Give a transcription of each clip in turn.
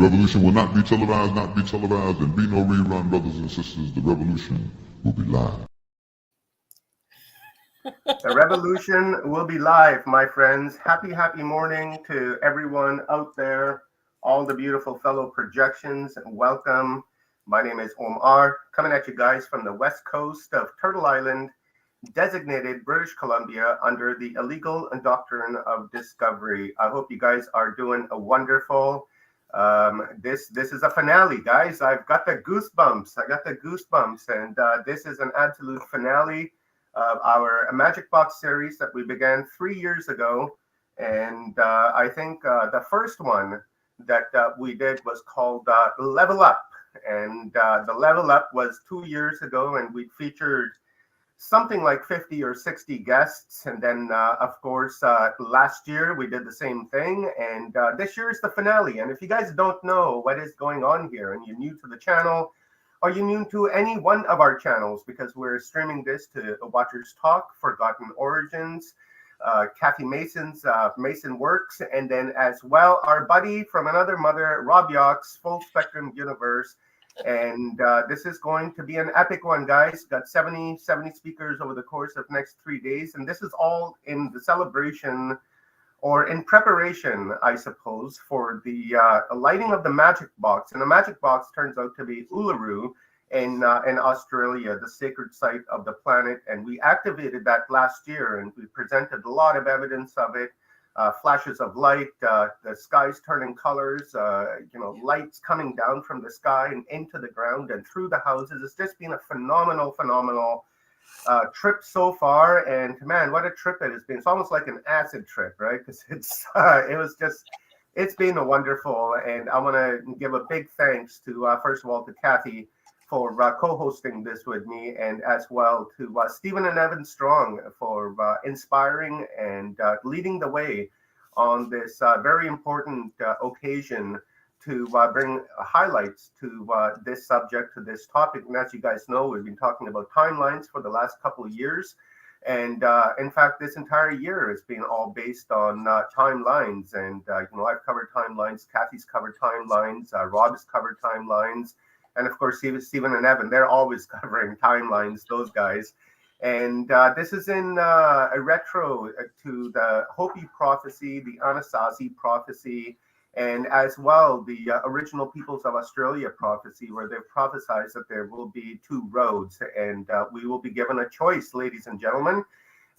revolution will not be televised, and be no rerun, brothers and sisters. The revolution will be live. The revolution will be live, my friends. Happy morning to everyone out there, all the beautiful fellow projections. Welcome. My name is Omar, coming at you guys from the west coast of Turtle Island, designated British Columbia under the illegal doctrine of discovery. I hope you guys are doing a wonderful. This is a finale, guys. I've got the goosebumps. And this is an absolute finale of our Magic Box series that we began 3 years ago. And I think the first one that we did was called Level Up. And the Level Up was 2 years ago, and we featured something like 50 or 60 guests. And then, of course, last year we did the same thing. And this year is the finale. And if you guys don't know what is going on here and you're new to the channel, or you're new to any one of our channels, because we're streaming this to Watchers Talk, Forgotten Origins, Kathy Mason's Mason Works, and then as well our buddy from another mother, Rob Yock's Full Spectrum Universe. And this is going to be an epic one, guys. Got 70 speakers over the course of next 3 days, and this is all in the celebration or in preparation, I suppose, for the lighting of the Magic Box. And the Magic Box turns out to be Uluru in Australia, the sacred site of the planet. And we activated that last year, and we presented a lot of evidence of it. Flashes of light, the skies turning colors, lights coming down from the sky and into the ground and through the houses. It's just been a phenomenal trip so far. And man, what a trip it has been. It's almost like an acid trip, right? Because it's been a wonderful. And I want to give a big thanks to, first of all, to Kathy for co-hosting this with me, and as well to Stephen and Evan Strong for inspiring and leading the way on this very important occasion to bring highlights to this subject, to this topic. And as you guys know, we've been talking about timelines for the last couple of years. And in fact, this entire year has been all based on timelines. And, I've covered timelines, Kathy's covered timelines, Rob has covered timelines. And of course, Stephen and Evan, they're always covering timelines, those guys. And this is in a retro to the Hopi prophecy, the Anasazi prophecy, and as well the original peoples of Australia prophecy, where they've prophesied that there will be two roads. And we will be given a choice, ladies and gentlemen.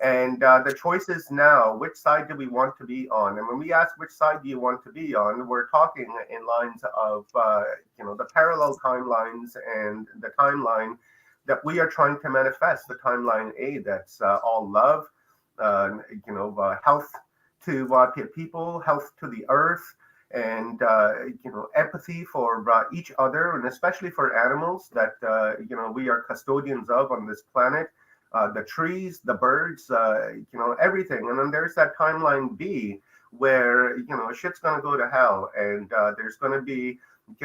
And the choice is now, which side do we want to be on? And when we ask which side do you want to be on, we're talking in lines of, the parallel timelines and the timeline that we are trying to manifest, the timeline A, that's all love, health to people, health to the earth, and, empathy for each other, and especially for animals that, we are custodians of on this planet. The trees, the birds, everything. And then there's that timeline B where, shit's going to go to hell, and there's going to be,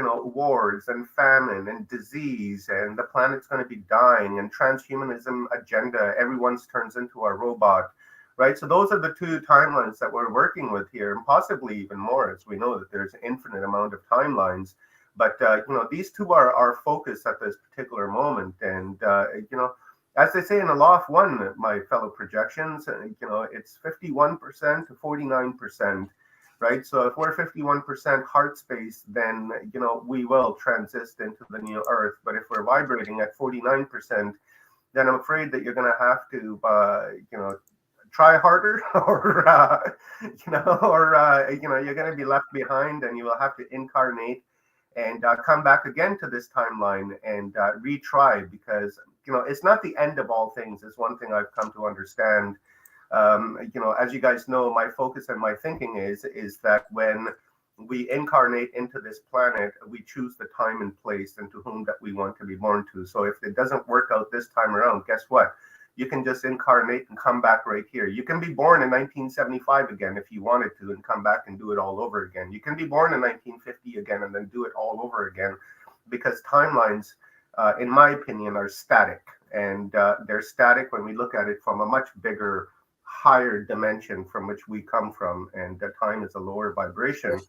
wars and famine and disease, and the planet's going to be dying, and transhumanism agenda, everyone's turns into a robot, right? So those are the two timelines that we're working with here, and possibly even more, as we know that there's an infinite amount of timelines. But, these two are our focus at this particular moment. And, as they say in the Law of One, my fellow projections, it's 51% to 49%, right? So if we're 51% heart space, then, we will transist into the new Earth. But if we're vibrating at 49%, then I'm afraid that you're going to have to, try harder, or, you're going to be left behind, and you will have to incarnate and come back again to this timeline and retry, because it's not the end of all things. Is one thing I've come to understand. As you guys know, my focus and my thinking is that when we incarnate into this planet, we choose the time and place and to whom that we want to be born to. So if it doesn't work out this time around, guess what? You can just incarnate and come back right here. You can be born in 1975 again if you wanted to, and come back and do it all over again. You can be born in 1950 again and then do it all over again, because timelines, in my opinion, are static. And they're static when we look at it from a much bigger, higher dimension from which we come from. And time is a lower vibration.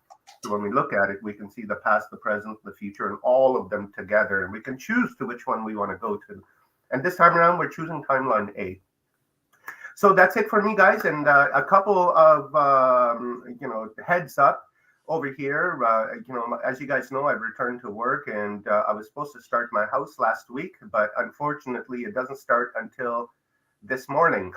So when we look at it, we can see the past, the present, the future, and all of them together. And we can choose to which one we want to go to. And this time around, we're choosing timeline A. So that's it for me, guys. And a couple of heads up over here. As you guys know, I've returned to work, and I was supposed to start my house last week, but unfortunately, it doesn't start until this morning.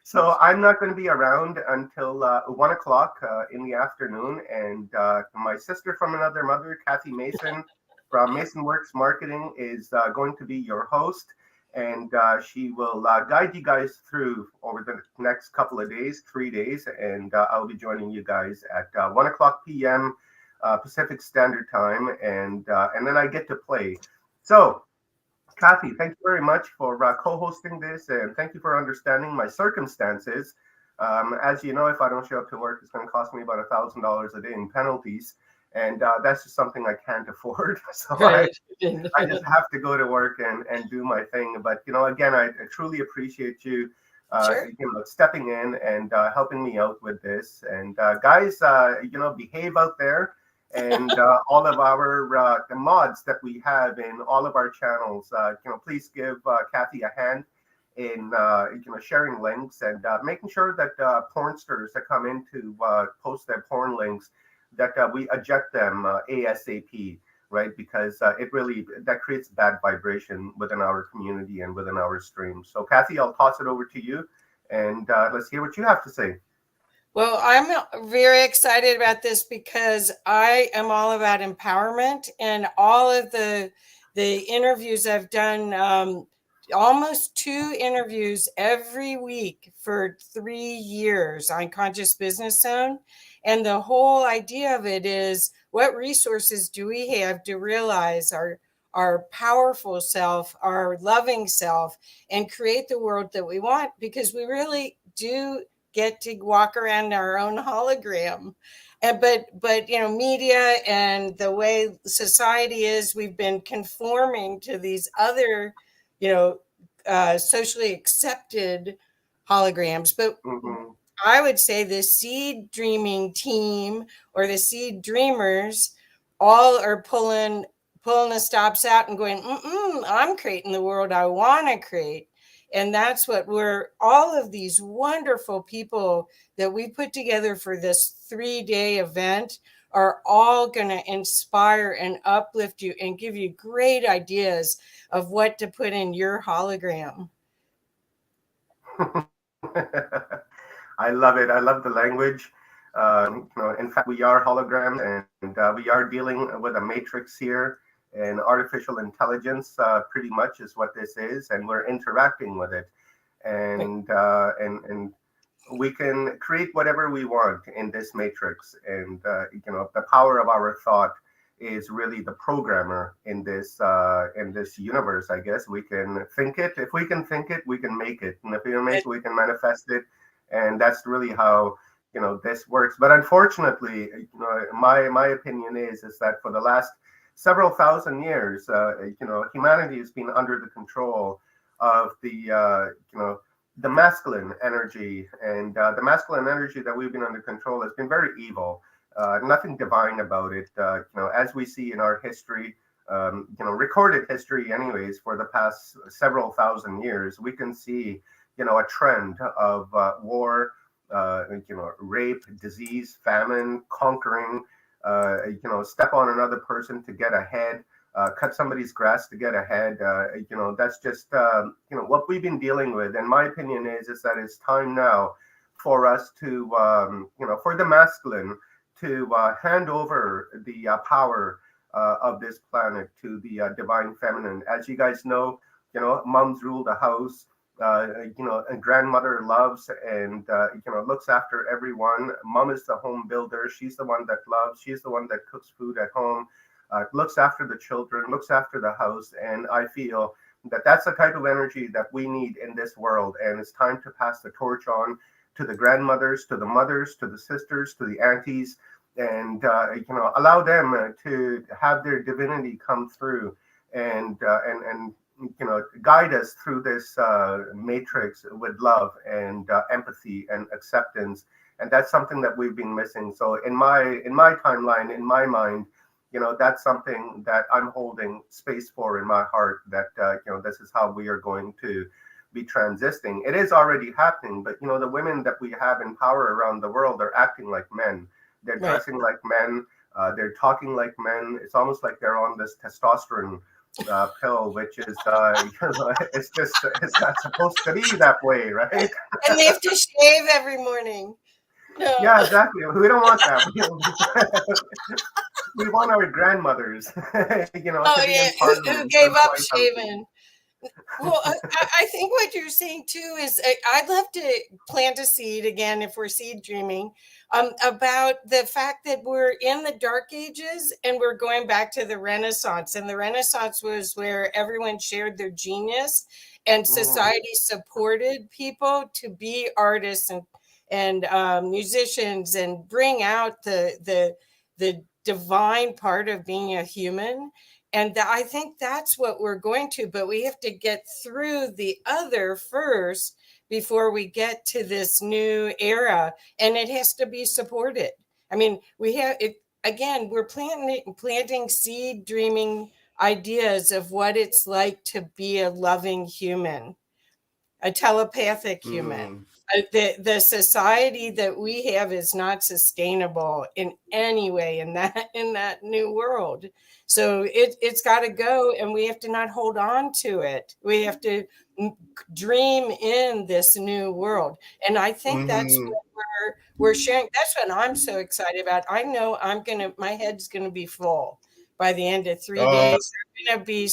So I'm not going to be around until 1 o'clock in the afternoon. And my sister from another mother, Kathy Mason from Mason Works Marketing, is going to be your host. And she will guide you guys through over the next couple of days, 3 days. And I'll be joining you guys at 1 o'clock p.m. Pacific Standard Time. And then I get to play. So, Kathy, thank you very much for co-hosting this, and thank you for understanding my circumstances. As you know, if I don't show up to work, it's going to cost me about $1,000 a day in penalties, and that's just something I can't afford. So Right. I just have to go to work and do my thing. But again, I truly appreciate you, Sure. stepping in and helping me out with this. And guys, behave out there. And all of our the mods that we have in all of our channels, please give Kathy a hand in sharing links and making sure that pornsters that come in to post their porn links, that we eject them ASAP, right? Because that creates bad vibration within our community and within our stream. So Kathy, I'll toss it over to you, and let's hear what you have to say. Well, I'm very excited about this because I am all about empowerment, and all of the interviews I've done, almost 2 interviews every week for 3 years on Conscious Business Zone. And the whole idea of it is, what resources do we have to realize our powerful self, our loving self, and create the world that we want? Because we really do get to walk around our own hologram. And but media and the way society is, we've been conforming to these other socially accepted holograms. But Mm-hmm. I would say the seed dreaming team, or the seed dreamers, all are pulling the stops out and going, I'm creating the world I want to create. And that's what all of these wonderful people that we put together for this 3-day event are all going to inspire and uplift you and give you great ideas of what to put in your hologram. I love it. I love the language. In fact, we are holograms, and we are dealing with a matrix here, and artificial intelligence pretty much is what this is, and we're interacting with it, and we can create whatever we want in this matrix, and the power of our thought is really the programmer in this universe. I guess we can think it. If we can think it, we can make it, and if we can make it, we can manifest it. And that's really how this works. But unfortunately, my opinion is that for the last several thousand years, humanity has been under the control of the masculine energy, and the masculine energy that we've been under control has been very evil. Nothing divine about it. As we see in our history, recorded history, anyways, for the past several thousand years, we can see a trend of war, rape, disease, famine, conquering, step on another person to get ahead, cut somebody's grass to get ahead. That's just, what we've been dealing with. And my opinion is that it's time now for us to, for the masculine to hand over the power of this planet to the divine feminine. As you guys know, moms rule the house. A grandmother loves and looks after everyone. Mom is the home builder. She's the one that loves. She's the one that cooks food at home, looks after the children, looks after the house. And I feel that that's the type of energy that we need in this world. And it's time to pass the torch on to the grandmothers, to the mothers, to the sisters, to the aunties, and allow them to have their divinity come through and guide us through this matrix with love and empathy and acceptance and that's something that we've been missing. So in my timeline, in my mind, that's something that I'm holding space for in my heart, that this is how we are going to be transitioning. It is already happening, but the women that we have in power around the world are acting like men. They're Right. dressing like men. They're talking like men. It's almost like they're on this testosterone pill, which is it's not supposed to be that way, right? And they have to shave every morning. No. Yeah, exactly. We don't want that. We want our grandmothers, Oh to be yeah, in parliament. who gave up Quite healthy. shaving? Well, I think what you're saying too is I'd love to plant a seed again if we're seed dreaming about the fact that we're in the dark ages and we're going back to the Renaissance. And the Renaissance was where everyone shared their genius and society supported people to be artists and musicians and bring out the divine part of being a human. And I think that's what we're going to, but we have to get through the other first before we get to this new era, and it has to be supported. I mean, we have it again, we're planting seed dreaming ideas of what it's like to be a loving human, a telepathic human. The society that we have is not sustainable in any way in that new world. So it's got to go, and we have to not hold on to it. We have to dream in this new world, and I think that's what we're sharing. That's what I'm so excited about. I know my head's gonna be full by the end of 3 days. I'm gonna be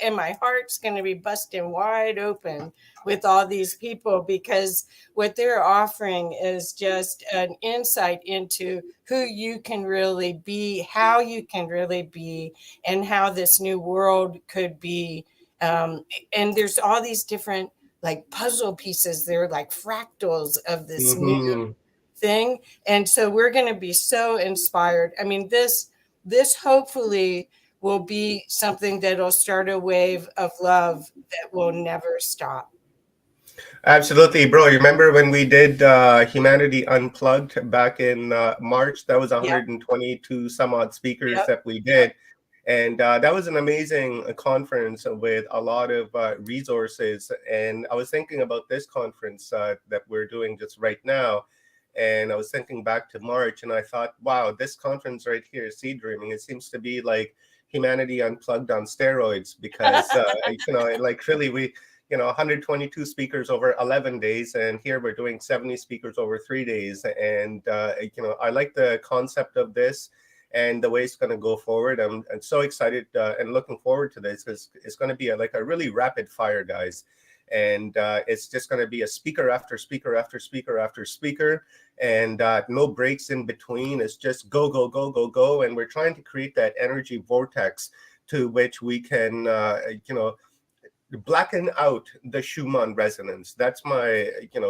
and my heart's gonna be busting wide open with all these people, because what they're offering is just an insight into who you can really be, how you can really be, and how this new world could be. And there's all these different like puzzle pieces. They're like fractals of this new thing. And so we're going to be so inspired. I mean, this hopefully will be something that'll start a wave of love that will never stop. Absolutely, bro. You remember when we did Humanity Unplugged back in March? That was 122 some odd speakers that we did. And that was an amazing conference with a lot of resources. And I was thinking about this conference that we're doing just right now. And I was thinking back to March, and I thought, wow, this conference right here, Seed Dreaming, it seems to be like Humanity Unplugged on steroids, because, like really we, 122 speakers over 11 days, and here we're doing 70 speakers over 3 days. And, I like the concept of this and the way it's going to go forward. I'm so excited and looking forward to this, because it's going to be like a really rapid fire, guys. And it's just going to be a speaker after speaker after speaker after speaker, and no breaks in between. It's just go, go, go, go, go. And we're trying to create that energy vortex to which we can, blacken out the Schumann resonance. That's my,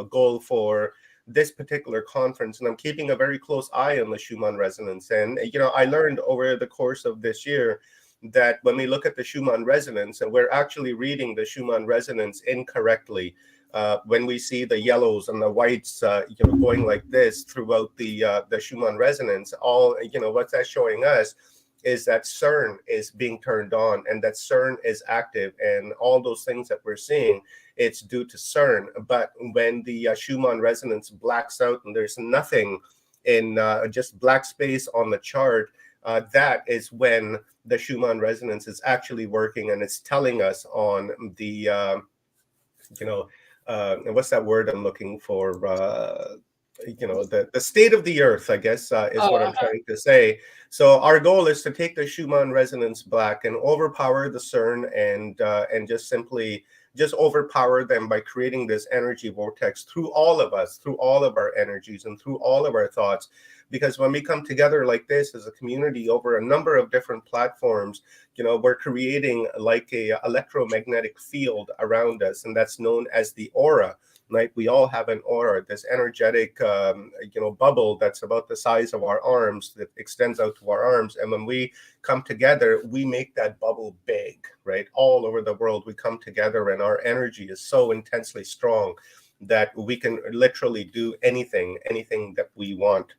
goal for this particular conference. And I'm keeping a very close eye on the Schumann resonance. And, I learned over the course of this year that when we look at the Schumann resonance, and we're actually reading the Schumann resonance incorrectly, when we see the yellows and the whites, going like this throughout the Schumann resonance, all, what's that showing us is that CERN is being turned on, and that CERN is active, and all those things that we're seeing, it's due to CERN. But when the Schumann resonance blacks out and there's nothing in just black space on the chart, that is when the Schumann resonance is actually working, and it's telling us on the, what's that word I'm looking for? The state of the earth, I guess, is what I'm trying to say. So our goal is to take the Schumann resonance black and overpower the CERN, and just simply just overpower them by creating this energy vortex through all of us, through all of our energies, and through all of our thoughts. Because when we come together like this as a community over a number of different platforms, we're creating like a electromagnetic field around us, and that's known as the aura. Right? We all have an aura, this energetic, bubble that's about the size of our arms, that extends out to our arms. And when we come together, we make that bubble big, right? All over the world, we come together, and our energy is so intensely strong. that we can literally do anything that we want.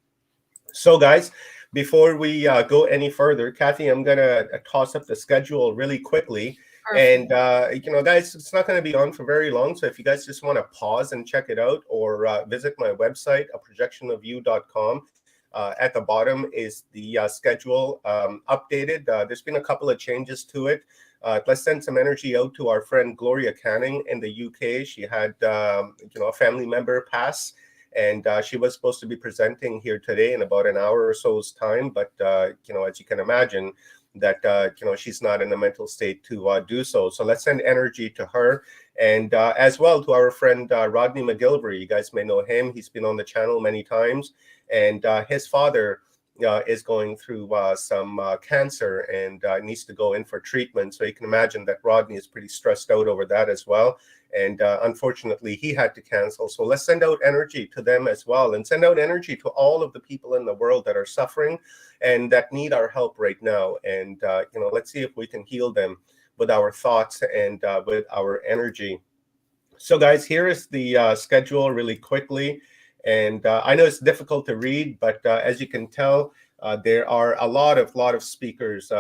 So guys, before we go any further, Kathy, I'm gonna toss up the schedule really quickly. Perfect. And guys, it's not going to be on for very long, so if you guys just want to pause and check it out, or visit my website, projectionofview.com. At the bottom is the schedule updated. There's been a couple of changes to it. Let's send some energy out to our friend Gloria Canning in the UK. She had a family member pass, and she was supposed to be presenting here today in about an hour or so's time, but as you can imagine, that she's not in a mental state to do so. So let's send energy to her, and as well to our friend Rodney McGilvery. You guys may know him. He's been on the channel many times, and his father is going through some cancer and needs to go in for treatment. So you can imagine that Rodney is pretty stressed out over that as well. And unfortunately, he had to cancel. So let's send out energy to them as well, and send out energy to all of the people in the world that are suffering and that need our help right now. And let's see if we can heal them with our thoughts and with our energy. So guys, here is the schedule really quickly. And I know it's difficult to read, but as you can tell, there are a lot of speakers,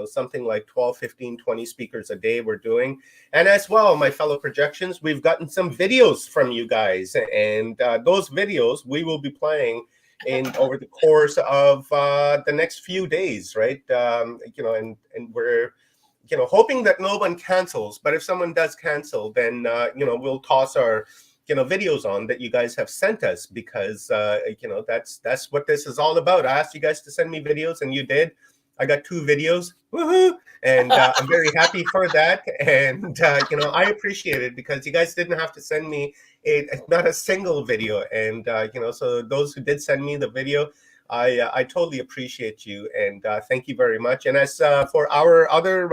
something like 12, 15, 20 speakers a day we're doing. And as well, my fellow projections, we've gotten some videos from you guys. And those videos we will be playing over the course of the next few days, right? And we're hoping that no one cancels. But if someone does cancel, then we'll toss our videos on that you guys have sent us, because that's what this is all about. I asked you guys to send me videos, and you did. I got 2 videos. Woohoo! And I'm very happy for that. And I appreciate it, because you guys didn't have to send me not a single video. And so those who did send me the video, I totally appreciate you, and thank you very much. And as for our other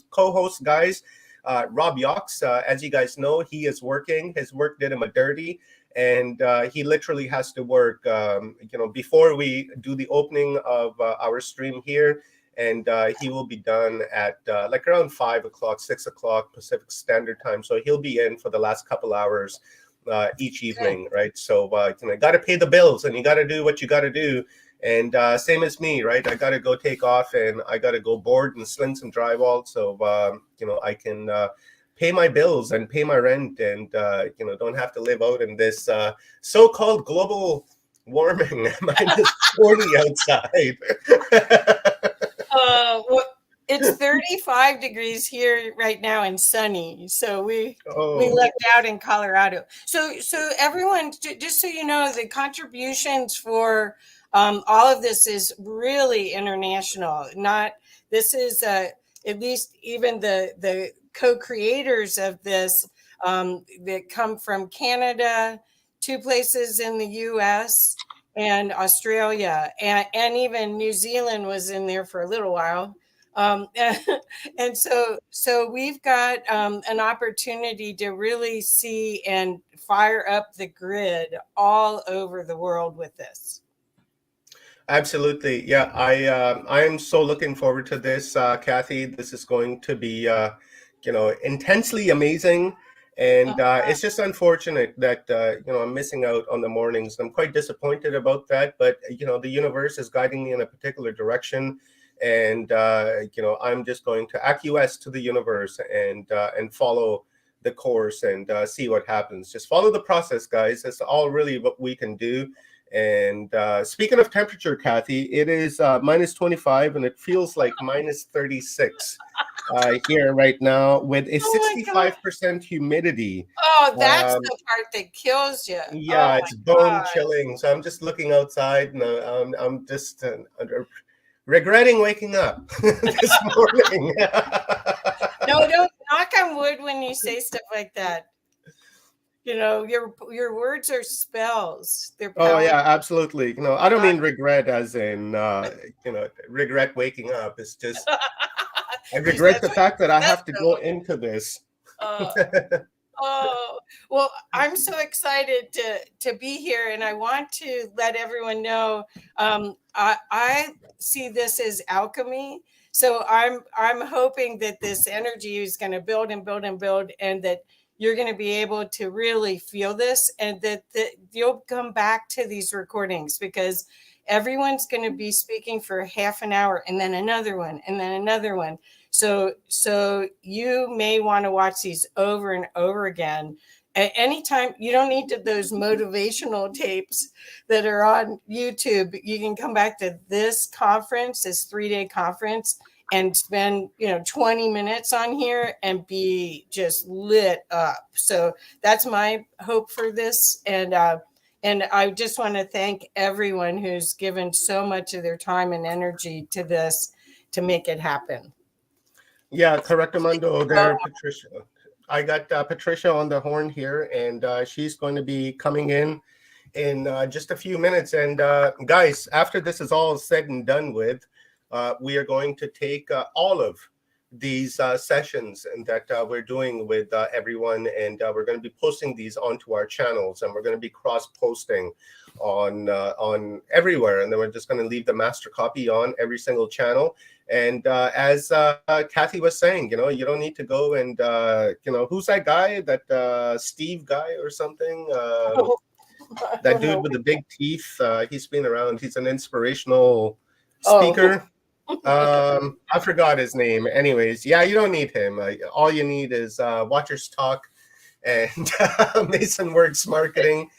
co-hosts, guys, Rob Yox, as you guys know, he is working. His work did him a dirty, and he literally has to work, before we do the opening of our stream here. And he will be done at like around 5 o'clock, 6 o'clock Pacific Standard Time. So he'll be in for the last couple hours each evening, right? So got to pay the bills, and you got to do what you got to do. And same as me, right? I got to go take off, and I got to go board and sling some drywall, so I can pay my bills and pay my rent, and don't have to live out in this so-called global warming minus 40 outside. Well, it's 35 degrees here right now and sunny. So we lucked out in Colorado. So everyone, just so you know, the contributions for all of this is really international. This is at least even the co-creators of this that come from Canada, 2 places in the US, and Australia, and even New Zealand was in there for a little while. And so we've got an opportunity to really see and fire up the grid all over the world with this. Absolutely. Yeah, I am so looking forward to this, Kathy. This is going to be, intensely amazing. And it's just unfortunate that, I'm missing out on the mornings. I'm quite disappointed about that. But, the universe is guiding me in a particular direction. And, I'm just going to acquiesce to the universe and follow the course and see what happens. Just follow the process, guys. That's all really what we can do. And speaking of temperature, Kathy, it is minus 25, and it feels like minus 36 here right now with a 65% humidity. Oh, that's the part that kills you. Yeah, it's bone chilling. So I'm just looking outside, and I'm just regretting waking up this morning. No, don't knock on wood when you say stuff like that. Your words are spells. They're powerful. Oh yeah, absolutely. I don't mean regret as in regret waking up. It's just I regret the fact that I have to go into this. Oh, well, I'm so excited to be here, and I want to let everyone know I see this as alchemy. So I'm hoping that this energy is going to build and build and build, and that you're going to be able to really feel this, and that you'll come back to these recordings, because everyone's going to be speaking for half an hour and then another one and then another one. So you may want to watch these over and over again. At any time, you don't need those motivational tapes that are on YouTube. You can come back to this conference, this 3-day conference, and spend 20 minutes on here and be just lit up. So that's my hope for this. And I just want to thank everyone who's given so much of their time and energy to this to make it happen. Yeah, correctamundo there, Patricia. I got Patricia on the horn here, and she's going to be coming in just a few minutes. And guys, after this is all said and done with, we are going to take all of these sessions and that we're doing with everyone, and we're going to be posting these onto our channels, and we're going to be cross-posting on everywhere, and then we're just going to leave the master copy on every single channel. And as Kathy was saying, you don't need to go and who's that guy, that Steve guy or something, that dude with the big teeth, he's been around, he's an inspirational speaker. I forgot his name. Anyways, yeah, you don't need him. All you need is Watchers Talk and Mason Works Marketing,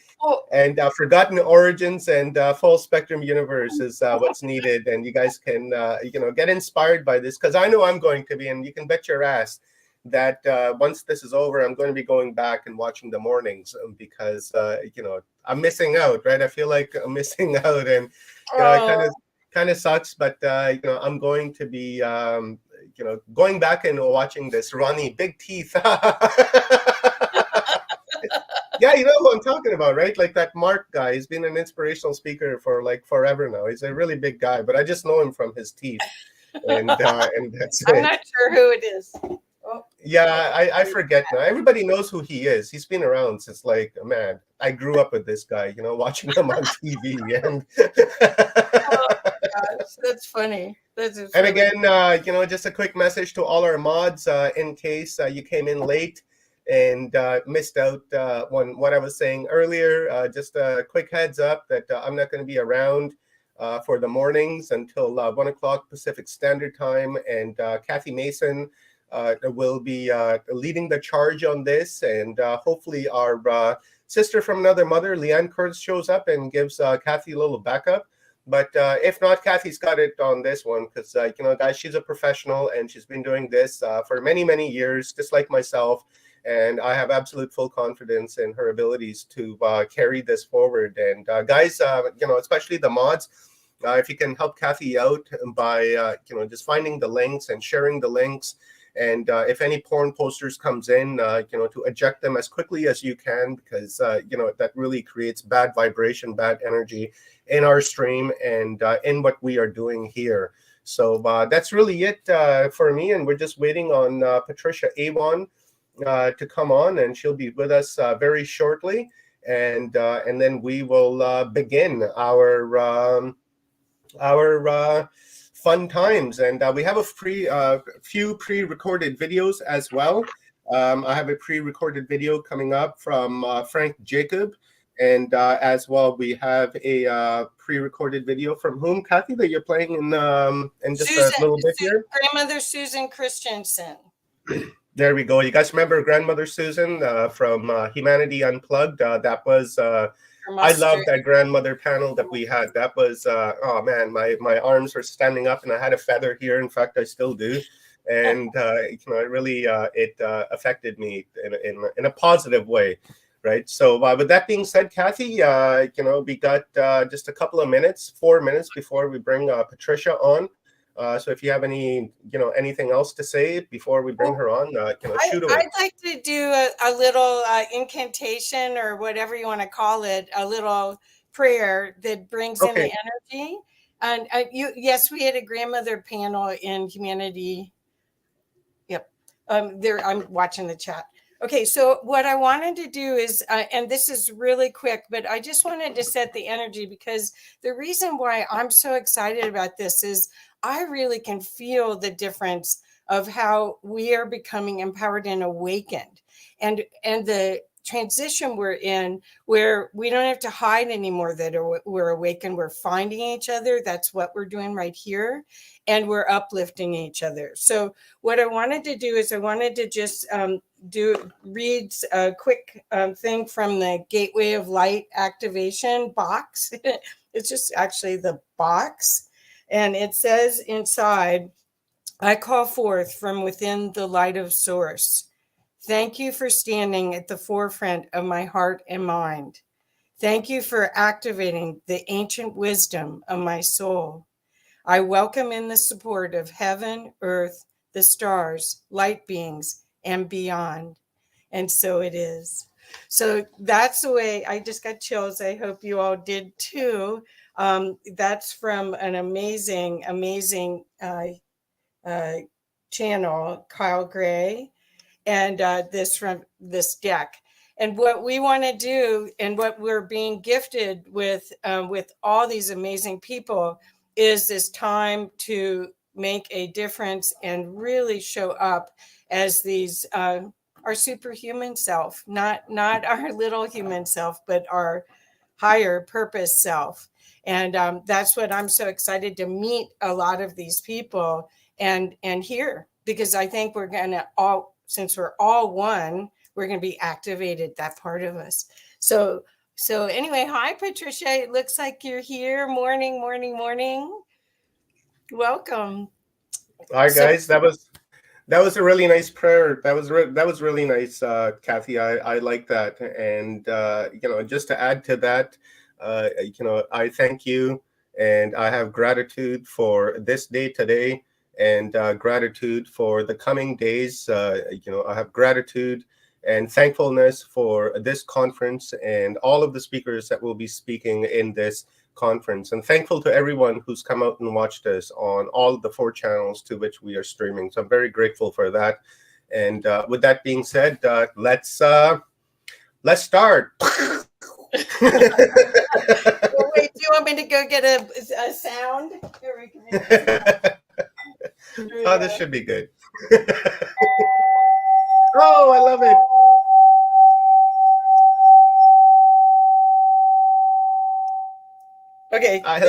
and Forgotten Origins and Full Spectrum Universe is what's needed. And you guys can get inspired by this, because I know I'm going to be, and you can bet your ass that once this is over, I'm going to be going back and watching the mornings, because I'm missing out, right? I feel like I'm missing out, and it kind of sucks, but I'm going to be going back and watching this. Ronnie, big teeth. Yeah, you know who I'm talking about, right? Like that Mark guy. He's been an inspirational speaker for like forever now. He's a really big guy, but I just know him from his teeth, and that's I'm it. not sure who it is. Yeah, I forget now. Everybody knows who he is. He's been around since, like, man, I grew up with this guy, watching him on TV. And Gosh, that's funny. And again, just a quick message to all our mods, in case you came in late and missed out on what I was saying earlier. Just a quick heads up that I'm not going to be around for the mornings until 1 o'clock Pacific Standard Time, and Kathy Mason will be leading the charge on this, and hopefully our sister from another mother, Leanne Kurtz, shows up and gives Kathy a little backup. But if not, Kathy's got it on this one, because guys, she's a professional, and she's been doing this for many, many years, just like myself, and I have absolute full confidence in her abilities to carry this forward. And guys, especially the mods, if you can help Kathy out by just finding the links and sharing the links. And if any porn posters comes in, to eject them as quickly as you can, because that really creates bad vibration, bad energy in our stream and in what we are doing here. So that's really it for me, and we're just waiting on Patricia Avon to come on, and she'll be with us very shortly, and then we will begin our fun times. And we have a few pre-recorded videos as well. I have a pre-recorded video coming up from Frank Jacob, and as well we have a pre-recorded video from whom, Kathy, that you're playing in just a little bit here? Grandmother Susan Christensen. There we go. You guys remember Grandmother Susan from Humanity Unplugged? That was I love that grandmother panel that we had. That was oh man, my arms were standing up, and I had a feather here. In fact, I still do, and it really affected me in a positive way, right? So with that being said, Kathy, we got just a couple of minutes, 4 minutes before we bring Patricia on. So if you have anything else to say before we bring her on, shoot away. I'd like to do a little incantation, or whatever you want to call it, a little prayer that brings in the energy. And yes, we had a grandmother panel in Humanity. Yep. I'm watching the chat. Okay, so what I wanted to do is, and this is really quick, but I just wanted to set the energy, because the reason why I'm so excited about this is I really can feel the difference of how we are becoming empowered and awakened. and the transition we're in, where we don't have to hide anymore that we're awake and we're finding each other. That's what we're doing right here, and we're uplifting each other. So what I wanted to do is I wanted to just read a quick thing from the Gateway of Light activation box. It's just actually the box, and it says inside, I call forth from within the light of source. Thank you for standing at the forefront of my heart and mind. Thank you for activating the ancient wisdom of my soul. I welcome in the support of heaven, earth, the stars, light beings, and beyond. And so it is. So that's the way. I just got chills. I hope you all did too. That's from an amazing, amazing channel, Kyle Gray, and this from this deck. And what we want to do, and what we're being gifted with all these amazing people, is this time to make a difference and really show up as these our superhuman self, not our little human self, but our higher purpose self. And that's what I'm so excited to meet a lot of these people and hear, because I think we're going to all, since we're all one, we're going to be activated, that part of us. So anyway, hi, Patricia. It looks like you're here. Morning. Welcome. Hi, guys. That was a really nice prayer. That was really nice, Kathy. I like that. And just to add to that, I thank you, and I have gratitude for this day today, and gratitude for the coming days. I have gratitude and thankfulness for this conference and all of the speakers that will be speaking in this conference, and thankful to everyone who's come out and watched us on all of the 4 channels to which we are streaming. So I'm very grateful for that. And with that being said, let's start. Well, wait, do you want me to go get a sound? Here we go. Oh, this should be good. Oh, I love it. Okay. I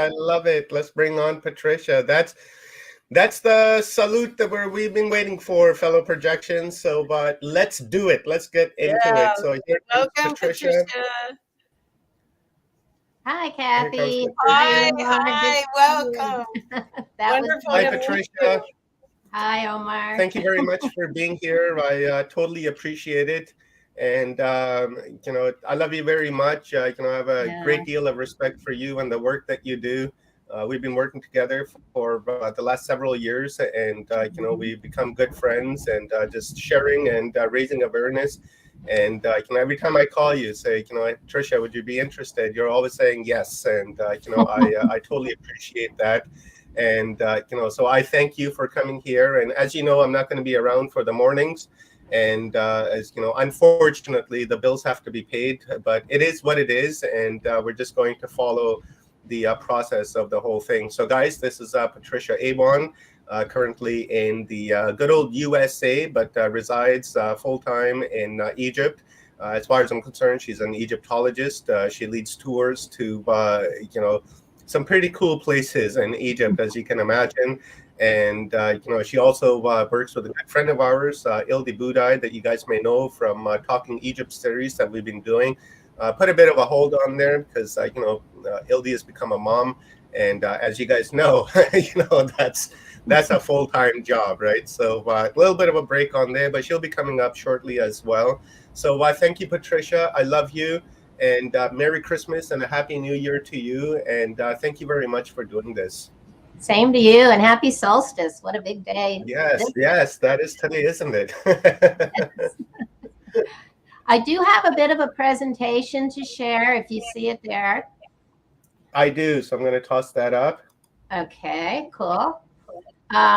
love it. Let's bring on Patricia. That's the salute that we've been waiting for, fellow projections. So, but let's do it. Let's get into it. So here comes Welcome, Patricia. Hi, Kathy. Hi, welcome. Wonderful. Hi, Patricia. Hi, Omar. Thank you very much for being here. I totally appreciate it. And, I love you very much. I have a great deal of respect for you and the work that you do. We've been working together for the last several years, and, we've become good friends, and just sharing and raising awareness. And, every time I call you, say, Tricia, would you be interested? You're always saying yes. And, I totally appreciate that. And, so I thank you for coming here. And as you know, I'm not going to be around for the mornings. And as you know, unfortunately, the bills have to be paid, but it is what it is. And we're just going to follow the process of the whole thing. So guys, this is Patricia Avon, currently in the good old USA, but resides full-time in Egypt. As far as I'm concerned, she's an Egyptologist. She leads tours to, some pretty cool places in Egypt, as you can imagine. And, she also works with a good friend of ours, Ildi Budai, that you guys may know from Talking Egypt series that we've been doing. Put a bit of a hold on there because, Ildi has become a mom. And as you guys know, that's a full-time job, right? So a little bit of a break on there, but she'll be coming up shortly as well. So thank you, Patricia. I love you. And Merry Christmas and a Happy New Year to you. And thank you very much for doing this. Same to you, and happy solstice. What a big day. Yes, that is today, isn't it? I do have a bit of a presentation to share if you see it there. I do, so I'm going to toss that up. Okay, cool.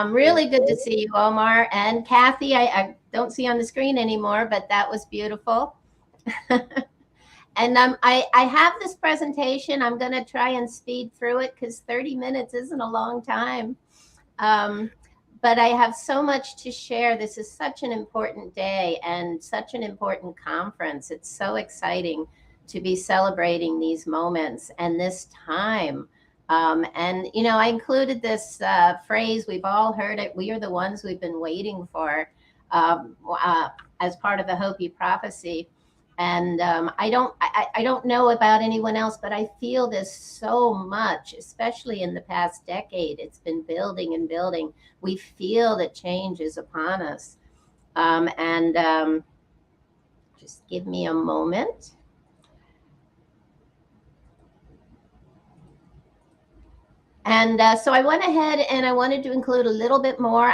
Really good to see you, Omar. And Kathy, I don't see on the screen anymore, but that was beautiful. And I have this presentation. I'm going to try and speed through it because 30 minutes isn't a long time. but I have so much to share. This is such an important day and such an important conference. It's so exciting to be celebrating these moments and this time. And, you know, I included this phrase, we've all heard it, we are the ones we've been waiting for, as part of the Hopi prophecy. And I don't know about anyone else, but I feel this so much, especially in the past decade. It's been building and building. We feel that change is upon us. Just give me a moment. And so I went ahead and I wanted to include a little bit more.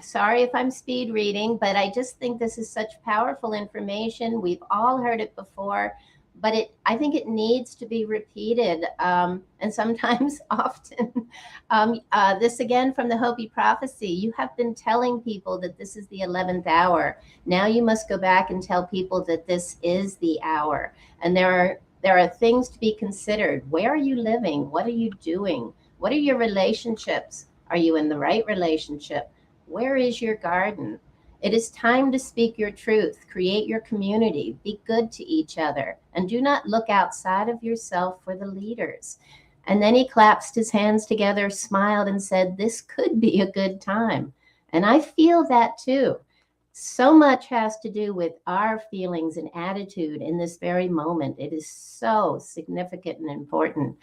Sorry if I'm speed reading, but I just think this is such powerful information. We've all heard it before, but I think it needs to be repeated. And sometimes often, this again from the Hopi prophecy, you have been telling people that this is the 11th hour. Now you must go back and tell people that this is the hour. And there are things to be considered. Where are you living? What are you doing? What are your relationships? Are you in the right relationship? Where is your garden? It is time to speak your truth, create your community, be good to each other, and do not look outside of yourself for the leaders. And then he clasped his hands together, smiled, and said, this could be a good time. And I feel that too. So much has to do with our feelings and attitude in this very moment. It is so significant and important.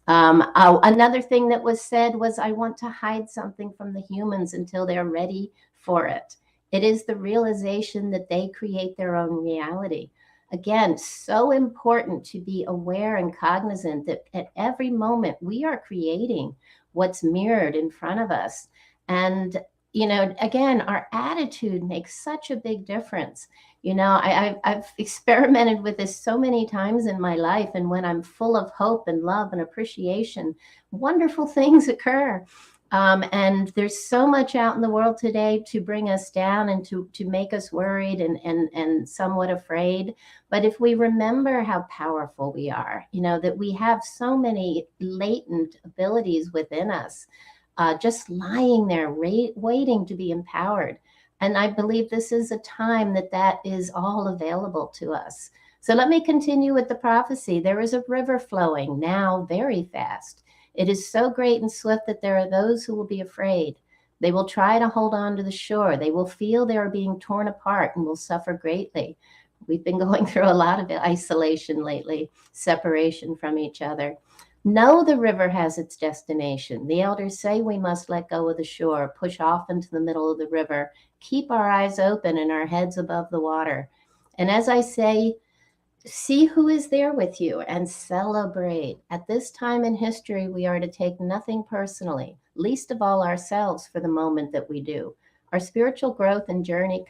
Another thing that was said was, I want to hide something from the humans until they're ready for it. It is the realization that they create their own reality. Again, so important to be aware and cognizant that at every moment we are creating what's mirrored in front of us. And you know, again, our attitude makes such a big difference. You know, I've experimented with this so many times in my life. And when I'm full of hope and love and appreciation, wonderful things occur. And there's so much out in the world today to bring us down and to make us worried and somewhat afraid. But if we remember how powerful we are, you know, that we have so many latent abilities within us, just lying there, waiting to be empowered. And I believe this is a time that is all available to us. So let me continue with the prophecy. There is a river flowing now very fast. It is so great and swift that there are those who will be afraid. They will try to hold on to the shore. They will feel they are being torn apart and will suffer greatly. We've been going through a lot of isolation lately, separation from each other. No, the river has its destination. The elders say we must let go of the shore, push off into the middle of the river, keep our eyes open and our heads above the water. And as I say, see who is there with you and celebrate. At this time in history, we are to take nothing personally, least of all ourselves for the moment that we do. Our spiritual growth and journey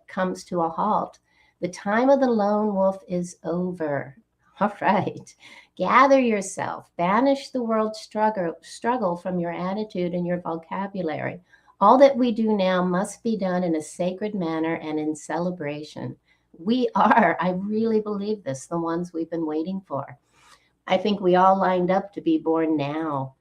comes to a halt. The time of the lone wolf is over. All right. Gather yourself. Banish the world's struggle from your attitude and your vocabulary. All that we do now must be done in a sacred manner and in celebration. We are, I really believe this, the ones we've been waiting for. I think we all lined up to be born now.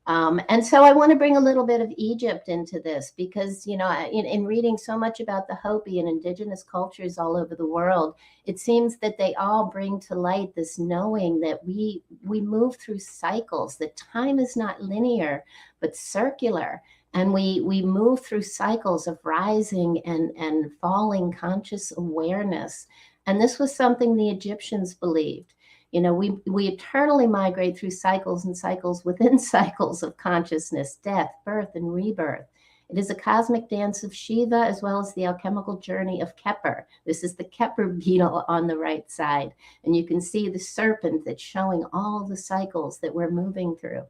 And so I want to bring a little bit of Egypt into this because, you know, in reading so much about the Hopi and indigenous cultures all over the world, it seems that they all bring to light this knowing that we move through cycles, that time is not linear, but circular. And we move through cycles of rising and falling conscious awareness. And this was something the Egyptians believed. You know, we eternally migrate through cycles and cycles within cycles of consciousness, death, birth, and rebirth. It is a cosmic dance of Shiva as well as the alchemical journey of Kepler. This is the Kepler beetle on the right side. And you can see the serpent that's showing all the cycles that we're moving through.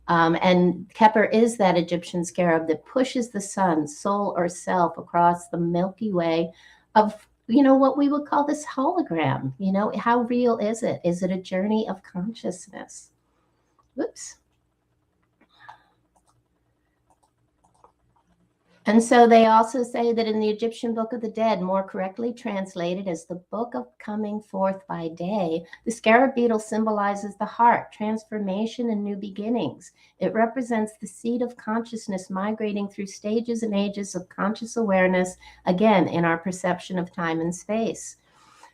And Kepler is that Egyptian scarab that pushes the sun, soul or self, across the Milky Way of, you know, what we would call this hologram. You know, how real is it? Is it a journey of consciousness? Whoops. And so they also say that in the Egyptian Book of the Dead, more correctly translated as the Book of Coming Forth by Day, the scarab beetle symbolizes the heart, transformation, and new beginnings. It represents the seed of consciousness migrating through stages and ages of conscious awareness, again, in our perception of time and space.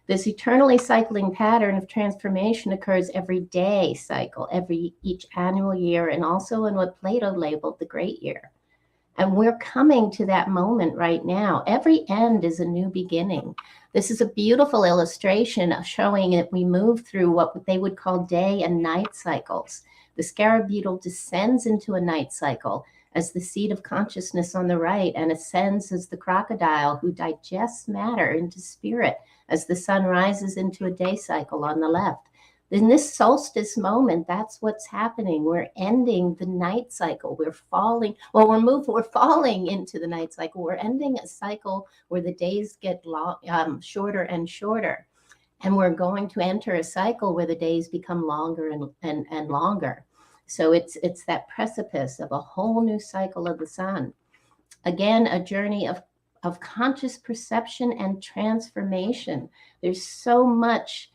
This eternally cycling pattern of transformation occurs every day cycle, each annual year, and also in what Plato labeled the great year. And we're coming to that moment right now. Every end is a new beginning. This is a beautiful illustration of showing that we move through what they would call day and night cycles. The scarab beetle descends into a night cycle as the seed of consciousness on the right, and ascends as the crocodile who digests matter into spirit as the sun rises into a day cycle on the left. In this solstice moment, that's what's happening. We're ending the night cycle. We're falling. Well, we're falling into the night cycle. We're ending a cycle where the days get shorter and shorter. And we're going to enter a cycle where the days become longer and longer. So it's that precipice of a whole new cycle of the sun. Again, a journey of conscious perception and transformation. There's so much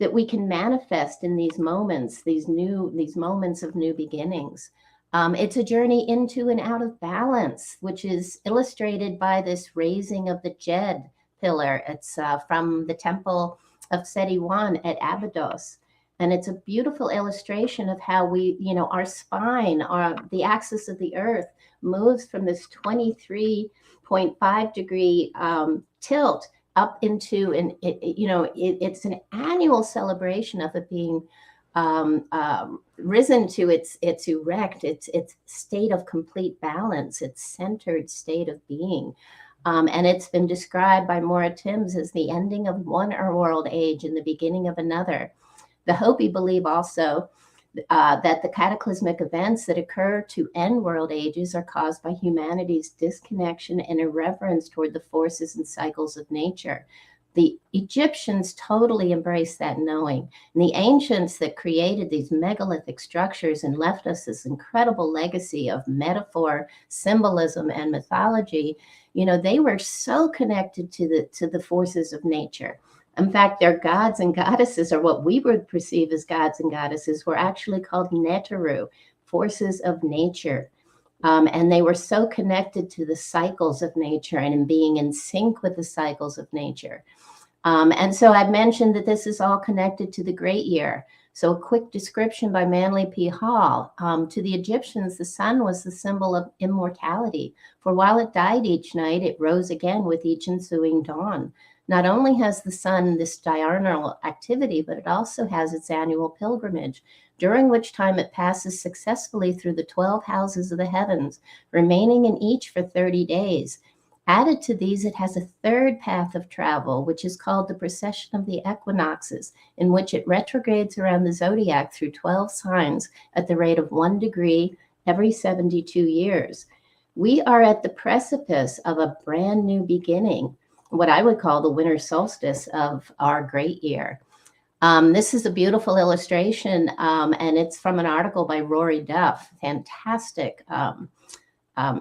that we can manifest in these moments, these moments of new beginnings. It's a journey into and out of balance, which is illustrated by this raising of the Jed pillar. It's from the temple of Seti I at Abydos. And it's a beautiful illustration of how our spine, the axis of the earth, moves from this 23.5 degree tilt up into it's an annual celebration of it being risen to its erect, its state of complete balance, its centered state of being. And it's been described by Maura Timms as the ending of one world age and the beginning of another. The Hopi believe also that the cataclysmic events that occur to end world ages are caused by humanity's disconnection and irreverence toward the forces and cycles of nature. The Egyptians totally embraced that knowing. And the ancients that created these megalithic structures and left us this incredible legacy of metaphor, symbolism, and mythology, they were so connected to the forces of nature. In fact, their gods and goddesses, or what we would perceive as gods and goddesses, were actually called Neteru, forces of nature. And they were so connected to the cycles of nature and in being in sync with the cycles of nature. And so I mentioned that this is all connected to the great year. So a quick description by Manly P. Hall. To the Egyptians, the sun was the symbol of immortality. For while it died each night, it rose again with each ensuing dawn. Not only has the sun this diurnal activity, but it also has its annual pilgrimage, during which time it passes successfully through the 12 houses of the heavens, remaining in each for 30 days. Added to these, it has a third path of travel, which is called the precession of the equinoxes, in which it retrogrades around the zodiac through 12 signs at the rate of 1 degree every 72 years. We are at the precipice of a brand new beginning, what I would call the winter solstice of our great year. This is a beautiful illustration, and it's from an article by Rory Duff, fantastic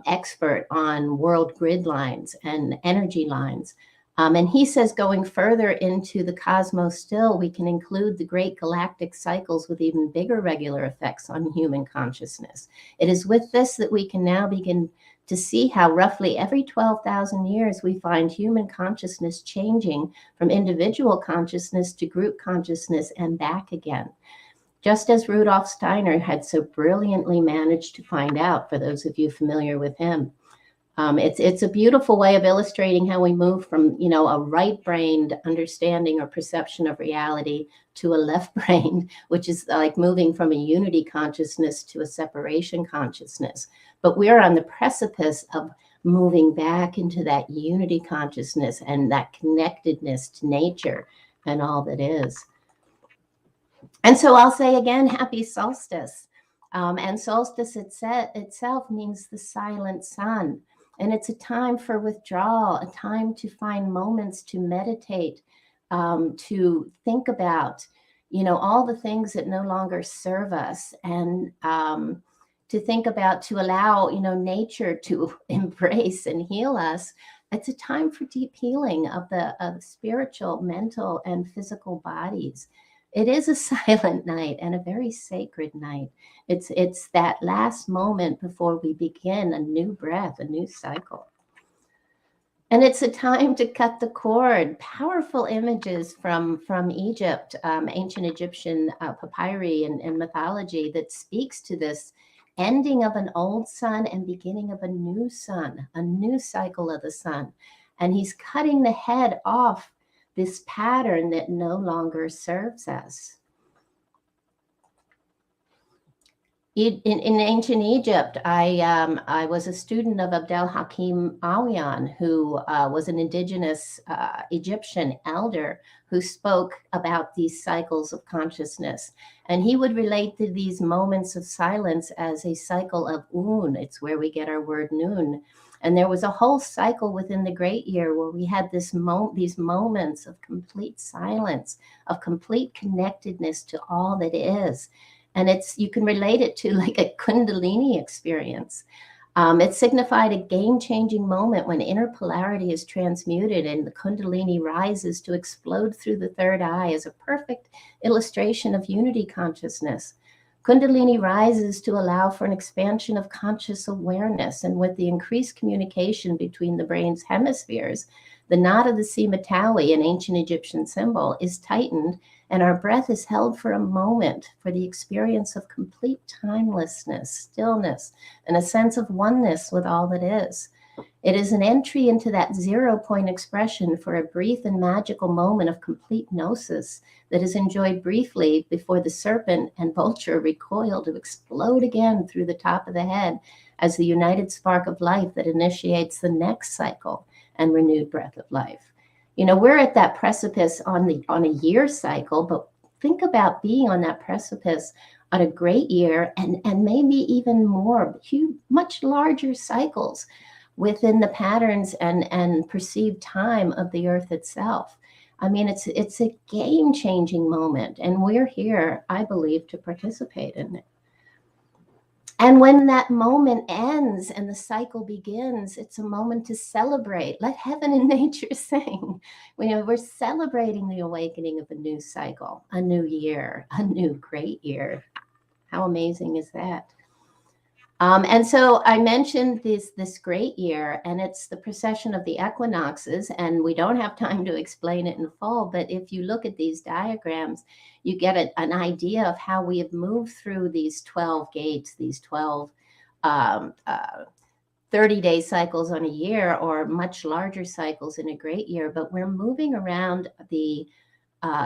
expert on world grid lines and energy lines. And he says, going further into the cosmos still, we can include the great galactic cycles with even bigger regular effects on human consciousness. It is with this that we can now begin to see how roughly every 12,000 years we find human consciousness changing from individual consciousness to group consciousness and back again. Just as Rudolf Steiner had so brilliantly managed to find out, for those of you familiar with him. It's a beautiful way of illustrating how we move from, a right-brained understanding or perception of reality to a left-brained, which is like moving from a unity consciousness to a separation consciousness. But we're on the precipice of moving back into that unity consciousness and that connectedness to nature and all that is. And so I'll say again, happy solstice. And solstice itself means the silent sun. And it's a time for withdrawal, a time to find moments to meditate, to think about, all the things that no longer serve us, and to to think about, to allow, nature to embrace and heal us. It's a time for deep healing of the spiritual, mental, and physical bodies. It is a silent night and a very sacred night. It's that last moment before we begin a new breath, a new cycle. And it's a time to cut the cord. Powerful images from Egypt, ancient Egyptian papyri and mythology that speaks to this ending of an old sun and beginning of a new sun, a new cycle of the sun. And he's cutting the head off this pattern that no longer serves us. In ancient Egypt, I was a student of Abdel Hakim Awian, who was an indigenous Egyptian elder who spoke about these cycles of consciousness. And he would relate to these moments of silence as a cycle of Un. It's where we get our word noon. And there was a whole cycle within the great year where we had these moments of complete silence, of complete connectedness to all that is. And you can relate it to like a Kundalini experience. It signified a game-changing moment when inner polarity is transmuted and the Kundalini rises to explode through the third eye as a perfect illustration of unity consciousness. Kundalini rises to allow for an expansion of conscious awareness, and with the increased communication between the brain's hemispheres, the knot of the Simatawi, an ancient Egyptian symbol, is tightened, and our breath is held for a moment for the experience of complete timelessness, stillness, and a sense of oneness with all that is. It is an entry into that 0 point expression for a brief and magical moment of complete gnosis that is enjoyed briefly before the serpent and vulture recoil to explode again through the top of the head as the united spark of life that initiates the next cycle and renewed breath of life. We're at that precipice on a year cycle, but think about being on that precipice on a great year and maybe even more, much larger cycles within the patterns and perceived time of the earth itself. I mean, it's a game-changing moment, and we're here, I believe, to participate in it. And when that moment ends and the cycle begins, it's a moment to celebrate. Let heaven and nature sing. We're celebrating the awakening of a new cycle, a new year, a new great year. How amazing is that? And so I mentioned this great year, and it's the precession of the equinoxes, and we don't have time to explain it in full, but if you look at these diagrams, you get an idea of how we have moved through these 12 gates, these 12 30-day cycles on a year, or much larger cycles in a great year, but we're moving around the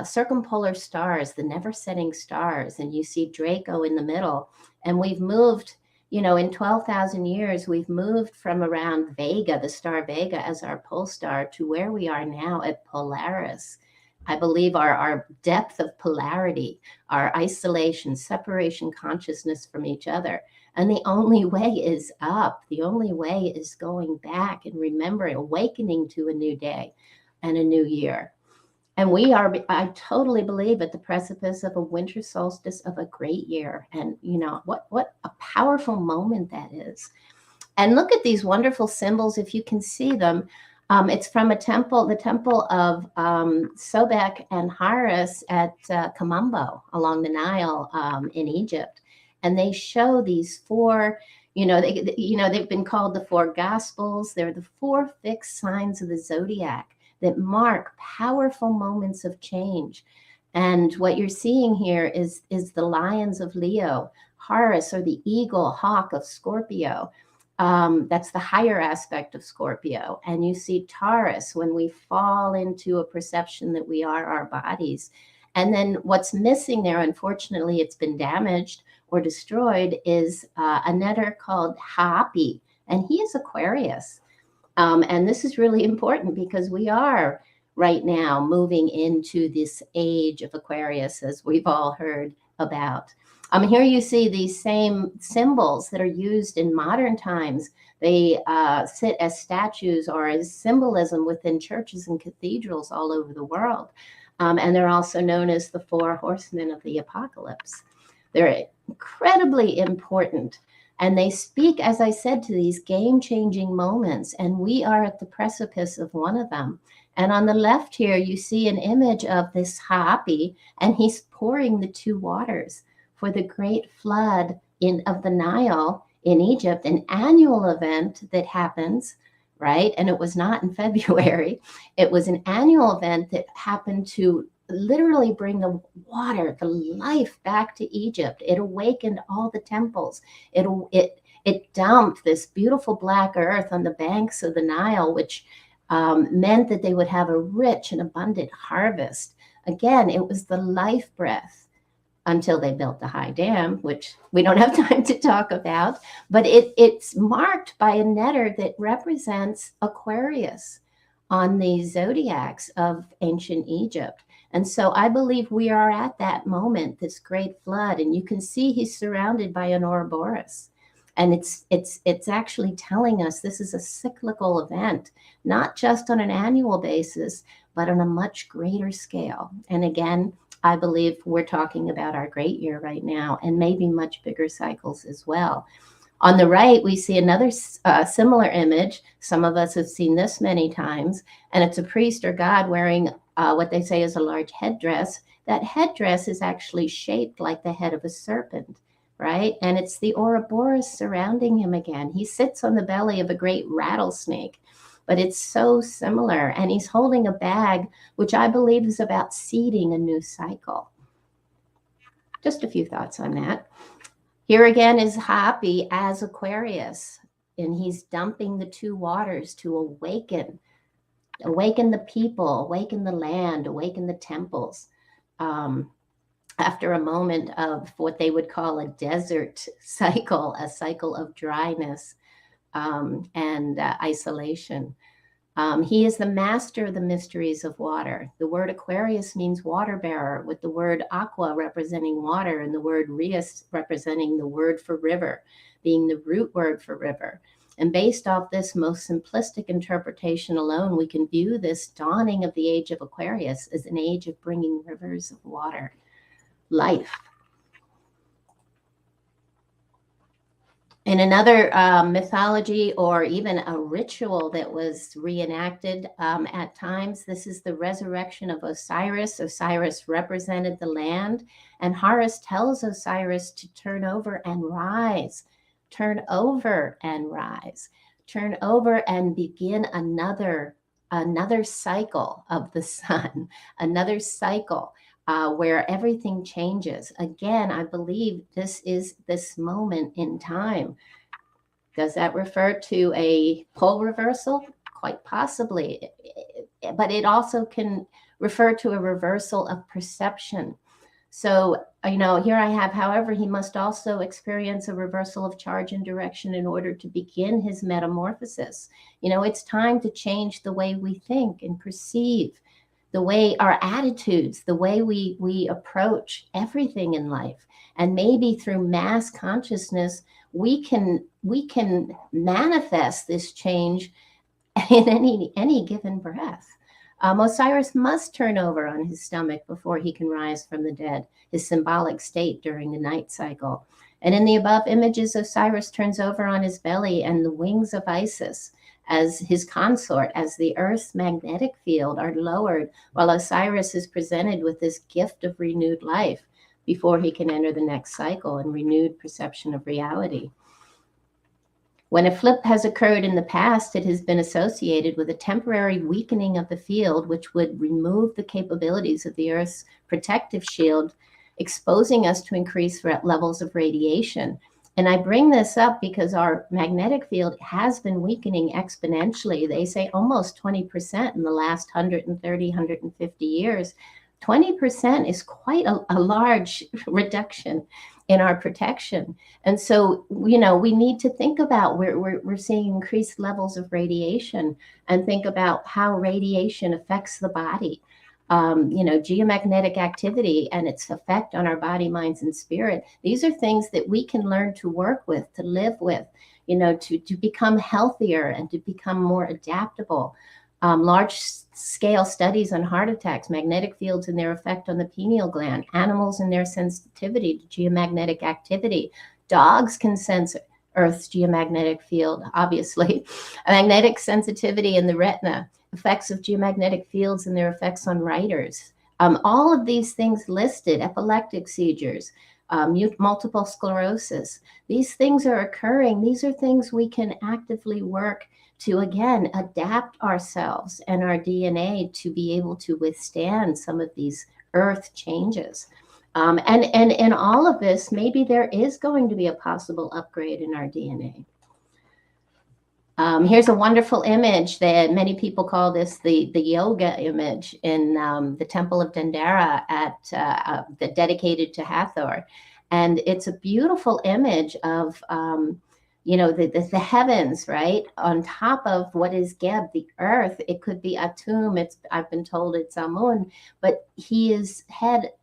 circumpolar stars, the never-setting stars, and you see Draco in the middle, and we've moved, in 12,000 years, we've moved from around Vega, the star Vega, as our pole star, to where we are now at Polaris. I believe our depth of polarity, our isolation, separation consciousness from each other. And the only way is up. The only way is going back and remembering, awakening to a new day and a new year. And we are, I totally believe, at the precipice of a winter solstice of a great year. And, what a powerful moment that is. And look at these wonderful symbols, if you can see them. It's from a temple, the temple of Sobek and Horus at Kamambo along the Nile in Egypt. And they show these four, they've been called the four gospels. They're the four fixed signs of the zodiac that mark powerful moments of change. And what you're seeing here is the lions of Leo, Horus, or the eagle, hawk of Scorpio. That's the higher aspect of Scorpio. And you see Taurus when we fall into a perception that we are our bodies. And then what's missing there, unfortunately, it's been damaged or destroyed, is a netter called Hopi, and he is Aquarius. And this is really important because we are right now moving into this age of Aquarius, as we've all heard about. Here you see these same symbols that are used in modern times. They sit as statues or as symbolism within churches and cathedrals all over the world. And they're also known as the four horsemen of the apocalypse. They're incredibly important And they speak, as I said, to these game-changing moments, and we are at the precipice of one of them. And on the left here, you see an image of this Hopi, and he's pouring the two waters for the great flood of the Nile in Egypt, an annual event that happens, right? And it was not in February. It was an annual event that happened to literally bring the water, the life back to Egypt. It awakened all the temples. It dumped this beautiful black earth on the banks of the Nile, which meant that they would have a rich and abundant harvest. Again, it was the life breath until they built the high dam, which we don't have time to talk about. But it's marked by a netter that represents Aquarius on the zodiacs of ancient Egypt. And so I believe we are at that moment, this great flood, and you can see he's surrounded by an Ouroboros. And it's actually telling us this is a cyclical event, not just on an annual basis, but on a much greater scale. And again, I believe we're talking about our great year right now, and maybe much bigger cycles as well. On the right, we see another similar image. Some of us have seen this many times, and it's a priest or god wearing what they say is a large headdress. That headdress is actually shaped like the head of a serpent, right? And it's the Ouroboros surrounding him again. He sits on the belly of a great rattlesnake, but it's so similar. And he's holding a bag, which I believe is about seeding a new cycle. Just a few thoughts on that. Here again is Hopi as Aquarius, and he's dumping the two waters to awaken the people, awaken the land, awaken the temples. After a moment of what they would call a desert cycle, a cycle of dryness and isolation. He is the master of the mysteries of water. The word Aquarius means water bearer, with the word aqua representing water and the word rias representing the word for river, being the root word for river. And based off this most simplistic interpretation alone, we can view this dawning of the age of Aquarius as an age of bringing rivers of water, life. In another mythology or even a ritual that was reenacted at times, this is the resurrection of Osiris. Osiris represented the land, and Horus tells Osiris to turn over and rise, turn over and rise, turn over and begin another cycle of the sun, another cycle where everything changes. Again, I believe this is this moment in time. Does that refer to a pole reversal? Quite possibly. But it also can refer to a reversal of perception. So, here I have, however, he must also experience a reversal of charge and direction in order to begin his metamorphosis. It's time to change the way we think and perceive, the way our attitudes, the way we approach everything in life. And maybe through mass consciousness, we can manifest this change in any given breath. Osiris must turn over on his stomach before he can rise from the dead, his symbolic state during the night cycle. And in the above images, Osiris turns over on his belly and the wings of Isis as his consort, as the Earth's magnetic field are lowered, while Osiris is presented with this gift of renewed life before he can enter the next cycle and renewed perception of reality. When a flip has occurred in the past, it has been associated with a temporary weakening of the field, which would remove the capabilities of the Earth's protective shield, exposing us to increased levels of radiation. And I bring this up because our magnetic field has been weakening exponentially. They say almost 20% in the last 130, 150 years. 20% is quite a large reduction in our protection. And so, we need to think about we're seeing increased levels of radiation, and think about how radiation affects the body. Geomagnetic activity and its effect on our body, minds, and spirit. These are things that we can learn to work with, to live with, to become healthier and to become more adaptable. Large-scale studies on heart attacks, magnetic fields and their effect on the pineal gland, animals and their sensitivity to geomagnetic activity. Dogs can sense Earth's geomagnetic field, obviously, magnetic sensitivity in the retina, effects of geomagnetic fields and their effects on writers. All of these things listed, epileptic seizures, multiple sclerosis, these things are occurring. These are things we can actively work to, again, adapt ourselves and our DNA to be able to withstand some of these Earth changes. And in all of this, maybe there is going to be a possible upgrade in our DNA. Here's a wonderful image that many people call this the yoga image in the Temple of Dendera dedicated to Hathor. And it's a beautiful image of, the heavens, right? On top of what is Geb, the earth. It could be Atum. I've been told it's Amun, but he is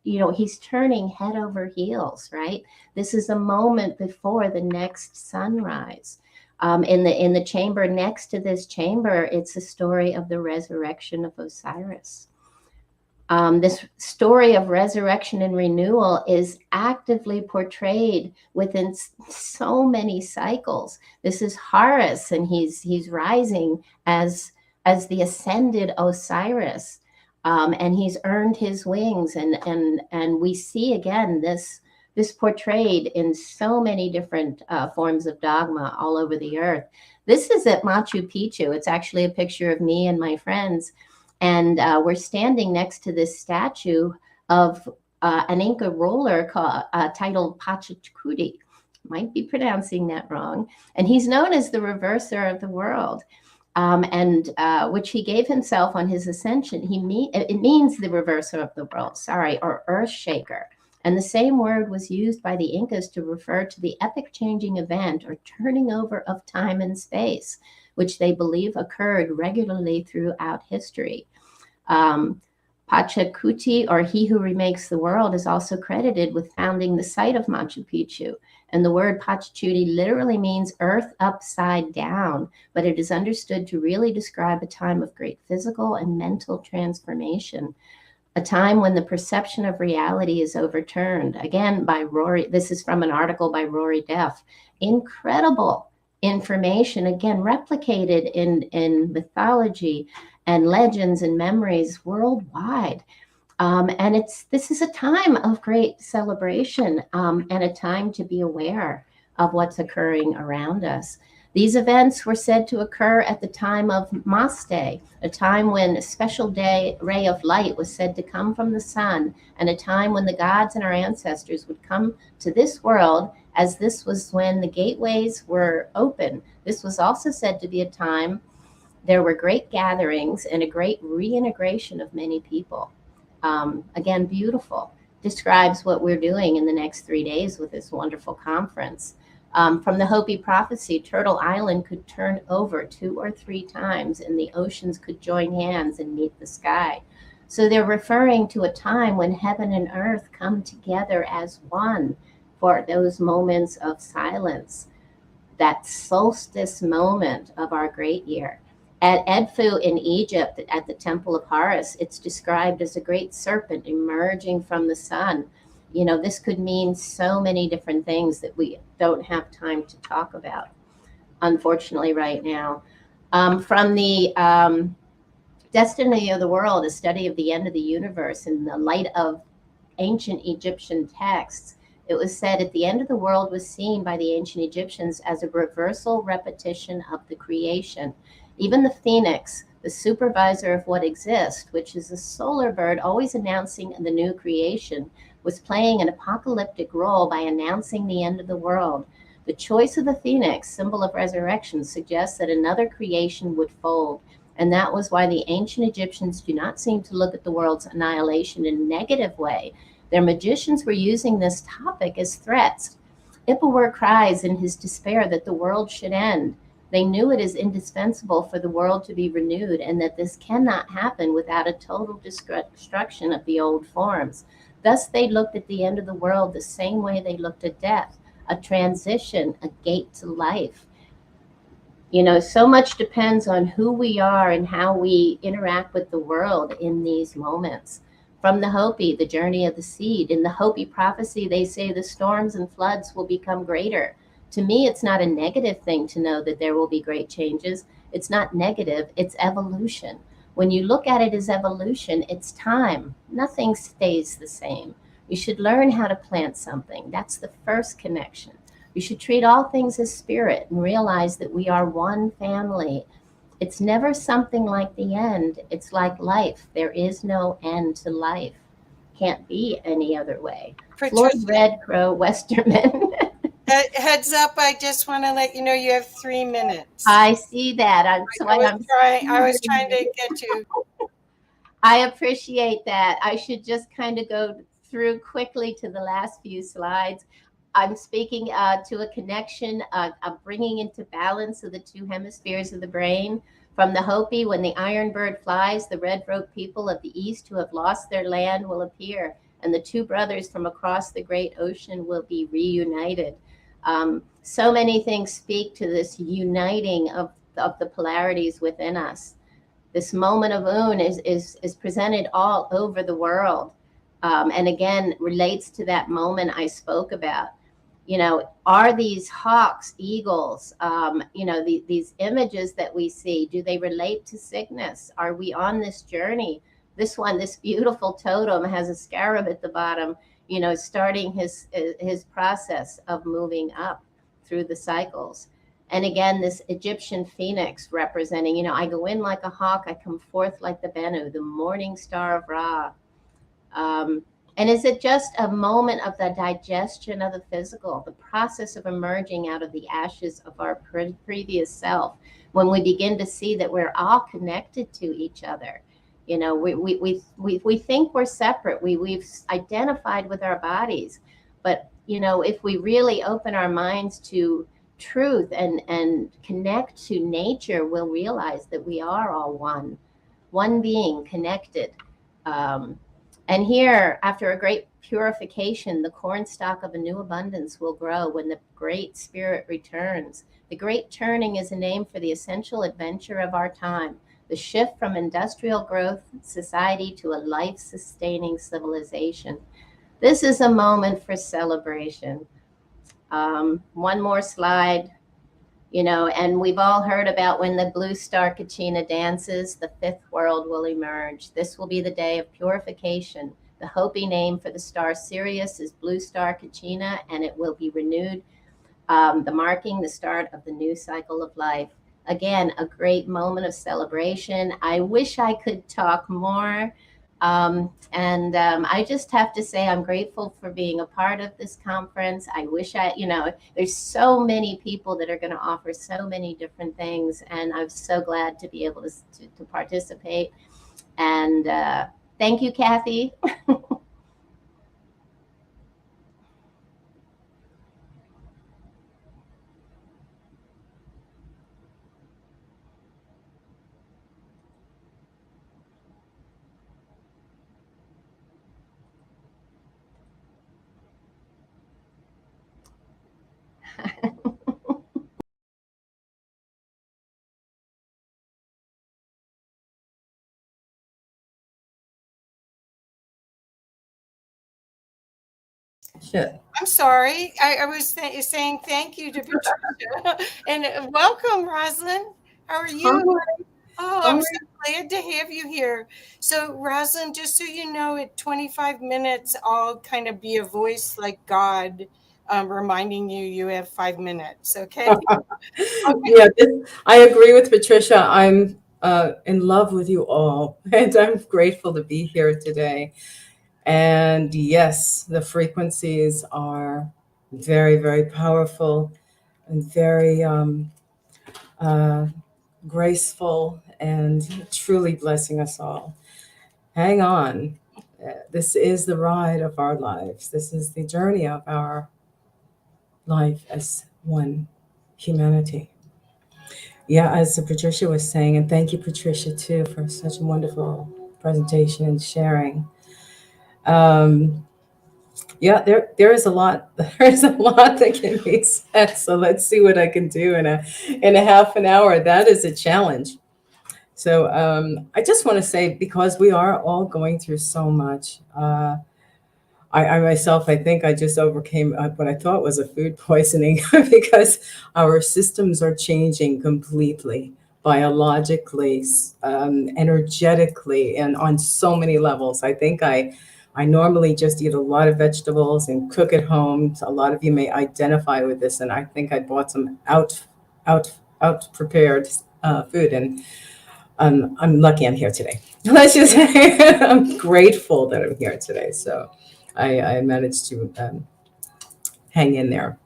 he's turning head over heels, right? This is a moment before the next sunrise. In the chamber next to this chamber, it's a story of the resurrection of Osiris. This story of resurrection and renewal is actively portrayed within so many cycles. This is Horus, and he's rising as the ascended Osiris, and he's earned his wings, and we see again this portrayed in so many different forms of dogma all over the earth. This is at Machu Picchu. It's actually a picture of me and my friends. And we're standing next to this statue of an Inca ruler titled Pachacuti. Might be pronouncing that wrong. And he's known as the reverser of the world, which he gave himself on his ascension. It means the reverser of the world, or earth shaker. And the same word was used by the Incas to refer to the epic changing event or turning over of time and space, which they believe occurred regularly throughout history. Pachacuti, or he who remakes the world, is also credited with founding the site of Machu Picchu. And the word Pachacuti literally means earth upside down, but it is understood to really describe a time of great physical and mental transformation, a time when the perception of reality is overturned. Again, by Rory, this is from an article by Rory Deff. Incredible information, again, replicated in mythology and legends and memories worldwide. And this is a time of great celebration and a time to be aware of what's occurring around us. These events were said to occur at the time of Mas Day, a time when a special ray of light was said to come from the sun, and a time when the gods and our ancestors would come to this world, as this was when the gateways were open. This was also said to be a time there were great gatherings and a great reintegration of many people. Again, beautiful. Describes what we're doing in the next 3 days with this wonderful conference. From the Hopi prophecy, Turtle Island could turn over 2 or 3 times, and the oceans could join hands and meet the sky. So they're referring to a time when heaven and earth come together as one for those moments of silence, that solstice moment of our great year. At Edfu in Egypt, at the Temple of Horus, it's described as a great serpent emerging from the sun. This could mean so many different things that we don't have time to talk about, unfortunately, right now. From the Destiny of the World, a study of the end of the universe in the light of ancient Egyptian texts, it was said at the end of the world was seen by the ancient Egyptians as a reversal repetition of the creation. Even the phoenix, the supervisor of what exists, which is a solar bird always announcing the new creation, was playing an apocalyptic role by announcing the end of the world. The choice of the phoenix, symbol of resurrection, suggests that another creation would fold. And that was why the ancient Egyptians do not seem to look at the world's annihilation in a negative way. Their magicians were using this topic as threats. Ippawur cries in his despair that the world should end. They knew it is indispensable for the world to be renewed, and that this cannot happen without a total destruction of the old forms. Thus, they looked at the end of the world the same way they looked at death, a transition, a gate to life. So much depends on who we are and how we interact with the world in these moments. From the Hopi, the journey of the seed. In the Hopi prophecy, they say the storms and floods will become greater. To me, it's not a negative thing to know that there will be great changes. It's not negative, it's evolution. When you look at it as evolution, it's time. Nothing stays the same. We should learn how to plant something. That's the first connection. We should treat all things as spirit and realize that we are one family. It's never something like the end. It's like life. There is no end to life. Can't be any other way. Floyd Patricia, Red Crow Westerman. heads up, I just want to let you know you have 3 minutes. I see that. I was trying to get you. I appreciate that. I should just kind of go through quickly to the last few slides. I'm speaking to a connection of bringing into balance of the two hemispheres of the brain. From the Hopi, when the iron bird flies, the red rope people of the east who have lost their land will appear, and the two brothers from across the great ocean will be reunited. So many things speak to this uniting of the polarities within us. This moment of Un is presented all over the world, and again relates to that moment I spoke about. You know, are these hawks, eagles, these images that we see, do they relate to sickness? Are we on this journey? This one, this beautiful totem has a scarab at the bottom, starting his process of moving up through the cycles. And again, this Egyptian phoenix representing, I go in like a hawk, I come forth like the Bennu, the morning star of Ra. And is it just a moment of the digestion of the physical, the process of emerging out of the ashes of our previous self, when we begin to see that we're all connected to each other? We think we're separate. We've identified with our bodies, but if we really open our minds to truth and connect to nature, we'll realize that we are all one being connected. And here, after a great purification, the cornstalk of a new abundance will grow when the Great Spirit returns. The Great Turning is a name for the essential adventure of our time, the shift from industrial growth society to a life-sustaining civilization. This is a moment for celebration. One more slide. And we've all heard about when the blue star Kachina dances, the fifth world will emerge. This will be the day of purification. The Hopi name for the star Sirius is blue star Kachina, and it will be renewed, marking the start of the new cycle of life. Again, a great moment of celebration. I wish I could talk more. I just have to say I'm grateful for being a part of this conference. I wish there's so many people that are going to offer so many different things, and I'm so glad to be able to participate. And thank you, Kathy. Shit. I'm sorry. I was saying thank you to Patricia and welcome, Rosalind. How are you? Oh, I'm so glad to have you here. So, Rosalind, just so you know, at 25 minutes, I'll kind of be a voice like God, reminding you have 5 minutes. Okay. Okay. Yeah, I agree with Patricia. I'm in love with you all, and I'm grateful to be here today. And yes, the frequencies are very, very powerful and very graceful and truly blessing us all. Hang on. This is the ride of our lives. This is the journey of our life as one humanity. Yeah, as Patricia was saying, and thank you, Patricia, too, for such a wonderful presentation and sharing. Yeah, there is a lot. There is a lot that can be said. So let's see what I can do in a half an hour. That is a challenge. So I just want to say, because we are all going through so much, I myself, I think I just overcame what I thought was a food poisoning because our systems are changing completely, biologically, energetically, and on so many levels. I think I normally just eat a lot of vegetables and cook at home. A lot of you may identify with this, and I think I bought some out prepared food, and I'm lucky I'm here today. Let's just say I'm grateful that I'm here today. So I managed to hang in there.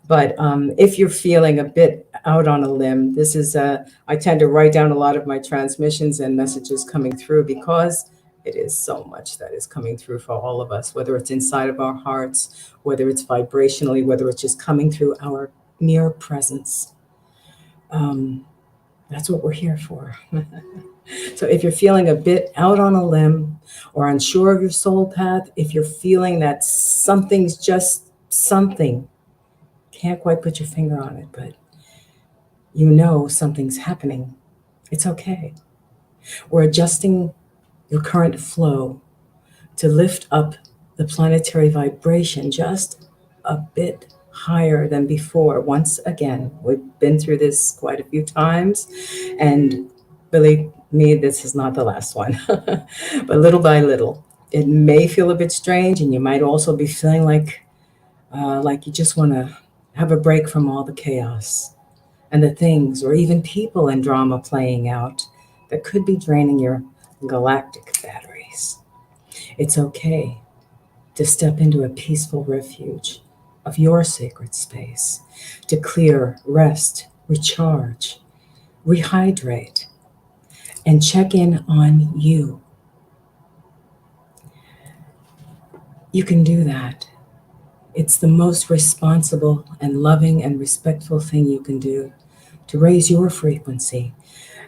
But if you're feeling a bit out on a limb, this is I tend to write down a lot of my transmissions and messages coming through because it is so much that is coming through for all of us, whether it's inside of our hearts, whether it's vibrationally, whether it's just coming through our mere presence. That's what we're here for. So if you're feeling a bit out on a limb or unsure of your soul path, if you're feeling that something's just something, can't quite put your finger on it, but you know something's happening, it's okay. We're adjusting your current flow to lift up the planetary vibration just a bit higher than before. Once again, we've been through this quite a few times, and believe me, this is not the last one. But little by little, it may feel a bit strange, and you might also be feeling like you just want to have a break from all the chaos and the things or even people and drama playing out that could be draining your galactic batteries. It's okay to step into a peaceful refuge of your sacred space, to clear, rest, recharge, rehydrate, and check in on you. You can do that. It's the most responsible and loving and respectful thing you can do to raise your frequency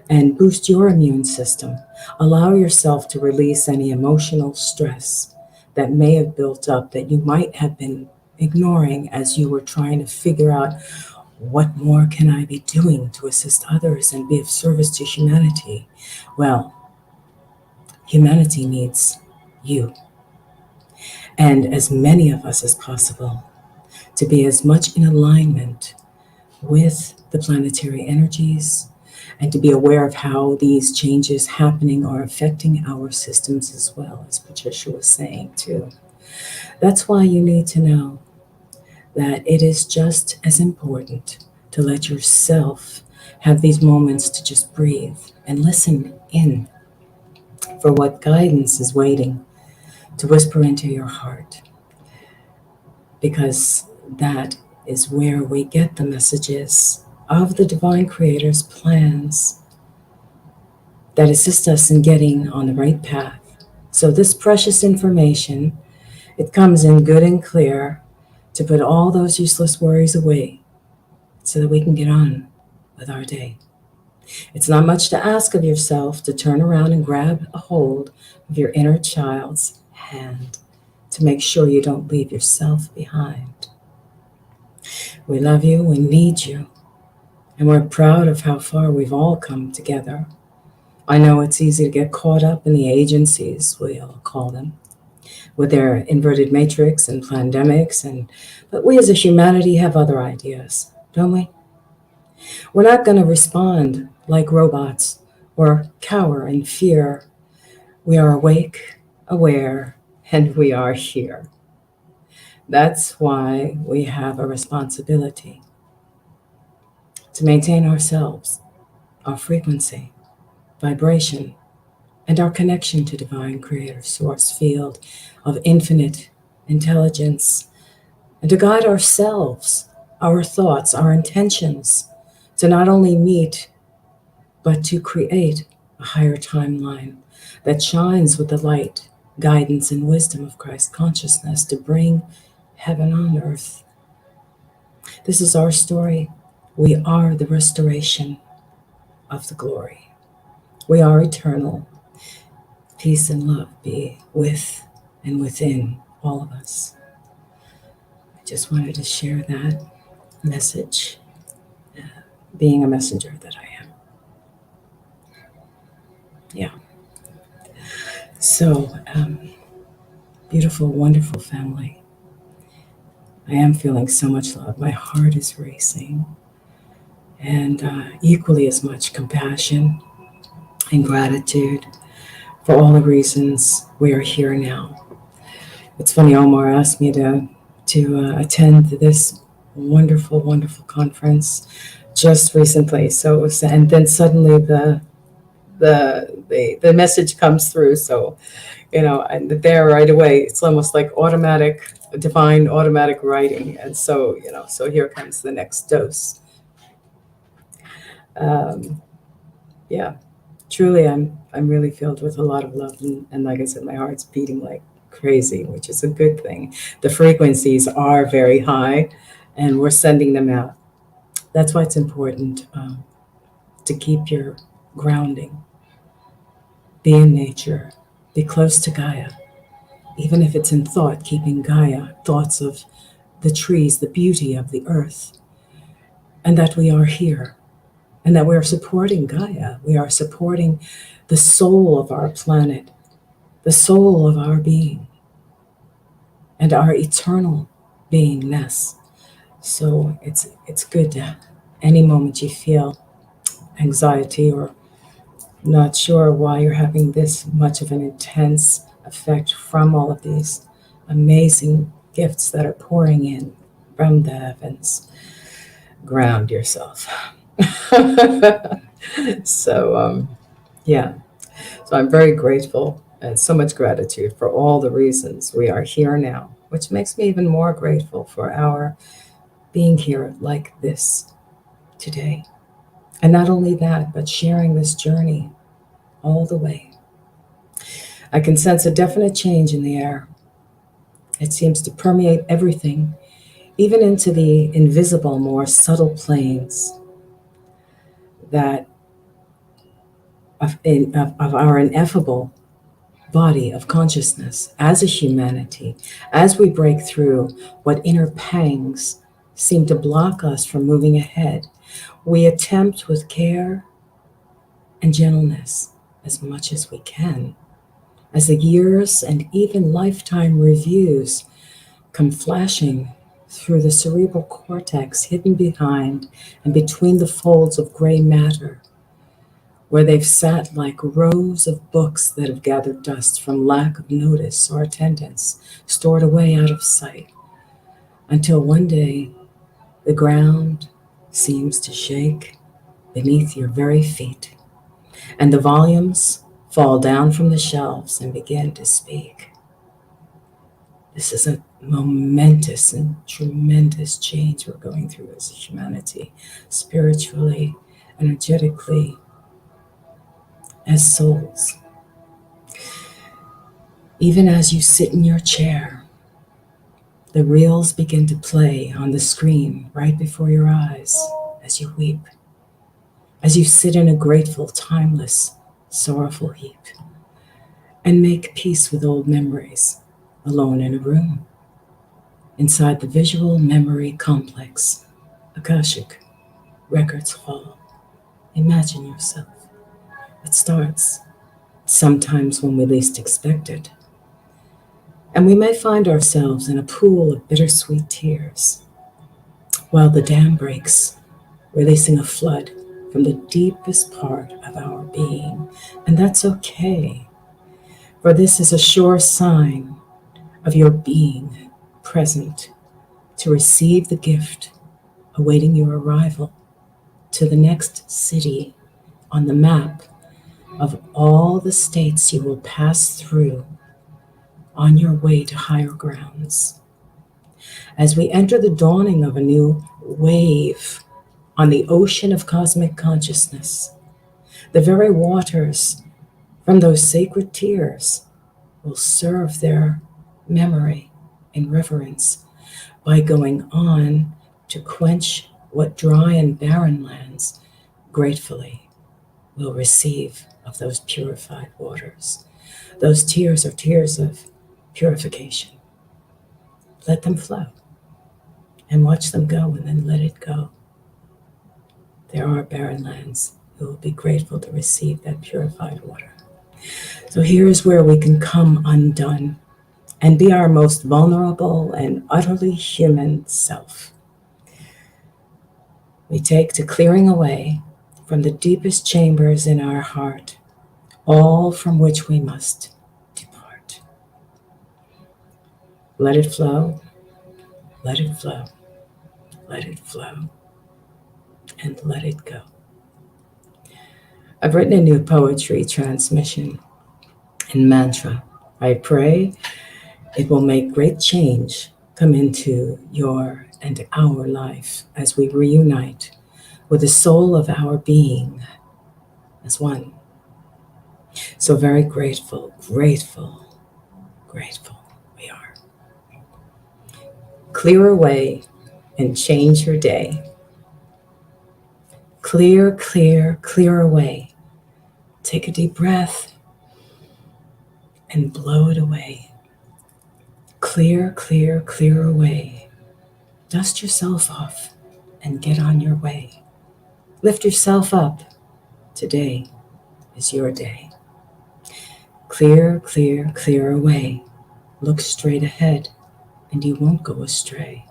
and boost your immune system. Allow yourself to release any emotional stress that may have built up that you might have been ignoring as you were trying to figure out what more can I be doing to assist others and be of service to humanity. Well, humanity needs you and as many of us as possible to be as much in alignment with the planetary energies and to be aware of how these changes happening are affecting our systems as well, as Patricia was saying too. That's why you need to know that it is just as important to let yourself have these moments to just breathe and listen in for what guidance is waiting to whisper into your heart. Because that is where we get the messages of the Divine Creator's plans that assist us in getting on the right path. So this precious information, it comes in good and clear to put all those useless worries away so that we can get on with our day. It's not much to ask of yourself to turn around and grab a hold of your inner child's hand to make sure you don't leave yourself behind. We love you, we need you, and we're proud of how far we've all come together. I know it's easy to get caught up in the agencies, we all call them, with their inverted matrix and pandemics, but we as a humanity have other ideas, don't we? We're not going to respond like robots or cower in fear. We are awake, aware, and we are here. That's why we have a responsibility to maintain ourselves, our frequency, vibration, and our connection to Divine Creator Source field of infinite intelligence, and to guide ourselves, our thoughts, our intentions, to not only meet, but to create a higher timeline that shines with the light, guidance, and wisdom of Christ consciousness to bring heaven on earth. This is our story. We are the restoration of the glory. We are eternal. Peace and love be with and within all of us. I just wanted to share that message, being a messenger that I am. Yeah. So, beautiful, wonderful family. I am feeling so much love. My heart is racing. And equally as much compassion and gratitude for all the reasons we are here now. It's funny, Omar asked me to attend this wonderful, wonderful conference just recently. So it was, and then suddenly the message comes through. So, and there right away, it's almost like divine automatic writing. And so, so here comes the next dose. Yeah, truly, I'm really filled with a lot of love, and like I said, my heart's beating like crazy, which is a good thing. The frequencies are very high, and we're sending them out. That's why it's important to keep your grounding. Be in nature. Be close to Gaia. Even if it's in thought, keeping Gaia, thoughts of the trees, the beauty of the earth, and that we are here, and that we are supporting Gaia. We are supporting the soul of our planet, the soul of our being, and our eternal beingness. So it's good to, any moment you feel anxiety or not sure why you're having this much of an intense effect from all of these amazing gifts that are pouring in from the heavens, ground yourself. So, yeah. So I'm very grateful and so much gratitude for all the reasons we are here now, which makes me even more grateful for our being here like this today. And not only that, but sharing this journey all the way. I can sense a definite change in the air. It seems to permeate everything, even into the invisible, more subtle planes that of our ineffable body of consciousness as a humanity. As we break through what inner pangs seem to block us from moving ahead, we attempt with care and gentleness as much as we can. As the years and even lifetime reviews come flashing through the cerebral cortex hidden behind and between the folds of gray matter, where they've sat like rows of books that have gathered dust from lack of notice or attendance, stored away out of sight, until one day the ground seems to shake beneath your very feet, and the volumes fall down from the shelves and begin to speak. This is a momentous and tremendous change we're going through as a humanity, spiritually, energetically, as souls. Even as you sit in your chair, the reels begin to play on the screen right before your eyes as you weep, as you sit in a grateful, timeless, sorrowful heap, and make peace with old memories, alone in a room, inside the visual memory complex, Akashic Records Hall. Imagine yourself. It starts sometimes when we least expect it. And we may find ourselves in a pool of bittersweet tears while the dam breaks, releasing a flood from the deepest part of our being. And that's okay, for this is a sure sign of your being present to receive the gift awaiting your arrival to the next city on the map of all the states you will pass through on your way to higher grounds. As we enter the dawning of a new wave on the ocean of cosmic consciousness, the very waters from those sacred tears will serve their memory in reverence by going on to quench what dry and barren lands gratefully will receive of those purified waters. Those tears are tears of purification. Let them flow and watch them go, and then let it go. There are barren lands who will be grateful to receive that purified water. So here is where we can come undone and be our most vulnerable and utterly human self. We take to clearing away from the deepest chambers in our heart, all from which we must depart. Let it flow, let it flow, let it flow, and let it go. I've written a new poetry transmission and mantra. I pray it will make great change come into your and our life as we reunite with the soul of our being as one. So very grateful, grateful, grateful we are. Clear away and change your day. Clear, clear, clear away. Take a deep breath and blow it away. Clear, clear, clear away. Dust yourself off and get on your way. Lift yourself up. Today is your day. Clear, clear, clear away. Look straight ahead and you won't go astray.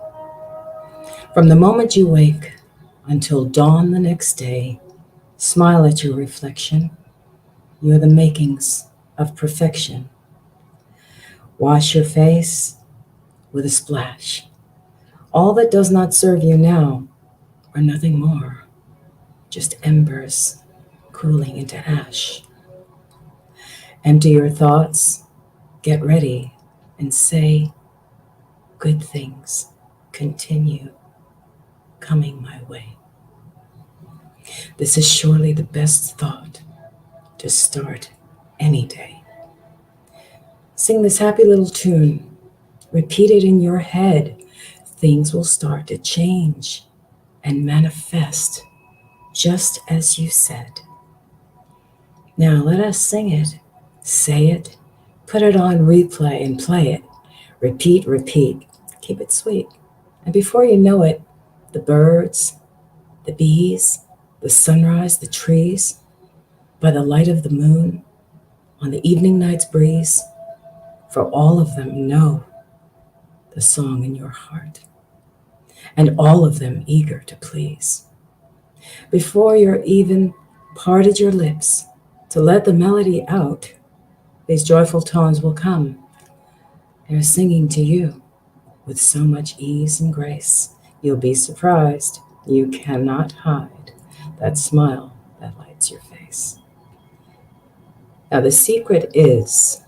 From the moment you wake until dawn the next day, smile at your reflection. You're the makings of perfection. Wash your face with a splash. All that does not serve you now are nothing more, just embers cooling into ash. Empty your thoughts, get ready, and say, good things continue coming my way. This is surely the best thought to start any day. Sing this happy little tune. Repeat it in your head. Things will start to change and manifest just as you said. Now let us sing it, say it, put it on replay and play it. Repeat, repeat, keep it sweet. And before you know it, the birds, the bees, the sunrise, the trees, by the light of the moon, on the evening night's breeze, for all of them know the song in your heart, and all of them eager to please. Before you're even parted your lips to let the melody out, these joyful tones will come. They're singing to you with so much ease and grace. You'll be surprised. You cannot hide that smile that lights your face. Now, the secret is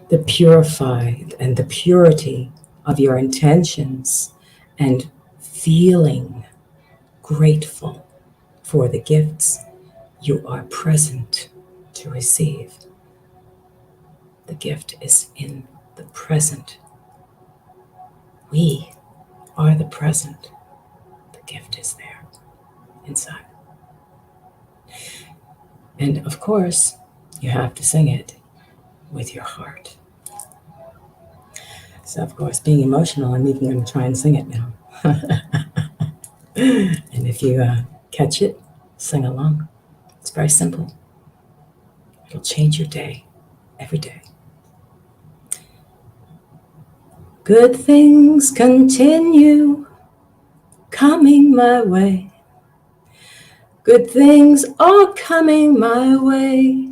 the purified and the purity of your intentions and feeling grateful for the gifts you are present to receive. The gift is in the present. We are the present. The gift is there inside. And of course, you have to sing it with your heart. So, of course, being emotional, I'm even going to try and sing it now. And if you catch it, sing along. It's very simple. It'll change your day, every day. Good things continue coming my way. Good things are coming my way.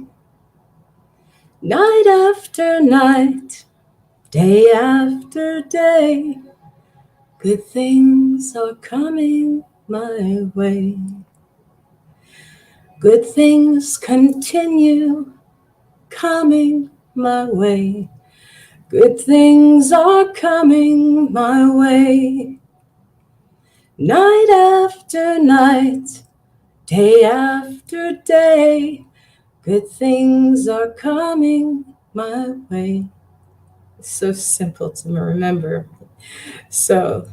Night after night, day after day. Good things are coming my way. Good things continue coming my way. Good things are coming my way. Night after night, day after day. Good things are coming my way. It's so simple to remember. So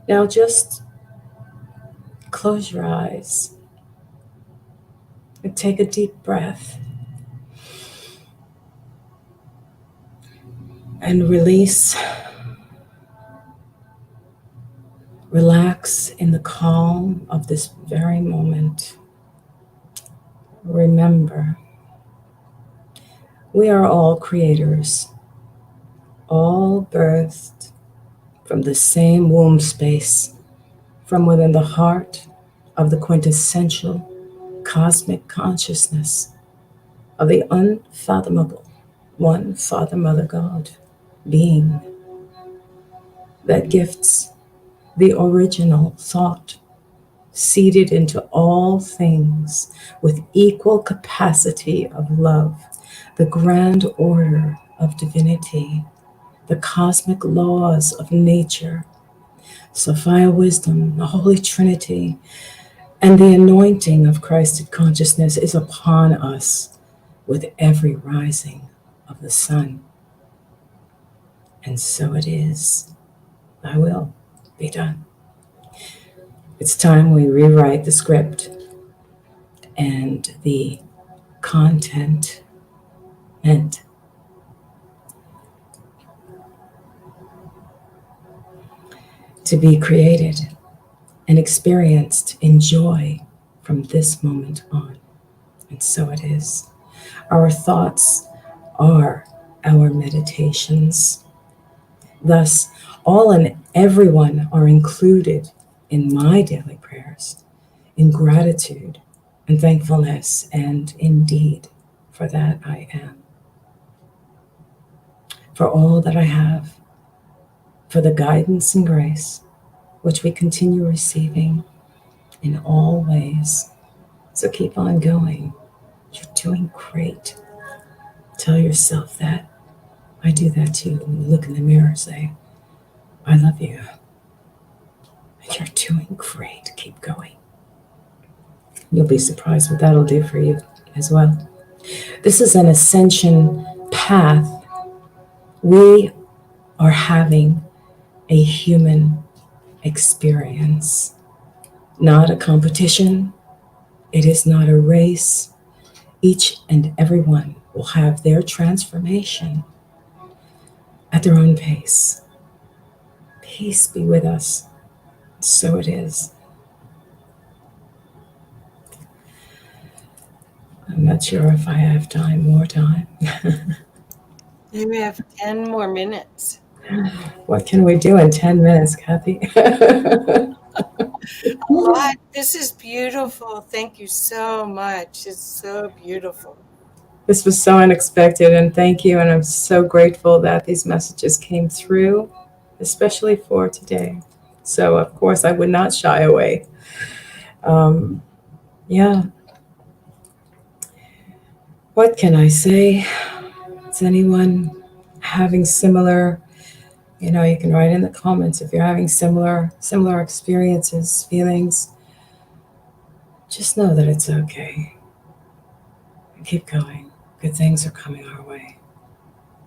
now just close your eyes and take a deep breath and release. Relax in the calm of this very moment. remember, we are all creators, all birthed from the same womb space, from within the heart of the quintessential cosmic consciousness of the unfathomable one Father, Mother, God being that gifts the original thought seeded into all things with equal capacity of love, the grand order of divinity, the cosmic laws of nature, Sophia wisdom, the Holy Trinity, and the anointing of Christed consciousness is upon us with every rising of the sun. And so it is. Thy will be done. It's time we rewrite the script and the content meant. To be created and experienced in joy from this moment on. And so it is. Our thoughts are our meditations. Thus, all and everyone are included in my daily prayers, in gratitude and thankfulness, and indeed, for that I am. For all that I have, for the guidance and grace which we continue receiving in all ways. So keep on going. You're doing great. Tell yourself that. I do that too. When you look in the mirror and say, I love you. You're doing great. Keep going. You'll be surprised what that'll do for you as well. This is an ascension path. We are having a human experience, not a competition. It is not a race. Each and every one will have their transformation at their own pace. Peace be with us. So it is. I'm not sure if I have more time. You have 10 more minutes. What can we do in 10 minutes, Kathy? This is beautiful. Thank you so much. It's so beautiful. This was so unexpected, and thank you. And I'm so grateful that these messages came through, especially for today. So, of course, I would not shy away. Yeah. What can I say? Is anyone having similar, you can write in the comments if you're having similar experiences, feelings. Just know that it's okay. And keep going. Good things are coming our way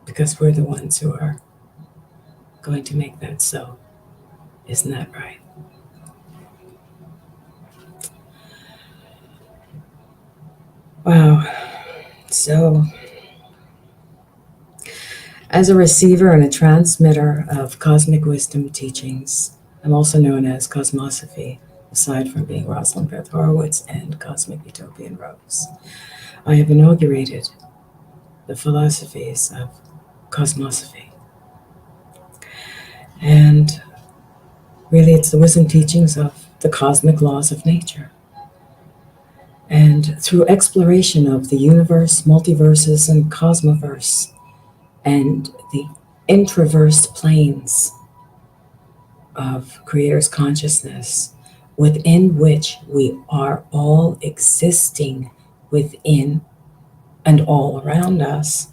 because we're the ones who are going to make that so. Isn't that right? Wow. So, as a receiver and a transmitter of cosmic wisdom teachings, I'm also known as Cosmosophy, aside from being Rosalind Beth Horowitz and Cosmic Utopian Rose. I have inaugurated the philosophies of Cosmosophy. And really, it's the wisdom teachings of the cosmic laws of nature. And through exploration of the universe, multiverses, and cosmoverse, and the intraversed planes of Creator's consciousness, within which we are all existing within and all around us,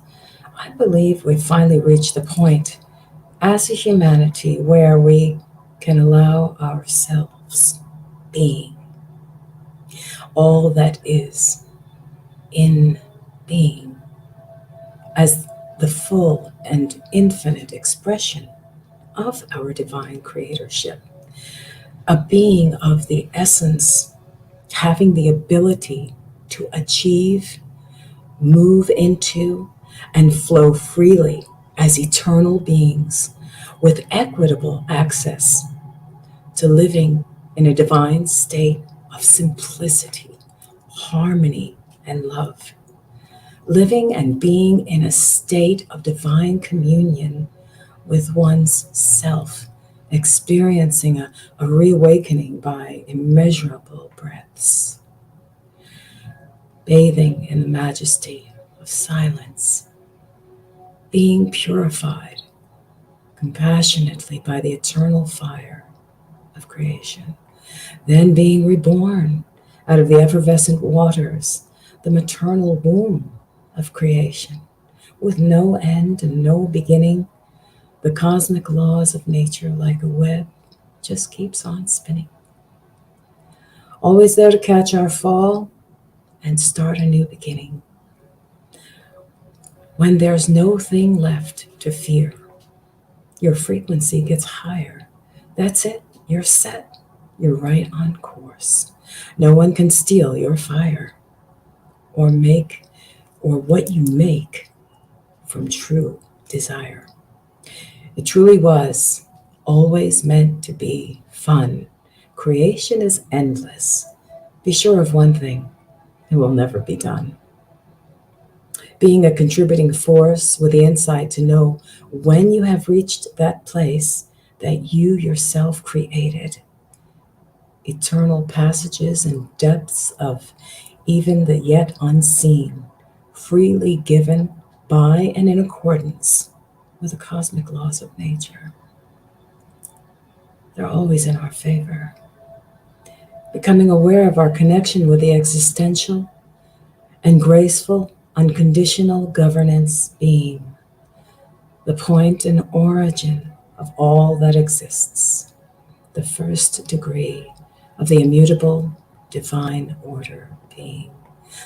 I believe we've finally reached the point as a humanity where we can allow ourselves being all that is in being as the full and infinite expression of our divine creatorship, a being of the essence, having the ability to achieve, move into, and flow freely as eternal beings with equitable access to living in a divine state of simplicity, harmony, and love. Living and being in a state of divine communion with one's self, experiencing a reawakening by immeasurable breaths, bathing in the majesty of silence, being purified compassionately by the eternal fire of creation, then being reborn out of the effervescent waters, the maternal womb of creation, with no end and no beginning. The cosmic laws of nature, like a web, just keeps on spinning. Always there to catch our fall and start a new beginning. When there's no thing left to fear, your frequency gets higher. That's it. You're set. You're right on course. No one can steal your fire or what you make from true desire. It truly was always meant to be fun. Creation is endless. Be sure of one thing, it will never be done. Being a contributing force with the insight to know when you have reached that place that you yourself created, eternal passages and depths of even the yet unseen, freely given by and in accordance with the cosmic laws of nature. They're always in our favor. Becoming aware of our connection with the existential and graceful, unconditional governance being, the point and origin of all that exists, the first degree of the immutable divine order being,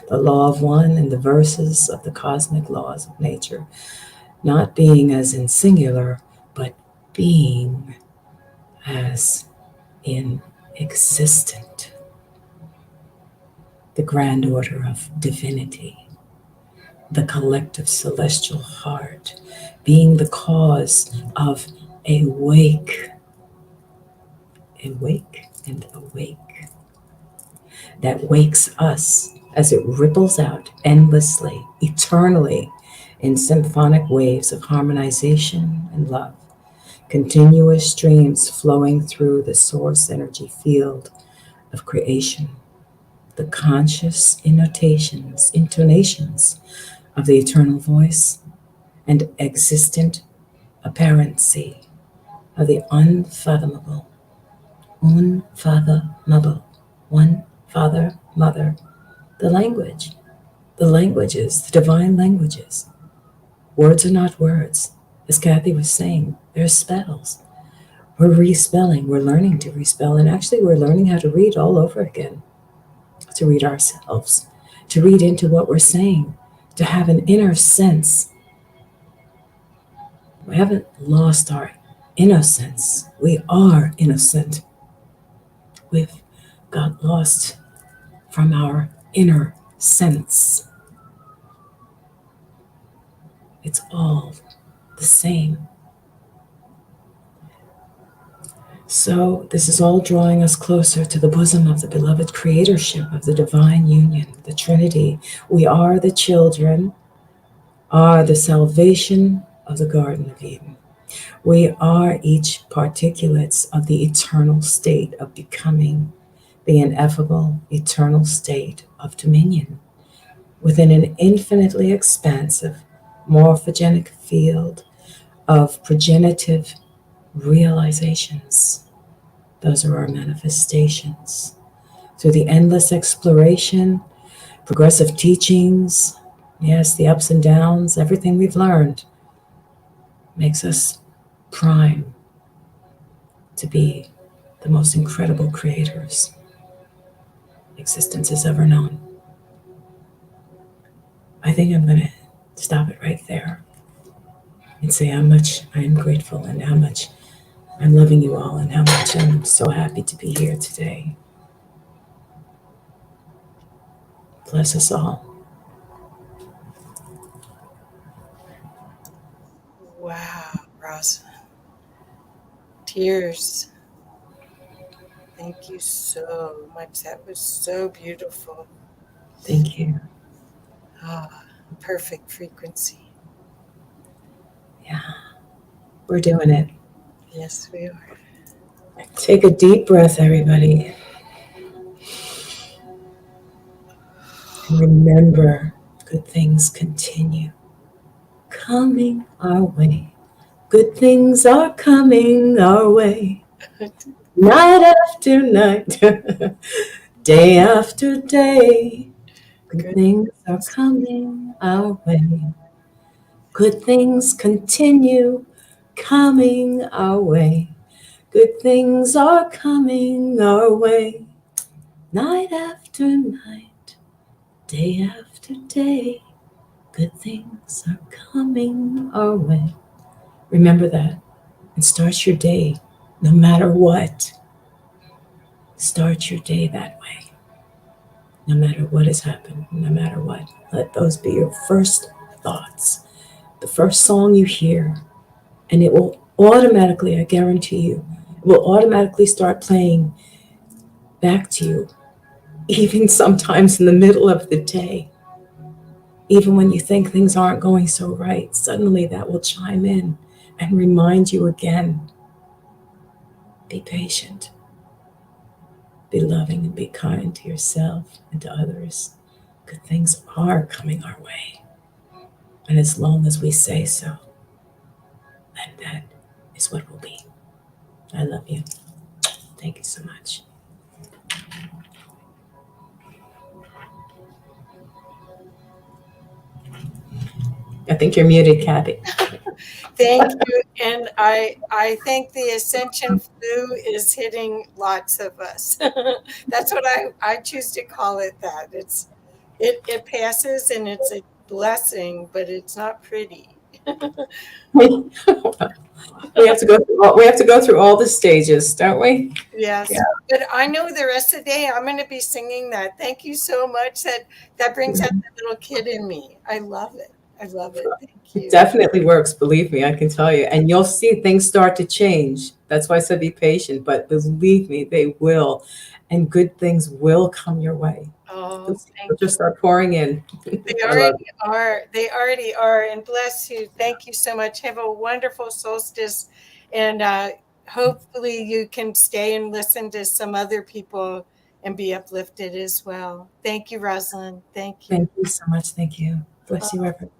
the law of one and the verses of the cosmic laws of nature, not being as in singular, but being as in existent, the grand order of divinity, the collective celestial heart, being the cause of awake and awake, that wakes us as it ripples out endlessly, eternally, in symphonic waves of harmonization and love, continuous streams flowing through the source energy field of creation, the conscious intonations of the eternal voice and existent apparency of the unfathomable, one father, mother, the languages, the divine languages. Words are not words. As Kathy was saying, they're spells. We're respelling, we're learning to respell, and actually we're learning how to read all over again, to read ourselves, to read into what we're saying, to have an inner sense. We haven't lost our innocence. We are innocent. We've got lost from our inner sense. It's all the same. So this is all drawing us closer to the bosom of the beloved creatorship of the divine union, the Trinity. We are the children, are the salvation of the Garden of Eden. We are each particulates of the eternal state of becoming, the ineffable eternal state of dominion, within an infinitely expansive morphogenic field of progenitive realizations. Those are our manifestations. Through the endless exploration, progressive teachings, yes, the ups and downs, everything we've learned makes us prime to be the most incredible creators existence has ever known. I think I'm going to stop it right there and say how much I am grateful and how much I'm loving you all and how much I'm so happy to be here today. Bless us all. Wow, Rosalind. Tears. Thank you so much. That was so beautiful. Thank you. Ah, perfect frequency. Yeah, we're doing it. Yes, we are. Take a deep breath, everybody. And remember, good things continue coming our way. Good things are coming our way. Night after night, day after day. Good things are coming our way. Good things continue coming our way. Good things are coming our way. Night after night, day after day. Good things are coming our way. Remember that and start your day no matter what. Start your day that way. No matter what has happened, no matter what. Let those be your first thoughts. The first song you hear, and it will automatically, I guarantee you, it will automatically start playing back to you, even sometimes in the middle of the day. Even when you think things aren't going so right, suddenly that will chime in and remind you again. Be patient, be loving, and be kind to yourself and to others. Good things are coming our way. And as long as we say so, then that is what will be. I love you. Thank you so much. I think you're muted, Kathy. Thank you. And I think the ascension flu is hitting lots of us. That's what I choose to call it that. It passes and it's a blessing, but it's not pretty. We have to go through all the stages, don't we? Yes. Yeah. But I know the rest of the day I'm going to be singing that. Thank you so much. That brings out the little kid in me. I love it. I love it. Thank It you. definitely works, believe me, I can tell you. And you'll see things start to change. That's why I said be patient, but believe me, they will. And good things will come your way. Oh, They'll thank just start pouring in. They I love already are. They already are. And bless you. Thank you so much. Have a wonderful solstice. And hopefully you can stay and listen to some other people and be uplifted as well. Thank you, Rosalind. Thank you. Thank you so much. Thank you. Bless you, Reverend.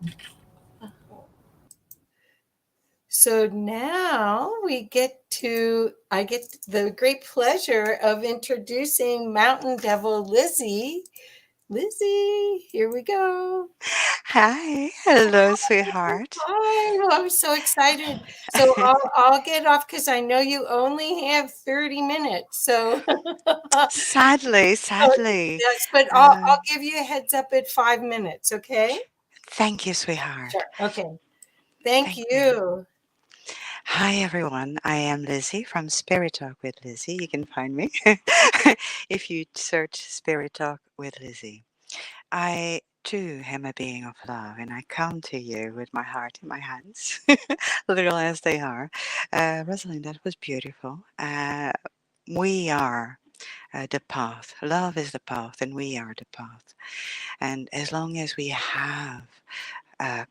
So now I get the great pleasure of introducing Mountain Devil Lizzie. Lizzie, here we go. Hi, hello, sweetheart. Hi, well, I'm so excited. So I'll get off because I know you only have 30 minutes. So Sadly. yes, but I'll Uh, give you a heads up at 5 minutes, okay? Thank you, sweetheart. Sure. Okay. Thank Thank you. you. Hi, everyone. I am Lizzie from Spirit Talk with Lizzie. You can find me if you search Spirit Talk with Lizzie. I too am a being of love, and I come to you with my heart in my hands, little as they are. Rosalind, that was beautiful. We are the path. Love is the path, and we are the path. And as long as we have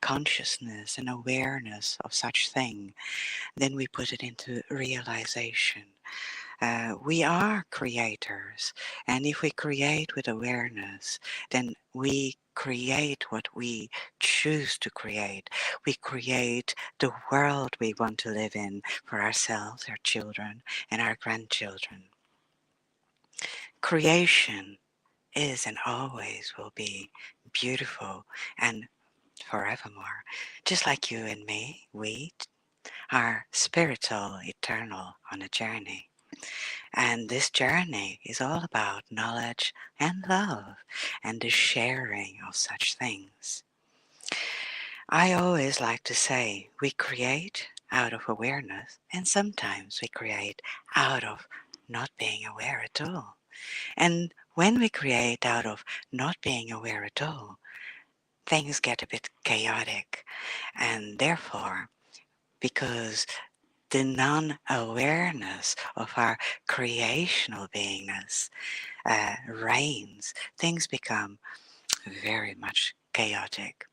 consciousness and awareness of such thing, then we put it into realization. We are creators, and if we create with awareness, then we create what we choose to create. We create the world we want to live in for ourselves, our children, and our grandchildren. Creation is and always will be beautiful and forevermore. Just like you and me, we are spiritual, eternal on a journey. And this journey is all about knowledge and love and the sharing of such things. I always like to say we create out of awareness, and sometimes we create out of not being aware at all. And when we create out of not being aware at all, things get a bit chaotic. And therefore, because the non-awareness of our creational beingness reigns, things become very much chaotic.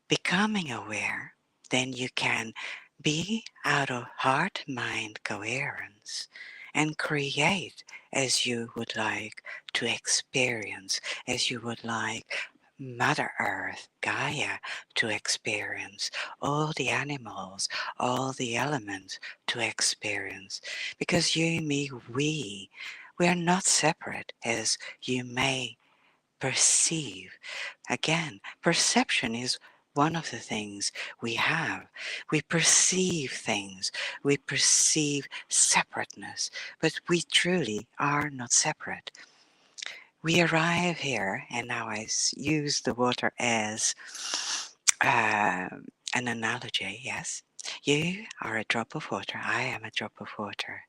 Becoming aware, then you can be out of heart-mind coherence and create as you would like to experience, as you would like Mother Earth, Gaia, to experience, all the animals, all the elements to experience. Because you, me, we are not separate as you may perceive. Again, perception is one of the things we have. We perceive things, we perceive separateness, but we truly are not separate. We arrive here, and now I use the water as an analogy, yes. You are a drop of water, I am a drop of water.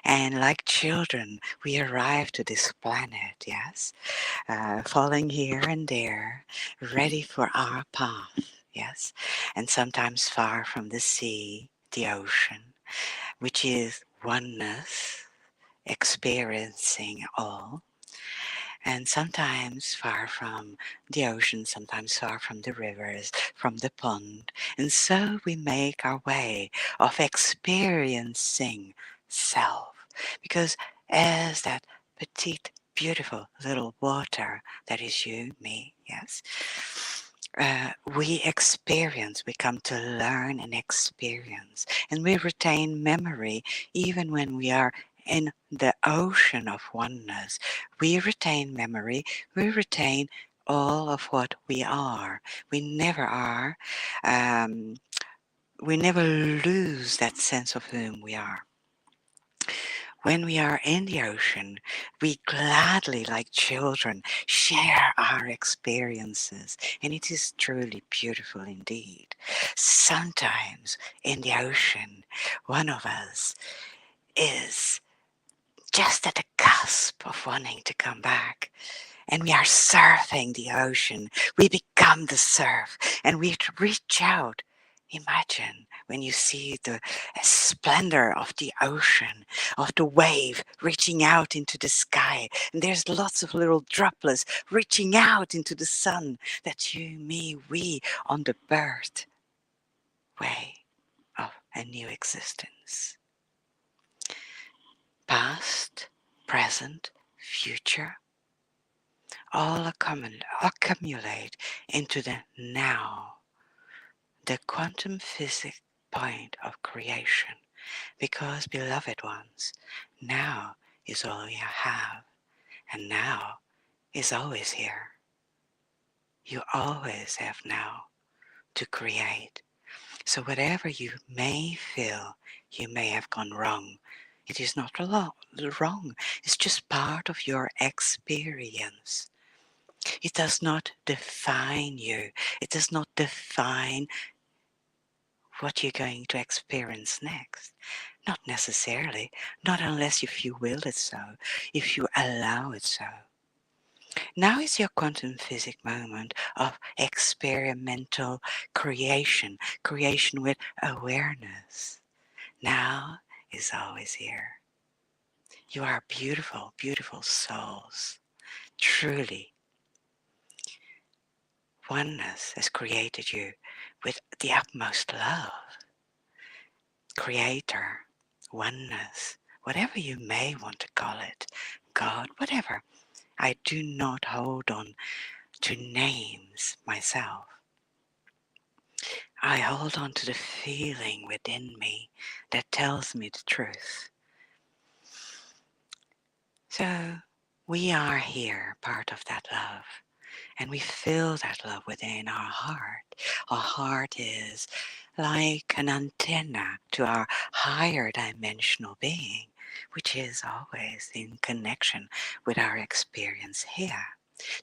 And like children, we arrive to this planet, yes, falling here and there, ready for our path, yes, and sometimes far from the sea, the ocean, which is oneness, experiencing all, and sometimes far from the ocean, sometimes far from the rivers, from the pond. And so we make our way of experiencing self. Because as that petite, beautiful little water that is you, me, yes, we experience, we come to learn and experience. And we retain memory even when we are in the ocean of oneness. We retain memory, we retain all of what we are. We never are, we never lose that sense of whom we are. When we are in the ocean, we gladly, like children, share our experiences, and it is truly beautiful indeed. Sometimes in the ocean, one of us is just at the cusp of wanting to come back. And we are surfing the ocean. We become the surf and we reach out. Imagine when you see the splendor of the ocean, of the wave reaching out into the sky. And there's lots of little droplets reaching out into the sun. That's you, me, we on the birth way of a new existence. Past, present, future, all accumulate into the now, the quantum physics point of creation. Because, beloved ones, now is all you have, and now is always here. You always have now to create. So whatever you may feel you may have gone wrong, it is not wrong. It's just part of your experience. It does not define you. It does not define what you're going to experience next. Not necessarily. Not unless if you will it so, if you allow it so. Now is your quantum physics moment of experimental creation, creation with awareness. Now is always here. You are beautiful, beautiful souls. Truly. Oneness has created you with the utmost love. Creator, oneness, whatever you may want to call it, God, whatever. I do not hold on to names myself. I hold on to the feeling within me that tells me the truth. So we are here, part of that love. And we feel that love within our heart. Our heart is like an antenna to our higher dimensional being, which is always in connection with our experience here.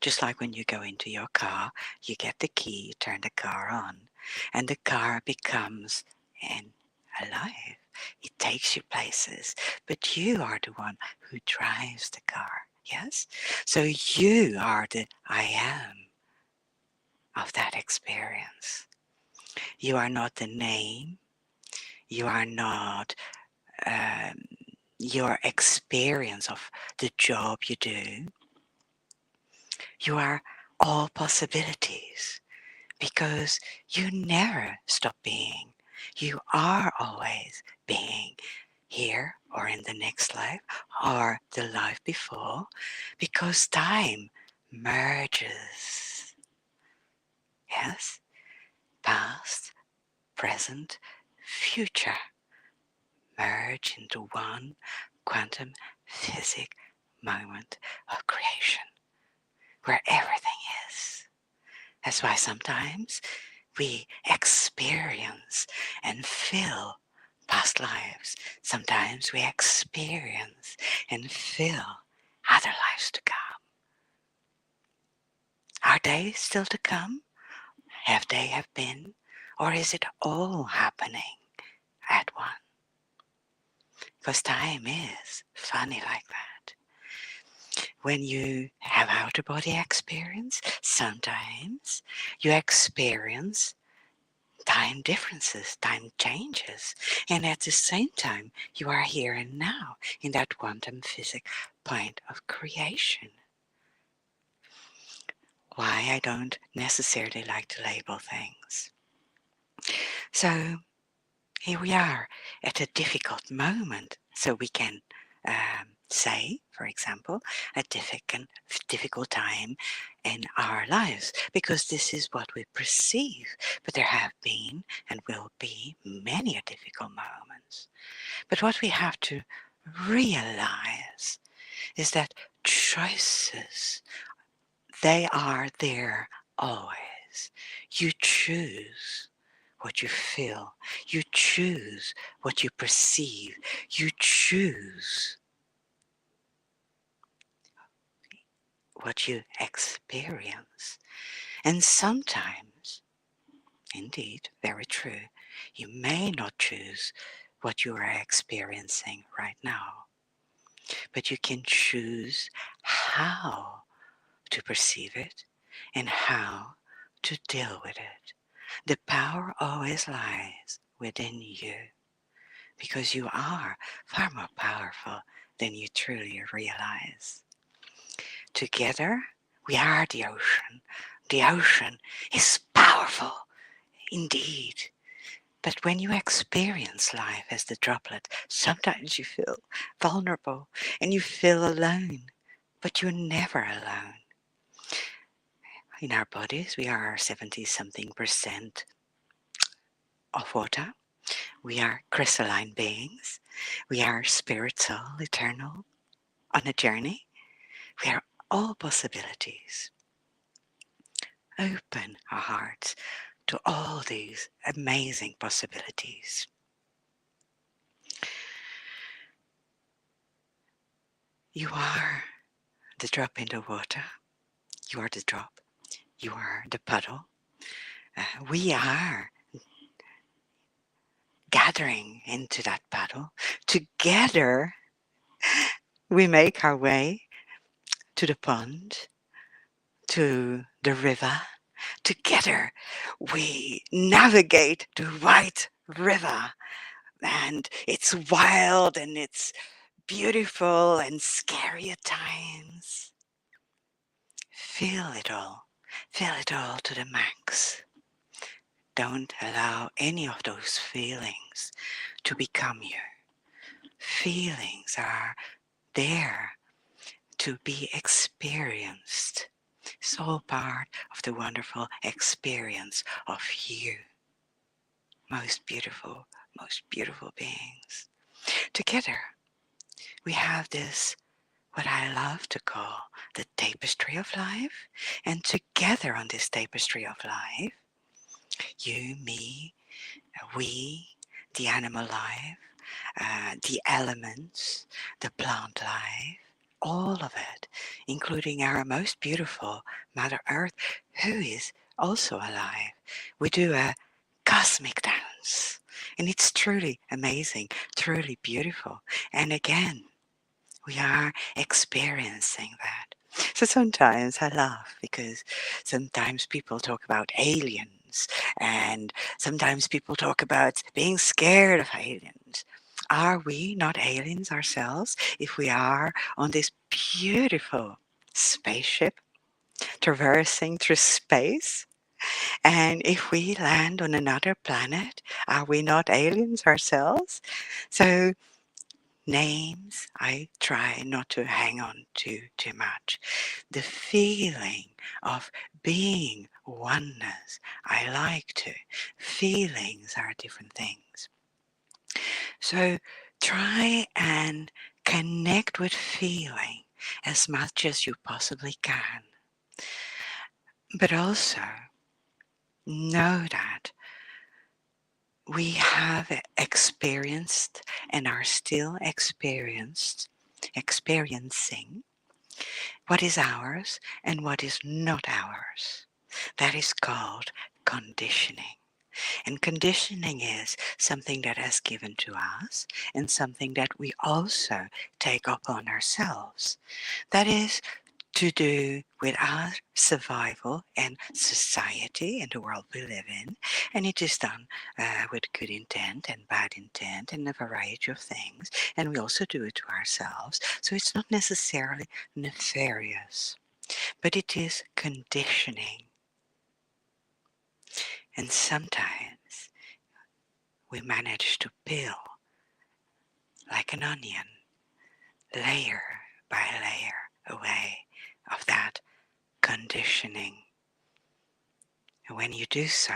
Just like when you go into your car, you get the key, turn the car on, and the car becomes alive. It takes you places, but you are the one who drives the car. Yes? So you are the I am of that experience. You are not the name. You are not your experience of the job you do. You are all possibilities because you never stop being. You are always being here or in the next life or the life before, because time merges. Yes, past, present, future merge into one quantum physics moment of creation where everything is. That's why sometimes we experience and feel past lives. Sometimes we experience and feel other lives to come. Are they still to come? Have they have been? Or is it all happening at once? Because time is funny like that. When you have out-of-body experience, sometimes you experience time differences, time changes. And at the same time, you are here and now in that quantum physics point of creation. Why I don't necessarily like to label things. So here we are at a difficult moment. So we can say, for example, a difficult time in our lives, because this is what we perceive. But there have been and will be many difficult moments. But what we have to realize is that choices, they are there always. You choose what you feel. You choose what you perceive. You choose what you experience. And sometimes, indeed, very true, you may not choose what you are experiencing right now, but you can choose how to perceive it and how to deal with it. The power always lies within you, because you are far more powerful than you truly realize. Together, we are the ocean. The ocean is powerful indeed. But when you experience life as the droplet, sometimes you feel vulnerable and you feel alone, but you're never alone. In our bodies, we are 70-something% of water. We are crystalline beings. We are spiritual, eternal, on a journey. We are all possibilities. Open our hearts to all these amazing possibilities. You are the drop in the water. You are the drop. You are the puddle. We are gathering into that puddle. Together, we make our way to the pond, to the river. Together, we navigate the white river. And it's wild and it's beautiful and scary at times. Feel it all. Feel it all to the max. Don't allow any of those feelings to become you. Feelings are there to be experienced. It's all part of the wonderful experience of you. Most beautiful beings. Together, we have this, what I love to call the tapestry of life. And together on this tapestry of life, you, me, we, the animal life, the elements, the plant life, all of it, including our most beautiful Mother Earth, who is also alive. We do a cosmic dance. And it's truly amazing, truly beautiful. And again, we are experiencing that. So sometimes I laugh because sometimes people talk about aliens and sometimes people talk about being scared of aliens. Are we not aliens ourselves if we are on this beautiful spaceship traversing through space? And if we land on another planet, are we not aliens ourselves? So names, I try not to hang on to too much. The feeling of being oneness, I like to. Feelings are different things. So try and connect with feeling as much as you possibly can. But also know that we have experienced and are still experiencing what is ours and what is not ours. That is called conditioning. And conditioning is something that is given to us and something that we also take upon ourselves. That is to do with our survival and society and the world we live in. And it is done with good intent and bad intent and a variety of things. And we also do it to ourselves. So it's not necessarily nefarious, but it is conditioning. And sometimes we manage to peel like an onion, layer by layer away of that conditioning. And when you do so,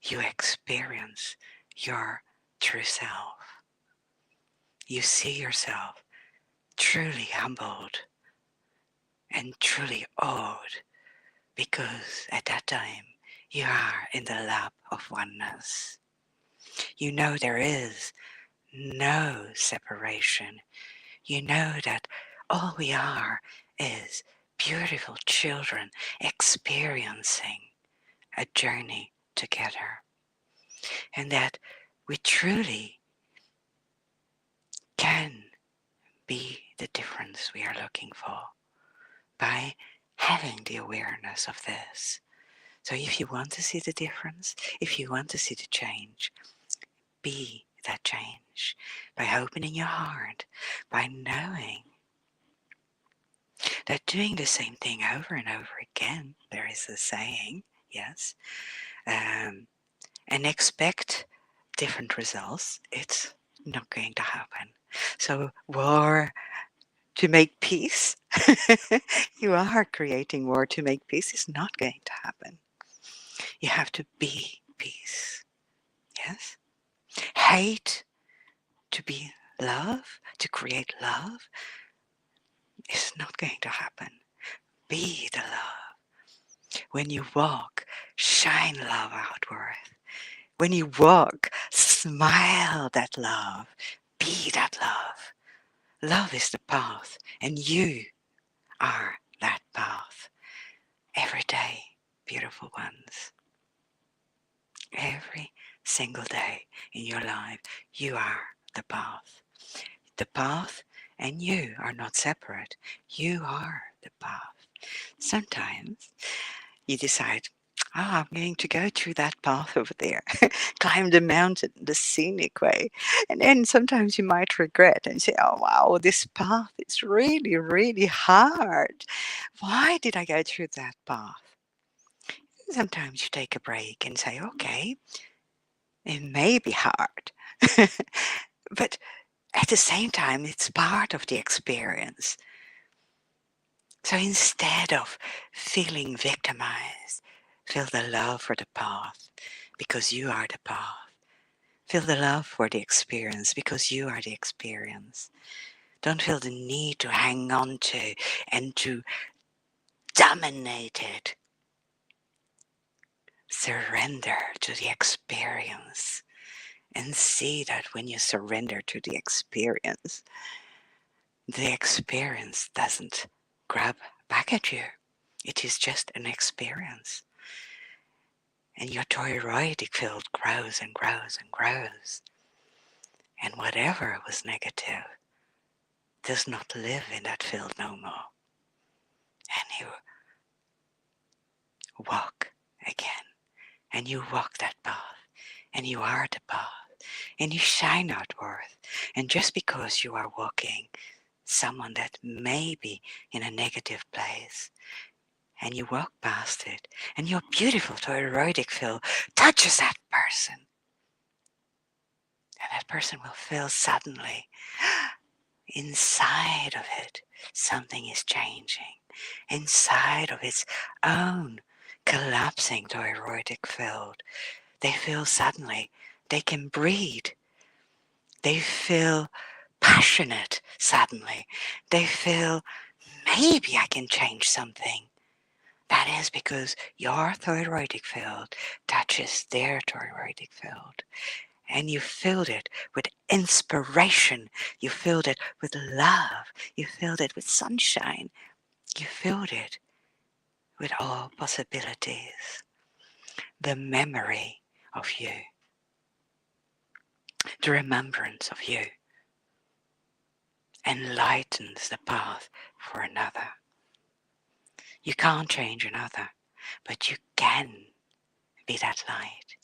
you experience your true self. You see yourself truly humbled and truly awed, because at that time you are in the lap of oneness. You know there is no separation. You know that all we are is beautiful children experiencing a journey together. And that we truly can be the difference we are looking for by having the awareness of this. So if you want to see the difference, if you want to see the change, be that change by opening your heart, by knowing that doing the same thing over and over again, there is a saying, yes, and expect different results, it's not going to happen. So war to make peace, you are creating war to make peace, is not going to happen. You have to be peace. Yes? Hate to be love, to create love, is not going to happen. Be the love. When you walk, shine love outward. When you walk, smile that love. Be that love. Love is the path, and you are that path. Every day, beautiful ones. Every single day in your life, you are the path. The path and you are not separate. You are the path. Sometimes you decide, I'm going to go through that path over there, climb the mountain, the scenic way. And then sometimes you might regret and say, oh, wow, this path is really, really hard. Why did I go through that path? Sometimes you take a break and say, okay, it may be hard, but at the same time, it's part of the experience. So instead of feeling victimized, feel the love for the path because you are the path. Feel the love for the experience because you are the experience. Don't feel the need to hang on to and to dominate it. Surrender to the experience and see that when you surrender to the experience doesn't grab back at you. It is just an experience. And your thyroidic field grows and grows and grows. And whatever was negative does not live in that field no more. And you walk again. And you walk that path. And you are the path. And you shine outward. And just because you are walking someone that may be in a negative place, and you walk past it, and your beautiful thyroidic field touches that person. And that person will feel suddenly, inside of it, something is changing. Inside of its own collapsing thyroidic field, they feel suddenly they can breathe. They feel passionate suddenly. They feel, maybe I can change something. That is because your thyroidic field touches their thyroidic field. And you filled it with inspiration. You filled it with love. You filled it with sunshine. You filled it with all possibilities. The memory of you. The remembrance of you enlightens the path for another. You can't change another, but you can be that light.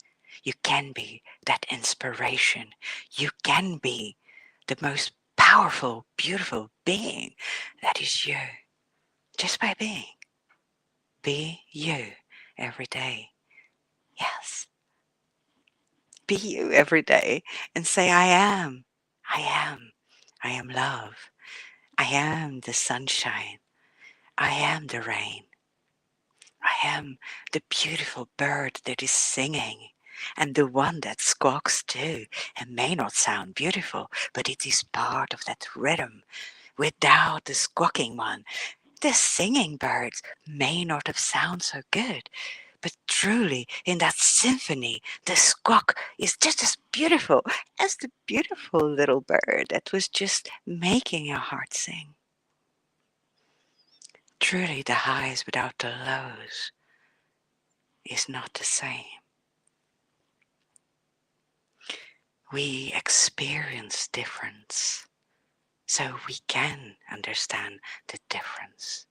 You can be that inspiration. You can be the most powerful, beautiful being that is you. Just by being. Be you every day. Yes. Be you every day and say, I am. I am. I am love. I am the sunshine. I am the rain. I am the beautiful bird that is singing, and the one that squawks too. It may not sound beautiful, but it is part of that rhythm. Without the squawking one, the singing birds may not have sounded so good. But truly, in that symphony, the squawk is just as beautiful as the beautiful little bird that was just making your heart sing. Truly, the highs without the lows is not the same. We experience difference, so we can understand the difference.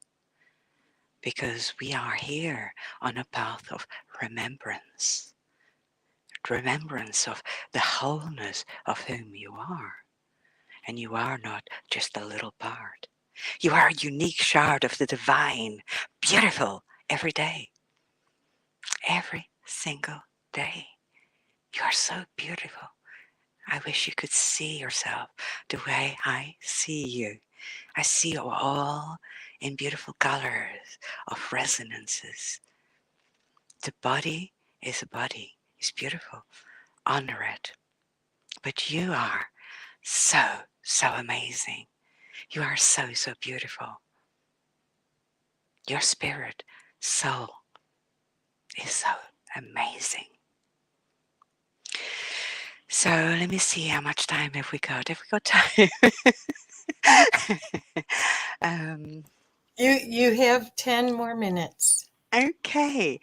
Because we are here on a path of remembrance. Remembrance of the wholeness of whom you are. And you are not just a little part. You are a unique shard of the divine, beautiful every day. Every single day. You are so beautiful. I wish you could see yourself the way I see you. I see you all in beautiful colors of resonances. The body is a body. It's beautiful. Honor it. But you are so, so amazing. You are so, so beautiful. Your spirit, soul, is so amazing. So let me see how much time have we got. Have we got time? You have 10 more minutes. Okay.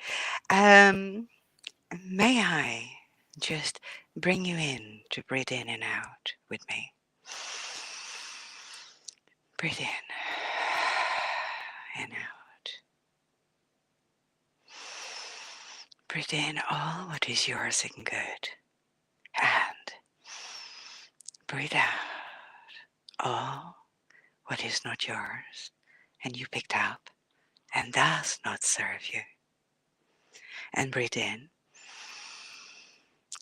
May I just bring you in to breathe in and out with me? Breathe in and out. Breathe in all what is yours and good. And breathe out all what is not yours and you picked up and does not serve you. And breathe in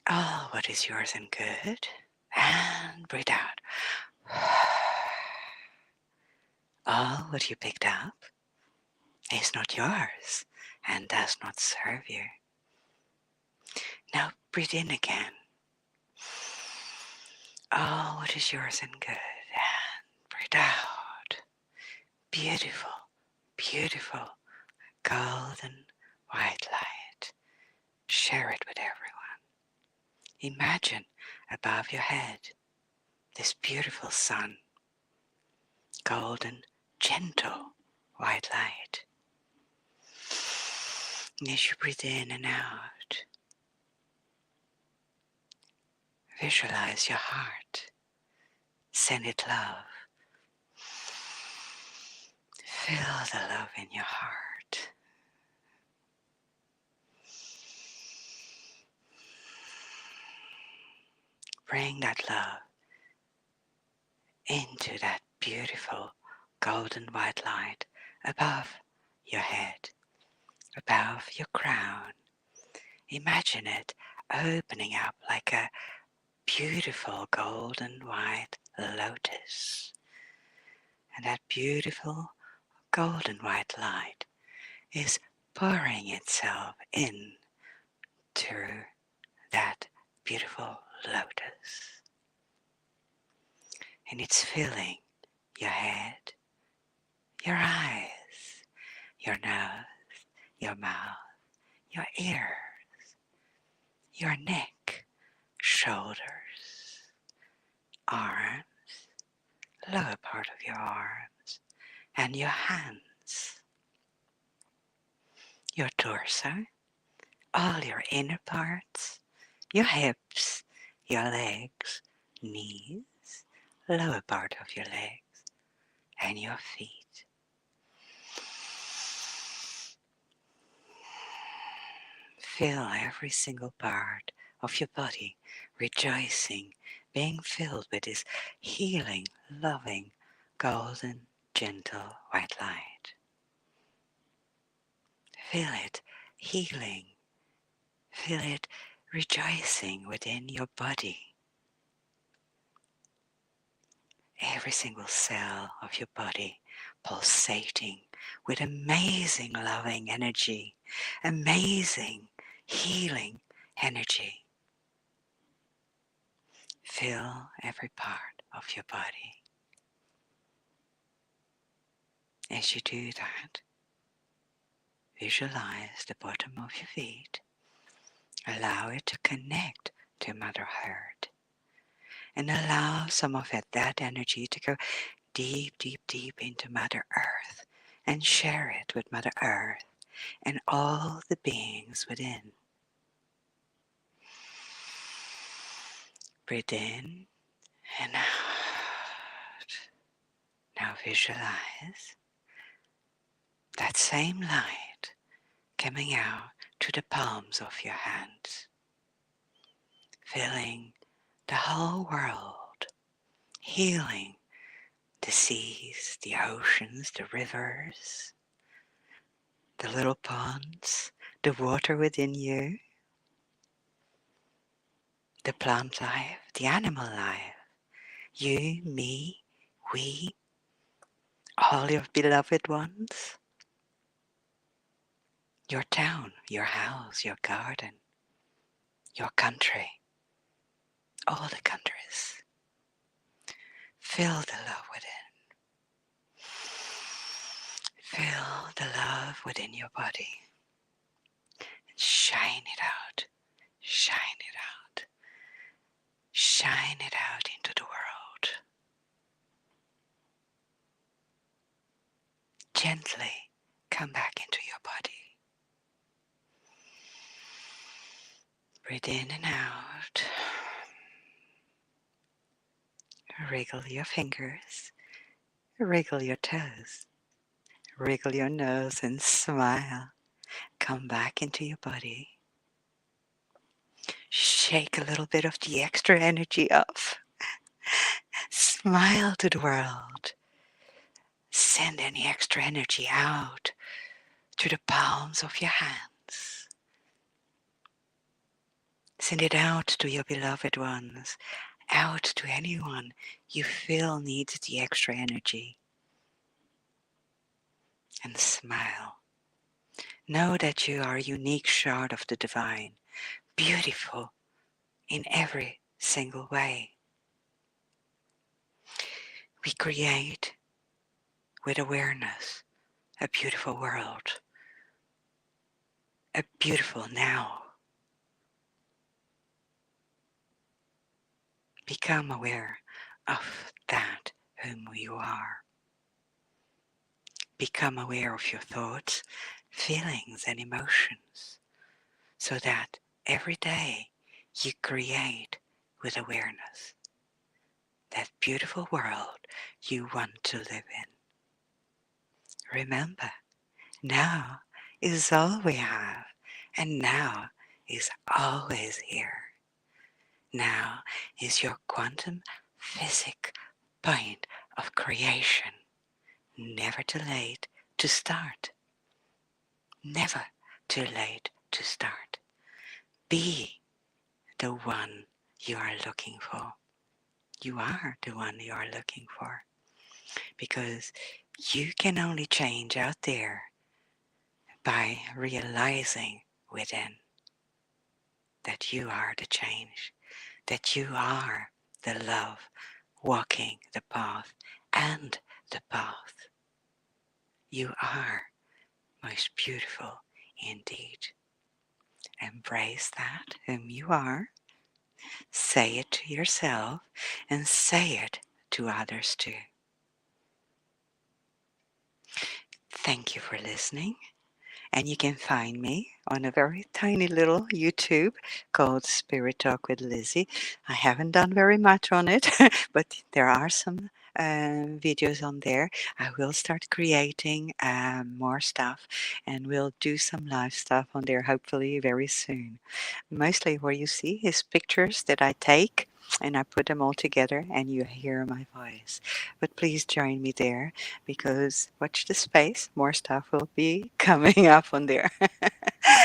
all what is yours and good. And breathe out all what you picked up is not yours and does not serve you. Now breathe in again. All what is yours and good. And breathe out. Beautiful, beautiful, golden white light. Share it with everyone. Imagine above your head this beautiful sun. Golden, gentle white light. And as you breathe in and out, visualize your heart. Send it love. Feel the love in your heart. Bring that love into that beautiful golden white light above your head. above your crown. Imagine it opening up like a beautiful golden white lotus. And that beautiful golden white light is pouring itself in through that beautiful lotus. And it's filling your head, your eyes, your nose, your mouth, your ears, your neck, shoulders, arms, lower part of your arms, and your hands, your torso, all your inner parts, your hips, your legs, knees, lower part of your legs, and your feet. Feel every single part of your body rejoicing, being filled with this healing, loving, golden, gentle white light. Feel it healing. Feel it rejoicing within your body. Every single cell of your body pulsating with amazing loving energy, amazing healing energy. Feel every part of your body. As you do that, visualize the bottom of your feet. Allow it to connect to Mother Earth. And allow some of that energy to go deep, deep, deep into Mother Earth and share it with Mother Earth and all the beings within. Breathe in and out. Now visualize that same light coming out to the palms of your hands, filling the whole world, healing the seas, the oceans, the rivers, the little ponds, the water within you, the plant life, the animal life, you, me, we, all your beloved ones, your town, your house, your garden, your country, all the countries. Feel the love within. Feel the love within your body. And shine it out. Shine it out. Shine it out into the world. Gently come back into your body. Breathe in and out. Wriggle your fingers. Wriggle your toes. Wriggle your nose and smile. Come back into your body. Shake a little bit of the extra energy off. Smile to the world. Send any extra energy out to the palms of your hands. Send it out to your beloved ones, out to anyone you feel needs the extra energy. And smile. Know that you are a unique shard of the divine, beautiful in every single way. We create with awareness a beautiful world, a beautiful now. Become aware of that whom you are. Become aware of your thoughts, feelings, and emotions, so that every day you create with awareness that beautiful world you want to live in. Remember, now is all we have, and now is always here. Now is your quantum physic point of creation. Never too late to start. Never too late to start. Be the one you are looking for. You are the one you are looking for. Because you can only change out there by realizing within that you are the change, that you are the love walking the path and the path. You are most beautiful indeed. Embrace that, whom you are. Say it to yourself and say it to others too. Thank you for listening. And you can find me on a very tiny little YouTube called Spirit Talk with Lizzie. I haven't done very much on it, but there are some videos on there. I will start creating more stuff, and we'll do some live stuff on there hopefully very soon. Mostly what you see is pictures that I take and I put them all together and you hear my voice. But please join me there, because watch the space, more stuff will be coming up on there.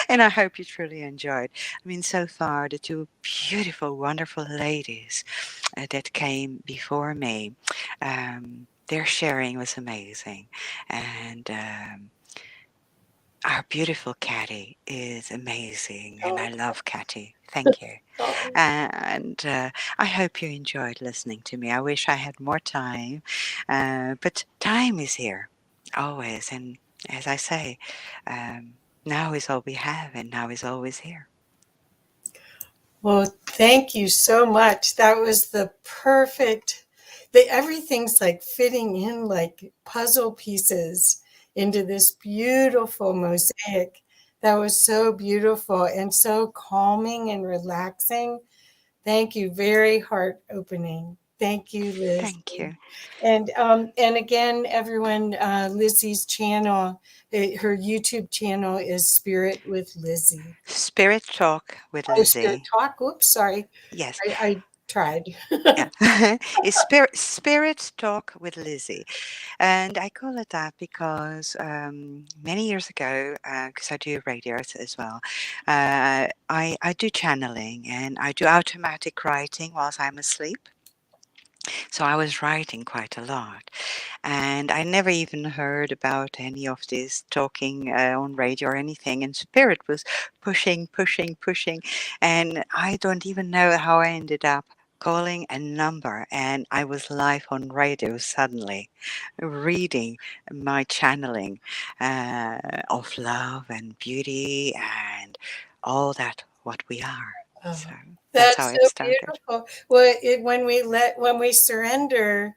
And I hope you truly enjoyed. I mean, so far, the two beautiful, wonderful ladies that came before me, their sharing was amazing. And our beautiful Catty is amazing, and I love Catty. Thank you. And I hope you enjoyed listening to me. I wish I had more time, but time is here, always. And as I say, now is all we have, and now is always here. Well, thank you so much. That was the perfect, everything's like fitting in like puzzle pieces into this beautiful mosaic. That was so beautiful and so calming and relaxing. Thank you. Very heart opening. Thank you, Liz. Thank you. And again, everyone, Lizzie's channel, her YouTube channel is Spirit with Lizzie. Spirit Talk with Oh, Lizzie. Spirit Talk. Oops, sorry. Yes. I tried. Yeah. It's Spirit Talk with Lizzie. And I call it that because many years ago, because I do radio as well, I do channeling and I do automatic writing whilst I'm asleep. So I was writing quite a lot. And I never even heard about any of this talking on radio or anything. And Spirit was pushing. And I don't even know how I ended up calling a number, and I was live on radio suddenly, reading my channeling of love and beauty and all that what we are. So that's how it so started. beautiful. Well, when we surrender,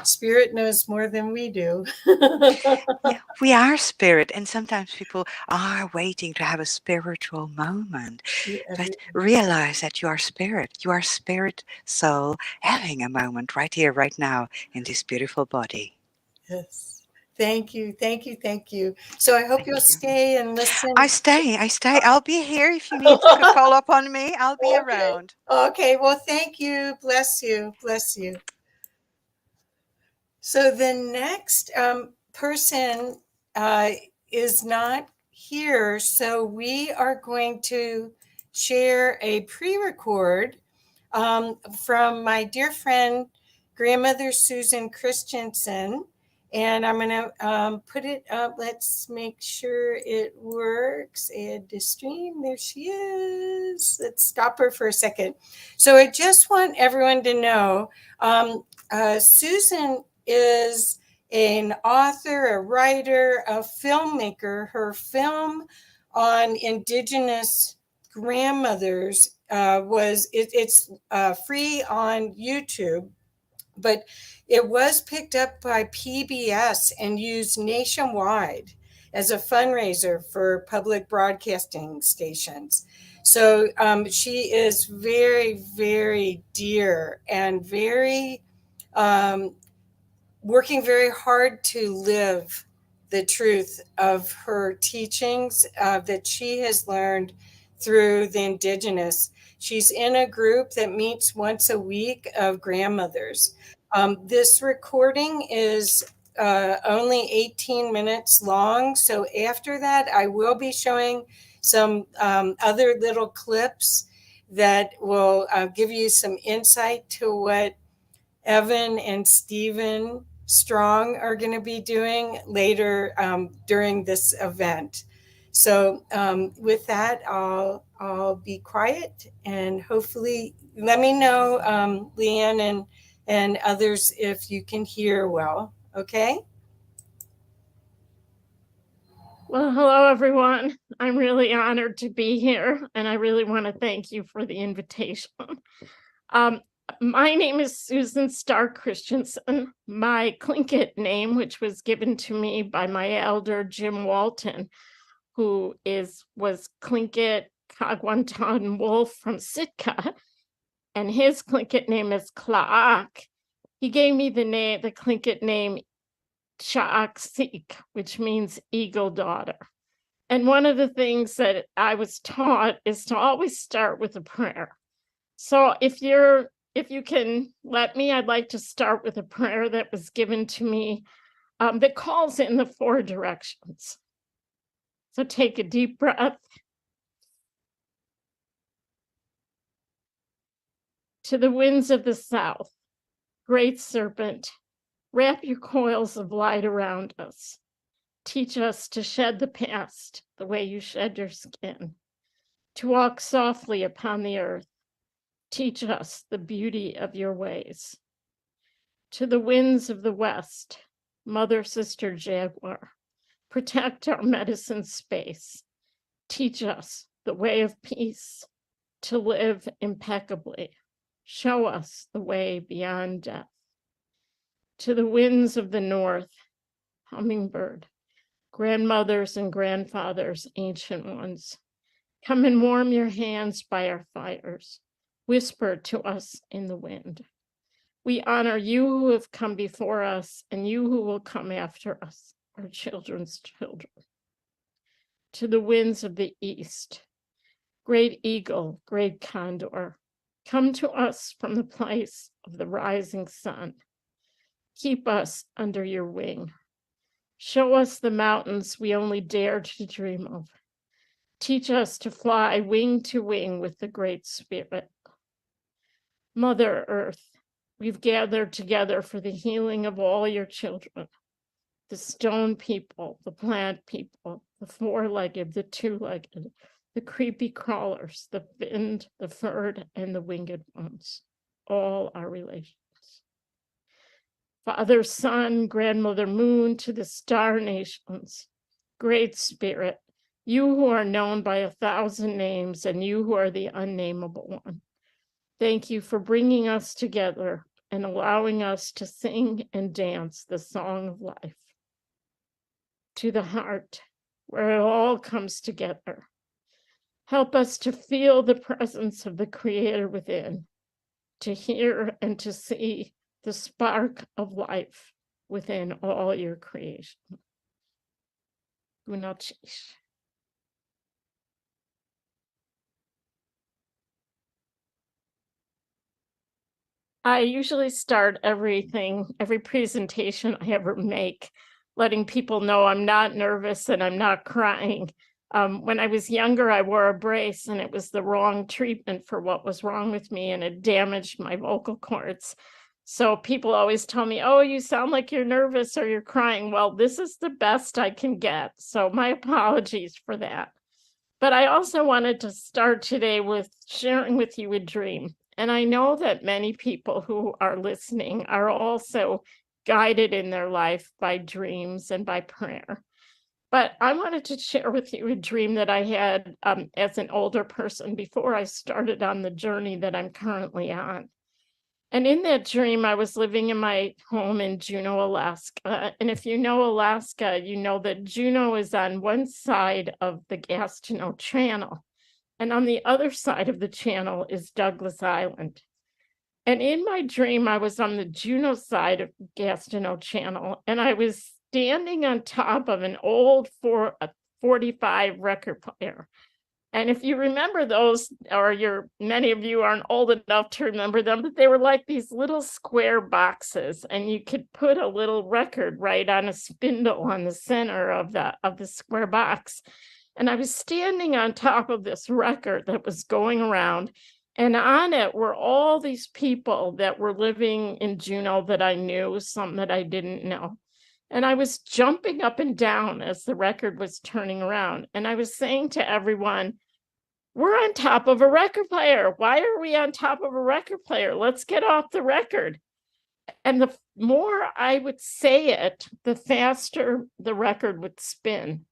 Spirit knows more than we do. Yeah, we are spirit, and sometimes people are waiting to have a spiritual moment. But realize that you are spirit soul having a moment right here, right now, in this beautiful body. Yes. Thank you. So I hope you'll stay and listen. I stay. I'll be here if you need to call up on me. I'll be around. Okay. Well, thank you. Bless you. So the next person is not here. So we are going to share a pre-record from my dear friend, Grandmother Susan Christensen. And I'm going to put it up. Let's make sure it works. Add to stream. There she is. Let's stop her for a second. So I just want everyone to know Susan is an author, a writer, a filmmaker. Her film on Indigenous grandmothers it's free on YouTube, but it was picked up by PBS and used nationwide as a fundraiser for public broadcasting stations. So she is very, very dear and very working very hard to live the truth of her teachings that she has learned through the Indigenous. She's in a group that meets once a week of grandmothers. This recording is only 18 minutes long. So after that, I will be showing some other little clips that will give you some insight to what Evan and Stephen Strong are going to be doing later during this event. So with that, I'll be quiet, and hopefully let me know, Leanne and others, if you can hear well. Okay. Well, hello, everyone. I'm really honored to be here, and I really want to thank you for the invitation. My name is Susan Starr Christensen. My Tlingit name, which was given to me by my elder, Jim Walton, who was Tlingit Kagwantan Wolf from Sitka, and his Tlingit name is Klaak. He gave me the Tlingit name Chaaksik, which means eagle daughter. And one of the things that I was taught is to always start with a prayer. So if you can let me, I'd like to start with a prayer that was given to me that calls in the 4 directions. So take a deep breath. To the winds of the south, great serpent, wrap your coils of light around us. Teach us to shed the past the way you shed your skin, to walk softly upon the earth. Teach us the beauty of your ways. To the winds of the west, mother, sister, jaguar, protect our medicine space. Teach us the way of peace, to live impeccably. Show us the way beyond death. To the winds of the north, hummingbird, grandmothers and grandfathers, ancient ones, come and warm your hands by our fires. Whisper to us in the wind. We honor you who have come before us and you who will come after us, our children's children. To the winds of the east, great eagle, great condor, come to us from the place of the rising sun. Keep us under your wing. Show us the mountains we only dare to dream of. Teach us to fly wing to wing with the Great Spirit. Mother Earth, we've gathered together for the healing of all your children, the stone people, the plant people, the 4-legged, the 2-legged, the creepy crawlers, the finned, the furred, and the winged ones, all our relations. Father, Sun, Grandmother Moon, to the star nations, Great Spirit, you who are known by 1,000 names and you who are the unnameable one. Thank you for bringing us together and allowing us to sing and dance the song of life. To the heart, where it all comes together. Help us to feel the presence of the Creator within, to hear and to see the spark of life within all your creation. Gunachish. I usually start every presentation I ever make, letting people know I'm not nervous and I'm not crying. When I was younger, I wore a brace and it was the wrong treatment for what was wrong with me, and it damaged my vocal cords. So people always tell me, oh, you sound like you're nervous or you're crying. Well, this is the best I can get. So my apologies for that. But I also wanted to start today with sharing with you a dream. And I know that many people who are listening are also guided in their life by dreams and by prayer. But I wanted to share with you a dream that I had as an older person before I started on the journey that I'm currently on. And in that dream, I was living in my home in Juneau, Alaska. And if you know Alaska, you know that Juneau is on one side of the Gastineau Channel. And on the other side of the channel is Douglas Island. And in my dream, I was on the Juneau side of Gastineau Channel, and I was standing on top of an old 45 record player. And if you remember those, or many of you aren't old enough to remember them, but they were like these little square boxes, and you could put a little record right on a spindle on the center of the square box. And I was standing on top of this record that was going around, and on it were all these people that were living in Juneau that I knew, some that I didn't know. And I was jumping up and down as the record was turning around. And I was saying to everyone, we're on top of a record player. Why are we on top of a record player? Let's get off the record. And the more I would say it, the faster the record would spin.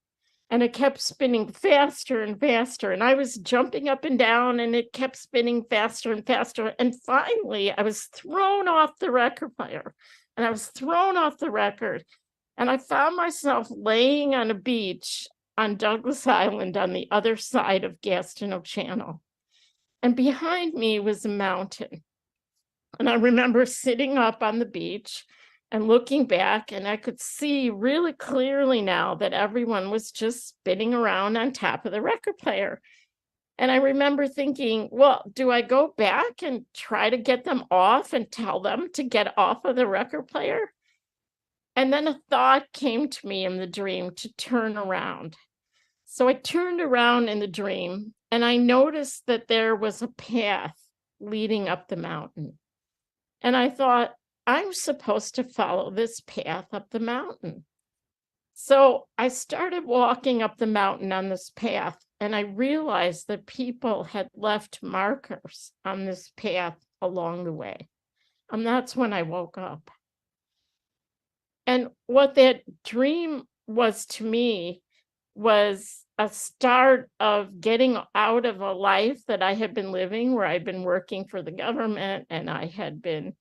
And it kept spinning faster and faster. And I was jumping up and down, and it kept spinning faster and faster. And finally, I was thrown off the record player. And I was thrown off the record. And I found myself laying on a beach on Douglas Island on the other side of Gastineau Channel. And behind me was a mountain. And I remember sitting up on the beach and looking back, and I could see really clearly now that everyone was just spinning around on top of the record player. And I remember thinking, well, do I go back and try to get them off and tell them to get off of the record player? And then a thought came to me in the dream to turn around. So I turned around in the dream, and I noticed that there was a path leading up the mountain. And I thought, I'm supposed to follow this path up the mountain. So I started walking up the mountain on this path, and I realized that people had left markers on this path along the way. And that's when I woke up. And what that dream was to me was a start of getting out of a life that I had been living, where I'd been working for the government, and I had been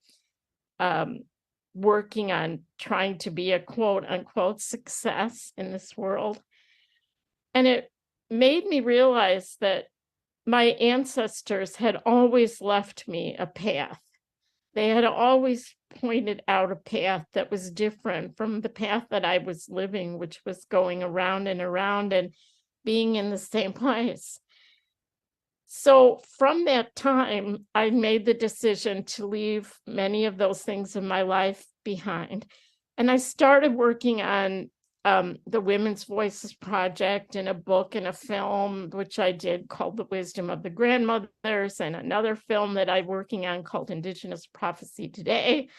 working on trying to be a quote unquote success in this world. And it made me realize that my ancestors had always left me a path. They had always pointed out a path that was different from the path that I was living, which was going around and being in the same place. So from that time, I made the decision to leave many of those things in my life behind. And I started working on the Women's Voices Project, and a book and a film, which I did, called The Wisdom of the Grandmothers, and another film that I'm working on called Indigenous Prophecy Today.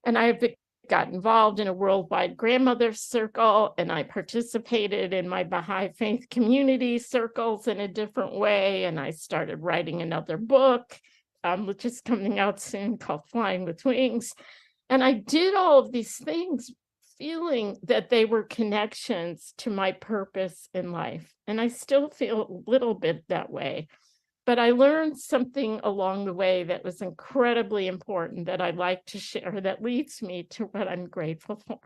And I've got involved in a worldwide grandmother circle, and I participated in my Baha'i faith community circles in a different way. And I started writing another book, which is coming out soon, called Flying with Wings. And I did all of these things feeling that they were connections to my purpose in life. And I still feel a little bit that way. But I learned something along the way that was incredibly important that I'd like to share, that leads me to what I'm grateful for.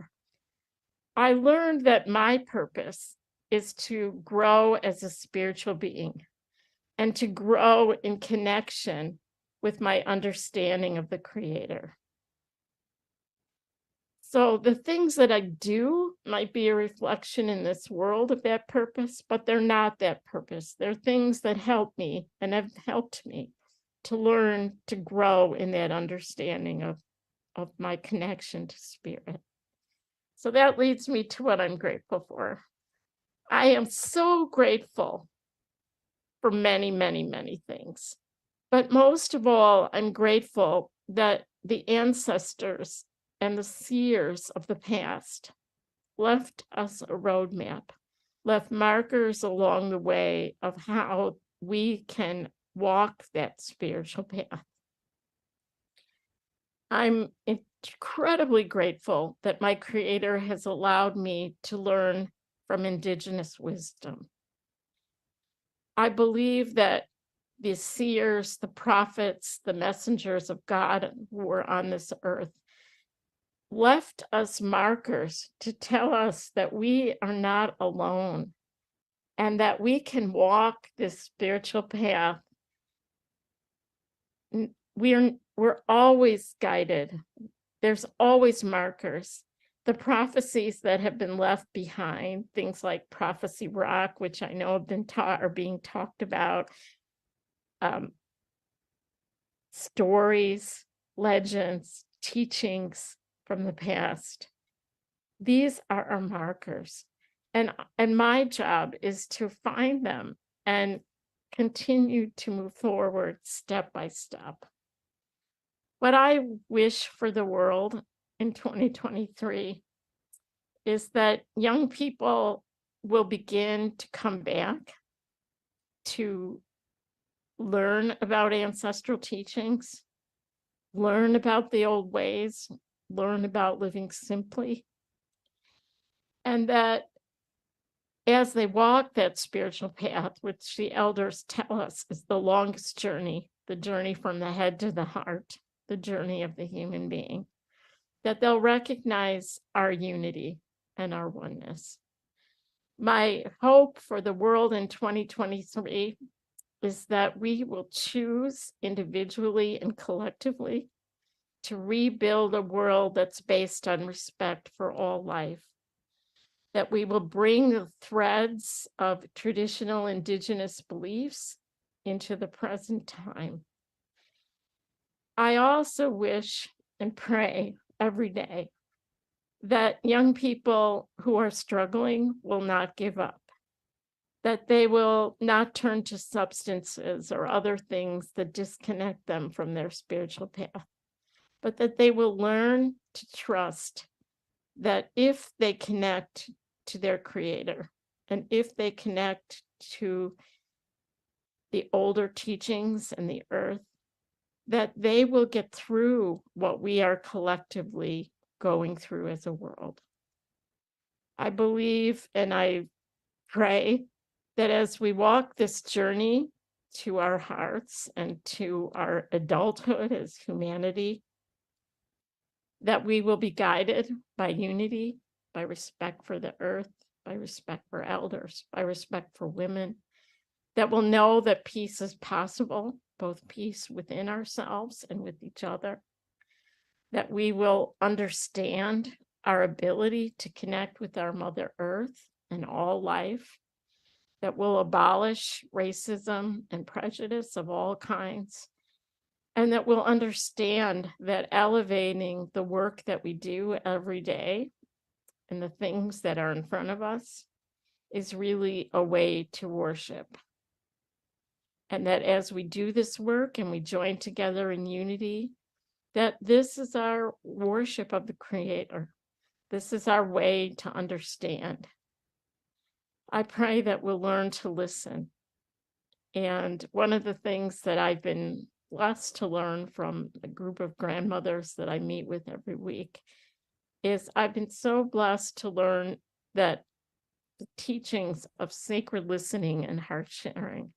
I learned that my purpose is to grow as a spiritual being and to grow in connection with my understanding of the Creator. So the things that I do might be a reflection in this world of that purpose, but they're not that purpose. They're things that help me and have helped me to learn to grow in that understanding of my connection to spirit. So that leads me to what I'm grateful for. I am so grateful for many, many, many things. But most of all, I'm grateful that the ancestors and the seers of the past left us a roadmap, left markers along the way of how we can walk that spiritual path. I'm incredibly grateful that my Creator has allowed me to learn from Indigenous wisdom. I believe that the seers, the prophets, the messengers of God who were on this earth left us markers to tell us that we are not alone and that we can walk this spiritual path. We're always guided. There's always markers. The prophecies that have been left behind, things like Prophecy Rock, which I know have been taught or being talked about, stories, legends, teachings from the past. These are our markers. And my job is to find them and continue to move forward step by step. What I wish for the world in 2023 is that young people will begin to come back to learn about ancestral teachings, learn about the old ways, learn about living simply, and that as they walk that spiritual path, which the elders tell us is the longest journey, the journey from the head to the heart, the journey of the human being, that they'll recognize our unity and our oneness. My hope for the world in 2023 is that we will choose individually and collectively to rebuild a world that's based on respect for all life, that we will bring the threads of traditional indigenous beliefs into the present time. I also wish and pray every day that young people who are struggling will not give up, that they will not turn to substances or other things that disconnect them from their spiritual path, but that they will learn to trust that if they connect to their creator and if they connect to the older teachings and the earth, that they will get through what we are collectively going through as a world. I believe and I pray that as we walk this journey to our hearts and to our adulthood as humanity, that we will be guided by unity, by respect for the earth, by respect for elders, by respect for women, that we'll know that peace is possible, both peace within ourselves and with each other, that we will understand our ability to connect with our Mother Earth and all life, that will abolish racism and prejudice of all kinds, and that we'll understand that elevating the work that we do every day and the things that are in front of us is really a way to worship. And that as we do this work and we join together in unity, that this is our worship of the Creator. This is our way to understand. I pray that we'll learn to listen. And one of the things that I've been blessed to learn from a group of grandmothers that I meet with every week is I've been so blessed to learn that the teachings of sacred listening and heart sharing,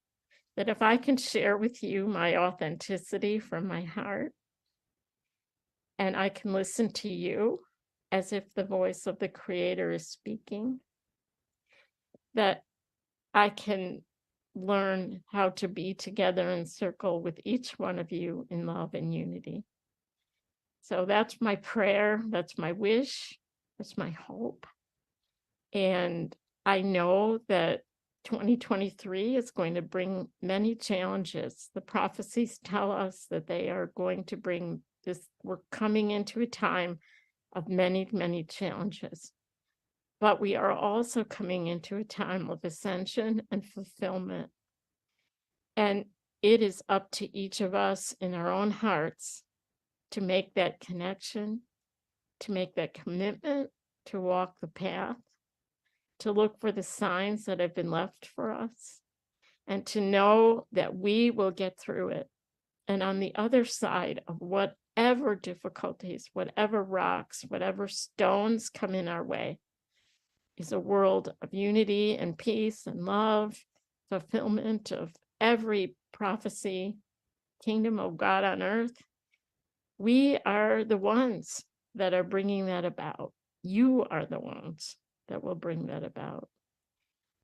that if I can share with you my authenticity from my heart, and I can listen to you as if the voice of the Creator is speaking, that I can learn how to be together in circle with each one of you in love and unity. So that's my prayer, that's my wish, that's my hope. And I know that 2023 is going to bring many challenges. The prophecies tell us that they are going to bring this, we're coming into a time of many, many challenges. But we are also coming into a time of ascension and fulfillment. And it is up to each of us in our own hearts to make that connection, to make that commitment, to walk the path, to look for the signs that have been left for us, and to know that we will get through it. And on the other side of whatever difficulties, whatever rocks, whatever stones come in our way, is a world of unity and peace and love, fulfillment of every prophecy, kingdom of God on earth. We are the ones that are bringing that about. You are the ones that will bring that about.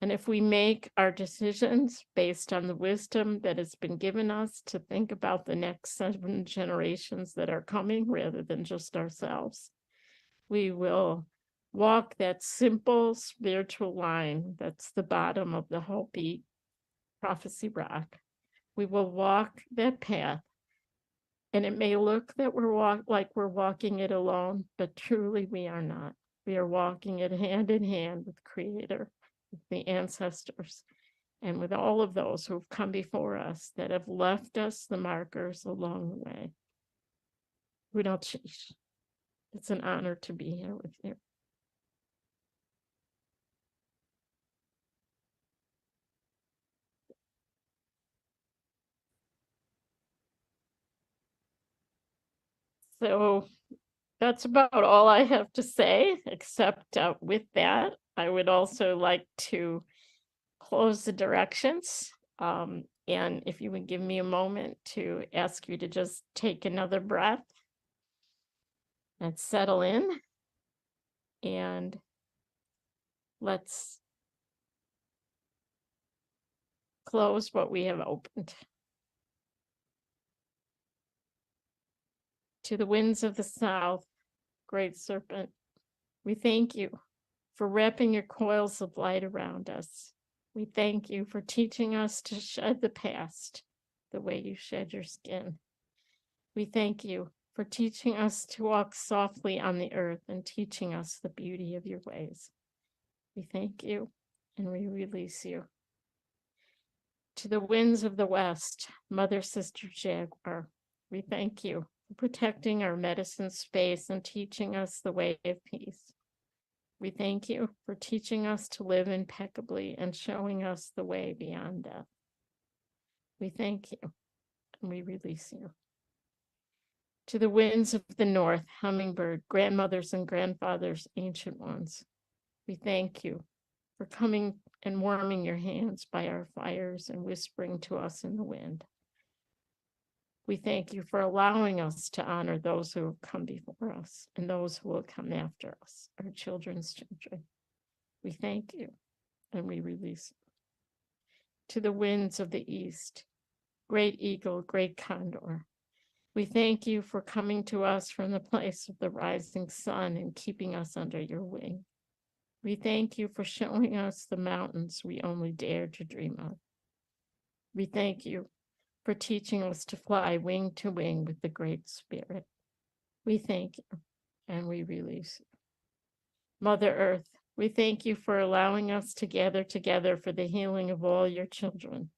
And if we make our decisions based on the wisdom that has been given us to think about the next 7 generations that are coming rather than just ourselves, we will walk that simple spiritual line that's the bottom of the Hopi prophecy rock. We will walk that path. And it may look that we're walking it alone, but truly we are not. We are walking it hand in hand with Creator, with the ancestors, and with all of those who have come before us that have left us the markers along the way. Gunalchish. It's an honor to be here with you. So that's about all I have to say, except with that, I would also like to close the directions. And if you would give me a moment to ask you to just take another breath and settle in. And let's close what we have opened. To the winds of the south, great serpent, we thank you for wrapping your coils of light around us. We thank you for teaching us to shed the past the way you shed your skin. We thank you for teaching us to walk softly on the earth and teaching us the beauty of your ways. We thank you and we release you. To the winds of the west, Mother, Sister, Jaguar, we thank you for protecting our medicine space and teaching us the way of peace. We thank you for teaching us to live impeccably and showing us the way beyond death. We thank you and we release you. To the winds of the north, hummingbird, grandmothers and grandfathers, ancient ones, we thank you for coming and warming your hands by our fires and whispering to us in the wind. We thank you for allowing us to honor those who have come before us and those who will come after us, our children's children. We thank you and we release you. To the winds of the east, great eagle, great condor, we thank you for coming to us from the place of the rising sun and keeping us under your wing. We thank you for showing us the mountains we only dare to dream of. We thank you for teaching us to fly wing to wing with the Great Spirit. We thank you and we release you. Mother Earth, we thank you for allowing us to gather together for the healing of all your children,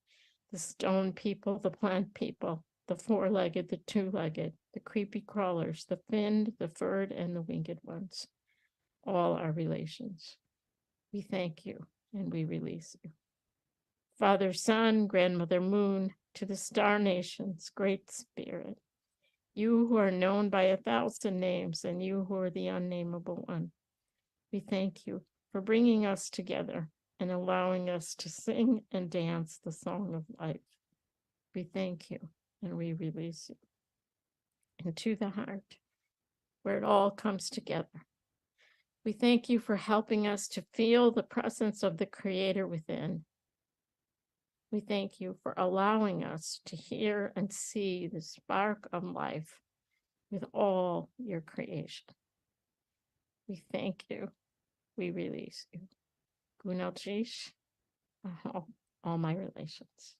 the stone people, the plant people, the four-legged, the two-legged, the creepy crawlers, the finned, the furred, and the winged ones, all our relations. We thank you and we release you. Father, Son, Grandmother Moon, to the star nations, Great Spirit, you who are known by 1,000 names and you who are the unnameable one, we thank you for bringing us together and allowing us to sing and dance the song of life. We thank you and we release you. And to the heart, where it all comes together, we thank you for helping us to feel the presence of the Creator within. We thank you for allowing us to hear and see the spark of life with all your creation. We thank you. We release you. Gunalchish, all my relations.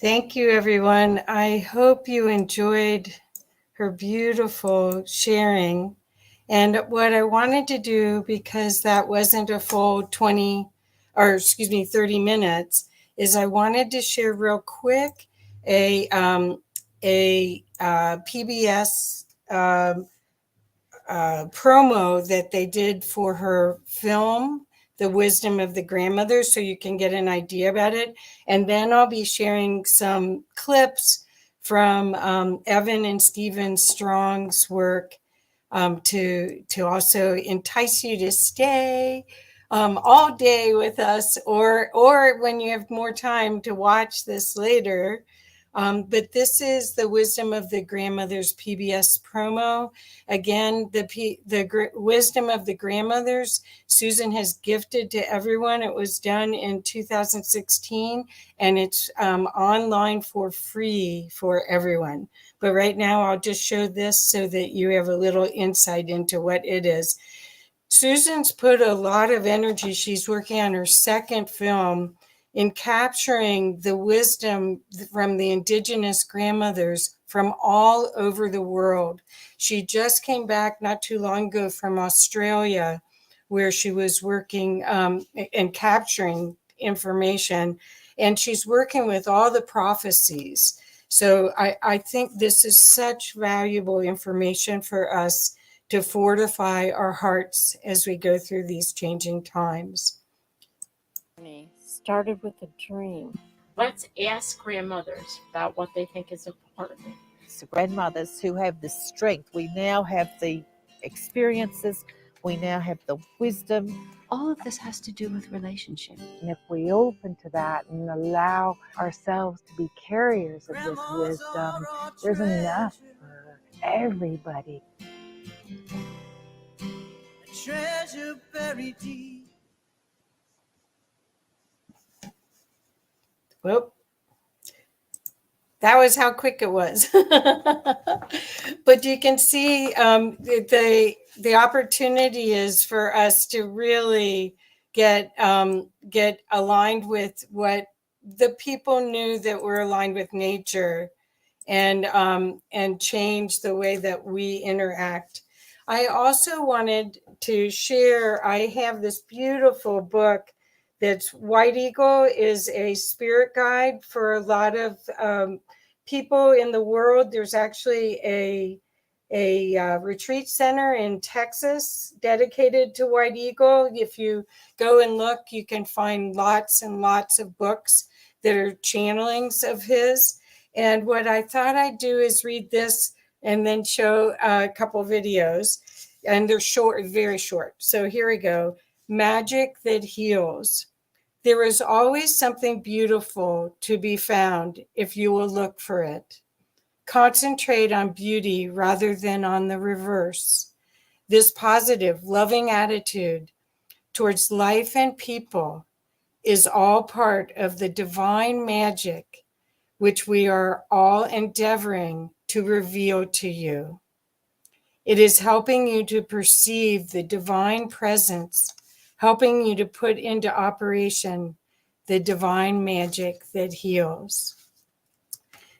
Thank you, everyone. I hope you enjoyed her beautiful sharing. And what I wanted to do, because that wasn't a full 30 minutes, is I wanted to share real quick a PBS promo that they did for her film, The Wisdom of the Grandmother, so you can get an idea about it. And then I'll be sharing some clips from Evan and Stephen Strong's work to also entice you to stay all day with us, or when you have more time to watch this later, But this is the Wisdom of the Grandmothers PBS promo. Again, the Wisdom of the Grandmothers, Susan has gifted to everyone. It was done in 2016, and it's online for free for everyone. But right now, I'll just show this so that you have a little insight into what it is. Susan's put a lot of energy. She's working on her second film in capturing the wisdom from the indigenous grandmothers from all over the world. She just came back not too long ago from Australia, where she was working and capturing information, and she's working with all the prophecies. So I think this is such valuable information for us to fortify our hearts as we go through these changing times. Started with a dream. Let's ask grandmothers about what they think is important. So grandmothers who have the strength, we now have the experiences, we now have the wisdom. All of this has to do with relationship. And if we open to that and allow ourselves to be carriers of this wisdom, there's enough for everybody. Treasure buried deep. Well, that was how quick it was. But you can see the opportunity is for us to really get aligned with what the people knew that were aligned with nature, and change the way that we interact. I also wanted to share, I have this beautiful book that's White Eagle is a spirit guide for a lot of people in the world. There's actually a retreat center in Texas dedicated to White Eagle. If you go and look, you can find lots and lots of books that are channelings of his. And what I thought I'd do is read this and then show a couple videos. And they're short, very short. So here we go. Magic that heals. There is always something beautiful to be found if you will look for it. Concentrate on beauty rather than on the reverse. This positive, loving attitude towards life and people is all part of the divine magic which we are all endeavoring to reveal to you. It is helping you to perceive the divine presence, helping you to put into operation the divine magic that heals.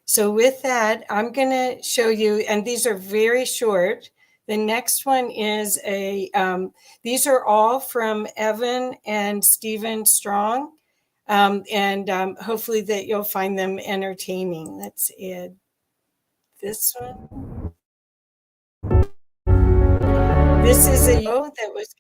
So with that, I'm going to show you, and these are very short. The next one is these are all from Evan and Stephen Strong, and hopefully that you'll find them entertaining. Let's add this one. This is a yo that was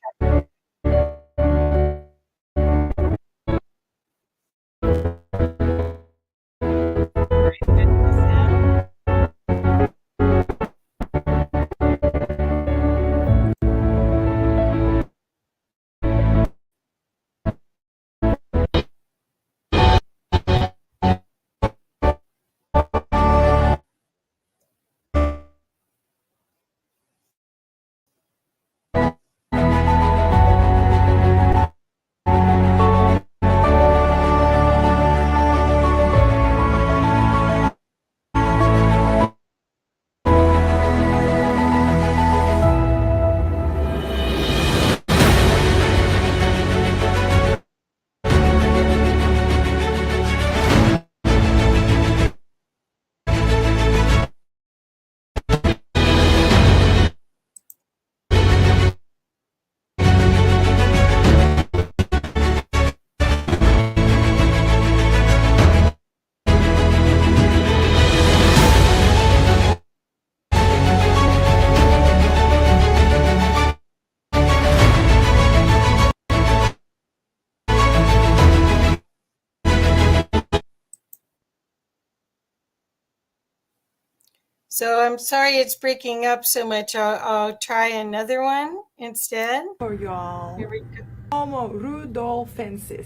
So I'm sorry it's breaking up so much. I'll try another one instead. For y'all. Here we go. Como Rudolfensis.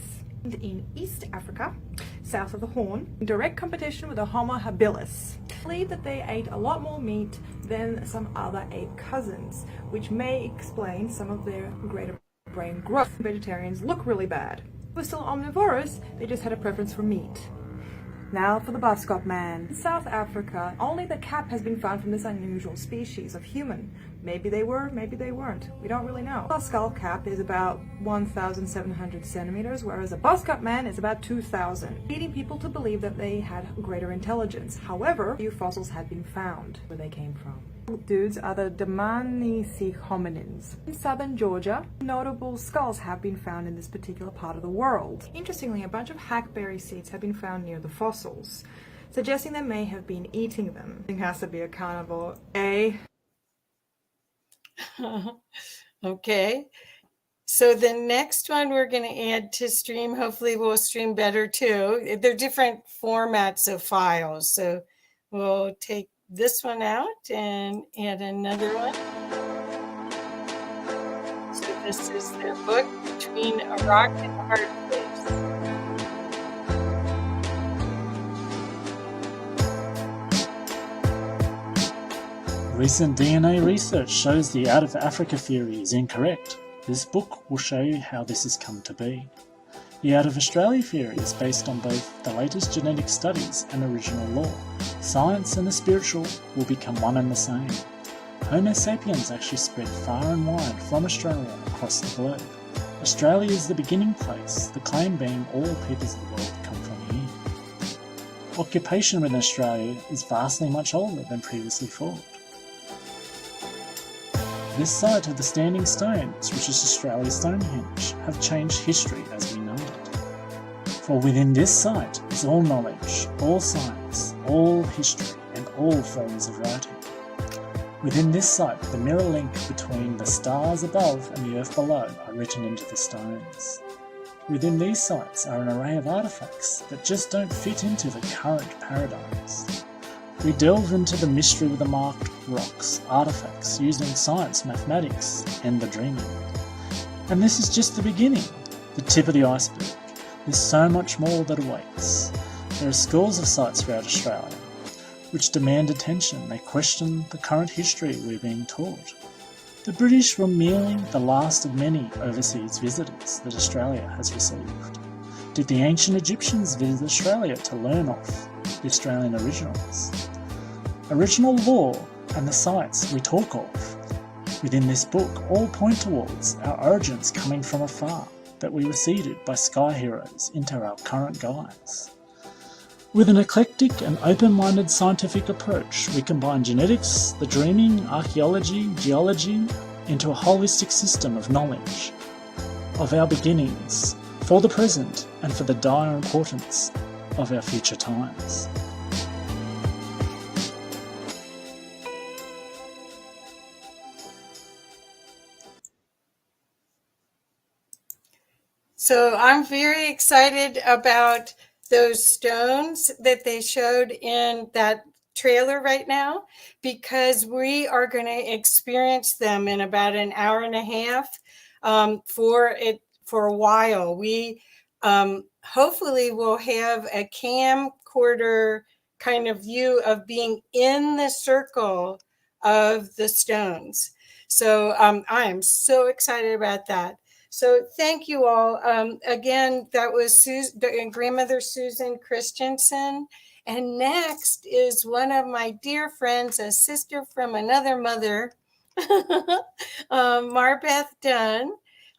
in East Africa, south of the Horn, in direct competition with the Homo habilis. Believe that they ate a lot more meat than some other ape cousins, which may explain some of their greater brain growth. Vegetarians look really bad. They were still omnivorous, they just had a preference for meat. Now for the bus-stop man. In South Africa, only the cap has been found from this unusual species of human. Maybe they were, maybe they weren't. We don't really know. The skull cap is about 1,700 centimeters, whereas a bus-stop man is about 2,000, leading people to believe that they had greater intelligence. However, few fossils have been found where they came from. Dudes are the Dmanisi hominins. In southern Georgia, notable skulls have been found in this particular part of the world. Interestingly, a bunch of hackberry seeds have been found near the fossils, suggesting they may have been eating them. It has to be a carnivore, eh? Okay. So the next one we're going to add to stream, hopefully we'll stream better too. They're different formats of files. So we'll take this one out and add another one. So this is their book, Between a Rock and a Hard Place. Recent DNA research shows the out of Africa theory is incorrect. This book will show you how this has come to be. The out of Australia theory is based on both the latest genetic studies and original law. Science and the spiritual will become one and the same. Homo sapiens actually spread far and wide from Australia across the globe. Australia is the beginning place, the claim being all peoples of the world come from here. Occupation within Australia is vastly much older than previously thought. This site of the Standing Stones, which is Australia's Stonehenge, have changed history as we know it. For within this site is all knowledge, all science, all history, and all forms of writing. Within this site, the mirror link between the stars above and the earth below are written into the stones. Within these sites are an array of artifacts that just don't fit into the current paradigms. We delve into the mystery of the marked rocks, artifacts, using science, mathematics, and the dreaming. And this is just the beginning, the tip of the iceberg. There's so much more that awaits. There are scores of sites throughout Australia which demand attention. They question the current history we're being taught. The British were merely the last of many overseas visitors that Australia has received. Did the ancient Egyptians visit Australia to learn off the Australian originals? Original law and the sites we talk of within this book all point towards our origins coming from afar, that we were seeded by sky heroes into our current guise. With an eclectic and open-minded scientific approach, we combine genetics, the dreaming, archaeology, geology into a holistic system of knowledge of our beginnings, for the present and for the dire importance of our future times. So I'm very excited about those stones that they showed in that trailer right now, because we are going to experience them in about an hour and a half for a while. We hopefully will have a camcorder kind of view of being in the circle of the stones. So I am so excited about that. So thank you all. Again, that was Grandmother Susan Christensen. And next is one of my dear friends, a sister from another mother, Marbeth Dunn.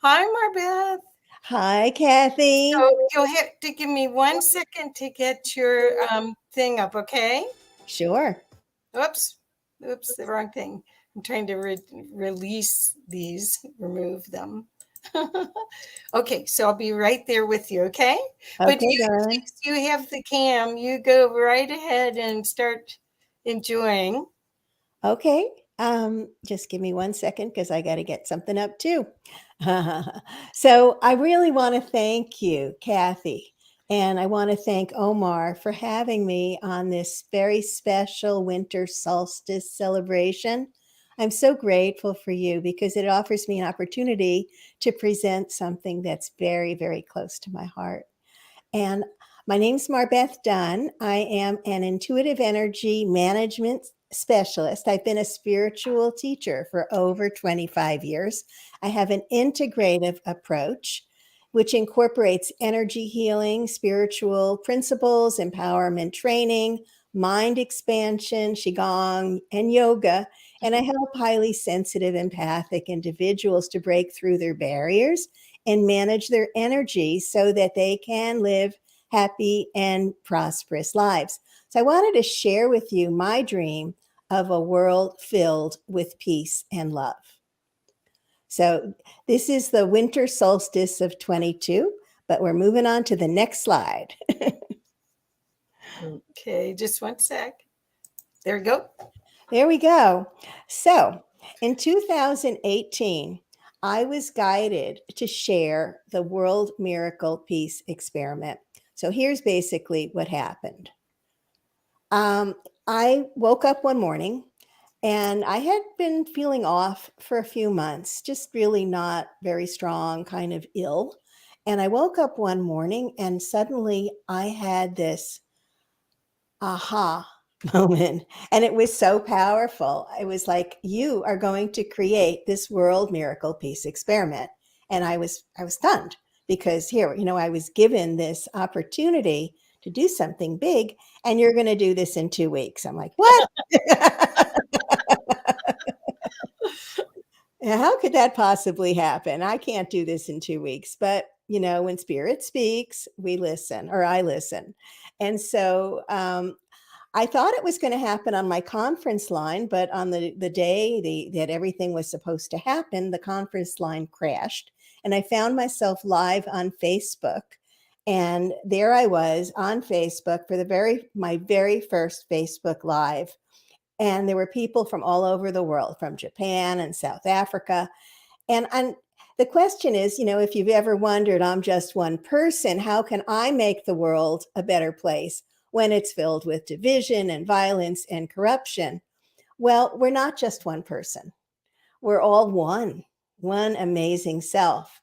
Hi, Marbeth. Hi, Kathy. So you'll have to give me 1 second to get your thing up, okay? Sure. Oops, the wrong thing. I'm trying to release these, remove them. Okay, so I'll be right there with you, okay? But since you have the cam, you go right ahead and start enjoying. Okay, just give me 1 second because I got to get something up too. So I really want to thank you, Kathy, and I want to thank Omar for having me on this very special winter solstice celebration. I'm so grateful for you because it offers me an opportunity to present something that's very, very close to my heart. And my name's Marbeth Dunn. I am an intuitive energy management specialist. I've been a spiritual teacher for over 25 years. I have an integrative approach, which incorporates energy healing, spiritual principles, empowerment training, mind expansion, Qigong, and yoga. And I help highly sensitive, empathic individuals to break through their barriers and manage their energy so that they can live happy and prosperous lives. So I wanted to share with you my dream of a world filled with peace and love. So this is the winter solstice of 22, but we're moving on to the next slide. Okay, just one sec. There we go. There we go. So in 2018, I was guided to share the World Miracle Peace Experiment. So here's basically what happened. I woke up one morning and I had been feeling off for a few months, just really not very strong, kind of ill. And I woke up one morning and suddenly I had this aha moment. And it was so powerful. It was like, you are going to create this world miracle peace experiment. And I was stunned because here, I was given this opportunity to do something big, and you're going to do this in 2 weeks. I'm like, what? How could that possibly happen? I can't do this in 2 weeks. But, when spirit speaks, we listen, or I listen. And so I thought it was going to happen on my conference line, but on the day that everything was supposed to happen, the conference line crashed. And I found myself live on Facebook. And there I was on Facebook for my very first Facebook Live. And there were people from all over the world, from Japan and South Africa. And the question is, if you've ever wondered, I'm just one person, how can I make the world a better place when it's filled with division and violence and corruption? Well, we're not just one person. We're all one amazing self.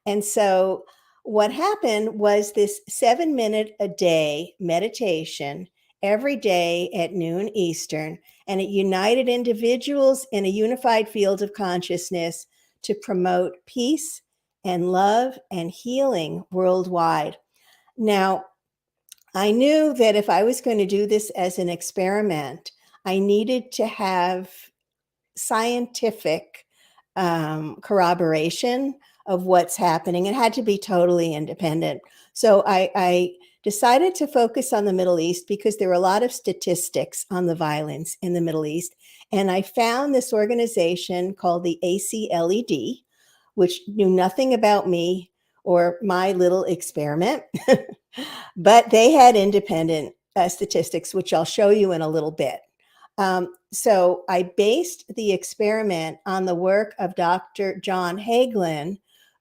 And so what happened was this 7-minute a day meditation every day at noon Eastern, and it united individuals in a unified field of consciousness to promote peace and love and healing worldwide. Now, I knew that if I was going to do this as an experiment, I needed to have scientific corroboration of what's happening. It had to be totally independent. So I decided to focus on the Middle East because there were a lot of statistics on the violence in the Middle East. And I found this organization called the ACLED, which knew nothing about me or my little experiment, but they had independent statistics, which I'll show you in a little bit. So I based the experiment on the work of Dr. John Hagelin,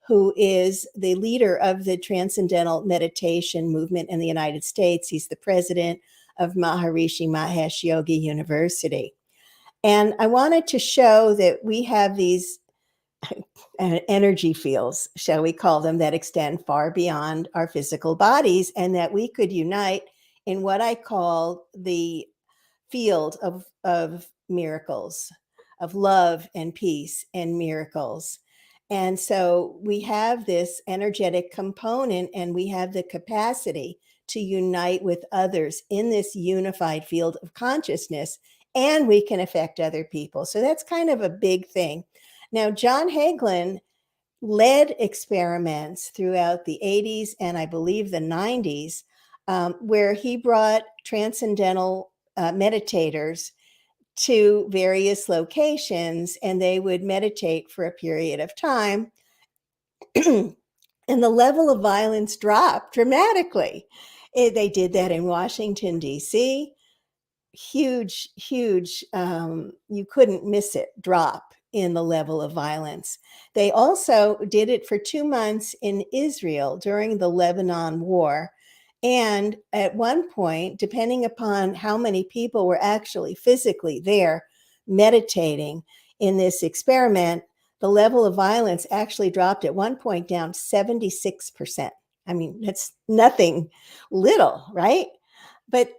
who is the leader of the Transcendental Meditation movement in the United States. He's the president of Maharishi Mahesh Yogi University. And I wanted to show that we have these energy fields, shall we call them, that extend far beyond our physical bodies, and that we could unite in what I call the field of miracles, of love and peace and miracles. And so we have this energetic component, and we have the capacity to unite with others in this unified field of consciousness, and we can affect other people. So that's kind of a big thing. Now, John Hagelin led experiments throughout the 80s and I believe the 90s, where he brought transcendental meditators to various locations, and they would meditate for a period of time. And the level of violence dropped dramatically. They did that in Washington, D.C. Huge, you couldn't miss it, drop in the level of violence. They also did it for 2 months in Israel during the Lebanon War. And at one point, depending upon how many people were actually physically there meditating in this experiment, the level of violence actually dropped at one point down 76%. I mean, that's nothing little, right? But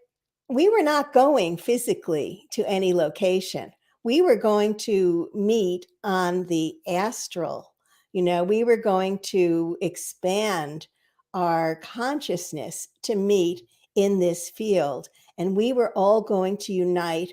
we were not going physically to any location. We were going to meet on the astral. We were going to expand our consciousness to meet in this field. And we were all going to unite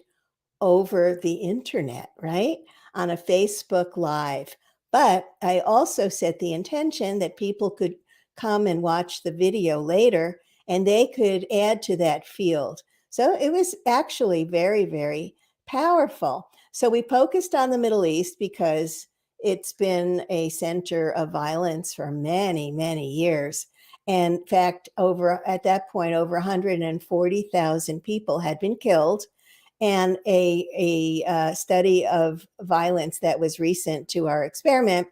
over the internet, right? On a Facebook Live. But I also set the intention that people could come and watch the video later and they could add to that field. So it was actually very, very powerful. So we focused on the Middle East because it's been a center of violence for many, many years. And in fact, at that point, over 140,000 people had been killed. And a study of violence that was recent to our experiment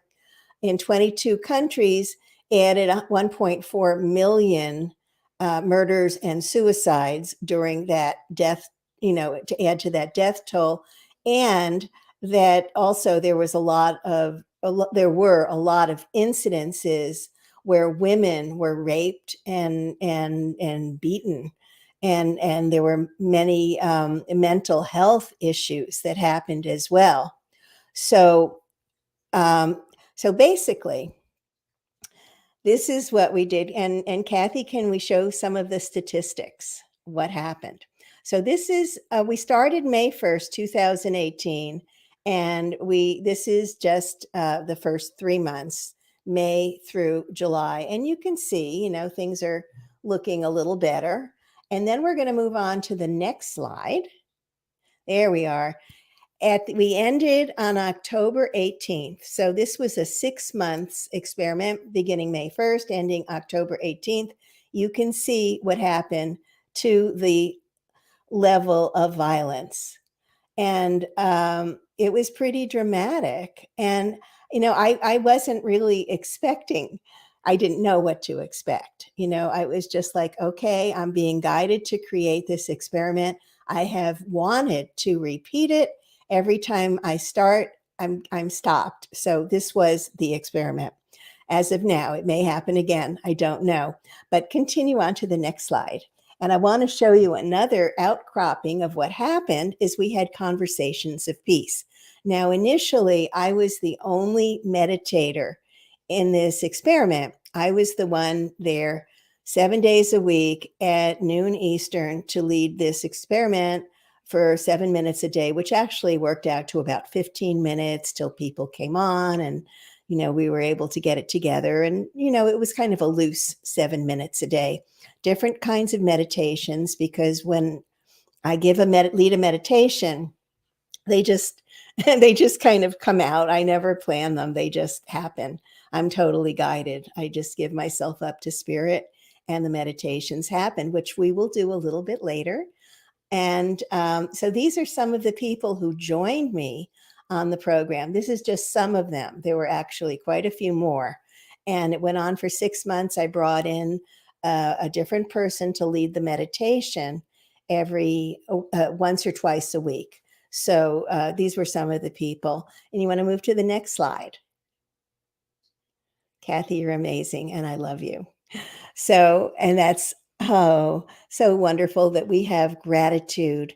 in 22 countries added 1.4 million murders and suicides during that death, to add to that death toll. And that also there were a lot of incidences where women were raped and beaten. And there were many mental health issues that happened as well. So basically, this is what we did. And Kathy, can we show some of the statistics? What happened? So this is, we started May 1st, 2018. And this is just the first 3 months, May through July. And you can see, things are looking a little better. And then we're going to move on to the next slide. There we are. We ended on October 18th. So this was a 6 months experiment beginning May 1st, ending October 18th. You can see what happened to the level of violence. And it was pretty dramatic. And, I wasn't really expecting, I didn't know what to expect. I was just like, okay, I'm being guided to create this experiment. I have wanted to repeat it. Every time I start, I'm stopped. So this was the experiment. As of now, it may happen again. I don't know. But continue on to the next slide. And I want to show you another outcropping of what happened is we had conversations of peace. Now, initially, I was the only meditator in this experiment. I was the one there 7 days a week at noon Eastern to lead this experiment for 7 minutes a day, which actually worked out to about 15 minutes till people came on and, we were able to get it together. And, it was kind of a loose 7 minutes a day, different kinds of meditations, because when I give lead a meditation, they just kind of come out. I never plan them. They just happen. I'm totally guided. I just give myself up to spirit and the meditations happen, which we will do a little bit later. And so these are some of the people who joined me on the program. This is just some of them. There were actually quite a few more. And it went on for 6 months. I brought in a different person to lead the meditation once or twice a week. So these were some of the people. And you want to move to the next slide. Kathy, you're amazing, and I love you. So, and that's so wonderful that we have gratitude.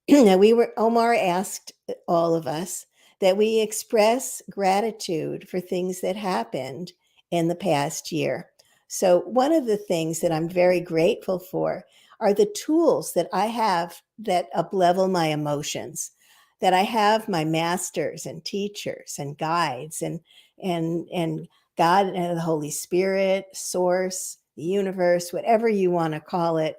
Now, Omar asked all of us that we express gratitude for things that happened in the past year. So one of the things that I'm very grateful for are the tools that I have that uplevel my emotions, that I have my masters and teachers and guides and God and the Holy Spirit, source, the universe, whatever you want to call it.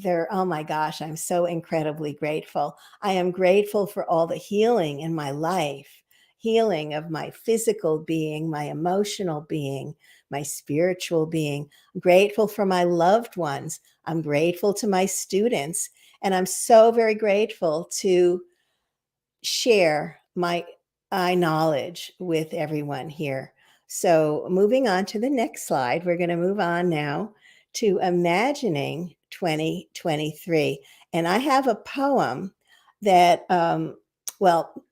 Oh my gosh, I'm so incredibly grateful. I am grateful for all the healing in my life, healing of my physical being, my emotional being, my spiritual being. I'm grateful for my loved ones. I'm grateful to my students. And I'm so very grateful to share my knowledge with everyone here. So moving on to the next slide, we're going to move on now to imagining 2023. And I have a poem that,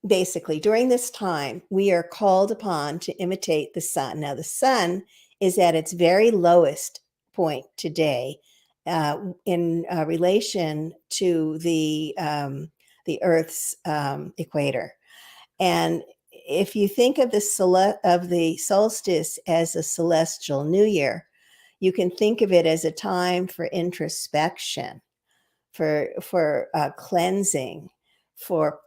basically during this time, we are called upon to imitate the sun. Now, the sun is at its very lowest point today in relation to the Earth's equator. And if you think of the solstice as a celestial new year, you can think of it as a time for introspection, for cleansing, for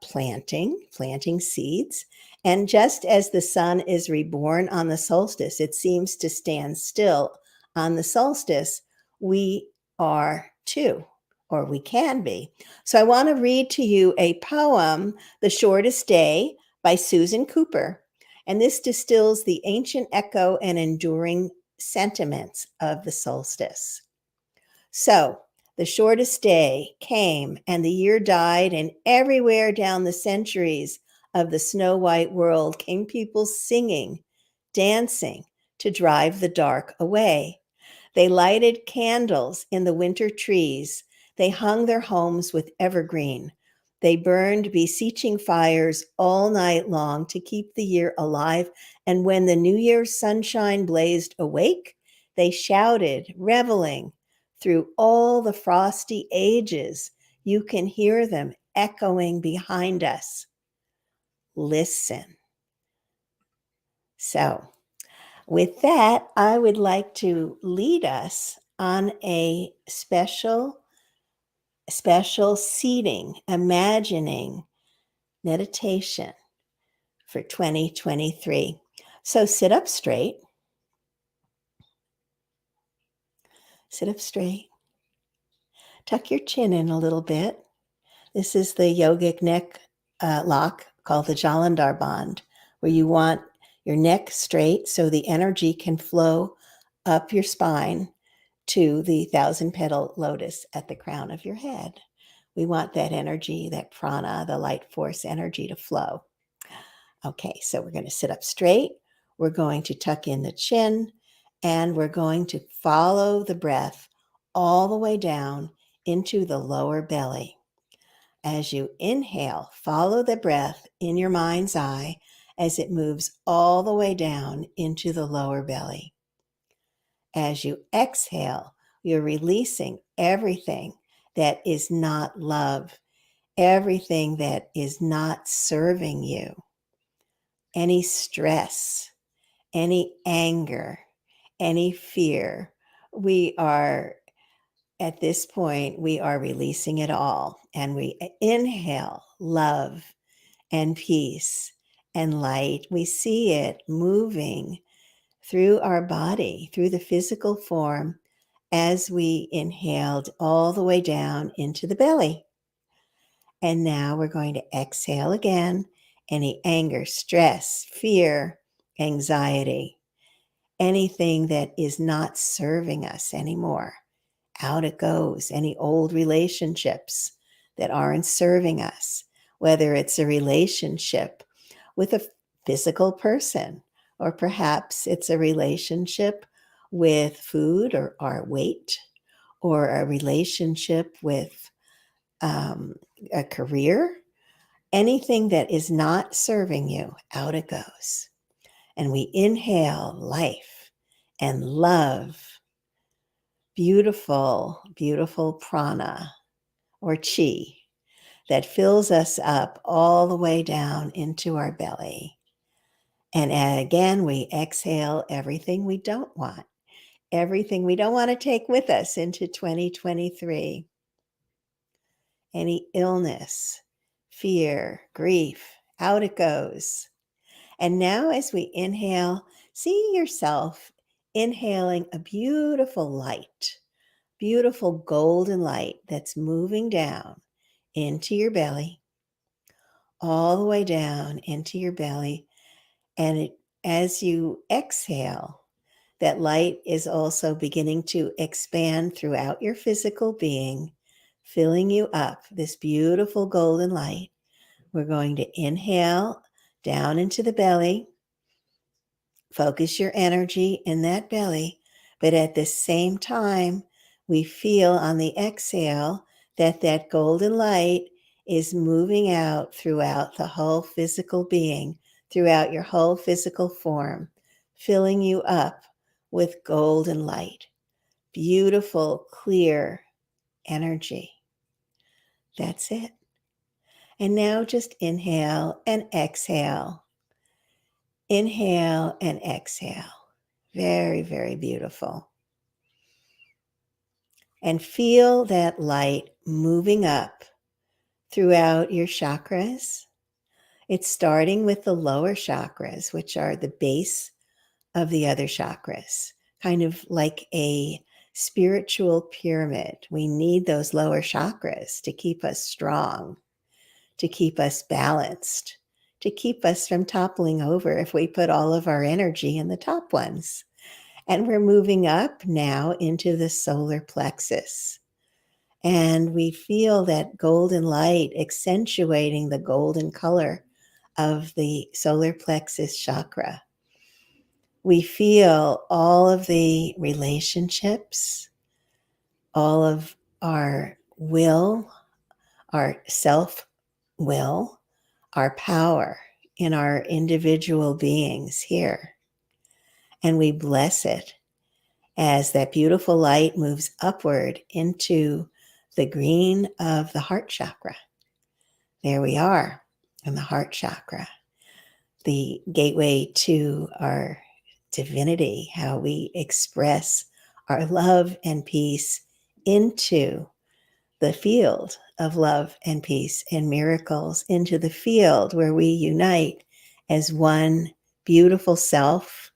planting seeds. And just as the sun is reborn on the solstice, it seems to stand still on the solstice, we are too, or we can be. So I want to read to you a poem, The Shortest Day by Susan Cooper. And this distills the ancient echo and enduring sentiments of the solstice. So, the shortest day came, and the year died, and everywhere down the centuries of the snow-white world came people singing, dancing to drive the dark away. They lighted candles in the winter trees. They hung their homes with evergreen. They burned beseeching fires all night long to keep the year alive. And when the New Year's sunshine blazed awake, they shouted, reveling, through all the frosty ages. You can hear them echoing behind us. Listen. So, with that, I would like to lead us on a special seating, imagining meditation for 2023. So sit up straight. Sit up straight. Tuck your chin in a little bit. This is the yogic neck lock called the Jalandhar Band, where you want your neck straight so the energy can flow up your spine to the 1,000-petal lotus at the crown of your head. We want that energy, that prana, the light force energy to flow. Okay, so we're going to sit up straight. We're going to tuck in the chin, and we're going to follow the breath all the way down into the lower belly. As you inhale, follow the breath in your mind's eye as it moves all the way down into the lower belly. As you exhale, you're releasing everything that is not love, everything that is not serving you, any stress, any anger, any fear. At this point, we are releasing it all, and we inhale love and peace and light. We see it moving through our body, through the physical form, as we inhaled all the way down into the belly. And now we're going to exhale again, any anger, stress, fear, anxiety, anything that is not serving us anymore. Out it goes. Any old relationships that aren't serving us, whether it's a relationship with a physical person, or perhaps it's a relationship with food or our weight, or a relationship with a career, anything that is not serving you, out it goes. And we inhale life and love, beautiful, beautiful prana or chi that fills us up all the way down into our belly. And again, we exhale everything we don't want, everything we don't want to take with us into 2023. Any illness, fear, grief, out it goes. And now as we inhale, see yourself inhaling a beautiful light, beautiful golden light that's moving down into your belly, all the way down into your belly. And as you exhale, that light is also beginning to expand throughout your physical being, filling you up, this beautiful golden light. We're going to inhale down into the belly. Focus your energy in that belly, but at the same time, we feel on the exhale that golden light is moving out throughout the whole physical being, throughout your whole physical form, filling you up with golden light. beautiful, clear energy. That's it. And now just inhale and exhale. Inhale and exhale. Very, very beautiful. And feel that light moving up throughout your chakras. It's starting with the lower chakras, which are the base of the other chakras, kind of like a spiritual pyramid. We need those lower chakras to keep us strong, to keep us balanced, to keep us from toppling over if we put all of our energy in the top ones. And we're moving up now into the solar plexus. And we feel that golden light accentuating the golden color of the solar plexus chakra. We feel all of the relationships, all of our will, our self-will, our power in our individual beings here. And we bless it as that beautiful light moves upward into the green of the heart chakra. There we are in the heart chakra, the gateway to our divinity, how we express our love and peace into the field of love and peace and miracles, into the field where we unite as one beautiful self.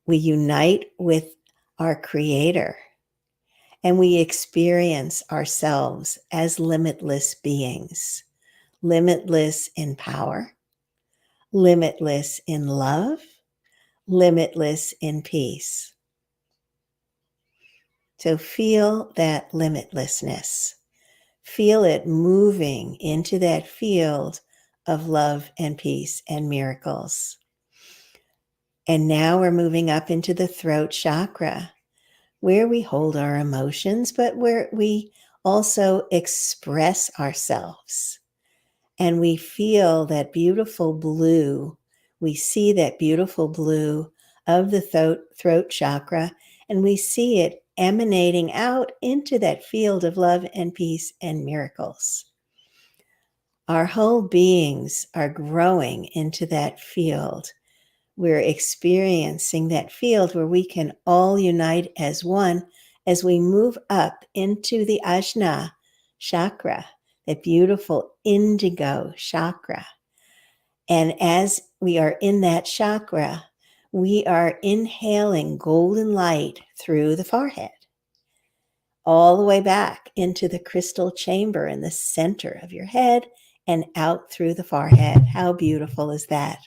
We unite with our Creator, and we experience ourselves as limitless beings, limitless in power, limitless in love, limitless in peace. So feel that limitlessness. Feel it moving into that field of love and peace and miracles. And now we're moving up into the throat chakra, where we hold our emotions, but where we also express ourselves. And we feel that beautiful blue. We see that beautiful blue of the throat chakra, and we see it emanating out into that field of love and peace and miracles. Our whole beings are growing into that field. We're experiencing that field where we can all unite as one as we move up into the Ajna chakra, that beautiful indigo chakra. And as we are in that chakra, we are inhaling golden light through the forehead, all the way back into the crystal chamber in the center of your head and out through the forehead. How beautiful is that?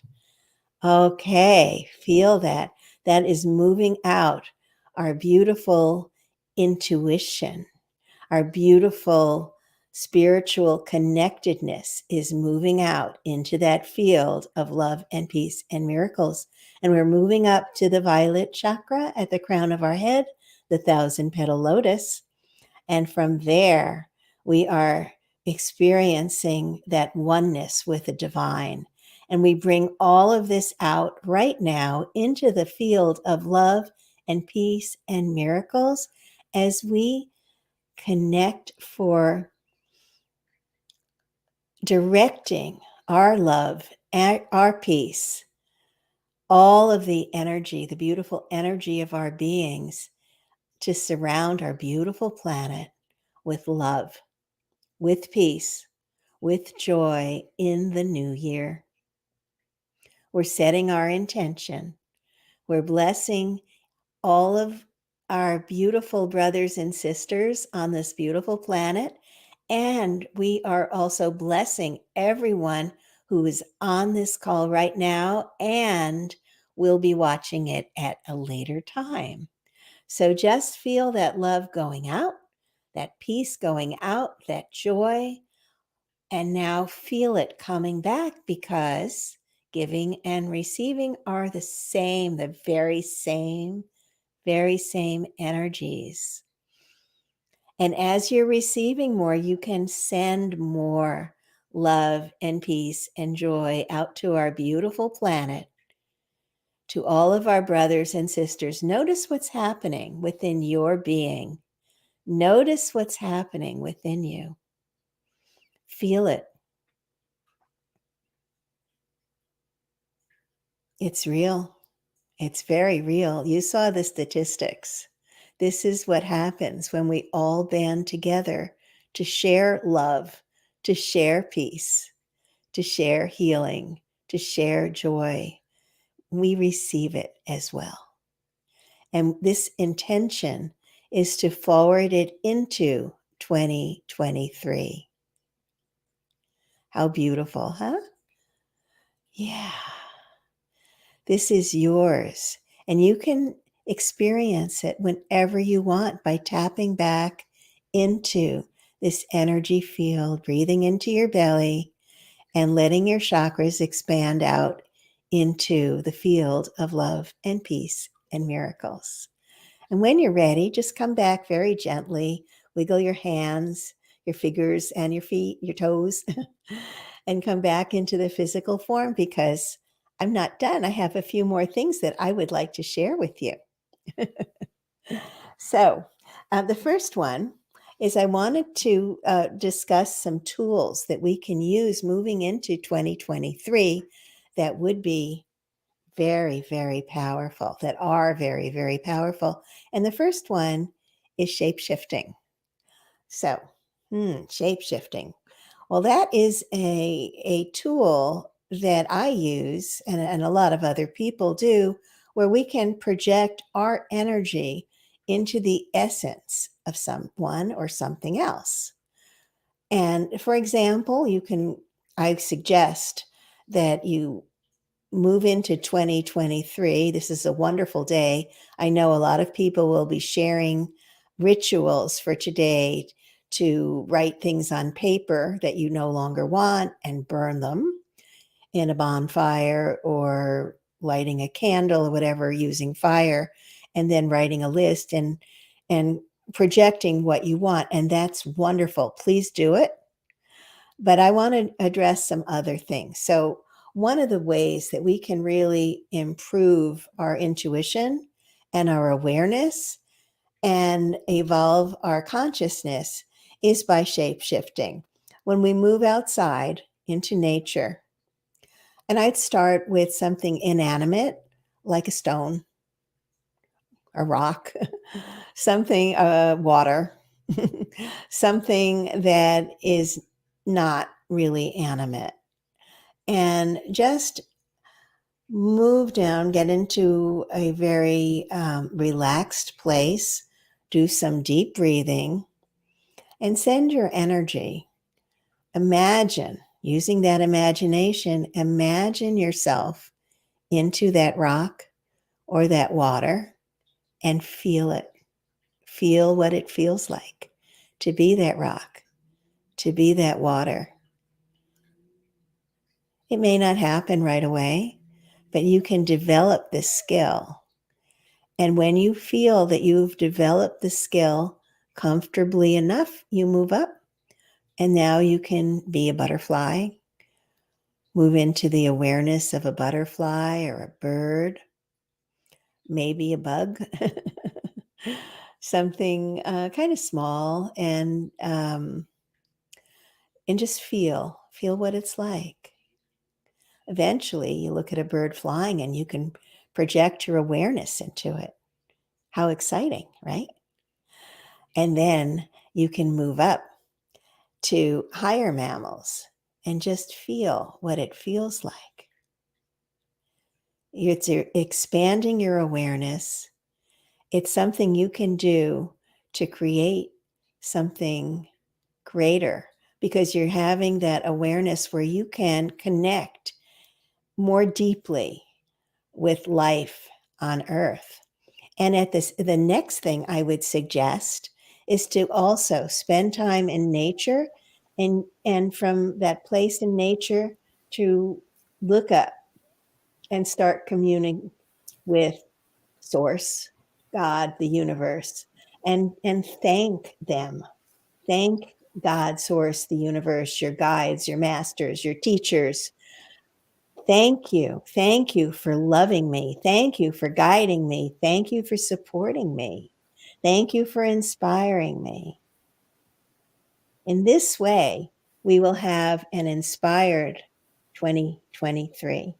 Okay, feel that. That is moving out our beautiful intuition, our beautiful spiritual connectedness is moving out into that field of love and peace and miracles. And we're moving up to the violet chakra at the crown of our head, the 1,000-petal lotus. And from there, we are experiencing that oneness with the divine. And we bring all of this out right now into the field of love and peace and miracles as we connect for directing our love, our peace, all of the energy, the beautiful energy of our beings to surround our beautiful planet with love, with peace, with joy in the new year. We're setting our intention. We're blessing all of our beautiful brothers and sisters on this beautiful planet. And we are also blessing everyone who is on this call right now and will be watching it at a later time. So just feel that love going out, that peace going out, that joy, and now feel it coming back, because giving and receiving are the same, the very same energies. And as you're receiving more, you can send more love and peace and joy out to our beautiful planet To all of our brothers and sisters, notice what's happening within your being. Notice what's happening within you. Feel it. It's real. It's very real. You saw the statistics. This is what happens when we all band together to share love, to share peace, to share healing, to share joy. We receive it as well. And this intention is to forward it into 2023. How beautiful, huh? Yeah. This is yours. And you can experience it whenever you want by tapping back into this energy field, breathing into your belly and letting your chakras expand out into the field of love and peace and miracles. And when you're ready, just come back very gently, wiggle your hands, your fingers, and your feet, your toes, and come back into the physical form, because I'm not done. I have a few more things that I would like to share with you. So the first one is I wanted to discuss some tools that we can use moving into 2023 that would be very, very powerful, that are very, very powerful. And the first one is shape-shifting. So, shape-shifting. Well, that is a tool that I use, and a lot of other people do, where we can project our energy into the essence of someone or something else. And for example, I suggest that you move into 2023. This is a wonderful day. I know a lot of people will be sharing rituals for today to write things on paper that you no longer want and burn them in a bonfire, or lighting a candle or whatever, using fire, and then writing a list and projecting what you want. And that's wonderful. Please do it. But I want to address some other things. So one of the ways that we can really improve our intuition and our awareness and evolve our consciousness is by shape shifting. When we move outside into nature, and I'd start with something inanimate like a stone, a rock, something, water, something that is not really animate. And just move down, get into a very relaxed place, do some deep breathing, and send your energy. Imagine, using that imagination, imagine yourself into that rock or that water and feel it. Feel what it feels like to be that rock, to be that water. It may not happen right away, but you can develop this skill. And when you feel that you've developed the skill comfortably enough, you move up. And now you can be a butterfly, move into the awareness of a butterfly or a bird, maybe a bug, something kind of small, and just feel what it's like. Eventually, you look at a bird flying and you can project your awareness into it. How exciting, right? And then you can move up to higher mammals and just feel what it feels like. It's expanding your awareness. It's something you can do to create something greater, because you're having that awareness where you can connect more deeply with life on Earth. And the next thing I would suggest is to also spend time in nature, and from that place in nature to look up and start communing with Source, God, the universe, and thank them. Thank God, Source, the universe, your guides, your masters, your teachers, Thank you. Thank you for loving me. Thank you for guiding me. Thank you for supporting me. Thank you for inspiring me. In this way, we will have an inspired 2023.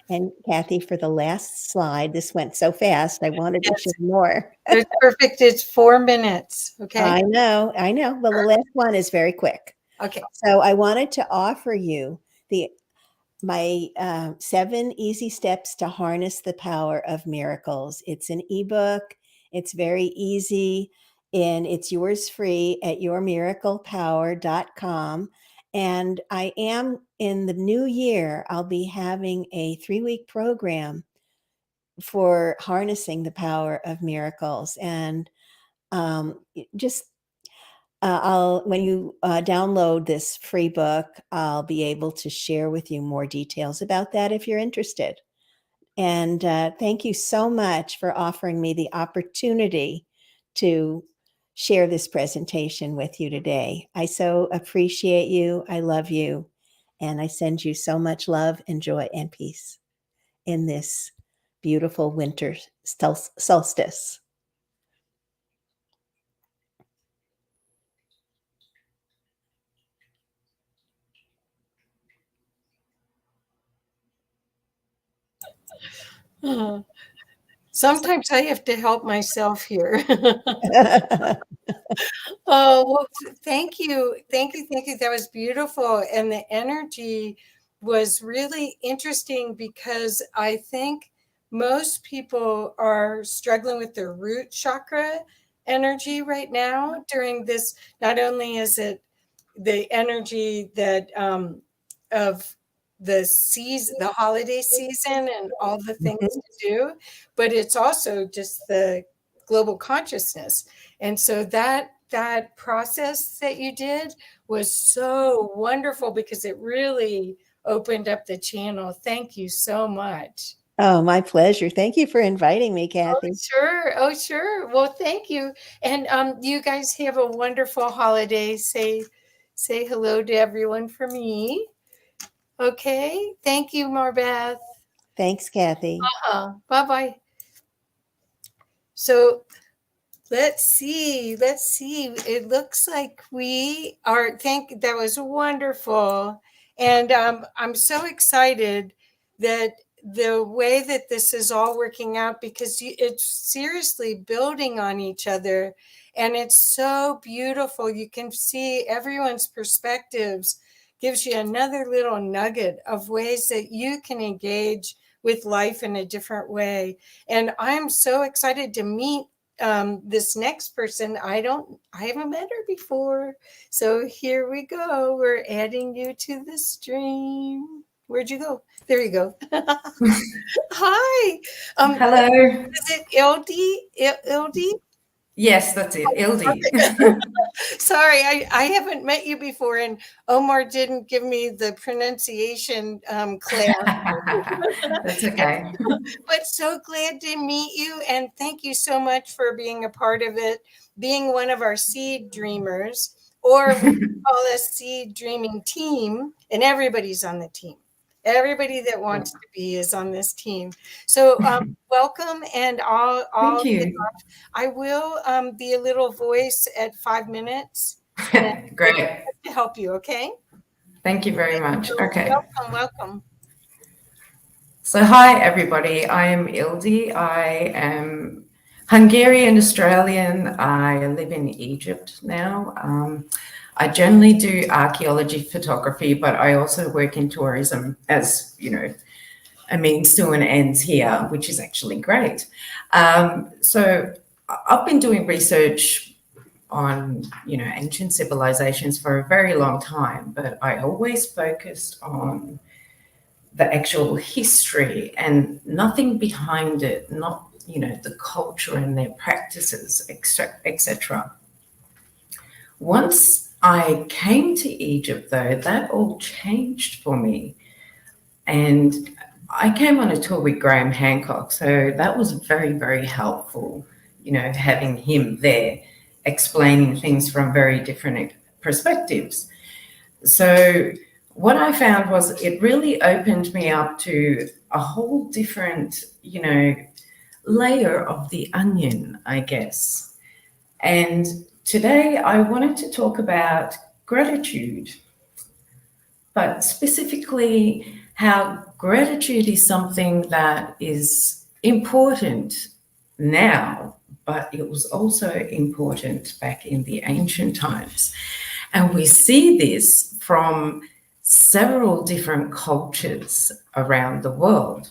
And Kathy, for the last slide, this went so fast, I wanted to share more. It's perfect. It's 4 minutes. Okay. I know. Well, the last one is very quick. Okay. So I wanted to offer you my 7 easy steps to harness the power of miracles. It's an ebook. It's very easy, and it's yours free at yourmiraclepower.com. And I am, in the new year, I'll be having a 3-week program for harnessing the power of miracles. And just when you download this free book, I'll be able to share with you more details about that if you're interested. And thank you so much for offering me the opportunity to share this presentation with you today. I so appreciate you. I love you. And I send you so much love and joy and peace in this beautiful winter solstice. Sometimes I have to help myself here. Oh, well, thank you. Thank you. Thank you. That was beautiful. And the energy was really interesting because I think most people are struggling with their root chakra energy right now during this. Not only is it the energy that of the season, the holiday season, and all the things to do, but it's also just the global consciousness. And so that process that you did was so wonderful because it really opened up the channel. Thank you so much. Oh, my pleasure. Thank you for inviting me, Kathy. Oh, sure. Well, thank you. And you guys have a wonderful holiday. Say hello to everyone for me. Okay. Thank you, Marbeth. Thanks, Kathy. Bye-bye. So let's see. It looks like we are. That was wonderful. And I'm so excited that the way that this is all working out, because it's seriously building on each other. And it's so beautiful. You can see everyone's perspectives, gives you another little nugget of ways that you can engage with life in a different way. And I'm so excited to meet this next person. I haven't met her before. So here we go. We're adding you to the stream. Where'd you go? There you go. Hi. Hello. Is it Ildi? Yes, that's it. Ildi. Sorry, I haven't met you before, and Omar didn't give me the pronunciation class. That's okay. But so glad to meet you, and thank you so much for being a part of it, being one of our seed dreamers, or we call us seed dreaming team, and everybody's on the team. Everybody that wants to be is on this team. So welcome, and Thank you. I will be a little voice at 5 minutes. Great. To help you, okay? Thank you very much. Okay. Welcome. So hi, everybody. I am Ildi. I am Hungarian Australian. I live in Egypt now. I generally do archaeology photography, but I also work in tourism as, a means to an ends here, which is actually great. So I've been doing research on, ancient civilizations for a very long time, but I always focused on the actual history and nothing behind it, not, the culture and their practices, etc. Once I came to Egypt, though, that all changed for me. And I came on a tour with Graham Hancock, so that was very, very helpful, having him there explaining things from very different perspectives. So what I found was it really opened me up to a whole different, layer of the onion, I guess. And today I wanted to talk about gratitude, but specifically how gratitude is something that is important now, but it was also important back in the ancient times. And we see this from several different cultures around the world.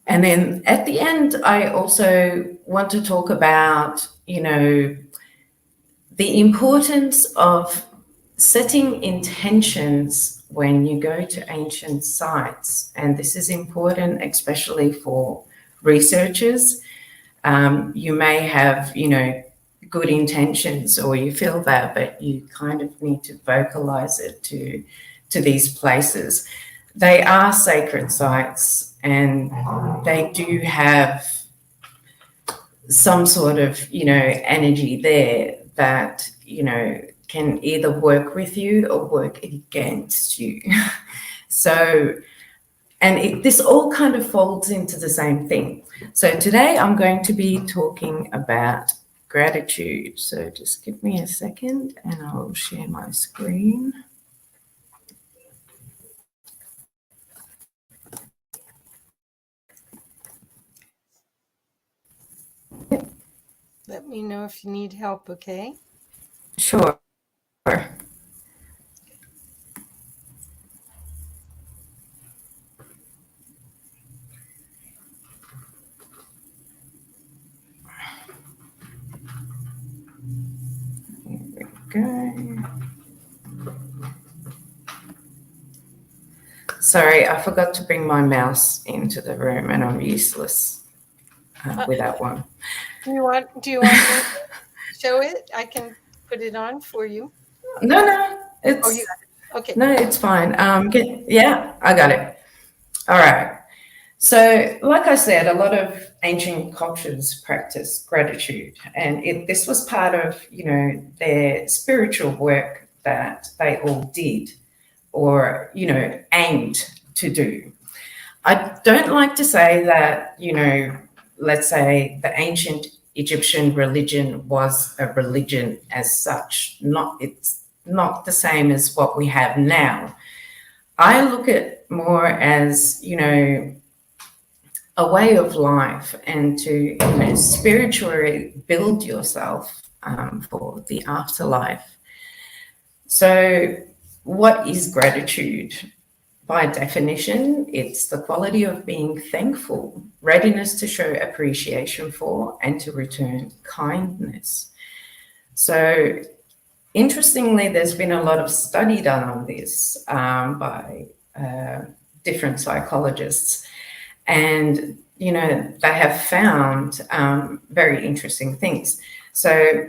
And then at the end, I also want to talk about, the importance of setting intentions when you go to ancient sites. And this is important, especially for researchers. You may have, good intentions, or you feel that, but you kind of need to vocalize it to these places. They are sacred sites, and they do have some sort of, energy there that, can either work with you or work against you. So, and this all kind of folds into the same thing. So today I'm going to be talking about gratitude. So just give me a second and I'll share my screen. Let me know if you need help, okay? Sure. Go. Sorry, I forgot to bring my mouse into the room, and I'm useless without one. Do you want me to show it? I can put it on for you. No, it's you got it. Okay. No, it's fine. Yeah, I got it. All right. So, like I said, a lot of ancient cultures practice gratitude, and this was part of, their spiritual work that they all did, or, aimed to do. I don't like to say that, let's say the ancient Egyptian religion was a religion as such. It's not the same as what we have now. I look at more as, a way of life, and to spiritually build yourself for the afterlife. So what is gratitude? By definition, it's the quality of being thankful, readiness to show appreciation for, and to return kindness. So interestingly, there's been a lot of study done on this by different psychologists. And, they have found very interesting things. So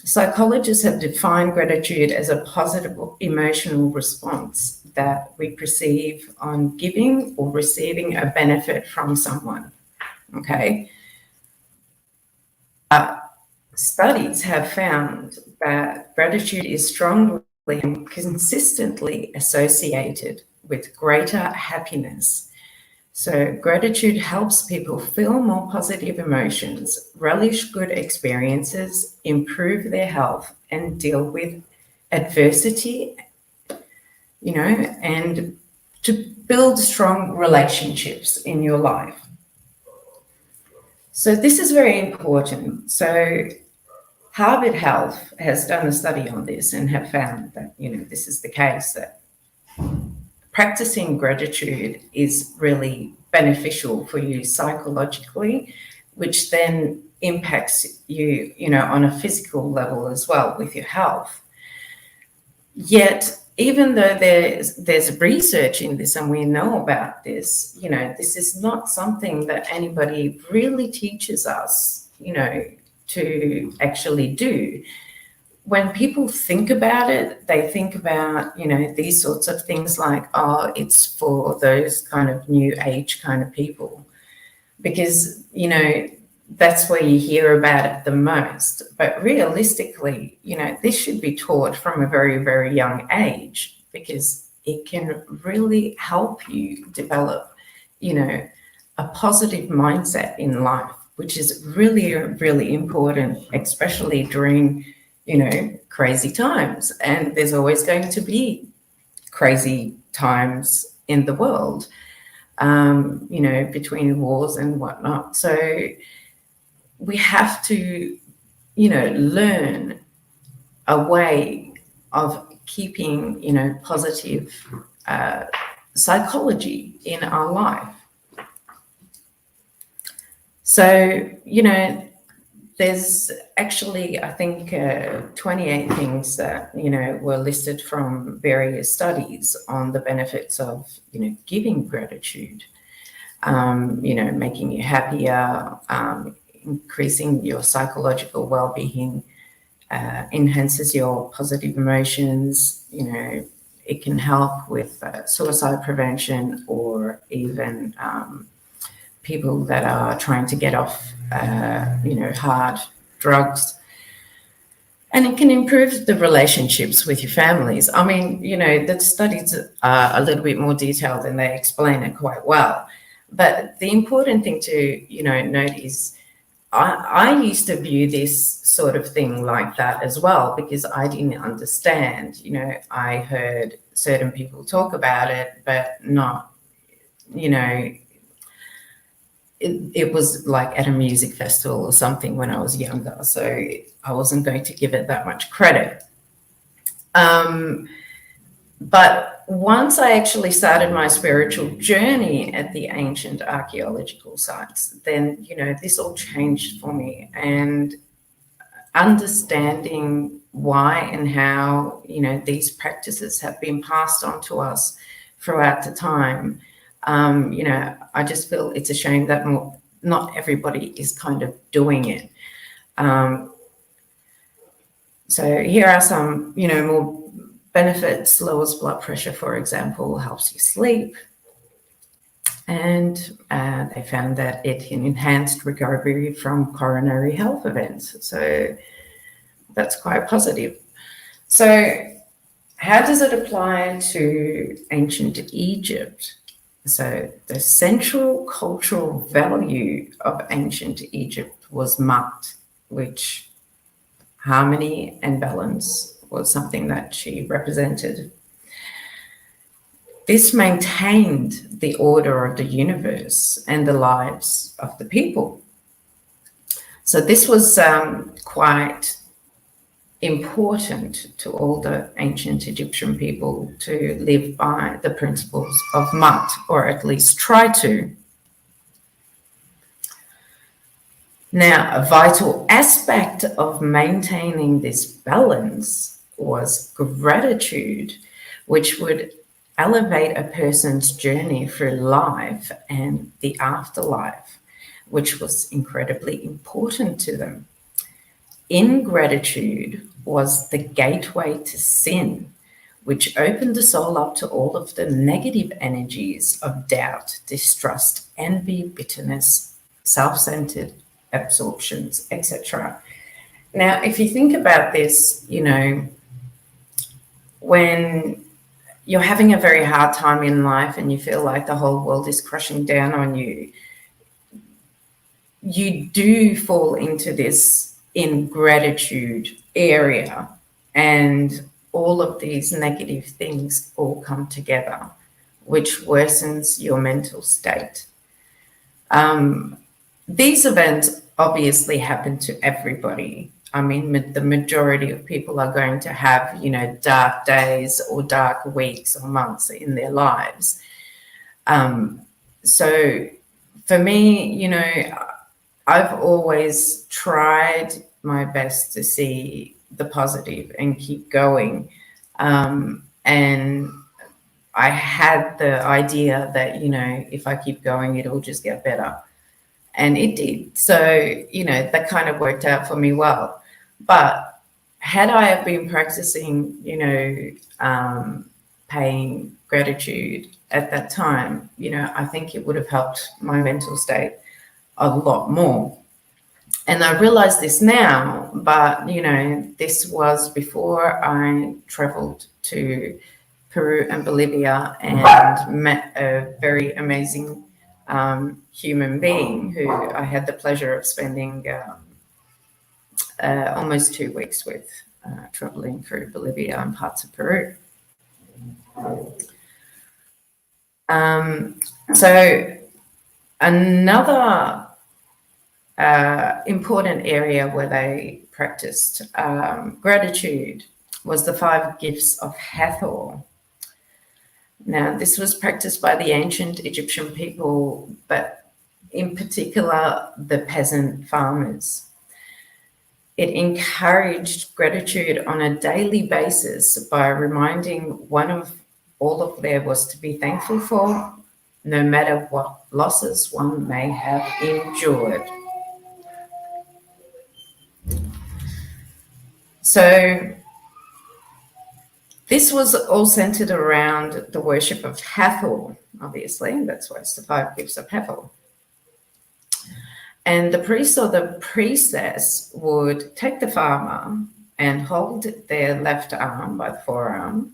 psychologists have defined gratitude as a positive emotional response that we perceive on giving or receiving a benefit from someone, okay? Studies have found that gratitude is strongly and consistently associated with greater happiness. So gratitude helps people feel more positive emotions, relish good experiences, improve their health, and deal with adversity, and to build strong relationships in your life. So this is very important. So Harvard Health has done a study on this and have found that, this is the case, that practicing gratitude is really beneficial for you psychologically, which then impacts you, on a physical level as well with your health. Yet, even though there's research in this and we know about this, this is not something that anybody really teaches us, to actually do. When people think about it, they think about, these sorts of things like, oh, it's for those kind of new age kind of people, because, that's where you hear about it the most. But realistically, this should be taught from a very, very young age, because it can really help you develop, you know, a positive mindset in life, which is really, really important, especially during, you know, crazy times. And there's always going to be crazy times in the world, you know, between wars and whatnot. So we have to, you know, learn a way of keeping, you know, positive psychology in our life. So, you know, there's actually, I think, 28 things that, you know, were listed from various studies on the benefits of, you know, giving gratitude, you know, making you happier, increasing your psychological well-being, enhances your positive emotions, you know, it can help with suicide prevention, or even people that are trying to get off, you know, hard drugs. And it can improve the relationships with your families. I mean, you know, the studies are a little bit more detailed and they explain it quite well. But the important thing to, you know, note is I used to view this sort of thing like that as well, because I didn't understand. You know, I heard certain people talk about it, but not, you know, it was like at a music festival or something when I was younger, so I wasn't going to give it that much credit. But once I actually started my spiritual journey at the ancient archaeological sites, then, you know, this all changed for me, and understanding why and how, you know, these practices have been passed on to us throughout the time. You know, I just feel it's a shame that not everybody is kind of doing it. So here are some, you know, more benefits. Lowers blood pressure, for example, helps you sleep. And they found that it enhanced recovery from coronary health events. So that's quite positive. So how does it apply to ancient Egypt? So the central cultural value of ancient Egypt was Ma'at, which harmony and balance was something that she represented. This maintained the order of the universe and the lives of the people. So this was quite important to all the ancient Egyptian people, to live by the principles of Ma'at, or at least try to. Now, a vital aspect of maintaining this balance was gratitude, which would elevate a person's journey through life and the afterlife, which was incredibly important to them. Ingratitude was the gateway to sin, which opened the soul up to all of the negative energies of doubt, distrust, envy, bitterness, self-centered absorptions, etc. Now, if you think about this, you know, when you're having a very hard time in life and you feel like the whole world is crushing down on you, you do fall into this ingratitude area, and all of these negative things all come together, which worsens your mental state. These events obviously happen to everybody. I mean, the majority of people are going to have, you know, dark days or dark weeks or months in their lives. So for me, you know, I've always tried my best to see the positive and keep going. And I had the idea that, you know, if I keep going, it'll just get better. And it did. So, you know, that kind of worked out for me well. But had I have been practicing, you know, paying gratitude at that time, you know, I think it would have helped my mental state a lot more. And I realize this now, but, you know, this was before I traveled to Peru and Bolivia, and met a very amazing human being who I had the pleasure of spending almost 2 weeks with, traveling through Bolivia and parts of Peru. So another important area where they practiced gratitude was the 5 gifts of Hathor. Now, this was practiced by the ancient Egyptian people, but in particular, the peasant farmers. It encouraged gratitude on a daily basis by reminding one of all of there was to be thankful for, no matter what losses one may have endured. So this was all centered around the worship of Hathor, obviously. That's why it's the 5 gifts of Hathor. And the priest or the priestess would take the farmer and hold their left arm by the forearm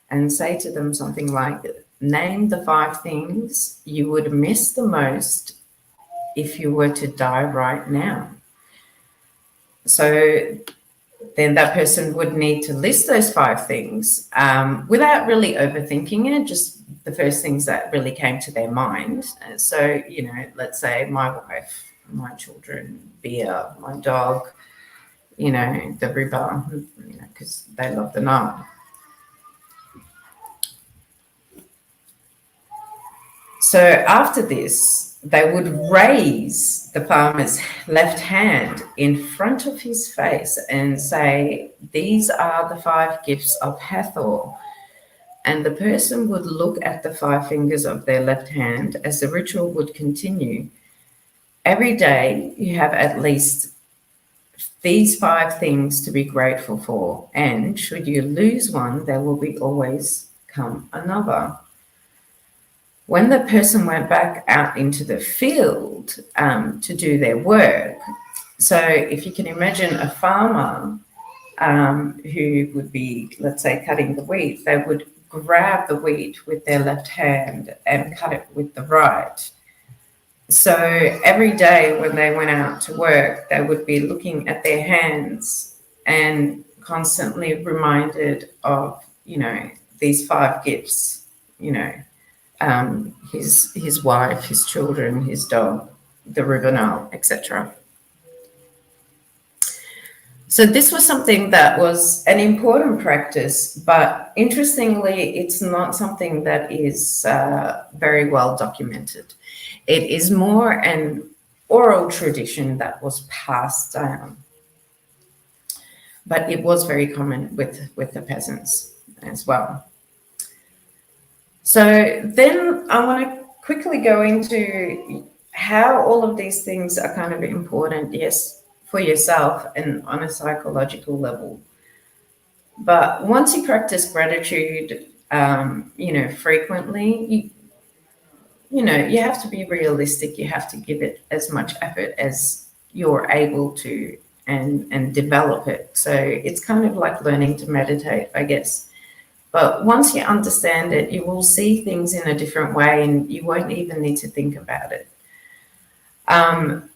and say to them something like, name the 5 things you would miss the most if you were to die right now. So then that person would need to list those 5 things without really overthinking it, just the first things that really came to their mind. So, you know, let's say my wife, my children, beer, my dog, you know, the river, you know, because they love the Nile. So after this, they would raise the farmer's left hand in front of his face and say, these are the 5 gifts of Hathor. And the person would look at the 5 fingers of their left hand as the ritual would continue. Every day you have at least these 5 things to be grateful for. And should you lose one, there will be always come another. When the person went back out into the field to do their work, so if you can imagine a farmer who would be, let's say, cutting the wheat, they would grab the wheat with their left hand and cut it with the right. So every day when they went out to work, they would be looking at their hands and constantly reminded of, you know, these 5 gifts, you know, his wife, his children, his dog, the river Nile, etc. So this was something that was an important practice, but interestingly, it's not something that is very well documented. It is more an oral tradition that was passed down, but it was very common with the peasants as well. So then I want to quickly go into how all of these things are kind of important, yes, for yourself and on a psychological level. But once you practice gratitude, you know, frequently, you know, you have to be realistic. You have to give it as much effort as you're able to and develop it. So it's kind of like learning to meditate, I guess. But once you understand it, you will see things in a different way and you won't even need to think about it.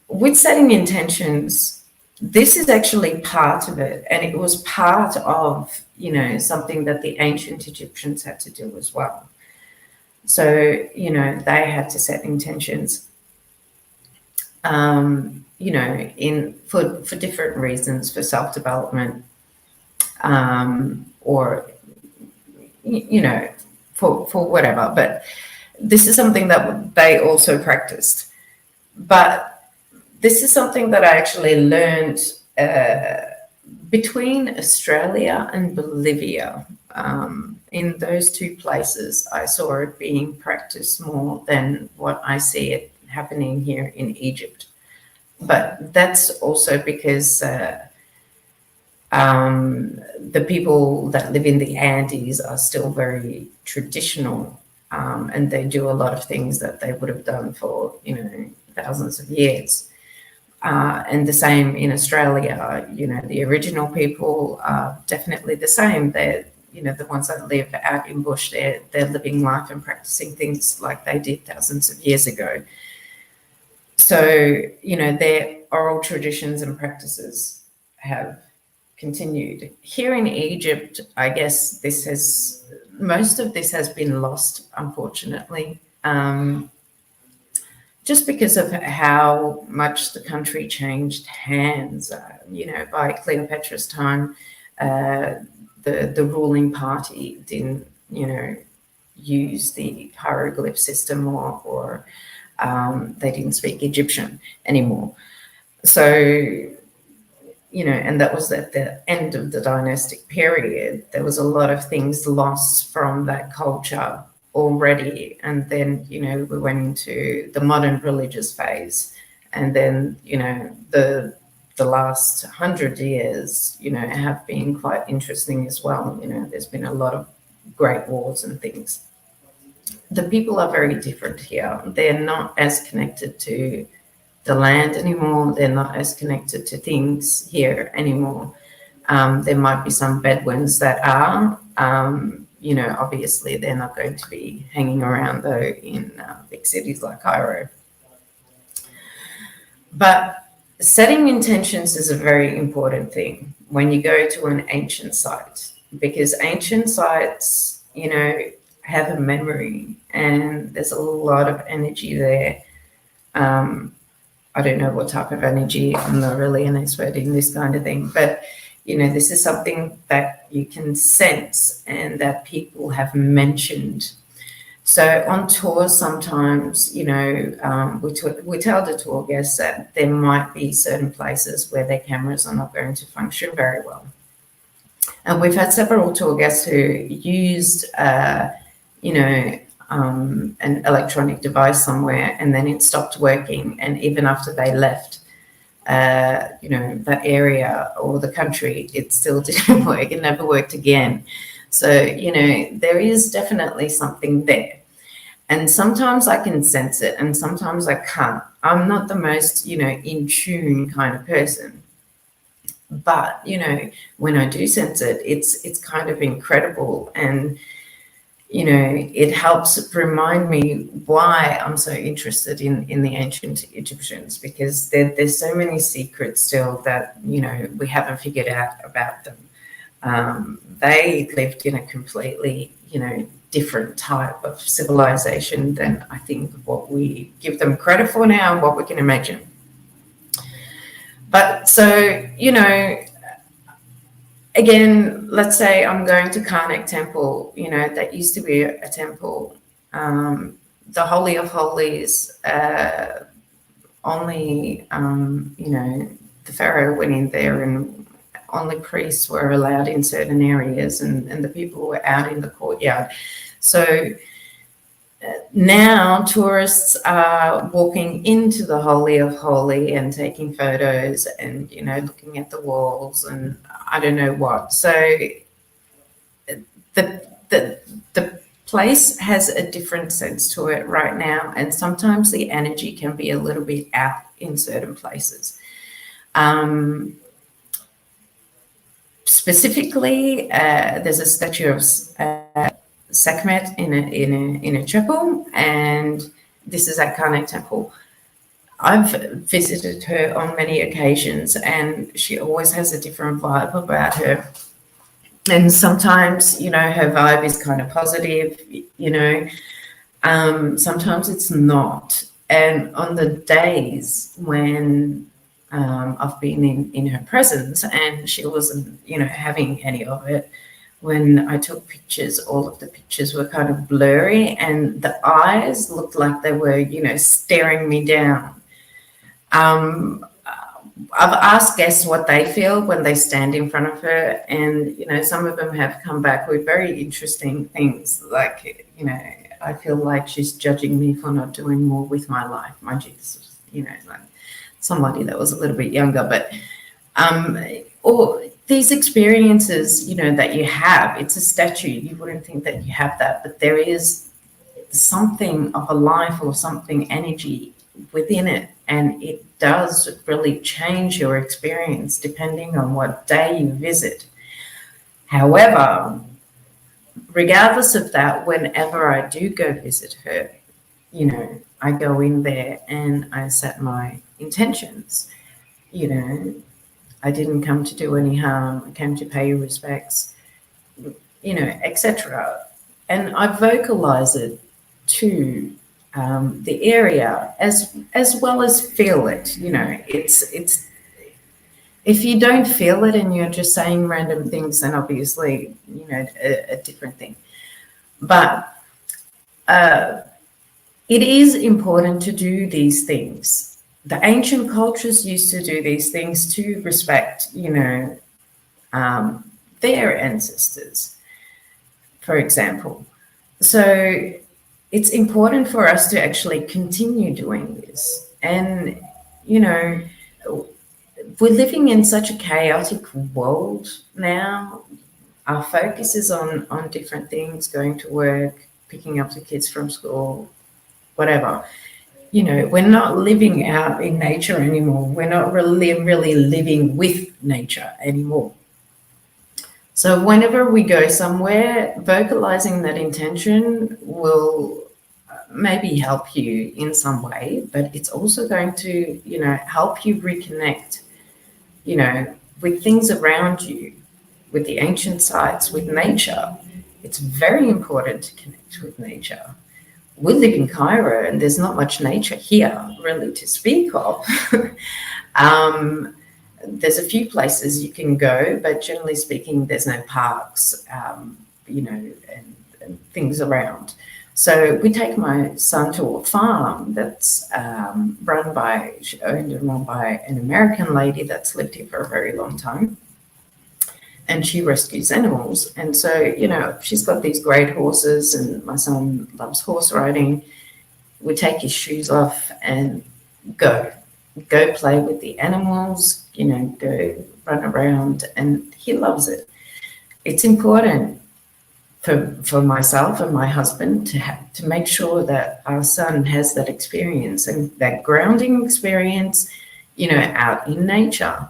With setting intentions, this is actually part of it. And it was part of, you know, something that the ancient Egyptians had to do as well. So, you know, they had to set intentions, you know, for different reasons, for self-development, or, you know, for whatever. But this is something that they also practiced. But this is something that I actually learned between Australia and Bolivia. In those 2 places, I saw it being practiced more than what I see it happening here in Egypt. But that's also because the people that live in the Andes are still very traditional, and they do a lot of things that they would have done for, you know, thousands of years. And the same in Australia, you know, the original people are definitely the same. They're, the ones that live out in bush, they're living life and practicing things like they did thousands of years ago. So, their oral traditions and practices have continued. Here in Egypt, I guess most of this has been lost, unfortunately, just because of how much the country changed hands. By Cleopatra's time, the ruling party didn't, use the hieroglyph system or they didn't speak Egyptian anymore. So, and that was at the end of the dynastic period. There was a lot of things lost from that culture already. And then, we went into the modern religious phase. And then, the last 100 years, have been quite interesting as well. There's been a lot of great wars and things. The people are very different here. They're not as connected to the land anymore. They're not as connected to things here anymore. There might be some Bedouins that are, obviously they're not going to be hanging around though in big cities like Cairo. But setting intentions is a very important thing when you go to an ancient site, because ancient sites, have a memory and there's a lot of energy there. I don't know what type of energy. I'm not really an expert in this kind of thing, but this is something that you can sense and that people have mentioned. So on tours, sometimes, we tell the tour guests that there might be certain places where their cameras are not going to function very well. And we've had several tour guests who used, an electronic device somewhere and then it stopped working. And even after they left, that area or the country, it still didn't work. It never worked again. So, there is definitely something there. And sometimes I can sense it and sometimes I can't. I'm not the most, in tune kind of person. But, when I do sense it, it's kind of incredible. And, it helps remind me why I'm so interested in the ancient Egyptians, because there's so many secrets still that, we haven't figured out about them. They lived in a completely, different type of civilization than I think what we give them credit for now and what we can imagine. But so, again, let's say I'm going to Karnak Temple, that used to be a temple. The Holy of Holies, only, the Pharaoh went in there and only priests were allowed in certain areas and the people were out in the courtyard. So now tourists are walking into the Holy of Holy and taking photos and, looking at the walls and I don't know what. So the place has a different sense to it right now. And sometimes the energy can be a little bit out in certain places. Specifically, there's a statue of Sekhmet in a chapel, and this is at Karnak Temple. I've visited her on many occasions, and she always has a different vibe about her. And sometimes, her vibe is kind of positive, sometimes it's not. And on the days when I've been in her presence and she wasn't, having any of it, when I took pictures, all of the pictures were kind of blurry and the eyes looked like they were, staring me down. I've asked guests what they feel when they stand in front of her, and some of them have come back with very interesting things, like I feel like she's judging me for not doing more with my life. Mind you, this is, like somebody that was a little bit younger, but or these experiences, that you have, it's a statue. You wouldn't think that you have that, but there is something of a life or something energy within it, and it does really change your experience depending on what day you visit. However, regardless of that, whenever I do go visit her, you know, I go in there and I set my intentions. You know, I didn't come to do any harm. I came to pay respects, you know, etc. And I vocalize it to the area as well as feel it. You know, it's if you don't feel it and you're just saying random things, then obviously, you know, a different thing. But it is important to do these things. The ancient cultures used to do these things to respect, you know, their ancestors, for example. So it's important for us to actually continue doing this. And, you know, we're living in such a chaotic world now. Our focus is on different things, going to work, picking up the kids from school, whatever. You know, we're not living out in nature anymore. We're not really living with nature anymore. So whenever we go somewhere, vocalizing that intention will maybe help you in some way, but it's also going to, you know, help you reconnect, you know, with things around you, with the ancient sites, with nature. It's very important to connect with nature. We live in Cairo and there's not much nature here really to speak of. There's a few places you can go, but generally speaking, there's no parks, you know, and things around. So we take my son to a farm that's owned and run by an American lady that's lived here for a very long time. And she rescues animals. And so, you know, she's got these great horses and my son loves horse riding. We take his shoes off and go play with the animals, you know, go run around, and he loves it. It's important for myself and my husband to make sure that our son has that experience and that grounding experience, you know, out in nature.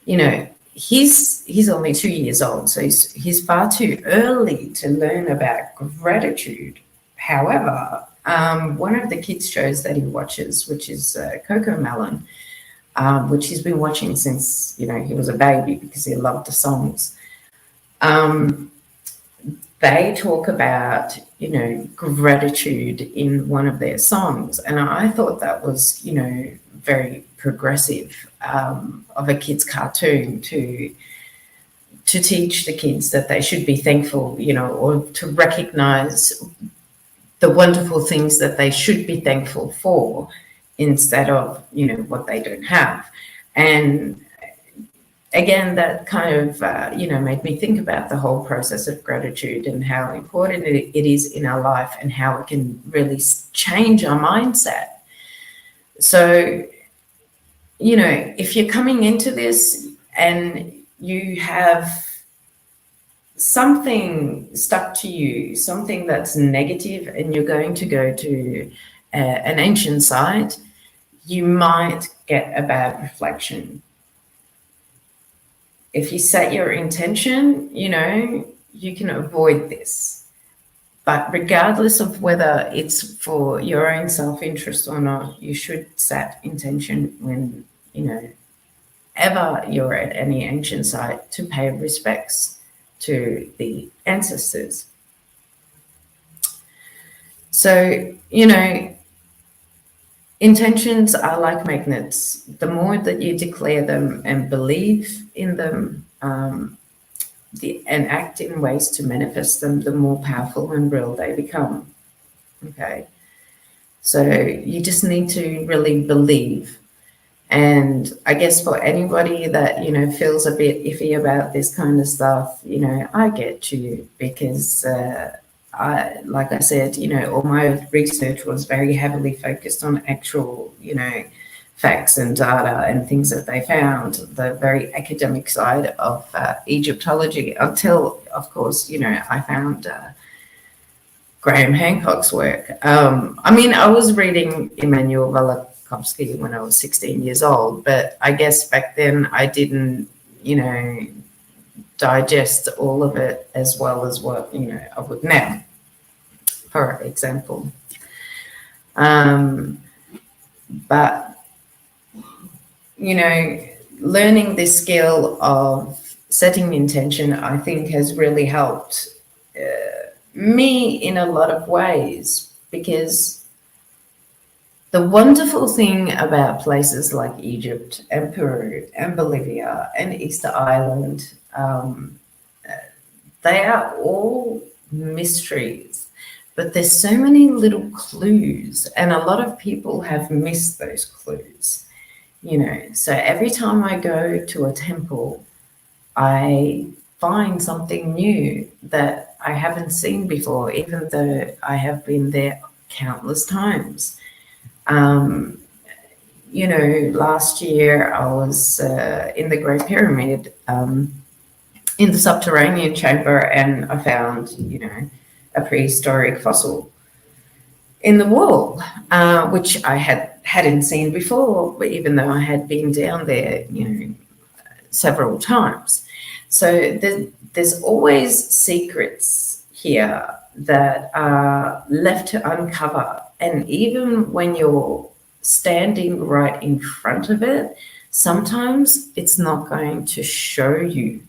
You know, he's only 2 years old, so he's far too early to learn about gratitude. However, one of the kids shows that he watches, which is Coco Melon, which he's been watching since, you know, he was a baby because he loved the songs. They talk about, you know, gratitude in one of their songs. And I thought that was, you know, very progressive of a kid's cartoon to teach the kids that they should be thankful, you know, or to recognize the wonderful things that they should be thankful for instead of, you know, what they don't have. And again, that kind of, you know, made me think about the whole process of gratitude and how important it is in our life and how it can really change our mindset. So, you know, if you're coming into this and you have something stuck to you, something that's negative, and you're going to go to an ancient site, you might get a bad reflection. If you set your intention, you know, you can avoid this. But regardless of whether it's for your own self-interest or not, you should set intention when, you know, ever you're at any ancient site to pay respects to the ancestors. So, you know, intentions are like magnets. The more that you declare them and believe in them and act in ways to manifest them, the more powerful and real they become. Okay. So you just need to really believe. And I guess for anybody that, you know, feels a bit iffy about this kind of stuff, you know, I get you, because like I said, you know, all my research was very heavily focused on actual, you know, facts and data and things that they found, the very academic side of Egyptology, until, of course, you know, I found Graham Hancock's work. I mean, I was reading Immanuel Velikovsky when I was 16 years old, but I guess back then I didn't, you know, digest all of it as well as what, you know, I would now, for example. But, you know, learning this skill of setting intention, I think, has really helped me in a lot of ways, because the wonderful thing about places like Egypt and Peru and Bolivia and Easter Island, they are all mysteries, but there's so many little clues, and a lot of people have missed those clues, you know. So every time I go to a temple, I find something new that I haven't seen before, even though I have been there countless times. You know, last year I was in the Great Pyramid, in the subterranean chamber, and I found, you know, a prehistoric fossil in the wall, which I hadn't seen before, but even though I had been down there, you know, several times. So there's always secrets here that are left to uncover, and even when you're standing right in front of it, sometimes it's not going to show you.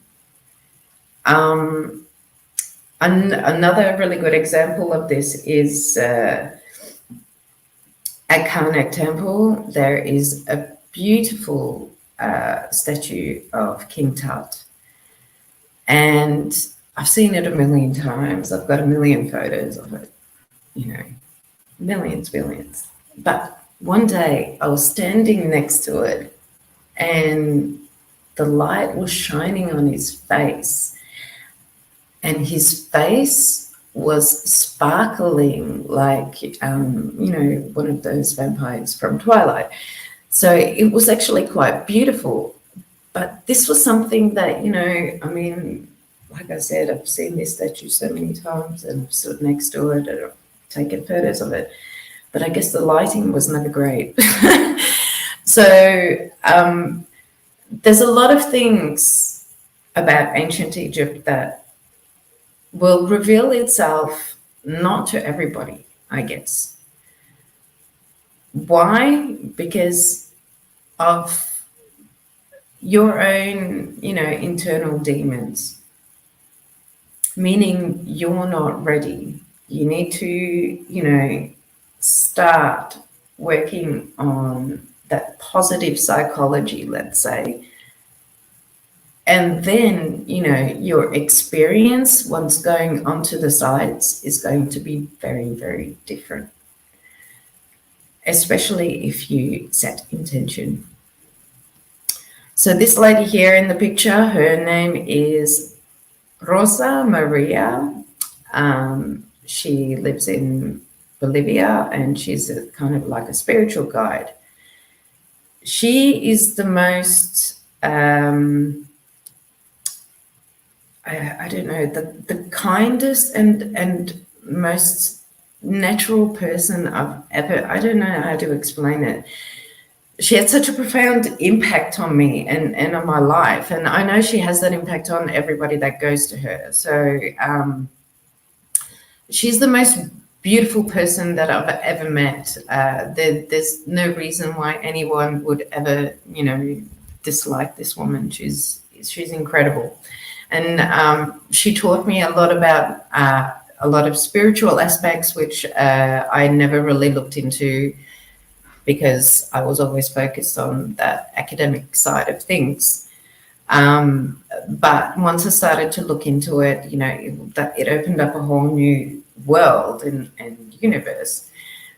Another really good example of this is at Karnak Temple. There is a beautiful statue of King Tut, and I've seen it a million times. I've got a million photos of it, you know, millions. But one day I was standing next to it, and the light was shining on his face, and his face was sparkling like, you know, one of those vampires from Twilight. So it was actually quite beautiful. But this was something that, you know, I mean, like I said, I've seen this statue so many times and I've stood next to it and I've taken photos of it. But I guess the lighting was never great. So there's a lot of things about ancient Egypt that will reveal itself not to everybody, I guess. Why? Because of your own, you know, internal demons, meaning you're not ready. You need to, you know, start working on that positive psychology, let's say. And then, you know, your experience once going onto the sites is going to be very, very different, especially if you set intention. So this lady here in the picture, her name is Rosa Maria. She lives in Bolivia, and she's a kind of like a spiritual guide. She is the most, I don't know, the kindest and most natural person I've ever, I don't know how to explain it. She had such a profound impact on me and on my life. And I know she has that impact on everybody that goes to her. So she's the most beautiful person that I've ever met. There's no reason why anyone would ever, you know, dislike this woman. She's incredible. And she taught me a lot about a lot of spiritual aspects, which I never really looked into, because I was always focused on that academic side of things. But once I started to look into it, you know, it opened up a whole new world and universe.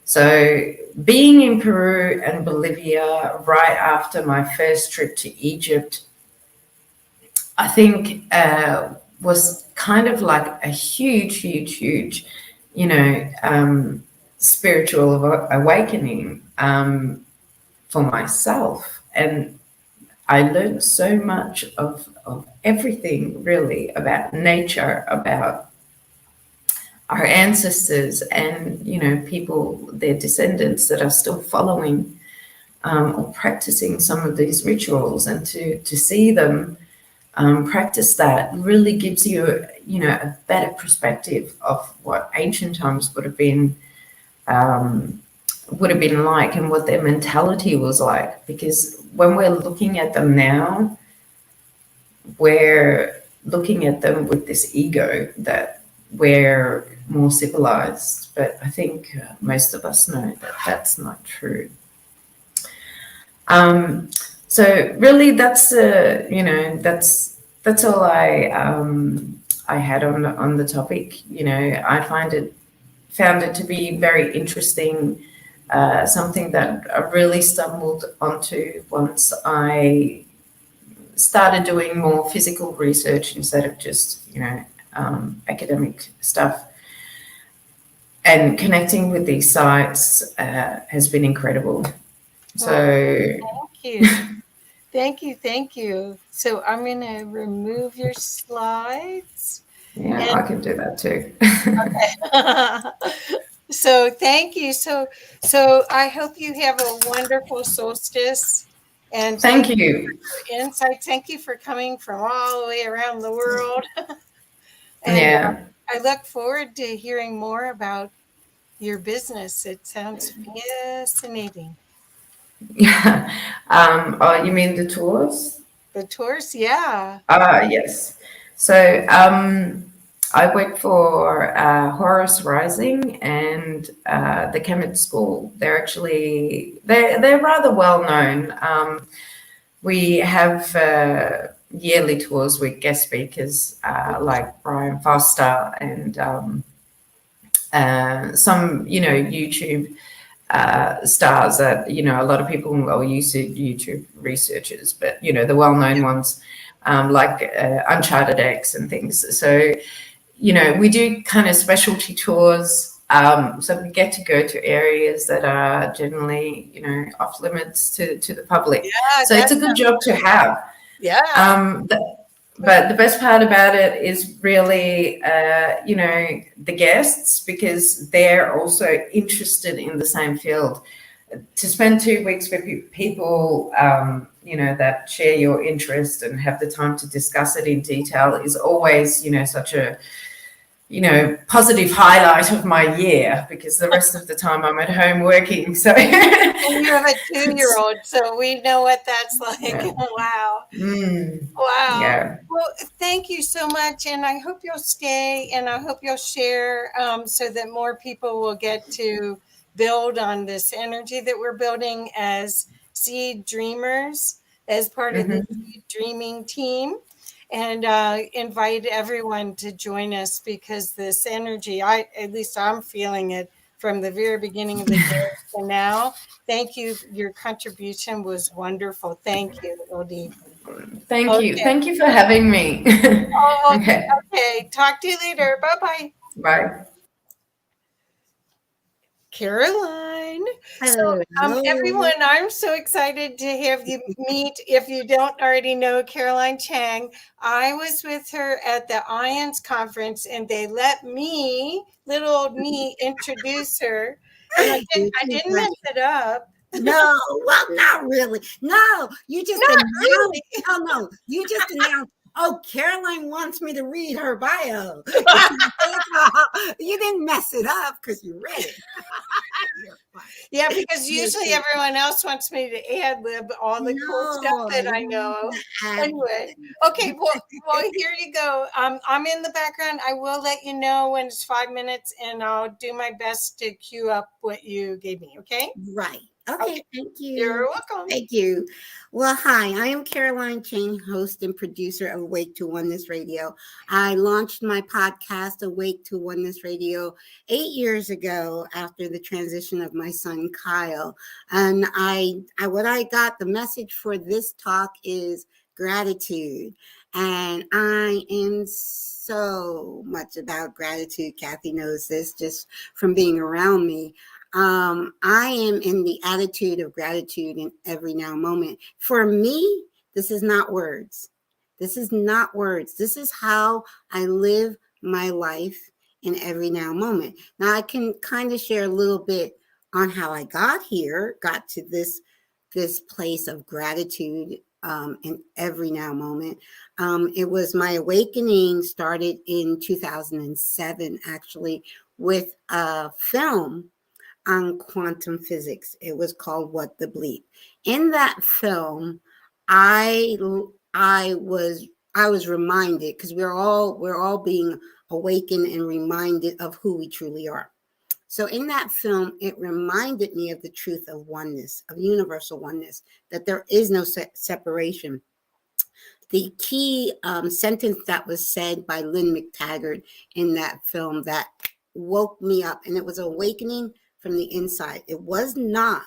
So being in Peru and Bolivia right after my first trip to Egypt, I think was kind of like a huge, you know, spiritual awakening for myself. And I learned so much of everything, really, about nature, about our ancestors and, you know, people, their descendants that are still following or practicing some of these rituals, and to see them practice that really gives you, you know, a better perspective of what ancient times would have been like and what their mentality was like. Because when we're looking at them now, we're looking at them with this ego that we're more civilized. But I think most of us know that that's not true. So really, that's you know, that's all I had on the topic. You know, I found it to be very interesting. Something that I really stumbled onto once I started doing more physical research instead of just, you know, academic stuff. And connecting with these sites has been incredible. So thank you. Thank you. So I'm going to remove your slides. Yeah, I can do that too. Okay. So thank you. So I hope you have a wonderful solstice. And thank you for insights. Thank you for coming from all the way around the world. And yeah. I look forward to hearing more about your business. It sounds fascinating. Yeah. Oh, you mean the tours? The tours, yeah. Yes. So I work for Horus Rising and the Kemet School. They're actually they're rather well known. We have yearly tours with guest speakers like Brian Foster and some, you know, YouTube stars that, you know, a lot of people are used to YouTube researchers, but, you know, the well-known ones like Uncharted X and things. So, you know, we do kind of specialty tours. So we get to go to areas that are generally, you know, off limits to the public. Yeah, so it's a good job to have. Yeah. But the best part about it is really, you know, the guests, because they're also interested in the same field. To spend 2 weeks with people, you know, that share your interest and have the time to discuss it in detail is always, you know, such a, you know, positive highlight of my year, because the rest of the time I'm at home working. So and you have a 2-year-old, so we know what that's like. Yeah. Wow. Wow. Yeah. Well, thank you so much. And I hope you'll stay, and I hope you'll share so that more people will get to build on this energy that we're building as seed dreamers, as part of the seed dreaming team. And invite everyone to join us, because this energy, at least I'm feeling it from the very beginning of the day to now. Thank you. Your contribution was wonderful. Thank you, Odie. Thank you. Thank you for having me. Oh, Okay. okay. Talk to you later. Bye-bye. Bye. Caroline. Hello. So, everyone, I'm so excited to have you meet. If you don't already know Caroline Chang, I was with her at the Mayans conference, and they let me, little old me, introduce her. And I didn't mess it up. No, well, not really. No, you just Not announced. really. No, you just announced. Oh, Caroline wants me to read her bio. You didn't mess it up because you read it. Yeah, because usually everyone else wants me to ad lib all the cool stuff that I know. Anyway, okay, well, here you go. I'm in the background. I will let you know when it's 5 minutes, and I'll do my best to queue up what you gave me. Okay. Right. Okay, thank you. You're welcome. Thank you. Well, hi, I am Caroline Chang, host and producer of Awake to Oneness Radio. I launched my podcast, Awake to Oneness Radio, 8 years ago after the transition of my son, Kyle. And what I got, the message for this talk is gratitude. And I am so much about gratitude. Kathy knows this just from being around me. I am in the attitude of gratitude in every now moment. For me, this is not words. This is not words. This is how I live my life in every now moment. Now, I can kind of share a little bit on how I got here, got to this place of gratitude in every now moment. It was my awakening started in 2007, actually, with a film on quantum physics. It was called What the Bleep. In that film, I was reminded, because we're all being awakened and reminded of who we truly are. So in that film, it reminded me of the truth of oneness, of universal oneness, that there is no separation. The key sentence that was said by Lynn McTaggart in that film that woke me up, and it was awakening from the inside. It was not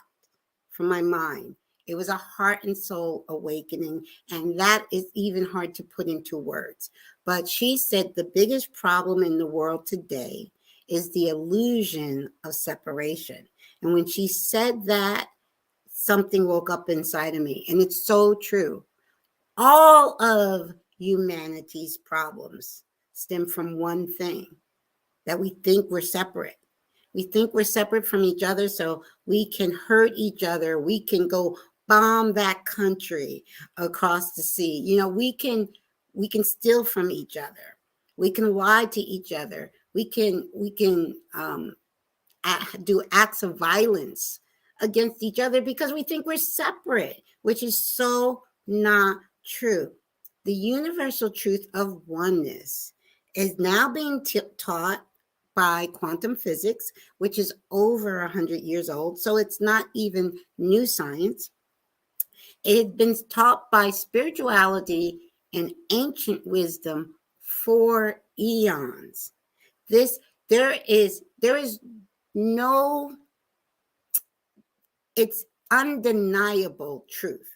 from my mind. It was a heart and soul awakening, and that is even hard to put into words. But she said the biggest problem in the world today is the illusion of separation. And when she said that, something woke up inside of me, and it's so true. All of humanity's problems stem from one thing, that we think we're separate. We think we're separate from each other so we can hurt each other. We can go bomb that country across the sea. You know, we can steal from each other. We can lie to each other. We can do acts of violence against each other because we think we're separate, which is so not true. The universal truth of oneness is now being taught by quantum physics, which is over 100 years old. So it's not even new science. It had been taught by spirituality and ancient wisdom for eons. There is no, it's undeniable truth.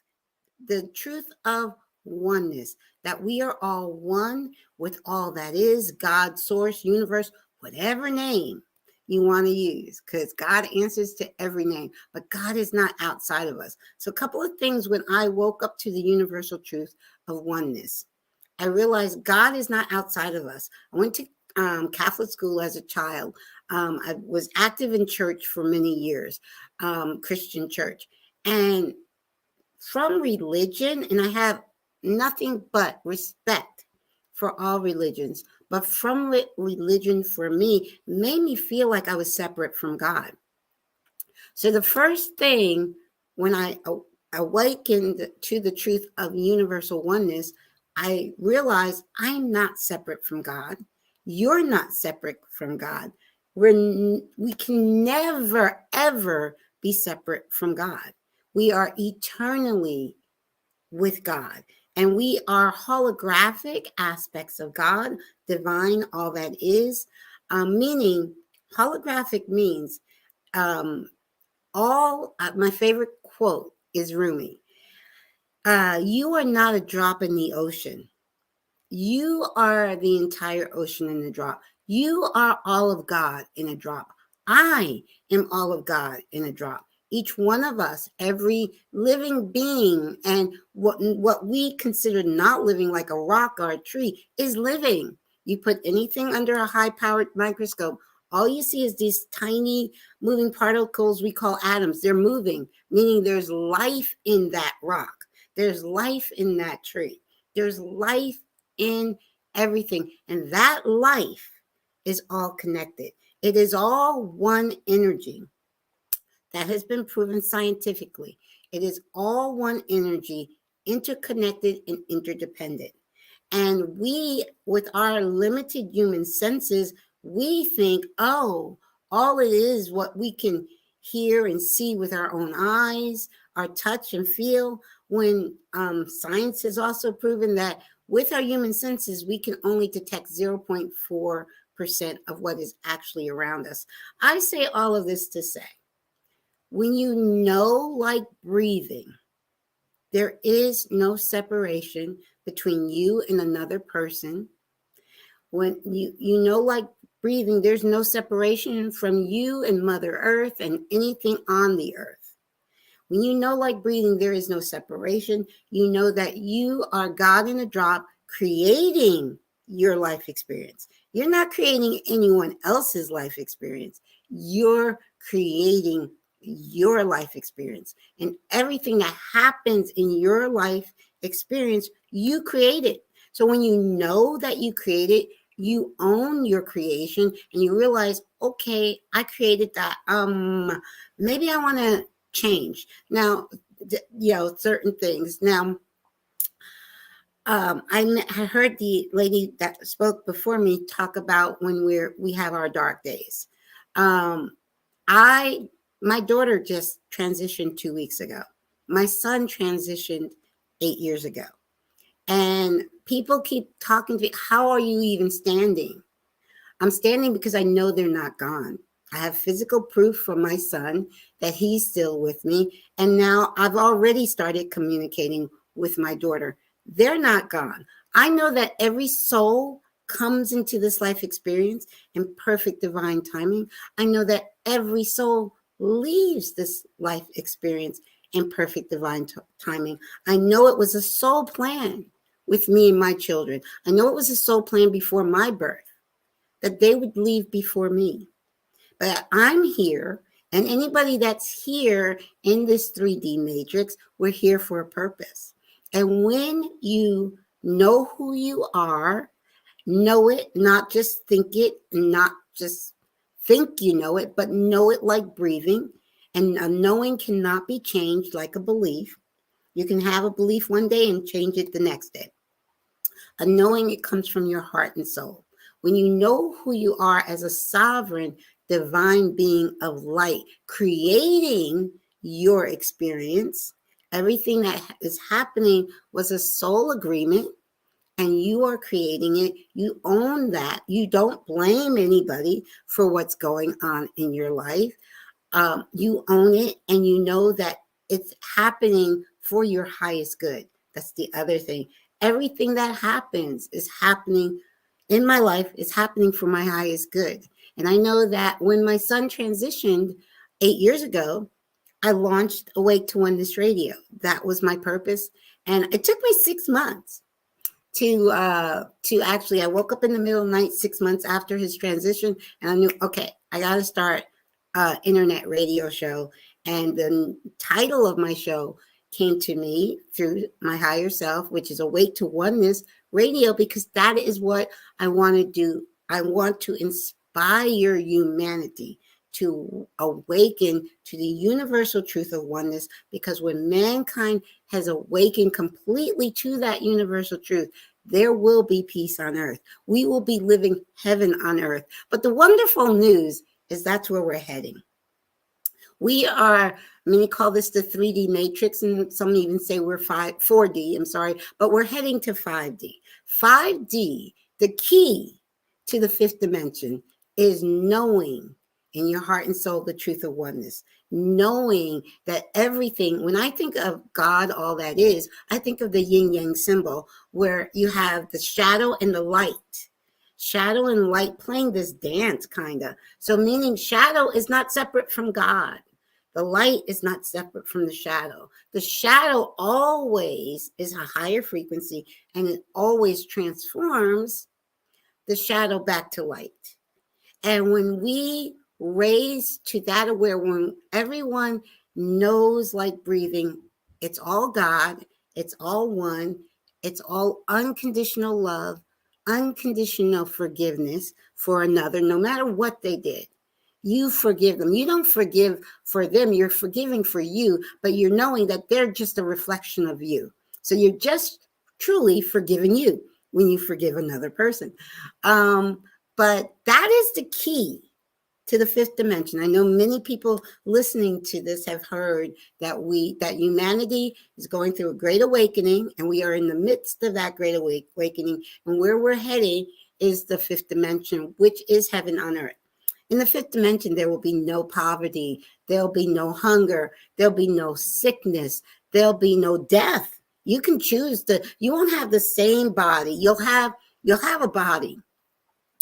The truth of oneness, that we are all one with all that is, God, source, universe, whatever name you want to use, because God answers to every name, but God is not outside of us. So a couple of things when I woke up to the universal truth of oneness, I realized God is not outside of us. I went to Catholic school as a child. I was active in church for many years, Christian church. And from religion, and I have nothing but respect for all religions, but from religion for me made me feel like I was separate from God. So the first thing when I awakened to the truth of universal oneness, I realized I'm not separate from God. You're not separate from God. We can never, ever be separate from God. We are eternally with God. And we are holographic aspects of God, divine, all that is. Meaning, holographic means, my favorite quote is Rumi. You are not a drop in the ocean. You are the entire ocean in a drop. You are all of God in a drop. I am all of God in a drop. Each one of us, every living being, and what we consider not living, like a rock or a tree, is living. You put anything under a high-powered microscope, all you see is these tiny moving particles we call atoms. They're moving, meaning there's life in that rock. There's life in that tree. There's life in everything. And that life is all connected. It is all one energy. That has been proven scientifically. It is all one energy, interconnected and interdependent. And we, with our limited human senses, we think, oh, all it is what we can hear and see with our own eyes, our touch and feel, when science has also proven that with our human senses, we can only detect 0.4% of what is actually around us. I say all of this to say, when you know, like breathing, there is no separation between you and another person. When you know, like breathing, there's no separation from you and Mother Earth and anything on the earth. When you know, like breathing, there is no separation. You know that you are God in a drop, creating your life experience. You're not creating anyone else's life experience. You're creating your life experience, and everything that happens in your life experience you created. So when you know that you created, you own your creation and you realize, okay, I created that. Maybe I want to change now, certain things. Now, I heard the lady that spoke before me talk about when we have our dark days. My daughter just transitioned 2 weeks ago. My son transitioned 8 years ago. And people keep talking to me, how are you even standing? I'm standing because I know they're not gone. I have physical proof from my son that he's still with me. And now I've already started communicating with my daughter. They're not gone. I know that every soul comes into this life experience in perfect divine timing. I know that every soul leaves this life experience in perfect divine timing. I know it was a soul plan with me and my children. I know it was a soul plan before my birth, that they would leave before me. But I'm here, and anybody that's here in this 3D matrix, we're here for a purpose. And when you know who you are, know it, not just think it, not just think you know it, but know it like breathing. And a knowing cannot be changed like a belief. You can have a belief one day and change it the next day. A knowing, it comes from your heart and soul. When you know who you are as a sovereign, divine being of light, creating your experience, everything that is happening was a soul agreement, and you are creating it. You own that. You don't blame anybody for what's going on in your life. You own it, and you know that it's happening for your highest good. That's the other thing. Everything that happens is happening in my life, is happening for my highest good. And I know that when my son transitioned 8 years ago, I launched Awake to Oneness Radio. That was my purpose. And it took me 6 months to actually, I woke up in the middle of the night 6 months after his transition, and I knew, okay, I got to start an internet radio show. And the title of my show came to me through my higher self, which is Awake to Oneness Radio, because that is what I want to do. I want to inspire humanity to awaken to the universal truth of oneness, because when mankind has awakened completely to that universal truth, there will be peace on earth. We will be living heaven on earth. But the wonderful news is that's where we're heading. We are, many call this the 3D matrix, and some even say we're 4D, I'm sorry, but we're heading to 5D. 5D, the key to the fifth dimension is knowing in your heart and soul the truth of oneness. Knowing that everything, when I think of God, all that is, I think of the yin yang symbol where you have the shadow and the light. Shadow and light playing this dance, kind of. So meaning shadow is not separate from God. The light is not separate from the shadow. The shadow always is a higher frequency, and it always transforms the shadow back to light. And when we raise to that aware, when everyone knows, like breathing, it's all God, it's all one, it's all unconditional love, unconditional forgiveness for another, no matter what they did. You forgive them. You don't forgive for them. You're forgiving for you, but you're knowing that they're just a reflection of you. So you're just truly forgiving you when you forgive another person. But that is the key to the fifth dimension. I know many people listening to this have heard that humanity is going through a great awakening, and we are in the midst of that great awakening. And where we're heading is the fifth dimension, which is heaven on earth. In the fifth dimension, there will be no poverty. There'll be no hunger. There'll be no sickness. There'll be no death. You can choose you won't have the same body. You'll have a body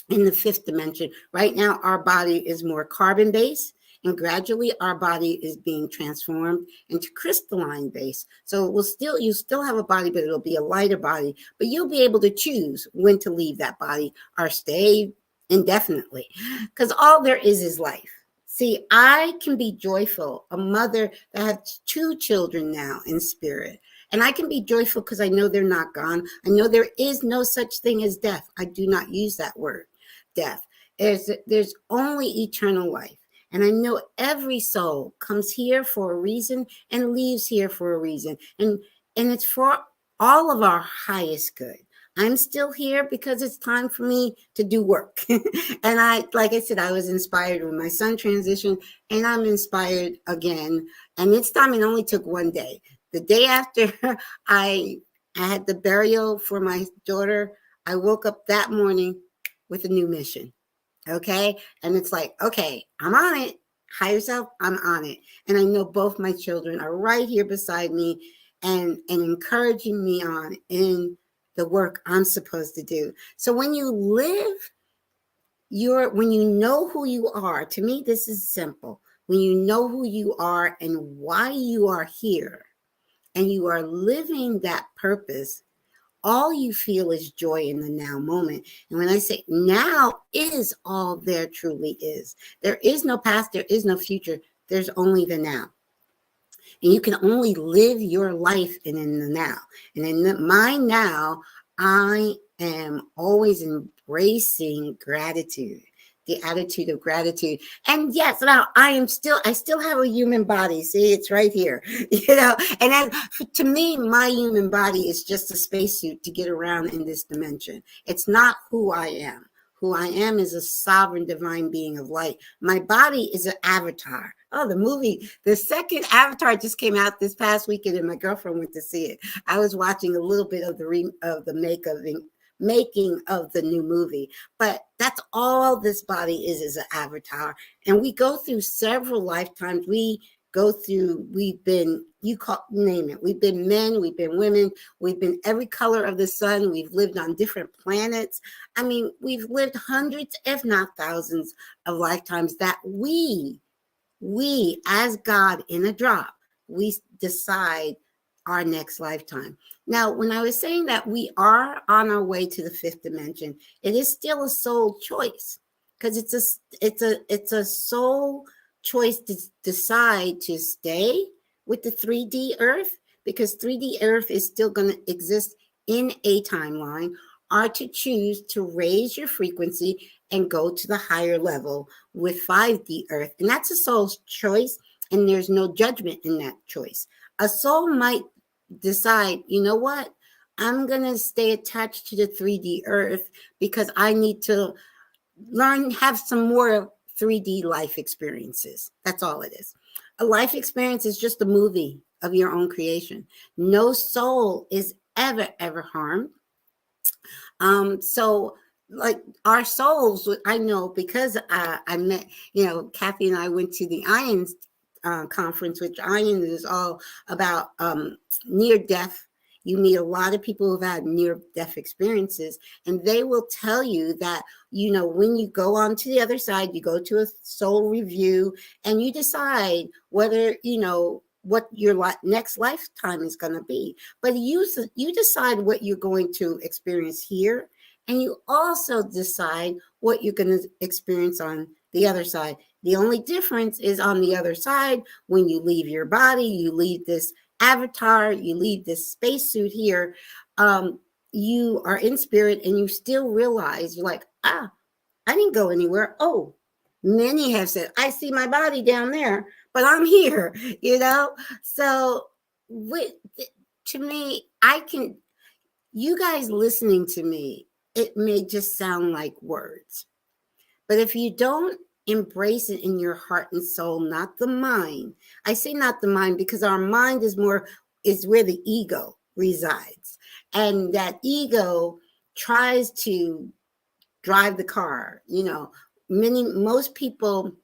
in the fifth dimension. Right now, our body is more carbon-based, and gradually our body is being transformed into crystalline base. So you still have a body, but it'll be a lighter body. But you'll be able to choose when to leave that body or stay indefinitely, because all there is life. See, I can be joyful, a mother that has 2 children now in spirit, And I can be joyful because I know they're not gone. I know there is no such thing as death. I do not use that word, death. There's only eternal life. And I know every soul comes here for a reason and leaves here for a reason. And it's for all of our highest good. I'm still here because it's time for me to do work. And like I said, I was inspired when my son transitioned, and I'm inspired again. And this time it only took one day. The day after I had the burial for my daughter, I woke up that morning with a new mission. Okay. And it's like, okay, I'm on it. Higher self, I'm on it. And I know both my children are right here beside me and encouraging me on in the work I'm supposed to do. So when you live when you know who you are, to me, this is simple. When you know who you are and why you are here, and you are living that purpose, all you feel is joy in the now moment. And when I say now is all there truly is. There is no past, there is no future. There's only the now. And you can only live your life in the now. And in my now, I am always embracing gratitude, the attitude of gratitude. And yes, now I still have a human body. See, it's right here, and then, to me, my human body is just a spacesuit to get around in this dimension. It's not who I am. Who I am is a sovereign divine being of light. My body is an avatar. Oh, the second Avatar just came out this past weekend, and my girlfriend went to see it. I was watching a little bit of the making of the new movie, but that's all this body is an avatar. And we go through several lifetimes. We've been, name it. We've been men, we've been women, we've been every color of the sun. We've lived on different planets. I mean, we've lived hundreds, if not thousands of lifetimes that we as God in a drop, we decide our next lifetime. Now, when I was saying that we are on our way to the fifth dimension, it is still a soul choice, because it's a soul choice to decide to stay with the 3D Earth, because 3D Earth is still going to exist in a timeline, or to choose to raise your frequency and go to the higher level with 5D Earth. And that's a soul's choice, and there's no judgment in that choice. A soul might decide, you know what, I'm going to stay attached to the 3D Earth because I need to have some more 3D life experiences. That's all it is. A life experience is just a movie of your own creation. No soul is ever harmed. So like our souls, I know, because I met, Kathy and I went to the Mayans conference, which Mayans is all about near death. You meet a lot of people who've had near-death experiences, and they will tell you that, when you go on to the other side, you go to a soul review, and you decide whether, what your next lifetime is going to be. But you decide what you're going to experience here, and you also decide what you're going to experience on the other side. The only difference is on the other side, when you leave your body, you leave this avatar, you leave this spacesuit here, you are in spirit, and you still realize, you're like, I didn't go anywhere. Oh, many have said, I see my body down there, but I'm here, So to me, you guys listening to me, it may just sound like words, but if you don't embrace it in your heart and soul, not the mind. I say not the mind because our mind is where the ego resides. And that ego tries to drive the car. Most people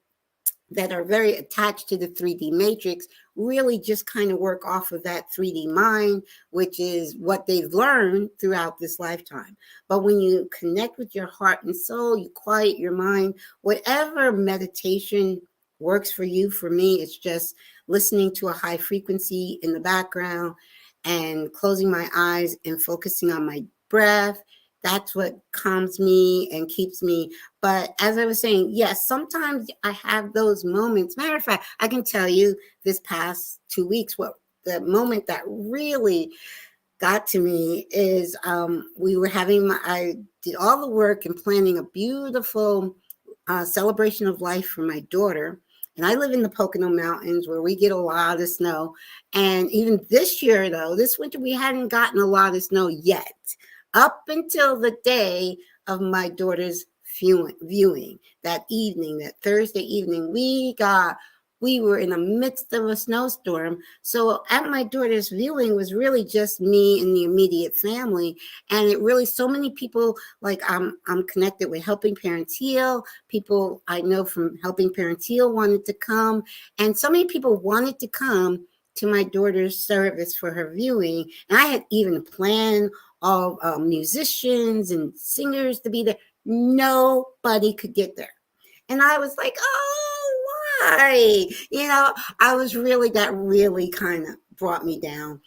that are very attached to the 3D matrix really just kind of work off of that 3D mind, which is what they've learned throughout this lifetime. But when you connect with your heart and soul, you quiet your mind, whatever meditation works for you. For me, it's just listening to a high frequency in the background and closing my eyes and focusing on my breath. That's what calms me and keeps me. But as I was saying, yes, sometimes I have those moments. Matter of fact, I can tell you this past 2 weeks what the moment that really got to me is we were having I did all the work and planning a beautiful celebration of life for my daughter. And I live in the Pocono Mountains where we get a lot of snow. And even this year, though, this winter, we hadn't gotten a lot of snow yet, up until the day of my daughter's viewing that evening, that Thursday evening. We were in the midst of a snowstorm. So at my daughter's viewing was really just me and the immediate family. And it really, so many people, like I'm connected with Helping Parents Heal. People I know from Helping Parents Heal wanted to come. And so many people wanted to come to my daughter's service for her viewing. And I had even planned all musicians and singers to be there. Nobody could get there. And I was like, oh, why? You know, that really kind of brought me down.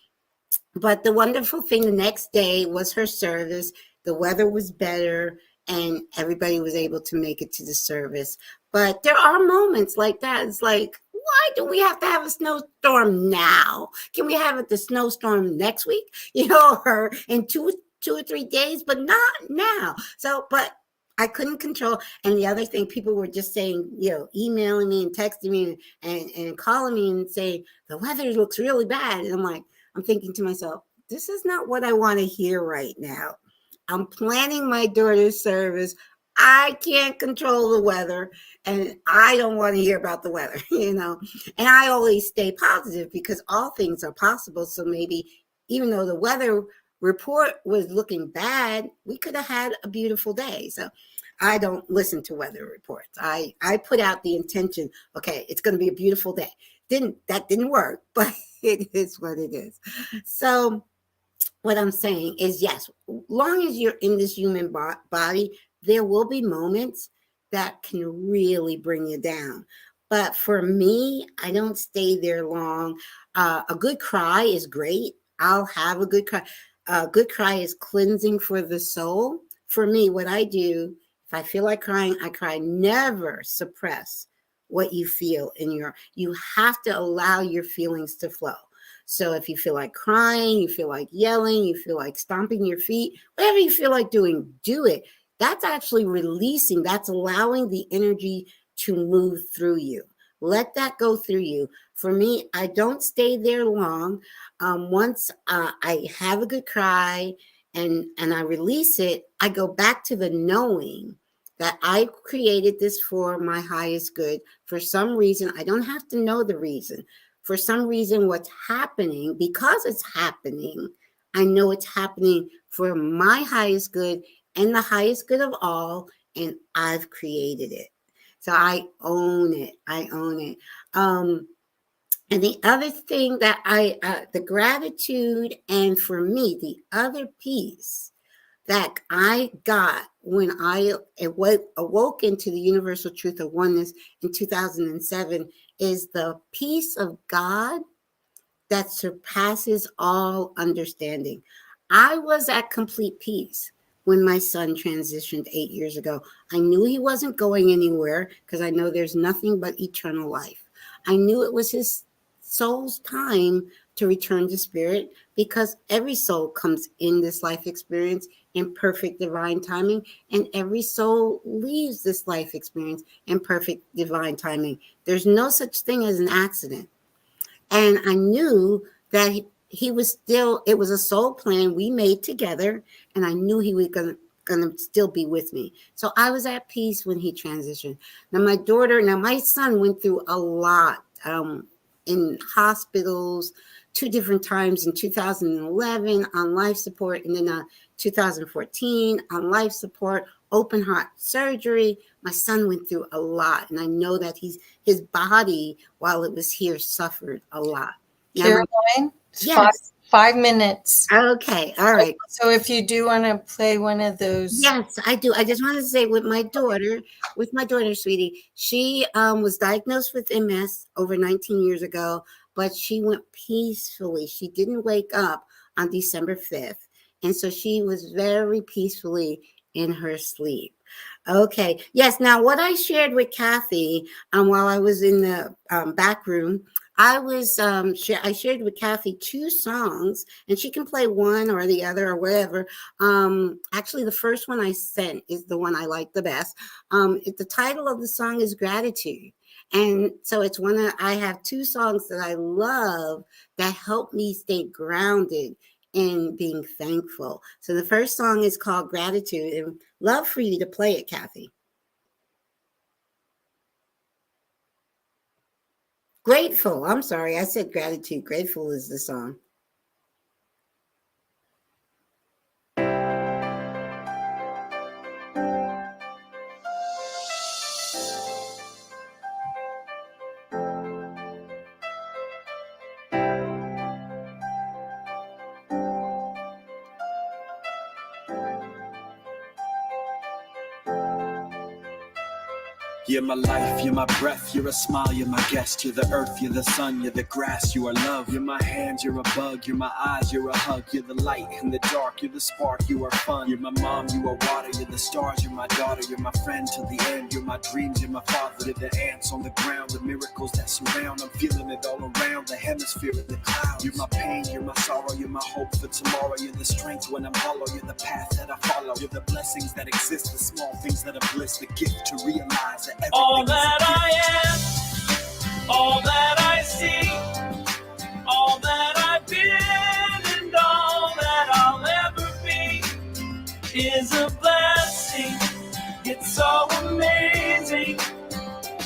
But the wonderful thing the next day was her service. The weather was better and everybody was able to make it to the service. But there are moments like that. It's like, why do we have to have a snowstorm now? Can we have the snowstorm next week, you know, or in two or 3 days, but not now? So, but I couldn't control. And the other thing, people were just saying, you know, emailing me and texting me and calling me and saying, the weather looks really bad. And I'm thinking to myself, this is not what I want to hear right now. I'm planning my daughter's service. I can't control the weather and I don't want to hear about the weather, you know. And I always stay positive because all things are possible. So maybe even though the weather report was looking bad, we could have had a beautiful day. So I don't listen to weather reports. I put out the intention, okay, it's going to be a beautiful day. That didn't work, but it is what it is. So what I'm saying is, yes, long as you're in this human body, there will be moments that can really bring you down. But for me, I don't stay there long. A good cry is great. I'll have a good cry. A good cry is cleansing for the soul. For me, what I do, if I feel like crying, I cry. Never suppress what you feel you have to allow your feelings to flow. So if you feel like crying, you feel like yelling, you feel like stomping your feet, whatever you feel like doing, do it. That's actually releasing. That's allowing the energy to move through you. Let that go through you. For me, I don't stay there long. Once I have a good cry and I release it, I go back to the knowing that I created this for my highest good. For some reason, I don't have to know the reason. For some reason, what's happening, because it's happening, I know it's happening for my highest good and the highest good of all, and I've created it. So I own it. I own it. And the other thing that the gratitude, and for me, the other piece that I got when I awoke into the universal truth of oneness in 2007 is the peace of God that surpasses all understanding. I was at complete peace when my son transitioned 8 years ago. I knew he wasn't going anywhere because I know there's nothing but eternal life. I knew it was his soul's time to return to spirit because every soul comes in this life experience in perfect divine timing, and every soul leaves this life experience in perfect divine timing. There's no such thing as an accident. And I knew that he was still, it was a soul plan we made together, and I knew he was going to still be with me. So I was at peace when he transitioned. Now my son went through a lot in hospitals, 2 different times in 2011 on life support, and then 2014 on life support, open heart surgery. My son went through a lot, and I know that his body, while it was here, suffered a lot. Caroline, yes. 5 minutes. Okay, all right. So if you do want to play one of those. Yes, I do. I just want to say with my daughter, sweetie, she was diagnosed with MS over 19 years ago, but she went peacefully. She didn't wake up on December 5th. And so she was very peacefully in her sleep. Okay. Yes. Now, what I shared with Kathy while I was in the back room, I was I shared with Kathy 2 songs, and she can play one or the other or whatever. Actually, the first one I sent is the one I like the best. The title of the song is Gratitude. And so it's I have 2 songs that I love that help me stay grounded in being thankful. So the first song is called Gratitude, and love for you to play it, Kathy. Grateful. I'm sorry, I said Gratitude. Grateful is the song. You're my life, you're my breath, you're a smile, you're my guest. You're the earth, you're the sun, you're the grass, you are love. You're my hands, you're a bug, you're my eyes, you're a hug. You're the light in the dark, you're the spark, you are fun. You're my mom, you are water, you're the stars, you're my daughter. You're my friend till the end, you're my dreams, you're my father. You're the ants on the ground, the miracles that surround. I'm feeling it all around, the hemisphere and the clouds. You're my pain, you're my sorrow, you're my hope for tomorrow. You're the strength when I'm hollow, you're the path that I follow. You're the blessings that exist, the small things that are bliss, the gift to realize that all that I am, all that I see, all that I've been, and all that I'll ever be is a blessing. It's so amazing,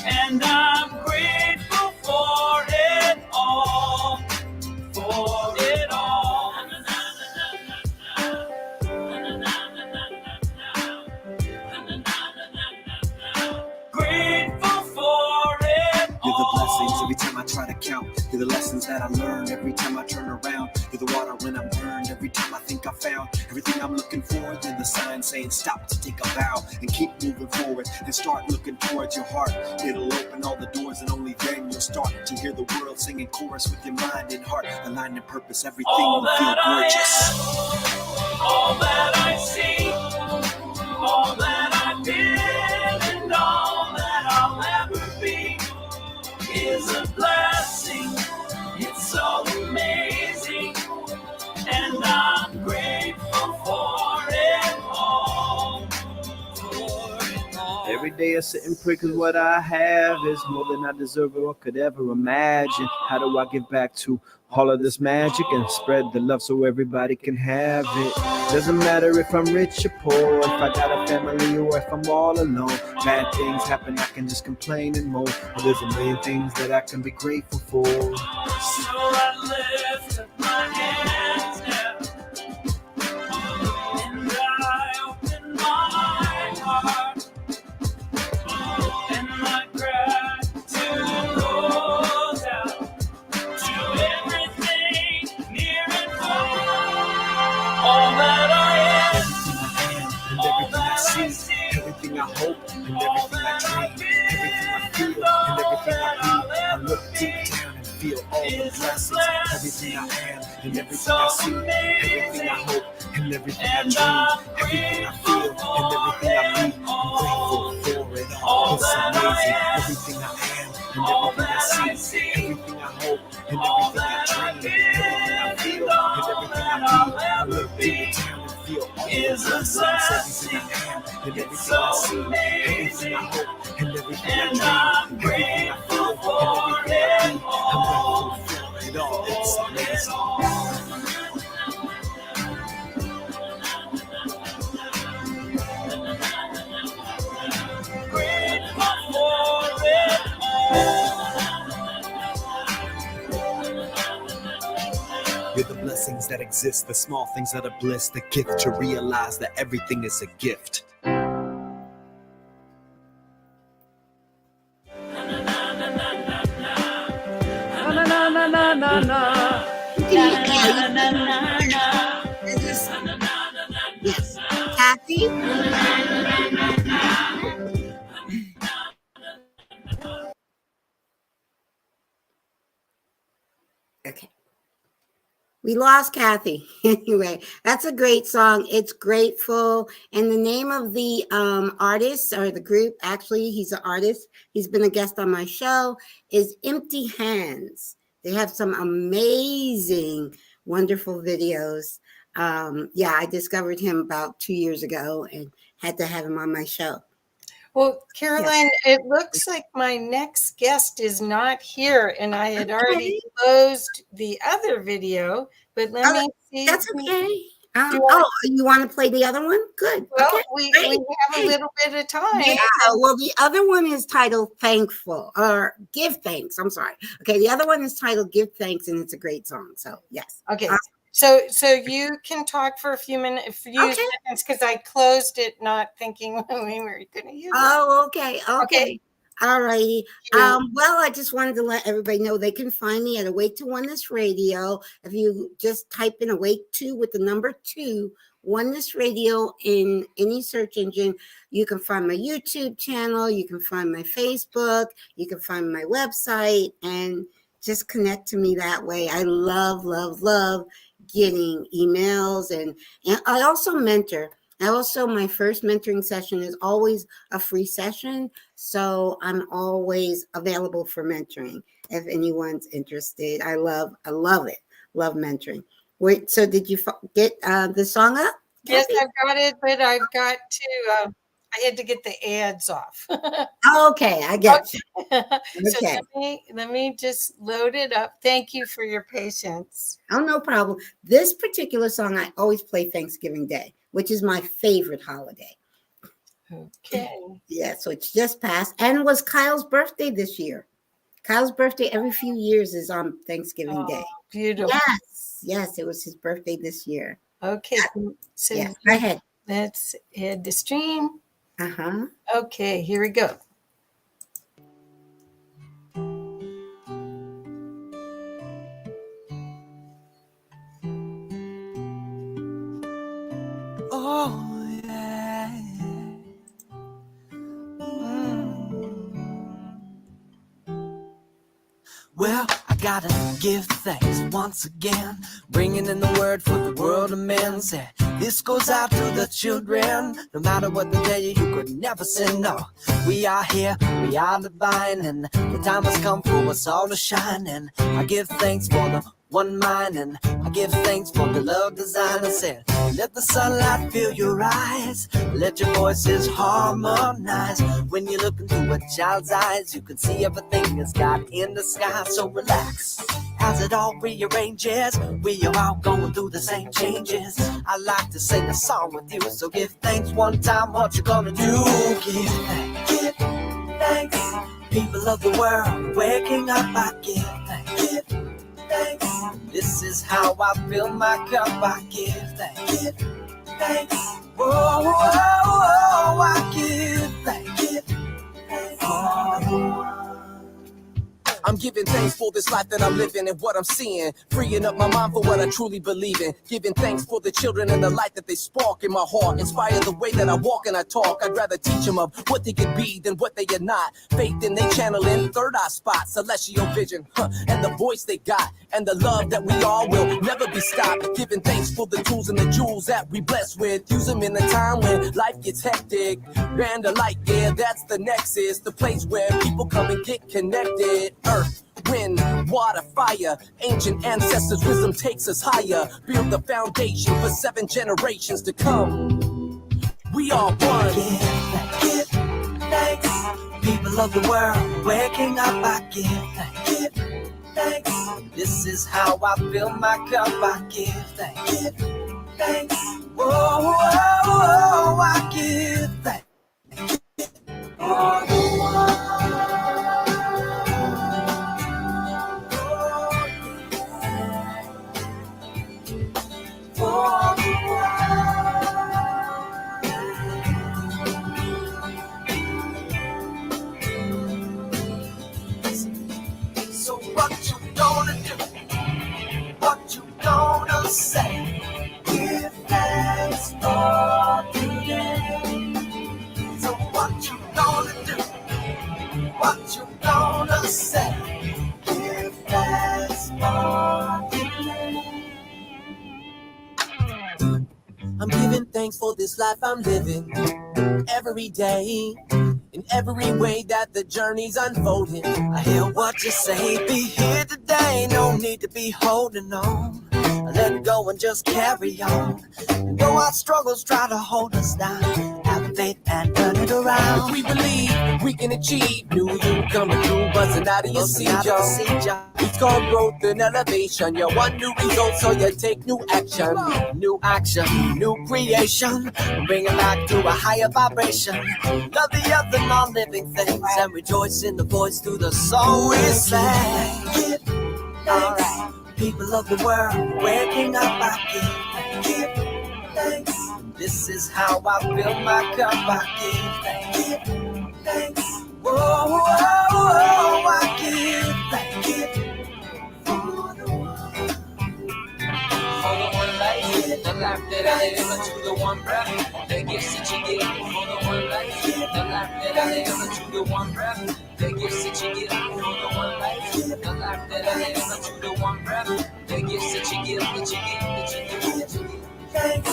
and I'm grateful for it all, for it all. Grateful for it all. You're the blessings every time I try to count. You're the lessons that I learn every time I turn around. You're the water when I'm burned every time I think I found everything I'm looking for. You're the sign saying stop to take a bow and keep moving forward and start looking towards your heart. It'll open all the doors, and only then you'll start to hear the world singing chorus with your mind and heart aligned in purpose. Everything all will that feel I gorgeous. am, all that I see, all that I've been, and all that I'll ever be is a blessing. It's so amazing, and I'm grateful for it all. Every day I sit and pray, cause what I have is more than I deserve or could ever imagine. How do I give back to all of this magic and spread the love so everybody can have it? Doesn't matter if I'm rich or poor, if I got a family or if I'm all alone. Bad things happen, I can just complain and moan, but there's a million things that I can be grateful for. So I lift up my hands now, and I open my heart, and my gratitude goes out to everything near and far. All that I am, all that I see, everything I hope, and everything I dream, everything I feel, and everything I be. I look deep down and feel all the blessings, everything I am, and everything I see, everything I hope, and everything I dream, everything I feel, and everything I be. I'm grateful for it all. It's amazing, everything I am, and everything I see, everything I hope, and everything I dream, everything I feel, and everything I be. I look deep down and feel all the blessings, everything I am, and everything I see, everything I hope, and everything I dream, everything I feel, and everything I be. I'm grateful for it all. It's amazing. You're the blessings that exist, the small things that are bliss, the gift to realize that everything is a gift. Yes. Kathy? Okay. We lost Kathy. Anyway, that's a great song. It's grateful. And the name of the artist or the group, actually, he's an artist. He's been a guest on my show, is Empty Hands. They have some amazing, wonderful videos. Yeah, I discovered him about 2 years ago and had to have him on my show. Well, Caroline, it looks like my next guest is not here, and I had already closed the other video, but let me see. That's okay. You want to play the other one? Good. Well, okay, we have a little bit of time. Yeah, well, the other one is titled Thankful, or Give Thanks. I'm sorry. Okay, the other one is titled Give Thanks, and it's a great song. So, yes. Okay. So you can talk for a few seconds, because I closed it not thinking we were going to use it. Oh, okay. All righty. Well, I just wanted to let everybody know they can find me at Awake to Oneness Radio. If you just type in Awake to with the number 2, Oneness Radio in any search engine, you can find my YouTube channel, you can find my Facebook, you can find my website, and just connect to me that way. I love getting emails, and I also mentor. My first mentoring session is always a free session, so I'm always available for mentoring if anyone's interested. I love it. Love mentoring. Wait, so did you get the song up? Yes, I've got it, but I've got to. I had to get the ads off. Okay, I get you. Okay. So let me just load it up. Thank you for your patience. Oh, no problem. This particular song I always play Thanksgiving Day, which is my favorite holiday. Okay. Yeah, so it's just passed, and it was Kyle's birthday this year. Kyle's birthday every few years is on Thanksgiving Day. Beautiful. Yes, it was his birthday this year. Okay, so yeah, go ahead. Let's head to stream. Uh-huh. Okay, here we go. Oh, yeah. Well, I gotta give thanks once again, bringing in the word for the world of men. Say, this goes out to the children. No matter what they tell you, you could never say no. We are here, we are divine, and the time has come for us all to shine. And I give thanks for the one mind, and I give thanks for the love design. I said, let the sunlight fill your eyes, let your voices harmonize. When you look into a child's eyes, you can see everything that's God in the sky. So relax as it all rearranges. We are all going through the same changes. I like to sing a song with you, so give thanks one time. What you gonna do? Give thanks, people of the world, waking up. I give thanks. Thanks. This is how I fill my cup. I give thanks. Give thanks. Whoa, whoa, whoa, I give thanks. Give thanks. I'm giving thanks for this life that I'm living and what I'm seeing, freeing up my mind for what I truly believe in, giving thanks for the children and the light that they spark in my heart, inspire the way that I walk and I talk. I'd rather teach them of what they could be than what they are not. Faith in they channel in third eye spot, celestial vision, and the voice they got, and the love that we all will never be stopped. Giving thanks for the tools and the jewels that we blessed with, use them in the time when life gets hectic. Band of light, yeah, that's the nexus, the place where people come and get connected. Earth, wind, water, fire, ancient ancestors' wisdom takes us higher. Build the foundation for 7 generations to come. We are one. Give thanks, people of the world, waking up. I give thanks. Give thanks. This is how I fill my cup. I give thanks. Give thanks. Whoa, whoa, whoa, I give thanks. So what you gonna do? What you gonna say? Give thanks for today. So what you gonna do? What you gonna say? Give thanks for today. thanks for this life I'm living every day. In every way that the journey's unfolding, I hear what you say. Be here today, no need to be holding on. Let go and just carry on. And though our struggles try to hold us down, have faith and turn it around. We believe we can achieve new you coming through, buzzing out of your seat, y'all. It's called growth and elevation. You want new results, so you take new action. New action, new creation. Bring it back to a higher vibration. Love the other non-living things and rejoice in the voice through the song we sing. Give thanks, people of the world, waking up I give thanks. This is how I fill my cup. I give thanks. Whoa, whoa, whoa, I give thanks. For the one life, the life that I live, to the one breath, the gifts that you give. For the one life, the life that I live, to the one breath, the gifts that you give. For the one life, the life that I live, to the one breath, the gifts that you give, that you give, that you give, that you give. Thanks.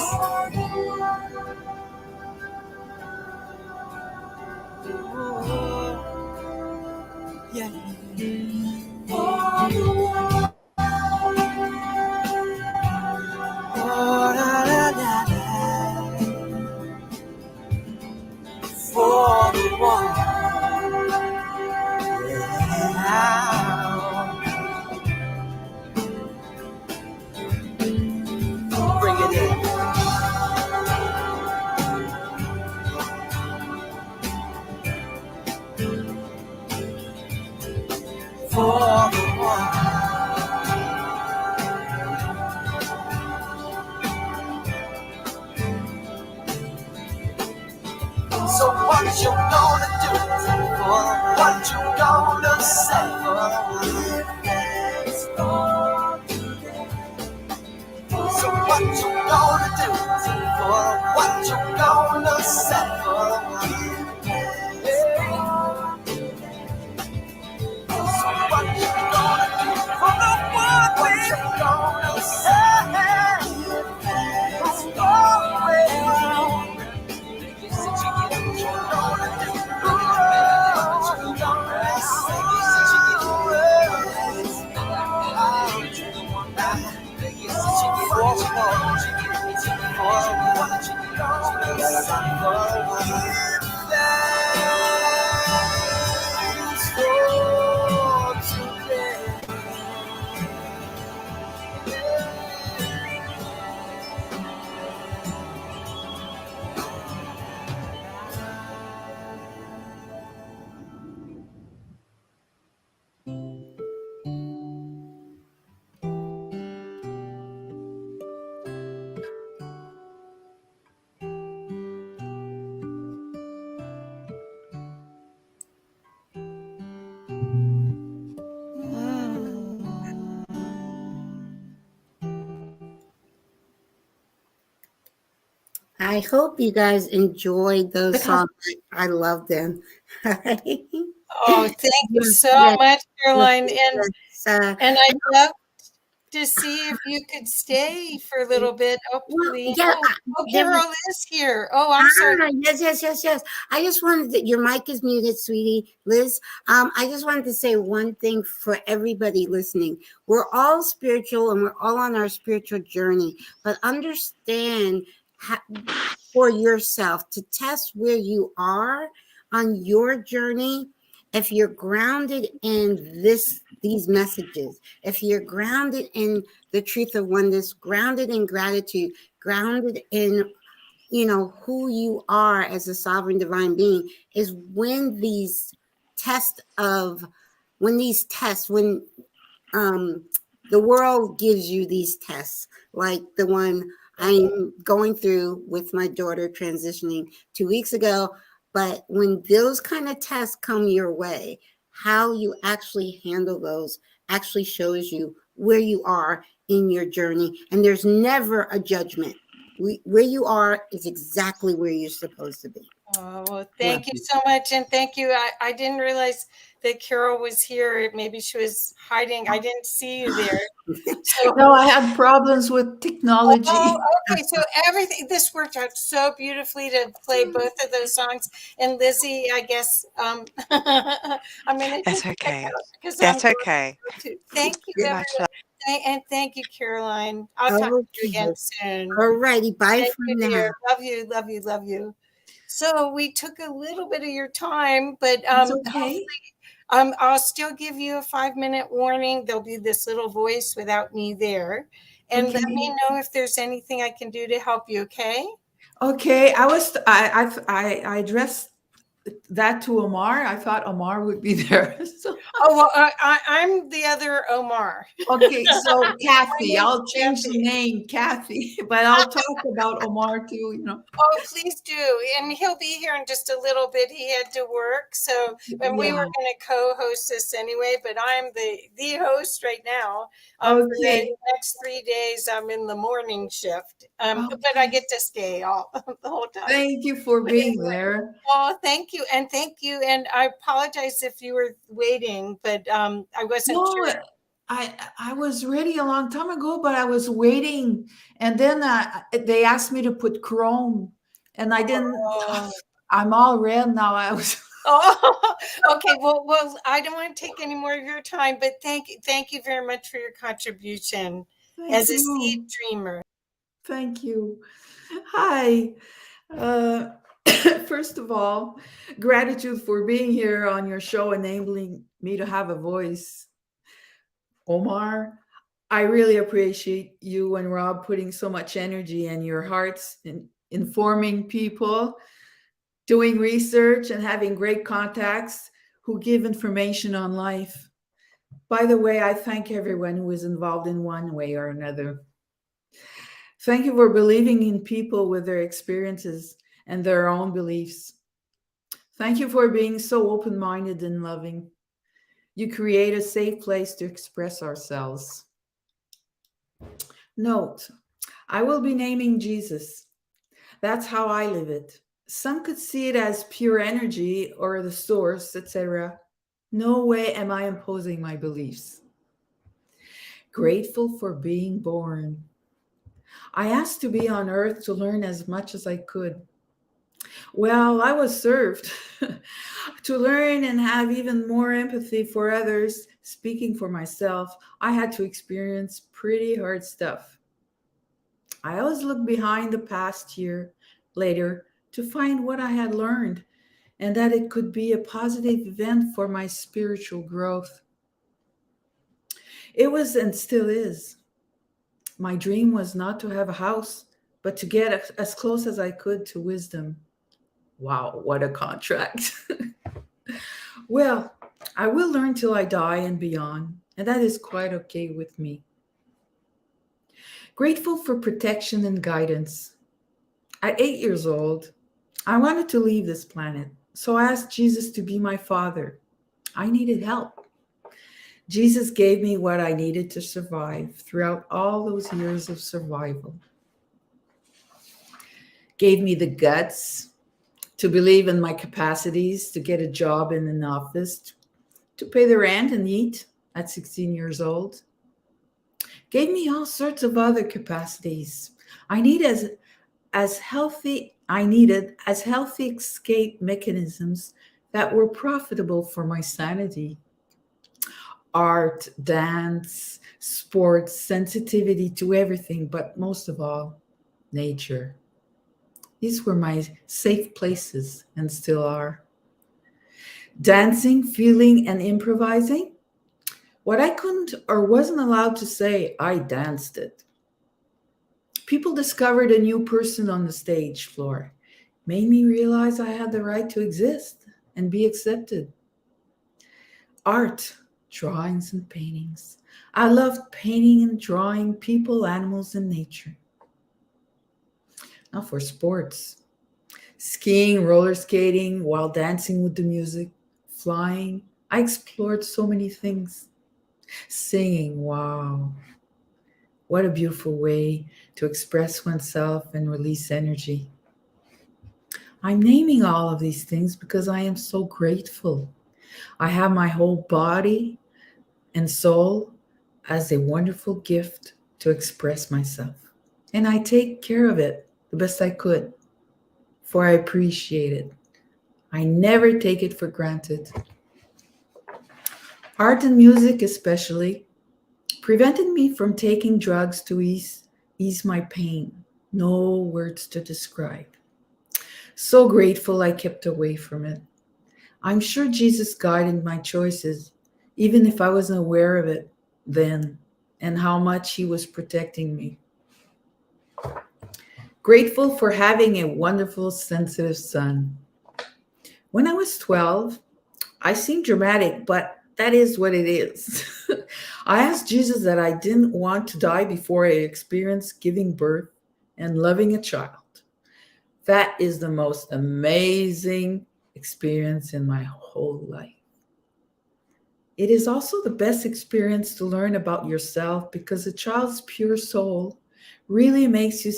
Yeah. Oh, da, da, da, da. For the one. Yeah. Bring it in. For the one. So what you gonna do? What you gonna say? So what you gonna do? What you gonna say? So what you gonna do? For the one what you gonna say? What's going on? I hope you guys enjoyed those songs. I love them. Oh, thank you so much, Caroline. And I'd love to see if you could stay for a little bit. Hopefully. Yeah, Carol is here. Oh, I'm sorry. Yes. I just wanted to, your mic is muted, sweetie, Liz. I just wanted to say one thing for everybody listening. We're all spiritual and we're all on our spiritual journey, but understand for yourself to test where you are on your journey. If you're grounded in these messages, if you're grounded in the truth of oneness, grounded in gratitude, grounded in, who you are as a sovereign divine being, is when the world gives you these tests, like the one I'm going through with my daughter transitioning 2 weeks ago. But when those kind of tests come your way, how you actually handle those actually shows you where you are in your journey. And there's never a judgment. Where you are is exactly where you're supposed to be. Oh, well, thank you so much. And thank you. I didn't realize that Carol was here. Maybe she was hiding. I didn't see you there. So, no, I had problems with technology. Oh, okay. So this worked out so beautifully to play both of those songs. And Lizzie, I guess I'm going to That's take okay. because That's okay. Thank you, Much everyone. And thank you, Caroline. I'll talk to you again soon. All righty. Bye Thank for you, now. dear. Love you, love you, love you. So we took a little bit of your time, but It's okay. I'll still give you a 5-minute warning. There'll be this little voice without me there. And let me know if there's anything I can do to help you, okay? Okay, I addressed that to Omar. I thought Omar would be there. So. Oh, well, I'm the other Omar. Okay, so My Kathy, name's I'll change the name, Kathy, but I'll talk about Omar too, you know. Oh, please do. And he'll be here in just a little bit. He had to work. So, and we were going to co-host this anyway, but I'm the host right now. For the next 3 days, I'm in the morning shift. But I get to stay all the whole time. Thank you for being there. Oh, thank you. And thank you. And I apologize if you were waiting, but I wasn't sure. I was ready a long time ago, but I was waiting, and then they asked me to put Chrome, and I didn't. I'm all red now. I was. Oh, okay. Well, I don't want to take any more of your time, but thank you very much for your contribution as a seed dreamer. Thank you. Hi. First of all, gratitude for being here on your show, enabling me to have a voice. Omar, I really appreciate you and Rob putting so much energy and your hearts in informing people, doing research, and having great contacts who give information on life. By the way, I thank everyone who is involved in one way or another. Thank you for believing in people with their experiences and their own beliefs. Thank you for being so open-minded and loving. You create a safe place to express ourselves. Note, I will be naming Jesus. That's how I live it. Some could see it as pure energy or the source, etc. No way am I imposing my beliefs. Grateful for being born. I asked to be on earth to learn as much as I could. Well, I was served to learn and have even more empathy for others. Speaking for myself, I had to experience pretty hard stuff. I always look behind the past year later to find what I had learned and that it could be a positive event for my spiritual growth. It was and still is. My dream was not to have a house, but to get as close as I could to wisdom. Wow, what a contract. Well, I will learn till I die and beyond, and that is quite okay with me. Grateful for protection and guidance. At 8 years old, I wanted to leave this planet, so I asked Jesus to be my father. I needed help. Jesus gave me what I needed to survive throughout all those years of survival. Gave me the guts to believe in my capacities, to get a job in an office, to pay the rent and eat at 16 years old. Gave me all sorts of other capacities. I needed as healthy escape mechanisms that were profitable for my sanity. Art, dance, sports, sensitivity to everything, but most of all, nature. These were my safe places and still are. Dancing, feeling, and improvising. What I couldn't or wasn't allowed to say, I danced it. People discovered a new person on the stage floor. Made me realize I had the right to exist and be accepted. Art, drawings and paintings. I loved painting and drawing people, animals, and nature. Now for sports. Skiing, roller skating, while dancing with the music, flying. I explored so many things. Singing, wow. What a beautiful way to express oneself and release energy. I'm naming all of these things because I am so grateful. I have my whole body and soul as a wonderful gift to express myself. And I take care of it the best I could, for I appreciate it. I never take it for granted. Art and music especially prevented me from taking drugs to ease my pain. No words to describe. So grateful I kept away from it. I'm sure Jesus guided my choices, even if I wasn't aware of it then, and how much he was protecting me. Grateful for having a wonderful, sensitive son. When I was 12, I seemed dramatic, but that is what it is. I asked Jesus that I didn't want to die before I experienced giving birth and loving a child. That is the most amazing experience in my whole life. It is also the best experience to learn about yourself, because a child's pure soul really makes you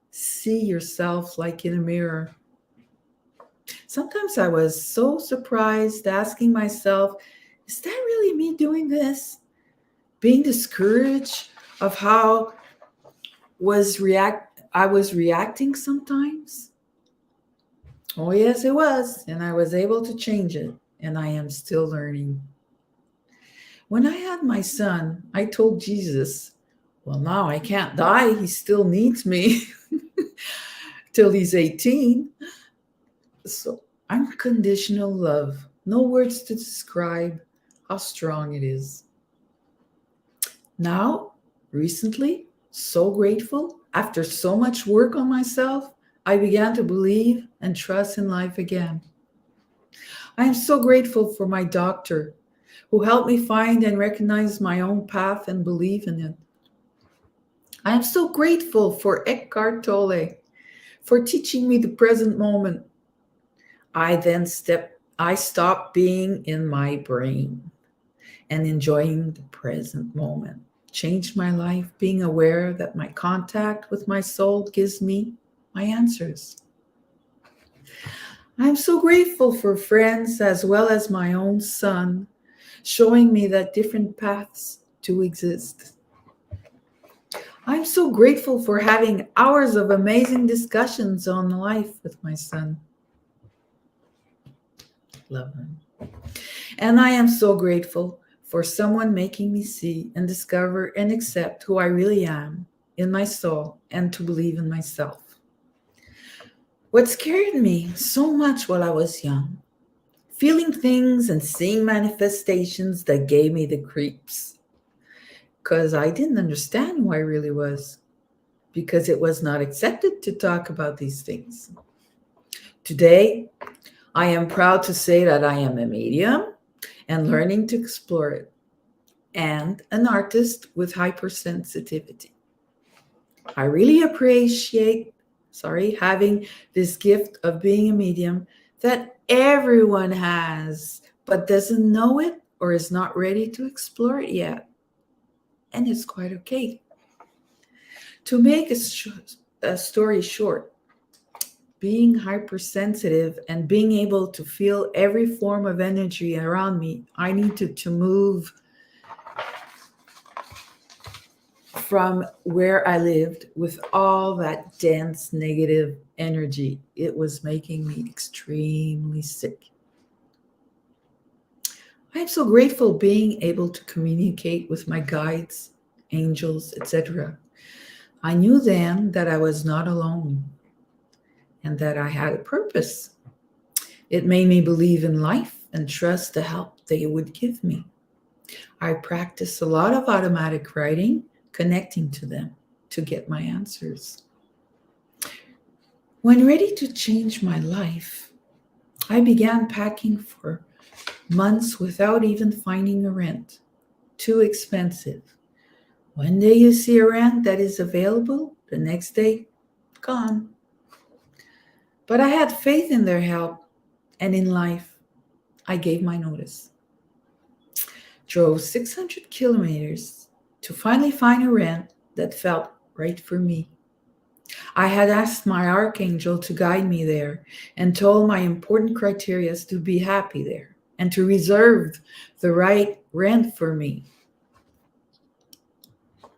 see yourself like in a mirror. Sometimes I was so surprised, asking myself, is that really me doing this? Being discouraged of how I was reacting sometimes. Oh yes, it was. And I was able to change it. And I am still learning. When I had my son, I told Jesus, well, now I can't die. He still needs me till he's 18. So unconditional love. No words to describe how strong it is. Now, recently, so grateful. After so much work on myself, I began to believe and trust in life again. I am so grateful for my doctor, who helped me find and recognize my own path and believe in it. I am so grateful for Eckhart Tolle for teaching me the present moment. I stopped being in my brain and enjoying the present moment. Changed my life, being aware that my contact with my soul gives me my answers. I'm so grateful for friends as well as my own son, showing me that different paths do exist. I'm so grateful for having hours of amazing discussions on life with my son. Love him. And I am so grateful for someone making me see and discover and accept who I really am in my soul and to believe in myself. What scared me so much while I was young, feeling things and seeing manifestations that gave me the creeps, because I didn't understand who I really was, because it was not accepted to talk about these things. Today, I am proud to say that I am a medium and learning to explore it, and an artist with hypersensitivity. I really appreciate, having this gift of being a medium that everyone has, but doesn't know it or is not ready to explore it yet. And it's quite okay. To make a story short, being hypersensitive and being able to feel every form of energy around me, I needed to move from where I lived with all that dense negative energy. It was making me extremely sick. I'm so grateful being able to communicate with my guides, angels, etc. I knew then that I was not alone and that I had a purpose. It made me believe in life and trust the help they would give me. I practiced a lot of automatic writing, connecting to them to get my answers. When ready to change my life, I began packing for months without even finding a rent. Too expensive. One day you see a rent that is available, the next day, gone. But I had faith in their help, and in life, I gave my notice. Drove 600 kilometers to finally find a rent that felt right for me. I had asked my archangel to guide me there and told my important criteria to be happy there. and to reserve the right rent for me.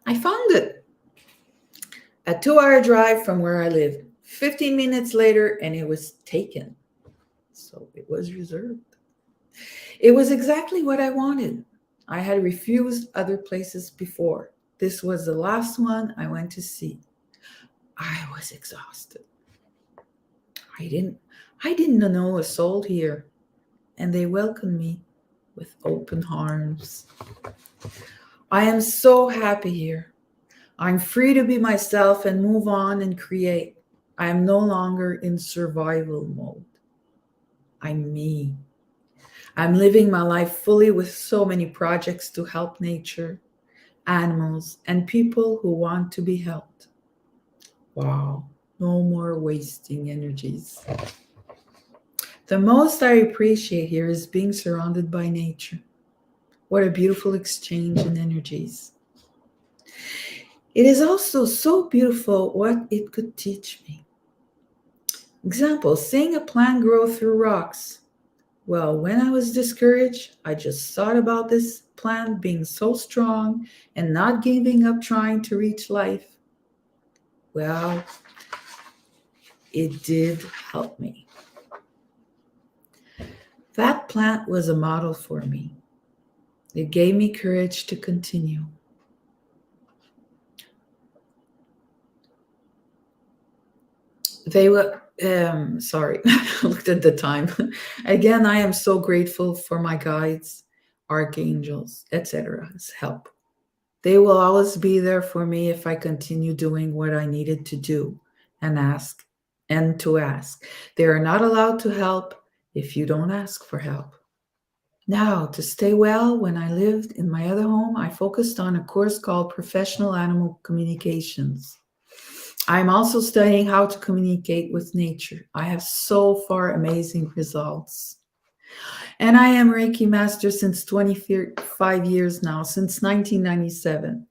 I found it. A 2-hour drive from where I live. 15 minutes later, and it was taken. So it was reserved. It was exactly what I wanted. I had refused other places before. This was the last one I went to see. I was exhausted. I didn't know a soul here, and they welcomed me with open arms. I am so happy here. I'm free to be myself and move on and create. I am no longer in survival mode. I'm me. I'm living my life fully with so many projects to help nature, animals, and people who want to be helped. Wow, no more wasting energies. The most I appreciate here is being surrounded by nature. What a beautiful exchange in energies. It is also so beautiful what it could teach me. Example, seeing a plant grow through rocks. Well, when I was discouraged, I just thought about this plant being so strong and not giving up trying to reach life. Well, it did help me. That plant was a model for me. It gave me courage to continue. They were, sorry, I looked at the time. Again, I am so grateful for my guides, archangels, etc.'s help. They will always be there for me if I continue doing what I needed to do and ask. They are not allowed to help if you don't ask for help. Now, to stay well, when I lived in my other home, I focused on a course called Professional Animal Communications. I'm also studying how to communicate with nature. I have so far amazing results. And I am Reiki Master since 25 years now, since 1997.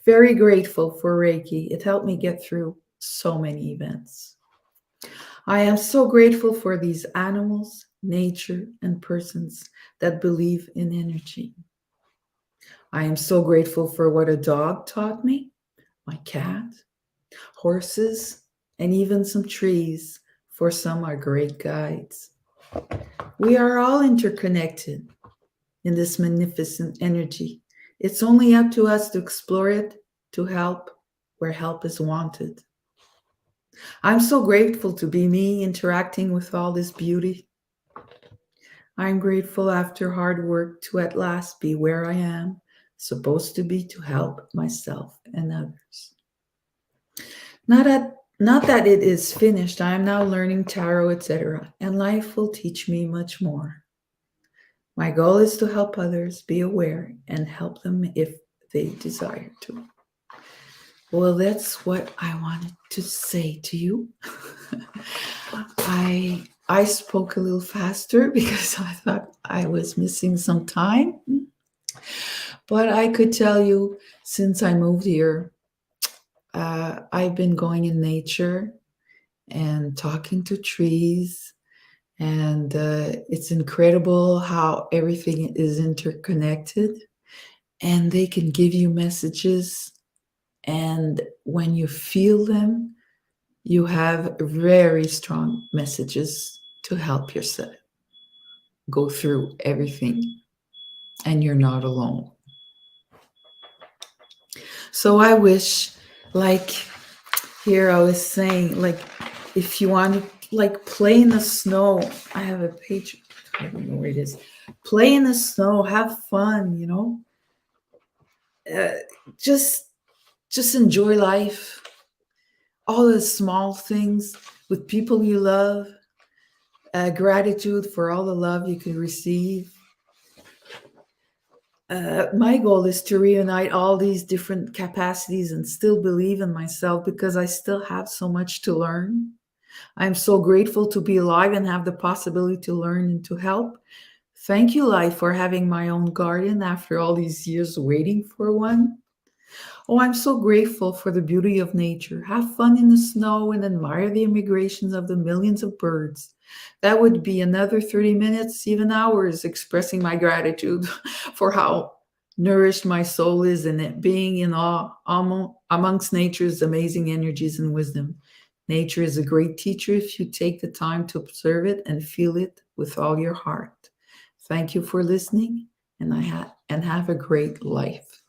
Very grateful for Reiki. It helped me get through so many events. I am so grateful for these animals, nature, and persons that believe in energy. I am so grateful for what a dog taught me, my cat, horses, and even some trees, for some are great guides. We are all interconnected in this magnificent energy. It's only up to us to explore it, to help where help is wanted. I'm so grateful to be me, interacting with all this beauty. I'm grateful after hard work to at last be where I am supposed to be, to help myself and others. Not that it is finished. I am now learning tarot, etc., and life will teach me much more. My goal is to help others be aware and help them if they desire to. Well, that's what I wanted to say to you. I spoke a little faster because I thought I was missing some time. But I could tell you, since I moved here, I've been going in nature and talking to trees. And it's incredible how everything is interconnected. And they can give you messages. And when you feel them, you have very strong messages to help yourself go through everything. And you're not alone. So I wish, like here I was saying, like if you want to like play in the snow, I have a page, I don't know where it is. Play in the snow, have fun, you know. Just enjoy life. All the small things with people you love. Gratitude for all the love you can receive. My goal is to reunite all these different capacities and still believe in myself, because I still have so much to learn. I'm so grateful to be alive and have the possibility to learn and to help. Thank you, life, for having my own garden after all these years waiting for one. Oh, I'm so grateful for the beauty of nature. Have fun in the snow and admire the migrations of the millions of birds That would be another 30 minutes, even hours, expressing my gratitude for how nourished my soul is in it, being in awe amongst nature's amazing energies and wisdom. Nature is a great teacher if you take the time to observe it and feel it with all your heart. Thank you for listening, and have a great life.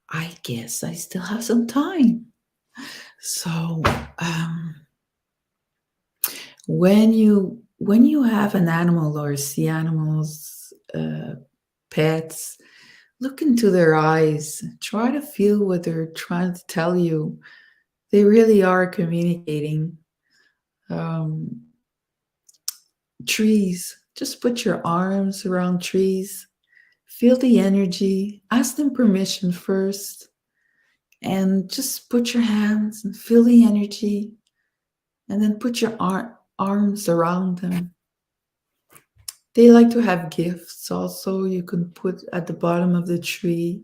I guess I still have some time. So when you have an animal or see animals, pets, look into their eyes. Try to feel what they're trying to tell you. They really are communicating. Trees, just put your arms around trees. Feel the energy. Ask them permission first. And just put your hands and feel the energy. And then put your arms around them. They like to have gifts also. You can put at the bottom of the tree.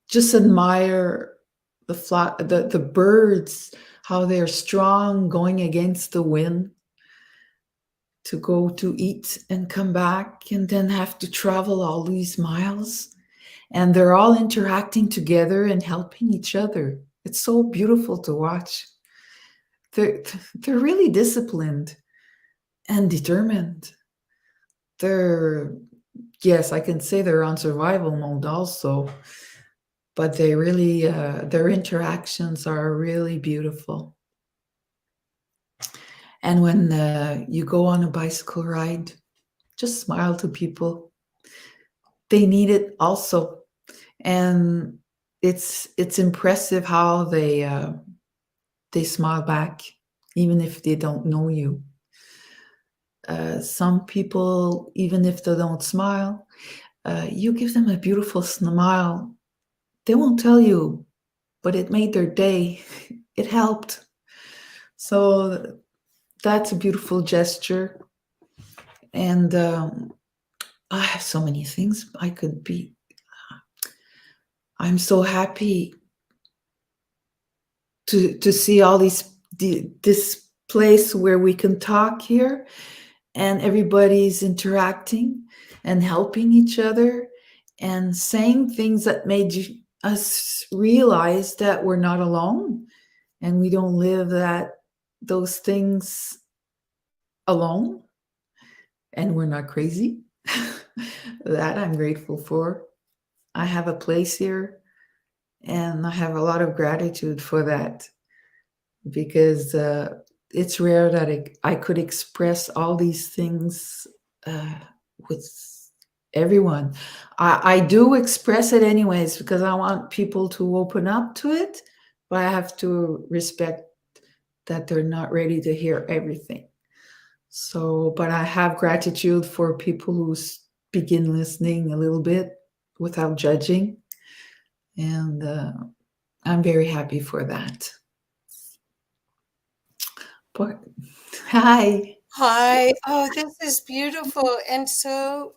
Just admire the birds, how they're strong, going against the wind to go to eat and come back, and then have to travel all these miles. And they're all interacting together and helping each other. It's so beautiful to watch. They're really disciplined and determined. Yes, I can say they're on survival mode also, but they really, their interactions are really beautiful. And when you go on a bicycle ride, just smile to people. They need it also. And it's impressive how they smile back, even if they don't know you. Some people, even if they don't smile, you give them a beautiful smile. They won't tell you, but it made their day. It helped. So that's a beautiful gesture. And I have so many things I could be. I'm so happy to see all this place where we can talk here, and everybody's interacting and helping each other and saying things that made us realize that we're not alone and we don't live those things alone, and we're not crazy. That I'm grateful for. I have a place here, and I have a lot of gratitude for that, because it's rare that I could express all these things with everyone. I do express it anyways because I want people to open up to it, but I have to respect that they're not ready to hear everything. So, but I have gratitude for people who begin listening a little bit without judging. And I'm very happy for that. But, hi. Hi. Oh, this is beautiful and so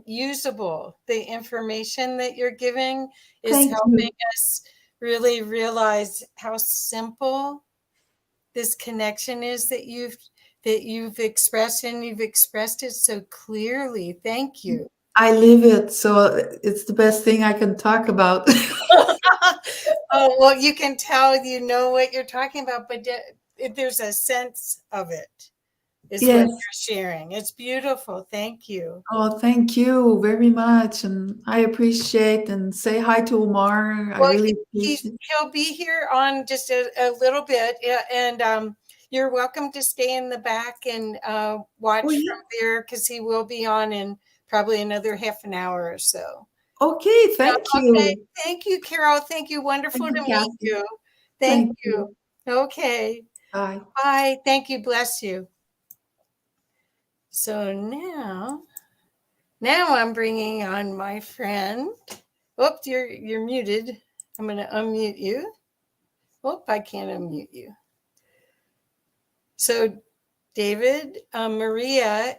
usable. The information that you're giving is Thank helping you. us really realize how simple this connection is that you've expressed, and you've expressed it so clearly. Thank you. I live it, so it's the best thing I can talk about. Oh, well, you can tell you know what you're talking about, but there's a sense of it is what Yes. you're sharing. It's beautiful. Thank you. Oh, thank you very much. And I appreciate, and say hi to Omar. I Well, really appreciate it. he'll be here on just a little bit, and you're welcome to stay in the back and watch from there, because he will be on in probably another half an hour or so. Okay, thank you. Okay, thank you, Carol. Thank you. Wonderful Thank you, to meet Kathy. you. Thank Thank you. Okay. Bye. Bye. Thank you. Bless you. So now I'm bringing on my friend. Oops, you're muted. I'm going to unmute you. Oh, I can't unmute you. So David, Maria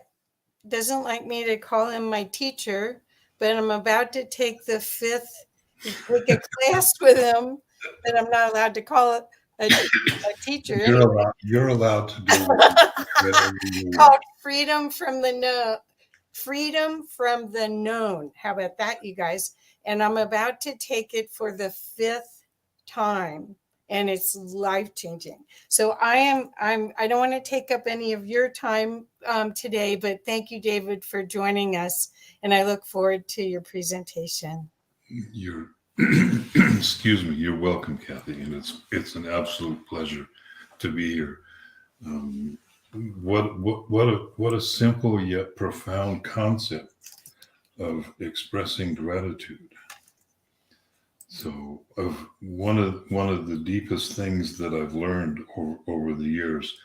doesn't like me to call him my teacher, but I'm about to take the 5th, take a class with him that I'm not allowed to call it a teacher. You're allowed to do whatever you want. Called Freedom from the Known. How about that, you guys? And I'm about to take it for the 5th time, and it's life-changing. So I don't want to take up any of your time today, but thank you, David, for joining us, and I look forward to your presentation. Excuse me, you're welcome, Kathy, and it's an absolute pleasure to be here. What a simple yet profound concept of expressing gratitude. So, one of the deepest things that I've learned over the years,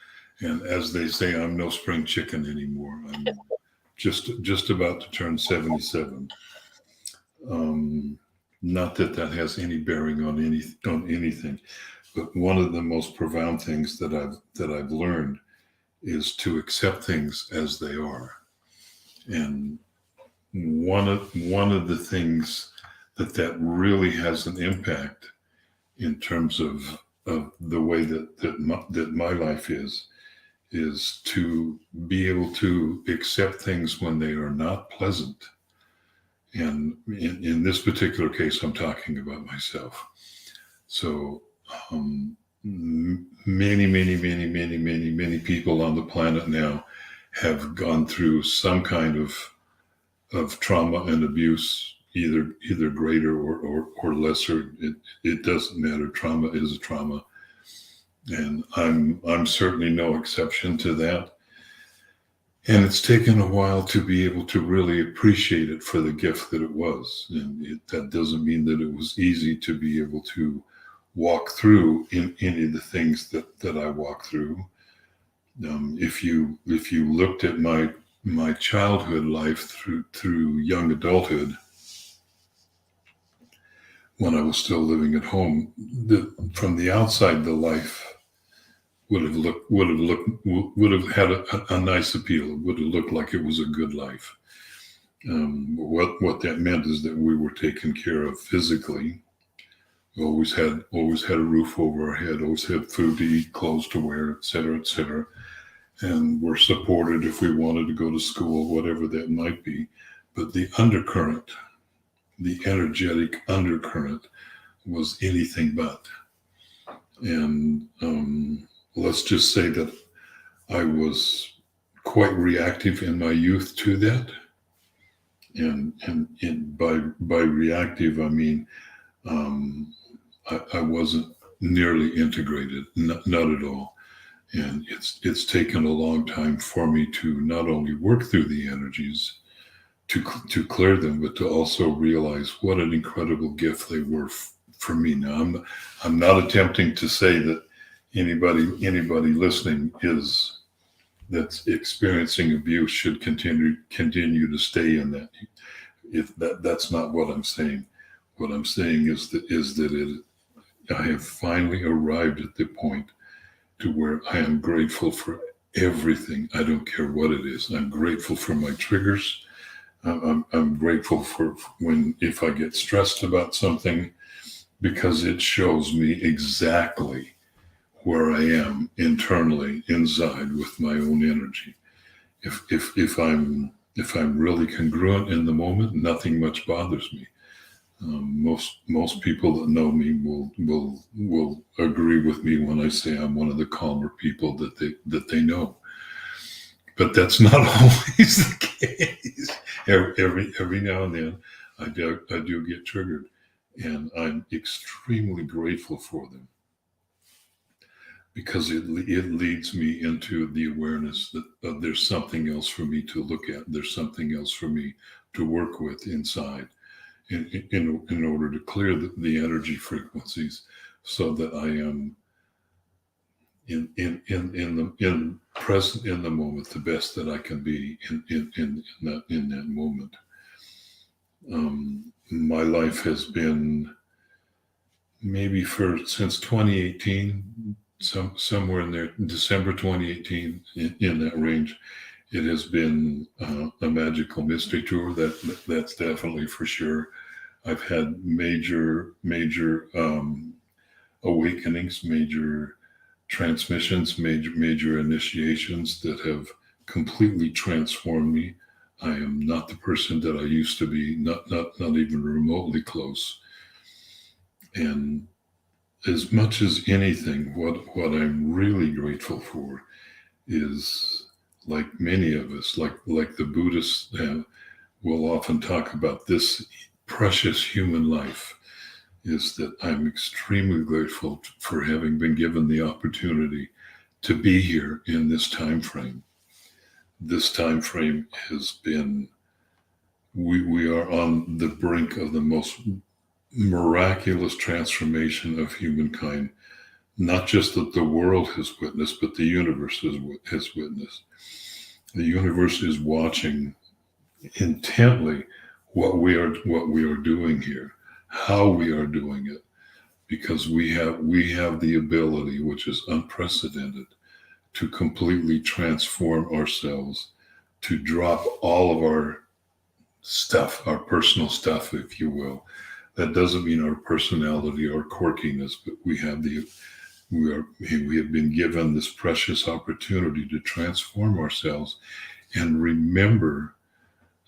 and as they say, I'm no spring chicken anymore. I'm just about to turn 77. Not that has any bearing on anything, but one of the most profound things that I've learned is to accept things as they are. And one of the things that really has an impact in terms of the way that my life is to be able to accept things when they are not pleasant. And in this particular case, I'm talking about myself. So many people on the planet now have gone through some kind of trauma and abuse, either greater or lesser. It doesn't matter. Trauma is a trauma, and I'm certainly no exception to that. And it's taken a while to be able to really appreciate it for the gift that it was. And that doesn't mean that it was easy to be able to walk through in any of the things that I walk through. If you looked at my childhood life through young adulthood, when I was still living at home, from the outside, the life would have had a nice appeal. It would have looked like it was a good life. What that meant is that we were taken care of physically. We always had a roof over our head, always had food to eat, clothes to wear, et cetera, and we're supported if we wanted to go to school, whatever that might be. But the undercurrent, the energetic undercurrent, was anything but. And let's just say that I was quite reactive in my youth to that. And by reactive, I mean I wasn't nearly integrated, not at all. And it's taken a long time for me to not only work through the energies, to clear them, but to also realize what an incredible gift they were for me. Now, I'm not attempting to say that anybody listening that's experiencing abuse should continue to stay in that. That's not what I'm saying. What I'm saying is that I have finally arrived at the point to where I am grateful for everything. I don't care what it is. I'm grateful for my triggers. I'm grateful for if I get stressed about something, because it shows me exactly where I am internally inside with my own energy. If I'm really congruent in the moment, nothing much bothers me. Most people that know me will agree with me when I say I'm one of the calmer people that they know. But that's not always the case. Every now and then, I do get triggered, and I'm extremely grateful for them, because it leads me into the awareness that there's something else for me to look at. There's something else for me to work with inside, in order to clear the energy frequencies, so that I am in present in the moment, the best that I can be in that moment. My life has been maybe since 2018, somewhere in there, December 2018, in that range. it has been a magical mystery tour. That's definitely for sure. I've had major awakenings, major transmissions, major initiations that have completely transformed me. I am not the person that I used to be, not even remotely close. And as much as anything, what I'm really grateful for is, like many of us, like the Buddhists will often talk about, this precious human life, is that I'm extremely grateful for having been given the opportunity to be here in this time frame. This time frame has been, we are on the brink of the most miraculous transformation of humankind, not just that the world has witnessed, but the universe has witnessed. The universe is watching intently what we are doing here, how we are doing it, because we have the ability, which is unprecedented, to completely transform ourselves, to drop all of our stuff, our personal stuff, if you will. That doesn't mean our personality or quirkiness, but we have been given this precious opportunity to transform ourselves and remember,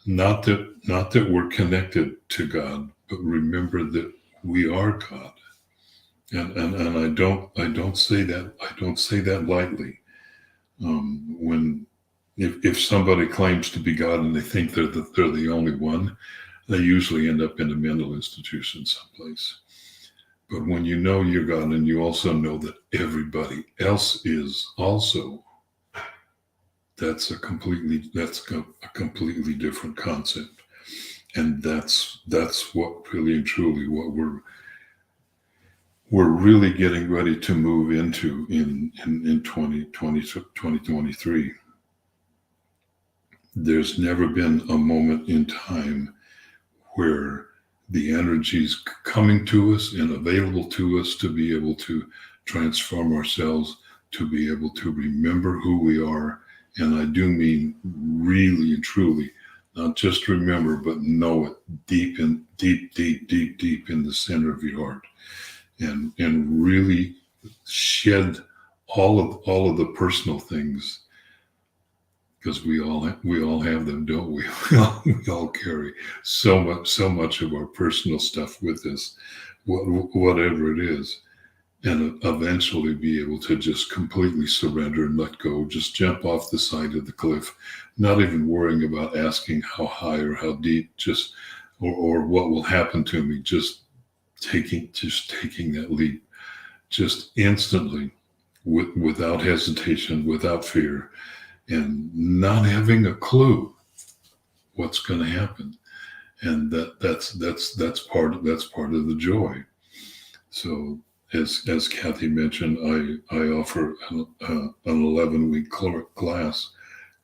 not that we're connected to God, but remember that we are God. And I don't say that lightly. If somebody claims to be God and they think they're the only one, they usually end up in a mental institution someplace. But when you know you're God and you also know that everybody else is also, that's a completely different concept. And that's what really and truly what we're really getting ready to move into in 2023. There's never been a moment in time where the energy's coming to us and available to us to be able to transform ourselves, to be able to remember who we are. And I do mean really and truly, not just remember, but know it deep in the center of your heart, and really shed all of the personal things, because we all have them, don't we? We all carry so much of our personal stuff with us, whatever it is, and eventually be able to just completely surrender and let go, just jump off the side of the cliff, not even worrying about asking how high or how deep, just or what will happen to me, just taking that leap, just instantly, without hesitation, without fear, and not having a clue what's going to happen. And that's part of the joy. So as Kathy mentioned, I offer an 11-week class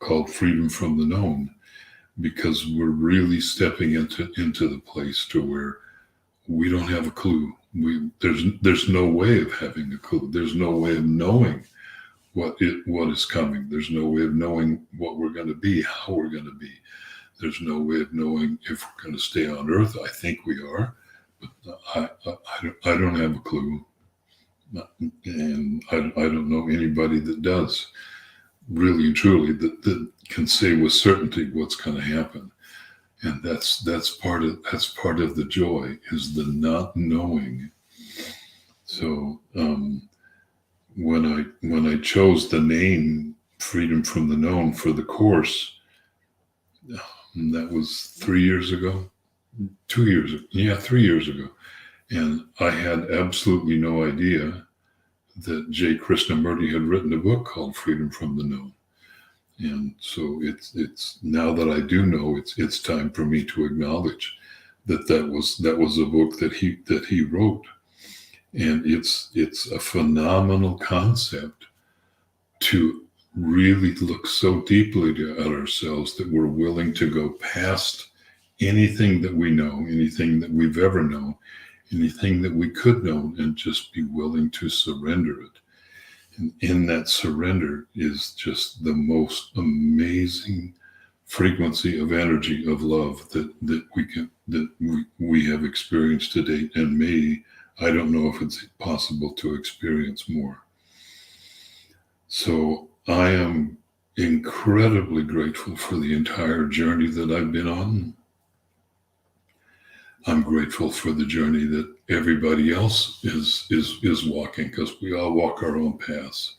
called Freedom from the Known, because we're really stepping into the place to where we don't have a clue. There's no way of having a clue. There's no way of knowing what is coming. There's no way of knowing what we're going to be, how we're going to be. There's no way of knowing if we're going to stay on Earth. I think we are, but I don't have a clue, and I don't know anybody that does, really and truly, that can say with certainty what's going to happen. And that's part of the joy, is the not knowing. So when I chose the name Freedom from the Known for the course, that was 3 years ago, 2 years ago, 3 years ago, and I had absolutely no idea that J. Krishnamurti had written a book called Freedom from the Known. And so it's now that I do know, it's time for me to acknowledge that was a book that he wrote, and it's a phenomenal concept to really look so deeply at ourselves that we're willing to go past anything that we know, anything that we've ever known, anything that we could know, and just be willing to surrender it. And in that surrender is just the most amazing frequency of energy of love that we have experienced to date, and I don't know if it's possible to experience more. So I am incredibly grateful for the entire journey that I've been on. I'm grateful for the journey that everybody else is walking, because we all walk our own paths,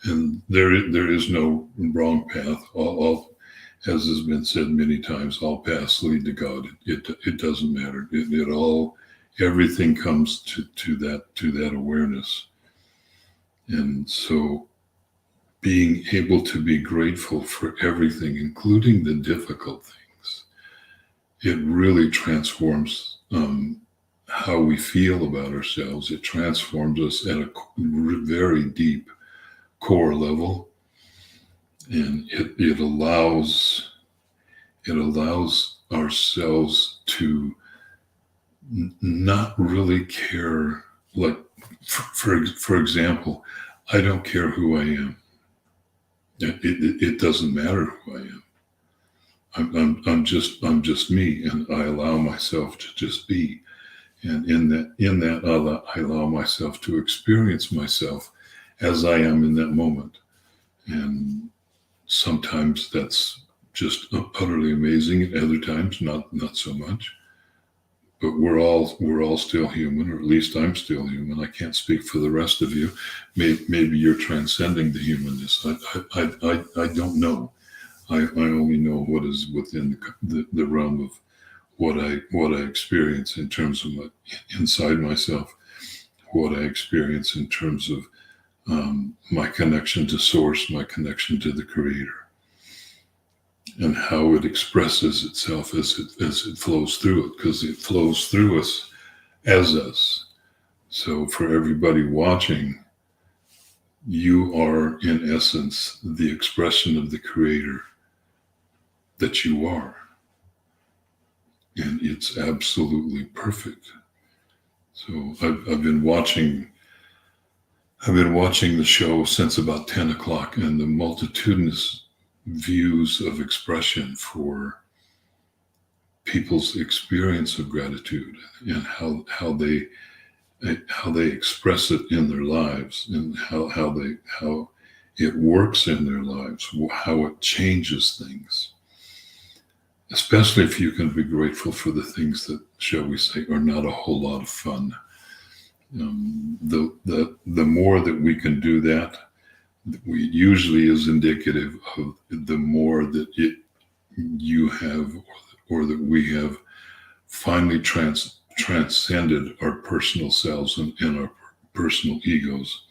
and there is no wrong path. All, as has been said many times, all paths lead to God. It doesn't matter. Everything comes to that awareness. And so being able to be grateful for everything, including the difficult things, it really transforms how we feel about ourselves. It transforms us at a very deep core level. And it allows ourselves to not really care. Like, for example, I don't care who I am. It doesn't matter who I am. I'm just me, and I allow myself to just be. And in that I allow myself to experience myself as I am in that moment. And sometimes that's just utterly amazing, and other times not so much. But we're all still human, or at least I'm still human. I can't speak for the rest of you. Maybe you're transcending the humanness. I don't know. I only know what is within the realm of what I experience in terms of inside myself, what I experience in terms of my connection to Source, my connection to the Creator, and how it expresses itself as it flows through it, because it flows through us as us. So for everybody watching, you are in essence the expression of the Creator that you are. And it's absolutely perfect. So I've been watching the show since about 10 o'clock, and the multitudinous views of expression for people's experience of gratitude, and how they express it in their lives, and how it works in their lives, how it changes things. Especially if you can be grateful for the things that, shall we say, are not a whole lot of fun. The more that we can do that, usually is indicative of the more that you have, or that we have finally transcended our personal selves and our personal egos.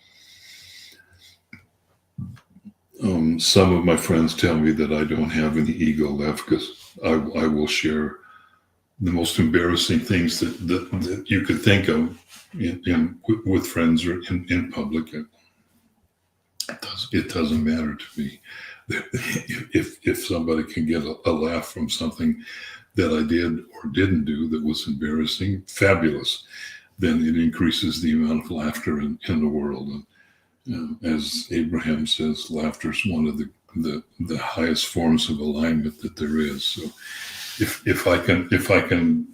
Some of my friends tell me that I don't have any ego left, because I will share the most embarrassing things that you could think of with friends or in public. It doesn't matter to me. If somebody can get a laugh from something that I did or didn't do that was embarrassing, fabulous, then it increases the amount of laughter in the world. And as Abraham says, laughter is one of the highest forms of alignment that there is. So if I can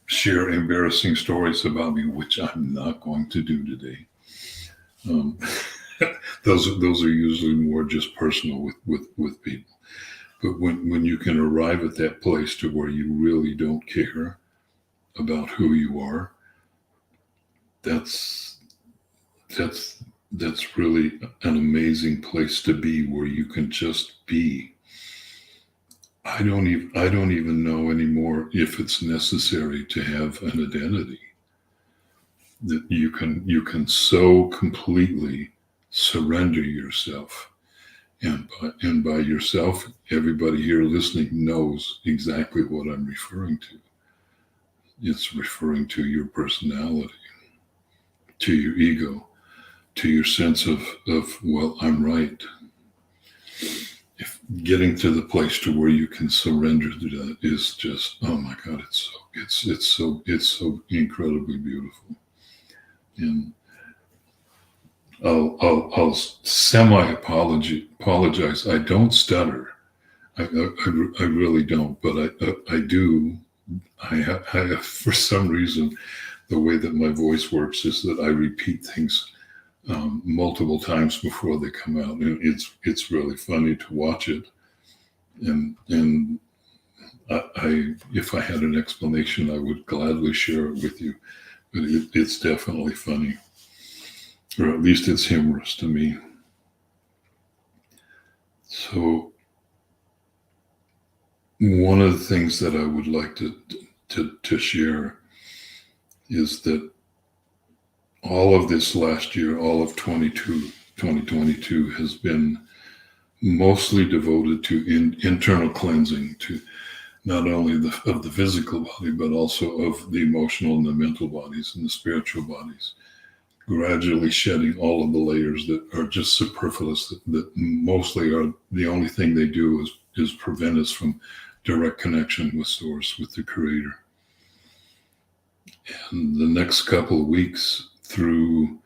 share embarrassing stories about me, which I'm not going to do today, those are usually more just personal with people. But when you can arrive at that place to where you really don't care about who you are, that's really an amazing place to be, where you can just be. I don't even know anymore if it's necessary to have an identity. That you can so completely surrender yourself. And by yourself, everybody here listening knows exactly what I'm referring to. It's referring to your personality, to your ego, to your sense of well, I'm right. If getting to the place to where you can surrender to that is just, oh my God, it's so incredibly beautiful. And I'll apologize. I don't stutter. I really don't, but I do. I have, for some reason, the way that my voice works is that I repeat things multiple times before they come out, and it's really funny to watch it. And I if I had an explanation, I would gladly share it with you. But it's definitely funny, or at least it's humorous to me. So one of the things that I would like to share is that all of this last year, all of 2022 has been mostly devoted to internal cleansing, to not only of the physical body, but also of the emotional and the mental bodies and the spiritual bodies, gradually shedding all of the layers that are just superfluous, that mostly are the only thing they do is prevent us from direct connection with Source, with the Creator. And the next couple of weeks through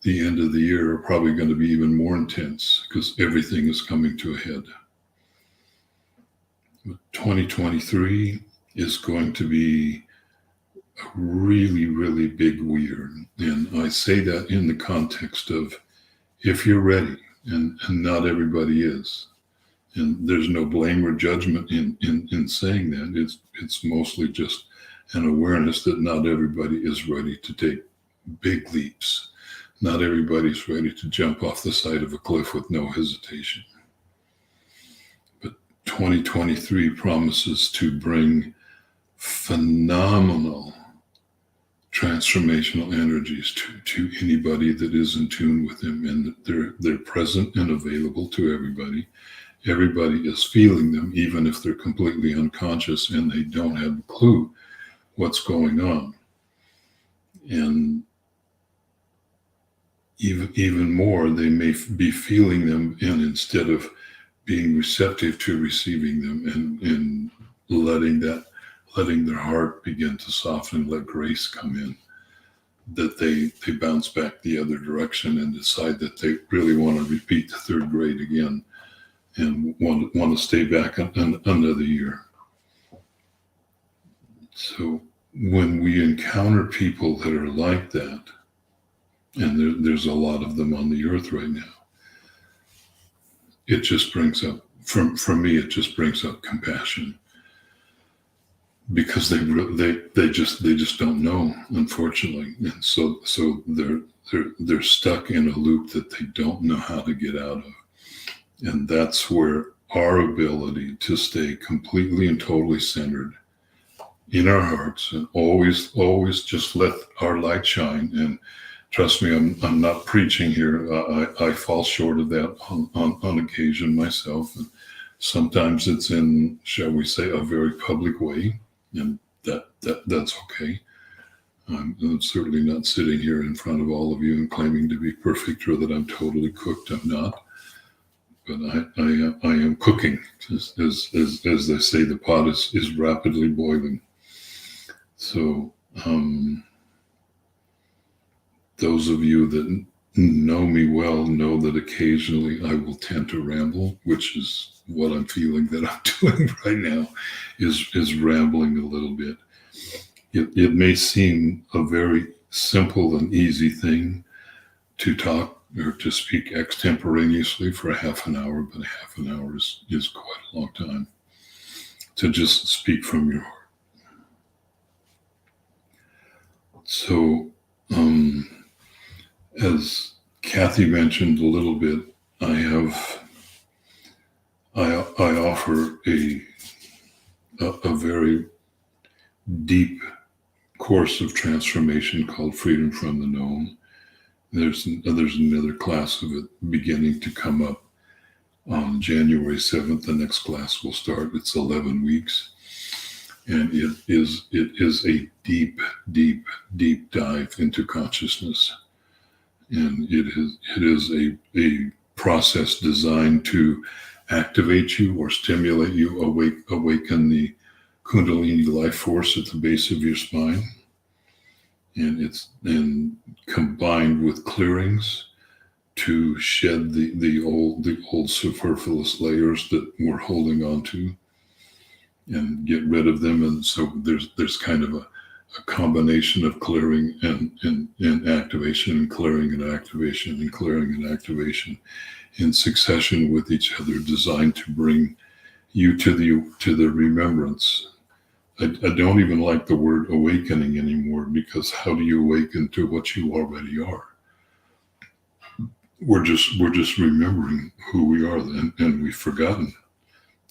the end of the year are probably going to be even more intense because everything is coming to a head. But 2023 is going to be a really, really big year. And I say that in the context of if you're ready, and not everybody is. And there's no blame or judgment in saying that. It's mostly just an awareness that not everybody is ready to take big leaps. Not everybody's ready to jump off the side of a cliff with no hesitation. But 2023 promises to bring phenomenal transformational energies to anybody that is in tune with them, and they're present and available to everybody. Everybody is feeling them, even if they're completely unconscious and they don't have a clue what's going on. And even more, they may be feeling them, and instead of being receptive to receiving them and letting their heart begin to soften, let grace come in, that they bounce back the other direction and decide that they really want to repeat the third grade again and want to stay back another year. So when we encounter people that are like that, and there's a lot of them on the earth right now, it just brings up, for me, it just brings up compassion, because they just don't know, unfortunately, and so they're stuck in a loop that they don't know how to get out of. And that's where our ability to stay completely and totally centered in our hearts and always just let our light shine. And trust me, I'm not preaching here. I fall short of that on occasion myself. And sometimes it's in, shall we say, a very public way, and that's okay. I'm certainly not sitting here in front of all of you and claiming to be perfect or that I'm totally cooked. I'm not. But I am cooking, as they say. The pot is rapidly boiling. So those of you that know me well know that occasionally I will tend to ramble, which is what I'm feeling that I'm doing right now, is rambling a little bit. It may seem a very simple and easy thing to talk or to speak extemporaneously for a half an hour, but a half an hour is quite a long time to just speak from your heart. So, as Kathy mentioned a little bit, I offer a very deep course of transformation called Freedom from the Known. There's another class of it beginning to come up on January 7th. The next class will start. It's 11 weeks. And it is a deep, deep, deep dive into consciousness. And it is a process designed to activate you or stimulate you, awaken the Kundalini life force at the base of your spine. And it's then combined with clearings to shed the old superfluous layers that we're holding on to and get rid of them. And so there's kind of a combination of clearing and activation, and clearing and activation, and clearing and activation in succession with each other, designed to bring you to the remembrance. I don't even like the word awakening anymore, because how do you awaken to what you already are? We're just remembering who we are, and we've forgotten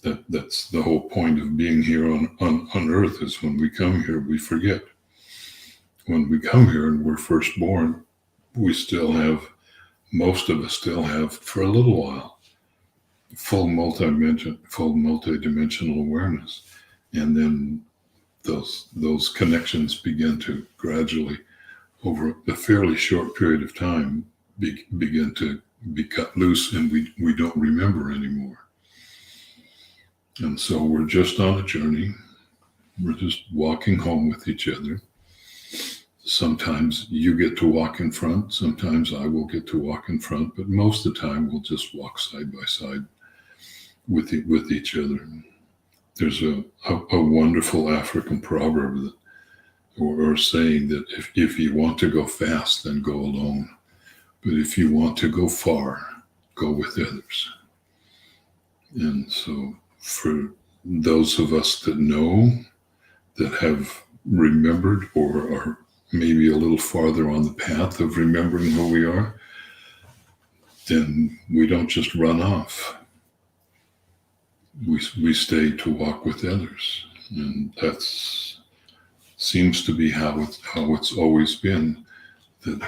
that. That's the whole point of being here on Earth, is when we come here, we forget. When we come here and we're first born, we still have, most of us still have, for a little while, full multidimensional awareness. And then those connections begin to gradually, over a fairly short period of time, begin to be cut loose, and we don't remember anymore. And so we're just on a journey. We're just walking home with each other. Sometimes you get to walk in front, sometimes I will get to walk in front, but most of the time we'll just walk side by side with each other. There's a wonderful African proverb or saying that if you want to go fast, then go alone. But if you want to go far, go with others. And so for those of us that know, that have remembered, or are maybe a little farther on the path of remembering who we are, then we don't just run off. We stay to walk with others. And that seems to be how it's always been, that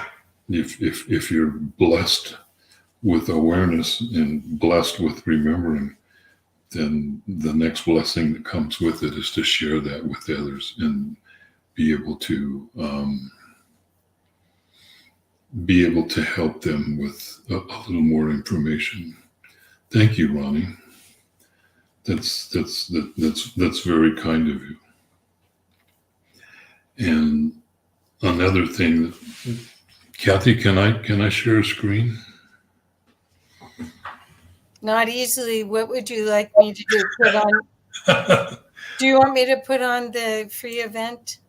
if you're blessed with awareness and blessed with remembering, then the next blessing that comes with it is to share that with others and be able to help them with a little more information. Thank you, Ronnie. That's very kind of you. And another thing, Kathy, can I share a screen? Not easily. What would you like me to do? Put on? Do you want me to put on the free event?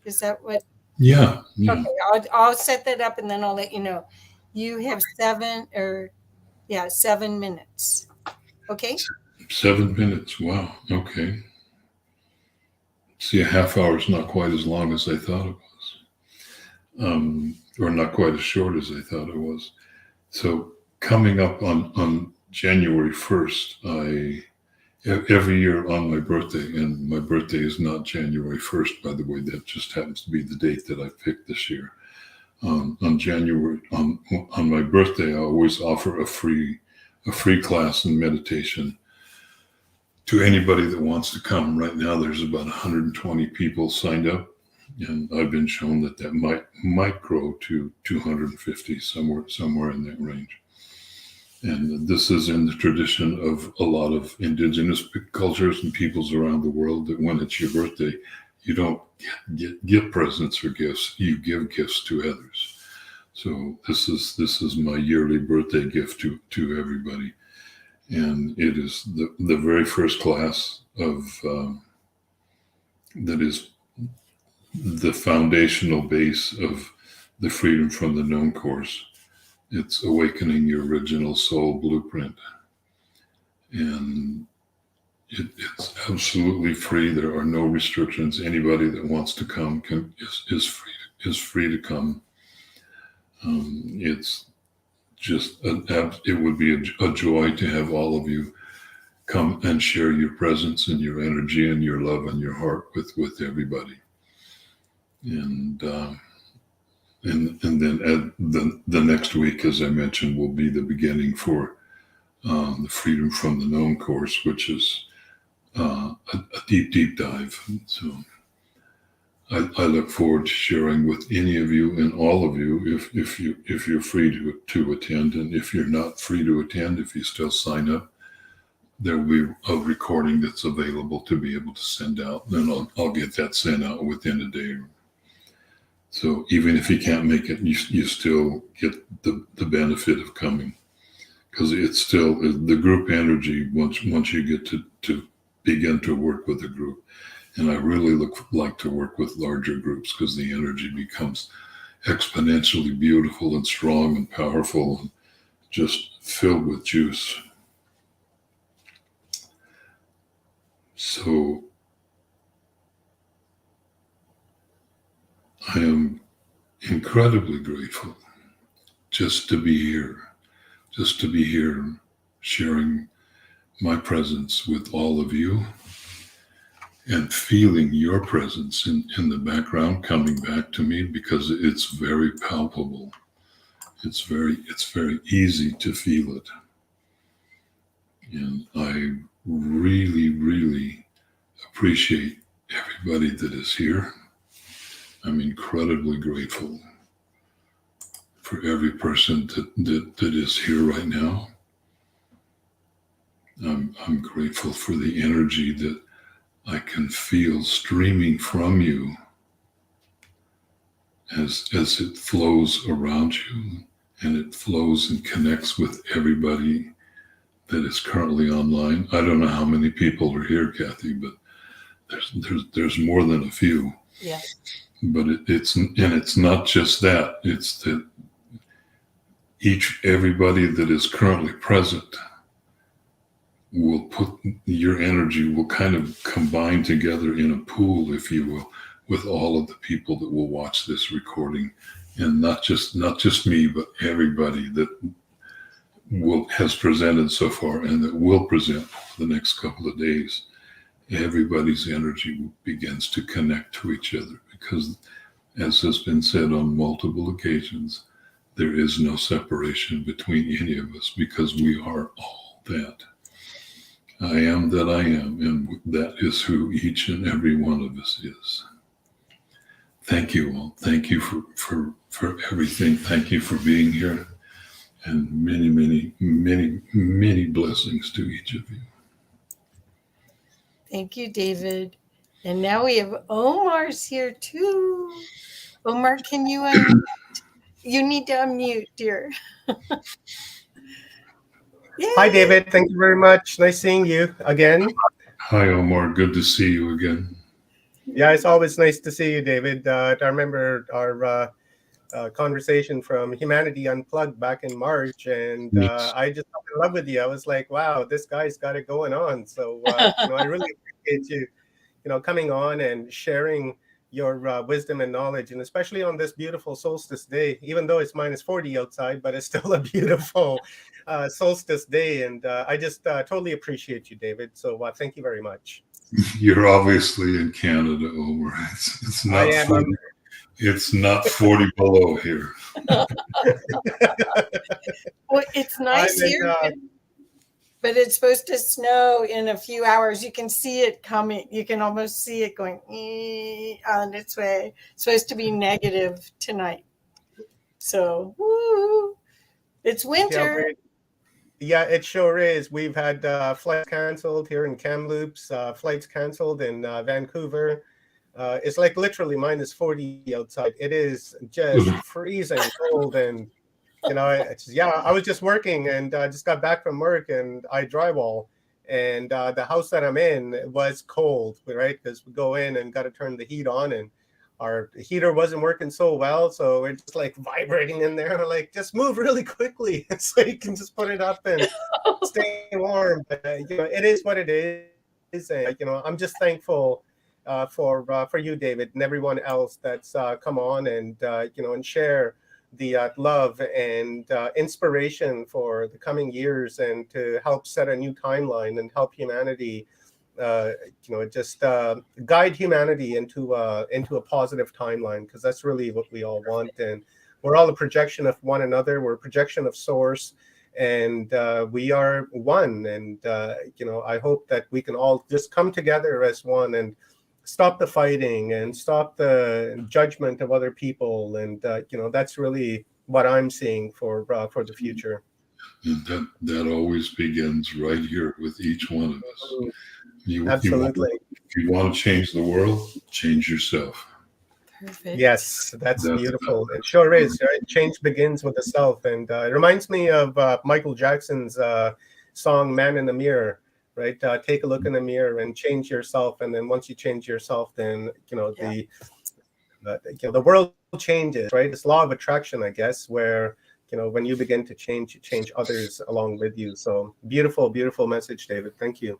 Is that what? Yeah. Okay, I'll set that up, and then I'll let you know. You have 7 minutes. Okay. 7 minutes. Wow. Okay. See, a half hour is not quite as long as I thought it was, or not quite as short as I thought it was. So coming up on January 1st, every year on my birthday, and my birthday is not January 1st, by the way, that just happens to be the date that I picked this year. On my birthday, I always offer a free class in meditation to anybody that wants to come. Right now, there's about 120 people signed up, and I've been shown that might grow to 250, somewhere in that range. And this is in the tradition of a lot of indigenous cultures and peoples around the world, that when it's your birthday, you don't get presents or gifts, you give gifts to others. So this is my yearly birthday gift to everybody. And it is the very first class of that is the foundational base of the Freedom from the Known course. It's awakening your original soul blueprint. And it's absolutely free. There are no restrictions. Anybody that wants to come is free to come. It's just it would be a joy to have all of you come and share your presence and your energy and your love and your heart with everybody. And then the next week, as I mentioned, will be the beginning for the Freedom from the Known course, which is a deep dive. So I look forward to sharing with any of you and all of you if you're free to attend. And if you're not free to attend, if you still sign up, there will be a recording that's available to be able to send out. And I'll get that sent out within a day. So even if you can't make it, you still get the benefit of coming, because it's still the group energy once you get to begin to work with a group. And I really like to work with larger groups, because the energy becomes exponentially beautiful and strong and powerful and just filled with juice. So I am incredibly grateful just to be here, sharing my presence with all of you and feeling your presence in the background coming back to me, because it's very palpable. It's very easy to feel it. And I really, really appreciate everybody that is here. I'm incredibly grateful for every person that is here right now. I'm grateful for the energy that I can feel streaming from you as it flows around you, and it flows and connects with everybody that is currently online. I don't know how many people are here, Kathy, but there's more than a few. Yeah. But it's not just that. It's that everybody that is currently present will put your energy, will kind of combine together in a pool, if you will, with all of the people that will watch this recording, and not just me, but everybody that has presented so far and that will present for the next couple of days. Everybody's energy begins to connect to each other, because, as has been said on multiple occasions, there is no separation between any of us, because we are all that. I am that I am, and that is who each and every one of us is. Thank you all. Thank you for everything. Thank you for being here, and many, many, many, many blessings to each of you. Thank you, David. And now we have Omar's here too. Omar, can you unmute? You need to unmute, dear. Hi, David. Thank you very much. Nice seeing you again. Hi, Omar. Good to see you again. Yeah, it's always nice to see you, David. I remember our conversation from Humanity Unplugged back in March, and I just fell in love with you. I was like, wow, this guy's got it going on. So, I really appreciate you, coming on and sharing your wisdom and knowledge, and especially on this beautiful solstice day, even though it's -40 outside, but it's still a beautiful solstice day. And I just totally appreciate you, David. So thank you very much. You're obviously in Canada, Omar. It's not 40. It's not 40 below here. Well, it's nice here, but it's supposed to snow in a few hours. You can see it coming. You can almost see it going on its way. It's supposed to be negative tonight. So, woo, it's winter. Yeah, it sure is. We've had flights canceled here in Kamloops, flights canceled in Vancouver. It's like literally -40 outside. It is just freezing cold, and I was just working, and I just got back from work, and I drywall, and the house that I'm in was cold, right? Because we go in and got to turn the heat on, and our heater wasn't working so well, so we're just like vibrating in there. We're like, just move really quickly so you can just put it up and stay warm. But, it is what it is, and I'm just thankful for you, David, and everyone else that's come on and and share the love and inspiration for the coming years, and to help set a new timeline and help humanity, just guide humanity into a positive timeline, because that's really what we all want. And we're all a projection of one another. We're a projection of source, and we are one. And I hope that we can all just come together as one and stop the fighting and stop the judgment of other people. And that's really what I'm seeing for the future. And that always begins right here with each one of us. Absolutely. If you want to change the world, change yourself. Perfect. Yes, that's beautiful. It sure is. Right? Change begins with the self. And it reminds me of Michael Jackson's song, Man in the Mirror, right? Take a look in the mirror and change yourself. And then once you change yourself, then, the world changes, right? It's law of attraction, I guess, where, when you begin to change, you change others along with you. So beautiful, beautiful message, David. Thank you.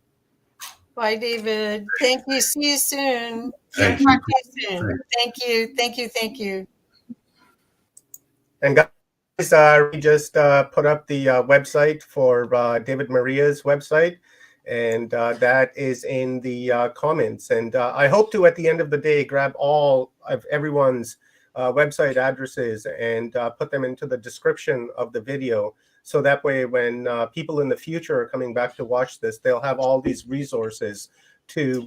Bye, David. Thank you. See you soon. Thank Talk you. to you soon. Thank you. Thank you. Thank you. And guys, we just put up the website for David Maria's website, and that is in the comments. And I hope to, at the end of the day, grab all of everyone's website addresses and put them into the description of the video. So that way, when people in the future are coming back to watch this, they'll have all these resources to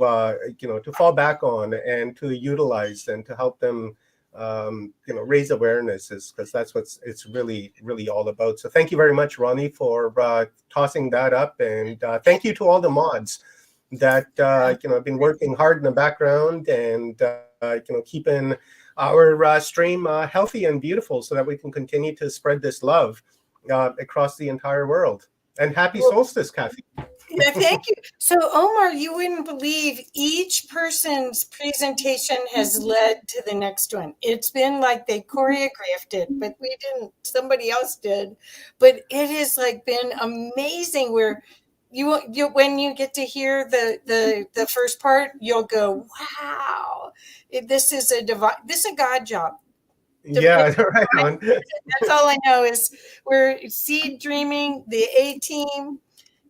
to fall back on and to utilize and to help them raise awarenesses, because that's what it's really all about. So thank you very much, Ronnie, for tossing that up, and thank you to all the mods that have been working hard in the background and keeping our stream healthy and beautiful, so that we can continue to spread this love across the entire world. And happy solstice, Kathy. Yeah, thank you. So, Omar, you wouldn't believe each person's presentation has led to the next one. It's been like they choreographed it, but we didn't. Somebody else did. But it has like been amazing. Where you when you get to hear the first part, you'll go, "Wow, this is a God job." Yeah, right on. That's all I know is we're seed dreaming, the A team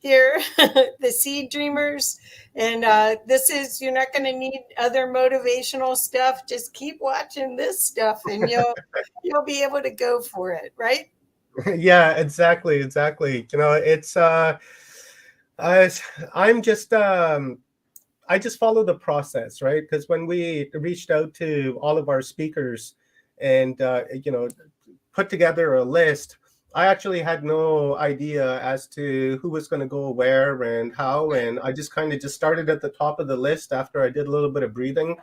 here, the seed dreamers. And this is, you're not going to need other motivational stuff. Just keep watching this stuff and you'll be able to go for it, right? Yeah, exactly. It's I'm just I just follow the process, right? Because when we reached out to all of our speakers and put together a list, I actually had no idea as to who was going to go where and how, and I just kind of just started at the top of the list after I did a little bit of breathing,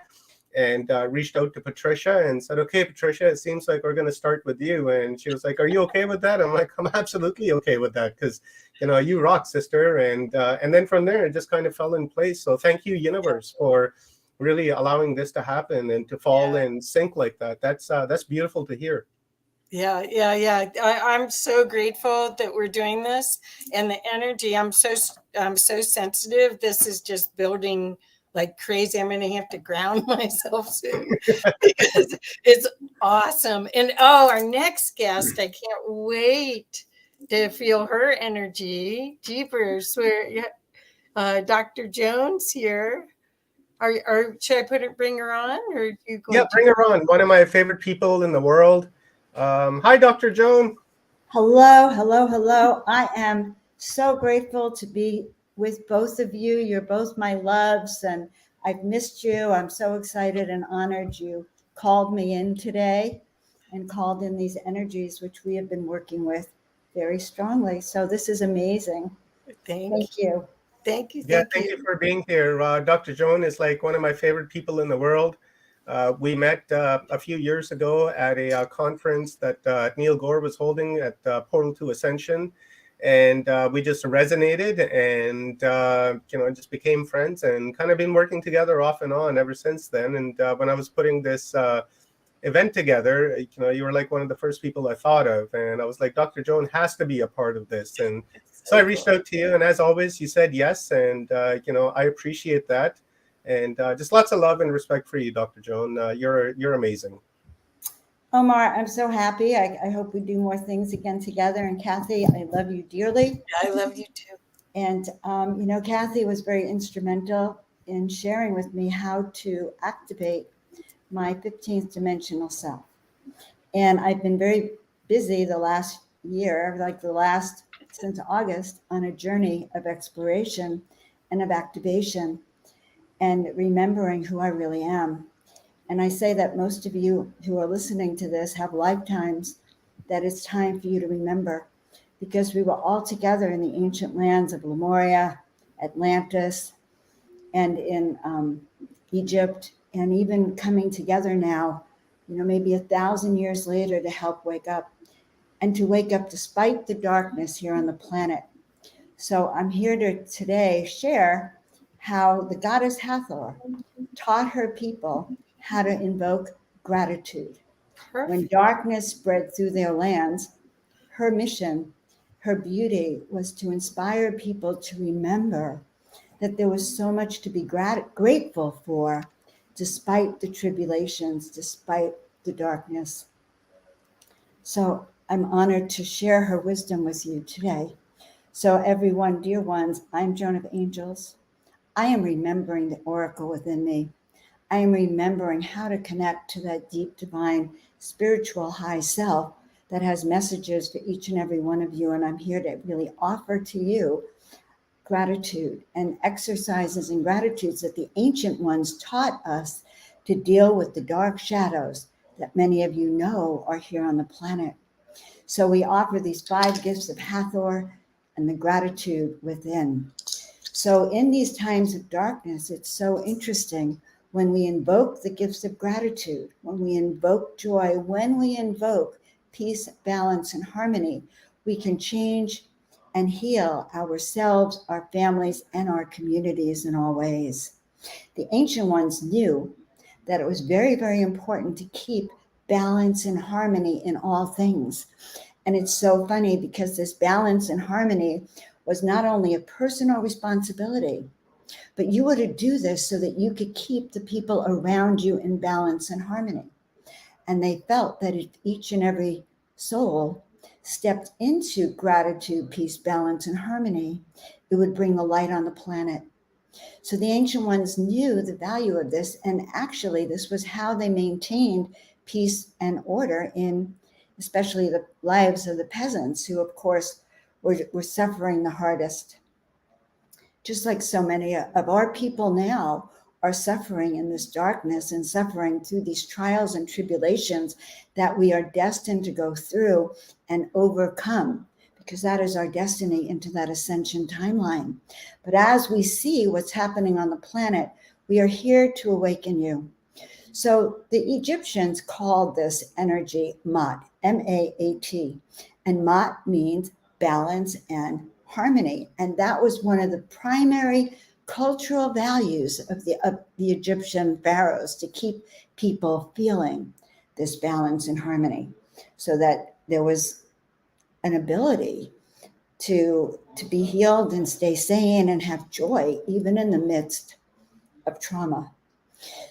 and reached out to Patricia and said, "Okay, Patricia, it seems like we're going to start with you." And she was like, "Are you okay with that?" I'm like, "I'm absolutely okay with that, because you rock, sister." And then from there, it just kind of fell in place. So thank you, universe, for really allowing this to happen and to fall in sync like that. That's beautiful to hear. Yeah. I'm so grateful that we're doing this, and the energy. I'm so sensitive. This is just building like crazy. I'm going to have to ground myself soon because it's awesome. And our next guest, I can't wait to feel her energy. Jeepers, Dr. Jones here. Should I bring her on, or are you going? Yeah, bring her on. One of my favorite people in the world. Hi, Dr. Joan. Hello. I am so grateful to be with both of you. You're both my loves, and I've missed you. I'm so excited and honored you called me in today and called in these energies, which we have been working with very strongly. So this is amazing. Thank you. Thank you. Thank you for being here. Dr. Joan is like one of my favorite people in the world. We met a few years ago at a conference that Neil Gore was holding at Portal to Ascension, and we just resonated and just became friends and kind of been working together off and on ever since then. And when I was putting this event together, you were like one of the first people I thought of, and I was like, Dr. Joan has to be a part of this. And so I reached out to you, and as always, you said yes, and I appreciate that. And just lots of love and respect for you, Dr. Joan. You're amazing. Omar, I'm so happy. I hope we do more things again together. And Kathy, I love you dearly. I love you too. And, Kathy was very instrumental in sharing with me how to activate my 15th dimensional self. And I've been very busy the last year, since August, on a journey of exploration and of activation and remembering who I really am. And I say that most of you who are listening to this have lifetimes that it's time for you to remember, because we were all together in the ancient lands of Lemuria, Atlantis, and in Egypt, and even coming together now maybe 1,000 years later, to help wake up, and to wake up despite the darkness here on the planet. So I'm here to today share how the goddess Hathor taught her people how to invoke gratitude. Perfect. When darkness spread through their lands, her mission, her beauty was to inspire people to remember that there was so much to be grateful for, despite the tribulations, despite the darkness. So I'm honored to share her wisdom with you today. So everyone, dear ones, I'm Joan of Angels. I am remembering the oracle within me. I am remembering how to connect to that deep, divine, spiritual high self that has messages for each and every one of you. And I'm here to really offer to you gratitude and exercises and gratitudes that the ancient ones taught us to deal with the dark shadows that many of you know are here on the planet. So we offer these 5 gifts of Hathor and the gratitude within. So in these times of darkness, it's so interesting when we invoke the gifts of gratitude, when we invoke joy, when we invoke peace, balance, and harmony, we can change and heal ourselves, our families, and our communities in all ways. The ancient ones knew that it was very, very important to keep balance and harmony in all things. And it's so funny because this balance and harmony was not only a personal responsibility, but you were to do this so that you could keep the people around you in balance and harmony. And they felt that if each and every soul stepped into gratitude, peace, balance, and harmony, it would bring the light on the planet. So the ancient ones knew the value of this, and actually this was how they maintained peace and order in especially the lives of the peasants, who of course were suffering the hardest. Just like so many of our people now are suffering in this darkness and suffering through these trials and tribulations that we are destined to go through and overcome, because that is our destiny into that ascension timeline. But as we see what's happening on the planet, we are here to awaken you. So the Egyptians called this energy Maat, M-A-A-T, and Maat means balance and harmony. And that was one of the primary cultural values of the Egyptian pharaohs, to keep people feeling this balance and harmony, so that there was an ability to be healed and stay sane and have joy, even in the midst of trauma.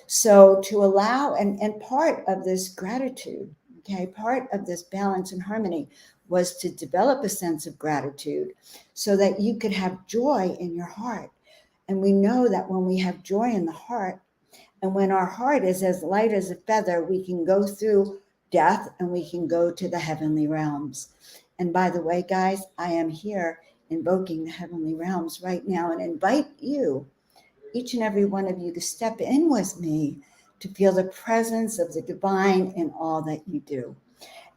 So to allow, and part of this gratitude, okay, part of this balance and harmony was to develop a sense of gratitude so that you could have joy in your heart. And we know that when we have joy in the heart, and when our heart is as light as a feather, we can go through death and we can go to the heavenly realms. And by the way, guys, I am here invoking the heavenly realms right now and invite you, each and every one of you, to step in with me to feel the presence of the divine in all that you do.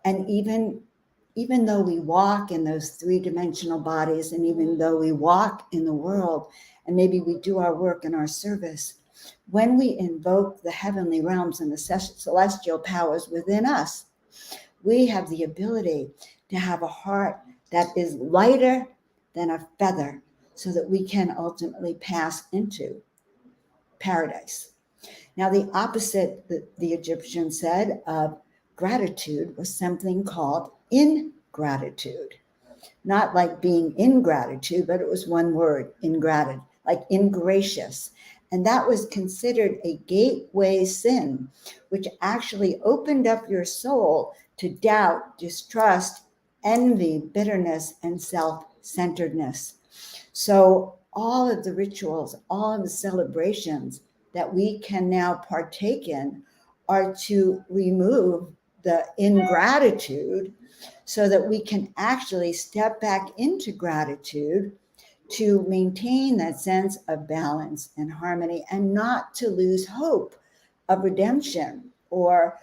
And even though we walk in those 3-dimensional bodies, and even though we walk in the world, and maybe we do our work in our service, when we invoke the heavenly realms and the celestial powers within us, we have the ability to have a heart that is lighter than a feather, so that we can ultimately pass into paradise. Now, the opposite that the Egyptians said of gratitude was something called ingratitude. Not like being ingratitude, but it was one word, ingratitude, like ingracious. And that was considered a gateway sin, which actually opened up your soul to doubt, distrust, envy, bitterness, and self-centeredness. So all of the rituals, all of the celebrations that we can now partake in are to remove the ingratitude so that we can actually step back into gratitude to maintain that sense of balance and harmony, and not to lose hope of redemption, or,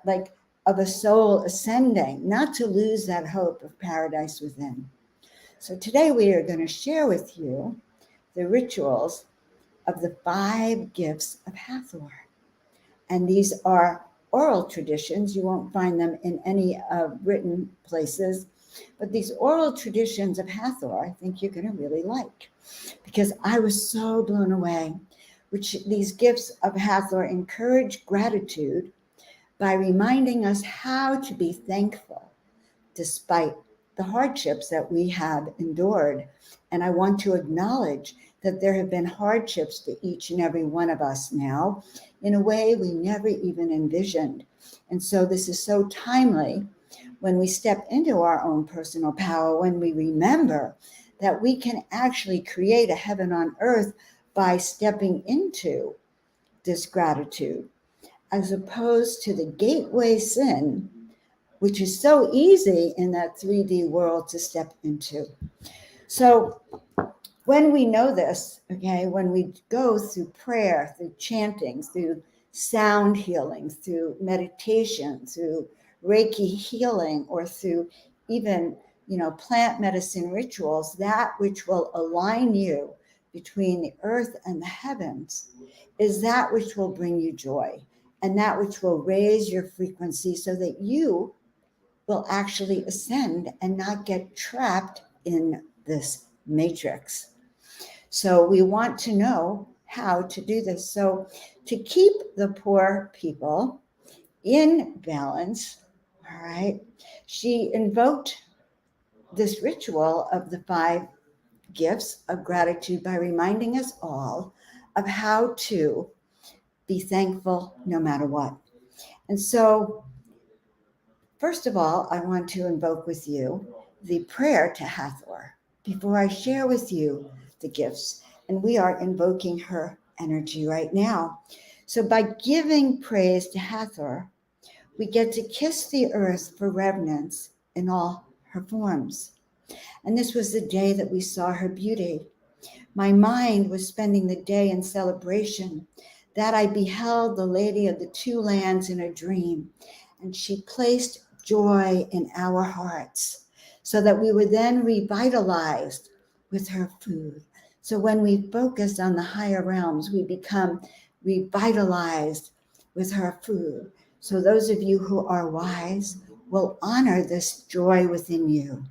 like of a soul ascending, not to lose that hope of paradise within. So today we are going to share with you the rituals of the 5 gifts of Hathor. And these are oral traditions. You won't find them in any written places. But these oral traditions of Hathor, I think you're going to really like, because I was so blown away. Which these gifts of Hathor encourage gratitude by reminding us how to be thankful despite the hardships that we have endured. And I want to acknowledge that there have been hardships for each and every one of us now in a way we never even envisioned. And so this is so timely when we step into our own personal power, when we remember that we can actually create a heaven on earth by stepping into this gratitude, as opposed to the gateway sin, which is so easy in that 3D world to step into. So when we know this, okay, when we go through prayer, through chanting, through sound healing, through meditation, through Reiki healing, or through even, plant medicine rituals, that which will align you between the earth and the heavens is that which will bring you joy, and that which will raise your frequency so that you will actually ascend and not get trapped in this matrix. So we want to know how to do this. So to keep the poor people in balance, all right, she invoked this ritual of the 5 gifts of gratitude by reminding us all of how to be thankful no matter what. And so, first of all, I want to invoke with you the prayer to Hathor before I share with you the gifts. And we are invoking her energy right now. So by giving praise to Hathor, we get to kiss the earth for reverence in all her forms. And this was the day that we saw her beauty. My mind was spending the day in celebration that I beheld the Lady of the Two Lands in a dream, and she placed joy in our hearts so that we were then revitalized with her food. So when we focus on the higher realms, we become revitalized with her food. So those of you who are wise will honor this joy within you,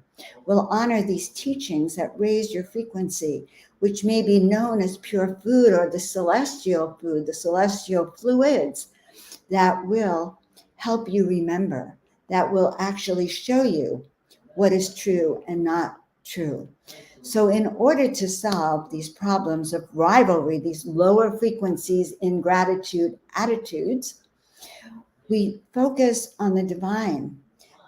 will honor these teachings that raise your frequency, which may be known as pure food or the celestial food, the celestial fluids that will help you remember, that will actually show you what is true and not true. So in order to solve these problems of rivalry, these lower frequencies in gratitude attitudes, we focus on the divine,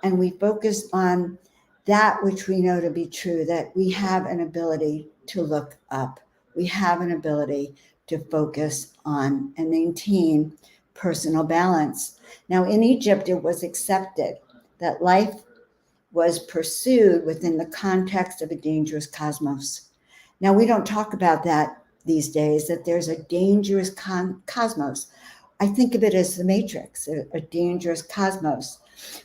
and we focus on that which we know to be true, that we have an ability to look up. We have an ability to focus on and maintain personal balance. Now, in Egypt, it was accepted that life was pursued within the context of a dangerous cosmos. Now, we don't talk about that these days, that there's a dangerous cosmos. I think of it as the matrix, a dangerous cosmos,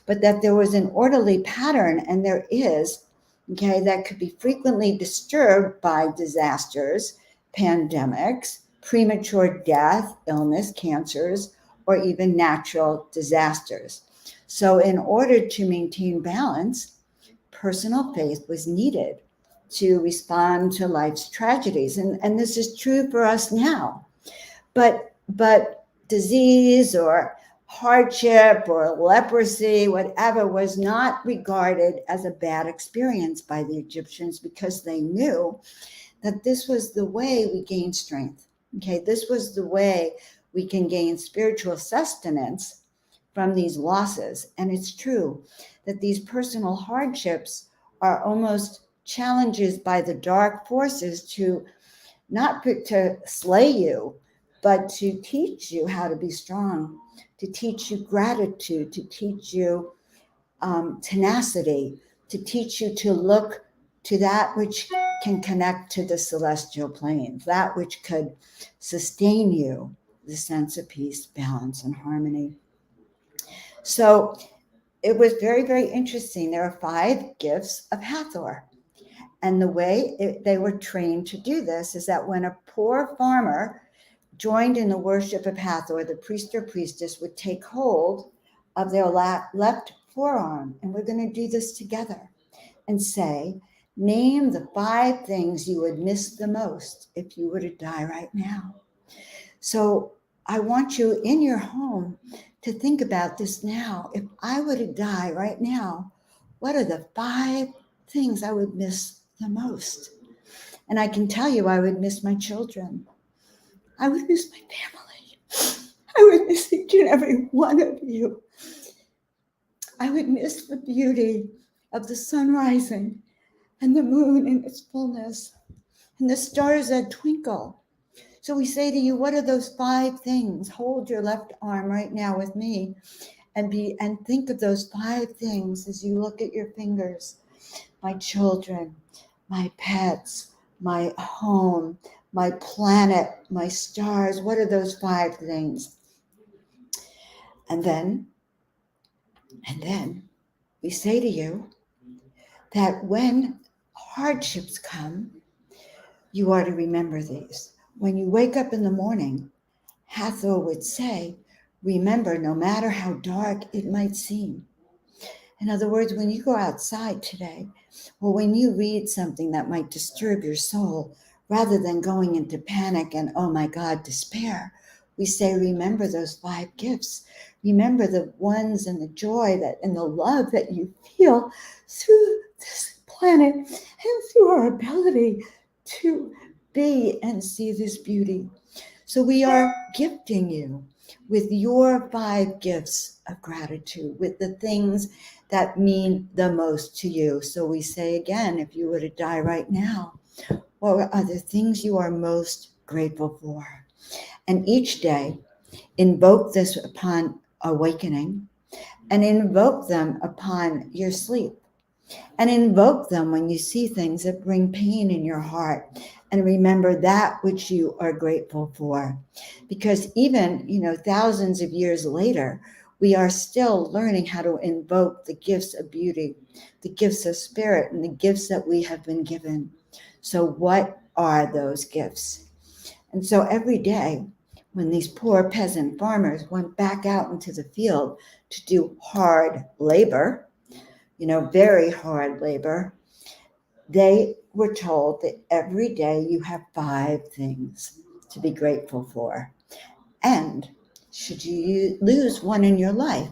but that there was an orderly pattern, and there is, okay, that could be frequently disturbed by disasters, pandemics, premature death, illness, cancers, or even natural disasters. So in order to maintain balance, personal faith was needed to respond to life's tragedies. And this is true for us now. But disease or hardship or leprosy, whatever, was not regarded as a bad experience by the Egyptians, because they knew that this was the way we gain strength. Okay, this was the way we can gain spiritual sustenance from these losses. And it's true that these personal hardships are almost challenges by the dark forces to not to slay you, but to teach you how to be strong, to teach you gratitude, to teach you tenacity, to teach you to look to that which can connect to the celestial planes, that which could sustain you, the sense of peace, balance, and harmony. So it was very, very interesting. There are 5 gifts of Hathor. And the way they were trained to do this is that when a poor farmer joined in the worship of Hathor, the priest or priestess would take hold of their left forearm, and we're going to do this together, and say, name the 5 things you would miss the most if you were to die right now. So I want you in your home to think about this now. If I were to die right now, what are the 5 things I would miss the most? And I can tell you I would miss my children. I would miss my family. I would miss each and every one of you. I would miss the beauty of the sun rising and the moon in its fullness and the stars that twinkle. So we say to you, what are those 5 things? Hold your left arm right now with me and think of those 5 things as you look at your fingers. My children, my pets, my home, my planet, my stars. What are those 5 things? And then we say to you that when hardships come, you are to remember these. When you wake up in the morning, Hathor would say, remember, no matter how dark it might seem. In other words, when you go outside today, or when you read something that might disturb your soul, rather than going into panic and, oh my God, despair, we say, remember those 5 gifts. Remember the ones and the joy that and the love that you feel through this planet and through our ability to be and see this beauty. So we are gifting you with your 5 gifts of gratitude, with the things that mean the most to you. So we say again, if you were to die right now, what are the things you are most grateful for? And each day, invoke this upon awakening, and invoke them upon your sleep, and invoke them when you see things that bring pain in your heart, and remember that which you are grateful for. Because even, thousands of years later, we are still learning how to invoke the gifts of beauty, the gifts of spirit, and the gifts that we have been given. So what are those gifts? And so every day, when these poor peasant farmers went back out into the field to do hard labor, very hard labor, they were told that every day you have 5 things to be grateful for. And should you lose one in your life,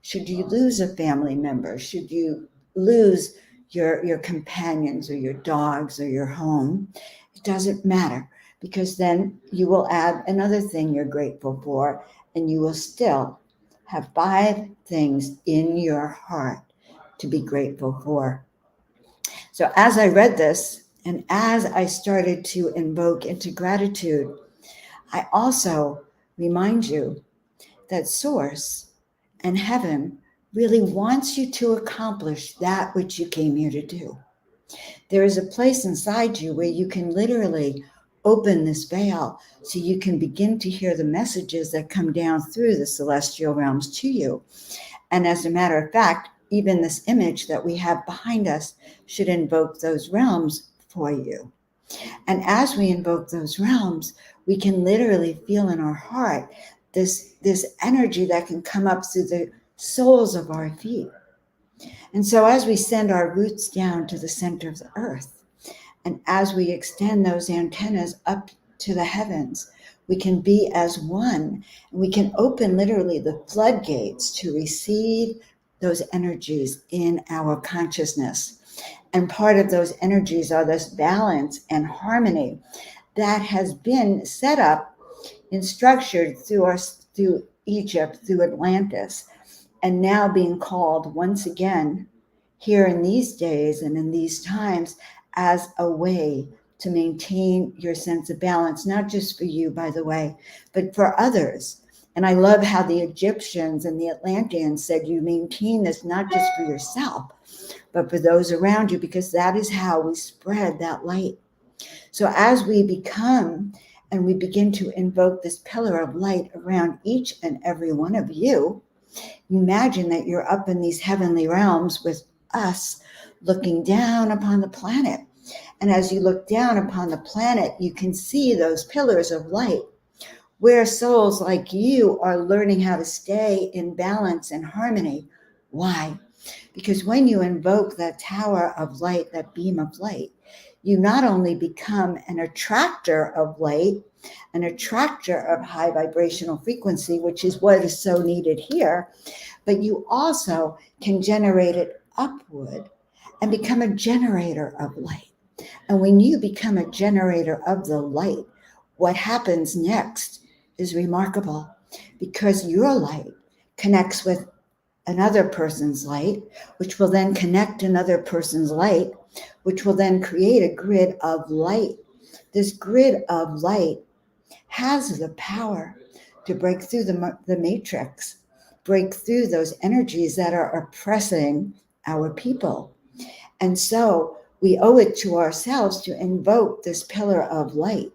should you lose a family member, should you lose your companions or your dogs or your home, it doesn't matter, because then you will add another thing you're grateful for, and you will still have 5 things in your heart to be grateful for. So as I read this, and as I started to invoke into gratitude, I also remind you that Source and Heaven really wants you to accomplish that which you came here to do. There is a place inside you where you can literally open this veil so you can begin to hear the messages that come down through the celestial realms to you. And as a matter of fact, even this image that we have behind us should invoke those realms for you. And as we invoke those realms, we can literally feel in our heart this energy that can come up through the soles of our feet. And so as we send our roots down to the center of the earth, and as we extend those antennas up to the heavens, we can be as one, and we can open literally the floodgates to receive those energies in our consciousness. And part of those energies are this balance and harmony that has been set up and structured through Egypt, through Atlantis, and now being called once again here in these days and in these times as a way to maintain your sense of balance, not just for you, by the way, but for others. And I love how the Egyptians and the Atlanteans said you maintain this not just for yourself, but for those around you, because that is how we spread that light. So as we become and we begin to invoke this pillar of light around each and every one of you, imagine that you're up in these heavenly realms with us looking down upon the planet. And as you look down upon the planet, you can see those pillars of light where souls like you are learning how to stay in balance and harmony. Why? Because when you invoke that tower of light, that beam of light, you not only become an attractor of light, an attractor of high vibrational frequency, which is what is so needed here, but you also can generate it upward and become a generator of light. And when you become a generator of the light, what happens next is remarkable, because your light connects with another person's light, which will then connect another person's light, which will then create a grid of light. This grid of light has the power to break through the matrix, break through those energies that are oppressing our people. And so we owe it to ourselves to invoke this pillar of light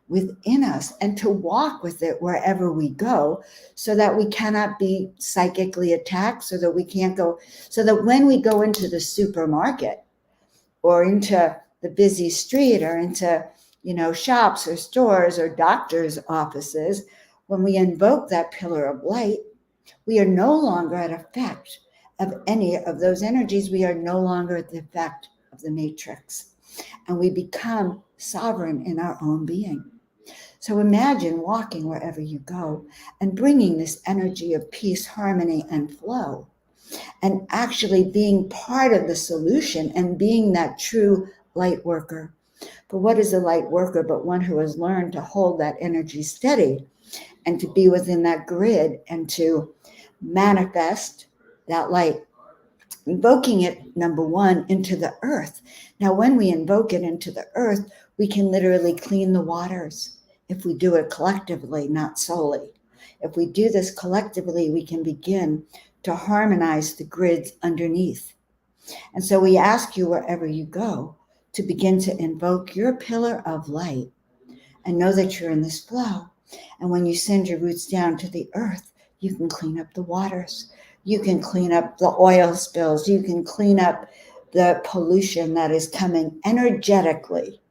within us and to walk with it wherever we go, so that we cannot be psychically attacked, so that we can't go, so that when we go into the supermarket or into the busy street or into, shops or stores or doctors' offices, when we invoke that pillar of light, we are no longer at effect of any of those energies. We are no longer at the effect of the matrix, and we become sovereign in our own being. So imagine walking wherever you go and bringing this energy of peace, harmony, and flow, and actually being part of the solution and being that true light worker. But what is a light worker but one who has learned to hold that energy steady and to be within that grid and to manifest that light, invoking it, number one, into the earth. Now, when we invoke it into the earth, we can literally clean the waters if we do it collectively, not solely. If we do this collectively, we can begin to harmonize the grids underneath. And so we ask you, wherever you go, to begin to invoke your pillar of light and know that you're in this flow. And when you send your roots down to the earth, you can clean up the waters. You can clean up the oil spills. You can clean up the pollution that is coming energetically.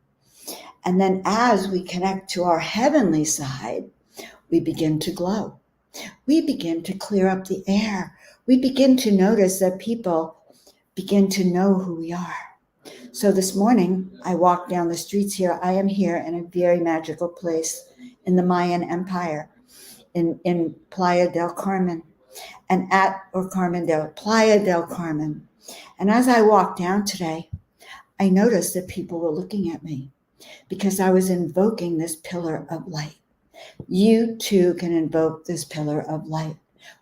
And then as we connect to our heavenly side, we begin to glow. We begin to clear up the air. We begin to notice that people begin to know who we are. So this morning, I walked down the streets here. I am here in a very magical place in the Mayan Empire, in Playa del Carmen, Playa del Carmen. And as I walked down today, I noticed that people were looking at me because I was invoking this pillar of light. You too can invoke this pillar of light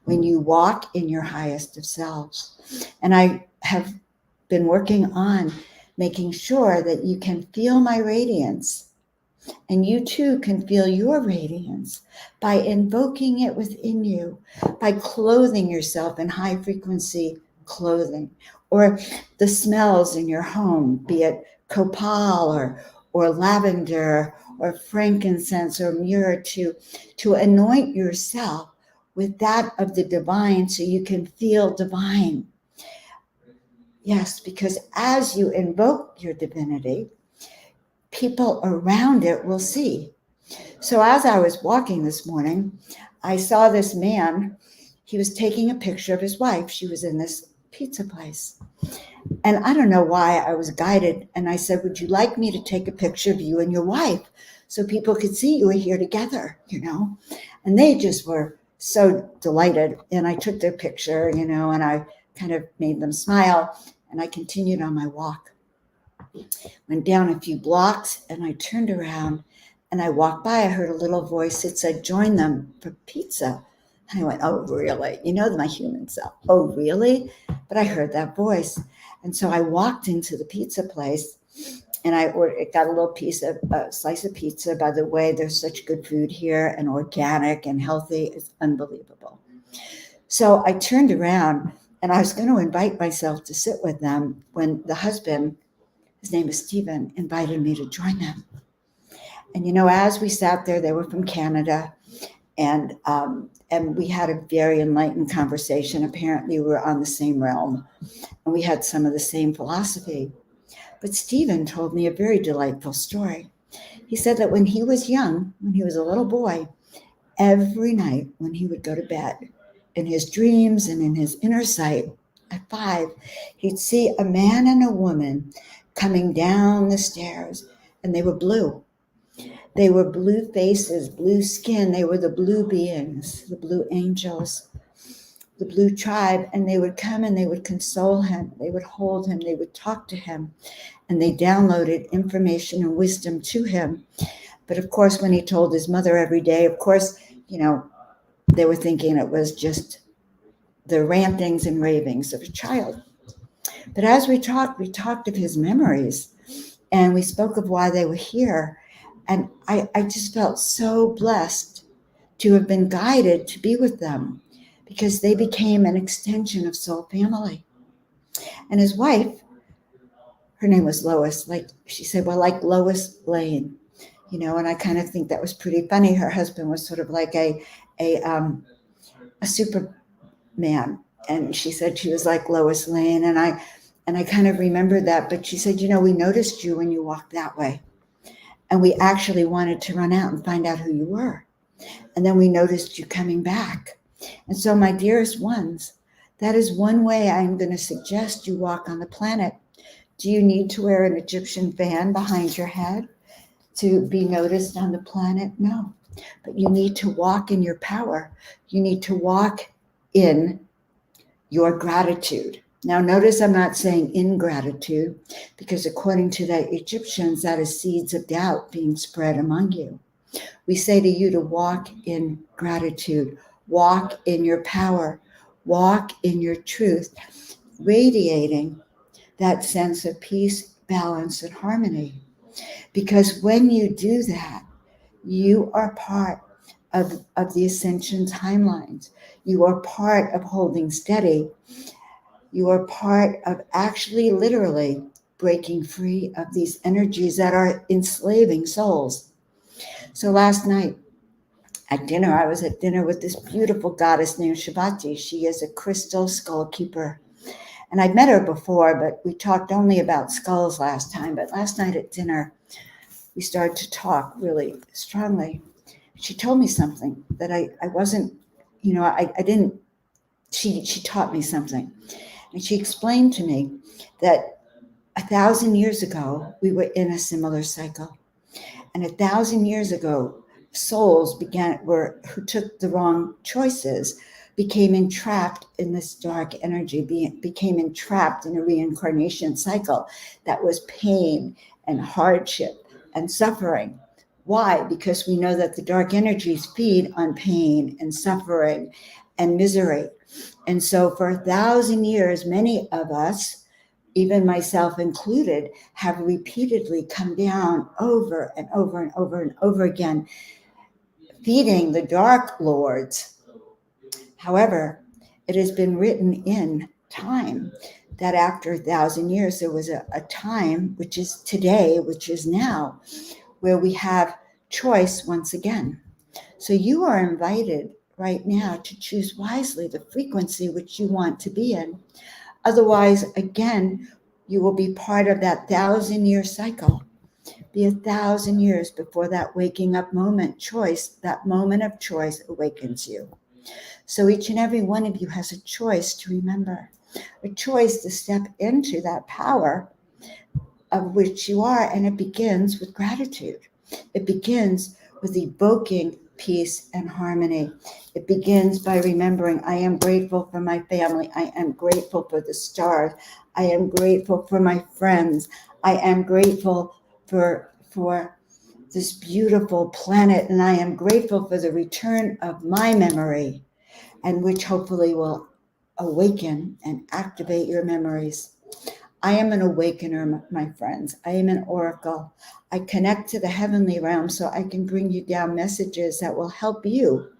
when you walk in your highest of selves. And I have been working on making sure that you can feel my radiance, and you too can feel your radiance by invoking it within you, by clothing yourself in high frequency clothing, or the smells in your home, be it copal or lavender or frankincense or myrrh, to anoint yourself with that of the divine so you can feel divine. Yes, because as you invoke your divinity, people around it will see. So as I was walking this morning, I saw this man. He was taking a picture of his wife. She was in this pizza place. And I don't know why I was guided. And I said, would you like me to take a picture of you and your wife so people could see you were here together, And they just were so delighted. And I took their picture, and I kind of made them smile. And I continued on my walk. Went down a few blocks, and I turned around, and I walked by. I heard a little voice that said, join them for pizza. And I went, oh, really? My human self. Oh, really? But I heard that voice. And so I walked into the pizza place, and I got a little slice of pizza. By the way, there's such good food here, and organic and healthy. It's unbelievable. So I turned around, and I was going to invite myself to sit with them when the husband, his name is Stephen, invited me to join them. And, as we sat there, they were from Canada, and we had a very enlightened conversation. Apparently, we were on the same realm, and we had some of the same philosophy. But Stephen told me a very delightful story. He said that when he was young, when he was a little boy, every night when he would go to bed, in his dreams and in his inner sight, at 5, he'd see a man and a woman coming down the stairs, and they were blue. They were blue faces, blue skin. They were the blue beings, the blue angels, the blue tribe. And they would come and they would console him. They would hold him. They would talk to him. And they downloaded information and wisdom to him. But of course, when he told his mother every day, of course, they were thinking it was just the rantings and ravings of a child. But as we talked of his memories, and we spoke of why they were here. And I just felt so blessed to have been guided to be with them, because they became an extension of Soul Family. And his wife, her name was Lois, like she said, well, like Lois Lane, and I kind of think that was pretty funny. Her husband was sort of like a Superman. And she said she was like Lois Lane. And I kind of remembered that. But she said, we noticed you when you walked that way. And we actually wanted to run out and find out who you were. And then we noticed you coming back. And so, my dearest ones, that is one way I'm going to suggest you walk on the planet. Do you need to wear an Egyptian fan behind your head to be noticed on the planet? No. But you need to walk in your power. You need to walk in your gratitude. Now, notice I'm not saying ingratitude, because according to the Egyptians, that is seeds of doubt being spread among you. We say to you to walk in gratitude, walk in your power, walk in your truth, radiating that sense of peace, balance, and harmony. Because when you do that, you are part of the ascension timelines. You are part of holding steady. You are part of actually literally breaking free of these energies that are enslaving souls. So last night at dinner, I was at dinner with this beautiful goddess named Shavati. She is a crystal skull keeper. And I'd met her before, but we talked only about skulls last time. But last night at dinner, we started to talk really strongly. She told me something that I wasn't, I didn't, she taught me something. And she explained to me that 1,000 years ago, we were in a similar cycle. And 1,000 years ago, souls who took the wrong choices became entrapped in this dark energy, became entrapped in a reincarnation cycle that was pain and hardship and suffering. Why? Because we know that the dark energies feed on pain and suffering and misery. And so for 1,000 years, many of us, even myself included, have repeatedly come down over and over and over and over again, feeding the dark lords. However, it has been written in time that after 1,000 years, there was a time, which is today, which is now, where we have choice once again. So you are invited right now to choose wisely the frequency which you want to be in. Otherwise, again, you will be part of that 1,000-year cycle. Be 1,000 years before that waking up moment choice, that moment of choice awakens you. So each and every one of you has a choice to remember, a choice to step into that power of which you are. And it begins with gratitude. It begins with evoking peace and harmony. It begins by remembering, I am grateful for my family. I am grateful for the stars. I am grateful for my friends. I am grateful for this beautiful planet. And I am grateful for the return of my memory, and which hopefully will awaken and activate your memories. I am an awakener, my friends. I am an oracle. I connect to the heavenly realm so I can bring you down messages that will help you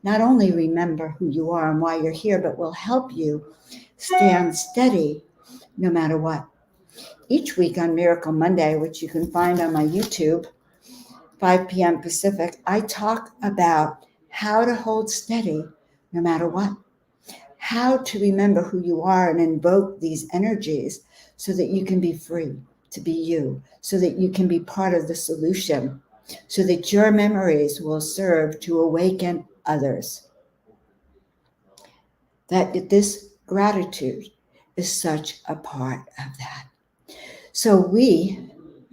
not only remember who you are and why you're here, but will help you stand steady no matter what. Each week on Miracle Monday, which you can find on my YouTube, 5 p.m. Pacific, I talk about how to hold steady no matter what. How to remember who you are and invoke these energies so that you can be free to be you, so that you can be part of the solution, so that your memories will serve to awaken others. That this gratitude is such a part of that. So we,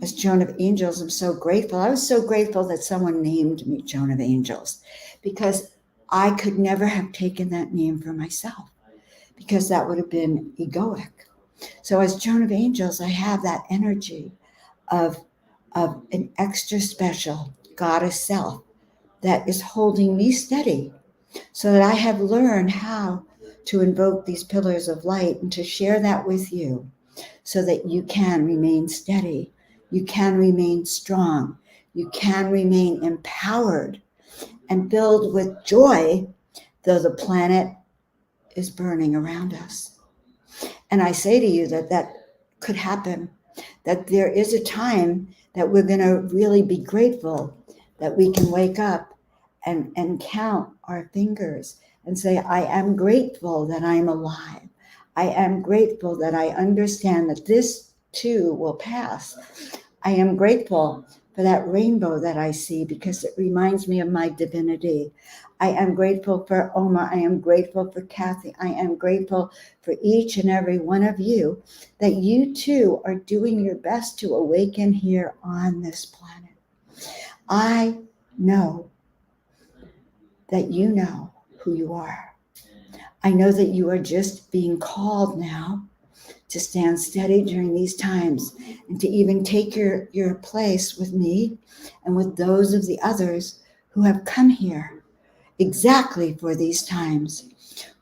as Joan of Angels, I'm so grateful. I was so grateful that someone named me Joan of Angels, because I could never have taken that name for myself, because that would have been egoic. So as Joan of Angels, I have that energy of an extra special goddess self that is holding me steady, so that I have learned how to invoke these pillars of light and to share that with you, so that you can remain steady, you can remain strong, you can remain empowered and filled with joy, though the planet is burning around us. And I say to you that that could happen, that there is a time that we're going to really be grateful that we can wake up and count our fingers and say, I am grateful that I'm alive. I am grateful that I understand that this too will pass. I am grateful for that rainbow that I see, because it reminds me of my divinity. I am grateful for Oma. I am grateful for Kathy. I am grateful for each and every one of you, that you too are doing your best to awaken here on this planet. I know that you know who you are. I know that you are just being called now to stand steady during these times, and to even take your place with me and with those of the others who have come here exactly for these times.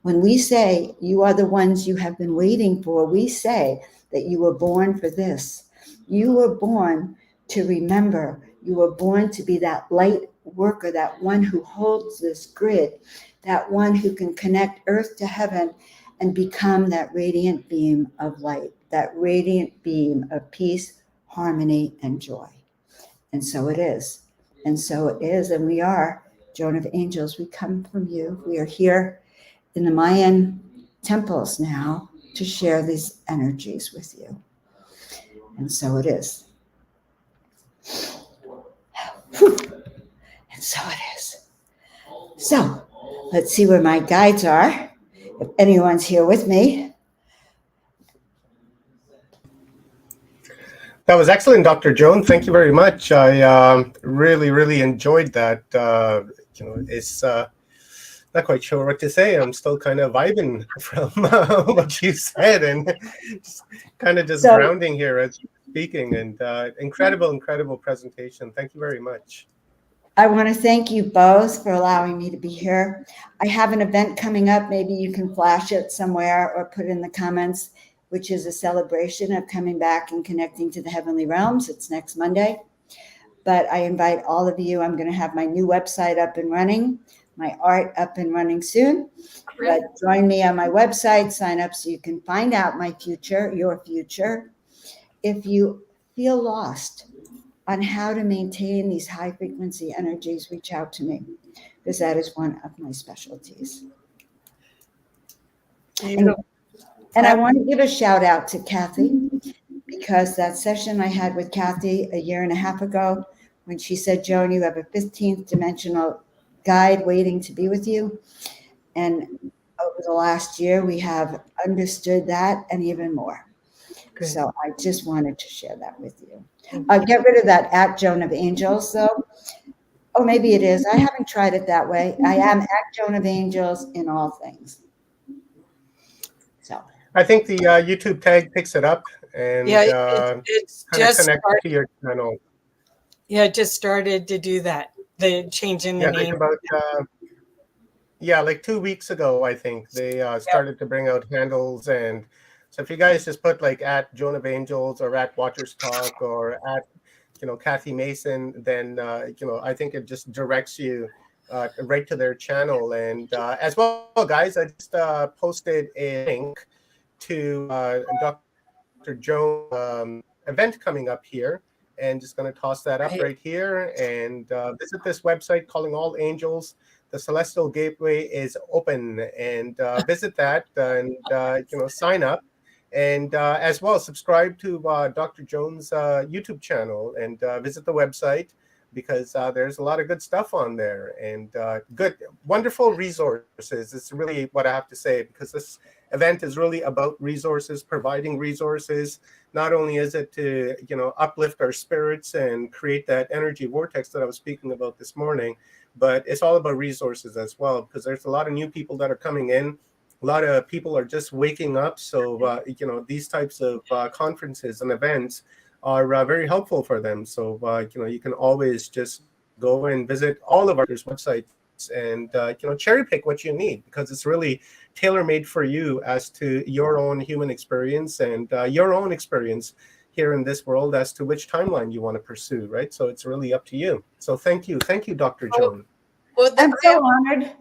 When we say you are the ones you have been waiting for, we say that you were born for this. You were born to remember. You were born to be that light worker, that one who holds this grid, that one who can connect earth to heaven and become that radiant beam of light, that radiant beam of peace, harmony, and joy. And so it is. And so it is. And we are Joan of Angels. We come from you. We are here in the Mayan temples now to share these energies with you. And so it is. And so it is. So let's see where my guides are. If anyone's here with me. That was excellent, Dr. Joan. Thank you very much. I really, really enjoyed that. It's not quite sure what to say. I'm still kind of vibing from what you said, and just grounding here as you're speaking. And incredible presentation. Thank you very much. I want to thank you both for allowing me to be here. I have an event coming up. Maybe you can flash it somewhere or put it in the comments, which is a celebration of coming back and connecting to the heavenly realms. It's next Monday. But I invite all of you. I'm going to have my new website up and running, my art up and running soon. But join me on my website, sign up so you can find out my future, your future. If you feel lost on how to maintain these high frequency energies, reach out to me, because that is one of my specialties. And I want to give a shout out to Kathy, because that session I had with Kathy a year and a half ago, when she said, Joan, you have a 15th dimensional guide waiting to be with you. And over the last year, we have understood that and even more. Good. So I just wanted to share that with you. Get rid of that at Joan of Angels, though. Oh, maybe it is. I haven't tried it that way. I am at Joan of Angels in all things. So I think the YouTube tag picks it up, and it's just connected to your channel. Yeah, it just started to do that. The change in the name. Like 2 weeks ago, I think they started to bring out handles. And so if you guys just put like at Joan of Angels or at Watchers Talk or at Kathy Mason, then I think it just directs you right to their channel. And as well, guys, I just posted a link to Dr. Joan event coming up here, and just going to toss that up right here. And visit this website, Calling All Angels. The Celestial Gateway is open, and visit that and sign up, and as well subscribe to Dr. Joan's YouTube channel, and visit the website. because there's a lot of good stuff on there and wonderful resources. It's really what I have to say, because this event is really about resources, providing resources. Not only is it to, uplift our spirits and create that energy vortex that I was speaking about this morning, but it's all about resources as well, because there's a lot of new people that are coming in. A lot of people are just waking up. So, these types of conferences and events are very helpful for them. So, you can always just go and visit all of our websites and, cherry pick what you need, because it's really tailor-made for you as to your own human experience and your own experience here in this world as to which timeline you want to pursue, right? So it's really up to you. So thank you, Dr. Joan. Well, I'm so honored.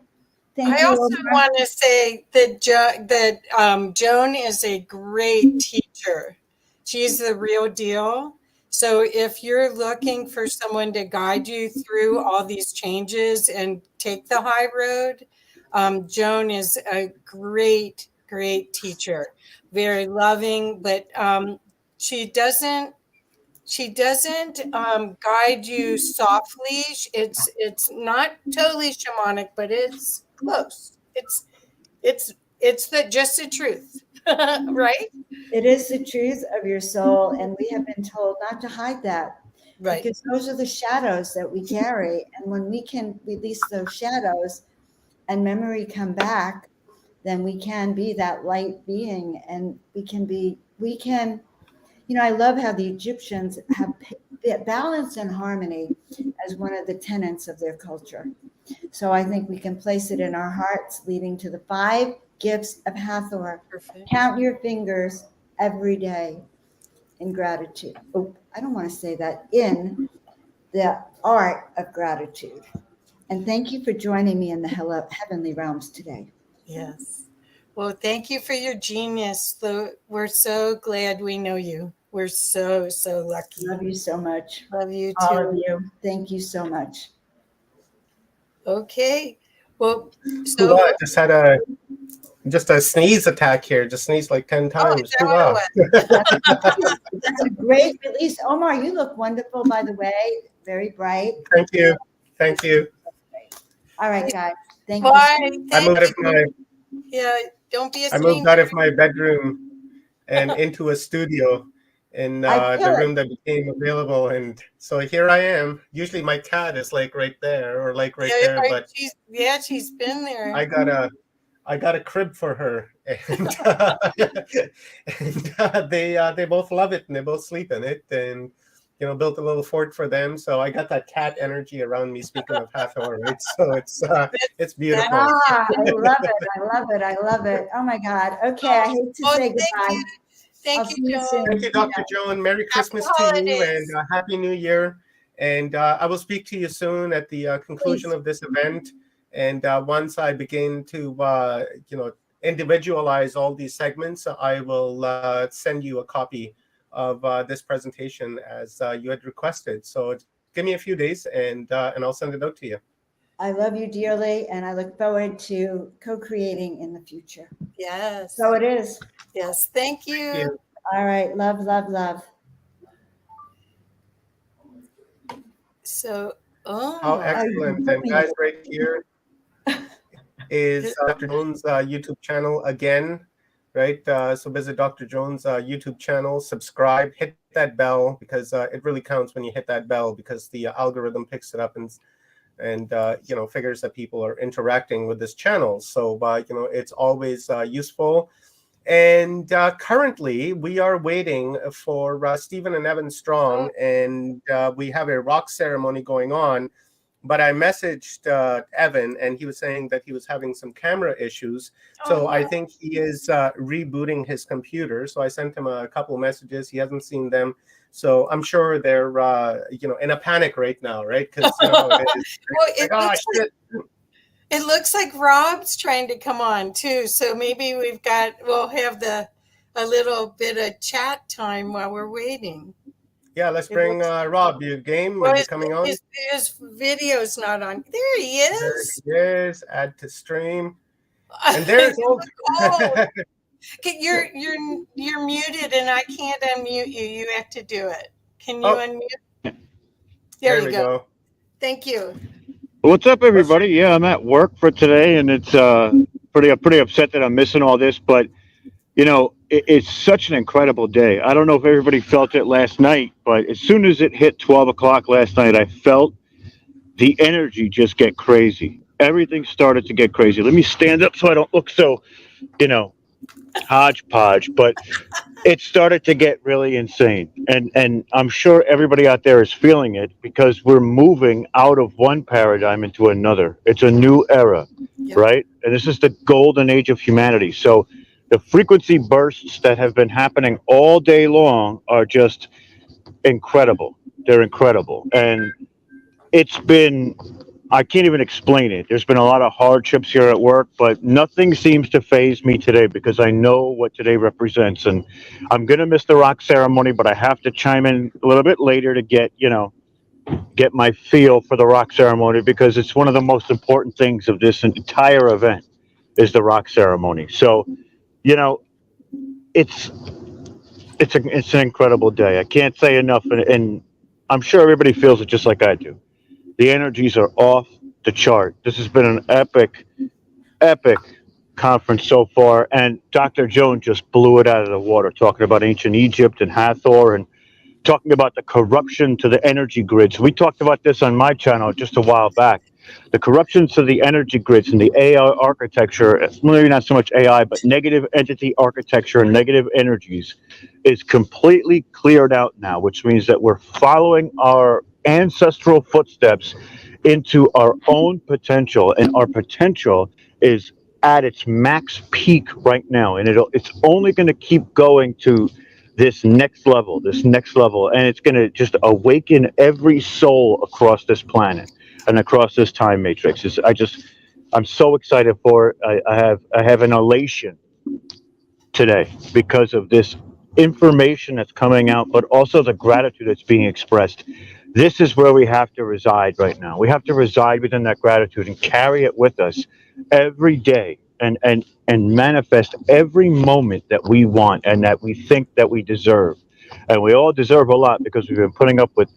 Thank I you. also want to say that Joan is a great teacher. She's the real deal. So if you're looking for someone to guide you through all these changes and take the high road, Joan is a great, great teacher. Very loving, but she doesn't guide you softly. It's not totally shamanic, but it's close. It's just the truth, right? It is the truth of your soul, and we have been told not to hide that, right? Because those are the shadows that we carry, and when we can release those shadows and memory come back, then we can be that light being, and we can. I love how the Egyptians have balance and harmony as one of the tenets of their culture. So I think we can place it in our hearts, leading to the 5 gifts of Hathor. Perfect. Count your fingers every day in gratitude. Oh, I don't want to say that. In the art of gratitude. And thank you for joining me in the heavenly realms today. Yes. Well, thank you for your genius. We're so glad we know you. We're so, so lucky. Love you so much. Love you too. All of you. Thank you so much. Okay. Well, so I just had a sneeze attack here. Just sneezed like 10 times. That's a great release. Omar, you look wonderful, by the way. Very bright. Thank you. Thank you. All right, guys. Thank Bye. you. I Don't be a I moved out of my bedroom and into a studio in the room that became available, and so here I am. Usually my cat is like right there or like right there, but she's been there. I got a crib for her, and, they both love it and they both sleep in it, and built a little fort for them. So I got that cat energy around me. Speaking of Hathor, right? So it's beautiful. I love it. I love it. Oh my God. Okay, I hate to say goodbye. Thank you, Joan. Thank you, Dr. Joan. Merry Christmas to you and Happy New Year. And I will speak to you soon at the conclusion of this event. And once I begin to individualize all these segments, I will send you a copy of this presentation as you had requested. So give me a few days and I'll send it out to you. I love you dearly, and I look forward to co-creating in the future. Yes. So it is. Yes. Thank you. Thank you. All right. Love, love, love. So, how excellent. And guys, right here is Dr. Jones' YouTube channel again. Right, so visit Dr. Jones' YouTube channel, subscribe, hit that bell, because it really counts when you hit that bell, because the algorithm picks it up and figures that people are interacting with this channel. So it's always useful. And currently we are waiting for Stephen and Evan Strong, and we have a rock ceremony going on. But I messaged Evan, and he was saying that he was having some camera issues. So I think he is rebooting his computer. So I sent him a couple of messages. He hasn't seen them. So I'm sure they're, in a panic right now, right? Because it looks like Rob's trying to come on too. So maybe we'll have a little bit of chat time while we're waiting. Yeah, let's bring Rob. You game? Are you coming on? His video's not on. There he is. There he is. Add to stream. And there's You're muted, and I can't unmute you. You have to do it. Can you unmute? There you go. Thank you. What's up, everybody? Yeah, I'm at work for today, and it's pretty upset that I'm missing all this. But you know, it's such an incredible day. I don't know if everybody felt it last night, but as soon as it hit 12 o'clock last night, I felt the energy just get crazy. Everything started to get crazy. Let me stand up so I don't look so, you know, hodgepodge. But it started to get really insane, and I'm sure everybody out there is feeling it because we're moving out of one paradigm into another. It's a new era, right? And this is the golden age of humanity. So the frequency bursts that have been happening all day long are just incredible. They're incredible, and it's been, I can't even explain it. There's been a lot of hardships here at work, but nothing seems to phase me today because I know what today represents. And I'm going to miss the rock ceremony, but I have to chime in a little bit later to get, you know, get my feel for the rock ceremony because it's one of the most important things of this entire event is the rock ceremony. So, you know, it's an incredible day. I can't say enough, and I'm sure everybody feels it just like I do. The energies are off the chart. This has been an epic conference so far, and Dr. Joan just blew it out of the water, talking about ancient Egypt and Hathor, and talking about the corruption to the energy grids. We talked about this on my channel just a while back. The corruption to the energy grids and the AI architecture, maybe not so much AI, but negative entity architecture and negative energies is completely cleared out now, which means that we're following our ancestral footsteps into our own potential, and our potential is at its max peak right now, and it's only going to keep going to this next level, and it's going to just awaken every soul across this planet and across this time matrix. I'm so excited for it. I have an elation today because of this information that's coming out, but also the gratitude that's being expressed. This is where we have to reside right now. We have to reside within that gratitude and carry it with us every day, and manifest every moment that we want and that we think that we deserve. And we all deserve a lot because we've been putting up with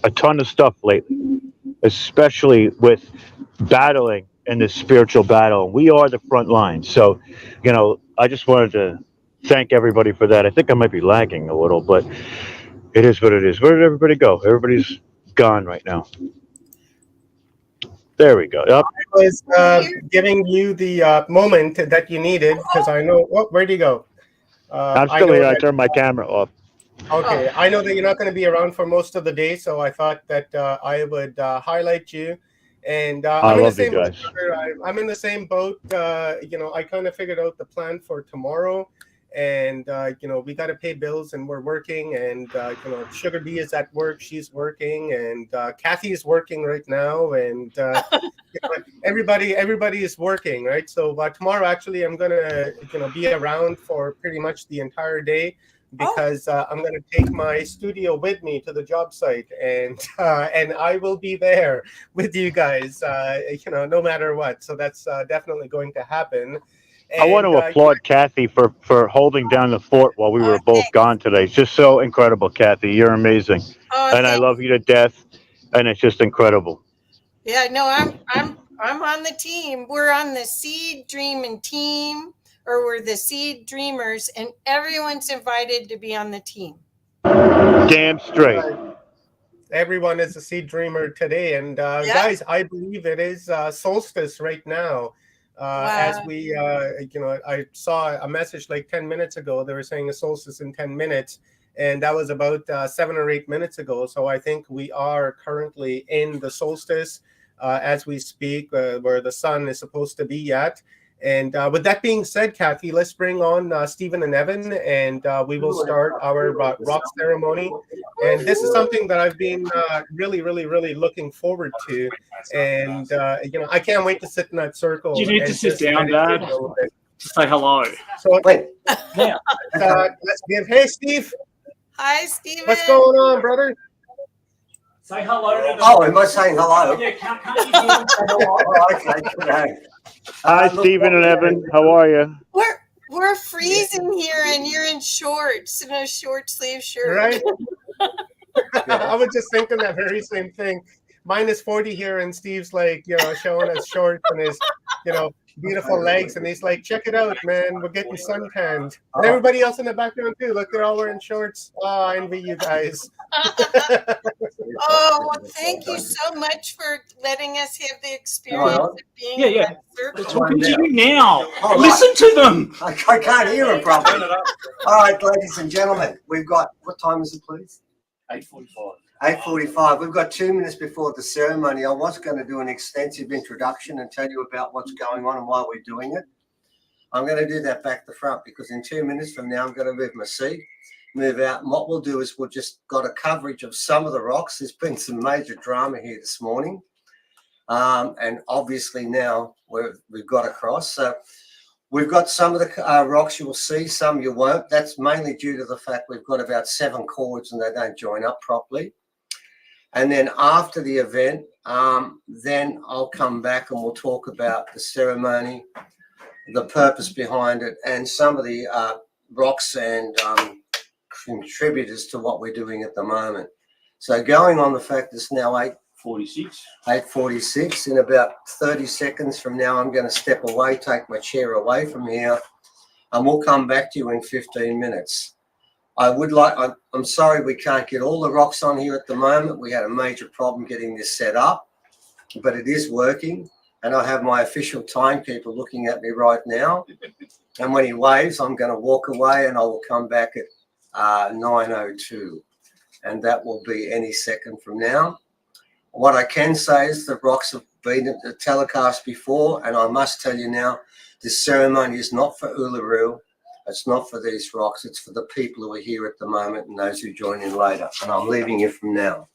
a ton of stuff lately, especially with battling in this spiritual battle. We are the front line. So, you know, I just wanted to thank everybody for that. I think I might be lagging a little, but it is what it is. Where did everybody go? Everybody's gone right now. There we go. Yep. I was giving you the moment that you needed because I know. Oh, where'd you go? I'm still here. I turned my camera off. Okay, I know that you're not going to be around for most of the day, so I thought that I would highlight you. And I'm in the same boat. I'm in the same boat. You know, I kind of figured out the plan for tomorrow, and you know, we got to pay bills, and we're working. And you know, Sugar Bee is at work; she's working, and Kathy is working right now, and you know, everybody is working, right? So tomorrow, actually, I'm gonna be around for pretty much the entire day, because I'm going to take my studio with me to the job site, and I will be there with you guys, you know, no matter what. So that's definitely going to happen. And, I want to applaud Kathy for holding down the fort while we were both gone today. It's just so incredible, Kathy. You're amazing, and I love you to death, and it's just incredible. Yeah, no, I'm on the team. We're on the Seed Dreaming team. Or we're the Seed Dreamers, and everyone's invited to be on the team. Damn straight. Everyone is a Seed Dreamer today, and guys, I believe it is Solstice right now. As we, you know, I saw a message like 10 minutes ago. They were saying a solstice in 10 minutes, and that was about 7 or 8 minutes ago. So I think we are currently in the solstice as we speak, where the sun is supposed to be at. And with that being said, Kathy, let's bring on Stephen and Evan, and we will start our rock ceremony. And this is something that I've been really looking forward to. And, you know, I can't wait to sit in that circle. You need to sit down, Dad, to say hello. So wait, now, let's give, hey, Steve. Hi, Stephen. What's going on, brother? Say hello to them. Oh, am I saying hello? Yeah, can't you do it? Oh, okay, good. Hi, Stephen and Evan. How are you? We're freezing here, and you're in shorts and a short sleeve shirt. Right. I was just thinking that very same thing. minus 40 here, and Steve's like, showing us shorts and his, beautiful legs, and he's like, check it out, man, we're getting suntanned. And everybody else in the background too. Look, they're all wearing shorts. Oh, I envy you guys. Oh, well, thank you so much for letting us have the experience of being in that circle. They're talking to you now. Listen to them. I can't hear them properly. All right, ladies and gentlemen, we've got, what time is it, please? 8:45. 8:45. We've got 2 minutes before the ceremony. I was going to do an extensive introduction and tell you about what's going on and why we're doing it. I'm going to do that back to front because in 2 minutes from now, I'm going to move my seat, move out. And what we'll do is we'll just got a coverage of some of the rocks. There's been some major drama here this morning. And obviously now we've got across. So we've got some of the rocks you will see, some you won't. That's mainly due to the fact we've got about 7 chords and they don't join up properly. And then after the event, then I'll come back and we'll talk about the ceremony, the purpose behind it, and some of the rocks and contributors to what we're doing at the moment. So going on the fact it's now 8:46. 8:46. In about 30 seconds from now, I'm going to step away, take my chair away from here, and we'll come back to you in 15 minutes. I'm sorry we can't get all the rocks on here at the moment. We had a major problem getting this set up, but it is working. And I have my official timekeeper looking at me right now. And when he waves, I'm going to walk away and I will come back at 9:02. And that will be any second from now. What I can say is the rocks have been at the telecast before. And I must tell you now, this ceremony is not for Uluru. It's not for these rocks. It's for the people who are here at the moment and those who join in later. And I'm leaving you from now.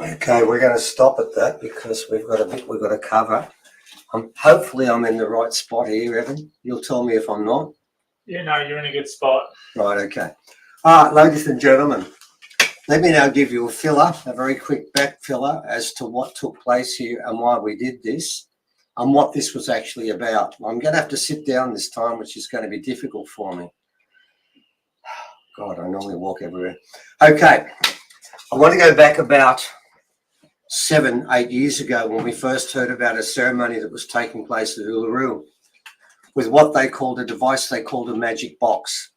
Okay, we're going to stop at that because we've got a bit we've got to cover. Hopefully I'm in the right spot here, Evan. You'll tell me if I'm not. Yeah, no, you're in a good spot. Right, okay. All right, ladies and gentlemen, let me now give you a very quick back filler as to what took place here and why we did this and what this was actually about. I'm going to have to sit down this time, which is going to be difficult for me. God, I normally walk everywhere. Okay, I want to go back about 7-8 years ago when we first heard about a ceremony that was taking place at Uluru with what they called a device they called a magic box,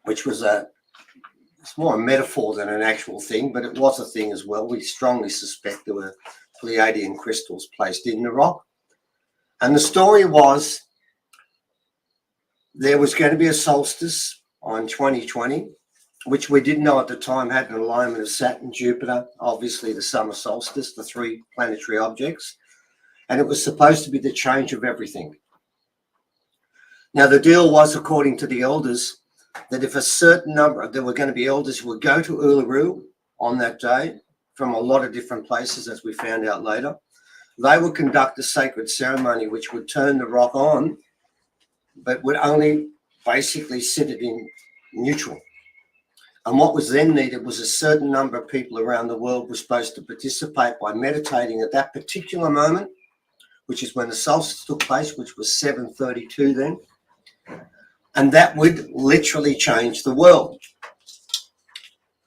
which was it's more a metaphor than an actual thing, but it was a thing as well. We strongly suspect there were Pleiadian crystals placed in the rock. And the story was there was going to be a solstice on 2020, which we didn't know at the time had an alignment of Saturn, Jupiter, obviously the summer solstice, the 3 planetary objects, and it was supposed to be the change of everything. Now, the deal was, according to the elders, that if a certain number, there were going to be elders who would go to Uluru on that day from a lot of different places, as we found out later. They would conduct a sacred ceremony which would turn the rock on, but would only basically sit it in neutral. And what was then needed was a certain number of people around the world were supposed to participate by meditating at that particular moment, which is when the solstice took place, which was 7:32 then. And that would literally change the world.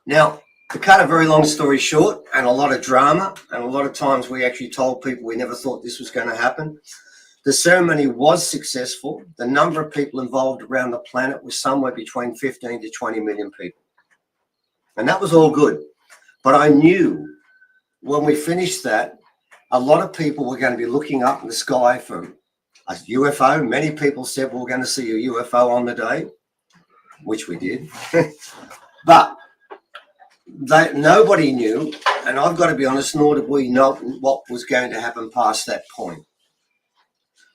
Now, to cut a very long story short, and a lot of drama, and a lot of times we actually told people we never thought this was going to happen, the ceremony was successful. The number of people involved around the planet was somewhere between 15 to 20 million people. And that was all good. But I knew when we finished that, a lot of people were going to be looking up in the sky for a UFO. Many people said we were going to see a UFO on the day, which we did. But nobody knew, and I've got to be honest, nor did we know what was going to happen past that point.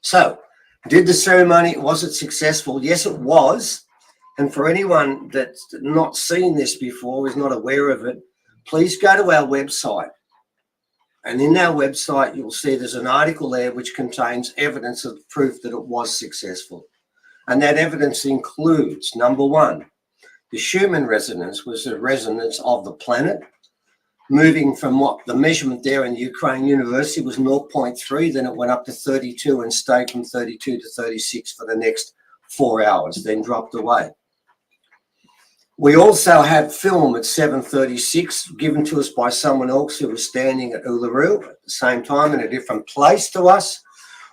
So, did the ceremony, was it successful? Yes, it was. And for anyone that's not seen this before, is not aware of it, please go to our website. And in our website, you'll see there's an article there which contains evidence of proof that it was successful. And that evidence includes, number one, the Schumann resonance was the resonance of the planet, moving from what the measurement there in the Ukraine University was 0.3, then it went up to 32 and stayed from 32 to 36 for the next 4 hours, then dropped away. We also had film at 7:36 given to us by someone else who was standing at Uluru at the same time in a different place to us,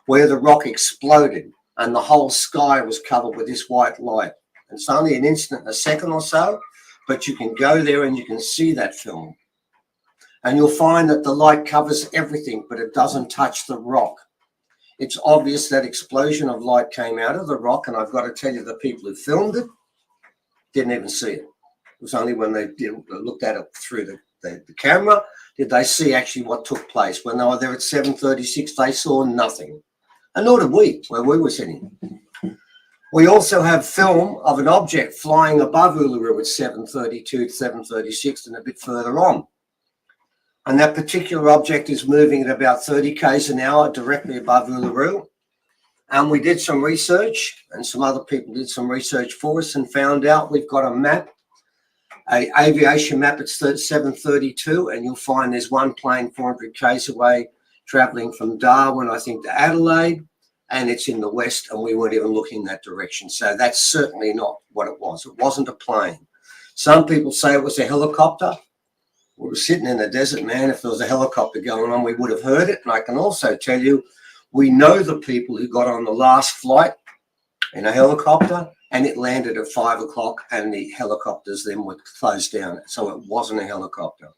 where the rock exploded and the whole sky was covered with this white light. It's only an instant, a second or so, but you can go there and you can see that film. And you'll find that the light covers everything, but it doesn't touch the rock. It's obvious that explosion of light came out of the rock, and I've got to tell you, the people who filmed it didn't even see it. It was only when they looked at it through the camera did they see actually what took place. When they were there at 7:36, they saw nothing. And nor did we, where we were sitting. We also have film of an object flying above Uluru at 7:32 to 7:36 and a bit further on. And that particular object is moving at about 30 k's an hour directly above Uluru. And we did some research, and some other people did some research for us and found out we've got a map, an aviation map at 7:32, and you'll find there's one plane 400 k's away traveling from Darwin, I think, to Adelaide, and it's in the west, and we weren't even looking that direction. So that's certainly not what it was. It wasn't a plane. Some people say it was a helicopter. We were sitting in the desert, man. If there was a helicopter going on, we would have heard it. And I can also tell you, we know the people who got on the last flight in a helicopter, and it landed at 5 o'clock, and the helicopters then were closed down. So it wasn't a helicopter.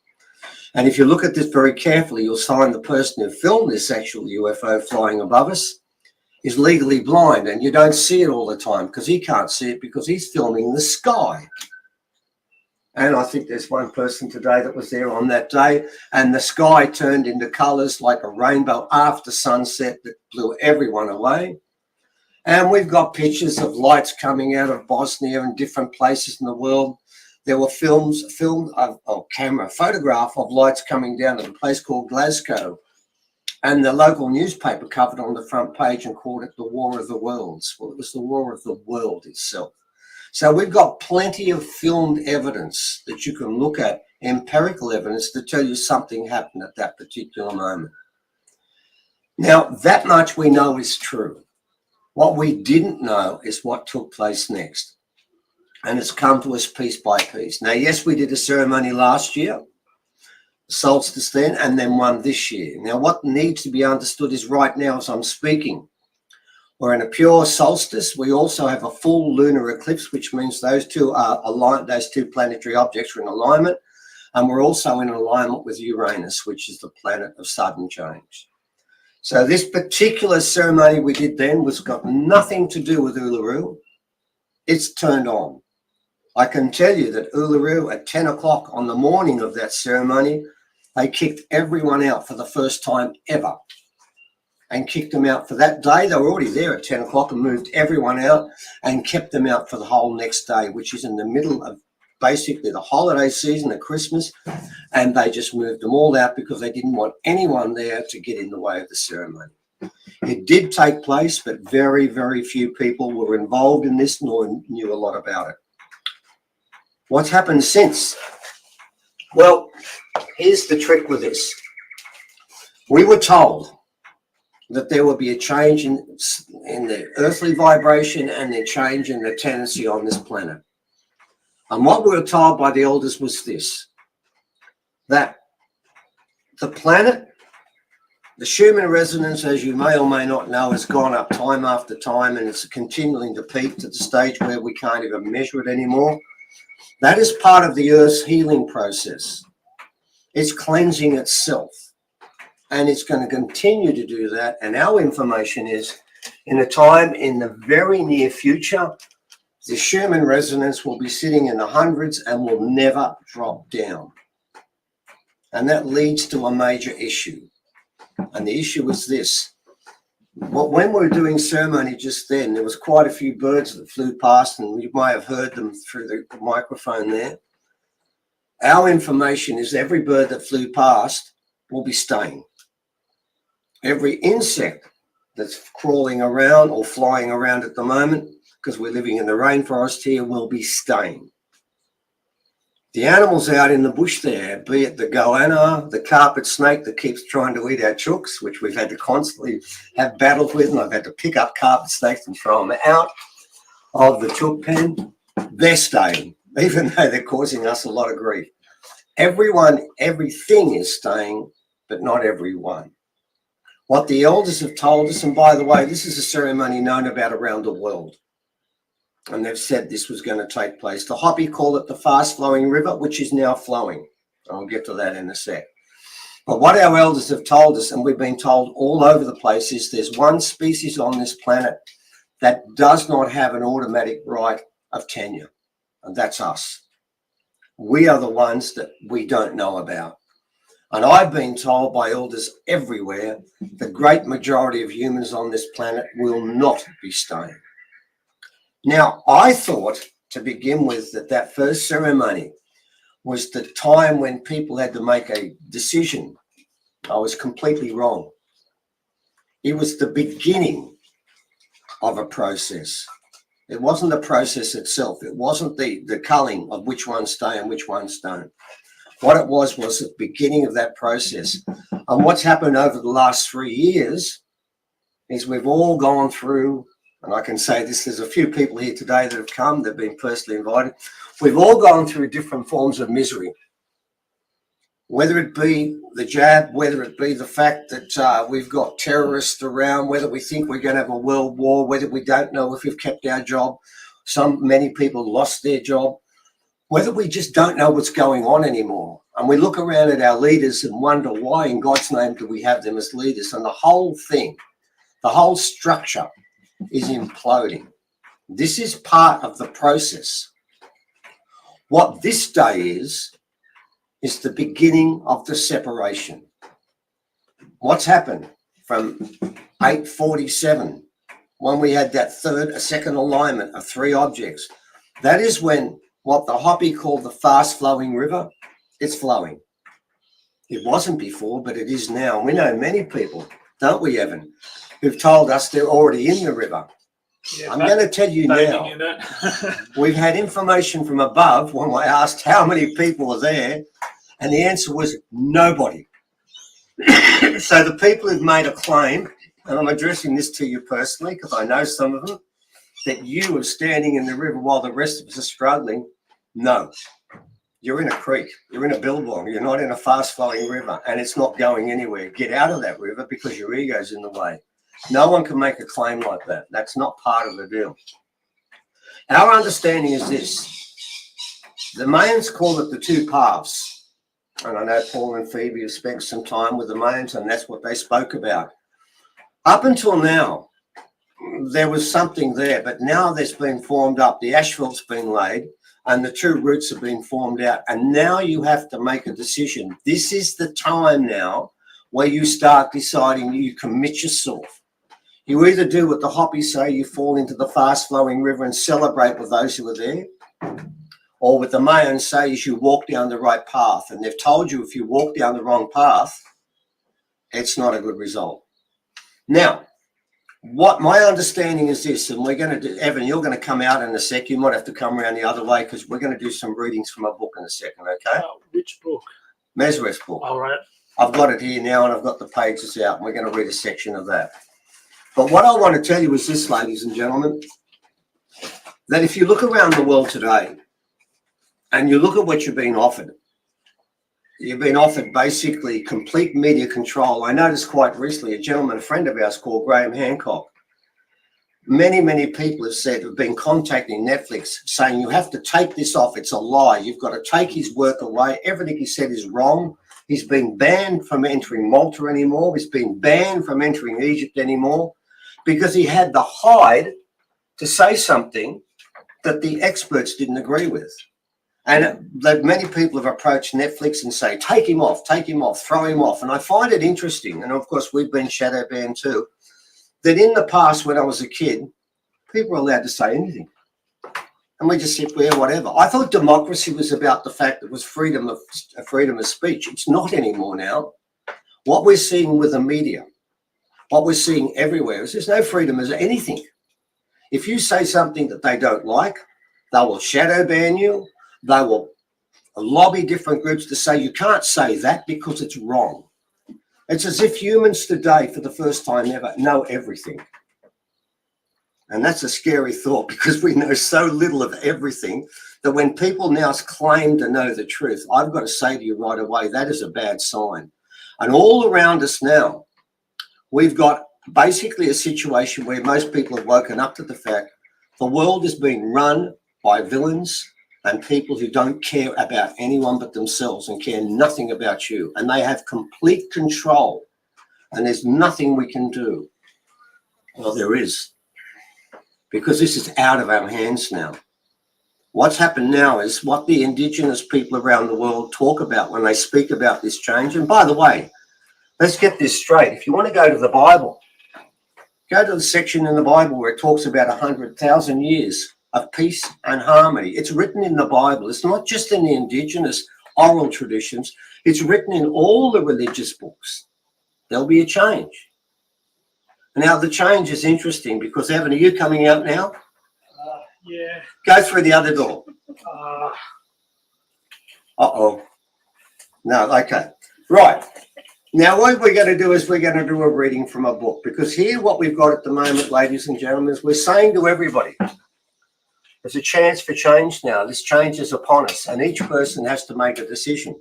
And if you look at this very carefully, you'll find the person who filmed this actual UFO flying above us is legally blind, and you don't see it all the time because he can't see it because he's filming the sky. And I think there's one person today that was there on that day, and the sky turned into colours like a rainbow after sunset that blew everyone away. And we've got pictures of lights coming out of Bosnia and different places in the world there were film of camera photograph of lights coming down at a place called Glasgow. And the local newspaper covered on the front page and called it the War of the Worlds. Well, it was the War of the World itself. So we've got plenty of filmed evidence that you can look at, empirical evidence to tell you something happened at that particular moment. Now, that much we know is true. What we didn't know is what took place next. And it's come to us piece by piece. Now, yes, we did a ceremony last year, Solstice then, and then one this year. Now, what needs to be understood is right now as I'm speaking, we're in a pure solstice. We also have a full lunar eclipse, which means those two are aligned, those two planetary objects are in alignment. And we're also in alignment with Uranus, which is the planet of sudden change. So this particular ceremony we did then was got nothing to do with Uluru. It's turned on. I can tell you that Uluru at 10 o'clock on the morning of that ceremony, they kicked everyone out for the first time ever and kicked them out for that day. They were already there at 10 o'clock and moved everyone out and kept them out for the whole next day, which is in the middle of basically the holiday season at Christmas. And they just moved them all out because they didn't want anyone there to get in the way of the ceremony. It did take place, but very, very few people were involved in this nor knew a lot about it. What's happened since? Well, here's the trick with this. We were told that there would be a change in the earthly vibration and a change in the tendency on this planet. And what we were told by the elders was this, that the planet, the Schumann resonance, as you may or may not know, has gone up time after time, and it's continuing to peak to the stage where we can't even measure it anymore. That is part of the Earth's healing process. It's cleansing itself, and it's going to continue to do that. And our information is, in a time in the very near future, the Schumann resonance will be sitting in the hundreds and will never drop down. And that leads to a major issue. And the issue is this. Well, when we were doing ceremony just then, there was quite a few birds that flew past, and you might have heard them through the microphone there. Our information is every bird that flew past will be staying. Every insect that's crawling around or flying around at the moment, because we're living in the rainforest here, will be staying. The animals out in the bush there, be it the goanna, the carpet snake that keeps trying to eat our chooks, which we've had to constantly have battles with, and I've had to pick up carpet snakes and throw them out of the chook pen, they're staying, even though they're causing us a lot of grief. Everything is staying, but not everyone. What the elders have told us, and by the way, this is a ceremony known about around the world, and they've said this was going to take place. The Hopi call it the fast-flowing river, which is now flowing. I'll get to that in a sec. But what our elders have told us, and we've been told all over the place, is there's one species on this planet that does not have an automatic right of tenure, and that's us. We are the ones that we don't know about. And I've been told by elders everywhere, the great majority of humans on this planet will not be staying. Now, I thought to begin with that first ceremony was the time when people had to make a decision. I was completely wrong. It was the beginning of a process. It wasn't the process itself. It wasn't the culling of which ones stay and which ones don't. What it was the beginning of that process. And what's happened over the last 3 years is we've all gone through, and I can say this, there's a few people here today that have come, they've been personally invited. We've all gone through different forms of misery, whether it be the jab, whether it be the fact that we've got terrorists around, whether we think we're going to have a world war, whether we don't know if we've kept our job. Many people lost their job, whether we just don't know what's going on anymore. And we look around at our leaders and wonder why in God's name do we have them as leaders? And the whole thing, the whole structure is imploding. This is part of the process. What this day is the beginning of the separation. What's happened from 847, when we had that second alignment of three objects? That is when what the Hopi called the fast flowing river. It's flowing. It wasn't before, but it is now. We know many people, don't we, Evan, who've told us they're already in the river. Yeah, I'm going to tell you now, we've had information from above when I asked how many people were there, and the answer was nobody. So the people who've made a claim, and I'm addressing this to you personally because I know some of them, that you are standing in the river while the rest of us are struggling, no. You're in a creek, you're in a billabong, you're not in a fast-flowing river, and it's not going anywhere. Get out of that river because your ego's in the way. No one can make a claim like that. That's not part of the deal. Our understanding is this. The Mayans call it the two paths. And I know Paul and Phoebe have spent some time with the Mayans, and that's what they spoke about. Up until now, there was something there, but now there's been formed up. The asphalt's been laid, and the two roots have been formed out. And now you have to make a decision. This is the time now where you start deciding you commit yourself. You either do what the Hopi say, you fall into the fast-flowing river and celebrate with those who are there, or what the Mayans say is you walk down the right path. And they've told you if you walk down the wrong path, it's not a good result. Now, what my understanding is this, and we're going to do, Evan, you're going to come out in a sec. You might have to come around the other way because we're going to do some readings from a book in a second, okay? Which book? Mesreth's book. All right. I've got it here now and I've got the pages out and we're going to read a section of that. But what I want to tell you is this, ladies and gentlemen, that if you look around the world today and you look at what you've been offered basically complete media control. I noticed quite recently a gentleman, a friend of ours called Graham Hancock. Many people have been contacting Netflix saying you have to take this off. It's a lie. You've got to take his work away. Everything he said is wrong. He's been banned from entering Malta anymore. He's been banned from entering Egypt anymore because he had the hide to say something that the experts didn't agree with. And many people have approached Netflix and say, take him off, throw him off. And I find it interesting, and of course we've been shadow banned too, that in the past when I was a kid, people were allowed to say anything. And we just said, well, whatever. I thought democracy was about the fact that it was freedom of speech. It's not anymore now. What we're seeing with the media, what we're seeing everywhere is there's no freedom as anything. If you say something that they don't like, they will shadow ban you. They will lobby different groups to say you can't say that because it's wrong. It's as if humans today, for the first time ever, know everything. And that's a scary thought because we know so little of everything that when people now claim to know the truth, I've got to say to you right away, that is a bad sign. And all around us now, we've got basically a situation where most people have woken up to the fact the world is being run by villains and people who don't care about anyone but themselves and care nothing about you. And they have complete control. And there's nothing we can do. Well, there is. Because this is out of our hands now. What's happened now is what the Indigenous people around the world talk about when they speak about this change. And by the way, let's get this straight. If you want to go to the Bible, go to the section in the Bible where it talks about 100,000 years of peace and harmony. It's written in the Bible. It's not just in the Indigenous oral traditions. It's written in all the religious books. There'll be a change. Now, the change is interesting because, Evan, are you coming out now? Yeah. Go through the other door. Uh-oh. No, okay. Right. Now, what we're going to do is we're going to do a reading from a book because here what we've got at the moment, ladies and gentlemen, is we're saying to everybody, there's a chance for change now. This change is upon us and each person has to make a decision.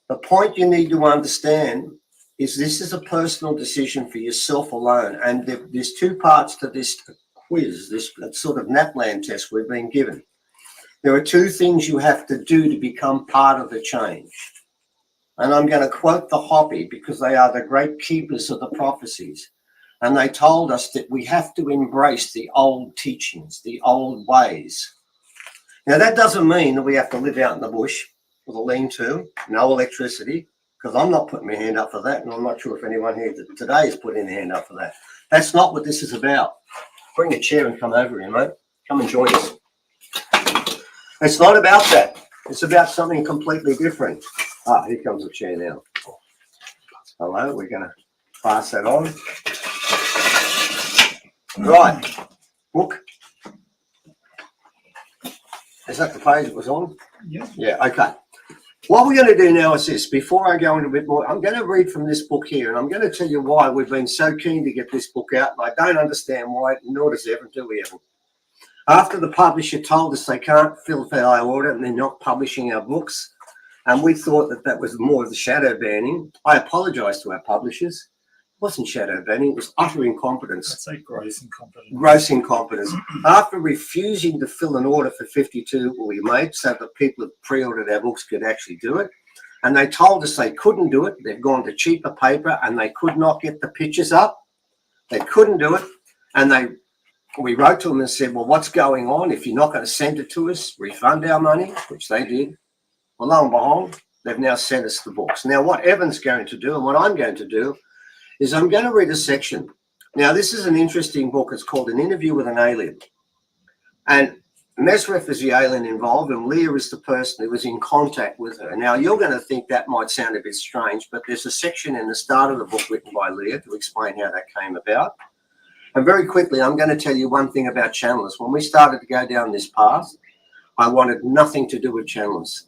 The point you need to understand is this is a personal decision for yourself alone. And there's two parts to this quiz, this sort of NAPLAN test we've been given. There are two things you have to do to become part of the change. And I'm going to quote the Hopi because they are the great keepers of the prophecies. And they told us that we have to embrace the old teachings, the old ways. Now, that doesn't mean that we have to live out in the bush with a lean-to, no electricity, because I'm not putting my hand up for that, and I'm not sure if anyone here today is putting their hand up for that. That's not what this is about. Bring a chair and come over here, mate. Come and join us. It's not about that. It's about something completely different. Ah, here comes the chair now. Hello, we're going to pass that on. Right, book. Is that the page it was on? Yeah. Yeah, okay. What we're going to do now is this. Before I go into a bit more, I'm going to read from this book here, and I'm going to tell you why we've been so keen to get this book out. And I don't understand why, nor does Evan, do we, Evan? After the publisher told us they can't fulfill our order and they're not publishing our books, and we thought that that was more of the shadow banning, I apologise to our publishers. It wasn't shadow banning, it was utter incompetence. I'd say gross incompetence. Gross incompetence. After refusing to fill an order for 52 we made so that people who pre-ordered our books could actually do it, and they told us they couldn't do it, they've gone to cheaper paper and they could not get the pictures up. They couldn't do it, and we wrote to them and said, well, what's going on? If you're not going to send it to us, refund our money, which they did. Well, lo and behold, they've now sent us the books. Now, what Evan's going to do and what I'm going to do is I'm going to read a section. Now, this is an interesting book. It's called An Interview with an Alien. And Mesref is the alien involved, and Leah is the person who was in contact with her. Now, you're going to think that might sound a bit strange, but there's a section in the start of the book written by Leah to explain how that came about. And very quickly, I'm going to tell you one thing about channelers. When we started to go down this path, I wanted nothing to do with channelers.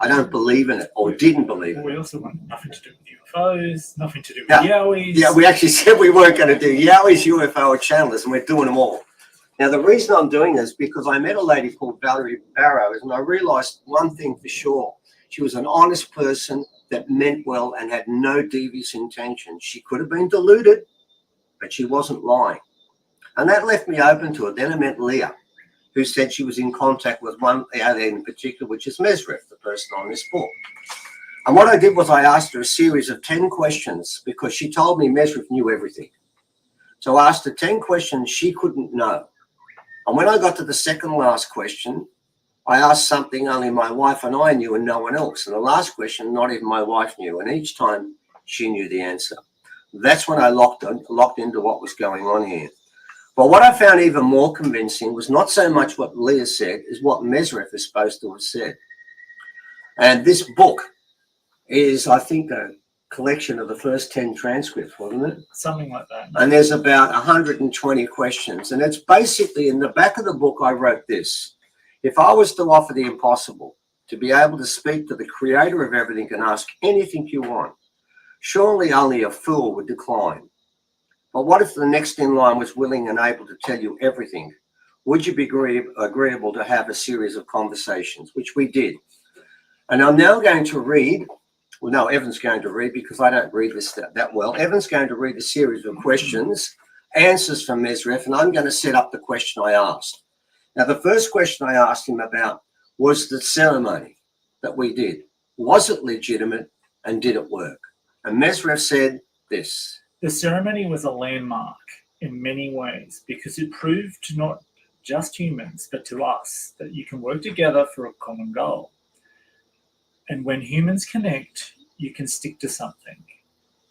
I don't believe in it, or didn't believe in it. We also want nothing to do with UFOs, nothing to do with Yowies. Yeah, we actually said we weren't going to do Yowies, UFO, or channelers, and we're doing them all. Now, the reason I'm doing this is because I met a lady called Valerie Barrows, and I realised one thing for sure. She was an honest person that meant well and had no devious intentions. She could have been deluded, but she wasn't lying. And that left me open to it. Then I met Leah, who said she was in contact with one alien in particular, which is Mesref, the person on this book. And what I did was I asked her a series of 10 questions because she told me Mesref knew everything. So I asked her 10 questions she couldn't know. And when I got to the second last question, I asked something only my wife and I knew and no one else. And the last question, not even my wife knew. And each time she knew the answer. That's when I locked into what was going on here. But what I found even more convincing was not so much what Leah said, is what Mesref is supposed to have said. And this book is, I think, a collection of the first 10 transcripts, wasn't it? Something like that. And there's about 120 questions. And it's basically, in the back of the book, I wrote this. If I was to offer the impossible, to be able to speak to the creator of everything and ask anything you want, surely only a fool would decline. But what if the next in line was willing and able to tell you everything? Would you be agreeable to have a series of conversations, which we did? And I'm now going to read, well, no, Evan's going to read because I don't read this that well. Evan's going to read a series of questions, answers from Mesref, and I'm going to set up the question I asked. Now, the first question I asked him about was the ceremony that we did. Was it legitimate and did it work? And Mesref said this. The ceremony was a landmark in many ways because it proved to not just humans, but to us, that you can work together for a common goal. And when humans connect, you can stick to something.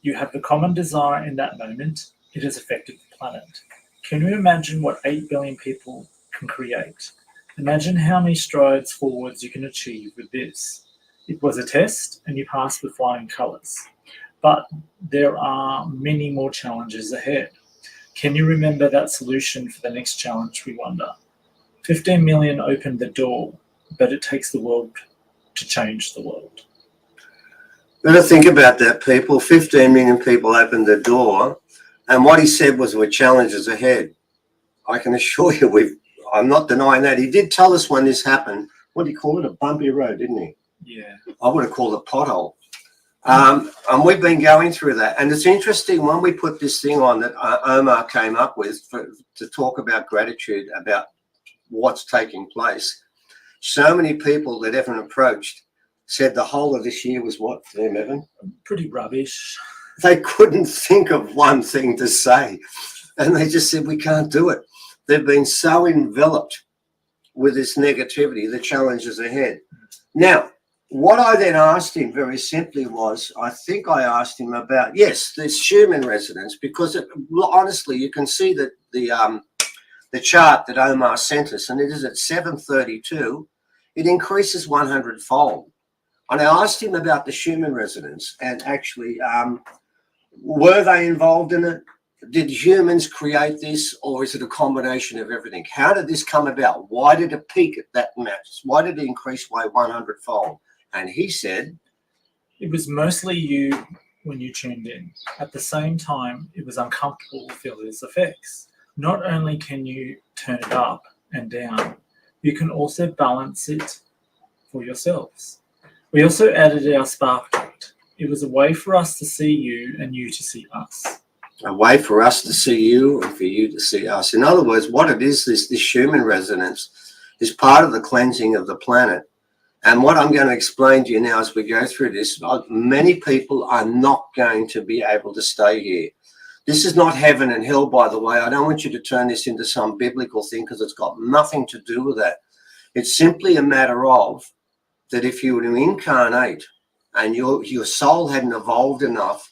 You have the common desire in that moment. It has affected the planet. Can you imagine what 8 billion people can create? Imagine how many strides forwards you can achieve with this. It was a test and you passed with flying colours. But there are many more challenges ahead. Can you remember that solution for the next challenge, we wonder? 15 million opened the door, but it takes the world to change the world. Got to think about that, people. 15 million people opened the door, and what he said was there were challenges ahead. I can assure you, I'm not denying that. He did tell us when this happened. What did he call it? A bumpy road, didn't he? Yeah. I would have called it pothole. And we've been going through that. And it's interesting when we put this thing on that Omar came up with to talk about gratitude, about what's taking place. So many people that Evan approached said the whole of this year was what for them, Evan? Pretty rubbish. They couldn't think of one thing to say. And they just said, we can't do it. They've been so enveloped with this negativity, the challenges ahead. Now, what I then asked him very simply was, I think I asked him about, yes, this human residence, because honestly, you can see that the the chart that Omar sent us, and it is at 732, it increases 100-fold. And I asked him about the Schumann resonance, and actually, were they involved in it? Did humans create this, or is it a combination of everything? How did this come about? Why did it peak at that match? Why did it increase by 100-fold? And he said, it was mostly you when you tuned in. At the same time, it was uncomfortable to feel these effects. Not only can you turn it up and down, you can also balance it for yourselves. We also added our spark dot. It was a way for us to see you and you to see us. A way for us to see you and for you to see us. In other words, what it is, this Schumann resonance is part of the cleansing of the planet. And what I'm going to explain to you now as we go through this, many people are not going to be able to stay here. This is not heaven and hell, by the way. I don't want you to turn this into some biblical thing, because it's got nothing to do with that. It's simply a matter of that if you were to incarnate and your soul hadn't evolved enough,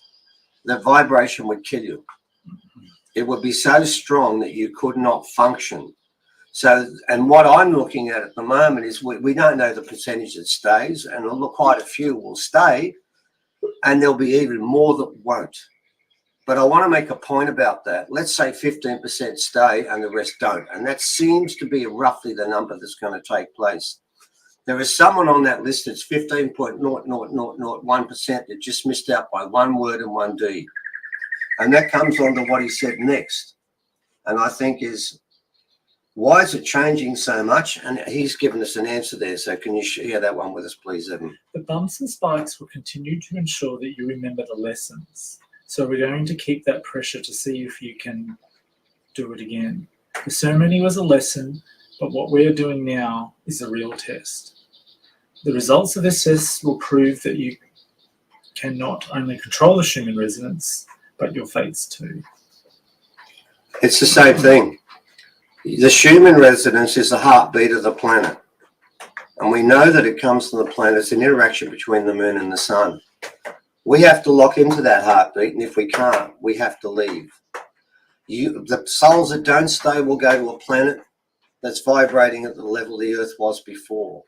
the vibration would kill you. It would be so strong that you could not function. So, and what I'm looking at the moment is we don't know the percentage that stays, and quite a few will stay, and there'll be even more that won't. But I want to make a point about that. Let's say 15% stay and the rest don't. And that seems to be roughly the number that's going to take place. There is someone on that list that's 15.0001% that just missed out by one word and one deed. And that comes on to what he said next. And I think is, why is it changing so much? And he's given us an answer there. So can you share that one with us, please, Evan? The bumps and spikes will continue to ensure that you remember the lessons. So we're going to keep that pressure to see if you can do it again. The ceremony was a lesson, but what we're doing now is a real test. The results of this test will prove that you can not only control the Schumann resonance, but your fates too. It's the same thing. The Schumann resonance is the heartbeat of the planet. And we know that it comes from the planet. It's an interaction between the moon and the sun. We have to lock into that heartbeat, and if we can't, we have to leave. The souls that don't stay will go to a planet that's vibrating at the level the Earth was before.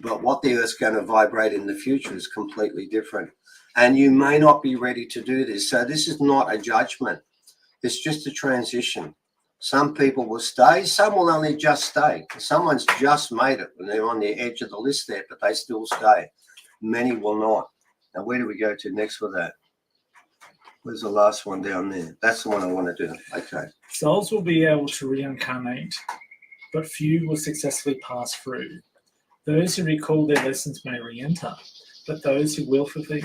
But what the Earth's going to vibrate in the future is completely different. And you may not be ready to do this. So this is not a judgment. It's just a transition. Some people will stay. Some will only just stay. Someone's just made it when they're on the edge of the list there, but they still stay. Many will not. Now, where do we go to next with that? Where's the last one down there? That's the one I want to do. Okay. Souls will be able to reincarnate, but few will successfully pass through. Those who recall their lessons may re-enter, but those who willfully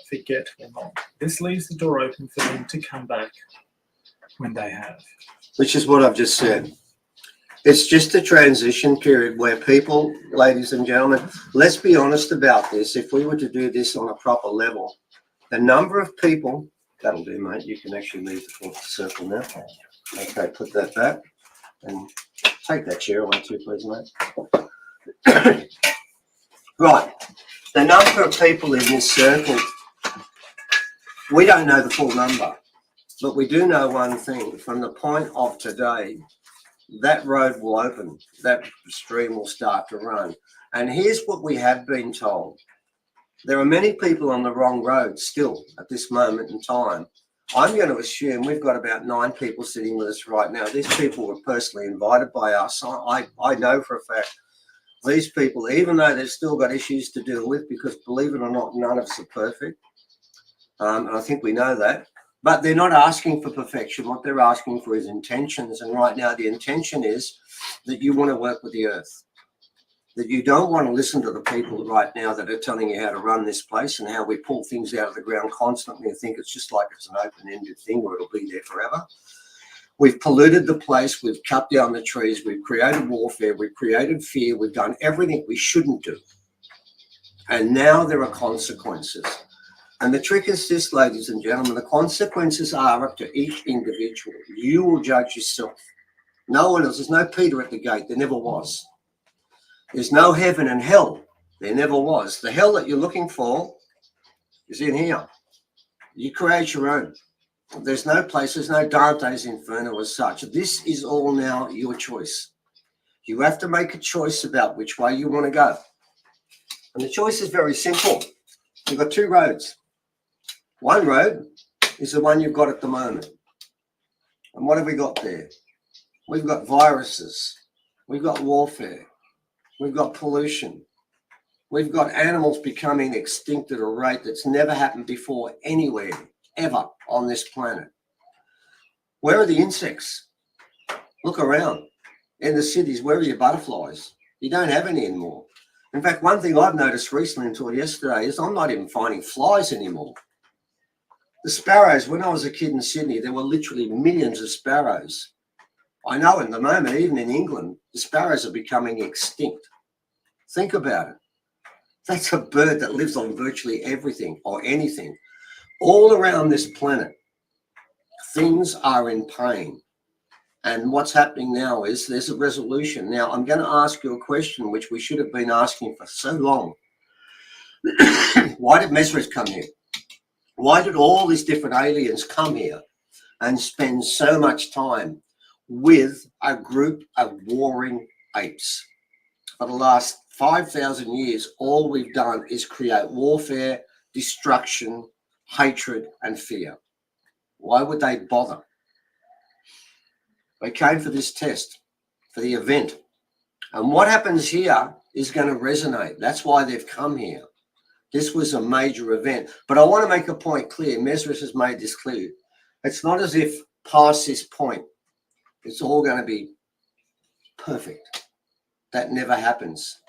forget will not. This leaves the door open for them to come back when they have. Which is what I've just said. It's just a transition period where people, ladies and gentlemen, let's be honest about this. If we were to do this on a proper level, the number of people, that'll do, mate. You can actually leave the fourth circle now. Okay, put that back and take that chair away too, please, mate. Right. The number of people in this circle, we don't know the full number, but we do know one thing. From the point of today, that road will open, that stream will start to run. And here's what we have been told. There are many people on the wrong road still at this moment in time. I'm going to assume we've got about 9 people sitting with us right now. These people were personally invited by us. I know for a fact these people, even though they've still got issues to deal with, because believe it or not, none of us are perfect. And I think we know that. But they're not asking for perfection. What they're asking for is intentions. And right now, the intention is that you want to work with the earth, that you don't want to listen to the people right now that are telling you how to run this place and how we pull things out of the ground constantly and think it's just like it's an open-ended thing where it'll be there forever. We've polluted the place. We've cut down the trees. We've created warfare. We've created fear. We've done everything we shouldn't do. And now there are consequences. And the trick is this, ladies and gentlemen, the consequences are up to each individual. You will judge yourself. No one else. There's no Peter at the gate. There never was. There's no heaven and hell. There never was. The hell that you're looking for is in here. You create your own. There's no place, there's no Dante's Inferno as such. This is all now your choice. You have to make a choice about which way you want to go. And the choice is very simple. You've got two roads. One road is the one you've got at the moment. And what have we got there? We've got viruses. We've got warfare. We've got pollution. We've got animals becoming extinct at a rate that's never happened before anywhere, ever on this planet. Where are the insects? Look around. In the cities, where are your butterflies? You don't have any anymore. In fact, one thing I've noticed recently until yesterday is I'm not even finding flies anymore. The sparrows, when I was a kid in Sydney, there were literally millions of sparrows. I know in the moment, even in England, the sparrows are becoming extinct. Think about it. That's a bird that lives on virtually everything or anything. All around this planet, things are in pain. And what's happening now is there's a resolution. Now, I'm going to ask you a question which we should have been asking for so long. Why did Mesrith come here? Why did all these different aliens come here and spend so much time with a group of warring apes? For the last 5,000 years, all we've done is create warfare, destruction, hatred, and fear. Why would they bother? They came for this test, for the event. And what happens here is going to resonate. That's why they've come here. This was a major event. But I want to make a point clear. Mesrith has made this clear. It's not as if past this point, it's all going to be perfect. That never happens.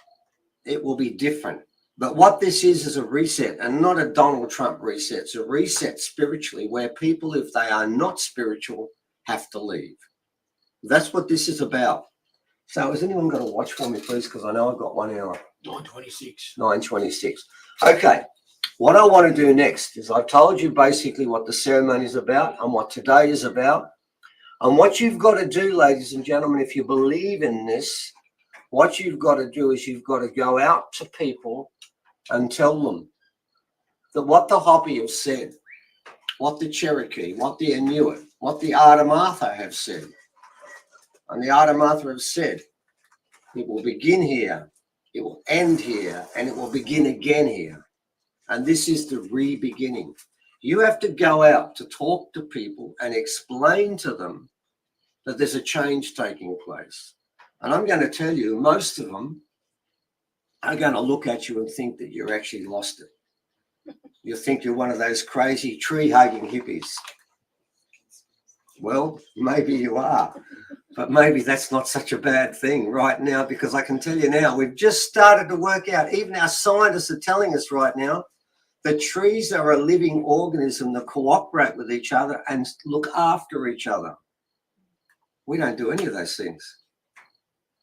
It will be different. But what this is a reset, and not a Donald Trump reset. It's a reset spiritually where people, if they are not spiritual, have to leave. That's what this is about. So has anyone got a watch for me, please? Because I know I've got 1 hour. 9:26. 9:26. Okay. What I want to do next is I've told you basically what the ceremony is about and what today is about. And what you've got to do, ladies and gentlemen, if you believe in this, what you've got to do is you've got to go out to people and tell them that what the Hopi have said, what the Cherokee, what the Inuit, what the Ardamatha have said. And the Ardamatha have said, it will begin here, it will end here, and it will begin again here. And this is the re-beginning. You have to go out to talk to people and explain to them that there's a change taking place. And I'm going to tell you, most of them are going to look at you and think that you're actually lost it. You think you're one of those crazy tree-hugging hippies. Well, maybe you are, but maybe that's not such a bad thing right now, because I can tell you now, we've just started to work out, even our scientists are telling us right now, that trees are a living organism that cooperate with each other and look after each other. We don't do any of those things.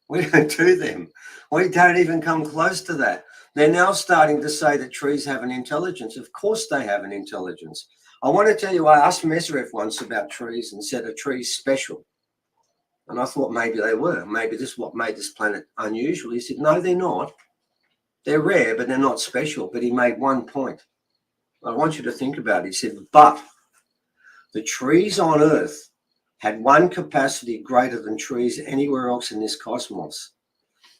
We don't do them. We don't even come close to that. They're now starting to say that trees have an intelligence. Of course they have an intelligence. I want to tell you, I asked Mesrith once about trees and said, are trees special? And I thought maybe they were. Maybe this is what made this planet unusual. He said, no, they're not. They're rare, but they're not special. But he made one point. I want you to think about it. He said, but the trees on Earth had one capacity greater than trees anywhere else in this cosmos,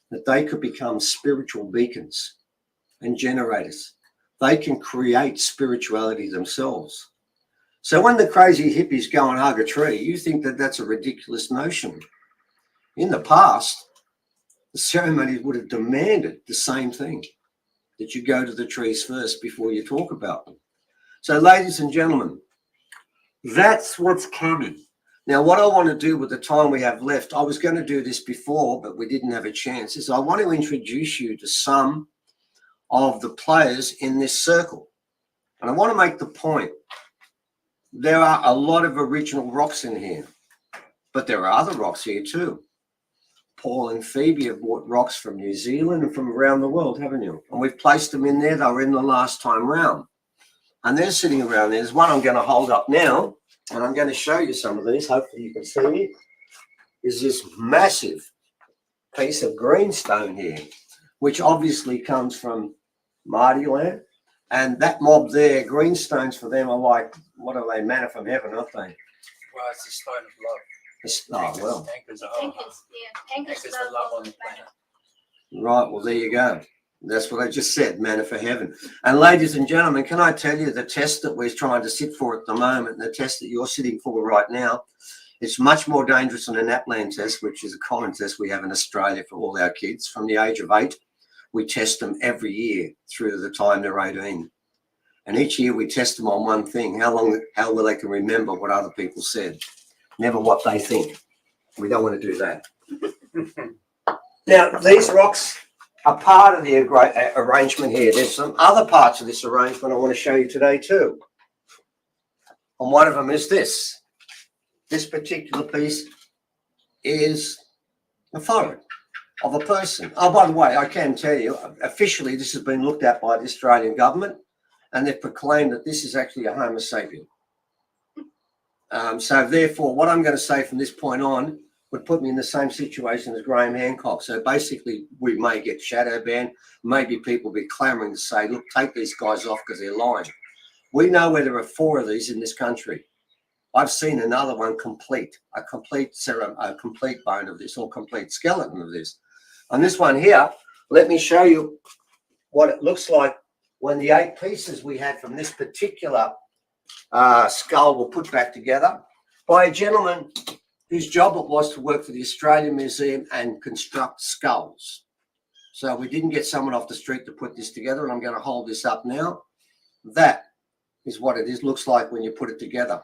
that they could become spiritual beacons and generators. They can create spirituality themselves. So when the crazy hippies go and hug a tree, you think that that's a ridiculous notion. In the past, the ceremonies would have demanded the same thing, that you go to the trees first before you talk about them. So ladies and gentlemen, that's what's coming. Now, what I want to do with the time we have left, I was going to do this before, but we didn't have a chance, is I want to introduce you to some of the players in this circle. And I want to make the point, there are a lot of original rocks in here, but there are other rocks here too. Paul and Phoebe have bought rocks from New Zealand and from around the world, haven't you? And we've placed them in there. They were in the last time round. And they're sitting around there. There's one I'm going to hold up now, and I'm going to show you some of these. Hopefully you can see it. Is this massive piece of greenstone here, which obviously comes from Māori land. And that mob there, greenstones for them are like, what are they, manna from heaven, aren't they? Well, it's the stone of love. Oh, well. Anchors the love on the planet. Right, well, there you go. That's what I just said, manna for heaven. And ladies and gentlemen, can I tell you the test that we're trying to sit for at the moment, the test that you're sitting for right now, it's much more dangerous than a NAPLAN test, which is a common test we have in Australia for all our kids. From the age of 8, we test them every year through to the time they're 18. And each year we test them on one thing, how well they can remember what other people said, never what they think. We don't want to do that. Now, these rocks are part of the arrangement here. There's some other parts of this arrangement I want to show you today too. And one of them is this. This particular piece is a photo of a person. Oh, by the way, I can tell you, officially this has been looked at by the Australian government, and they've proclaimed that this is actually a Homo sapien. So therefore, what I'm going to say from this point on would put me in the same situation as Graham Hancock. So basically, we may get shadow banned. Maybe people will be clamoring to say, look, take these guys off because they're lying. We know where there are 4 of these in this country. I've seen another one complete, a complete bone of this, or complete skeleton of this. On this one here, let me show you what it looks like when the 8 pieces we had from this particular skull were put back together by a gentleman whose job it was to work for the Australian Museum and construct skulls. So we didn't get someone off the street to put this together, and I'm going to hold this up now. That is what it looks like when you put it together.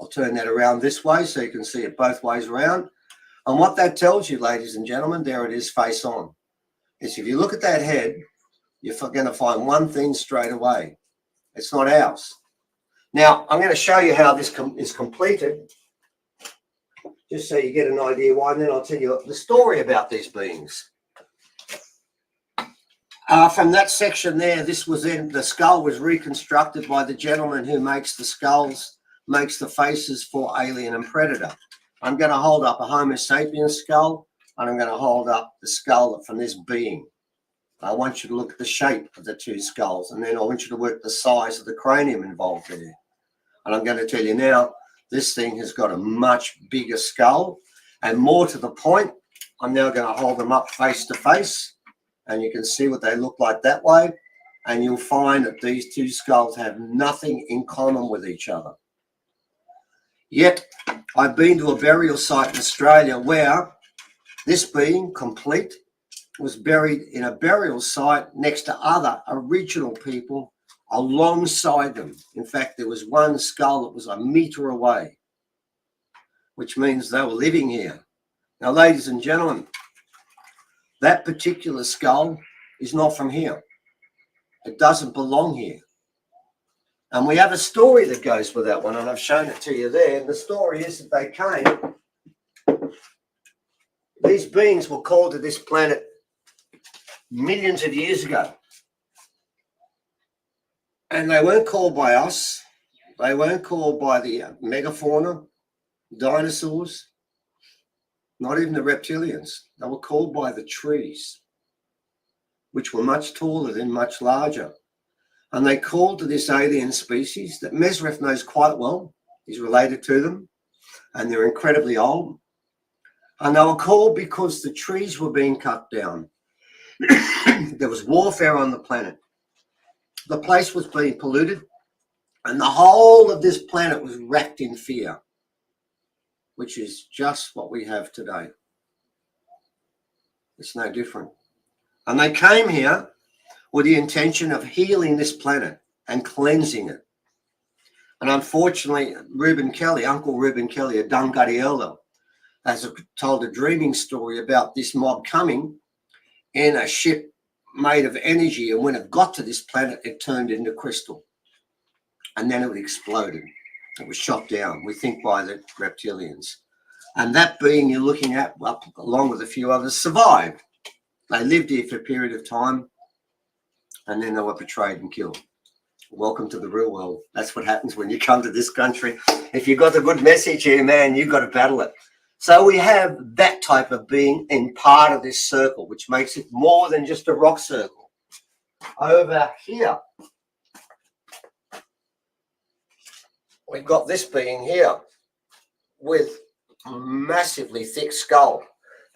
I'll turn that around this way so you can see it both ways around. And what that tells you, ladies and gentlemen, there it is face on. Is if you look at that head, you're going to find one thing straight away. It's not ours. Now, I'm going to show you how this is completed, just so you get an idea why, and then I'll tell you the story about these beings. From that section there, the skull was reconstructed by the gentleman who makes the skulls, makes the faces for alien and predator. I'm going to hold up a Homo sapiens skull, and I'm going to hold up the skull from this being. I want you to look at the shape of the 2 skulls, and then I want you to work the size of the cranium involved there. And I'm going to tell you now, this thing has got a much bigger skull, and more to the point, I'm now going to hold them up face to face, and you can see what they look like that way, and you'll find that these 2 skulls have nothing in common with each other. Yet, I've been to a burial site in Australia where this being, complete, was buried in a burial site next to other original people alongside them. In fact, there was one skull that was a meter away, which means they were living here. Now, ladies and gentlemen, that particular skull is not from here. It doesn't belong here. And we have a story that goes with that one, and I've shown it to you there. And the story is that they came, these beings were called to this planet millions of years ago. And they weren't called by us. They weren't called by the megafauna, dinosaurs, not even the reptilians. They were called by the trees, which were much taller than, much larger. And they called to this alien species that Mesrith knows quite well. He's related to them, and they're incredibly old. And they were called because the trees were being cut down. There was warfare on the planet. The place was being polluted, and the whole of this planet was wrapped in fear, which is just what we have today. It's no different. And they came here with the intention of healing this planet and cleansing it. And unfortunately, Reuben Kelly, Uncle Reuben Kelly, a Dungutty elder, has told a dreaming story about this mob coming in a ship made of energy, and when it got to this planet, it turned into crystal. And then it exploded. It was shot down, we think, by the reptilians. And that being you're looking at, along with a few others, survived. They lived here for a period of time, and then they were betrayed and killed. Welcome to the real world. That's what happens when you come to this country. If you've got a good message here, man, you've got to battle it. So we have that type of being in part of this circle, which makes it more than just a rock circle. Over here, we've got this being here with a massively thick skull.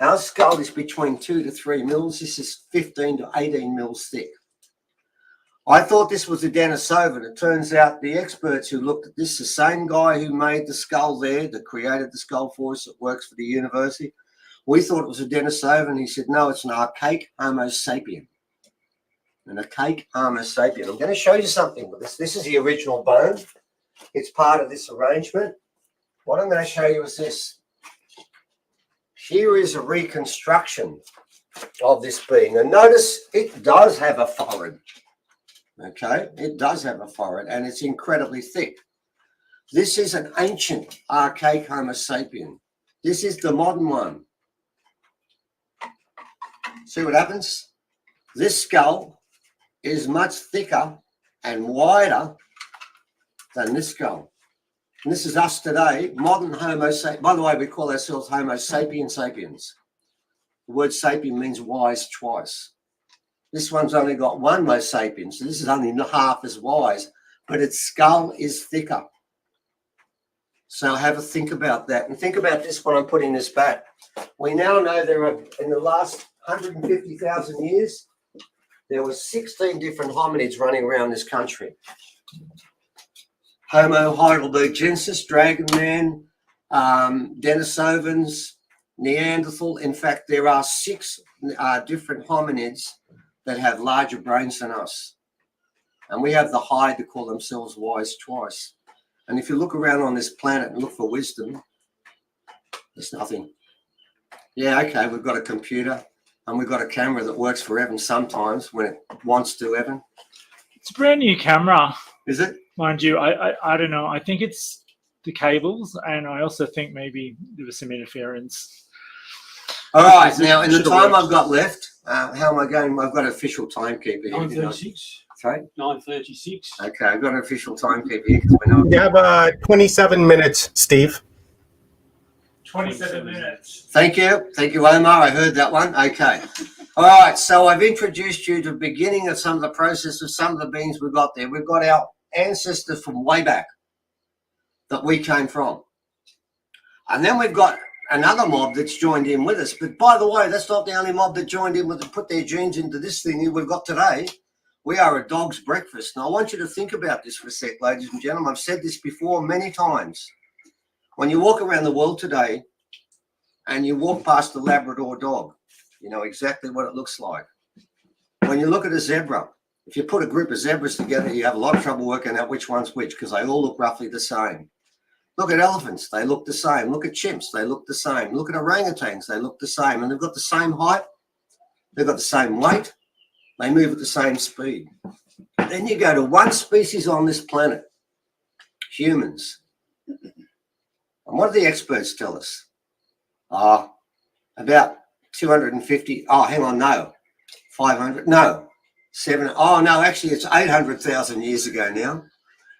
Our skull is between 2 to 3 mils. This is 15 to 18 mils thick. I thought this was a Denisovan. It turns out the experts who looked at this, the same guy who made the skull there, that created the skull for us, that works for the university, we thought it was a Denisovan. He said, no, it's an archaic Homo sapien. An archaic Homo sapien. I'm going to show you something with this. This is the original bone. It's part of this arrangement. What I'm going to show you is this. Here is a reconstruction of this being. And notice it does have a forehead. Okay, it does have a forehead and it's incredibly thick. This is an ancient archaic Homo sapien. This is the modern one. See what happens? This skull is much thicker and wider than this skull. And this is us today, modern Homo sapiens. By the way, we call ourselves Homo sapiens sapiens. The word sapien means wise twice. This one's only got one Homo sapiens, so this is only half as wise, but its skull is thicker. So have a think about that. And think about this when I'm putting this back. We now know there are, in the last 150,000 years, there were 16 different hominids running around this country. Homo heidelbergensis, dragon man, Denisovans, Neanderthal. In fact, there are 6 different hominids that have larger brains than us. And we have the hide to call themselves wise twice. And if you look around on this planet and look for wisdom, there's nothing. Yeah, okay, we've got a computer and we've got a camera that works for Evan sometimes when it wants to, Evan. It's a brand new camera. Is it? Mind you, I don't know. I think it's the cables, and I also think maybe there was some interference. All right, now in the time I've got left, how am I going? I've got an official timekeeper here. 9:36. Sorry? 9:36. Okay, I've got an official timekeeper here because we know. You have 27 minutes, Steve. 27 minutes. Thank you, Omar. I heard that one. Okay. All right, so I've introduced you to the beginning of some of the process of some of the beings we've got there. We've got our ancestors from way back that we came from. And then we've got another mob that's joined in with us. But by the way, that's not the only mob that joined in with and put their genes into this thing we've got today. We are a dog's breakfast. Now, I want you to think about this for a sec, ladies and gentlemen. I've said this before many times. When you walk around the world today and you walk past a Labrador dog, you know exactly what it looks like. When you look at a zebra, if you put a group of zebras together, you have a lot of trouble working out which one's which because they all look roughly the same. Look at elephants, they look the same. Look at chimps, they look the same. Look at orangutans, they look the same. And they've got the same height, they've got the same weight, they move at the same speed. Then you go to one species on this planet, humans. And what do the experts tell us? About 250, 500, no, 7, actually it's 800,000 years ago now.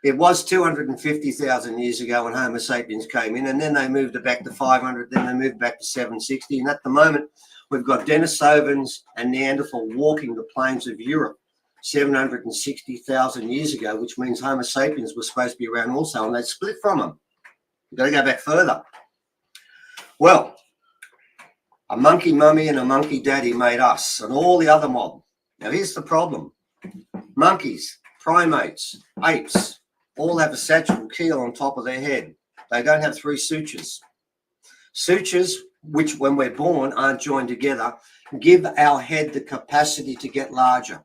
It was 250,000 years ago when Homo sapiens came in, and then they moved it back to 500, then they moved back to 760, and at the moment we've got Denisovans and Neanderthal walking the plains of Europe 760,000 years ago, which means Homo sapiens were supposed to be around also, and they split from them. You've got to go back further. Well, a monkey mummy and a monkey daddy made us and all the other mob. Now, here's the problem. Monkeys, primates, apes, all have a sagittal keel on top of their head. They don't have 3 sutures. Sutures, which when we're born aren't joined together, give our head the capacity to get larger,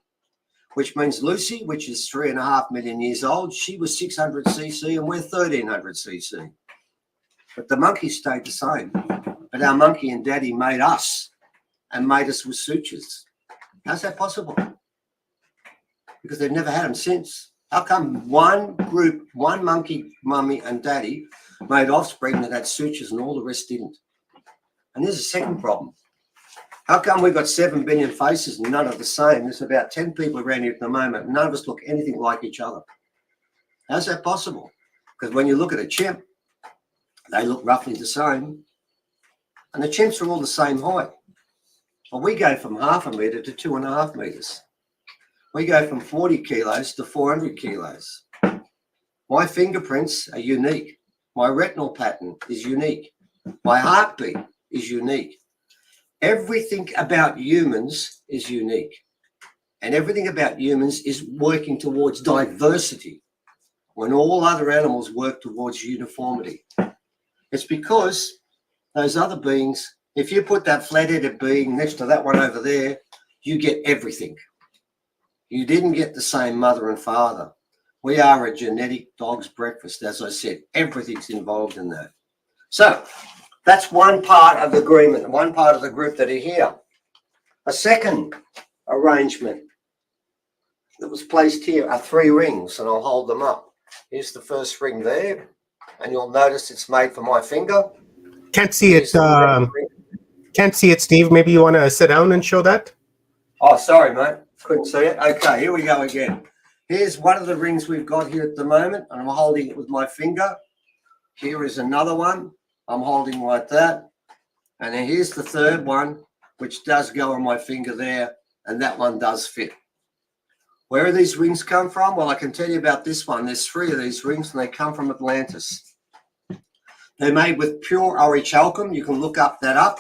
which means Lucy, which is 3.5 million years old, she was 600 cc and we're 1300 cc. But the monkey stayed the same. But our monkey and daddy made us and made us with sutures. How's that possible? Because they've never had them since. How come one group, one monkey, mummy and daddy made offspring that had sutures and all the rest didn't? And there's a second problem. How come we've got 7 billion faces and none are the same? There's about 10 people around here at the moment. None of us look anything like each other. How's that possible? Because when you look at a chimp, they look roughly the same. And the chimps are all the same height. Well, we go from 0.5 metre to 2.5 metres. We go from 40 kilos to 400 kilos. My fingerprints are unique. My retinal pattern is unique. My heartbeat is unique. Everything about humans is unique. And everything about humans is working towards diversity when all other animals work towards uniformity. It's because those other beings, if you put that flat-headed being next to that one over there, you get everything. You didn't get the same mother and father. We are a genetic dog's breakfast. As I said, everything's involved in that. So that's one part of the agreement, one part of the group that are here. A second arrangement that was placed here are 3 rings, and I'll hold them up. Here's the first ring there, and you'll notice it's made for my finger. Can't see it. Can't see it, Steve. Maybe you want to sit down and show that? Oh, sorry, mate. Couldn't see it. Okay, here we go again. Here's one of the rings we've got here at the moment, and I'm holding it with my finger. Here is another one. I'm holding like that. And then here's the third one, which does go on my finger there, and that one does fit. Where do these rings come from? Well, I can tell you about this one. There's 3 of these rings, and they come from Atlantis. They're made with pure orichalcum. You can look that up.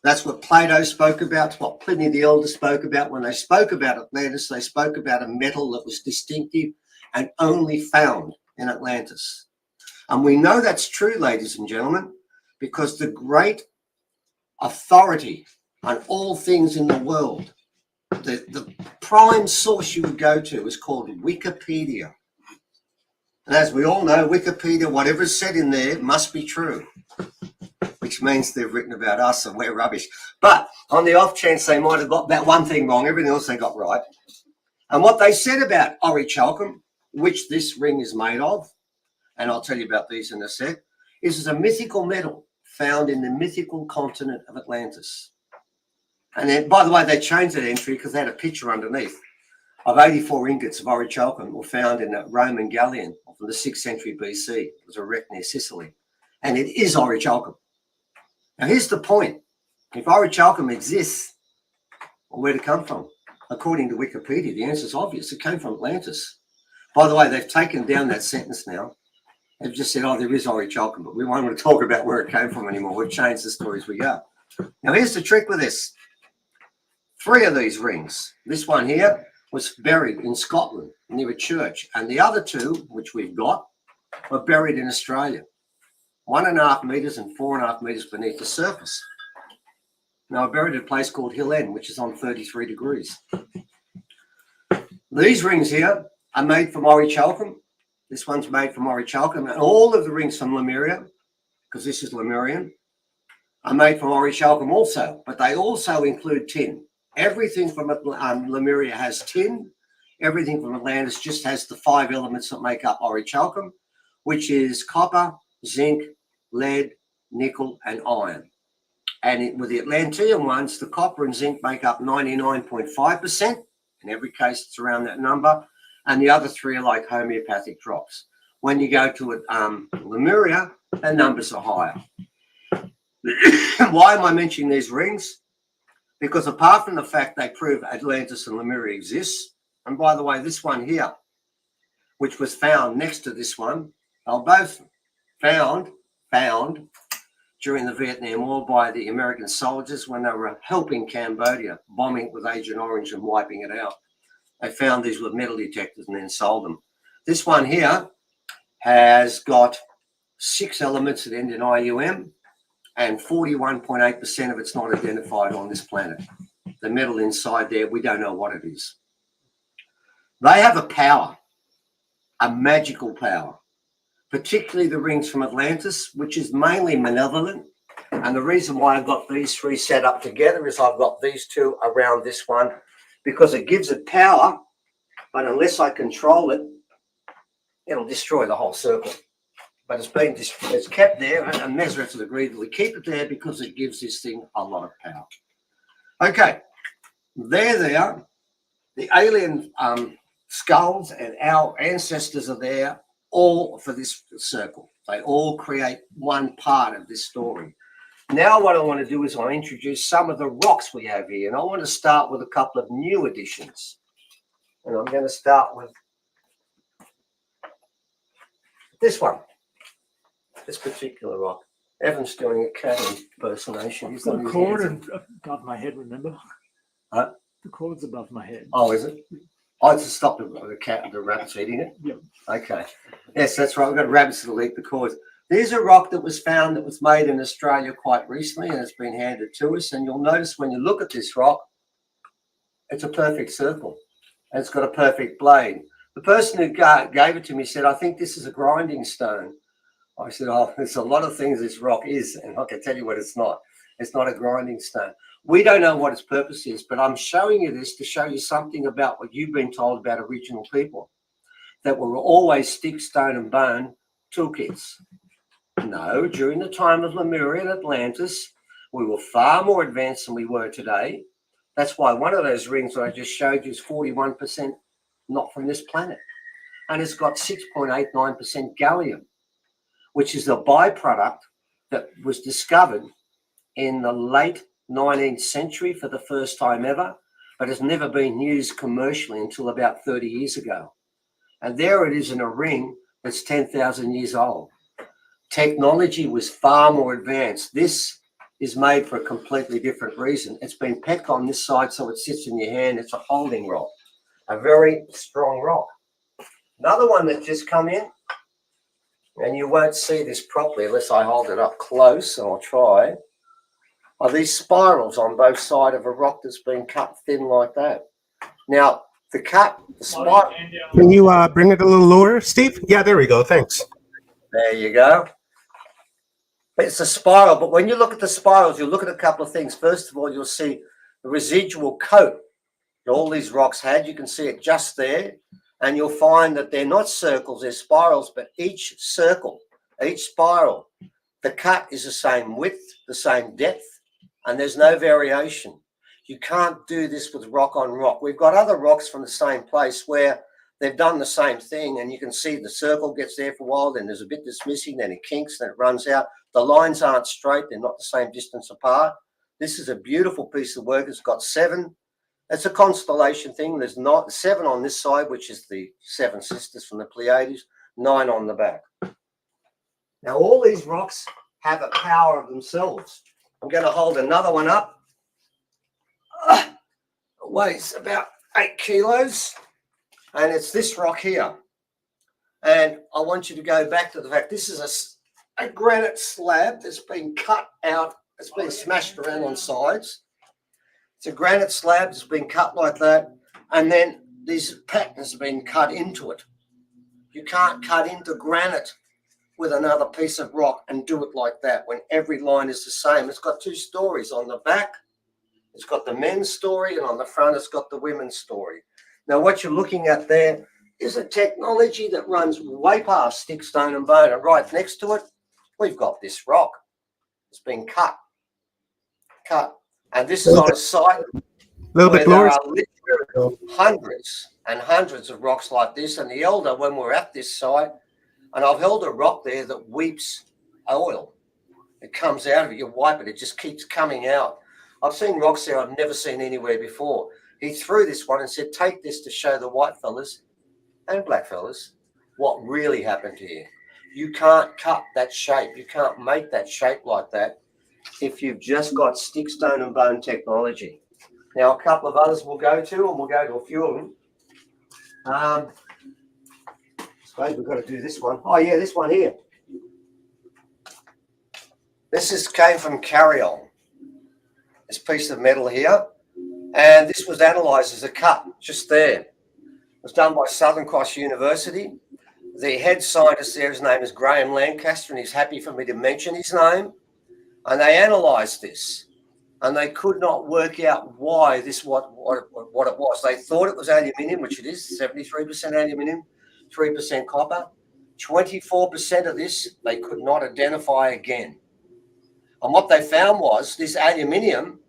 That's what Plato spoke about. It's what Pliny the Elder spoke about. When they spoke about Atlantis, they spoke about a metal that was distinctive and only found in Atlantis. And we know that's true, ladies and gentlemen, because the great authority on all things in the world, the prime source you would go to is called Wikipedia. And as we all know, Wikipedia, whatever's said in there must be true, which means they've written about us and we're rubbish. But on the off chance they might have got that one thing wrong, everything else they got right. And what they said about orichalcum, which this ring is made of, and I'll tell you about these in a sec, is a mythical metal found in the mythical continent of Atlantis. And then, by the way, they changed that entry because they had a picture underneath of 84 ingots of orichalcum were found in a Roman galleon from the 6th century BC. It was a wreck near Sicily. And it is orichalcum. Now, here's the point. If orichalcum exists, well, where'd it come from? According to Wikipedia, the answer is obvious. It came from Atlantis. By the way, they've taken down that sentence now. They've just said, oh, there is orichalcum, but we won't want to talk about where it came from anymore. We've changed the story as we go. Now, here's the trick with this. 3 of these rings. This one here was buried in Scotland near a church, and the other 2, which we've got, were buried in Australia, 1.5 meters and 4.5 meters beneath the surface. Now, buried at a place called Hill End, which is on 33 degrees. These rings here are made from orichalcum. This one's made from orichalcum, and all of the rings from Lemuria, because this is Lemurian, are made from orichalcum also, but they also include tin. Everything from Lemuria has tin. Everything from Atlantis just has the 5 elements that make up orichalcum, which is copper, zinc, lead, nickel, and iron. And with the Atlantean ones, the copper and zinc make up 99.5%. In every case, it's around that number. And the other 3 are like homeopathic drops. When you go to Lemuria, the numbers are higher. Why am I mentioning these rings? Because apart from the fact they prove Atlantis and Lemuria exists, and by the way, this one here, which was found next to this one, are both found during the Vietnam War by the American soldiers when they were helping Cambodia, bombing it with Agent Orange and wiping it out. They found these with metal detectors and then sold them. This one here has got 6 elements that end in IUM, and 41.8% of it's not identified on this planet. The metal inside there, we don't know what it is. They have a power, a magical power, particularly the rings from Atlantis, which is mainly malevolent. And the reason why I've got these 3 set up together is I've got these 2 around this one because it gives it power, but unless I control it, it'll destroy the whole circle. But it's kept there and measure to the degree that we keep it there because it gives this thing a lot of power. Okay, there they are. The alien skulls and our ancestors are there all for this circle. They all create one part of this story. Now what I want to do is I introduce some of the rocks we have here, and I want to start with a couple of new additions. And I'm going to start with this one, this particular rock. Evan's doing a cat impersonation. He's Got got a his cord hands and above my head, remember? Huh? The cord's above my head. Oh, is it? Oh, it's to stop the cat, the rabbits eating it? Yep. Okay. Yes, that's right. We've got rabbits that'll eat the cords. There's a rock that was found that was made in Australia quite recently, and it's been handed to us. And you'll notice when you look at this rock, it's a perfect circle, and it's got a perfect blade. The person who gave it to me said, I think this is a grinding stone. I said, oh, there's a lot of things this rock is, and I can tell you what it's not. It's not a grinding stone. We don't know what its purpose is, but I'm showing you this to show you something about what you've been told about original people, that were always stick, stone, and bone toolkits. No, during the time of Lemuria and Atlantis, we were far more advanced than we were today. That's why one of those rings that I just showed you is 41% not from this planet. And it's got 6.89% gallium, which is a byproduct that was discovered in the late 19th century for the first time ever, but has never been used commercially until about 30 years ago. And there it is in a ring that's 10,000 years old. Technology was far more advanced. This is made for a completely different reason. It's been pecked on this side so it sits in your hand. It's a holding rock, a very strong rock. Another one that just come in, and you won't see this properly unless I hold it up close, and I'll try, are these spirals on both sides of a rock that's been cut thin like that. Now, the spiral. Can you bring it a little lower, Steve? Yeah, there we go. Thanks. There you go. It's a spiral, but when you look at the spirals, you'll look at a couple of things. First of all, you'll see the residual coat that all these rocks had. You can see it just there, and you'll find that they're not circles, they're spirals, but each circle, each spiral, the cut is the same width, the same depth, and there's no variation. You can't do this with rock on rock. We've got other rocks from the same place where they've done the same thing, and you can see the circle gets there for a while, then there's a bit that's missing, then it kinks, then it runs out. The lines aren't straight, they're not the same distance apart. This is a beautiful piece of work. It's got 7. It's a constellation thing. There's not 7 on this side, which is the 7 sisters from the Pleiades, 9 on the back. Now, all these rocks have a power of themselves. I'm going to hold another one up. It weighs about 8 kilos. And it's this rock here. And I want you to go back to the fact this is a granite slab that's been cut out. It's been smashed around on sides. It's a granite slab that's been cut like that. And then these patterns have been cut into it. You can't cut into granite with another piece of rock and do it like that when every line is the same. It's got 2 stories. On the back, it's got the men's story, and on the front, it's got the women's story. Now, what you're looking at there is a technology that runs way past stick, stone, and bone. And right next to it, we've got this rock. It's been cut. And this is on a site where there are literally hundreds and hundreds of rocks like this. And the elder, when we're at this site, and I've held a rock there that weeps oil. It comes out of it. You wipe it. It just keeps coming out. I've seen rocks there I've never seen anywhere before. He threw this one and said, take this to show the white fellas and black fellas what really happened here. You can't cut that shape. You can't make that shape like that if you've just got stick, stone, and bone technology. Now, a couple of others we'll go to, and we'll go to a few of them. I suppose we've got to do this one. Oh, yeah, this one here. This came from Carriol, this piece of metal here. And this was analysed as a cut just there. It was done by Southern Cross University. The head scientist there, his name is Graham Lancaster, and he's happy for me to mention his name. And they analysed this, and they could not work out why this what it was. They thought it was aluminium, which it is, 73% aluminium, 3% copper. 24% of this they could not identify again. And what they found was this aluminium,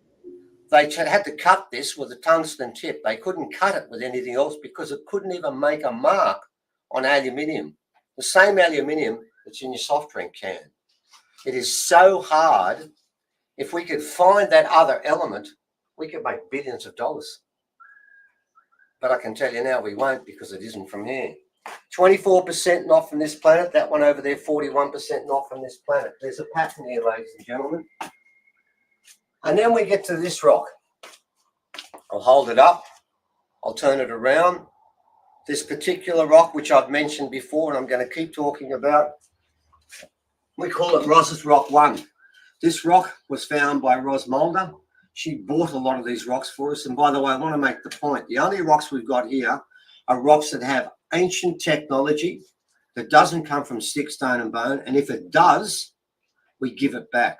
they had to cut this with a tungsten tip. They couldn't cut it with anything else because it couldn't even make a mark on aluminium, the same aluminium that's in your soft drink can. It is so hard. If we could find that other element, we could make billions of dollars. but I can tell you now we won't because it isn't from here. 24% not from this planet. That one over there, 41% not from this planet. There's a pattern here, ladies and gentlemen. And then we get to this rock. I'll hold it up. I'll turn it around. This particular rock, which I've mentioned before, and I'm going to keep talking about, we call it Ros's Rock 1. This rock was found by Ros Mulder. She bought a lot of these rocks for us. And by the way, I want to make the point. The only rocks we've got here are rocks that have ancient technology that doesn't come from stick, stone and bone. And if it does, we give it back.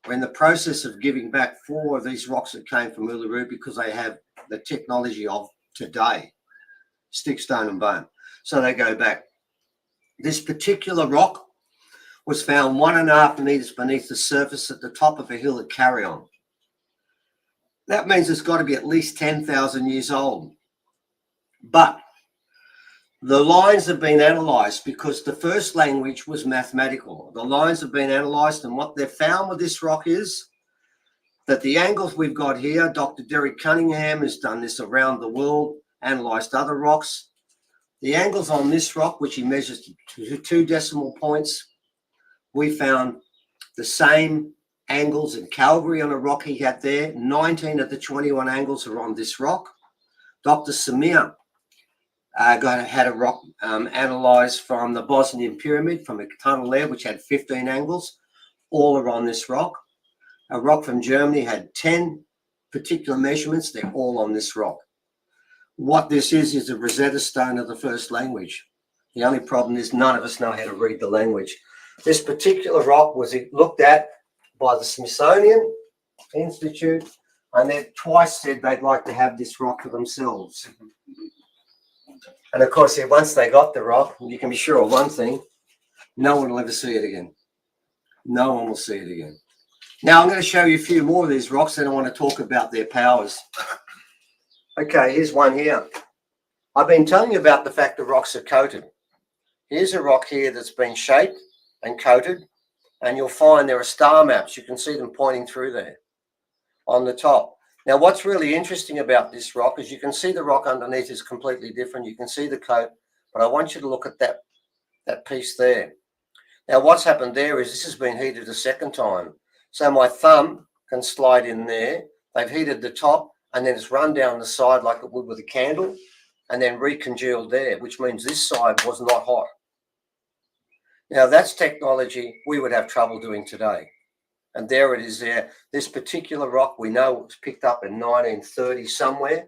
We're in the process of giving back 4 of these rocks that came from Uluru because they have the technology of today, stick, stone and bone. So they go back. This particular rock was found 1.5 meters beneath the surface at the top of a hill at Carrion. That means it's got to be at least 10,000 years old. But the lines have been analysed because the first language was mathematical. The lines have been analysed, and what they've found with this rock is that the angles we've got here, Dr. Derek Cunningham has done this around the world, analysed other rocks. The angles on this rock, which he measures to 2 decimal points, we found the same angles in Calgary on a rock he had there. 19 of the 21 angles are on this rock. Dr. Samir had a rock analysed from the Bosnian pyramid, from a tunnel there, which had 15 angles. All are on this rock. A rock from Germany had 10 particular measurements. They're all on this rock. What this is a Rosetta Stone of the first language. The only problem is none of us know how to read the language. This particular rock was looked at by the Smithsonian Institute, and they've twice said they'd like to have this rock for themselves. And of course, once they got the rock, you can be sure of one thing, no one will ever see it again. No one will see it again. Now, I'm going to show you a few more of these rocks, and I want to talk about their powers. Okay, here's one here. I've been telling you about the fact the rocks are coated. Here's a rock here that's been shaped and coated, and you'll find there are star maps. You can see them pointing through there on the top. Now, what's really interesting about this rock is you can see the rock underneath is completely different. You can see the coat, but I want you to look at that piece there. Now, what's happened there is this has been heated a second time. So my thumb can slide in there. They've heated the top, and then it's run down the side like it would with a candle, and then recongealed there, which means this side was not hot. Now, that's technology we would have trouble doing today. And there it is there. This particular rock, we know it was picked up in 1930 somewhere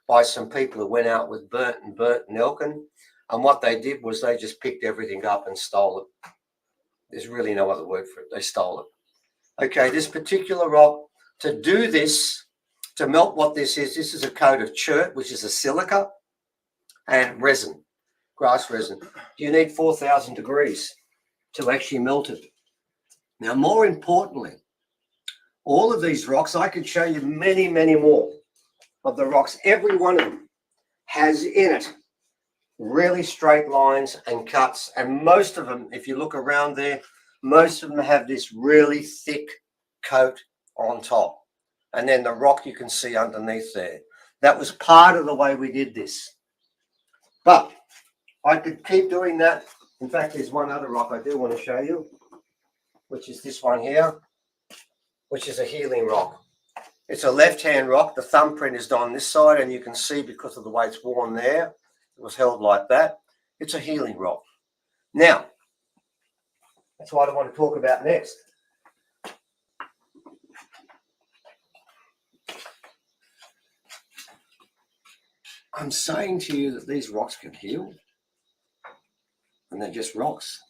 by some people who went out with Bert and Elkin. And what they did was they just picked everything up and stole it. There's really no other word for it. They stole it. Okay, this particular rock, to do this, to melt what this is a coat of chert, which is a silica, and resin, grass resin. You need 4,000 degrees to actually melt it. Now, more importantly, all of these rocks, I could show you many, many more of the rocks. Every one of them has in it really straight lines and cuts. And most of them, if you look around there, most of them have this really thick coat on top. And then the rock you can see underneath there. That was part of the way we did this. But I could keep doing that. In fact, there's one other rock I do want to show you, which is this one here, which is a healing rock. It's a left-hand rock. The thumbprint is on this side, and you can see because of the way it's worn there, it was held like that. It's a healing rock. Now, that's what I want to talk about next. I'm saying to you that these rocks can heal, and they're just rocks.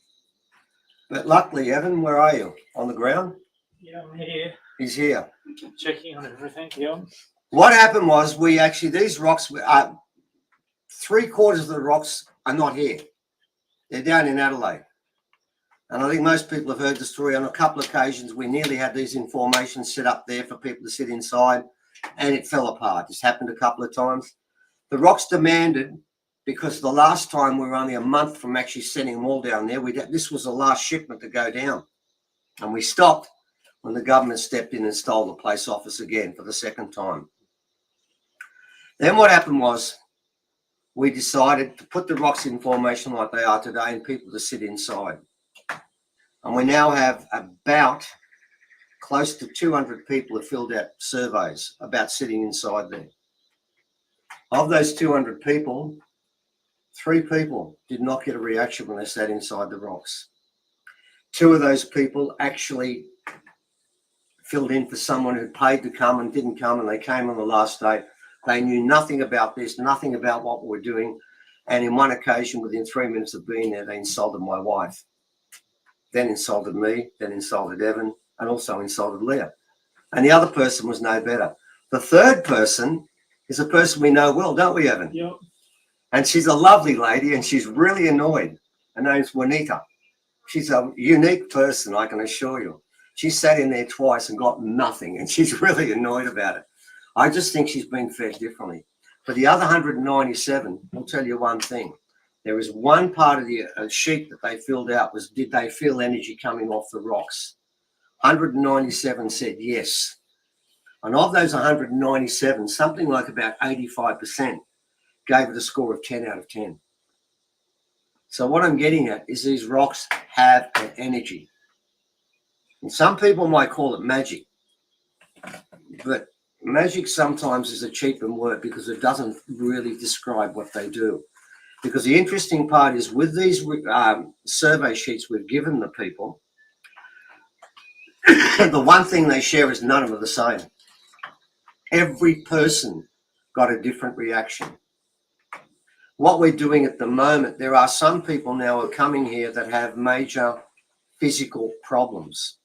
But luckily, Evan, where are you? On the ground? Yeah, I'm here. He's here. Checking on everything, yeah. What happened was these rocks, 3/4 of the rocks are not here. They're down in Adelaide. And I think most people have heard the story. On a couple of occasions, we nearly had these informations set up there for people to sit inside, and it fell apart. This happened a couple of times. The rocks demanded, because the last time we were only a month from actually sending them all down there, this was the last shipment to go down. And we stopped when the government stepped in and stole the place off us again for the second time. Then what happened was we decided to put the rocks in formation like they are today and people to sit inside. And we now have about close to 200 people have filled out surveys about sitting inside there. Of those 200 people, 3 people did not get a reaction when they sat inside the rocks. 2 of those people actually filled in for someone who paid to come and didn't come, and they came on the last day. They knew nothing about this, nothing about what we're doing. And in one occasion, within 3 minutes of being there, they insulted my wife, then insulted me, then insulted Evan, and also insulted Leah. And the other person was no better. The third person is a person we know well, don't we, Evan? Yep. And she's a lovely lady, and she's really annoyed. Her name's Juanita. She's a unique person, I can assure you. She sat in there twice and got nothing, and she's really annoyed about it. I just think she's been fed differently. For the other 197, I'll tell you one thing. There was one part of the sheet that they filled out was, did they feel energy coming off the rocks? 197 said yes. And of those 197, something like about 85% gave it a score of 10 out of 10. So what I'm getting at is these rocks have an energy. And some people might call it magic, but magic sometimes is a cheapened word because it doesn't really describe what they do. Because the interesting part is with these survey sheets we've given the people, the one thing they share is none of them are the same. Every person got a different reaction. What we're doing at the moment, there are some people now who are coming here that have major physical problems.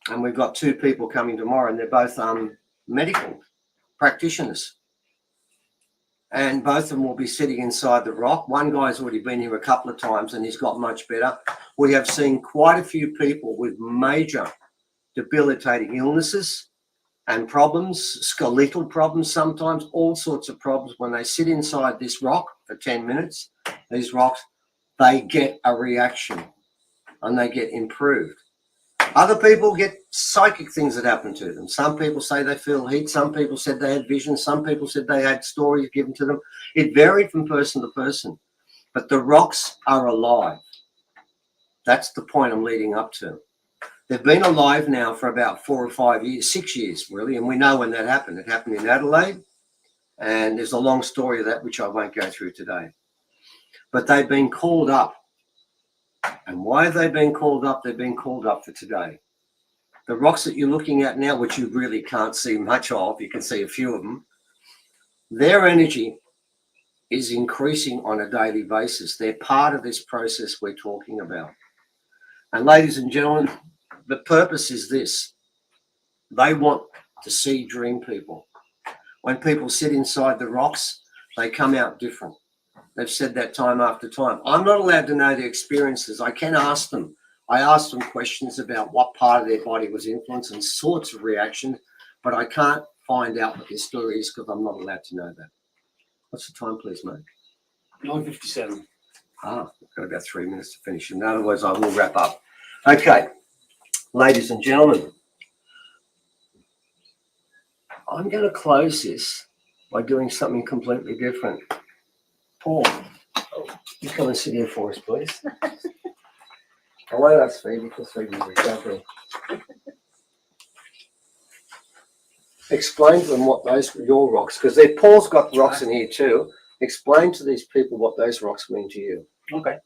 And we've got 2 people coming tomorrow, and they're both medical practitioners. And both of them will be sitting inside the rock. One guy's already been here a couple of times and he's got much better. We have seen quite a few people with major debilitating illnesses and problems, skeletal problems sometimes, all sorts of problems. When they sit inside this rock for 10 minutes, these rocks, they get a reaction and they get improved. Other people get psychic things that happen to them. Some people say they feel heat. Some people said they had visions. Some people said they had stories given to them. It varied from person to person. But the rocks are alive. That's the point I'm leading up to. They've been alive now for about 4 or 5 years, 6 years really, and we know when that happened. It happened in Adelaide, and there's a long story of that which I won't go through today. But they've been called up. And why have they been called up? They've been called up for today. The rocks that you're looking at now, which you really can't see much of, you can see a few of them, their energy is increasing on a daily basis. They're part of this process we're talking about. And ladies and gentlemen, the purpose is this. They want to see dream people. When people sit inside the rocks, they come out different. They've said that time after time. I'm not allowed to know their experiences. I can ask them. I asked them questions about what part of their body was influenced and sorts of reactions, but I can't find out what their story is because I'm not allowed to know that. What's the time, please, mate? 9:57. I've got about 3 minutes to finish. In other words, I will wrap up. Okay, ladies and gentlemen, I'm going to close this by doing something completely different. Paul, you come and sit here for us, please. I won't ask Phoebe because Phoebe will go there. Explain to them what those your rocks, because Paul's got rocks in here too. Explain to these people what those rocks mean to you. Okay.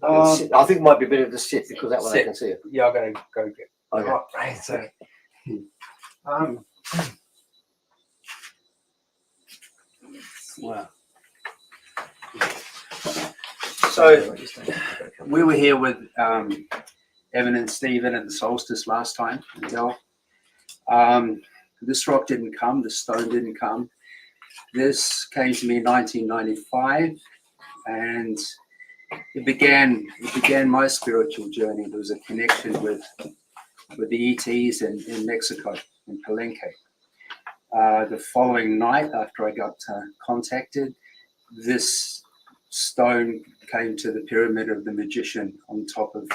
I think it might be better to sit because that way I can see it. Yeah, I'm gonna go get. Okay. Oh, right. So, wow. So we were here with Evan and Stephen at the Solstice last time. This rock didn't come. The stone didn't come. This came to me in 1995, and it began my spiritual journey. There was a connection with the ETs in Mexico, in Palenque. The following night, after I got contacted, this stone came to the Pyramid of the Magician on top of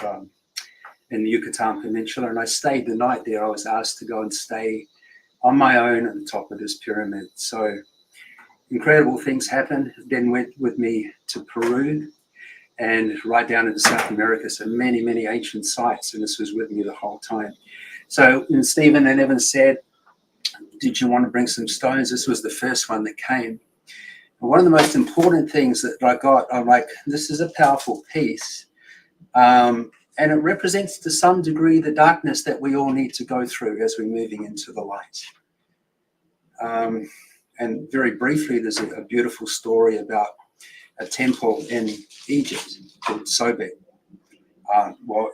in the Yucatan Peninsula, and I stayed the night there. I was asked to go and stay on my own at the top of this pyramid. So incredible things happened. Then went with me to Peru and right down into South America. So many, many ancient sites, and this was with me the whole time. So when Stephen and Evan said, did you want to bring some stones? This was the first one that came. And one of the most important things that I got, I'm like, this is a powerful piece. And it represents to some degree the darkness that we all need to go through as we're moving into the light. And very briefly, there's a beautiful story about a temple in Egypt called Sobek. Well,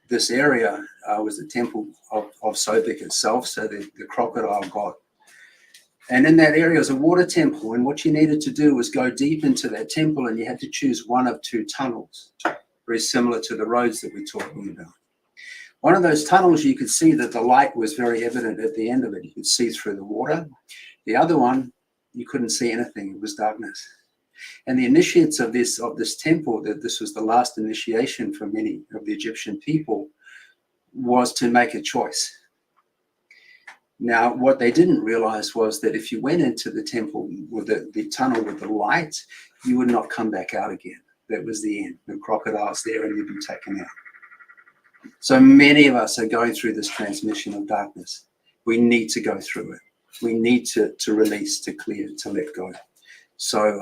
this area was the temple of Sobek itself, so the crocodile god. And in that area was a water temple, and what you needed to do was go deep into that temple, and you had to choose one of two tunnels, very similar to the roads that we're talking about. One of those tunnels, you could see that the light was very evident at the end of it. You could see through the water. The other one, you couldn't see anything. It was darkness. And the initiates of this temple, that this was the last initiation for many of the Egyptian people, was to make a choice. Now, what they didn't realize was that if you went into the temple with the tunnel with the light, you would not come back out again. That was the end. The crocodile's there and you'd be taken out. So many of us are going through this transmission of darkness. We need to go through it. We need to release, to clear, to let go. So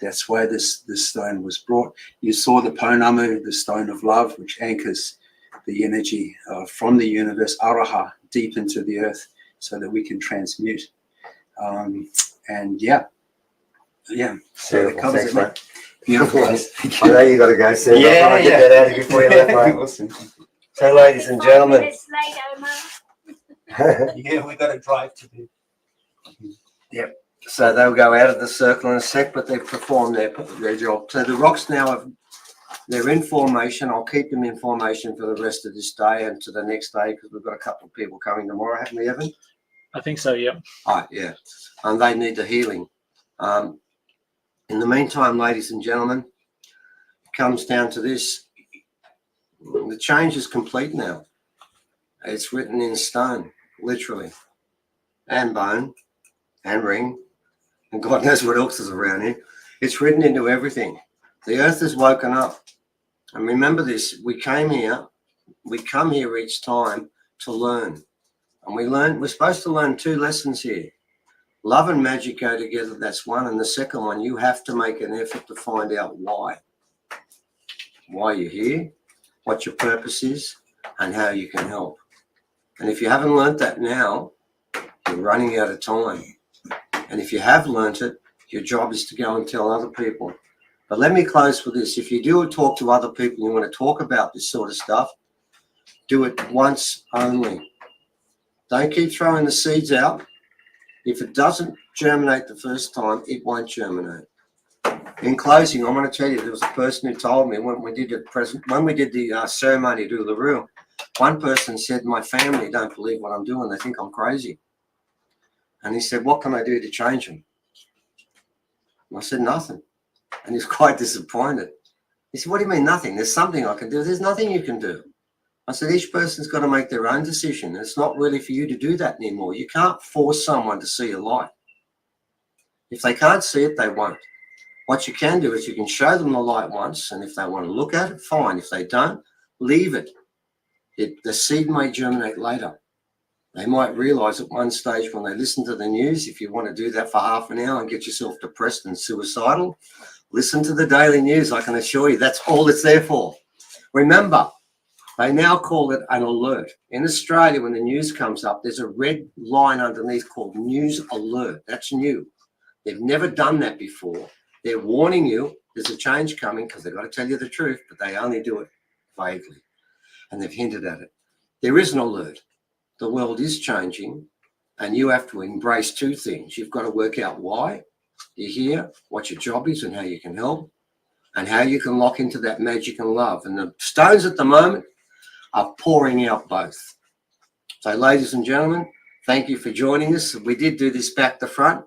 that's why this stone was brought. You saw the Pounamu, the stone of love, which anchors the energy from the universe, araha, deep into the earth, so that we can transmute. And yeah. So it covers it, mate. Beautiful. I know you got to go soon. I want to get that out of you before you left, mate. Awesome. So, ladies and gentlemen. Yeah, we got to drive to do. Yep. So they'll go out of the circle in a sec, but they've performed their job. So the rocks now they're in formation. I'll keep them in formation for the rest of this day and to the next day, because we've got a couple of people coming tomorrow, haven't we, Evan? I think so, yeah. All right, yeah. And they need the healing. In the meantime, ladies and gentlemen, it comes down to this. The change is complete now. It's written in stone, literally, and bone, and ring, and God knows what else is around here. It's written into everything. The earth has woken up. And remember this, we come here each time to learn. And we're supposed to learn two lessons here. Love and magic go together, that's one. And the second one, you have to make an effort to find out why. Why you're here, what your purpose is, and how you can help. And if you haven't learned that now, you're running out of time. And if you have learned it, your job is to go and tell other people. But let me close with this. If you do talk to other people, you want to talk about this sort of stuff, do it once only. Don't keep throwing the seeds out. If it doesn't germinate the first time, it won't germinate. In closing, I want to tell you, there was a person who told me when we did the ceremony at Uluru, one person said, my family don't believe what I'm doing. They think I'm crazy. And he said, what can I do to change them? And I said, nothing. And he was quite disappointed. He said, what do you mean nothing? There's something I can do. There's nothing you can do. I said, each person's got to make their own decision. It's not really for you to do that anymore. You can't force someone to see a light. If they can't see it, they won't. What you can do is you can show them the light once, and if they want to look at it, fine. If they don't, leave it. The seed may germinate later. They might realize at one stage when they listen to the news, if you want to do that for half an hour and get yourself depressed and suicidal, listen to the daily news. I can assure you that's all it's there for. Remember, they now call it an alert. In Australia, when the news comes up, there's a red line underneath called news alert. That's new. They've never done that before. They're warning you there's a change coming because they've got to tell you the truth, but they only do it vaguely. And they've hinted at it. There is an alert. The world is changing, and you have to embrace two things. You've got to work out why you're here, what your job is and how you can help, and how you can lock into that magic and love. And the stones at the moment are pouring out both. So, ladies and gentlemen, thank you for joining us. We did do this back to front.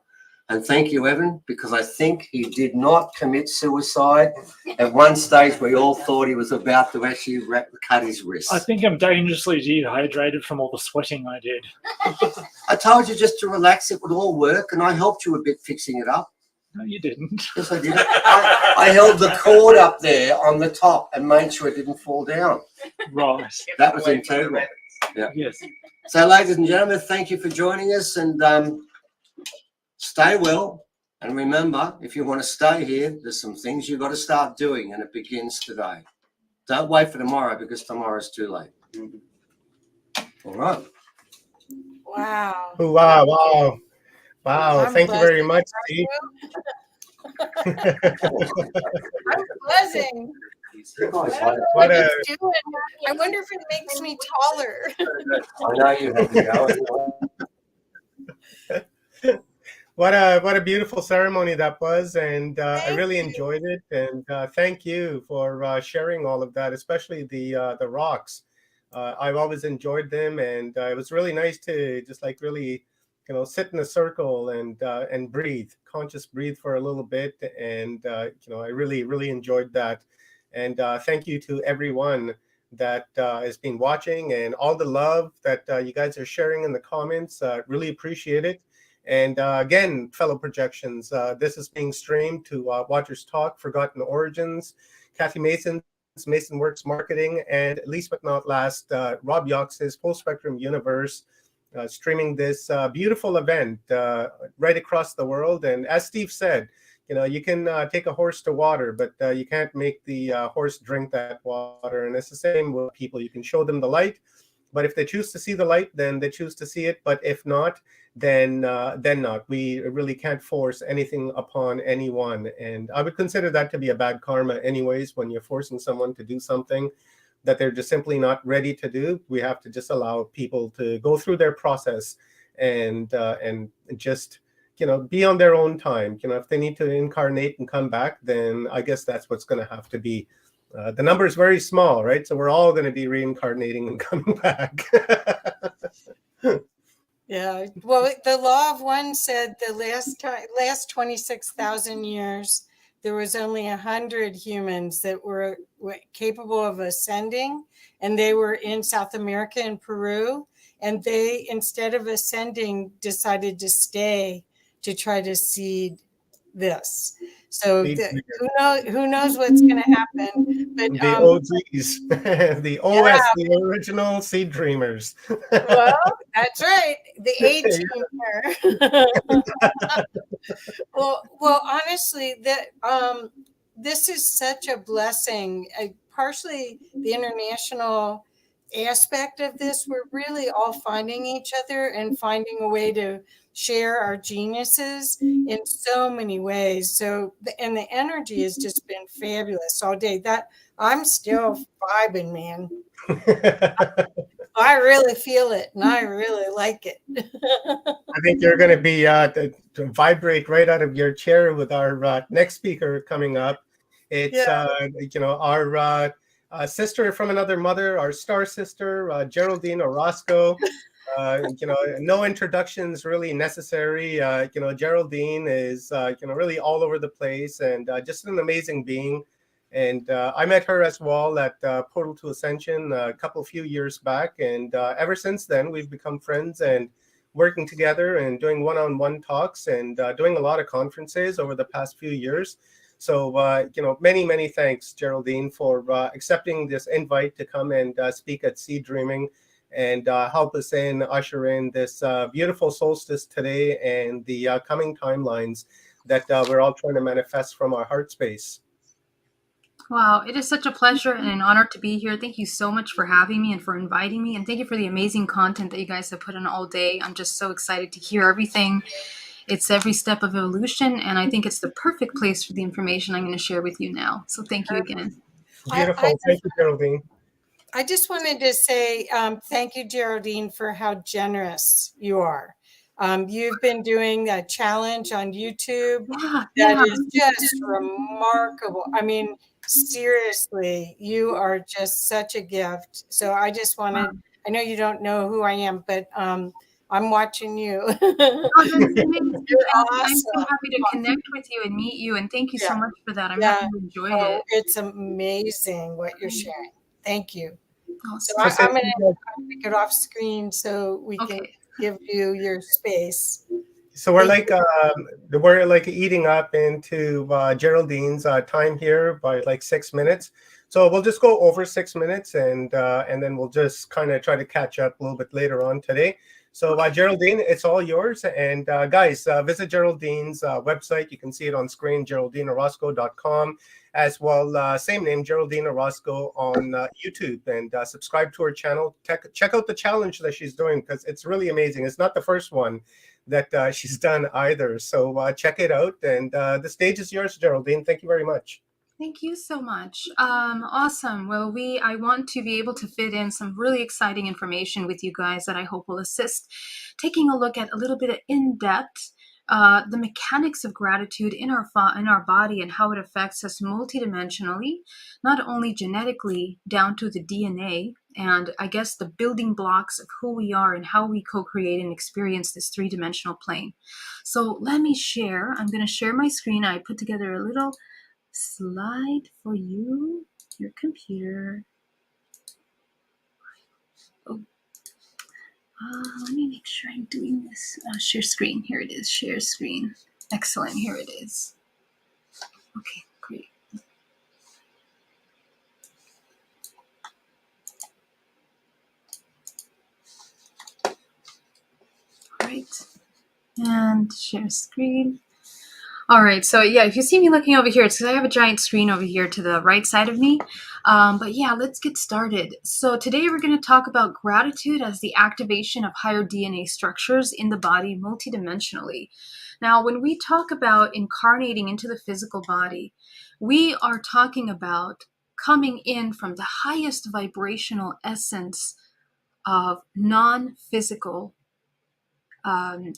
And thank you, Evan, because I think he did not commit suicide. At one stage, we all thought he was about to actually cut his wrist. I think I'm dangerously dehydrated from all the sweating I did. I told you just to relax. It would all work, and I helped you a bit fixing it up. No, you didn't. Yes, I did. I held the cord up there on the top and made sure it didn't fall down. Right. That was integral. Yeah. Yes. So, ladies and gentlemen, thank you for joining us, and stay well. And remember, if you want to stay here, there's some things you've got to start doing, and it begins today. Don't wait for tomorrow, because tomorrow's too late. All right. Wow. Wow, wow, wow. I'm Thank you very much, buzzing. Steve. I'm buzzing. What a It's doing. I wonder if it makes me taller. I know you have to go. what a beautiful ceremony that was, and I really enjoyed it. And thank you for sharing all of that, especially the rocks. I've always enjoyed them, and it was really nice to just like really, sit in a circle and breathe, conscious breathe for a little bit, and I really enjoyed that. And thank you to everyone that has been watching, and all the love that you guys are sharing in the comments. Really appreciate it. And again, fellow projections, this is being streamed to Watchers Talk, Forgotten Origins, Kathy Mason's Mason Works Marketing, and least but not last, Rob Yox's Full Spectrum Universe, streaming this beautiful event right across the world. And as Steve said, you can take a horse to water, but you can't make the horse drink that water. And it's the same with people. You can show them the light, but if they choose to see the light, then they choose to see it. But if not, then not. We really can't force anything upon anyone. And I would consider that to be a bad karma anyways, when you're forcing someone to do something that they're just simply not ready to do. We have to just allow people to go through their process and just, be on their own time. If they need to incarnate and come back, then I guess that's what's going to have to be. The number is very small, right? So we're all going to be reincarnating and coming back. Yeah. Well, the law of one said the last 26,000 years, there was only 100 humans that were capable of ascending, and they were in South America and Peru. And they, instead of ascending, decided to stay to try to seed this. So who knows what's going to happen? But the OGs, the OS, yeah. The original seed dreamers. Well, that's right. The A-team here. well, honestly, this is such a blessing. Partially the international aspect of this, we're really all finding each other and finding a way to share our geniuses in so many ways. So, and the energy has just been fabulous all day. That I'm still vibing, man. I really feel it, and I really like it. I think you're going to be to vibrate right out of your chair with our next speaker coming up. It's our sister from another mother, our star sister, Geraldine Orozco. No introductions really necessary. Geraldine is, really all over the place, and just an amazing being. And I met her as well at Portal to Ascension a few years back. And ever since then, we've become friends and working together and doing one-on-one talks and doing a lot of conferences over the past few years. So, many thanks, Geraldine, for accepting this invite to come and speak at Seed Dreaming and help us usher in this beautiful solstice today and the coming timelines that we're all trying to manifest from our heart space. Wow, it is such a pleasure and an honor to be here. Thank you so much for having me and for inviting me. And thank you for the amazing content that you guys have put in all day. I'm just so excited to hear everything. It's every step of evolution, and I think it's the perfect place for the information I'm going to share with you now. So thank you again. Beautiful. Thank you, Geraldine. I just wanted to say thank you, Geraldine, for how generous you are. You've been doing a challenge on YouTube that is just remarkable. I mean, seriously, you are just such a gift. So I just wanted, I know you don't know who I am, but I'm watching you. You're awesome. I'm so happy to connect with you and meet you, and thank you so much for that. I'm happy you enjoyed it. It's amazing what you're sharing. Thank you. Awesome. So I'm going to pick it off screen so we can give you your space. So we're like eating up into Geraldine's time here by like 6 minutes. So we'll just go over 6 minutes, and then we'll just kind of try to catch up a little bit later on today. So Geraldine, it's all yours. And guys, visit Geraldine's website. You can see it on screen, geraldineorozco.com, as well. Same name, Geraldine Orozco, on YouTube, and subscribe to her channel. Check out the challenge that she's doing, because it's really amazing. It's not the first one that she's done either. So check it out. And the stage is yours, Geraldine. Thank you very much. Thank you so much. Awesome. Well, I want to be able to fit in some really exciting information with you guys that I hope will assist taking a look at a little bit of in-depth the mechanics of gratitude in our body and how it affects us multidimensionally, not only genetically down to the DNA, and I guess the building blocks of who we are and how we co-create and experience this three-dimensional plane. So let me share. I'm going to share my screen. I put together a little slide for you, your computer. Oh, let me make sure I'm doing this. Share screen. Here it is. Share screen. Excellent. Here it is. Okay, great. All right. And share screen. All right, so yeah, if you see me looking over here, it's because I have a giant screen over here to the right side of me. But yeah, let's get started. So today we're going to talk about gratitude as the activation of higher DNA structures in the body multidimensionally. Now, when we talk about incarnating into the physical body, we are talking about coming in from the highest vibrational essence of non-physical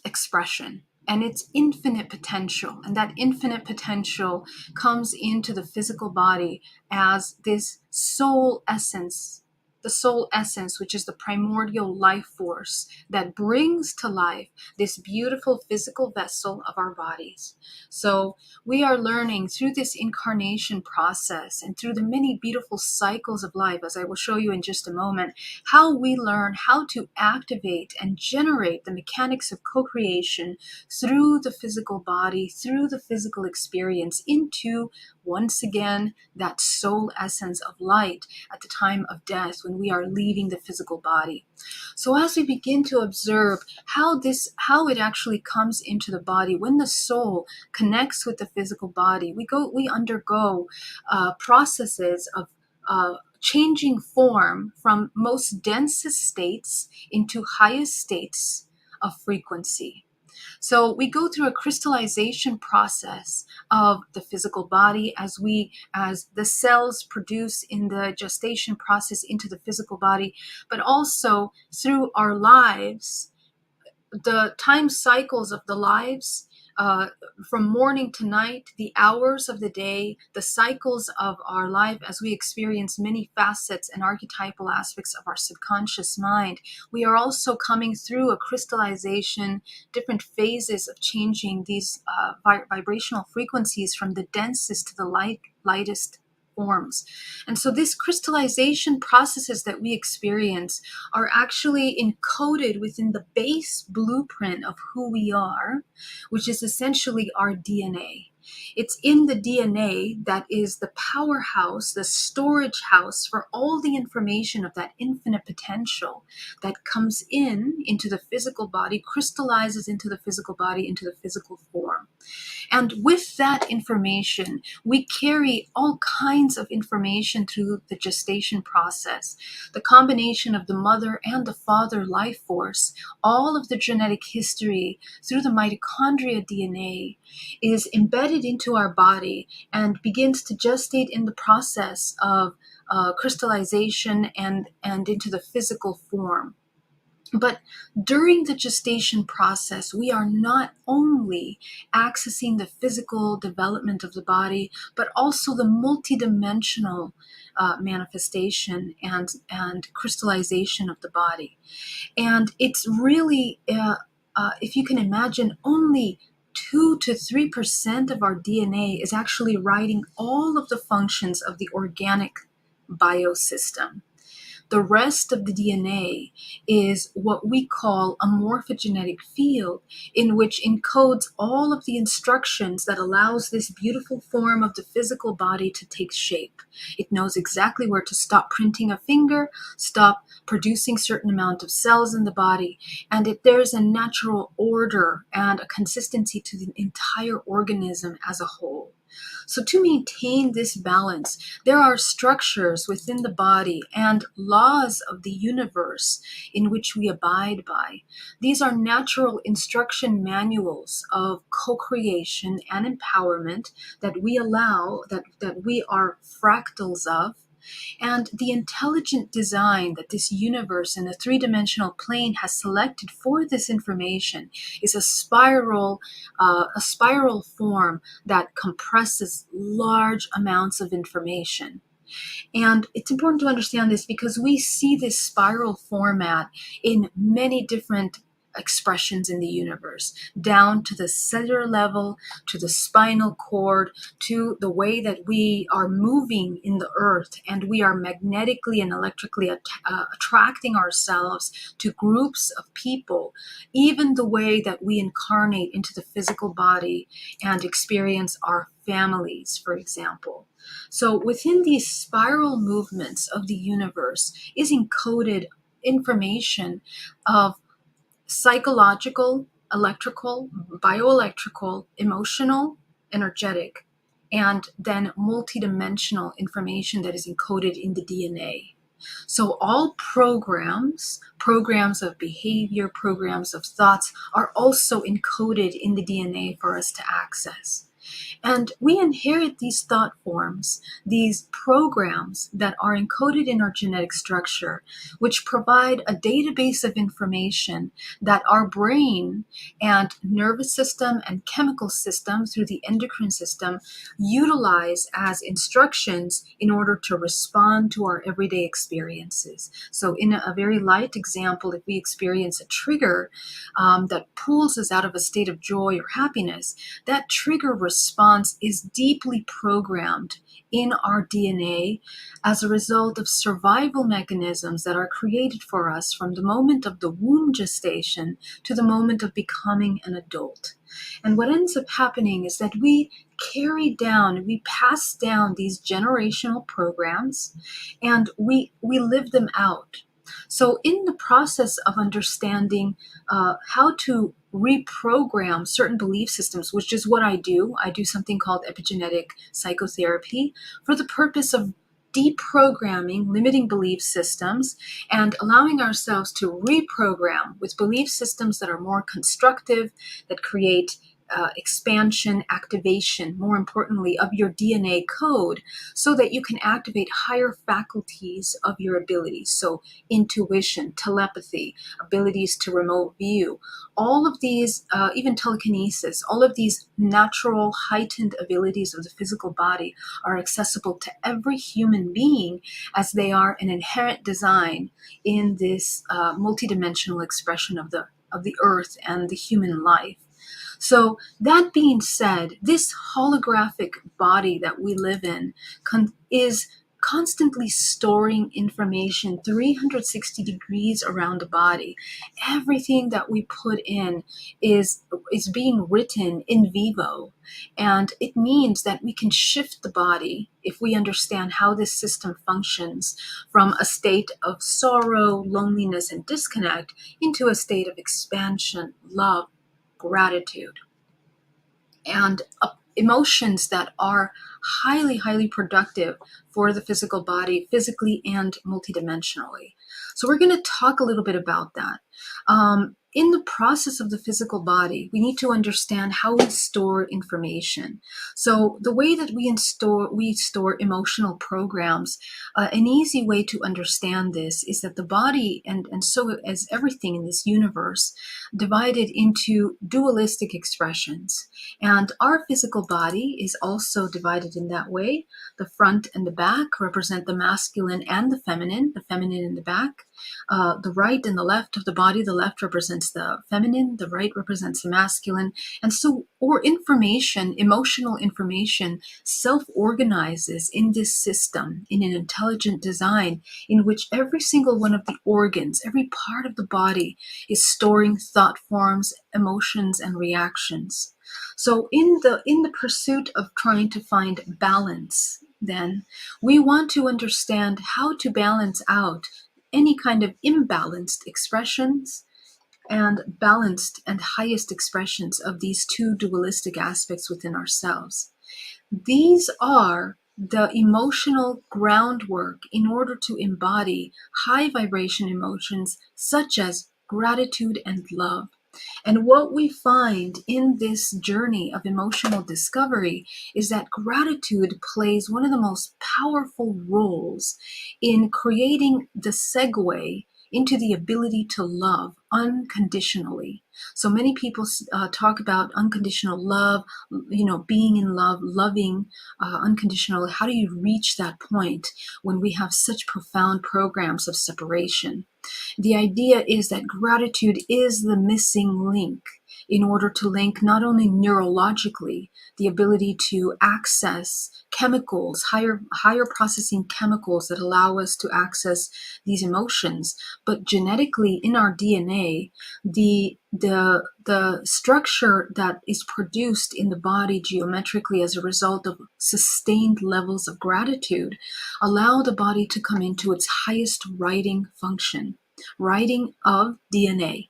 expression. And its infinite potential. And that infinite potential comes into the physical body as this soul essence, the soul essence, which is the primordial life force that brings to life this beautiful physical vessel of our bodies. So we are learning through this incarnation process and through the many beautiful cycles of life, as I will show you in just a moment, how we learn how to activate and generate the mechanics of co-creation through the physical body, through the physical experience, into, once again, that soul essence of light at the time of death when we are leaving the physical body. So as we begin to observe how it actually comes into the body, when the soul connects with the physical body, we undergo processes of changing form from most densest states into highest states of frequency. So we go through a crystallization process of the physical body as the cells produce in the gestation process into the physical body, but also through our lives, the time cycles of the lives, from morning to night, the hours of the day, the cycles of our life as we experience many facets and archetypal aspects of our subconscious mind. We are also coming through a crystallization, different phases of changing these vibrational frequencies from the densest to the lightest forms. And so these crystallization processes that we experience are actually encoded within the base blueprint of who we are, which is essentially our DNA. It's in the DNA that is the powerhouse, the storage house for all the information of that infinite potential that comes into the physical body, crystallizes into the physical body, into the physical form. And with that information, we carry all kinds of information through the gestation process. The combination of the mother and the father life force, all of the genetic history through the mitochondria DNA is embedded into our body and begins to gestate in the process of crystallization and into the physical form. But during the gestation process, we are not only accessing the physical development of the body, but also the multidimensional manifestation and crystallization of the body. And it's really, if you can imagine, only 2 to 3% of our DNA is actually writing all of the functions of the organic biosystem. the rest of the DNA is what we call a morphogenetic field, in which encodes all of the instructions that allows this beautiful form of the physical body to take shape. It knows exactly where to stop printing a finger, stop producing certain amount of cells in the body, and there's a natural order and a consistency to the entire organism as a whole. So to maintain this balance, there are structures within the body and laws of the universe in which we abide by. These are natural instruction manuals of co-creation and empowerment that we allow, that we are fractals of. And the intelligent design that this universe in a three-dimensional plane has selected for this information is a spiral form that compresses large amounts of information. And it's important to understand this because we see this spiral format in many different expressions in the universe, down to the cellular level, to the spinal cord, to the way that we are moving in the earth, and we are magnetically and electrically attracting ourselves to groups of people, even the way that we incarnate into the physical body and experience our families, for example. So within these spiral movements of the universe is encoded information of psychological, electrical, bioelectrical, emotional, energetic, and then multidimensional information that is encoded in the DNA. So all programs of behavior, programs of thoughts are also encoded in the DNA for us to access. And we inherit these thought forms, these programs that are encoded in our genetic structure, which provide a database of information that our brain and nervous system and chemical system through the endocrine system utilize as instructions in order to respond to our everyday experiences. So in a very light example, if we experience a trigger that pulls us out of a state of joy or happiness, that trigger response is deeply programmed in our DNA as a result of survival mechanisms that are created for us from the moment of the womb gestation to the moment of becoming an adult. And what ends up happening is that we pass down these generational programs, and we live them out. So in the process of understanding how to reprogram certain belief systems, which is what I do something called epigenetic psychotherapy for the purpose of deprogramming limiting belief systems and allowing ourselves to reprogram with belief systems that are more constructive, that create expansion, activation, more importantly, of your DNA code, so that you can activate higher faculties of your abilities. So intuition, telepathy, abilities to remote view, all of these, even telekinesis, all of these natural heightened abilities of the physical body are accessible to every human being as they are an inherent design in this multidimensional expression of the earth and the human life. So that being said, this holographic body that we live in is constantly storing information 360 degrees around the body. Everything that we put in is being written in vivo. And it means that we can shift the body if we understand how this system functions from a state of sorrow, loneliness, and disconnect into a state of expansion, love, gratitude, and emotions that are highly, highly productive for the physical body, physically and multidimensionally. So we're going to talk a little bit about that. In the process of the physical body, we need to understand how we store information. So the way that we store emotional programs, an easy way to understand this is that the body, and so as everything in this universe, divided into dualistic expressions. And our physical body is also divided in that way. The front and the back represent the masculine and the feminine in the back. the right and the left of the body. The left represents the feminine, the right represents the masculine. And so, or information, emotional information, self-organizes in this system, in an intelligent design, in which every single one of the organs, every part of the body is storing thought forms, emotions, and reactions. So in the pursuit of trying to find balance, then we want to understand how to balance out any kind of imbalanced expressions and balanced and highest expressions of these two dualistic aspects within ourselves. These are the emotional groundwork in order to embody high vibration emotions such as gratitude and love. And what we find in this journey of emotional discovery is that gratitude plays one of the most powerful roles in creating the segue into the ability to love unconditionally. So many people talk about unconditional love, being in love, loving unconditionally. How do you reach that point when we have such profound programs of separation? The idea is that gratitude is the missing link in order to link not only neurologically the ability to access chemicals, higher processing chemicals that allow us to access these emotions, but genetically in our DNA, the structure that is produced in the body geometrically as a result of sustained levels of gratitude allow the body to come into its highest writing function, writing of DNA.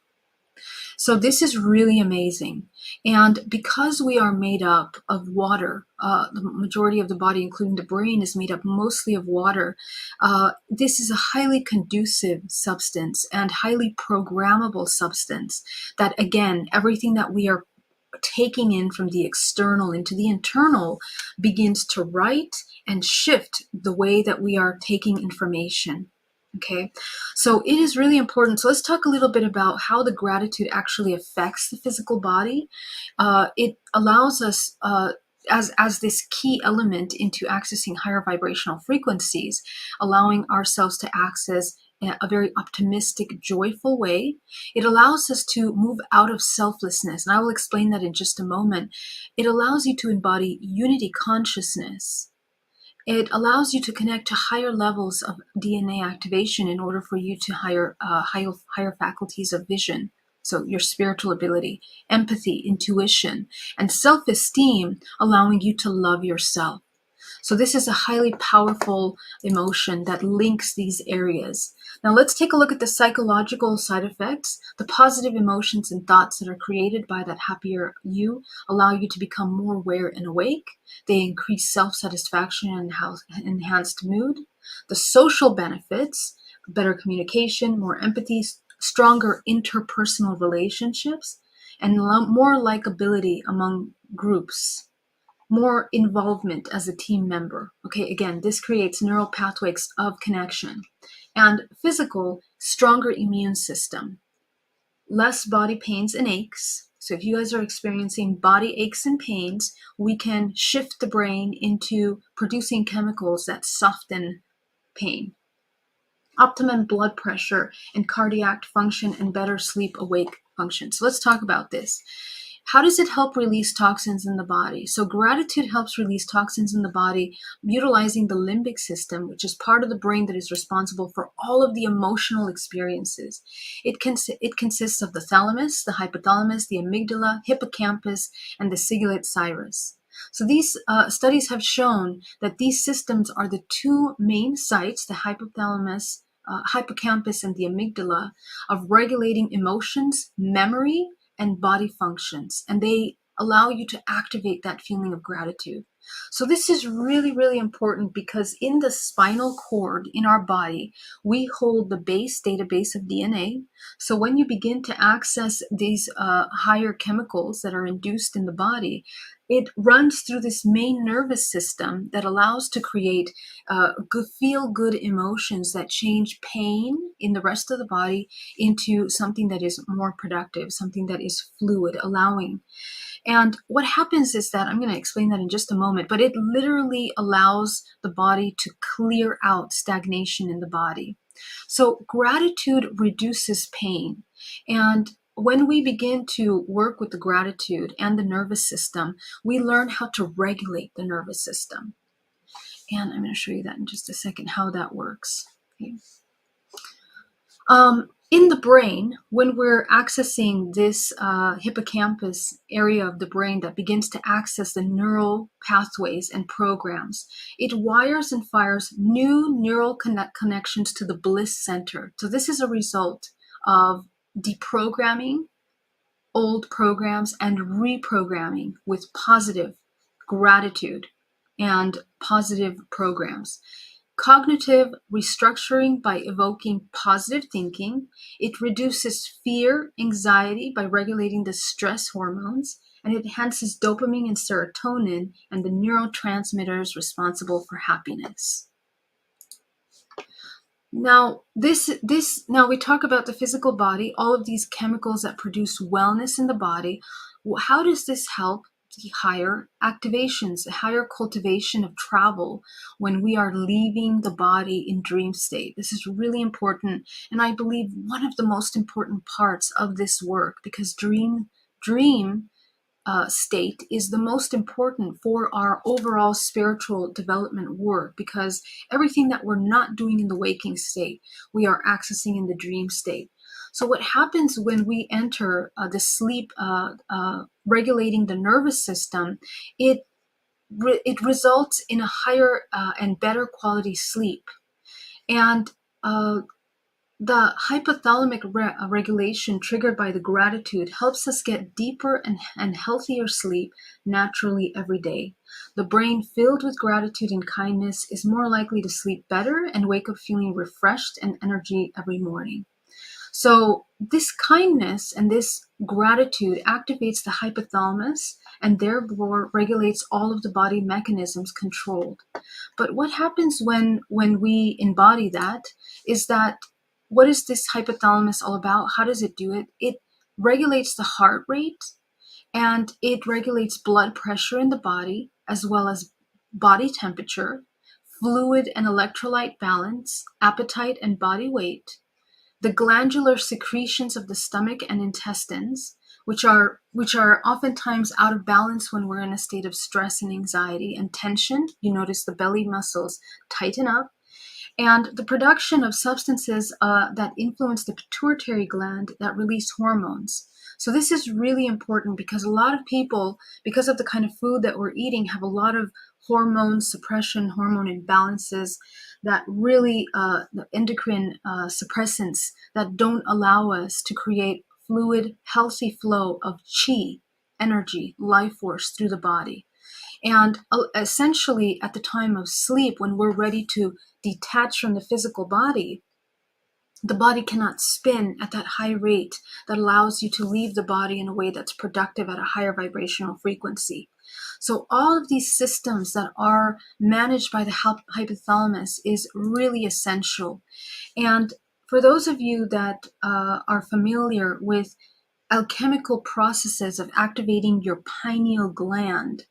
So this is really amazing. And because we are made up of water, the majority of the body, including the brain, is made up mostly of water. This is a highly conducive substance and highly programmable substance that, again, everything that we are taking in from the external into the internal begins to write and shift the way that we are taking information. Okay, so it is really important. So let's talk a little bit about how the gratitude actually affects the physical body. It allows us, as this key element into accessing higher vibrational frequencies, allowing ourselves to access a very optimistic, joyful way. It allows us to move out of selflessness, and I will explain that in just a moment. It allows you to embody unity consciousness. It allows you to connect to higher levels of DNA activation in order for you to higher faculties of vision. So your spiritual ability, empathy, intuition, and self-esteem, allowing you to love yourself. So this is a highly powerful emotion that links these areas. Now let's take a look at the psychological side effects. The positive emotions and thoughts that are created by that happier you allow you to become more aware and awake. They increase self-satisfaction and enhanced mood. The social benefits, better communication, more empathy, stronger interpersonal relationships, and more likability among groups. More involvement as a team member. Okay, again, this creates neural pathways of connection. And physical, stronger immune system. Less body pains and aches. So if you guys are experiencing body aches and pains, we can shift the brain into producing chemicals that soften pain. Optimum blood pressure and cardiac function and better sleep-awake function. So let's talk about this. How does it help release toxins in the body? So gratitude helps release toxins in the body utilizing the limbic system, which is part of the brain that is responsible for all of the emotional experiences. It consists of the thalamus, the hypothalamus, the amygdala, hippocampus, and the cingulate gyrus. So these studies have shown that these systems are the two main sites, the hypothalamus, hippocampus, and the amygdala, of regulating emotions, memory, and body functions, and they allow you to activate that feeling of gratitude. So this is really, really important because in the spinal cord in our body, we hold the base database of DNA. So when you begin to access these higher chemicals that are induced in the body, it runs through this main nervous system that allows to create feel-good emotions that change pain in the rest of the body into something that is more productive, something that is fluid, allowing. And what happens is that, I'm going to explain that in just a moment, but it literally allows the body to clear out stagnation in the body. So gratitude reduces pain. And when we begin to work with the gratitude and the nervous system, we learn how to regulate the nervous system. And I'm going to show you that in just a second, how that works. Okay. In the brain, when we're accessing this hippocampus area of the brain that begins to access the neural pathways and programs, it wires and fires new neural connections to the bliss center. So this is a result of deprogramming old programs and reprogramming with positive gratitude and positive programs. Cognitive restructuring by evoking positive thinking. It reduces fear, anxiety by regulating the stress hormones, and it enhances dopamine and serotonin and the neurotransmitters responsible for happiness. Now, now we talk about the physical body, all of these chemicals that produce wellness in the body. How does this help the higher activations, the higher cultivation of travel when we are leaving the body in dream state? This is really important, and I believe one of the most important parts of this work, because dream state is the most important for our overall spiritual development work, because everything that we're not doing in the waking state, we are accessing in the dream state. So what happens when we enter the sleep, regulating the nervous system, it results in a higher and better quality sleep. And the hypothalamic regulation triggered by the gratitude helps us get deeper and healthier sleep naturally every day. The brain filled with gratitude and kindness is more likely to sleep better and wake up feeling refreshed and energy every morning. So this kindness and this gratitude activates the hypothalamus and therefore regulates all of the body mechanisms controlled. But what happens when we embody that is that, what is this hypothalamus all about? How does it do it? It regulates the heart rate, and it regulates blood pressure in the body, as well as body temperature, fluid and electrolyte balance, appetite and body weight, the glandular secretions of the stomach and intestines, which are oftentimes out of balance when we're in a state of stress and anxiety and tension. You notice the belly muscles tighten up. And the production of substances that influence the pituitary gland that release hormones. So this is really important because a lot of people, because of the kind of food that we're eating, have a lot of hormone suppression, hormone imbalances that really, the endocrine suppressants that don't allow us to create fluid, healthy flow of chi, energy, life force through the body. And essentially at the time of sleep, when we're ready to detach from the physical body, the body cannot spin at that high rate that allows you to leave the body in a way that's productive at a higher vibrational frequency. So all of these systems that are managed by the hypothalamus is really essential. And for those of you that are familiar with alchemical processes of activating your pineal gland,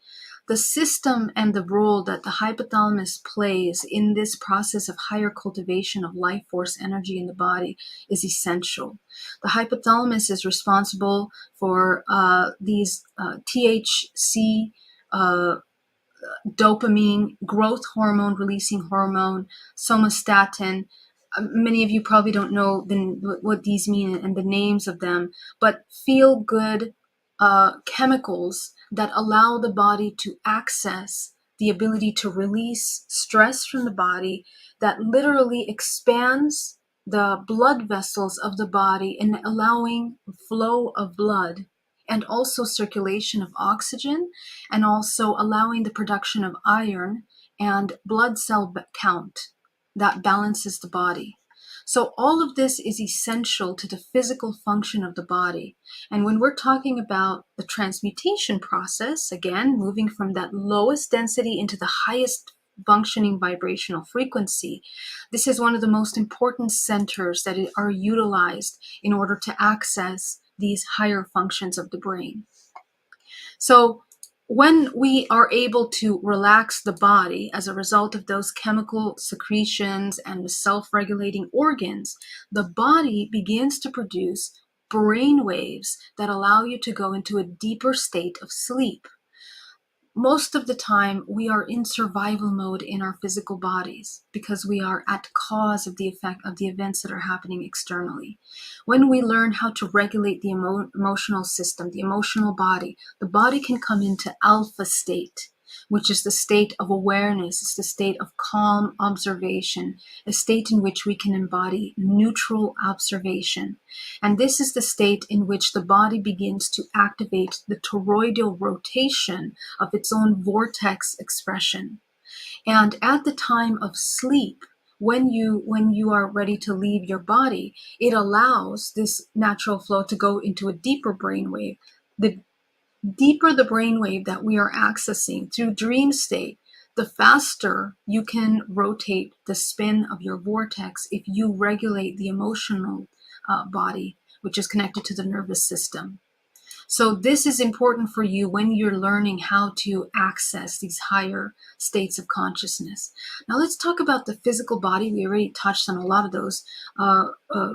the system and the role that the hypothalamus plays in this process of higher cultivation of life force energy in the body is essential. The hypothalamus is responsible for these THC, dopamine, growth hormone, releasing hormone, somatostatin. Many of you probably don't know what these mean and the names of them, but feel good chemicals that allow the body to access the ability to release stress from the body, that literally expands the blood vessels of the body and allowing flow of blood and also circulation of oxygen, and also allowing the production of iron and blood cell count that balances the body. So all of this is essential to the physical function of the body. And when we're talking about the transmutation process, again, moving from that lowest density into the highest functioning vibrational frequency, this is one of the most important centers that are utilized in order to access these higher functions of the brain. So when we are able to relax the body as a result of those chemical secretions and the self-regulating organs, the body begins to produce brain waves that allow you to go into a deeper state of sleep. Most of the time, we are in survival mode in our physical bodies because we are at cause of the effect of the events that are happening externally. When we learn how to regulate the emotional system, the emotional body, the body can come into alpha state, which is the state of awareness. It's the state of calm observation, a state in which we can embody neutral observation. And this is the state in which the body begins to activate the toroidal rotation of its own vortex expression. And at the time of sleep, when you are ready to leave your body, it allows this natural flow to go into a deeper brainwave. The deeper the brainwave that we are accessing through dream state, the faster you can rotate the spin of your vortex if you regulate the emotional body, which is connected to the nervous system. So this is important for you when you're learning how to access these higher states of consciousness. Now let's talk about the physical body. We already touched on a lot of those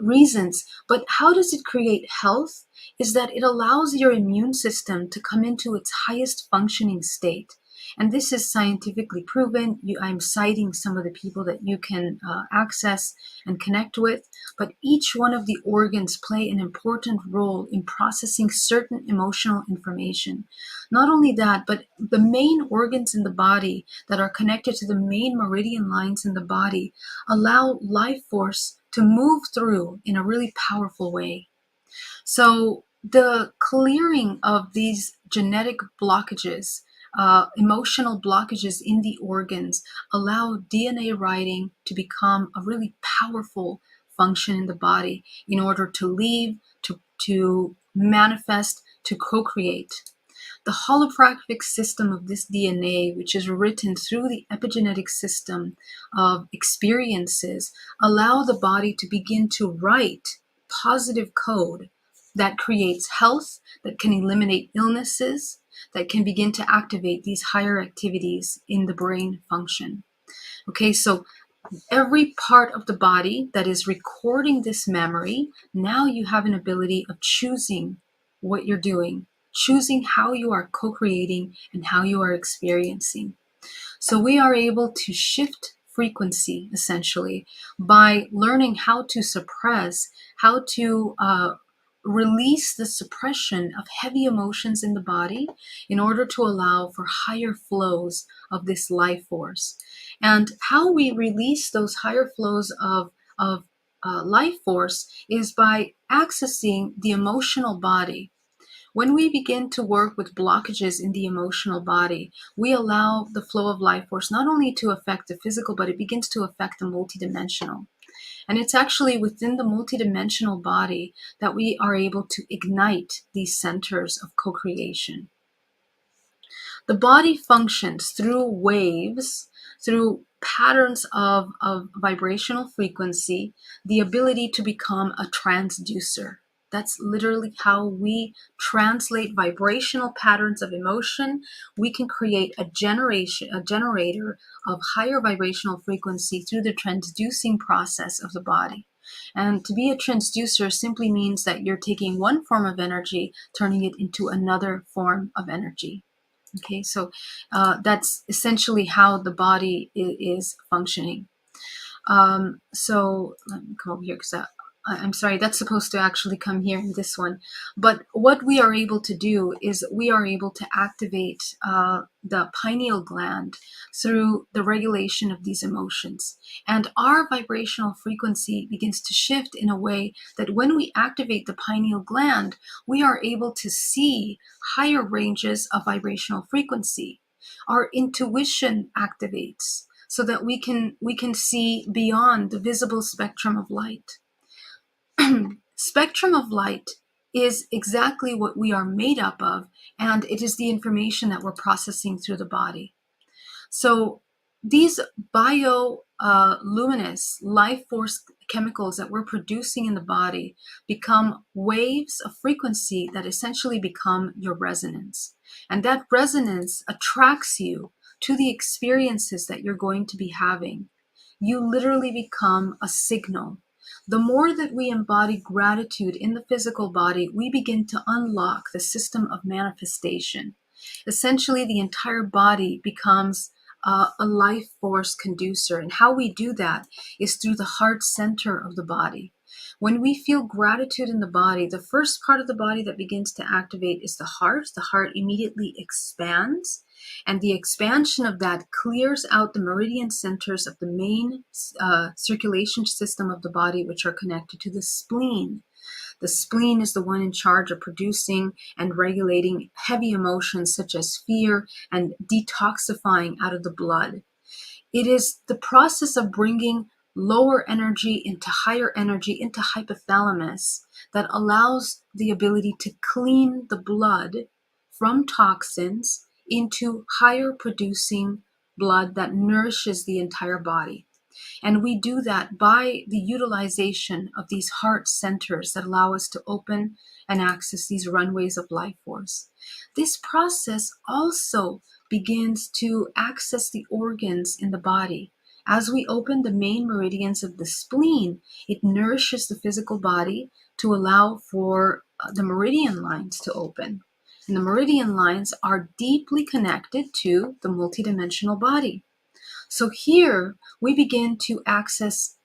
reasons, but how does it create health? Is that it allows your immune system to come into its highest functioning state. And this is scientifically proven. I'm citing some of the people that you can access and connect with, but each one of the organs play an important role in processing certain emotional information. Not only that, but the main organs in the body that are connected to the main meridian lines in the body allow life force to move through in a really powerful way. So the clearing of these genetic blockages, emotional blockages in the organs, allow DNA writing to become a really powerful function in the body in order to leave, to manifest, to co-create. The holographic system of this DNA, which is written through the epigenetic system of experiences, allow the body to begin to write positive code that creates health, that can eliminate illnesses, that can begin to activate these higher activities in the brain function. Okay, so every part of the body that is recording this memory, now you have an ability of choosing what you're doing, choosing how you are co-creating and how you are experiencing. So we are able to shift frequency essentially by learning how to suppress, how to release the suppression of heavy emotions in the body in order to allow for higher flows of this life force. And how we release those higher flows of life force is by accessing the emotional body. When we begin to work with blockages in the emotional body, we allow the flow of life force not only to affect the physical, but it begins to affect the multidimensional. And it's actually within the multidimensional body that we are able to ignite these centers of co-creation. The body functions through waves, through patterns of vibrational frequency, the ability to become a transducer. That's literally how we translate vibrational patterns of emotion. We can create a generator of higher vibrational frequency through the transducing process of the body. And to be a transducer simply means that you're taking one form of energy, turning it into another form of energy. Okay, so that's essentially how the body is functioning. So let me come over here because I'm sorry, that's supposed to actually come here in this one. But what we are able to do is we are able to activate the pineal gland through the regulation of these emotions. And our vibrational frequency begins to shift in a way that when we activate the pineal gland, we are able to see higher ranges of vibrational frequency. Our intuition activates so that we can see beyond the visible spectrum of light. Spectrum of light is exactly what we are made up of, and it is the information that we're processing through the body. So these bioluminous life force chemicals that we're producing in the body become waves of frequency that essentially become your resonance. And that resonance attracts you to the experiences that you're going to be having. You literally become a signal. The more that we embody gratitude in the physical body, we begin to unlock the system of manifestation. Essentially, the entire body becomes a life force conducer. And how we do that is through the heart center of the body. When we feel gratitude in the body, the first part of the body that begins to activate is the heart. The heart immediately expands, and the expansion of that clears out the meridian centers of the main circulation system of the body, which are connected to the spleen. The spleen is the one in charge of producing and regulating heavy emotions such as fear and detoxifying out of the blood. It is the process of bringing lower energy into higher energy into hypothalamus that allows the ability to clean the blood from toxins into higher producing blood that nourishes the entire body. And we do that by the utilization of these heart centers that allow us to open and access these runways of life force. This process also begins to access the organs in the body. As we open the main meridians of the spleen, it nourishes the physical body to allow for the meridian lines to open. And the meridian lines are deeply connected to the multidimensional body. So here we begin to access,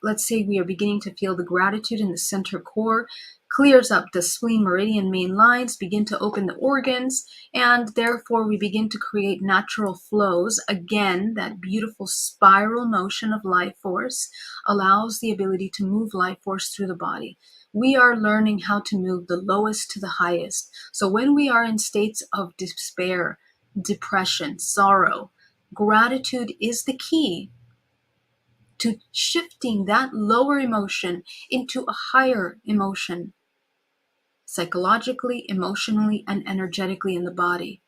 let's say we are beginning to feel the gratitude in the center core, clears up the spleen meridian main lines, begin to open the organs, and therefore we begin to create natural flows. Again, that beautiful spiral motion of life force allows the ability to move life force through the body. We are learning how to move the lowest to the highest. So when we are in states of despair, depression, sorrow, gratitude is the key to shifting that lower emotion into a higher emotion, psychologically, emotionally, and energetically in the body.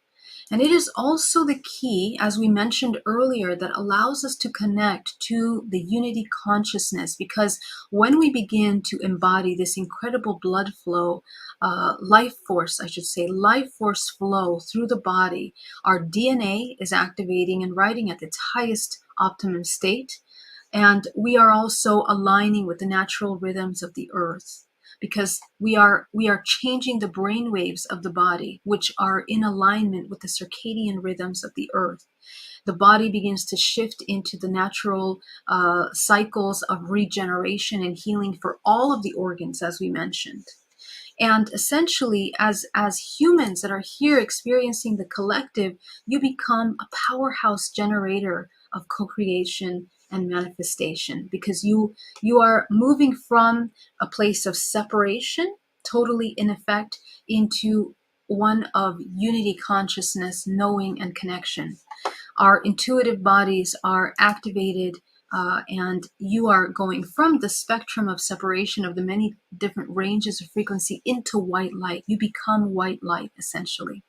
And it is also the key, as we mentioned earlier, that allows us to connect to the unity consciousness, because when we begin to embody this incredible blood flow, life force flow through the body, our DNA is activating and riding at its highest optimum state. And we are also aligning with the natural rhythms of the earth, because we are changing the brain waves of the body, which are in alignment with the circadian rhythms of the earth. The body begins to shift into the natural cycles of regeneration and healing for all of the organs, as we mentioned. And essentially, as humans that are here experiencing the collective, you become a powerhouse generator of co-creation and manifestation, because you are moving from a place of separation, totally in effect, into one of unity consciousness, knowing, and connection. Our intuitive bodies are activated, and you are going from the spectrum of separation of the many different ranges of frequency into white light. You become white light, essentially.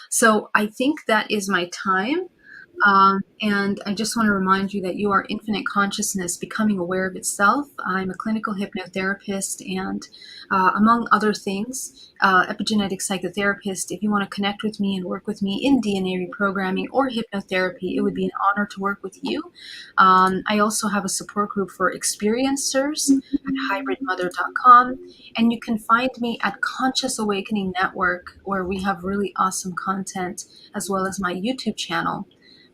So I think that is my time. And I just want to remind you that you are infinite consciousness becoming aware of itself. I'm a clinical hypnotherapist and, among other things, epigenetic psychotherapist. If you want to connect with me and work with me in DNA reprogramming or hypnotherapy, it would be an honor to work with you. I also have a support group for experiencers at hybridmother.com. And you can find me at Conscious Awakening Network, where we have really awesome content, as well as my YouTube channel.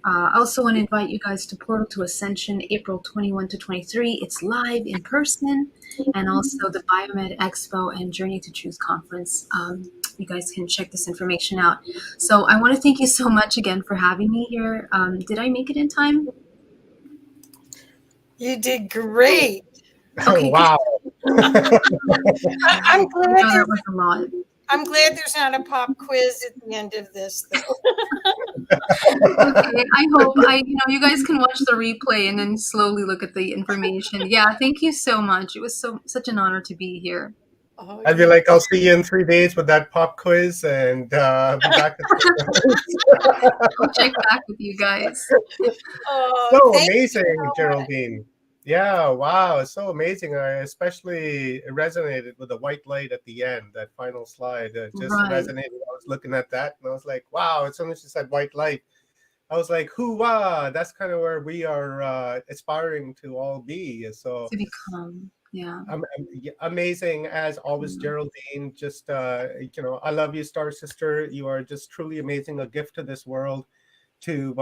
I also want to invite you guys to Portal to Ascension, April 21 to 23. It's live in person, and also the Biomed Expo and Journey to Truth Conference. You guys can check this information out. So I want to thank you so much again for having me here. Did I make it in time? You did great. Okay. Wow. I'm glad that was a lot. I'm glad there's not a pop quiz at the end of this, though. Okay, I hope you guys can watch the replay and then slowly look at the information. Yeah, thank you so much. It was such an honor to be here. Oh, I'd be like, I'll see you in 3 days with that pop quiz, and be back. I'll check back with you guys. Oh, So thank you amazing, so much. Geraldine. Yeah, wow, it's so amazing. I especially resonated with the white light at the end, that final slide. It just Right. resonated. I was looking at that and I was like, wow, as soon as you said white light, I was like, hoo-wah, that's kind of where we are aspiring to all be. So To become, yeah. amazing as always, Geraldine. Just, I love you, Star Sister. You are just truly amazing, a gift to this world to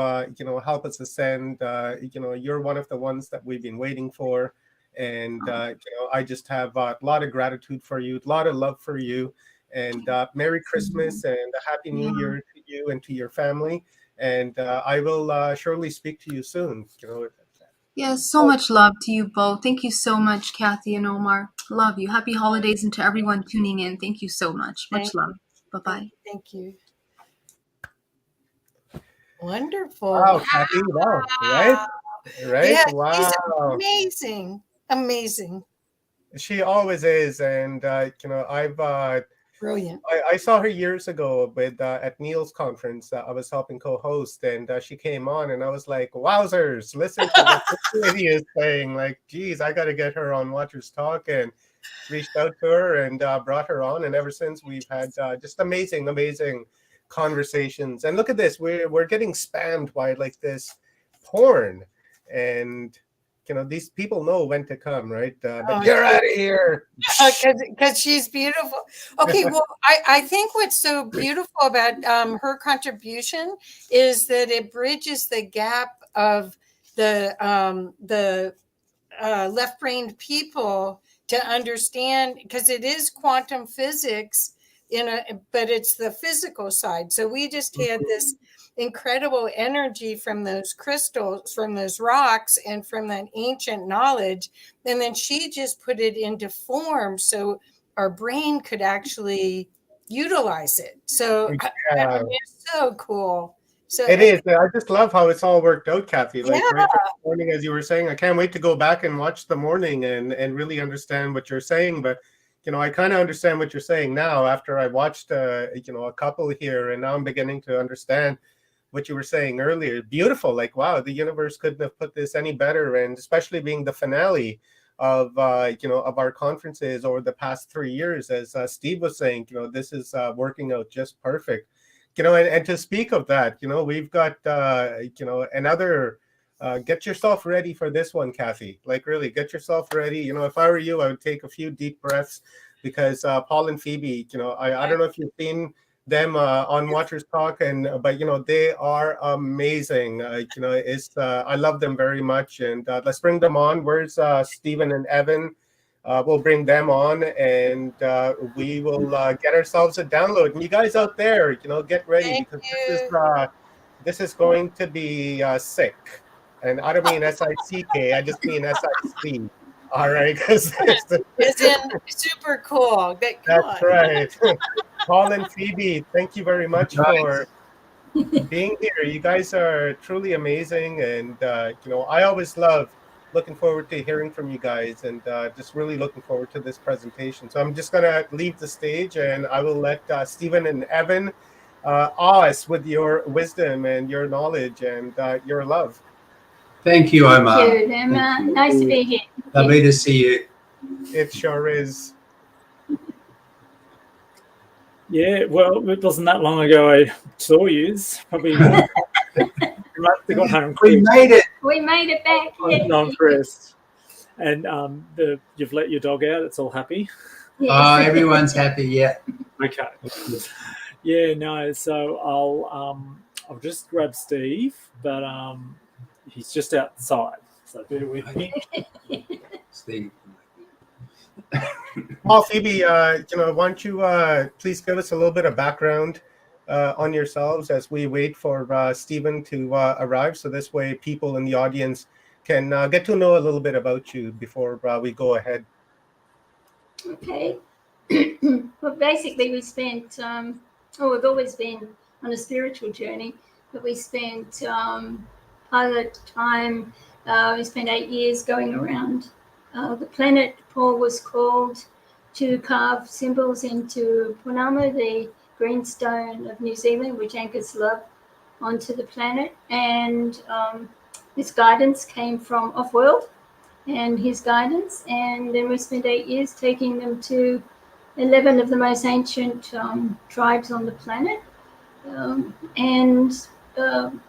help us ascend. You're one of the ones that we've been waiting for, and I just have a lot of gratitude for you, a lot of love for you, and Merry Christmas and a Happy New Year to you and to your family. And I will surely speak to you soon. Yeah, so much love to you both. Thank you so much, Kathy and Omar. Love you. Happy holidays, and to everyone tuning in, thank you so much. Much love. Bye-bye. Thank you. Wonderful. Wow, Kathy, wow, right? Yeah, she's Wow. amazing. Amazing. She always is, and I've brilliant. I saw her years ago with at Neil's conference. I was helping co-host, and she came on, and I was like, "Wowzers! Listen to what this lady is saying." Like, geez, I got to get her on Watchers Talk, and reached out to her and brought her on, and ever since we've had just amazing conversations. And look at this, we're getting spammed by like this porn, and these people know when to come, right? But you're out of here because she's beautiful. Okay, well, I think what's so beautiful about her contribution is that it bridges the gap of the left-brained people to understand, because it is quantum physics but it's the physical side. So we just had this incredible energy from those crystals, from those rocks, and from that ancient knowledge. And then she just put it into form so our brain could actually utilize it. So it's so cool. So it is. I just love how it's all worked out, Kathy. Like Yeah. right from the morning, as you were saying, I can't wait to go back and watch the morning and really understand what you're saying. But I kind of understand what you're saying now after I watched a couple here, and now I'm beginning to understand what you were saying earlier. Beautiful. Like, wow, the universe couldn't have put this any better, and especially being the finale of of our conferences over the past 3 years, as Steve was saying, this is working out just perfect. And to speak of that, we've got another. Get yourself ready for this one, Kathy. Like, really, get yourself ready. If I were you, I would take a few deep breaths, because Paul and Phoebe, I don't know if you've seen them on Watchers Talk, but they are amazing. I love them very much, and let's bring them on. Where's Stephen and Evan? We'll bring them on, and we will get ourselves a download. And you guys out there, get ready, because this is going to be sick. And I don't mean S-I-C-K, I just mean S-I-C. All right, because it's in super cool. That's right. Paul and Phoebe, thank you very much for being here. You guys are truly amazing, and I always love looking forward to hearing from you guys, and just really looking forward to this presentation. So I'm just gonna leave the stage, and I will let Stephen and Evan awe us with your wisdom and your knowledge and your love. Thank you, Omar. Thank you, Emma. Nice to be here. Lovely to see you. It sure is. Yeah, well, it wasn't that long ago I saw you. Probably must have got home quick. We made it. We made it back. I'm impressed. And you've let your dog out. It's all happy. Yes. Everyone's happy. Yeah. Okay. Yeah, no. So I'll just grab Steve, but he's just outside. So bear with me. Steve. Well, Phoebe, why don't you please give us a little bit of background on yourselves as we wait for Stephen to arrive, so this way people in the audience can get to know a little bit about you before we go ahead. Okay. Well, basically, we spent, we've always been on a spiritual journey, but we spent part of the time, we spent 8 years going around the planet. Paul was called to carve symbols into Punama, the greenstone of New Zealand, which anchors love onto the planet. And this guidance came from off-world, and his guidance. And then we spent 8 years taking them to 11 of the most ancient tribes on the planet.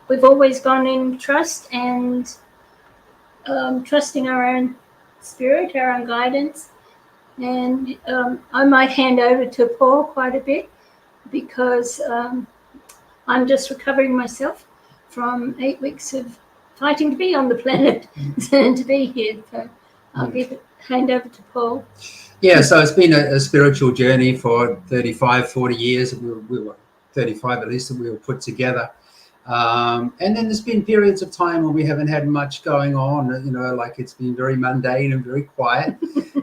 We've always gone in trust and trusting our own spirit, our own guidance. And I might hand over to Paul quite a bit because I'm just recovering myself from 8 weeks of fighting to be on the planet and to be here. So I'll hand over to Paul. Yeah, so it's been a spiritual journey for 35, 40 years. We were 35 at least that we were put together. And then there's been periods of time when we haven't had much going on, you know, like it's been very mundane and very quiet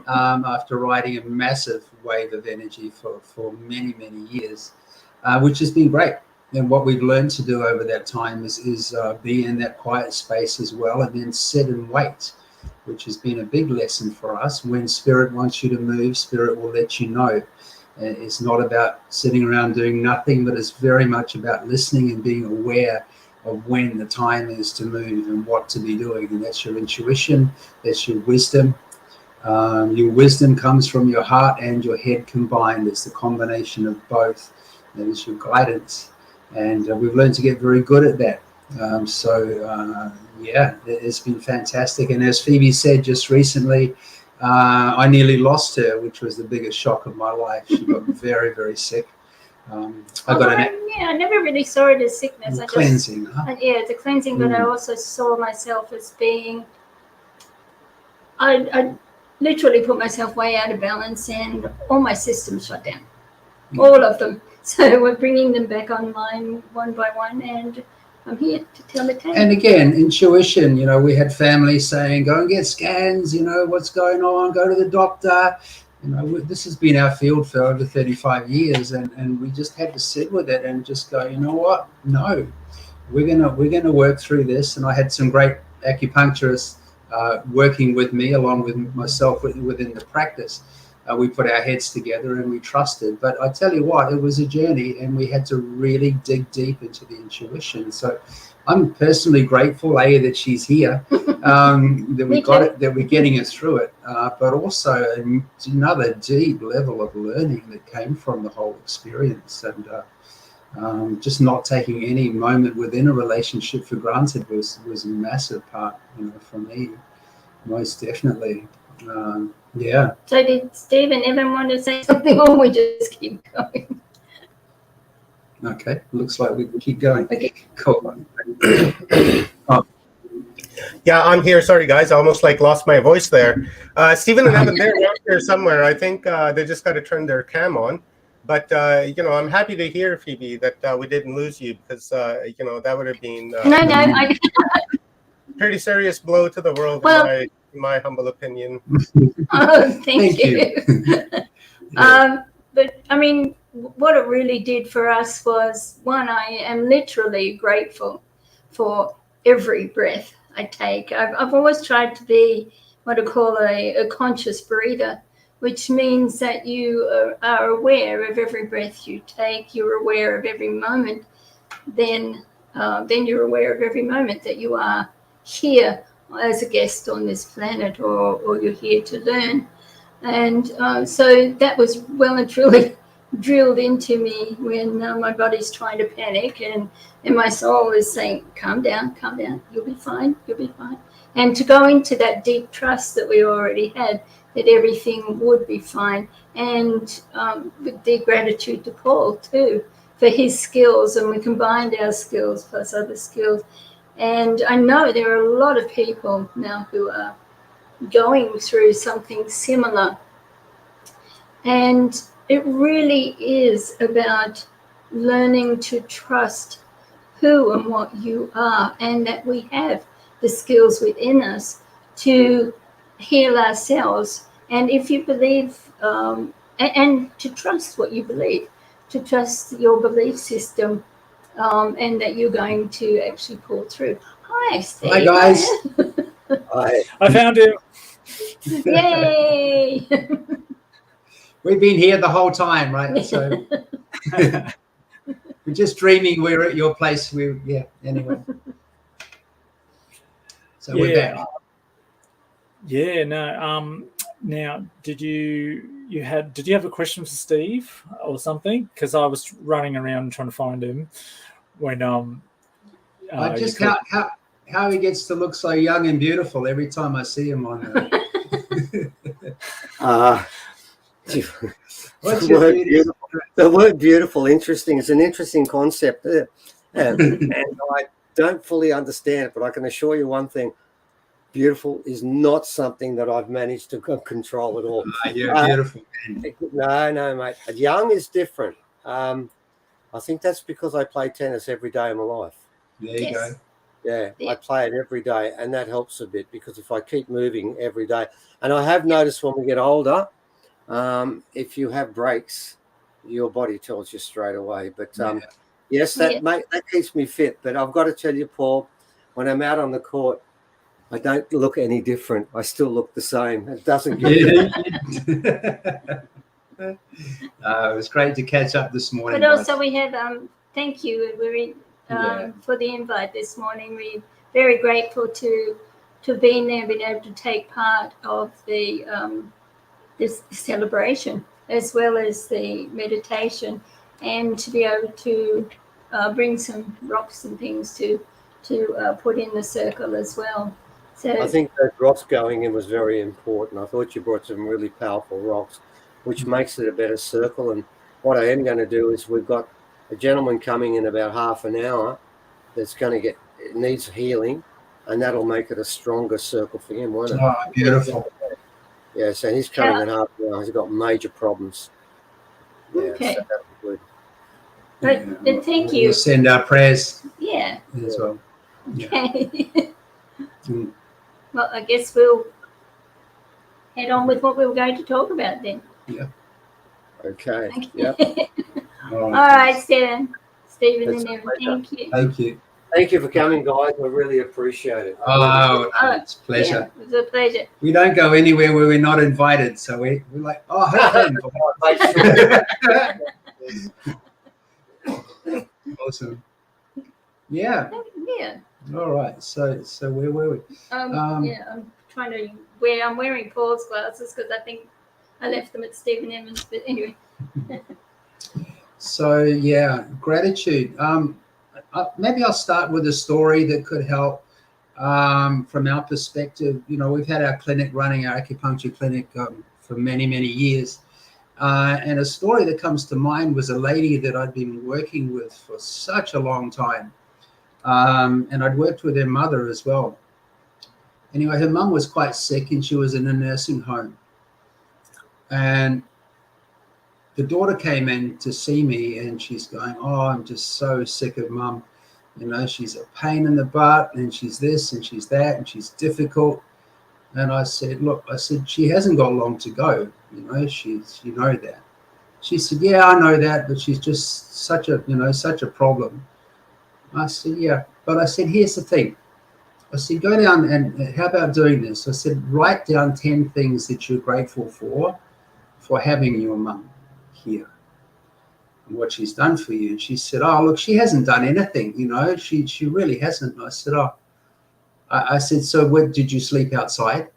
after riding a massive wave of energy for many, many years, which has been great. And what we've learned to do over that time is be in that quiet space as well, and then sit and wait, which has been a big lesson for us. When spirit wants you to move, spirit will let you know. It's not about sitting around doing nothing, but it's very much about listening and being aware of when the time is to move and what to be doing. And that's your intuition, that's your wisdom. Your wisdom comes from your heart and your head combined. It's the combination of both. That is your guidance. And we've learned to get very good at that. Yeah, it's been fantastic. And as Phoebe said just recently, I nearly lost her, which was the biggest shock of my life. She got very, very sick. I never really saw it as sickness. Cleansing. Yeah, it's a cleansing, but I also saw myself as being, I literally put myself way out of balance and all my systems shut down, all of them. So we're bringing them back online one by one, and I'm here to tell the tale. And again, intuition, you know, we had families saying, go and get scans, you know, what's going on, go to the doctor. You know, this has been our field for over 35 years, and we just had to sit with it and just go, you know what? No, we're gonna work through this. And I had some great acupuncturists working with me, along with myself within the practice. We put our heads together and we trusted. But I tell you what, it was a journey, and we had to really dig deep into the intuition. So I'm personally grateful, that she's here, that we got it, that we're getting it through it, but also another deep level of learning that came from the whole experience. And just not taking any moment within a relationship for granted was a massive part, you know, for me, most definitely. Yeah. So did Steve and Evan want to say something, or we just keep going? Okay, looks like we can keep going. Okay, cool. Yeah, I'm here. Sorry, guys. I almost lost my voice there. Stephen and Evan, they're out there somewhere. I think they just got to turn their cam on. But, you know, I'm happy to hear, Phoebe, that we didn't lose you, because, you know, that would have been pretty serious blow to the world, in my humble opinion. Oh, thank you. But I mean, what it really did for us was, one, I am literally grateful for every breath I take. I've always tried to be what I call a conscious breather, which means that you are aware of every breath you take. You're aware of every moment. Then you're aware of every moment that you are here as a guest on this planet, or you're here to learn. And so that was well and truly drilled into me when my body's trying to panic, and my soul is saying, calm down, you'll be fine. And to go into that deep trust that we already had, that everything would be fine. And with deep gratitude to Paul too, for his skills, and we combined our skills plus other skills. And I know there are a lot of people now who are going through something similar. And it really is about learning to trust who and what you are, and that we have the skills within us to heal ourselves. And if you believe, and to trust what you believe, to trust your belief system, and that you're going to actually pull through. Hi, Steve. Hi, guys. Hi. I found him. Yay! We've been here the whole time, right? So we're just dreaming we're at your place. Anyway. So we're back. Yeah, no. Now, did you have a question for Steve or something? Because I was running around trying to find him when Just how he gets to look so young and beautiful every time I see him on there. The word beautiful, interesting. It's an interesting concept, and I don't fully understand it, but I can assure you one thing: beautiful is not something that I've managed to control at all. You're beautiful. No, mate. Young is different. I think that's because I play tennis every day of my life. There you go. Yeah, I play it every day, and that helps a bit because if I keep moving every day, and I have noticed when we get older, if you have breaks, your body tells you straight away. But yes, that keeps me fit. But I've got to tell you, Paul, when I'm out on the court, I don't look any different. I still look the same. It doesn't get It was great to catch up this morning. But also we have thank you, for the invite this morning. We're very grateful to being there, being able to take part of the this celebration as well as the meditation, and to be able to bring some rocks and things to put in the circle as well. So I think that rocks going in was very important. I thought you brought some really powerful rocks, which makes it a better circle. And what I am going to do is we've got a gentleman coming in about half an hour that's going to needs healing, and that'll make it a stronger circle for him, won't it? Oh, beautiful. Yeah, so he's coming in half an hour. He's got major problems. Yeah, Okay. So that'll be good. But thank you. We'll send our prayers. Yeah. As well. Okay. Well, I guess we'll head on with what we were going to talk about then. Yeah. Okay. Okay. Yep. All right, Stephen That's and a Evan, pleasure. thank you. Thank you. Thank you for coming, guys. We really appreciate it. Oh, it's a pleasure. Yeah, it was a pleasure. We don't go anywhere where we're not invited, so we're like, oh, hey, awesome. Yeah. Yeah. All right. So where were we? Yeah, I'm wearing Paul's glasses because I think I left them at Stephen Evans, but anyway. So yeah, gratitude. Maybe I'll start with a story that could help from our perspective. You know, we've had our clinic running, our acupuncture clinic, for many, many years. And a story that comes to mind was a lady that I'd been working with for such a long time. And I'd worked with her mother as well. Anyway, her mum was quite sick and she was in a nursing home. And the daughter came in to see me and she's going, oh, I'm just so sick of mum. You know, she's a pain in the butt and she's this and she's that and she's difficult. And I said, look, she hasn't got long to go. You know, you know that. She said, yeah, I know that, but she's just such a problem. I said, yeah, but I said, here's the thing. I said, go down and how about doing this? I said, write down 10 things that you're grateful for having your mum here and what she's done for you. And she said, oh, look, she hasn't done anything, you know, she really hasn't. And I said, oh, I said, so what, did you sleep outside?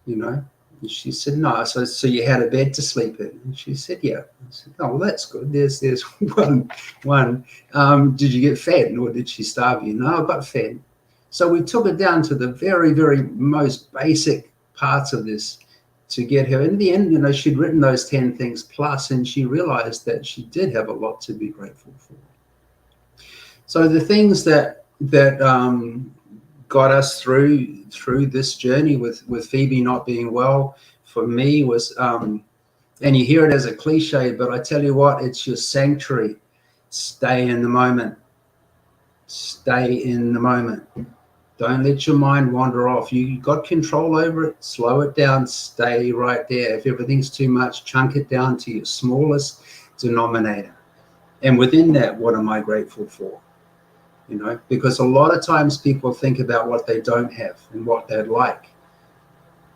You know? And she said, no. So you had a bed to sleep in? And she said, yeah. I said, oh, well, that's good. There's one. Did you get fed or did she starve you? No, I got fed. So we took her down to the very, very most basic parts of this to get her. In the end, you know, she'd written those 10 things plus, and she realized that she did have a lot to be grateful for. So the things that got us through this journey with Phoebe not being well for me was, and you hear it as a cliche, but I tell you what, it's your sanctuary. Stay in the moment. Stay in the moment. Don't let your mind wander off. You got control over it. Slow it down. Stay right there. If everything's too much, chunk it down to your smallest denominator. And within that, what am I grateful for? You know, because a lot of times people think about what they don't have and what they'd like.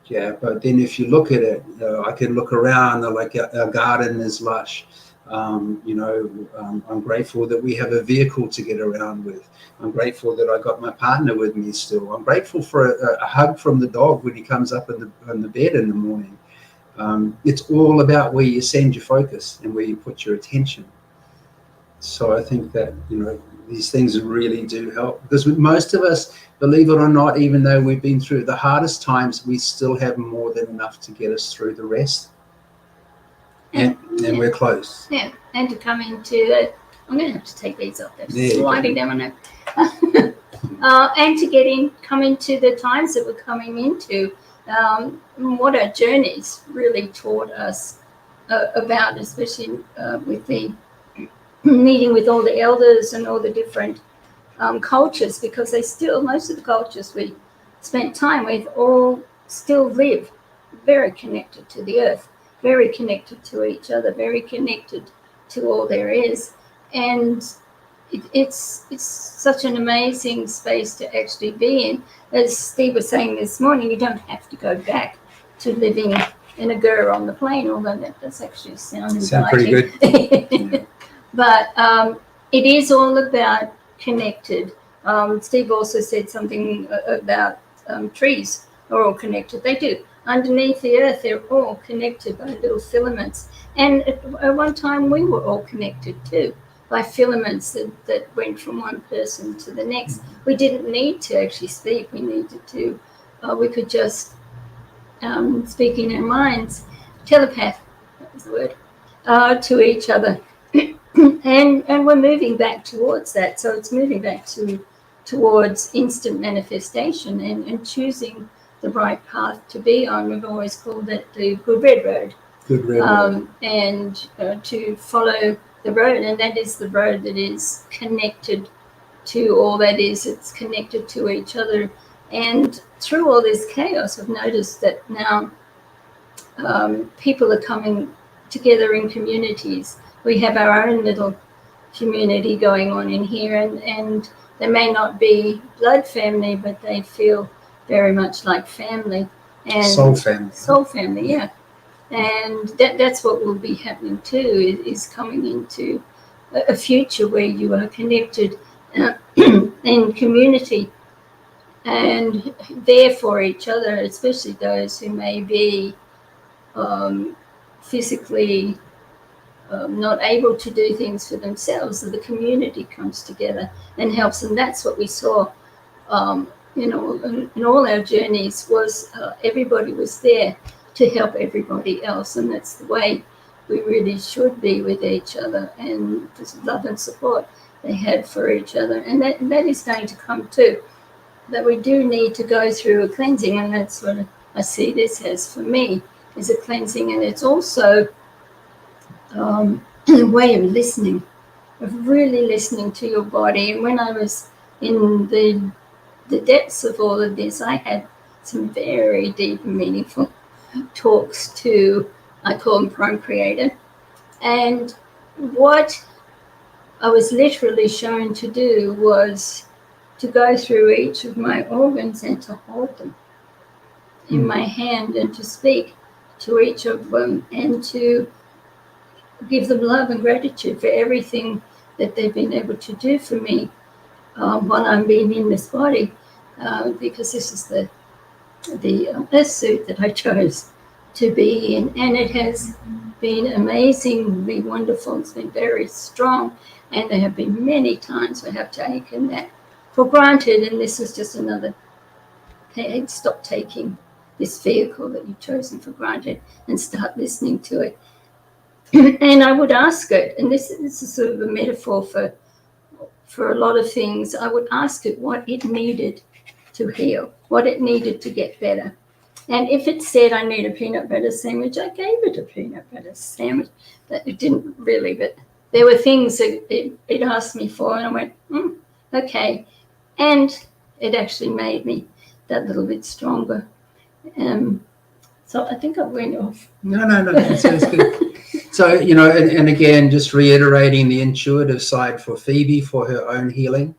Yeah, but then if you look at it, I can look around, like our garden is lush. I'm grateful that we have a vehicle to get around with. I'm grateful that I got my partner with me still. I'm grateful for a hug from the dog when he comes up in the bed in the morning. It's all about where you send your focus and where you put your attention. So I think that, these things really do help, because most of us, believe it or not, even though we've been through the hardest times, we still have more than enough to get us through the rest. And we're close. Yeah, and to come into it, I'm going to have to take these off. They're sliding down my neck. And to come into the times that we're coming into, what our journeys really taught us about, especially with the meeting with all the elders and all the different cultures, because most of the cultures we spent time with all still live very connected to the earth, very connected to each other, very connected to all there is. And it's such an amazing space to actually be in. As Steve was saying this morning, you don't have to go back to living in a gur on the plane, although that does actually sound pretty good. But it is all about connected. Steve also said something about trees are all connected. They do. Underneath the earth, they're all connected by little filaments. And at one time, we were all connected too, by filaments that went from one person to the next. We didn't need to actually speak. We could just speak in our minds, telepath, that was the word, to each other. And we're moving back towards that. So it's moving back towards instant manifestation and choosing the right path to be on. We've always called it the Good Red Road. Good Red Road. And to follow the road, and that is the road that is connected to all that is. It's connected to each other. And through all this chaos, I've noticed that now people are coming together in communities. We have our own little community going on in here, and they may not be blood family, but they feel very much like family. And soul family. Soul family, yeah. And that's what will be happening too, is coming into a future where you are connected in community and there for each other, especially those who may be physically not able to do things for themselves. So the community comes together and helps, and that's what we saw in all our journeys, was everybody was there to help everybody else, and that's the way we really should be with each other, and this love and support they had for each other. And that is going to come too, that we do need to go through a cleansing, and that's what I see this as for me, is a cleansing. And it's also a way of listening, of really listening to your body. And when I was in the depths of all of this, I had some very deep and meaningful talks to, I call them Prime Creator. And what I was literally shown to do was to go through each of my organs and to hold them in my hand and to speak to each of them and to give them love and gratitude for everything that they've been able to do for me while I'm being in this body, because this is the earth suit that I chose to be in, and it has been amazingly wonderful. It's been very strong, and there have been many times I have taken that for granted, and this is just another, hey, stop taking this vehicle that you've chosen for granted and start listening to it. And I would ask it, and this is sort of a metaphor for a lot of things, I would ask it what it needed to heal, what it needed to get better. And if it said, I need a peanut butter sandwich, I gave it a peanut butter sandwich. It didn't really, but there were things that it asked me for, and I went, okay. And it actually made me that little bit stronger. So I think I went off. No, that sounds good. So, and again, just reiterating the intuitive side for Phoebe for her own healing.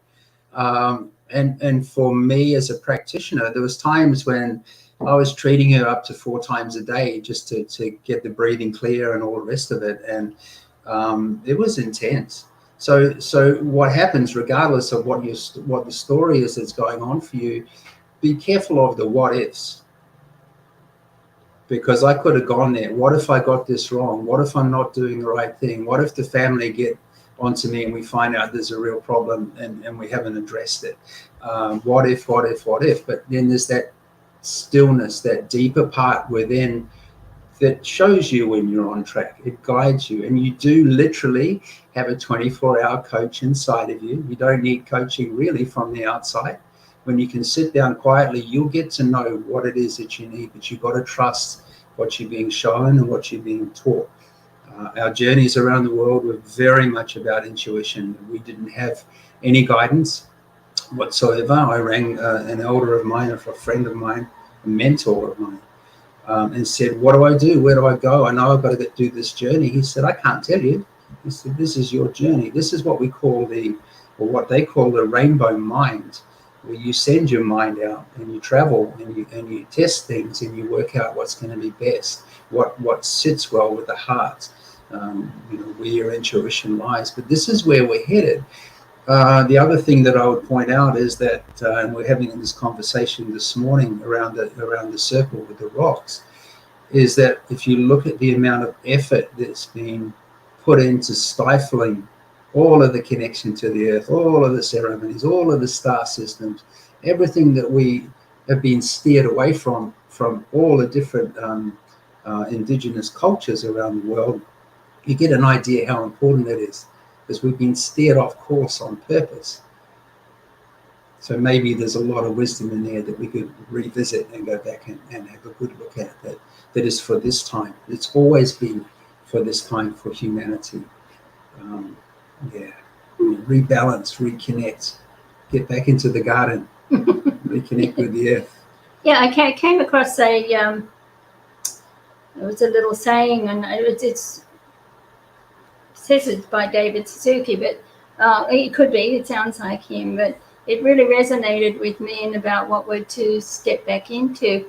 And for me as a practitioner, there was times when I was treating her up to 4 times a day just to get the breathing clear and all the rest of it. And It was intense. So what happens, regardless of what the story is that's going on for you, be careful of the what ifs. Because I could have gone there. What if I got this wrong? What if I'm not doing the right thing? What if the family get onto me and we find out there's a real problem and we haven't addressed it? What if? But then there's that stillness, that deeper part within that shows you when you're on track. It guides you. And you do literally have a 24-hour coach inside of you. You don't need coaching really from the outside. When you can sit down quietly, you'll get to know what it is that you need, but you've got to trust what you're being shown and what you're being taught. Our journeys around the world were very much about intuition. We didn't have any guidance whatsoever. I rang an elder of mine, a friend of mine, a mentor of mine, and said, what do I do? Where do I go? I know I've got to do this journey. He said, I can't tell you. He said, this is your journey. This is what we call what they call the rainbow mind, where you send your mind out and you travel and you test things and you work out what's going to be best, what sits well with the heart, where your intuition lies. But this is where we're headed. The other thing that I would point out is that, and we're having this conversation this morning around the circle with the rocks, is that if you look at the amount of effort that's been put into stifling all of the connection to the earth, all of the ceremonies, all of the star systems, everything that we have been steered away from all the different indigenous cultures around the world, you get an idea how important it is, because we've been steered off course on purpose. So maybe there's a lot of wisdom in there that we could revisit and go back and have a good look at that is for this time. It's always been for this time for humanity. Rebalance, reconnect, get back into the garden, reconnect with the earth. Yeah, I came across it was a little saying, and it says it's by David Suzuki, but it could be, it sounds like him, but it really resonated with me and about what we're to step back into.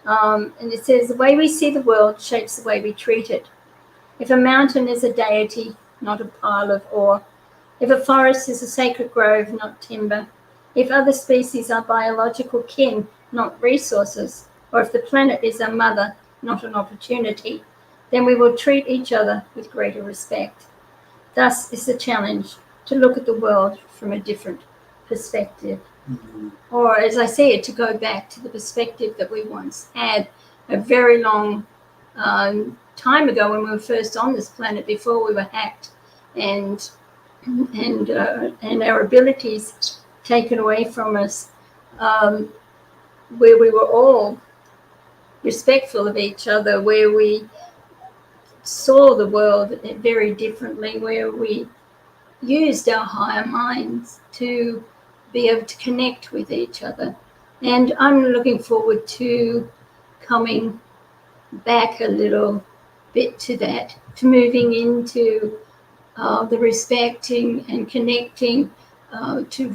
And it says, the way we see the world shapes the way we treat it. If a mountain is a deity, not a pile of ore. If a forest is a sacred grove, not timber. If other species are biological kin, not resources. Or if the planet is our mother, not an opportunity, then we will treat each other with greater respect. Thus is the challenge, to look at the world from a different perspective. Mm-hmm. Or, as I see it, to go back to the perspective that we once had a very long time ago when we were first on this planet, before we were hacked and our abilities taken away from us, where we were all respectful of each other, where we saw the world very differently, where we used our higher minds to be able to connect with each other. And I'm looking forward to coming back a little bit to that, to moving into the respecting and connecting, to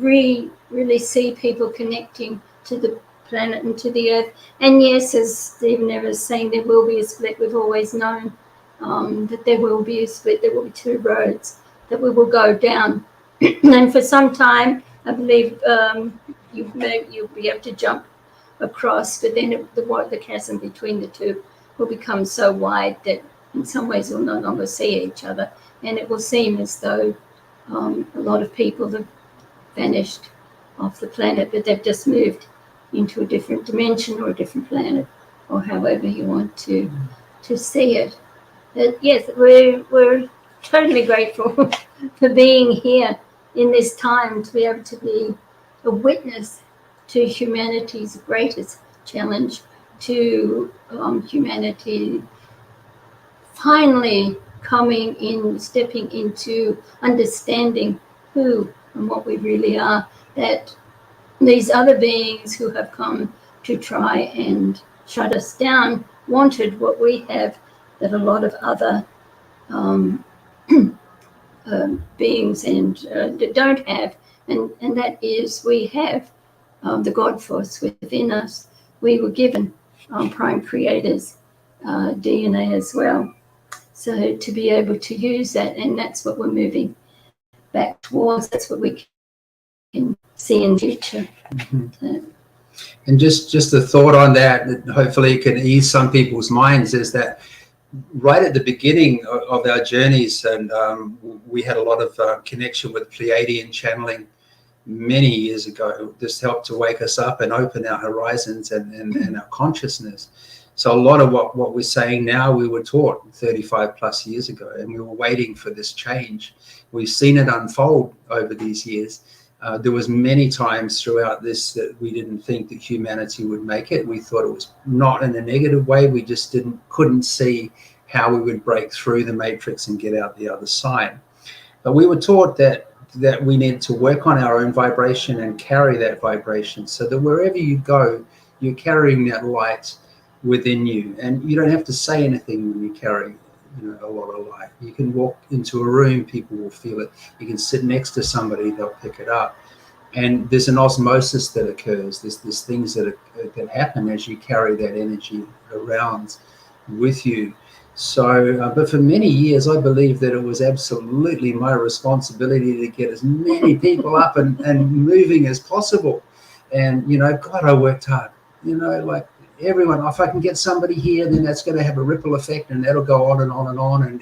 really see people connecting to the planet and to the earth. And yes, as Stephen Evers is saying, there will be a split. We've always known that there will be a split. There will be two roads that we will go down. And for some time, I believe you'll be able to jump across, but then the chasm between the two will become so wide that in some ways we'll no longer see each other. And it will seem as though a lot of people have vanished off the planet, but they've just moved into a different dimension or a different planet, or however you want to see it. But yes, we're totally grateful for being here in this time, to be able to be a witness to humanity's greatest challenge, to humanity finally coming in, stepping into understanding who and what we really are, that these other beings who have come to try and shut us down wanted what we have that a lot of other beings don't have, and that is we have the God force within us. We were given prime creators DNA as well. So to be able to use that, and that's what we're moving back towards. That's what we can see in the future. So, And just a thought on that hopefully it can ease some people's minds, is that right at the beginning of our journeys, and we had a lot of connection with Pleiadian channeling many years ago. This helped to wake us up and open our horizons and our consciousness. So a lot of what we're saying now, we were taught 35 plus years ago, and we were waiting for this change. We've seen it unfold over these years. There was many times throughout this that we didn't think that humanity would make it. We thought it was not in a negative way. We just couldn't see how we would break through the matrix and get out the other side. But we were taught that we need to work on our own vibration and carry that vibration, so that wherever you go, you're carrying that light within you, and you don't have to say anything when you carry a lot of light. You can walk into a room, people will feel it. You can sit next to somebody, they'll pick it up. And there's an osmosis that occurs. There's things that happen as you carry that energy around with you. So, but for many years, I believed that it was absolutely my responsibility to get as many people up and moving as possible. And, God, I worked hard, like everyone. If I can get somebody here, then that's going to have a ripple effect, and that'll go on and on and on,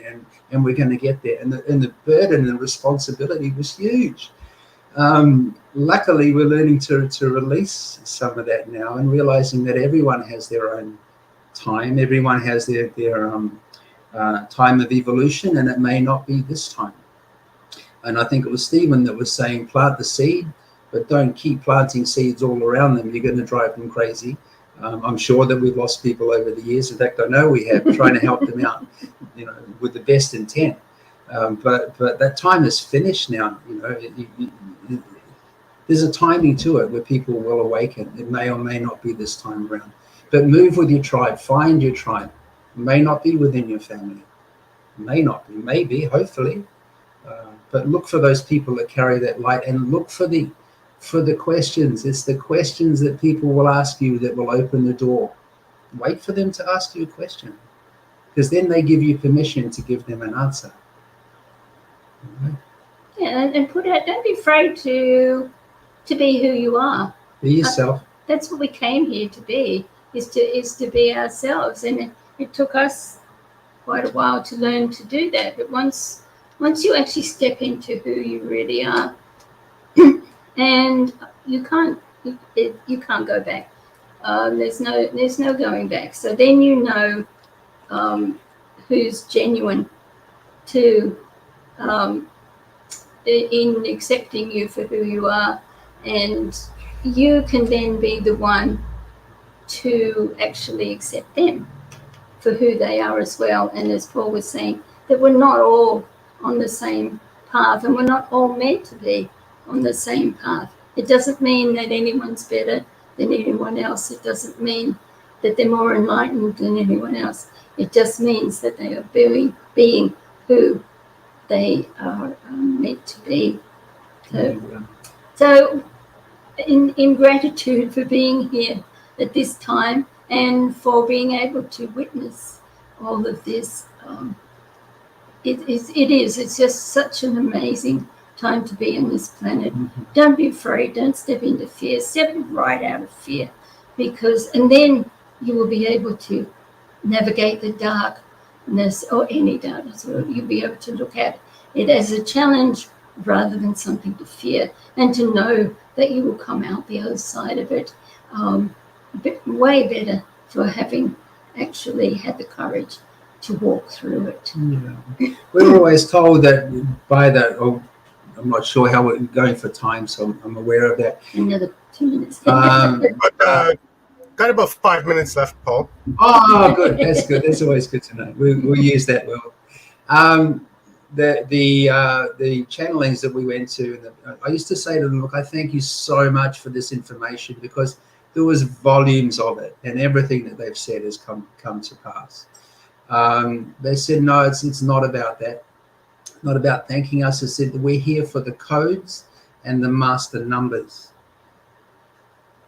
and we're going to get there. And the burden and responsibility was huge. Luckily, we're learning to release some of that now, and realizing that everyone has their own time. Everyone has their time of evolution, and it may not be this time. And I think it was Stephen that was saying, plant the seed, but don't keep planting seeds all around them. You're going to drive them crazy. I'm sure that we've lost people over the years. In fact, I know we have, trying to help them out, with the best intent. But that time is finished now. There's a timing to it where people will awaken. It may or may not be this time around. But move with your tribe. Find your tribe. It may not be within your family. It may not be. Maybe, hopefully. But look for those people that carry that light, and look for the questions. It's the questions that people will ask you that will open the door. Wait for them to ask you a question, because then they give you permission to give them an answer. Yeah, and put out. Don't be afraid to be who you are. Be yourself. That's what we came here to be. Is to be ourselves, and it took us quite a while to learn to do that. But once you actually step into who you really are, and you can't go back. There's no going back. So then who's genuine to in accepting you for who you are, and you can then be the one to actually accept them for who they are as well. And as Paul was saying, that we're not all on the same path, and we're not all meant to be on the same path. It doesn't mean that anyone's better than anyone else. It doesn't mean that they're more enlightened than anyone else. It just means that they are being who they are meant to be. So in gratitude for being here at this time, and for being able to witness all of this. It's just such an amazing time to be on this planet. Don't be afraid. Don't step into fear. Step right out of fear, and then you will be able to navigate the darkness, or any darkness. You'll be able to look at it as a challenge rather than something to fear, and to know that you will come out the other side of it way better for having actually had the courage to walk through it. Yeah. We were always told that by that, I'm not sure how we're going for time, so I'm aware of that. Another 2 minutes. Got about 5 minutes left, Paul. Oh, good. That's good. That's always good to know. We'll use that well. The channelings that we went to, I used to say to them, look, I thank you so much for this information, because there was volumes of it, and everything that they've said has come to pass. They said, no, it's not about that. Not about thanking us. It said that we're here for the codes and the master numbers.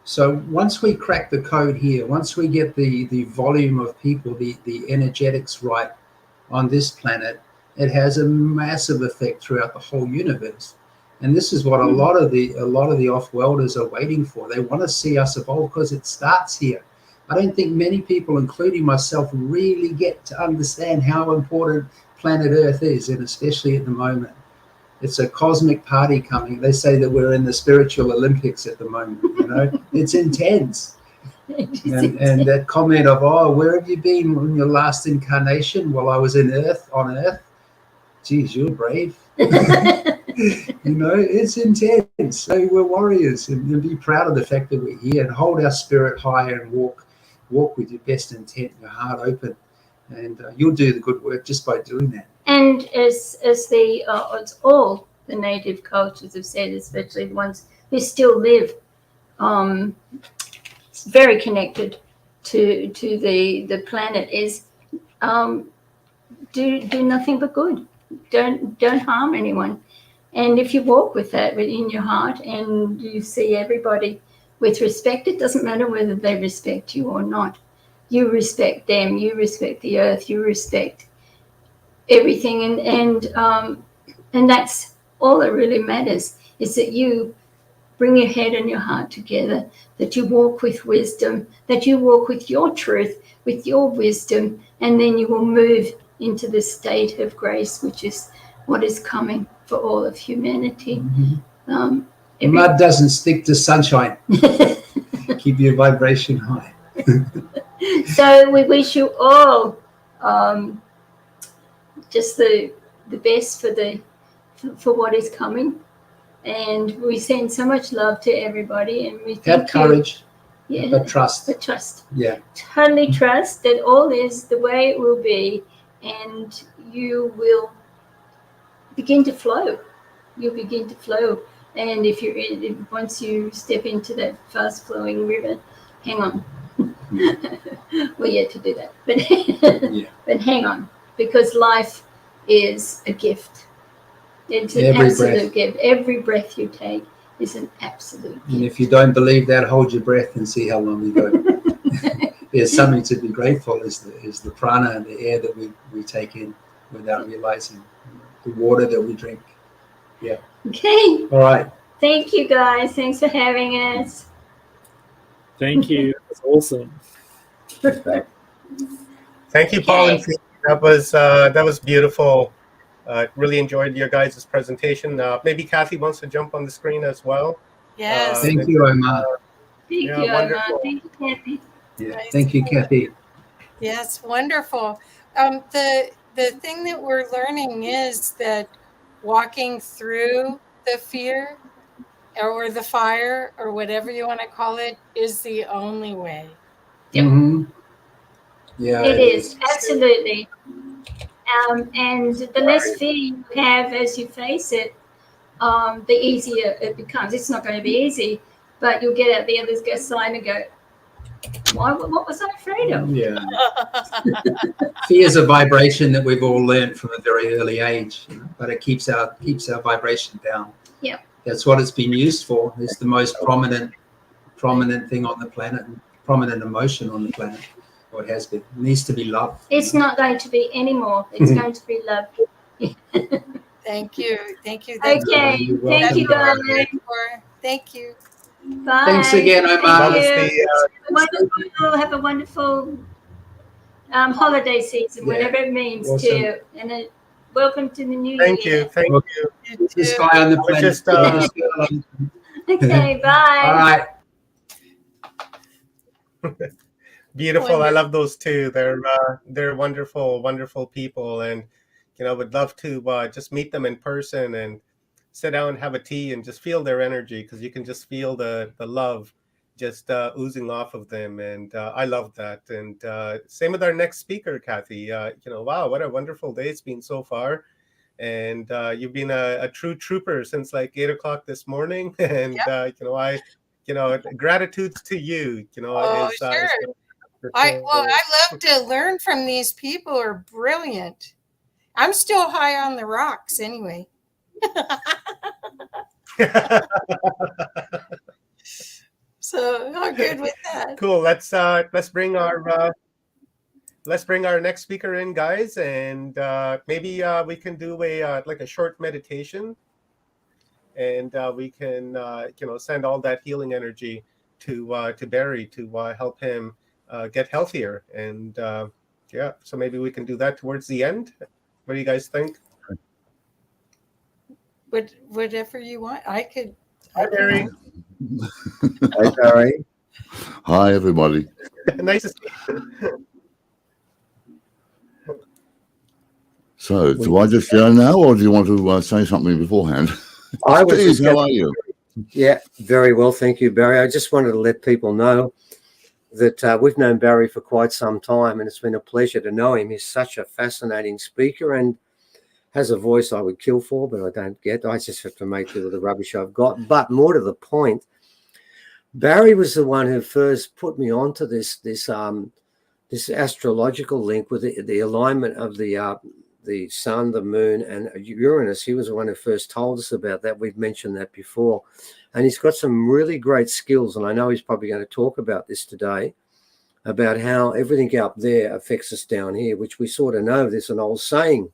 So once we crack the code here, once we get the volume of people, the energetics right, on this planet, it has a massive effect throughout the whole universe. And this is what a lot of the off-worlders are waiting for. They want to see us evolve because it starts here. I don't think many people, including myself, really get to understand how important planet Earth is, and especially at the moment. It's a cosmic party coming. They say that we're in the spiritual Olympics at the moment. You know, it's intense. And that comment of, oh, where have you been in your last incarnation? Well, I was on Earth. Geez, you're brave. You know, it's intense. So we're warriors, and be proud of the fact that we're here, and hold our spirit high and walk with your best intent, your heart open, and you'll do the good work just by doing that. And as it's all the native cultures have said, especially the ones who still live, very connected to the planet, is do nothing but good. Don't harm anyone. And if you walk with that within your heart, and you see everybody with respect, it doesn't matter whether they respect you or not. You respect them. You respect the earth. You respect everything, and that's all that really matters, is that you bring your head and your heart together, that you walk with wisdom, that you walk with your truth, with your wisdom, and then you will move into the state of grace, which is what is coming for all of humanity. Mud doesn't stick to sunshine. Keep your vibration high. So we wish you all just the best for what is coming, and we send so much love to everybody, and we Have courage, yeah, but trust. But trust. Yeah. Totally trust that all is the way it will be, and you will begin to flow. You'll begin to flow, and once you step into that fast-flowing river, hang on. We're yet to do that, but but hang on, because life is a gift. It's an absolute gift. Every breath you take is an absolute gift. And if you don't believe that, hold your breath and see how long you go. There's something to be grateful is the prana and the air that we take in without realizing, the water that we drink. Yeah. Okay. All right. Thank you, guys. Thanks for having us. Thank you. That's awesome. Thank you, Paul and Phoebe. That was beautiful. Really enjoyed your guys' presentation. Maybe Kathy wants to jump on the screen as well. Yes. Thank you, Omar. Thank you, Omar. Thank you, Kathy. Yeah. Nice. Thank you, Kathy. Yes, wonderful. The thing that we're learning is that walking through the fear or the fire or whatever you want to call it is the only way. Mm-hmm. Yeah, it is. Absolutely. And the less fear you have as you face it, the easier it becomes. It's not going to be easy, but you'll get out the other side and go, what was I afraid of? Yeah. Fear is a vibration that we've all learned from a very early age, but it keeps our vibration down. Yeah. That's what it's been used for. It's the most prominent thing on the planet, prominent emotion on the planet. Or it has been. It needs to be love. It's not going to be anymore. It's going to be love. Thank you. Thank you. Okay. Thank you, guys. Thank you. Bye. Thanks again, Omar. Have a wonderful holiday season, whatever it means to you. And welcome to the new year. Thank you. This guy on the planet. Okay, bye. All right. Beautiful. I love those two. They're wonderful, wonderful people, and would love to just meet them in person and sit down and have a tea and just feel their energy, because you can just feel the love just oozing off of them, and I love that. And same with our next speaker, Kathy. Wow, what a wonderful day it's been so far, and you've been a true trooper since like 8 o'clock this morning, and gratitude to you. Oh, sure. I love to learn from these people. Who are brilliant. I'm still high on the rocks anyway. So I'm good with that. Cool. Let's bring our let's bring our next speaker in, guys, and maybe we can do a like a short meditation, and we can send all that healing energy to Barry to help him get healthier. And yeah, so maybe we can do that towards the end. What do you guys think? Whatever you want. I could. Hi, Barry. Hi, Barry. Hi, everybody. Nice to see you. So, do I just go now, or do you want to say something beforehand? I was Steve, just how going- are you? Yeah, very well. Thank you, Barry. I just wanted to let people know that we've known Barry for quite some time, and it's been a pleasure to know him. He's such a fascinating speaker and has a voice I would kill for, but I don't get. I just have to make do with the rubbish I've got. But more to the point, Barry was the one who first put me onto this astrological link with the alignment of the sun, the moon, and Uranus. He was the one who first told us about that. We've mentioned that before. And he's got some really great skills. And I know he's probably going to talk about this today, about how everything up there affects us down here, which we sort of know. There's an old saying,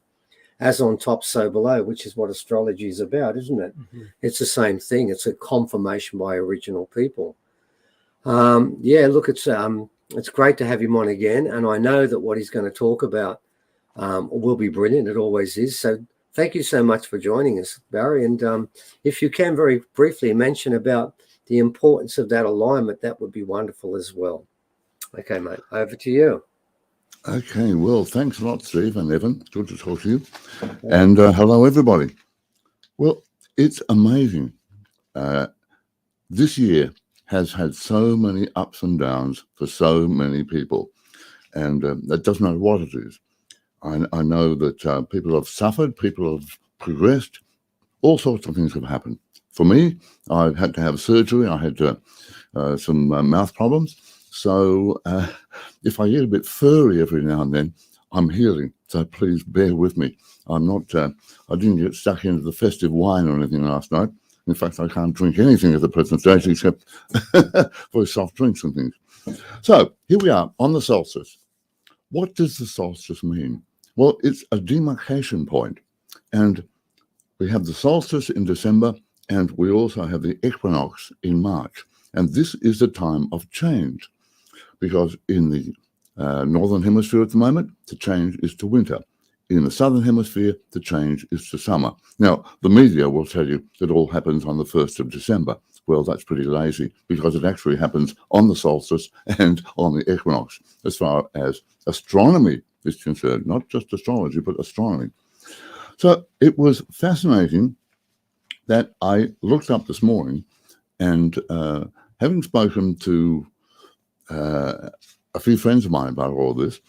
as on top, so below, which is what astrology is about, isn't it? Mm-hmm. It's the same thing. It's a confirmation by original people. Yeah, look, it's great to have him on again. And I know that what he's going to talk about will be brilliant. It always is. So thank you so much for joining us, Barry. And if you can very briefly mention about the importance of that alignment, that would be wonderful as well. Okay, mate, over to you. Okay, well, thanks a lot, Steve and Evan. Good to talk to you. And hello, everybody. Well, it's amazing. This year has had so many ups and downs for so many people. And that doesn't matter what it is. I know that people have suffered, people have progressed, all sorts of things have happened. For me, I've had to have surgery. I had some mouth problems. So if I get a bit furry every now and then, I'm healing. So please bear with me. I'm not, I didn't get stuck into the festive wine or anything last night. In fact, I can't drink anything at the present stage except for soft drinks and things. So here we are on the solstice. What does the solstice mean? Well, it's a demarcation point. And we have the solstice in December, and we also have the equinox in March. And this is a time of change, because in the northern hemisphere at the moment, the change is to winter. In the southern hemisphere, the change is to summer. Now, the media will tell you that all happens on the 1st of December. Well, that's pretty lazy, because it actually happens on the solstice and on the equinox, as far as astronomy is concerned, not just astrology, but astronomy. So it was fascinating that I looked up this morning, and having spoken to a few friends of mine about all this,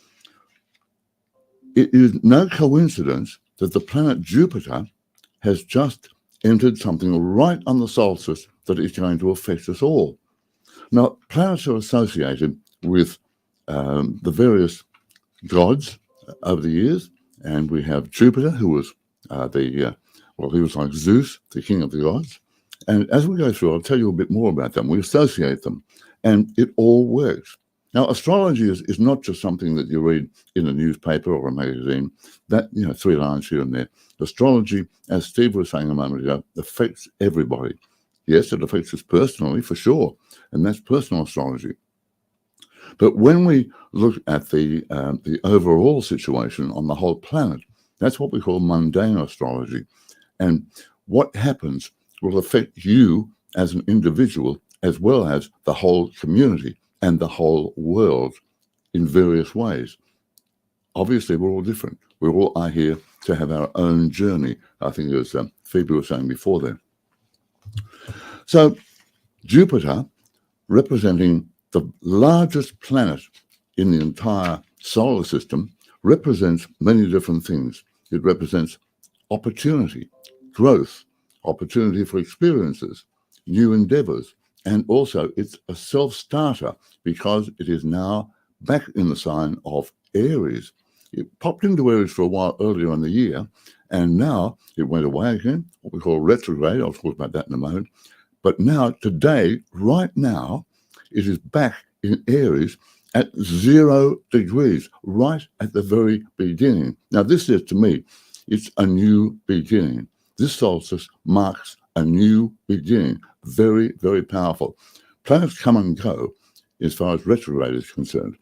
it is no coincidence that the planet Jupiter has just entered something right on the solstice that is going to affect us all. Now, planets are associated with the various gods over the years, and we have Jupiter, who was he was like Zeus, the king of the gods. And as we go through, I'll tell you a bit more about them. We associate them, and it all works. Now, astrology is not just something that you read in a newspaper or a magazine, that, 3 lines here and there. Astrology, as Steve was saying a moment ago, affects everybody. Yes, it affects us personally, for sure, and that's personal astrology. But when we look at the overall situation on the whole planet, that's what we call mundane astrology. And what happens will affect you as an individual, as well as the whole community and the whole world in various ways. Obviously, we're all different. We all are here to have our own journey. I think as Phoebe was saying before then. So Jupiter, representing the largest planet in the entire solar system, represents many different things. It represents opportunity, growth, opportunity for experiences, new endeavors, and also it's a self-starter because it is now back in the sign of Aries. It popped into Aries for a while earlier in the year, and now it went away again, what we call retrograde. I'll talk about that in a moment. But now, today, right now, it is back in Aries, at 0 degrees, right at the very beginning. Now, this is, to me, it's a new beginning. This solstice marks a new beginning. Very, very powerful. Planets come and go as far as retrograde is concerned,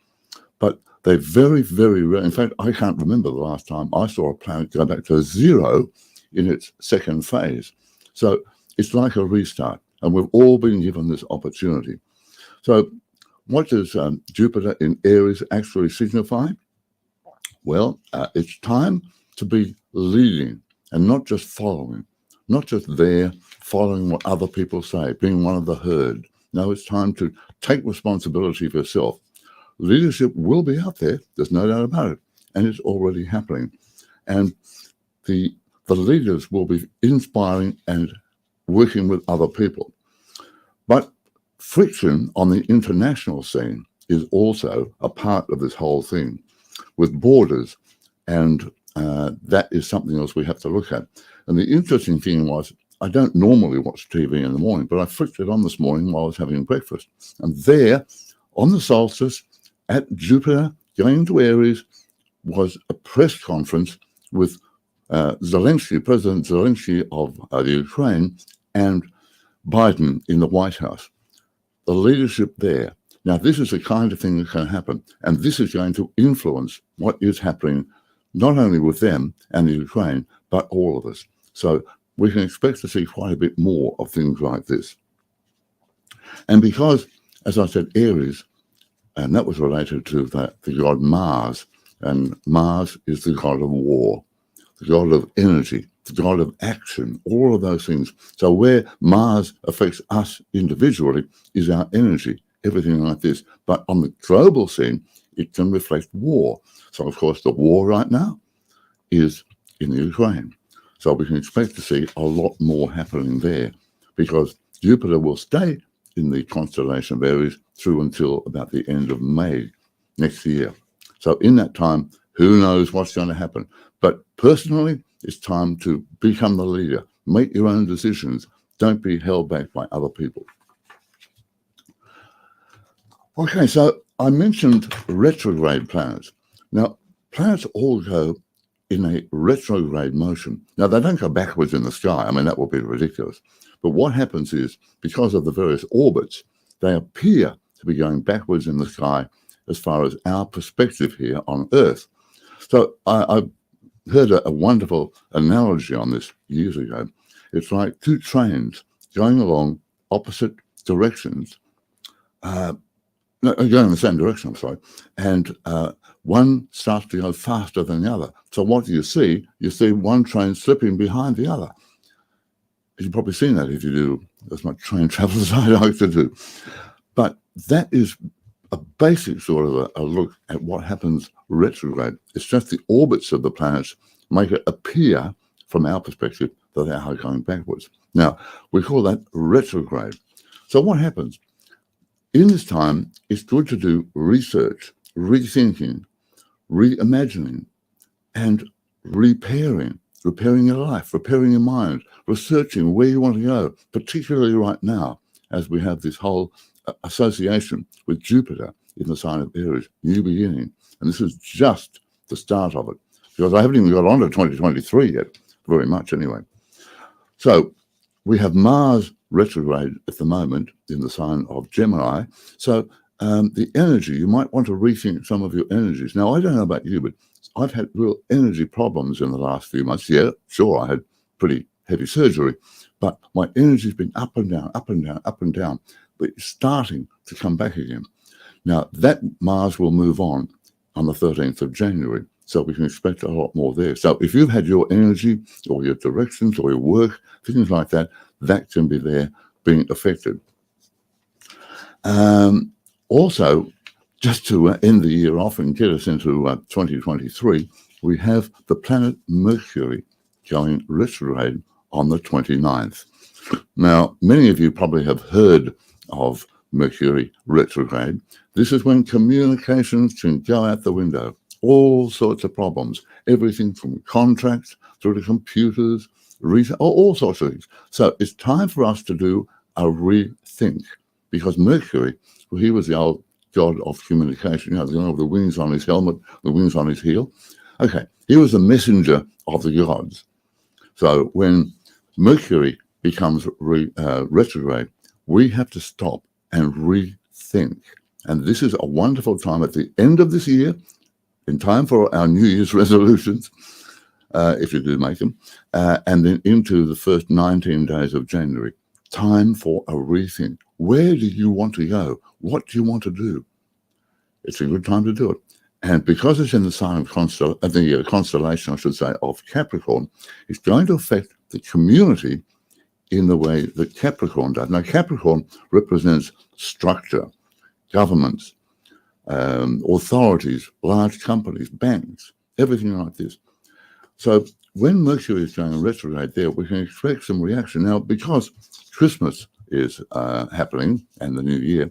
but they're very, very rare. In fact, I can't remember the last time I saw a planet go back to 0 in its second phase. So it's like a restart, and we've all been given this opportunity. So what does Jupiter in Aries actually signify? Well, it's time to be leading and not just following, not just there following what other people say, being one of the herd. No, it's time to take responsibility for yourself. Leadership will be out there, there's no doubt about it, and it's already happening. And the leaders will be inspiring and working with other people. But friction on the international scene is also a part of this whole thing with borders, and that is something else we have to look at. And the interesting thing was, I don't normally watch TV in the morning, but I flicked it on this morning while I was having breakfast. And there, on the solstice, at Jupiter, going into Aries, was a press conference with Zelensky, President Zelensky of the Ukraine, and Biden in the White House. The leadership there. Now, this is the kind of thing that can happen, and this is going to influence what is happening, not only with them and the Ukraine, but all of us. So we can expect to see quite a bit more of things like this. And because, as I said, Aries, and that was related to the god Mars, and Mars is the god of war, the god of energy, the god of action, all of those things. So where Mars affects us individually is our energy, everything like this. But on the global scene, it can reflect war. So, of course, the war right now is in the Ukraine. So we can expect to see a lot more happening there, because Jupiter will stay in the constellation of Aries through until about the end of May next year. So in that time, who knows what's going to happen. But personally, it's time to become the leader. Make your own decisions. Don't be held back by other people. Okay, so I mentioned retrograde planets. Now, planets all go in a retrograde motion. Now, they don't go backwards in the sky. I mean, that would be ridiculous. But what happens is, because of the various orbits, they appear to be going backwards in the sky as far as our perspective here on Earth. So I heard a wonderful analogy on this years ago. It's like two trains going along opposite directions, going in the same direction, I'm sorry, and one starts to go faster than the other. So what do you see? You see one train slipping behind the other. You've probably seen that if you do as much train travel as I like to do. But that is a basic sort of a look at what happens retrograde. It's just the orbits of the planets make it appear, from our perspective, that they are going backwards. Now, we call that retrograde. So what happens? In this time, it's good to do research, rethinking, reimagining, and repairing your life, repairing your mind, researching where you want to go, particularly right now, as we have this whole association with Jupiter in the sign of Aries, new beginning. And this is just the start of it, because I haven't even got on to 2023 yet, very much anyway. So we have Mars retrograde at the moment in the sign of Gemini. So the energy, you might want to rethink some of your energies. Now, I don't know about you, but I've had real energy problems in the last few months. Yeah, sure, I had pretty heavy surgery, but my energy's been up and down, up and down, up and down, but it's starting to come back again. Now, that Mars will move on the 13th of January, so we can expect a lot more there. So if you've had your energy or your directions or your work, things like that, that can be there being affected. Also, just to end the year off and get us into 2023, we have the planet Mercury going retrograde on the 29th. Now, many of you probably have heard of Mercury retrograde. This is when communications can go out the window. All sorts of problems, everything from contracts through to computers, all sorts of things. So it's time for us to do a rethink, because Mercury, well, he was the old god of communication. You know, the wings on his helmet, the wings on his heel. Okay, he was a messenger of the gods. So when Mercury becomes retrograde, we have to stop and rethink. And this is a wonderful time at the end of this year, in time for our New Year's resolutions, if you do make them, and then into the first 19 days of January. Time for a rethink. Where do you want to go? What do you want to do? It's a good time to do it. And because it's in the sign of the constellation, I should say, of Capricorn, it's going to affect the community in the way that Capricorn does. Now, Capricorn represents structure, governments, authorities, large companies, banks, everything like this. So when Mercury is going retrograde there, we can expect some reaction. Now, because Christmas is happening and the New Year,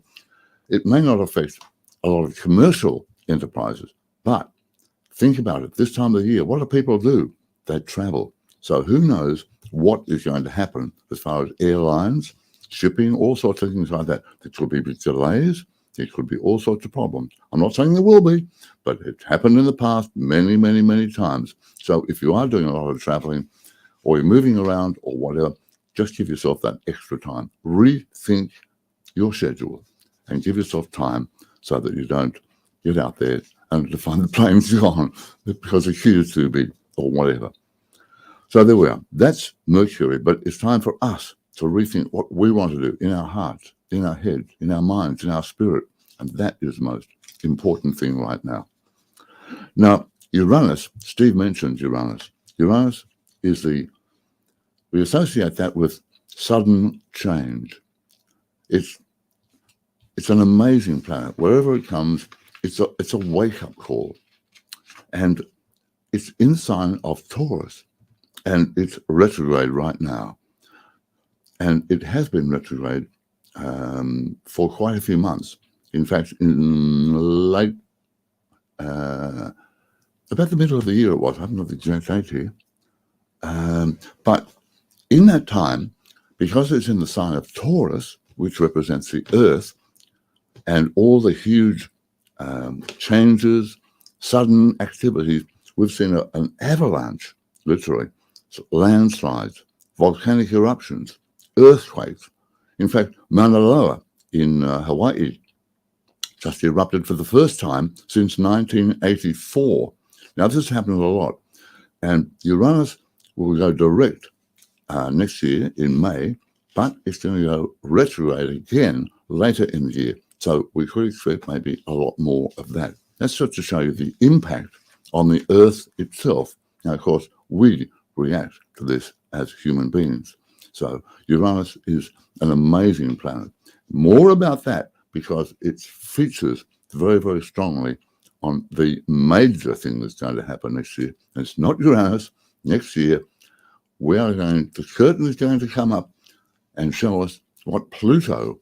it may not affect a lot of commercial enterprises, but think about it. This time of the year, what do people do? They travel. So who knows what is going to happen as far as airlines, shipping, all sorts of things like that. There could be delays. There could be all sorts of problems. I'm not saying there will be, but it's happened in the past many, many, many times. So if you are doing a lot of traveling or you're moving around or whatever, just give yourself that extra time. Rethink your schedule and give yourself time so that you don't get out there and to find the plane's gone because the queue is too big or whatever. So there we are. That's Mercury, but it's time for us to rethink what we want to do in our hearts, in our head, in our minds, in our spirit. And that is the most important thing right now. Now, Uranus, Steve mentioned Uranus. Uranus is we associate that with sudden change. It's an amazing planet. Wherever it comes, it's a wake-up call. And it's in the sign of Taurus. And it's retrograde right now. And it has been retrograde for quite a few months. In fact, in late, about the middle of the year it was. I haven't got the exact date here. But in that time, because it's in the sign of Taurus, which represents the Earth, and all the huge changes, sudden activities, we've seen an avalanche, literally, so landslides, volcanic eruptions, earthquakes. In fact, Mauna Loa in Hawaii just erupted for the first time since 1984. Now, this has happened a lot. And Uranus will go direct next year in May, but it's going to go retrograde again later in the year. So we could expect maybe a lot more of that. That's just to show you the impact on the Earth itself. Now, of course, we react to this as human beings. So Uranus is an amazing planet. More about that because it features very, very strongly on the major thing that's going to happen next year. And it's not Uranus. Next year, the curtain is going to come up and show us what Pluto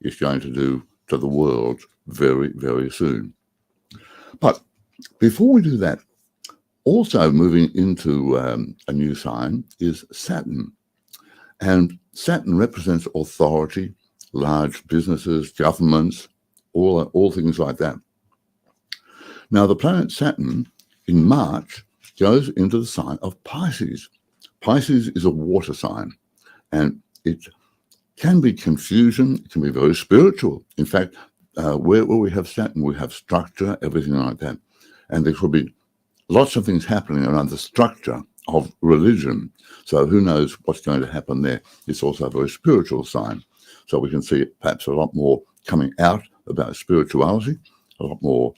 is going to do to the world very, very soon. But before we do that, also moving into a new sign is Saturn. And Saturn represents authority, large businesses, governments, all things like that. Now, the planet Saturn in March goes into the sign of Pisces. Pisces is a water sign, and it can be confusion, it can be very spiritual. In fact, where we have Saturn, we have structure, everything like that. And there could be lots of things happening around the structure of religion. So who knows what's going to happen there. It's also a very spiritual sign. So we can see perhaps a lot more coming out about spirituality, a lot more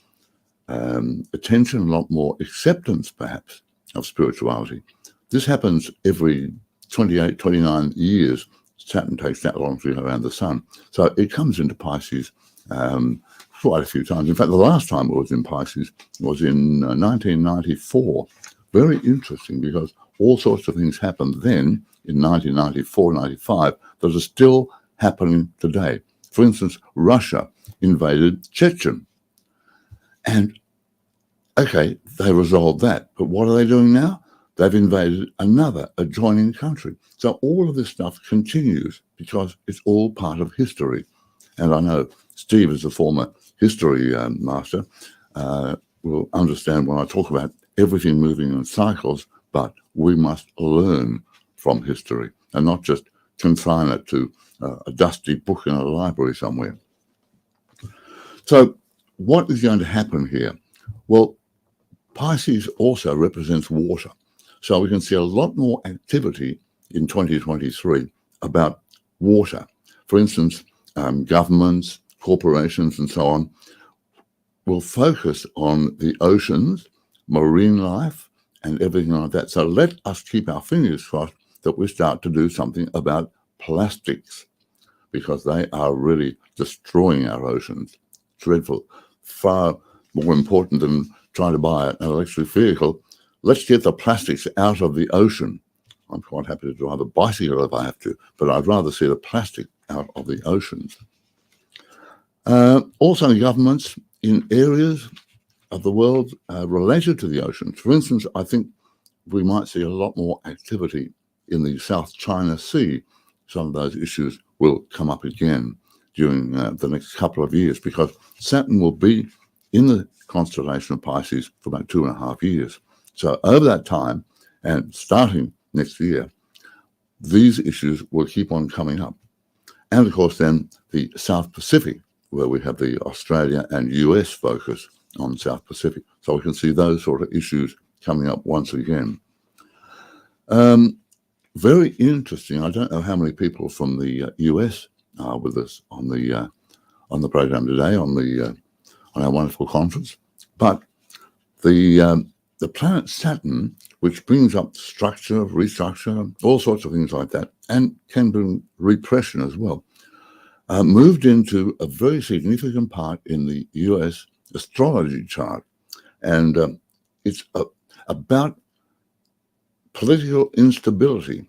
attention, a lot more acceptance perhaps of spirituality. This happens every 28, 29 years. Saturn takes that long to go around the sun. So it comes into Pisces quite a few times. In fact, the last time it was in Pisces was in 1994. Very interesting because all sorts of things happened then in 1994, 95 that are still happening today. For instance, Russia invaded Chechen. And, okay, they resolved that. But what are they doing now? They've invaded another adjoining country. So all of this stuff continues because it's all part of history. And I know Steve is a former history master, will understand when I talk about everything moving in cycles, but we must learn from history and not just confine it to a dusty book in a library somewhere. So what is going to happen here? Well, Pisces also represents water. So we can see a lot more activity in 2023 about water. For instance, governments, corporations, and so on will focus on the oceans, marine life, and everything like that. So let us keep our fingers crossed that we start to do something about plastics, because they are really destroying our oceans. Dreadful. Far more important than trying to buy an electric vehicle. Let's get the plastics out of the ocean. I'm quite happy to drive a bicycle if I have to, but I'd rather see the plastic out of the oceans. Also, governments in areas of the world related to the oceans. For instance, I think we might see a lot more activity in the South China Sea. Some of those issues will come up again during the next couple of years, because Saturn will be in the constellation of Pisces for about 2.5 years. So over that time, and starting next year, these issues will keep on coming up. And of course, then the South Pacific, where we have the Australia and US focus on South Pacific. So we can see those sort of issues coming up once again. Very interesting. I don't know how many people from the US are with us on the program today, on our wonderful conference. But the planet Saturn, which brings up structure, restructure, all sorts of things like that, and can bring repression as well, moved into a very significant part in the US astrology chart. And it's about political instability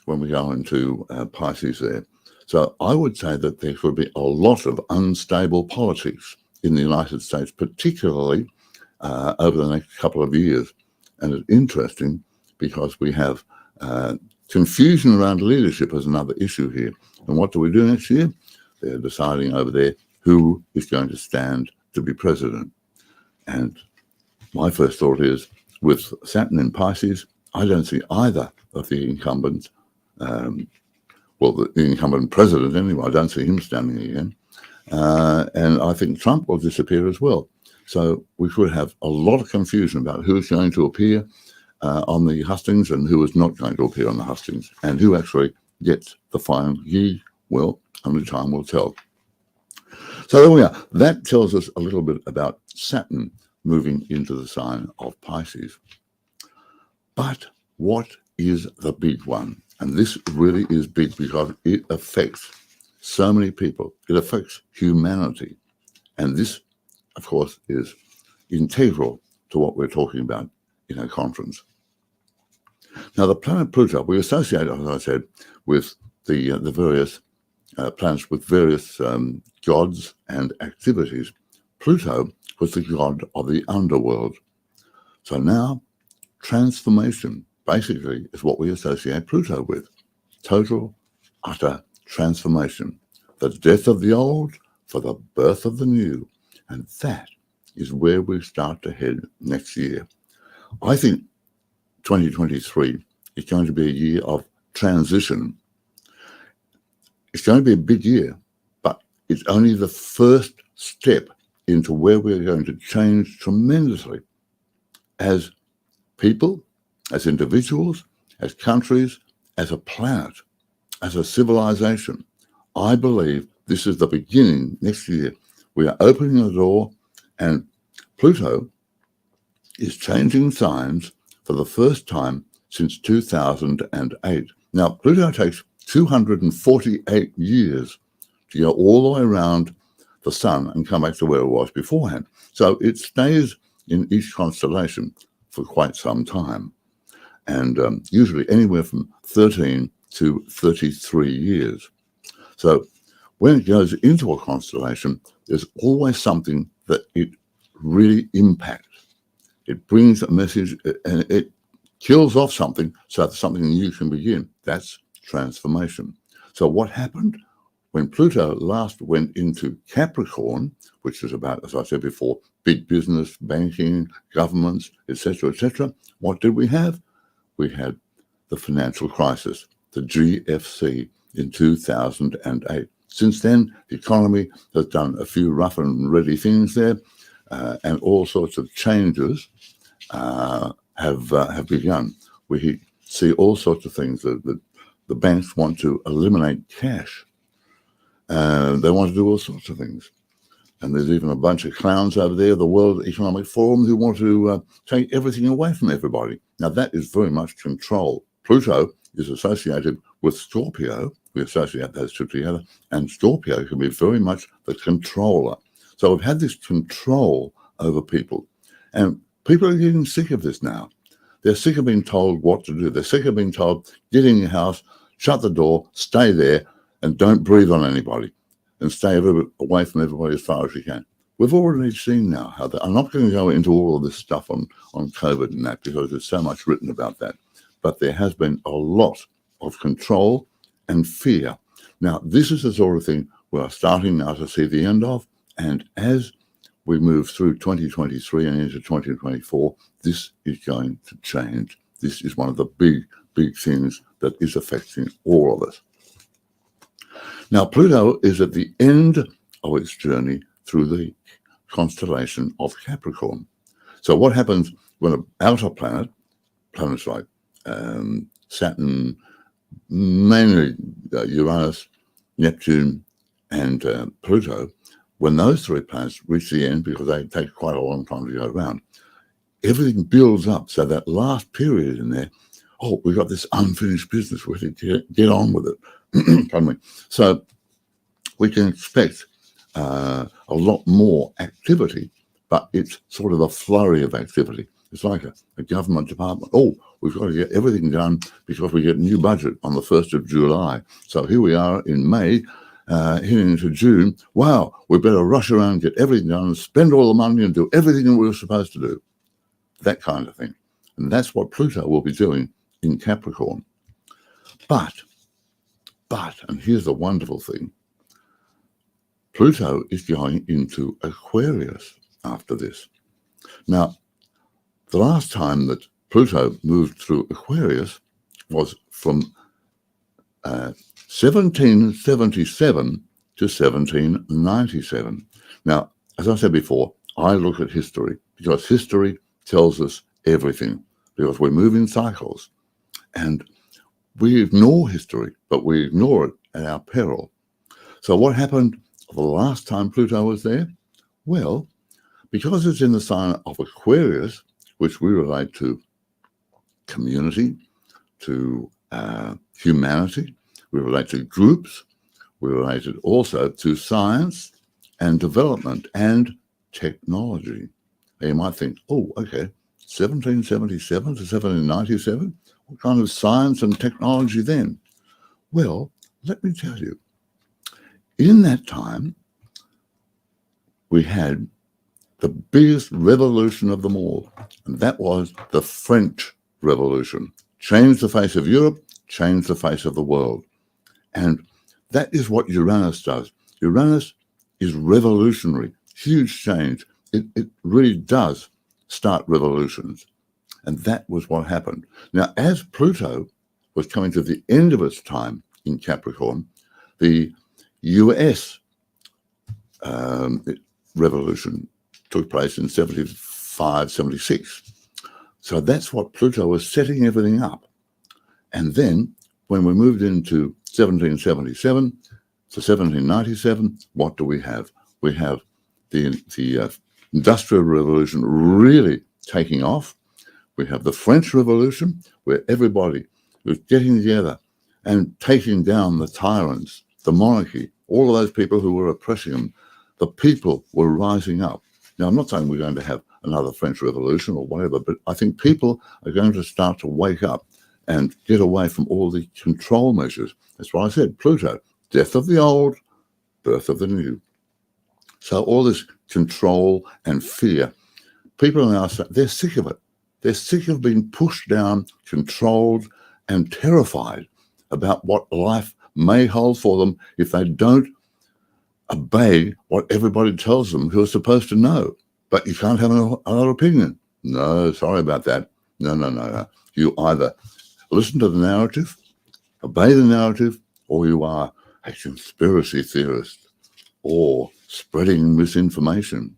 when we go into Pisces there. So I would say that there could be a lot of unstable politics in the United States, particularly over the next couple of years. And it's interesting because we have confusion around leadership as another issue here. And what do we do next year? They're deciding over there who is going to stand to be president. And my first thought is, with Saturn in Pisces, I don't see either of the incumbents, the incumbent president anyway, I don't see him standing again. And I think Trump will disappear as well. So we could have a lot of confusion about who is going to appear on the hustings and who is not going to appear on the hustings, and who actually gets the final key. Well, only time will tell. So there we are. That tells us a little bit about Saturn moving into the sign of Pisces. But what is the big one? And this really is big because it affects so many people. It affects humanity. And this, of course, is integral to what we're talking about in our conference. Now, the planet Pluto, we associate, as I said, with the various planets with various gods and activities. Pluto was the god of the underworld. So now, transformation basically is what we associate Pluto with. Total, utter transformation. The death of the old for the birth of the new. And that is where we start to head next year. I think 2023 is going to be a year of transition. It's going to be a big year, but it's only the first step into where we're going to change tremendously as people, as individuals, as countries, as a planet, as a civilization. I believe this is the beginning next year. We are opening the door, and Pluto is changing signs for the first time since 2008. Now, Pluto takes 248 years to go all the way around the sun and come back to where it was beforehand. So it stays in each constellation for quite some time, and usually anywhere from 13 to 33 years. So when it goes into a constellation, there's always something that it really impacts. It brings a message and it kills off something so that something new can begin. That's transformation. So what happened when Pluto last went into Capricorn, which is about, as I said before, big business, banking, governments, etc., what did we have? We had the financial crisis, the GFC in 2008. Since then, the economy has done a few rough and ready things there, and all sorts of changes have begun. We see all sorts of things. The banks want to eliminate cash. They want to do all sorts of things. And there's even a bunch of clowns over there, the World Economic Forum, who want to take everything away from everybody. Now, that is very much control. Pluto is associated with Scorpio. We associate those two together. And Scorpio can be very much the controller. So we've had this control over people. And people are getting sick of this now. They're sick of being told what to do. They're sick of being told, get in your house, shut the door, stay there, and don't breathe on anybody. And stay a little bit away from everybody as far as you can. We've already seen now how I'm not going to go into all of this stuff on COVID and that, because there's so much written about that. But there has been a lot of control and fear. Now, this is the sort of thing we are starting now to see the end of. And as we move through 2023 and into 2024, this is going to change. This is one of the big, big things that is affecting all of us. Now, Pluto is at the end of its journey through the constellation of Capricorn. So what happens when an outer planet, planets like Saturn, mainly Uranus, Neptune, and Pluto, when those three planets reach the end, because they take quite a long time to go around, everything builds up. So that last period in there, oh, we've got this unfinished business. We have to get on with it. Pardon me. So we can expect a lot more activity, but it's sort of a flurry of activity. It's like a government department. Oh, we've got to get everything done because we get a new budget on the 1st of July. So here we are in May, heading into June. Wow, we better rush around, get everything done, spend all the money and do everything that we were supposed to do. That kind of thing. And that's what Pluto will be doing in Capricorn. But, and here's the wonderful thing, Pluto is going into Aquarius after this. Now, the last time that Pluto moved through Aquarius was from 1777 to 1797. Now, as I said before, I look at history because history tells us everything, because we move in cycles. And we ignore history, but we ignore it at our peril. So what happened the last time Pluto was there? Well, because it's in the sign of Aquarius, which we relate to community, to humanity, we relate to groups, we relate it also to science and development and technology. And you might think, oh, okay, 1777 to 1797? What kind of science and technology then? Well, let me tell you, in that time, we had the biggest revolution of them all, and that was the French Revolution. Changed the face of Europe, changed the face of the world. And that is what Uranus does. Uranus is revolutionary, huge change. It really does start revolutions. And that was what happened. Now, as Pluto was coming to the end of its time in Capricorn, the US revolution took place in 75, 76. So that's what Pluto was setting everything up. And then when we moved into 1777 to 1797, what do we have? We have the Industrial Revolution really taking off. We have the French Revolution, where everybody was getting together and taking down the tyrants, the monarchy, all of those people who were oppressing them. The people were rising up. Now, I'm not saying we're going to have another French Revolution or whatever, but I think people are going to start to wake up and get away from all the control measures. That's why I said Pluto, death of the old, birth of the new. So all this control and fear, people are now saying they're sick of it. They're sick of being pushed down, controlled, and terrified about what life may hold for them if they don't obey what everybody tells them who are supposed to know. But you can't have another opinion. No, sorry about that. No. You either listen to the narrative, obey the narrative, or you are a conspiracy theorist or spreading misinformation.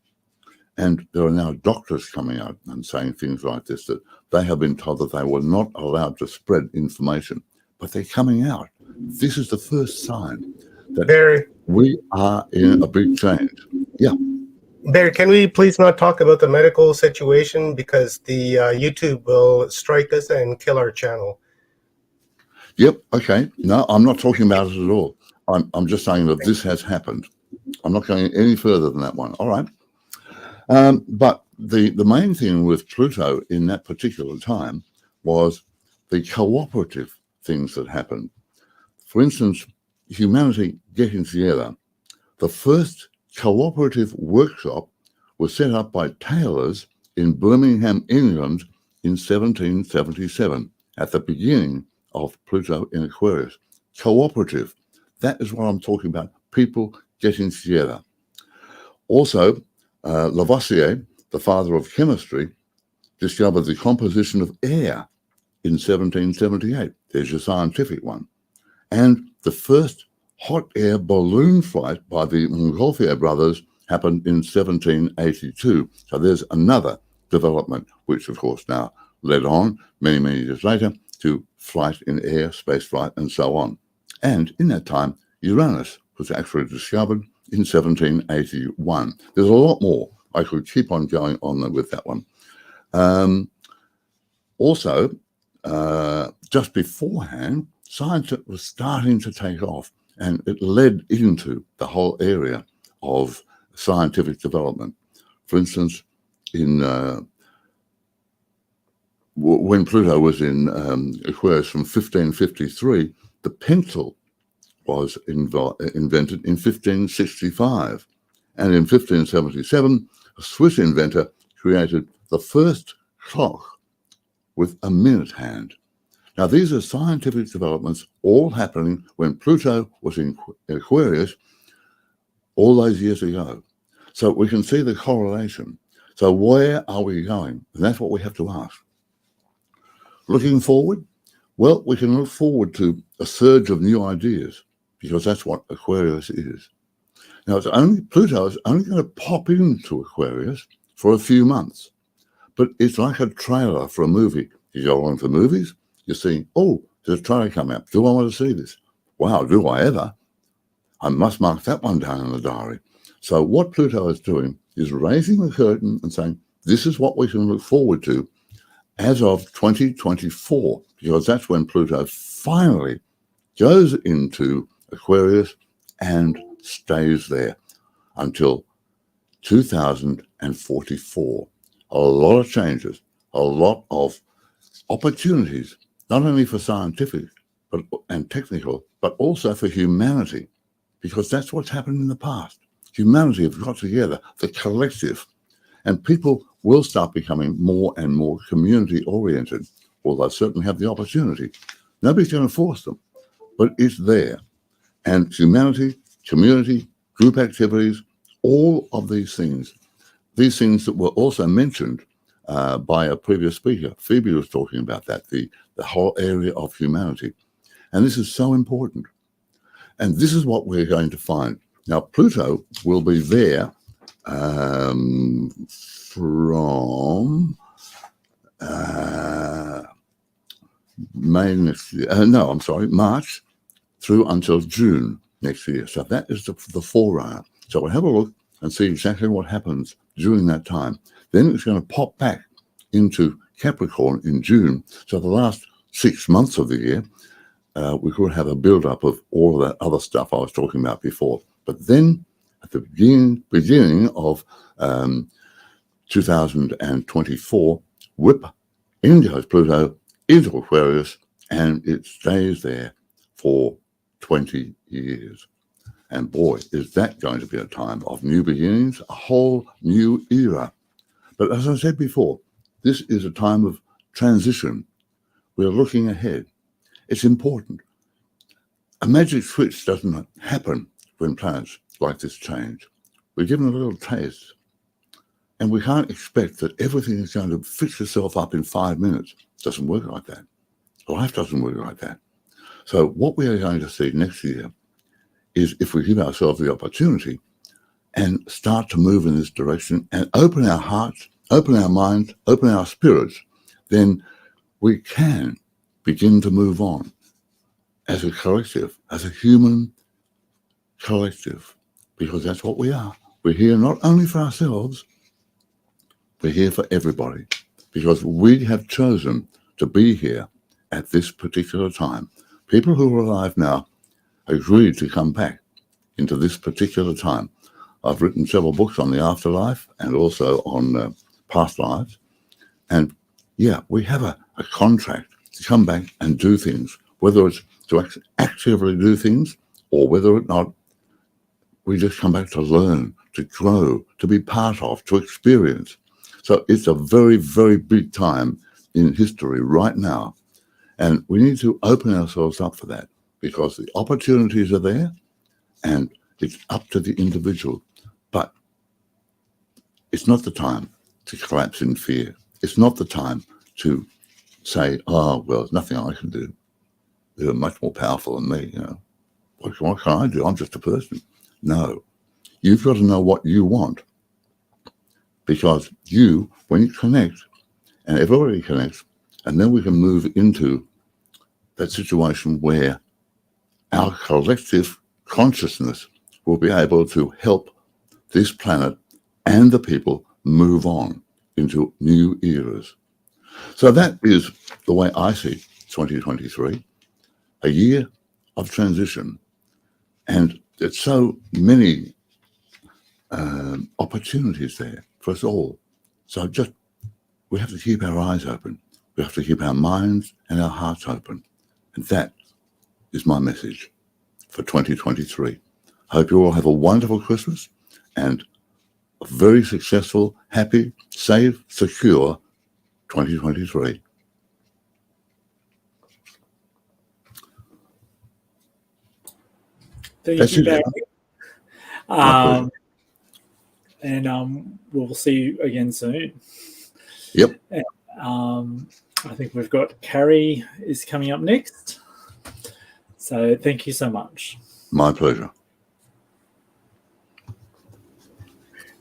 And there are now doctors coming out and saying things like this, that they have been told that they were not allowed to spread information, but they're coming out. This is the first sign that we are in a big change. Yeah. Barry, can we please not talk about the medical situation, because the YouTube will strike us and kill our channel? Yep. Okay. No, I'm not talking about it at all. I'm just saying that this has happened. I'm not going any further than that one. All right. But the main thing with Pluto in that particular time was the cooperative things that happened. For instance, humanity getting together. The first cooperative workshop was set up by tailors in Birmingham, England in 1777, at the beginning of Pluto in Aquarius. Cooperative. That is what I'm talking about. People getting together. Also, Lavoisier, the father of chemistry, discovered the composition of air in 1778. There's your scientific one. And the first hot air balloon flight by the Montgolfier brothers happened in 1782. So there's another development, which of course now led on many years later to flight in air, space flight, and so on. And in that time, Uranus was actually discovered in 1781. There's a lot more. I could keep on going on with that one. Also, just beforehand, science was starting to take off, and it led into the whole area of scientific development. For instance, when Pluto was in Aquarius from 1553, the pencil was invented in 1565. And in 1577, a Swiss inventor created the first clock with a minute hand. Now, these are scientific developments all happening when Pluto was in Aquarius all those years ago. So we can see the correlation. So where are we going? And that's what we have to ask. Looking forward? Well, we can look forward to a surge of new ideas, because that's what Aquarius is. Now, Pluto is only going to pop into Aquarius for a few months, but it's like a trailer for a movie. You go on to movies, you see, oh, there's a trailer coming up. Do I want to see this? Wow, do I ever? I must mark that one down in the diary. So what Pluto is doing is raising the curtain and saying, this is what we can look forward to as of 2024, because that's when Pluto finally goes into Aquarius and stays there until 2044. A lot of changes, a lot of opportunities, not only for scientific and technical, but also for humanity, because that's what's happened in the past. Humanity have got together, the collective, and people will start becoming more and more community-oriented. Well, they certainly have the opportunity. Nobody's going to force them, but it's there. And humanity, community, group activities, all of these things that were also mentioned by a previous speaker. Phoebe was talking about that, the whole area of humanity. And this is so important. And this is what we're going to find. Now, Pluto will be there from March through until June next year. So that is the forerunner. So we'll have a look and see exactly what happens during that time. Then it's going to pop back into Capricorn in June. So the last 6 months of the year, we could have a build-up of all of that other stuff I was talking about before. But then at the beginning of 2024, whip, in goes Pluto into Aquarius, and it stays there for 20 years. And boy, is that going to be a time of new beginnings, a whole new era. But as I said before, this is a time of transition. We're looking ahead. It's important. A magic switch doesn't happen when planets like this change. We're given a little taste, and we can't expect that everything is going to fix itself up in 5 minutes. It doesn't work like that. Life doesn't work like that. So what we are going to see next year is, if we give ourselves the opportunity and start to move in this direction and open our hearts, open our minds, open our spirits, then we can begin to move on as a collective, as a human collective, because that's what we are. We're here not only for ourselves, we're here for everybody, because we have chosen to be here at this particular time. People who are alive now agreed to come back into this particular time. I've written several books on the afterlife and also on past lives. And yeah, we have a contract to come back and do things, whether it's to actively do things or whether or not we just come back to learn, to grow, to be part of, to experience. So it's a very, very big time in history right now. And we need to open ourselves up for that, because the opportunities are there and it's up to the individual. But it's not the time to collapse in fear. It's not the time to say, oh, well, there's nothing I can do. They're much more powerful than me. What can I do? I'm just a person. No, you've got to know what you want, because you, when you connect, and everybody connects, and then we can move into that situation where our collective consciousness will be able to help this planet and the people move on into new eras. So that is the way I see 2023, a year of transition. And there's so many opportunities there for us all. So just, we have to keep our eyes open. We have to keep our minds and our hearts open. And that is my message for 2023. Hope you all have a wonderful Christmas and a very successful, happy, safe, secure 2023. Thank you, Barry. And we'll see you again soon. Yep. And, I think we've got Carrie is coming up next. So thank you so much. My pleasure.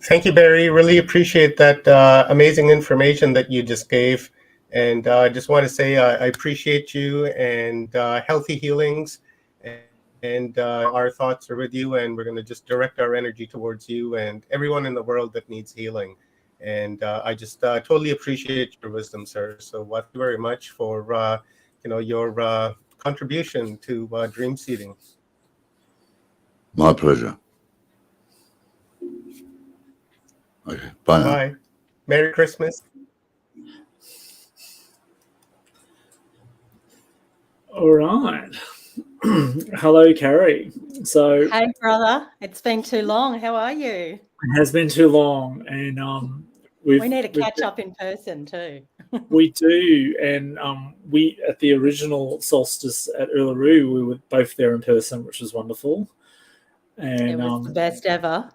Thank you, Barry. Really appreciate that amazing information that you just gave. And I just want to say I appreciate you, and healthy healings. And our thoughts are with you, and we're going to just direct our energy towards you and everyone in the world that needs healing. And I just totally appreciate your wisdom, sir. So thank you very much for your contribution to dream seeding. My pleasure. Okay, bye now. Bye. Merry Christmas. All right. Hello, Carrie. So hey, brother. It's been too long. How are you? It has been too long, and we need to catch up in person too. We do, and we at the original Solstice at Uluru, we were both there in person, which was wonderful. And it was the best ever.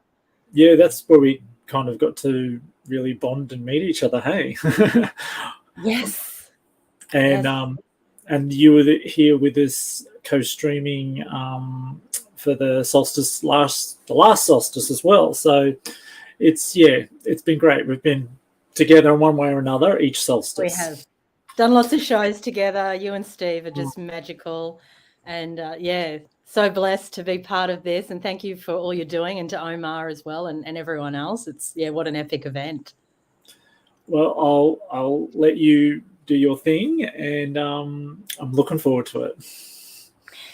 Yeah, that's where we kind of got to really bond and meet each other. Hey. Yes. And yes. And you were here with us co-streaming for the solstice, the last solstice as well. So it's been great. We've been together in one way or another each solstice. We have done lots of shows together. You and Steve are just magical, and so blessed to be part of this. And thank you for all you're doing, and to Omar as well, and everyone else. It's what an epic event. Well, I'll let you do your thing, and I'm looking forward to it.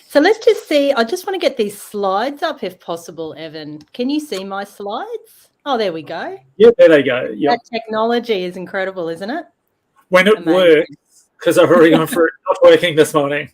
So let's just see. I just want to get these slides up if possible, Evan. Can you see my slides? Oh, there we go. Yeah, there they go. Yep. That technology is incredible, isn't it? When it works, because I've already gone through it not working this morning.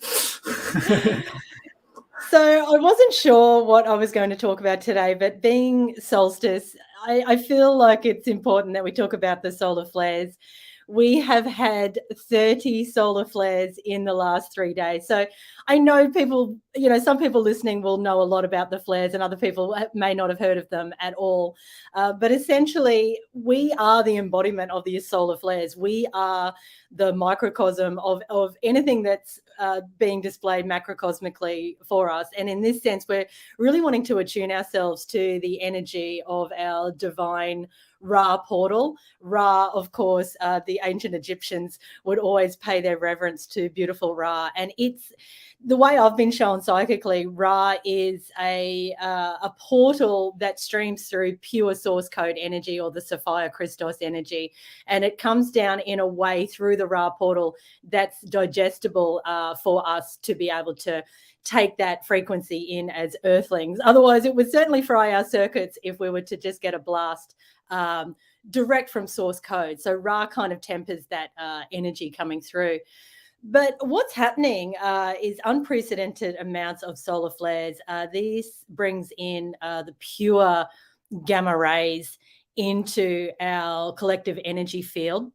So I wasn't sure what I was going to talk about today, but being solstice, I feel like it's important that we talk about the solar flares. we have had 30 solar flares in the last 3 days. So I know people, some people listening will know a lot about the flares and other people may not have heard of them at all. But essentially, we are the embodiment of these solar flares. We are the microcosm of anything that's being displayed macrocosmically for us. And in this sense, we're really wanting to attune ourselves to the energy of our divine Ra portal. Ra, of course, the ancient Egyptians would always pay their reverence to beautiful Ra. And it's the way I've been shown psychically, Ra is a portal that streams through pure source code energy, or the Sophia Christos energy. And it comes down in a way through the Ra portal that's digestible for us to be able to take that frequency in as earthlings. Otherwise, it would certainly fry our circuits if we were to just get a blast direct from source code. So Ra kind of tempers that energy coming through. But what's happening is unprecedented amounts of solar flares. This brings in the pure gamma rays into our collective energy field.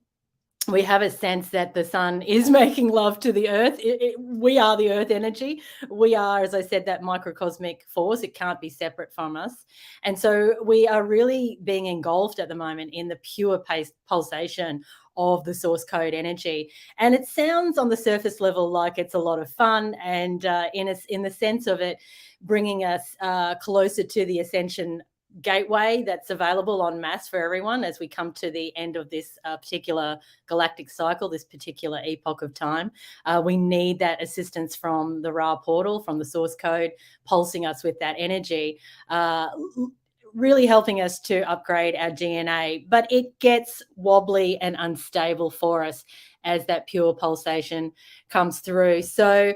We have a sense that the sun is making love to the earth. We are the earth energy. We are, as I said, that microcosmic force. It can't be separate from us. And so we are really being engulfed at the moment in the pure pulsation of the source code energy. And it sounds on the surface level like it's a lot of fun, and in the sense of it bringing us closer to the ascension gateway that's available en masse for everyone as we come to the end of this particular galactic cycle, this particular epoch of time. We need that assistance from the Ra portal, from the source code, pulsing us with that energy, really helping us to upgrade our DNA. But it gets wobbly and unstable for us as that pure pulsation comes through. So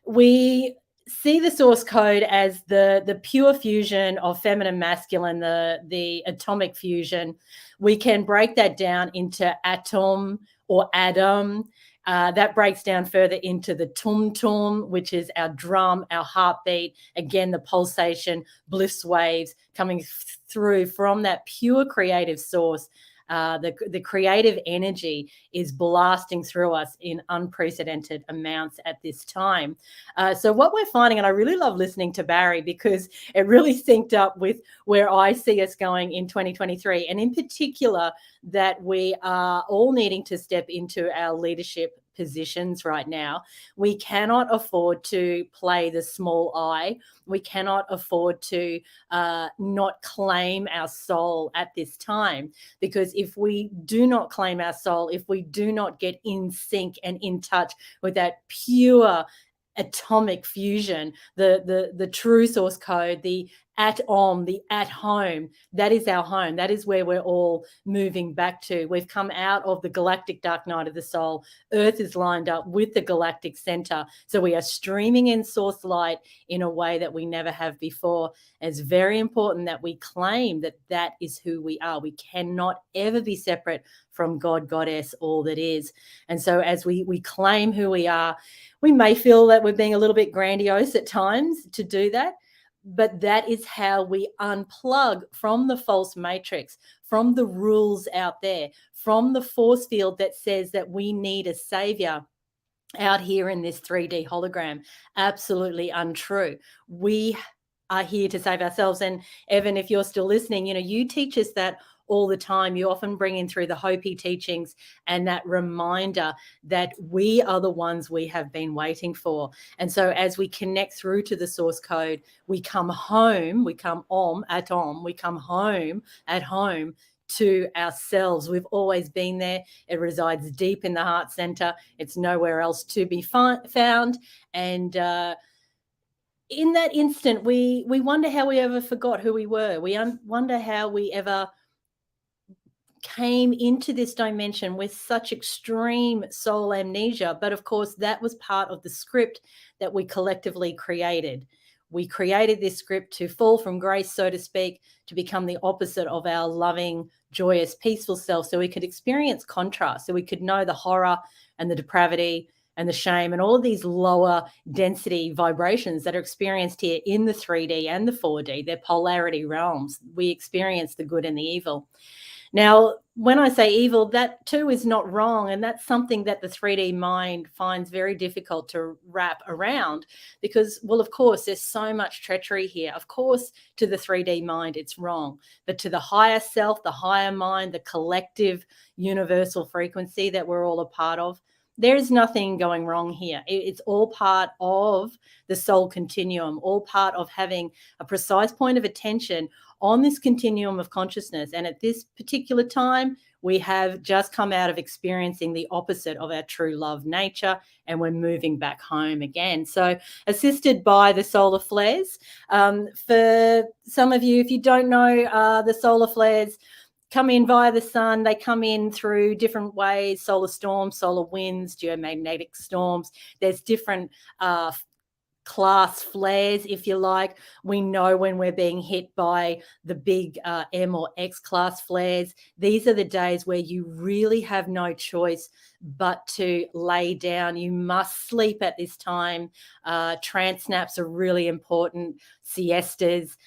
we see the source code as the pure fusion of feminine masculine, the atomic fusion. We can break that down into atom or Adam. That breaks down further into the tum-tum, which is our drum, our heartbeat. Again, the pulsation, bliss waves coming through from that pure creative source. The creative energy is blasting through us in unprecedented amounts at this time. So what we're finding, and I really love listening to Barry because it really synced up with where I see us going in 2023, and in particular that we are all needing to step into our leadership positions right now. We cannot afford to play the small I. We cannot afford to not claim our soul at this time, because if we do not claim our soul, if we do not get in sync and in touch with that pure atomic fusion, the true source code, the at-om, the at-home, that is our home. That is where we're all moving back to. We've come out of the galactic dark night of the soul. Earth is lined up with the galactic center. So we are streaming in source light in a way that we never have before. It's very important that we claim that that is who we are. We cannot ever be separate from God, Goddess, all that is. And so as we claim who we are, we may feel that we're being a little bit grandiose at times to do that, but that is how we unplug from the false matrix, from the rules out there, from the force field that says that we need a savior out here in this 3D hologram. Absolutely untrue. We are here to save ourselves. And Evan, if you're still listening, you teach us that all the time. You often bring in through the Hopi teachings and that reminder that we are the ones we have been waiting for. And so as we connect through to the source code, we come home, we come at om, we come home at home to ourselves. We've always been there. It resides deep in the heart center. It's nowhere else to be found. And in that instant, we wonder how we ever forgot who we were. We wonder how we ever came into this dimension with such extreme soul amnesia. But of course, that was part of the script that we collectively created. We created this script to fall from grace, so to speak, to become the opposite of our loving, joyous, peaceful self, so we could experience contrast, so we could know the horror and the depravity and the shame and all of these lower density vibrations that are experienced here in the 3D and the 4D, they're polarity realms. We experience the good and the evil. Now, when I say evil, that too is not wrong. And that's something that the 3D mind finds very difficult to wrap around because, well, of course, there's so much treachery here. Of course, to the 3D mind, it's wrong. But to the higher self, the higher mind, the collective universal frequency that we're all a part of, there's nothing going wrong here. It's all part of the soul continuum, all part of having a precise point of attention on this continuum of consciousness. And at this particular time, we have just come out of experiencing the opposite of our true love nature, and we're moving back home again. So assisted by the solar flares. For some of you, if you don't know, the solar flares come in via the sun. They come in through different ways: solar storms, solar winds, geomagnetic storms. There's different class flares, if you like. We know when we're being hit by the big M or X class flares. These are the days where you really have no choice but to lay down. You must sleep at this time. Trance naps are really important. Siestas,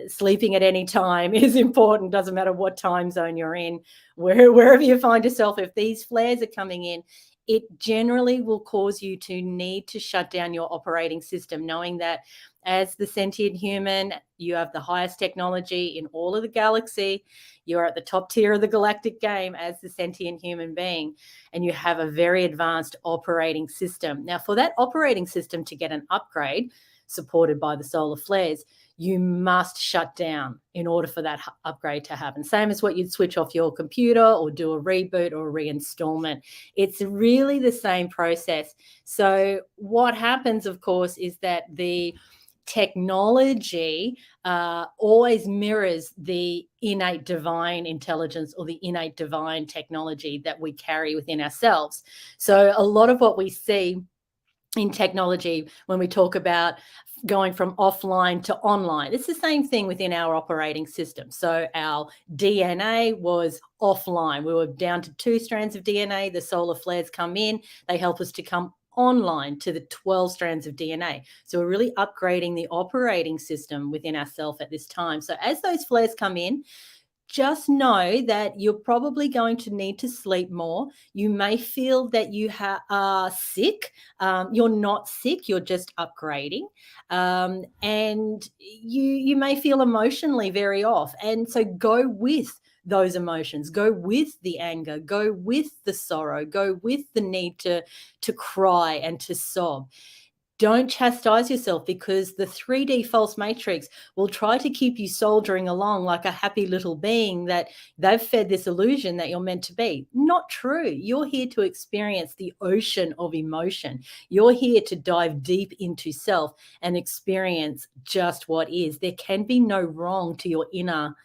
sleeping at any time is important. Doesn't matter what time zone you're in, wherever you find yourself. If these flares are coming in, it generally will cause you to need to shut down your operating system, knowing that as the sentient human, you have the highest technology in all of the galaxy. You're at the top tier of the galactic game as the sentient human being, and you have a very advanced operating system. Now, for that operating system to get an upgrade supported by the solar flares, you must shut down in order for that upgrade to happen. Same as what you'd switch off your computer or do a reboot or a reinstallment. It's really the same process. So what happens, of course, is that the technology always mirrors the innate divine intelligence or the innate divine technology that we carry within ourselves. So a lot of what we see in technology when we talk about going from offline to online, it's the same thing within our operating system. So our DNA was offline. We were down to 2 strands of DNA. The solar flares come in. They help us to come online to the 12 strands of DNA. So we're really upgrading the operating system within ourselves at this time. So as those flares come in, just know that you're probably going to need to sleep more. You may feel that you are sick. You're not sick, you're just upgrading. And you may feel emotionally very off. And so go with those emotions, go with the anger, go with the sorrow, go with the need to cry and to sob. Don't chastise yourself, because the 3D false matrix will try to keep you soldiering along like a happy little being that they've fed this illusion that you're meant to be. Not true. You're here to experience the ocean of emotion. You're here to dive deep into self and experience just what is. There can be no wrong to your inner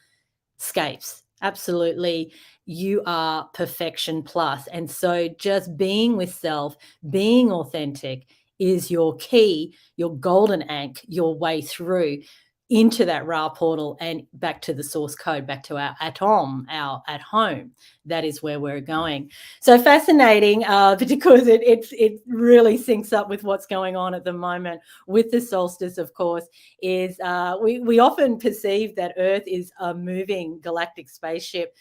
scapes. Absolutely. You are perfection plus. And so just being with self, being authentic, is your key, your golden ankh, your way through into that Ra portal and back to the source code, back to our atom, our at home. That is where we're going. So fascinating, because it really syncs up with what's going on at the moment with the solstice, of course, is we often perceive that Earth is a moving galactic spaceship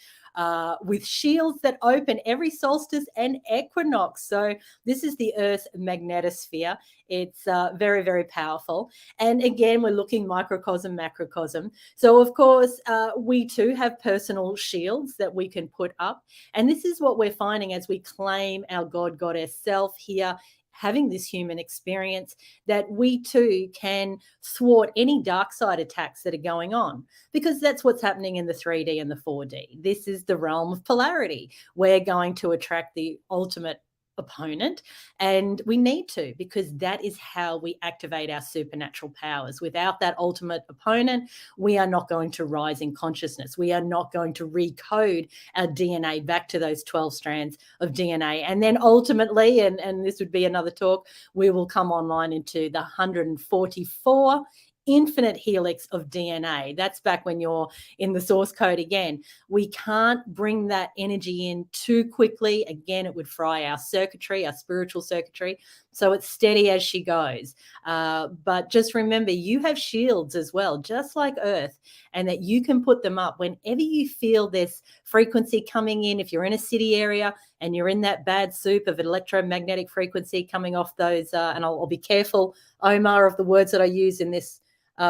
with shields that open every solstice and equinox. So this is the Earth's magnetosphere. It's very, very powerful. And again, we're looking microcosm, macrocosm. So of course, we too have personal shields that we can put up. And this is what we're finding as we claim our God, Goddess self here, having this human experience, that we too can thwart any dark side attacks that are going on, because that's what's happening in the 3D and the 4D. This is the realm of polarity. We're going to attract the ultimate opponent, and we need to, because that is how we activate our supernatural powers. Without that ultimate opponent, we are not going to rise in consciousness. We are not going to recode our DNA back to those 12 strands of DNA. And then ultimately, and this would be another talk, we will come online into the 144 infinite helix of DNA. That's back when you're in the source code again. We can't bring that energy in too quickly. Again, it would fry our circuitry, our spiritual circuitry. So it's steady as she goes. But just remember, you have shields as well, just like Earth, and that you can put them up whenever you feel this frequency coming in. If you're in a city area and you're in that bad soup of electromagnetic frequency coming off those, and I'll be careful, Omar, of the words that I use in this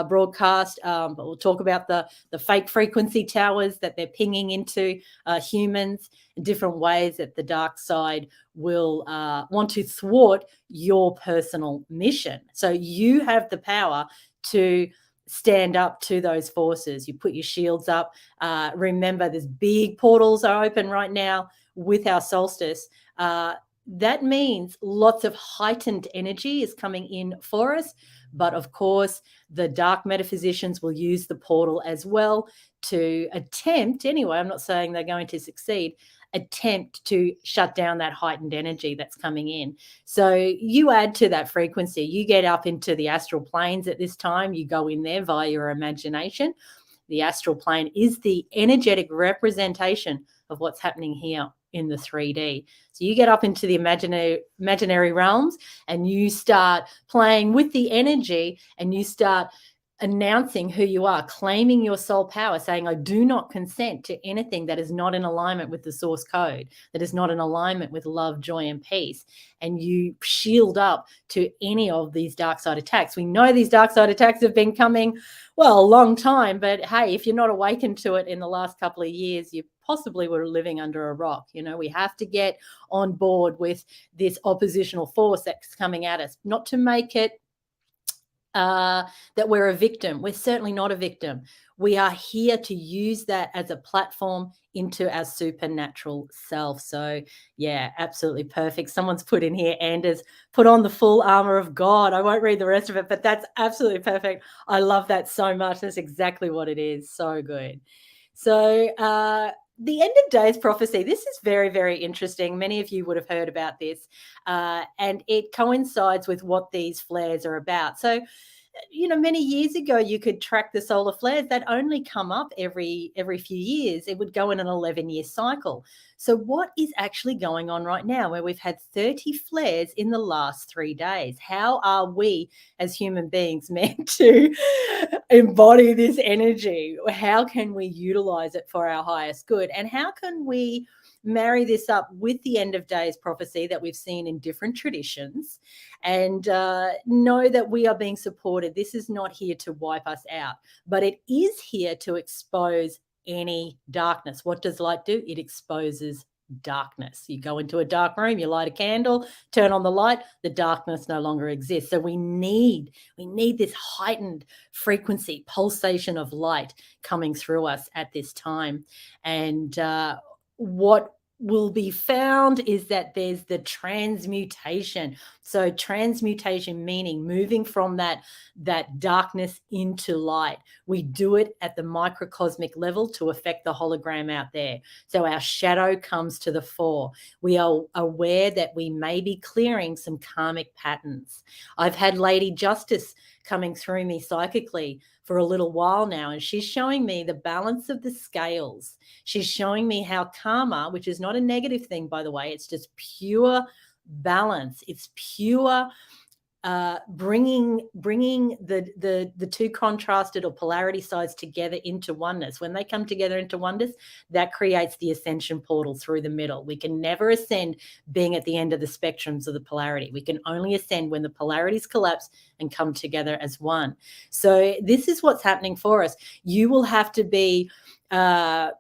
broadcast, but we'll talk about the fake frequency towers that they're pinging into humans, different ways that the dark side will want to thwart your personal mission. So you have the power to stand up to those forces. You put your shields up. Remember, there's big portals are open right now with our solstice. That means lots of heightened energy is coming in for us. But of course, the dark metaphysicians will use the portal as well to attempt, anyway, I'm not saying they're going to succeed, attempt to shut down that heightened energy that's coming in. So you add to that frequency, you get up into the astral planes at this time, you go in there via your imagination. The astral plane is the energetic representation of what's happening here in the 3D. So you get up into the imaginary realms and you start playing with the energy and you start announcing who you are, claiming your soul power, saying, I do not consent to anything that is not in alignment with the source code, that is not in alignment with love, joy, and peace. And you shield up to any of these dark side attacks. We know these dark side attacks have been coming, well, a long time, but hey, if you're not awakened to it in the last couple of years, you possibly were living under a rock. You know, we have to get on board with this oppositional force that's coming at us, not to make it that we're a victim. We're certainly not a victim. We are here to use that as a platform into our supernatural self. So yeah, absolutely perfect. Someone's put in here, Anders, put on the full armor of God. I won't read the rest of it, but that's absolutely perfect. I love that so much. That's exactly what it is. So good. So the end of days prophecy, this is very, very interesting. Many of you would have heard about this, and it coincides with what these flares are about. So, you know, many years ago, you could track the solar flares that only come up every few years. It would go in an 11-year cycle. So what is actually going on right now where we've had 30 flares in the last 3 days? How are we as human beings meant to embody this energy? How can we utilize it for our highest good? And how can we marry this up with the end of days prophecy that we've seen in different traditions and know that we are being supported? This is not here to wipe us out, but it is here to expose any darkness. What does light do? It exposes darkness. You go into a dark room, you light a candle, turn on the light, the darkness no longer exists. So we need this heightened frequency, pulsation of light coming through us at this time. And what will be found is that there's the transmutation. So transmutation meaning moving from that darkness into light. We do it at the microcosmic level to affect the hologram out there. So our shadow comes to the fore. We are aware that we may be clearing some karmic patterns. I've had Lady Justice coming through me psychically for a little while now, and she's showing me the balance of the scales. She's showing me how karma, which is not a negative thing, by the way, it's just pure balance. It's pure bringing the two contrasted or polarity sides together into oneness. When they come together into oneness, that creates the ascension portal through the middle. We can never ascend being at the end of the spectrums of the polarity. We can only ascend when the polarities collapse and come together as one. So this is what's happening for us. You will have to be I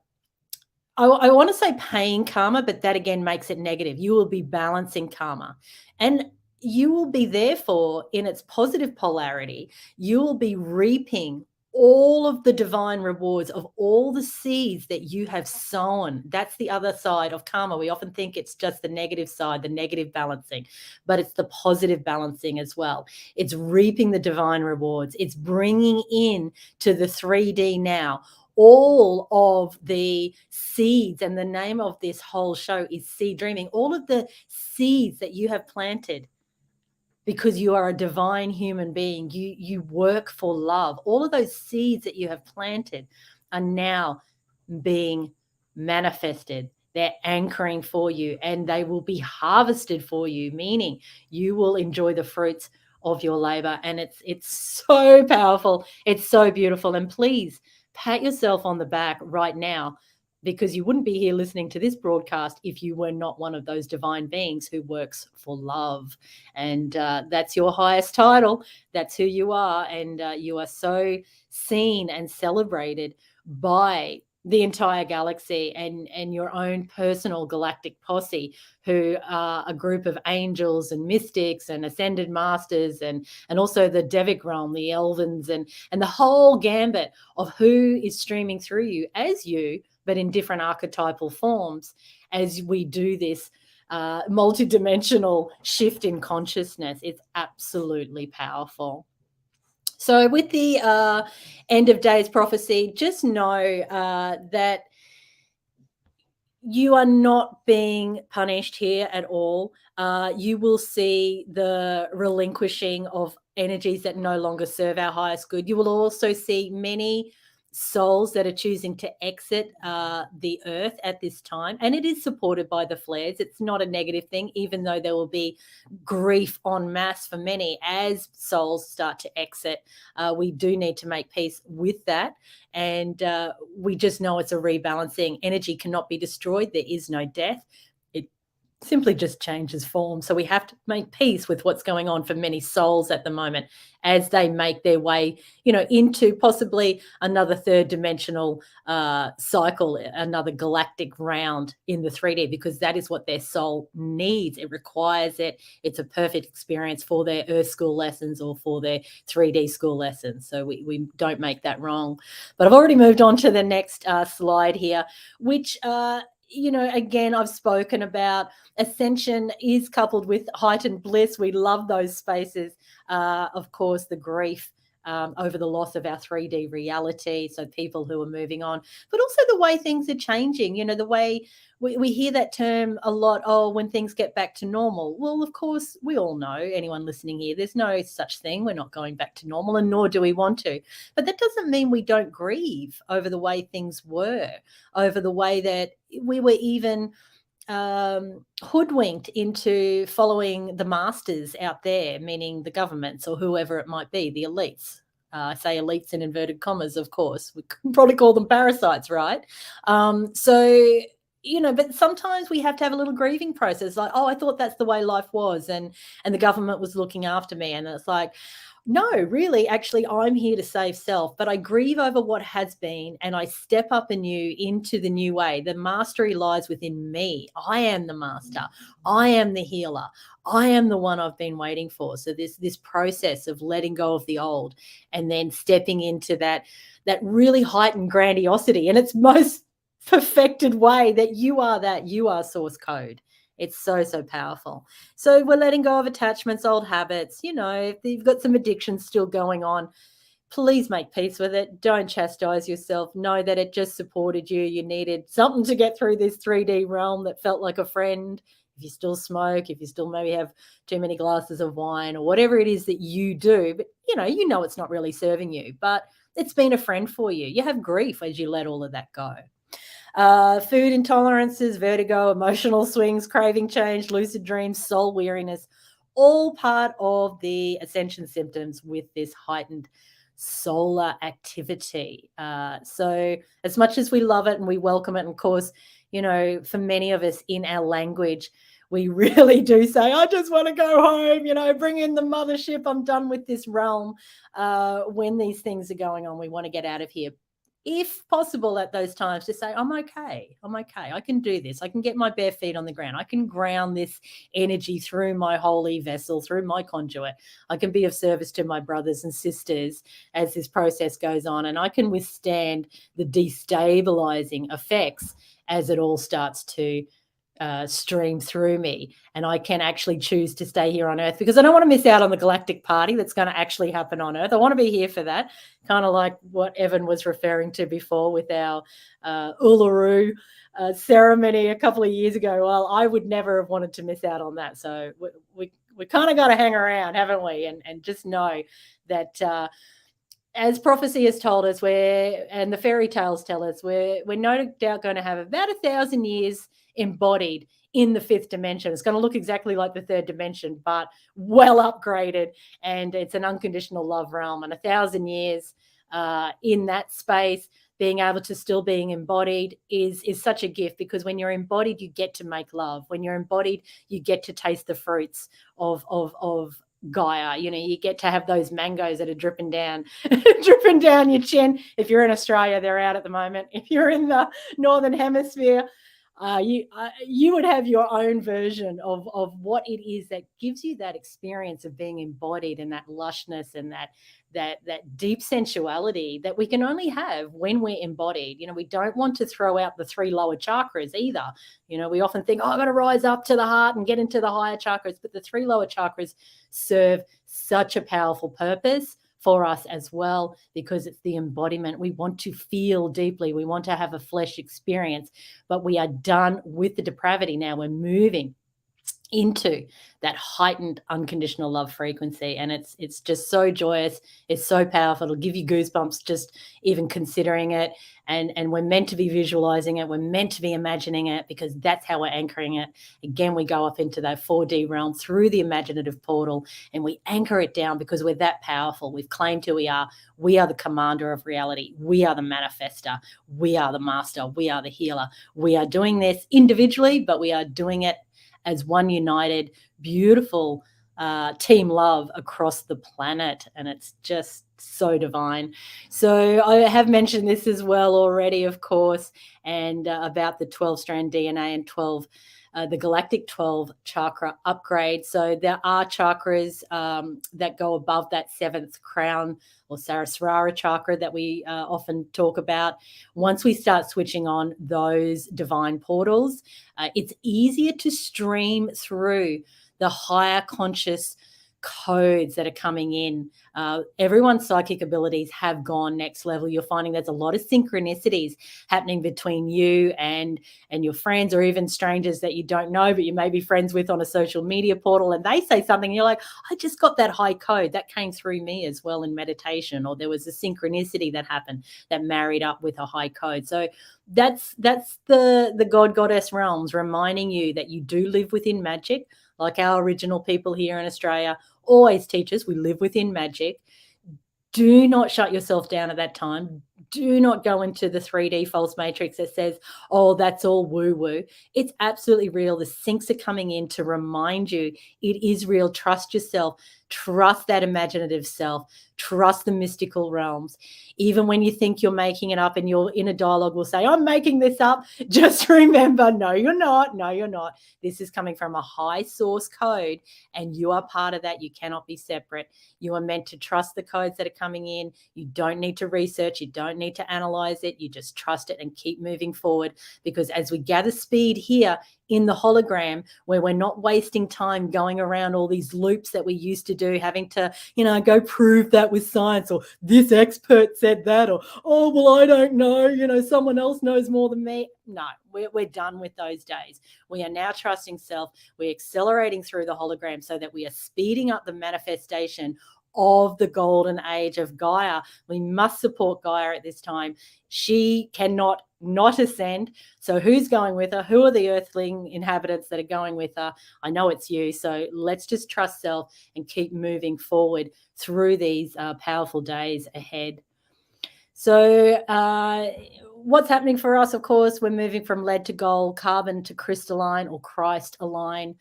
want to say paying karma, but that again makes it negative. You will be balancing karma. And you will be, therefore, in its positive polarity, you will be reaping all of the divine rewards of all the seeds that you have sown. That's the other side of karma. We often think it's just the negative side, the negative balancing, but it's the positive balancing as well. It's reaping the divine rewards. It's bringing in to the 3D now all of the seeds, and the name of this whole show is Seed Dreaming. All of the seeds that you have planted because you are a divine human being. You work for love. All of those seeds that you have planted are now being manifested. They're anchoring for you, and they will be harvested for you, meaning you will enjoy the fruits of your labor. And it's so powerful. It's so beautiful. And please pat yourself on the back right now, because you wouldn't be here listening to this broadcast if you were not one of those divine beings who works for love. And that's your highest title. That's who you are. And you are so seen and celebrated by the entire galaxy and your own personal galactic posse, who are a group of angels and mystics and ascended masters, and also the Devic realm, the Elvens, and the whole gambit of who is streaming through you as you, but in different archetypal forms, as we do this multidimensional shift in consciousness. It's absolutely powerful. So with the end of days prophecy, just know that you are not being punished here at all. You will see the relinquishing of energies that no longer serve our highest good. You will also see many souls that are choosing to exit the earth at this time, and it is supported by the flares. It's not a negative thing, even though there will be grief en masse for many as souls start to exit. We do need to make peace with that, and we just know it's a rebalancing. Energy cannot be destroyed. There is no death. It simply just changes form. So we have to make peace with what's going on for many souls at the moment as they make their way, into possibly another third dimensional cycle, another galactic round in the 3D, because that is what their soul needs. It requires it. It's a perfect experience for their Earth school lessons or for their 3D school lessons. So we don't make that wrong. But I've already moved on to the next slide here, which again, I've spoken about. Ascension is coupled with heightened bliss. We love those spaces. Of course, the grief over the loss of our 3D reality. So people who are moving on, but also the way things are changing. The way we hear that term a lot. Oh, when things get back to normal. Well, of course, we all know, anyone listening here, there's no such thing. We're not going back to normal, and nor do we want to. But that doesn't mean we don't grieve over the way things were, over the way that we were even hoodwinked into following the masters out there, meaning the governments or whoever it might be, the elites. I say elites in inverted commas, of course. We could probably call them parasites, right? But sometimes we have to have a little grieving process, like, oh, I thought that's the way life was, and the government was looking after me. And it's like, no, really, actually, I'm here to save self, but I grieve over what has been, and I step up anew into the new way. The mastery lies within me. I am the master. I am the healer. I am the one I've been waiting for. So this process of letting go of the old and then stepping into that really heightened grandiosity in its most perfected way, that you are source code. It's so, so powerful. So we're letting go of attachments, old habits. If you've got some addictions still going on, please make peace with it. Don't chastise yourself. Know that it just supported you. You needed something to get through this 3D realm that felt like a friend. If you still smoke, if you still maybe have too many glasses of wine, or whatever it is that you do, but you know it's not really serving you, but it's been a friend for you. You have grief as you let all of that go. Food intolerances, vertigo, emotional swings, craving change, lucid dreams, soul weariness, all part of the ascension symptoms with this heightened solar activity. So as much as we love it and we welcome it, and of course, for many of us in our language, we really do say, I just want to go home, bring in the mothership. I'm done with this realm. When these things are going on, we want to get out of here. If possible at those times, to say, I'm okay. I can do this. I can get my bare feet on the ground. I can ground this energy through my holy vessel, through my conduit. I can be of service to my brothers and sisters as this process goes on. And I can withstand the destabilizing effects as it all starts to stream through me, and I can actually choose to stay here on Earth, because I don't want to miss out on the galactic party that's going to actually happen on Earth. I want to be here for that, kind of like what Evan was referring to before with our Uluru ceremony a couple of years ago. Well, I would never have wanted to miss out on that. So we kind of got to hang around, haven't we? And just know that as prophecy has told us, and the fairy tales tell us, we're no doubt going to have about 1,000 years embodied in the fifth dimension. It's going to look exactly like the third dimension, but well upgraded, and it's an unconditional love realm. And 1,000 years in that space, being able to still being embodied is such a gift, because when you're embodied, you get to make love. When you're embodied, you get to taste the fruits of Gaia. You know, you get to have those mangoes that are dripping down your chin. If you're in Australia, they're out at the moment. If you're in the Northern Hemisphere, you would have your own version of what it is that gives you that experience of being embodied, and that lushness and that deep sensuality that we can only have when we're embodied. You know, we don't want to throw out the 3 lower chakras either. You know, we often think, oh, I've got to rise up to the heart and get into the higher chakras, but the 3 lower chakras serve such a powerful purpose for us as well, because it's the embodiment. We want to feel deeply. We want to have a flesh experience, but we are done with the depravity now. We're moving into that heightened unconditional love frequency, and it's just so joyous. It's so powerful. It'll give you goosebumps just even considering it, and we're meant to be visualizing it. We're meant to be imagining it, because that's how we're anchoring it. Again, we go up into that 4D realm through the imaginative portal, and we anchor it down because we're that powerful. We've claimed who we are. We are the commander of reality. We are the manifester. We are the master. We are the healer. We are doing this individually, but we are doing it as one united, beautiful team love across the planet. And it's just so divine. So I have mentioned this as well already, of course, and about the 12-strand DNA and 12, the galactic 12 chakra upgrade. So there are chakras that go above that 7th crown or Saraswara chakra that we often talk about. Once we start switching on those divine portals, it's easier to stream through the higher conscious codes that are coming in. Everyone's psychic abilities have gone next level. You're finding there's a lot of synchronicities happening between you and your friends, or even strangers that you don't know, but you may be friends with on a social media portal, and they say something and you're like, I just got that high code that came through me as well in meditation, or there was a synchronicity that happened that married up with a high code. So that's the God Goddess realms reminding you that you do live within magic. Like our original people here in Australia always teach us, we live within magic. Do not shut yourself down at that time. Do not go into the 3D false matrix that says, oh, that's all woo-woo. It's absolutely real. The syncs are coming in to remind you it is real. Trust yourself. Trust that imaginative self. Trust the mystical realms. Even when you think you're making it up and your inner dialogue will say, I'm making this up, just remember, no, you're not. No, you're not. This is coming from a high source code, and you are part of that. You cannot be separate. You are meant to trust the codes that are coming in. You don't need to research. You don't need to analyze it. You just trust it and keep moving forward, because as we gather speed here in the hologram, where we're not wasting time going around all these loops that we used to do, having to, go prove that with science, or this expert said that, or, oh, well, I don't know, someone else knows more than me. No, we're done with those days. We are now trusting self. We're accelerating through the hologram so that we are speeding up the manifestation of the golden age of Gaia. We must support Gaia at this time. She cannot not ascend. So who's going with her? Who are the earthling inhabitants that are going with her? I know it's you. So let's just trust self and keep moving forward through these powerful days ahead. So what's happening for us, of course, we're moving from lead to gold, carbon to crystalline or Christ align.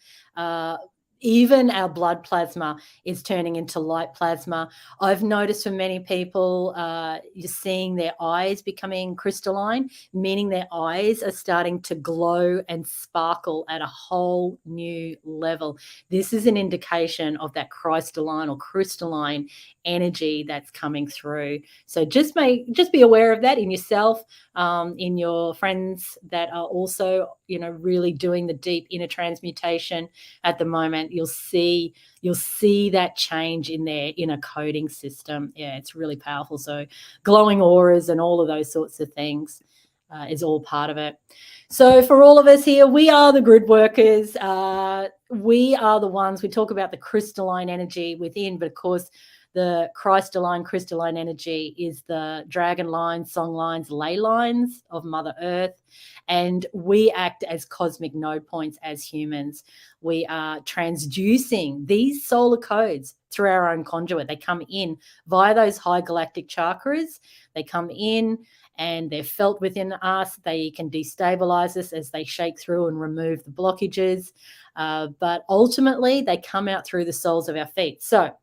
Even our blood plasma is turning into light plasma. I've noticed for many people, you're seeing their eyes becoming crystalline, meaning their eyes are starting to glow and sparkle at a whole new level. This is an indication of that crystalline or crystalline energy that's coming through. So just be aware of that in yourself, in your friends that are also, really doing the deep inner transmutation at the moment. You'll see that change in their inner coding system. Yeah, it's really powerful. So glowing auras and all of those sorts of things. is all part of it. So for all of us here, we are the grid workers. We are the ones, we talk about the crystalline energy within, but of course, the crystalline energy is the dragon lines, song lines, ley lines of Mother Earth. And we act as cosmic node points as humans. We are transducing these solar codes through our own conduit. They come in via those high galactic chakras. They come in and they're felt within us. They can destabilize us as they shake through and remove the blockages. But ultimately, they come out through the soles of our feet. So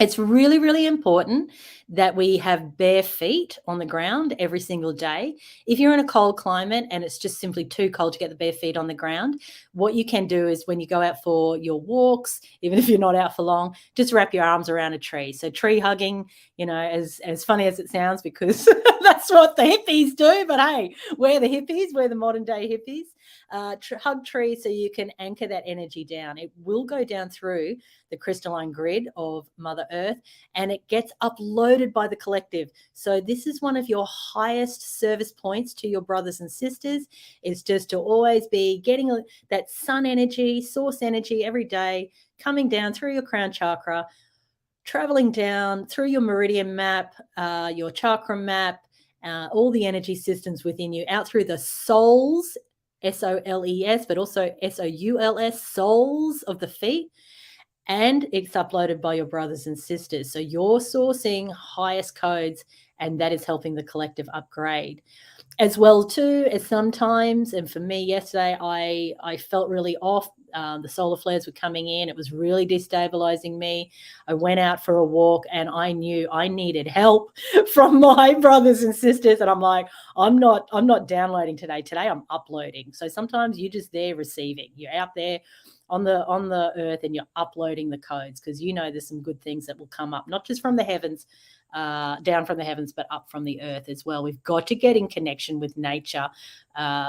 it's really, really important that we have bare feet on the ground every single day. If you're in a cold climate and it's just simply too cold to get the bare feet on the ground, what you can do is when you go out for your walks, even if you're not out for long, just wrap your arms around a tree. So tree hugging, you know, as funny as it sounds, because that's what the hippies do. But hey, we're the hippies. We're the modern day hippies. Hug trees so you can anchor that energy down. It will go down through the crystalline grid of Mother Earth, and it gets uploaded by the collective. So this is one of your highest service points to your brothers and sisters, is just to always be getting that sun energy, source energy every day, coming down through your crown chakra, traveling down through your meridian map, your chakra map, all the energy systems within you, out through the souls, S-O-L-E-S, but also S-O-U-L-S, soles of the feet. And it's uploaded by your brothers and sisters. So you're sourcing highest codes, and that is helping the collective upgrade. As well, too, as sometimes, and for me yesterday, I felt really off. The solar flares were coming in. It was really destabilizing me. I went out for a walk and I knew I needed help from my brothers and sisters. And I'm like, I'm not downloading today. Today I'm uploading. So sometimes you're just there receiving. You're out there on the earth and you're uploading the codes, because you know there's some good things that will come up, not just from the heavens, down from the heavens, but up from the earth as well. We've got to get in connection with nature.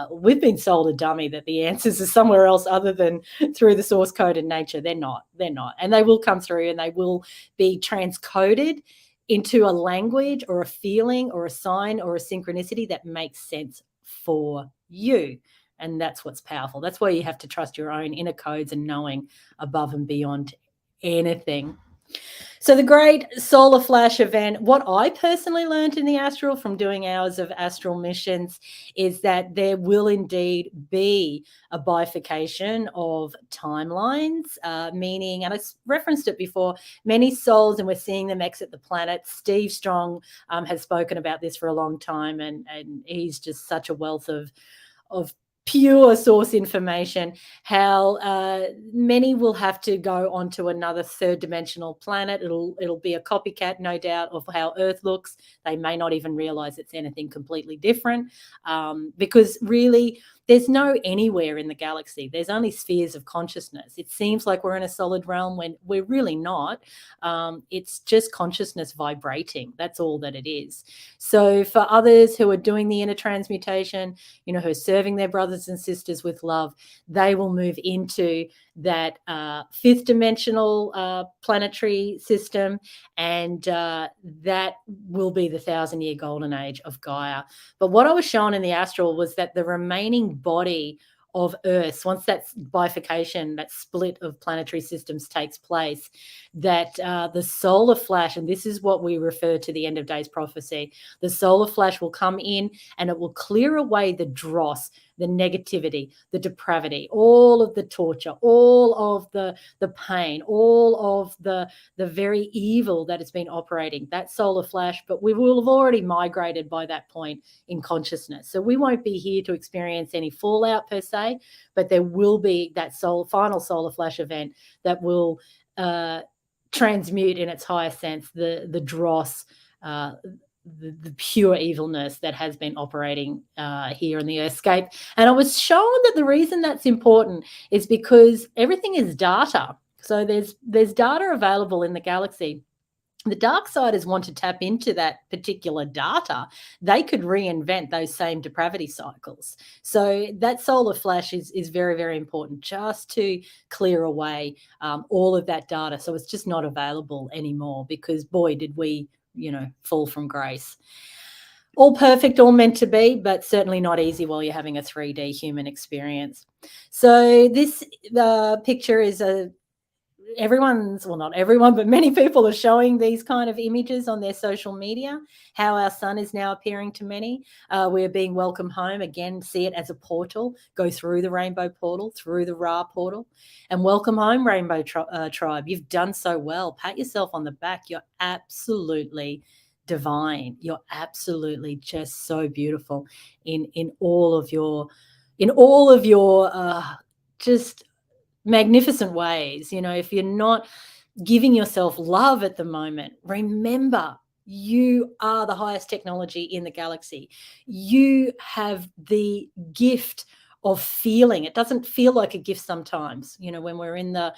We've been sold a dummy that the answers are somewhere else other than through the source code in nature. They're not. And they will come through and they will be transcoded into a language or a feeling or a sign or a synchronicity that makes sense for you. And that's what's powerful. That's why you have to trust your own inner codes and knowing above and beyond anything. So the great solar flash event, what I personally learned in the astral from doing hours of astral missions, is that there will indeed be a bifurcation of timelines, meaning, and I referenced it before, many souls, and we're seeing them exit the planet. Steve Strong has spoken about this for a long time, and he's just such a wealth of pure source information, how many will have to go onto another third dimensional planet. It'll be a copycat, no doubt, of how Earth looks. They may not even realize it's anything completely different, because really there's no anywhere in the galaxy. There's only spheres of consciousness. It seems like we're in a solid realm when we're really not. It's just consciousness vibrating. That's all that it is. So for others who are doing the inner transmutation, you know, who are serving their brothers and sisters with love, they will move into that fifth dimensional planetary system, and that will be the 1,000-year golden age of Gaia. But what I was shown in the astral was that the remaining body of Earth, once that bifurcation, that split of planetary systems takes place, that the solar flash, and this is what we refer to the end of days prophecy, the solar flash will come in and it will clear away the dross, the negativity, the depravity, all of the torture, all of the pain, all of the very evil that has been operating, that solar flash. But we will have already migrated by that point in consciousness. So we won't be here to experience any fallout per se, but there will be that final solar flash event that will transmute in its highest sense the dross, the pure evilness that has been operating here in the Earthscape. And I was shown that the reason that's important is because everything is data. So there's data available in the galaxy. The dark siders want to tap into that particular data. They could reinvent those same depravity cycles. So that solar flash is very, very important, just to clear away all of that data. So it's just not available anymore, because boy, did we fall from grace. all perfect, all meant to be, but certainly not easy while you're having a 3D human experience. So this picture is not everyone, but many people are showing these kind of images on their social media, how our sun is now appearing to many. We're being welcomed home. Again, see it as a portal. Go through the rainbow portal, through the Ra portal, and welcome home, Rainbow Tribe. You've done so well. Pat yourself on the back. You're absolutely divine. You're absolutely just so beautiful in all of your just magnificent ways. You know, if you're not giving yourself love at the moment, remember you are the highest technology in the galaxy. You have the gift of feeling. It doesn't feel like a gift sometimes, you know, when we're in the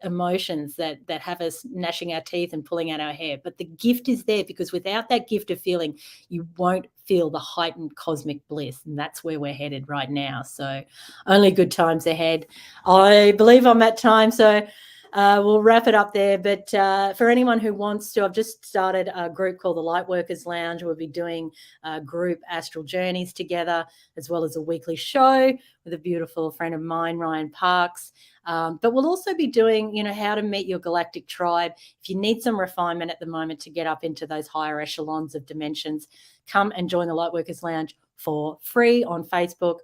emotions that have us gnashing our teeth and pulling out our hair. But the gift is there, because without that gift of feeling, you won't feel the heightened cosmic bliss. And that's where we're headed right now. So only good times ahead. I believe I'm at time. So we'll wrap it up there. But for anyone who wants to, I've just started a group called the Lightworkers Lounge. We'll be doing group astral journeys together, as well as a weekly show with a beautiful friend of mine, Ryan Parks. But we'll also be doing, you know, how to meet your galactic tribe. If you need some refinement at the moment to get up into those higher echelons of dimensions, come and join the Lightworkers Lounge for free on Facebook.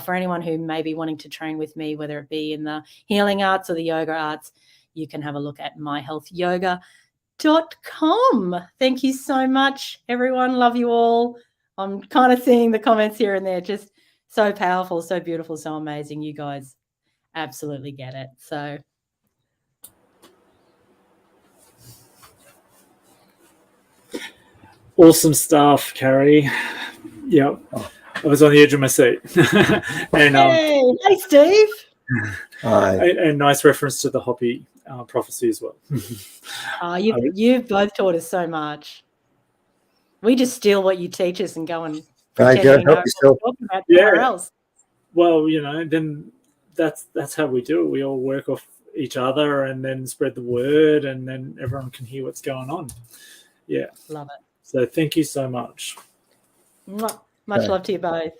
For anyone who may be wanting to train with me, whether it be in the healing arts or the yoga arts, you can have a look at myhealthyoga.com. Thank you so much, everyone. Love you all. I'm kind of seeing the comments here and there. Just so powerful, so beautiful, so amazing. You guys absolutely get it. So Awesome stuff, Carrie. Yeah, I was on the edge of my seat. And hey, Steve. Hi. And nice reference to the Hopi prophecy as well. You've both taught us so much. We just steal what you teach us and go and Hey, pretend go we know help what yourself. we're talking about somewhere else. Well, you know, then that's how we do it. We all work off each other and then spread the word, and then everyone can hear what's going on. Yeah. Love it. So thank you so much. Mwah. Much love to you both.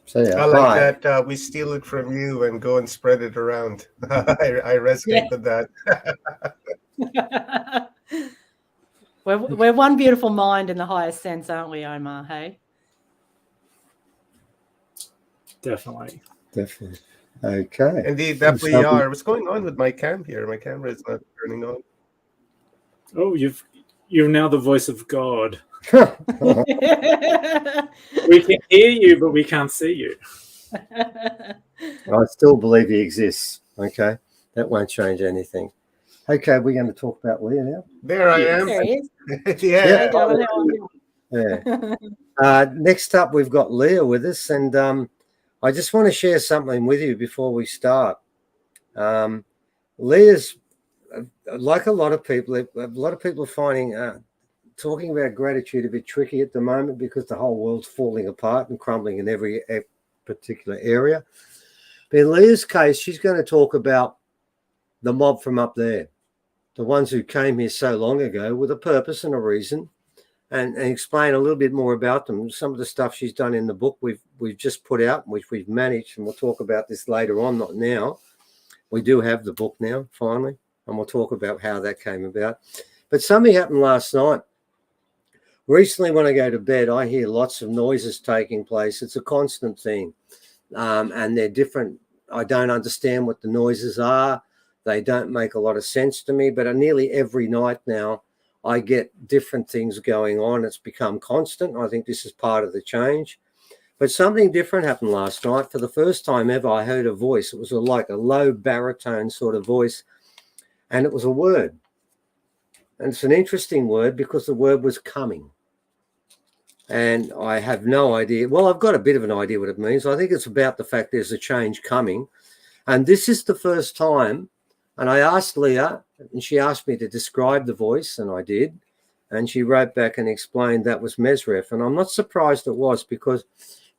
So yeah, I like that we steal it from you and go and spread it around. I resonate with that. We're one beautiful mind in the highest sense, aren't we, Omar? Hey? Definitely. Okay. Indeed, that we are. What's going on with my cam here? My camera is not turning on. Oh, you're now the voice of God. We can hear you, but we can't see you. I still believe he exists. Okay. That won't change anything. Okay, we're going to talk about Leah now. There I am. There he is. Yeah. Hey, darling, how are you? Yeah. Next up, we've got Leah with us, and I just want to share something with you before we start. Leah's like a lot of people are finding talking about gratitude a bit tricky at the moment, because the whole world's falling apart and crumbling in every particular area. But in Leah's case, she's going to talk about the mob from up there, the ones who came here so long ago with a purpose and a reason, and explain a little bit more about them. Some of the stuff she's done in the book we've just put out, which we've managed, and we'll talk about this later on, not now. We do have the book now, finally, and we'll talk about how that came about. But something happened last night. Recently, when I go to bed, I hear lots of noises taking place. It's a constant thing, and they're different. I don't understand what the noises are. They don't make a lot of sense to me, but nearly every night now, I get different things going on. It's become constant. I think this is part of the change. But something different happened last night. For the first time ever, I heard a voice. It was like a low baritone sort of voice, and it was a word. And it's an interesting word because the word was coming. And I have no idea. Well, I've got a bit of an idea what it means. I think it's about the fact there's a change coming. And this is the first time. And I asked Leah, and she asked me to describe the voice, and I did. And she wrote back and explained that was Mesref. And I'm not surprised it was, because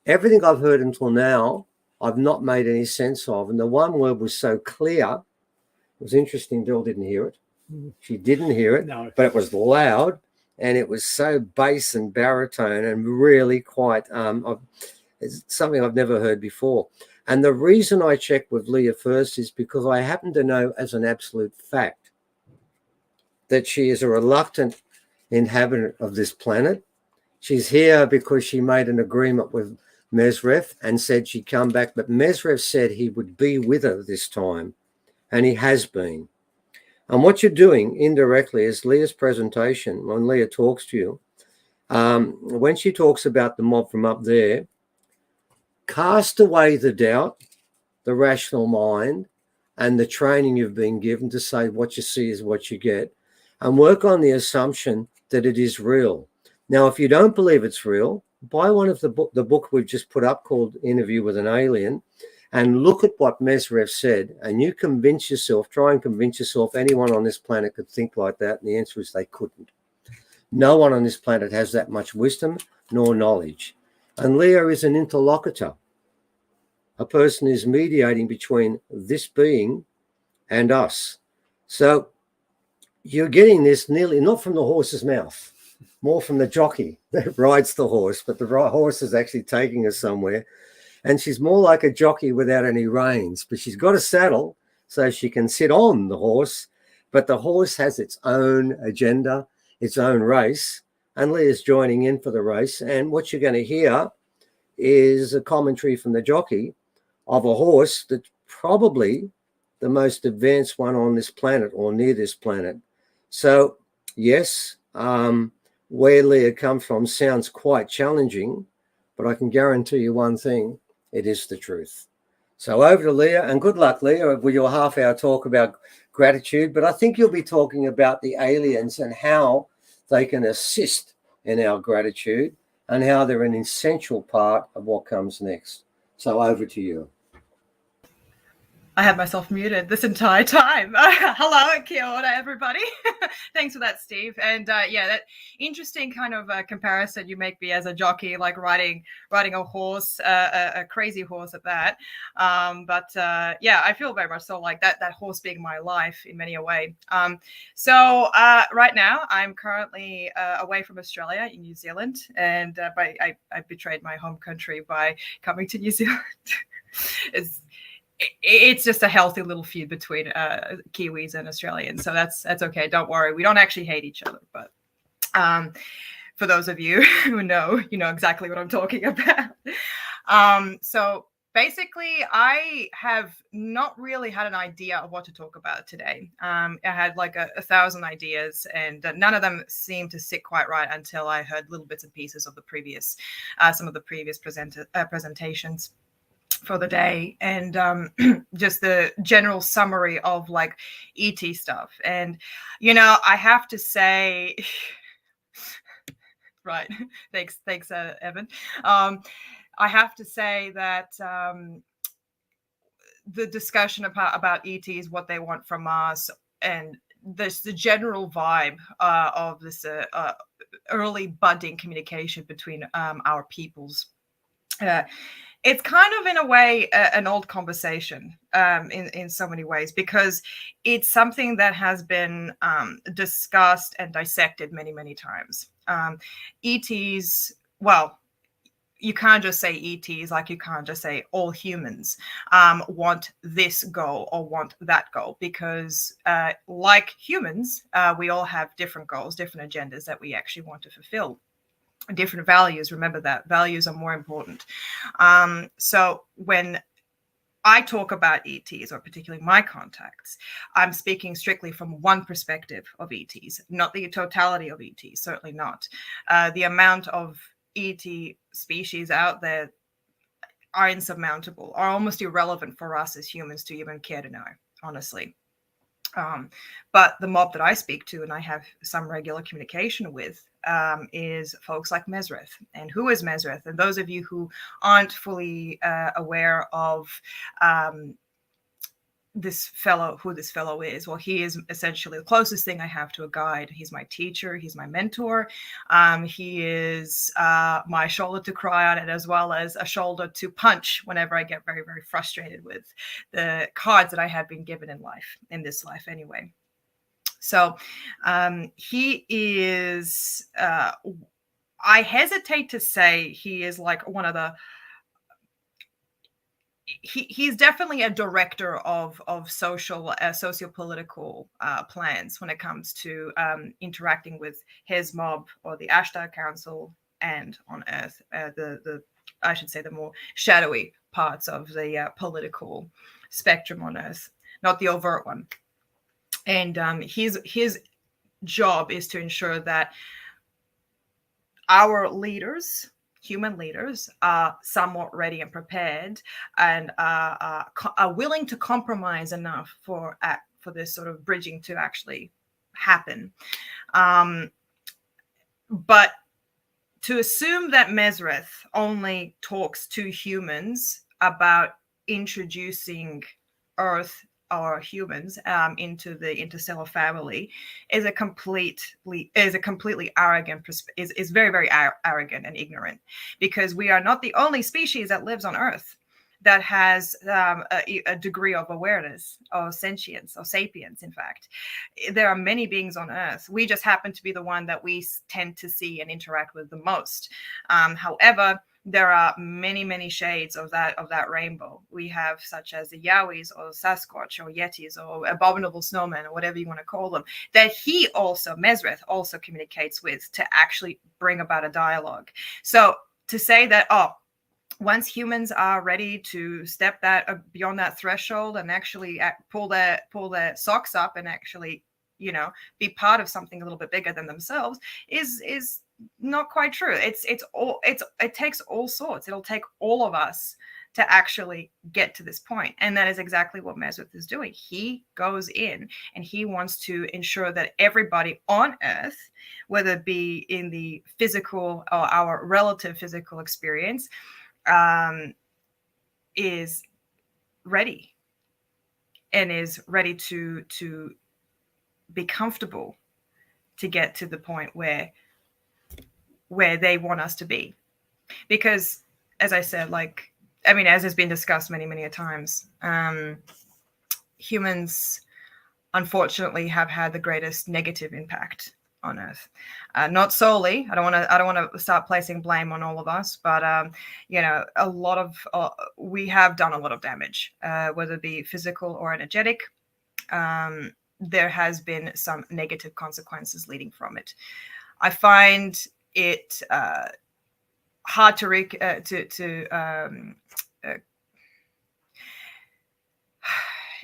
everything I've heard until now, I've not made any sense of. And the one word was so clear. It was interesting, Bill didn't hear it. She didn't hear it, No. but it was loud. and it was so bass and baritone and really quite it's something I've never heard before. And the reason I checked with Leah first is because I happen to know as an absolute fact that she is a reluctant inhabitant of this planet. She's here because she made an agreement with Mesrev and said she'd come back, but Mesrev said he would be with her this time, and he has been. And what you're doing indirectly is Leah's presentation, when Leah talks to you, when she talks about the mob from up there, cast away the doubt, the rational mind, and the training you've been given to say what you see is what you get, and work on the assumption that it is real. Now, if you don't believe it's real, buy one of the book we've just put up called Interview with an Alien, and look at what Mesrev said, and you convince yourself, try and convince yourself anyone on this planet could think like that, and the answer is they couldn't. No one on this planet has that much wisdom nor knowledge. And Leah is an interlocutor, a person who's mediating between this being and us. So you're getting this nearly not from the horse's mouth, more from the jockey that rides the horse, but the horse is actually taking her somewhere. And she's more like a jockey without any reins, but she's got a saddle so she can sit on the horse, but the horse has its own agenda, its own race, and Leah's joining in for the race. And what you're going to hear is a commentary from the jockey of a horse that's probably the most advanced one on this planet or near this planet. So, yes, where Leah comes from sounds quite challenging, but I can guarantee you one thing, it is the truth. So over to Leah, and good luck, Leah, with your half-hour talk about gratitude. But I think you'll be talking about the aliens and how they can assist in our gratitude and how they're an essential part of what comes next. So over to you. I had myself muted this entire time. Hello, kia ora, everybody. Thanks for that, Steve. And yeah, that interesting kind of comparison you make me as a jockey, like riding a horse, a crazy horse at that. But yeah, I feel very much so like that horse being my life in many a way. So right now, I'm currently away from Australia in New Zealand, and I betrayed my home country by coming to New Zealand. It's just a healthy little feud between Kiwis and Australians, so that's okay. Don't worry, we don't actually hate each other. But for those of you who know, you know exactly what I'm talking about. So basically, I have not really had an idea of what to talk about today. I had like a 1,000 ideas, and none of them seemed to sit quite right until I heard little bits and pieces of the previous, some of the previous presentations for the day, and just the general summary of like ET stuff. And you know, I have to say right, thanks Evan. I have to say that the discussion about ETs, what they want from us, and the general vibe of this early budding communication between our peoples, it's kind of in a way an old conversation in so many ways, because it's something that has been discussed and dissected many times. ETs, well, you can't just say ETs, like you can't just say all humans want this goal or want that goal, because like humans, we all have different goals, different agendas that we actually want to fulfill. Different values. Remember that values are more important. So when I talk about ETs, or particularly my contacts, I'm speaking strictly from one perspective of ETs, not the totality of ETs, certainly not. The amount of ET species out there are insurmountable, are almost irrelevant for us as humans to even care to know, honestly. But the mob that I speak to and I have some regular communication with is folks like Mesrev. And who is Mesrev? And those of you who aren't fully aware of who this fellow is, well, he is essentially the closest thing I have to a guide. He's my teacher. He's my mentor. He is my shoulder to cry on, and as well as a shoulder to punch whenever I get very frustrated with the cards that I have been given in life, in this life anyway. So he is, I hesitate to say he is like one of the, he's definitely a director of social socio-political plans when it comes to interacting with his mob or the Ashtar Council and on Earth, the I should say the more shadowy parts of the political spectrum on Earth, not the overt one. And his job is to ensure that our leaders, human leaders, are somewhat ready and prepared and are willing to compromise enough for this sort of bridging to actually happen. But to assume that Mesrith only talks to humans about introducing Earth or humans into the interstellar family is a completely arrogant, is very, very arrogant and ignorant, because we are not the only species that lives on Earth that has a degree of awareness or sentience or sapience. In fact, there are many beings on Earth. We just happen to be the one that we tend to see and interact with the most. However, there are many, many shades of that rainbow. We have such as the Yowies or Sasquatch or Yetis or abominable snowmen or whatever you want to call them, that he also, Mesrith, also communicates with to actually bring about a dialogue. So to say that, once humans are ready to step that beyond that threshold and actually pull their socks up and actually, be part of something a little bit bigger than themselves is not quite true. It takes all sorts. It'll take all of us to actually get to this point. And that is exactly what Mesrith is doing. He goes in and he wants to ensure that everybody on Earth, whether it be in the physical or our relative physical experience, is ready and is ready to be comfortable to get to the point where they want us to be. Because as I said, as has been discussed many, many a times, humans unfortunately have had the greatest negative impact on Earth. Not solely. I don't want to start placing blame on all of us, but a lot of we have done a lot of damage, whether it be physical or energetic. There has been some negative consequences leading from it. I find it hard to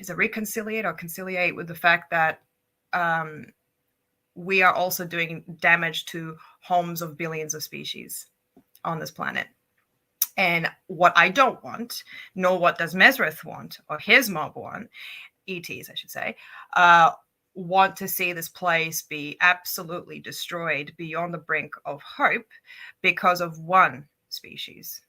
is it reconciliate or conciliate with the fact that we are also doing damage to homes of billions of species on this planet. And what I don't want, nor what does Mesrith want, or his mob want, ETs, I should say, want to see this place be absolutely destroyed beyond the brink of hope because of one species.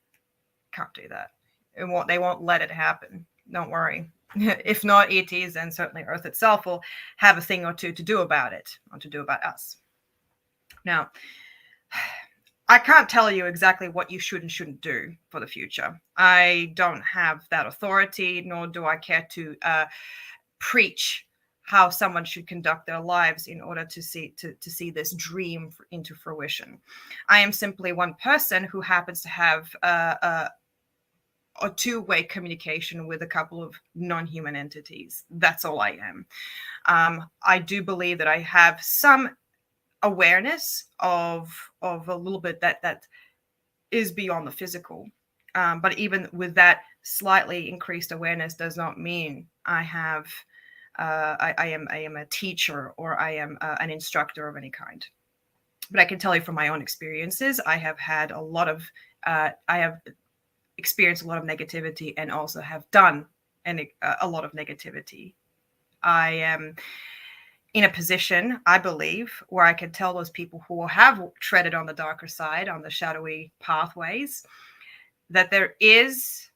Can't do that. They won't let it happen. Don't worry. If not ETs, then certainly Earth itself will have a thing or two to do about it, or to do about us. Now, I can't tell you exactly what you should and shouldn't do for the future. I don't have that authority, nor do I care to preach how someone should conduct their lives in order to see this dream into fruition. I am simply one person who happens to have a two-way communication with a couple of non-human entities. That's all I am. I do believe that I have some awareness of a little bit that is beyond the physical. But even with that slightly increased awareness does not mean I have I am a teacher or I am an instructor of any kind. But I can tell you from my own experiences, I have had I have experienced a lot of negativity and also have done a lot of negativity. I am in a position, I believe, where I can tell those people who have treaded on the darker side, on the shadowy pathways, that there is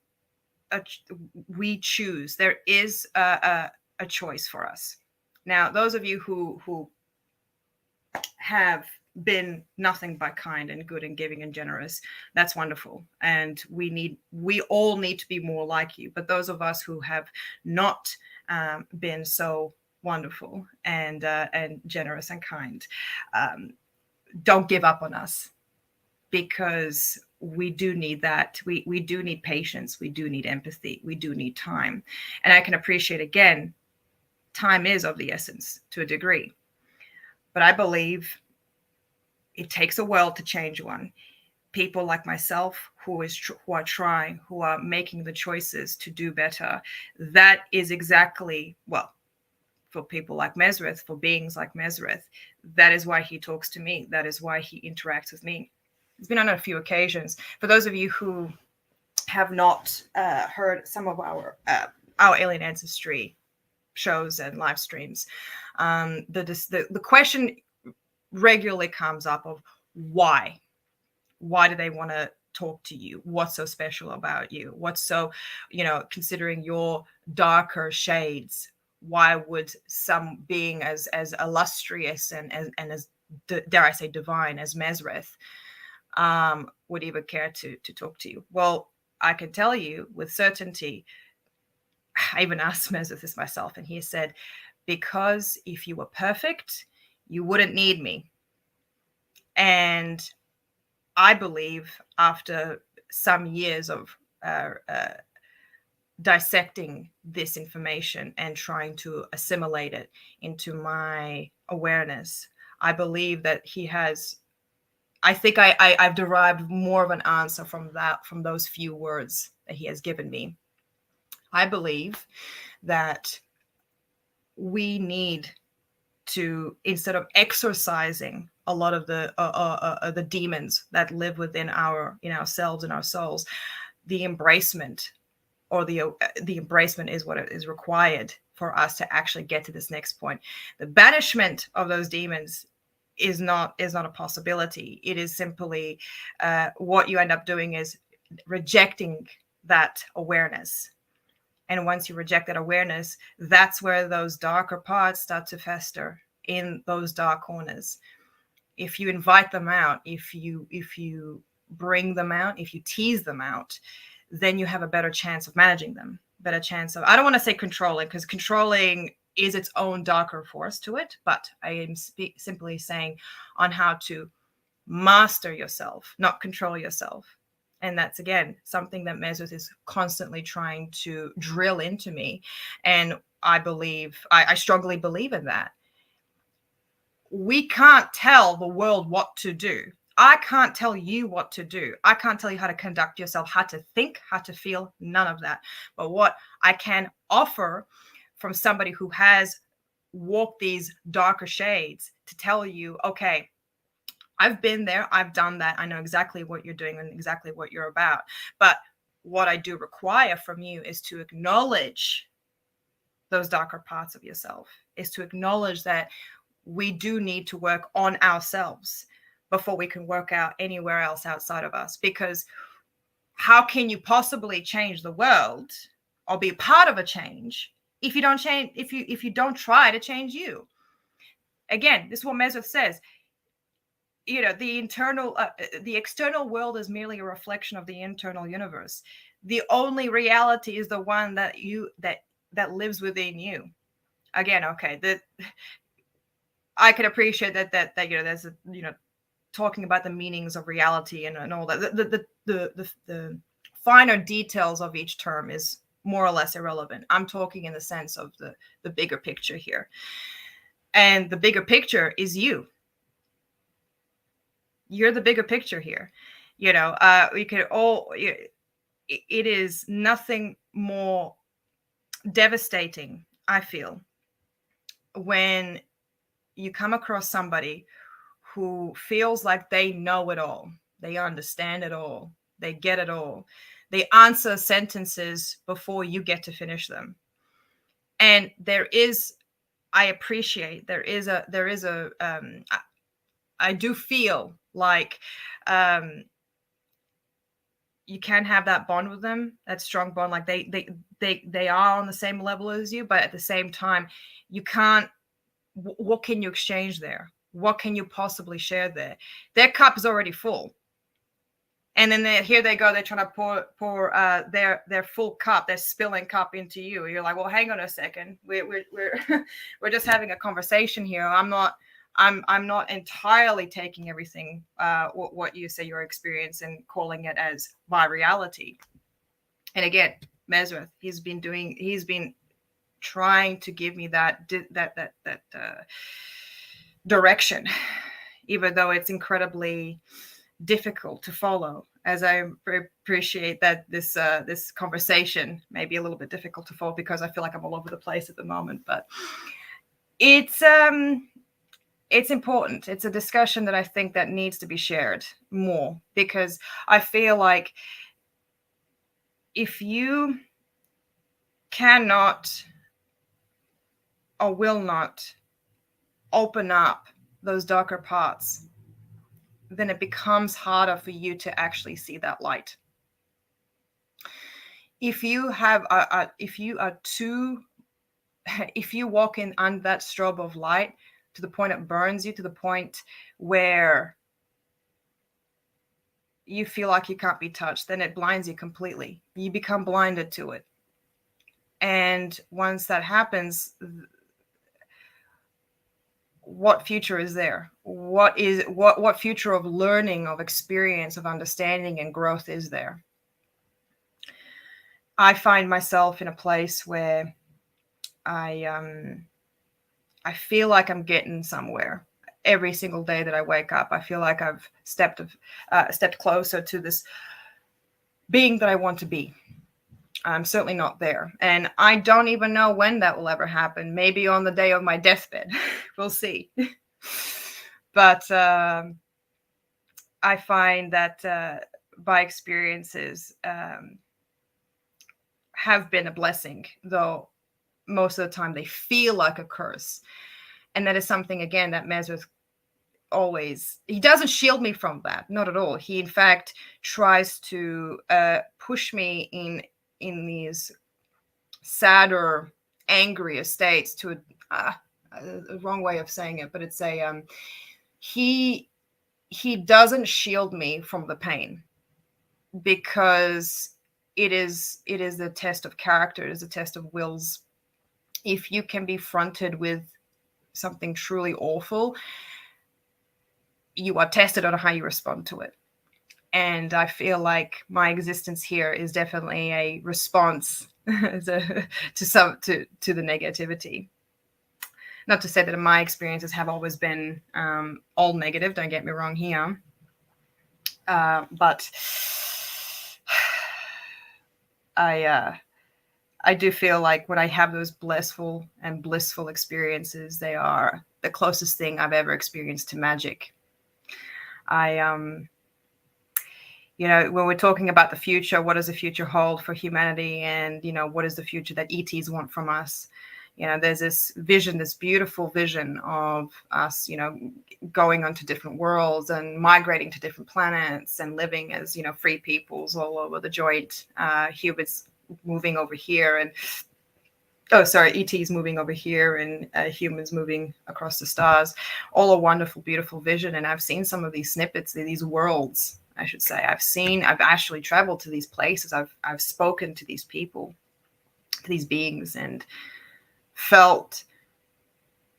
we choose. There is a choice for us. Now, those of you who have been nothing but kind and good and giving and generous, that's wonderful. And we all need to be more like you. But those of us who have not been so wonderful and generous and kind. Don't give up on us, because we do need that. We do need patience. We do need empathy. We do need time. And I can appreciate, again, time is of the essence to a degree. But I believe it takes a world to change one. People like myself who are trying, who are making the choices to do better. That is exactly, well, for people like Mesrith, for beings like Mesrith, that is why he talks to me. That is why he interacts with me. It's been on a few occasions. For those of you who have not heard some of our alien ancestry shows and live streams, the question regularly comes up of why do they want to talk to you? What's so special about you? What's so, considering your darker shades, why would some being as illustrious and as dare I say divine as Mesrith would even care to talk to you? Well, I can tell you with certainty, I even asked Mesrith this myself, and he said, because if you were perfect, you wouldn't need me. And I believe after some years of dissecting this information and trying to assimilate it into my awareness, I believe that he has, I think I've derived more of an answer from those few words that he has given me. I believe that we need to, instead of exorcising a lot of the demons that live within ourselves and our souls, the embracement, or the embracement is what is required for us to actually get to this next point. The banishment of those demons is not a possibility. It is simply what you end up doing is rejecting that awareness. And once you reject that awareness, that's where those darker parts start to fester in those dark corners. If you invite them out, if you bring them out, if you tease them out, then you have a better chance of managing them, better chance of, I don't want to say controlling, because controlling is its own darker force to it, but I am simply saying on how to master yourself, not control yourself. And that's, again, something that Mesrith is constantly trying to drill into me. And I strongly believe in that. We can't tell the world what to do. I can't tell you what to do. I can't tell you how to conduct yourself, how to think, how to feel, none of that. But what I can offer from somebody who has walked these darker shades to tell you, okay, I've been there, I've done that, I know exactly what you're doing and exactly what you're about. But what I do require from you is to acknowledge those darker parts of yourself, is to acknowledge that we do need to work on ourselves before we can work out anywhere else outside of us. Because how can you possibly change the world or be part of a change if you don't change, if you don't try to change you? Again, this is what Mesrith says. The external world is merely a reflection of the internal universe. The only reality is the one that lives within you. Again, okay, I can appreciate that there's talking about the meanings of reality and all that. The finer details of each term is more or less irrelevant. I'm talking in the sense of the bigger picture here, and the bigger picture is you. You're the bigger picture here. We could all. It is nothing more devastating, I feel, when you come across somebody who feels like they know it all, they understand it all, they get it all, they answer sentences before you get to finish them. And I do feel like you can have that bond with them, that strong bond, like they are on the same level as you, but at the same time, you can't. What can you exchange there? What can you possibly share there? Their cup is already full. And then here they go, they're trying to pour their full cup, their spilling cup into you. You're like, well, hang on a second. We're we're just having a conversation here. I'm not entirely taking everything what you say your experience and calling it as my reality. And again, Mesrith, he's been trying to give me that direction, even though it's incredibly difficult to follow. As I appreciate that this conversation may be a little bit difficult to follow because I feel like I'm all over the place at the moment, but it's important. It's a discussion that I think that needs to be shared more, because I feel like if you cannot or will not open up those darker parts, then it becomes harder for you to actually see that light. If you have if you walk in under that strobe of light to the point it burns you, to the point where you feel like you can't be touched, then it blinds you completely. You become blinded to it. And once that happens, what future is there? What future of learning, of experience, of understanding and growth is there? I find myself in a place where I feel like I'm getting somewhere. Every single day that I wake up, I feel like I've stepped closer to this being that I want to be. I'm certainly not there. And I don't even know when that will ever happen. Maybe on the day of my deathbed. We'll see. But I find that my experiences have been a blessing, though most of the time they feel like a curse. And that is something, again, that Mesrith always, he doesn't shield me from that, not at all. He, in fact, tries to push me in these sadder, angrier states to a wrong way of saying it, but it's he doesn't shield me from the pain, because it is the test of character, it is a test of wills. If you can be fronted with something truly awful, you are tested on how you respond to it. And I feel like my existence here is definitely a response to the negativity. Not to say that my experiences have always been all negative, don't get me wrong here. But I do feel like when I have those blissful experiences, they are the closest thing I've ever experienced to magic. When we're talking about the future, what does the future hold for humanity? And, what is the future that ETs want from us? There's this vision, this beautiful vision of us, going onto different worlds and migrating to different planets and living as, free peoples all over the joint, humans moving over here and ETs moving over here and humans moving across the stars. All a wonderful, beautiful vision. And I've seen some of these snippets, these worlds, I should say. I've actually traveled to these places. I've spoken to these people, to these beings, and felt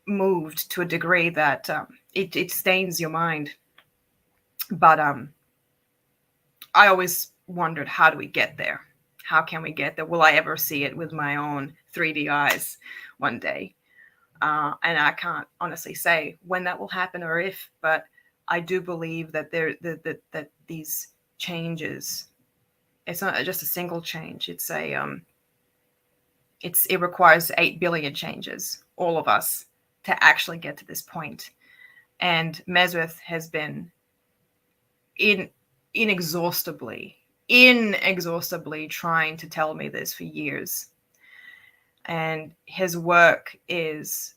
moved to a degree that it stains your mind. But I always wondered, how do we get there? How can we get there? Will I ever see it with my own 3D eyes one day? And I can't honestly say when that will happen or if, but I do believe that that these changes, it's not just a single change. It requires 8 billion changes, all of us, to actually get to this point. And Mesrith has been inexhaustibly trying to tell me this for years. And his work is,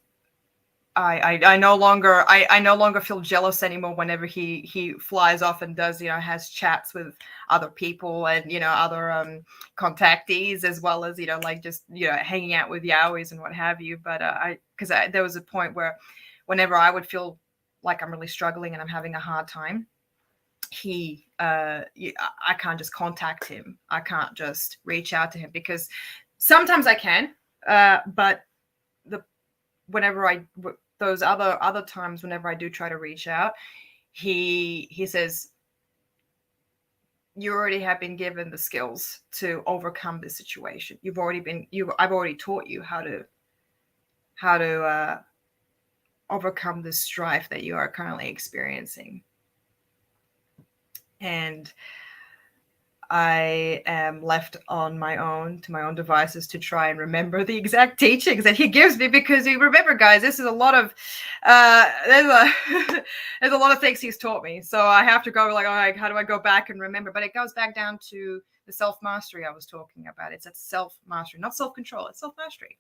I no longer feel jealous anymore whenever he flies off and does, has chats with other people and, other contactees, as well as, hanging out with Yowies and what have you. But because there was a point where whenever I would feel like I'm really struggling and I'm having a hard time, he I can't just contact him. I can't just reach out to him, because sometimes I can, but those other times whenever I do try to reach out, he says, you already have been given the skills to overcome this situation. I've already taught you how to overcome this strife that you are currently experiencing. And I am left on my own, to my own devices, to try and remember the exact teachings that he gives me, because you remember, guys, this is a lot of there's a lot of things he's taught me. So I have to go like, all right, how do I go back and remember? But it goes back down to the self-mastery I was talking about. It's that self-mastery, not self-control. It's self-mastery.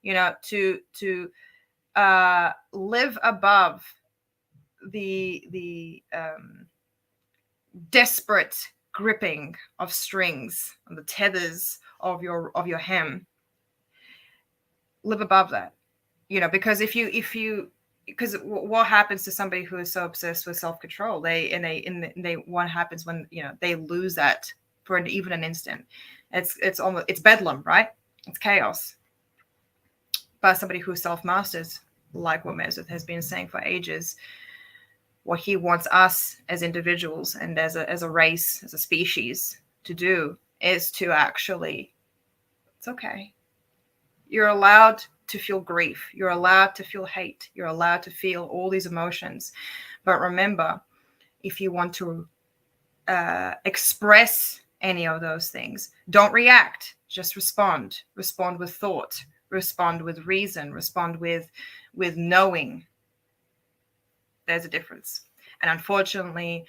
To live above the desperate gripping of strings and the tethers of your hem. Live above that, because because what happens to somebody who is so obsessed with self-control, what happens when they lose that for even an instant? It's bedlam, right? It's chaos. But somebody who self-masters, like what Mesut has been saying for ages, what he wants us as individuals and as a race, as a species to do is to actually, it's okay. You're allowed to feel grief. You're allowed to feel hate. You're allowed to feel all these emotions. But remember, if you want to express any of those things, don't react. Just respond. Respond with thought. Respond with reason. Respond with knowing. There's a difference. And unfortunately,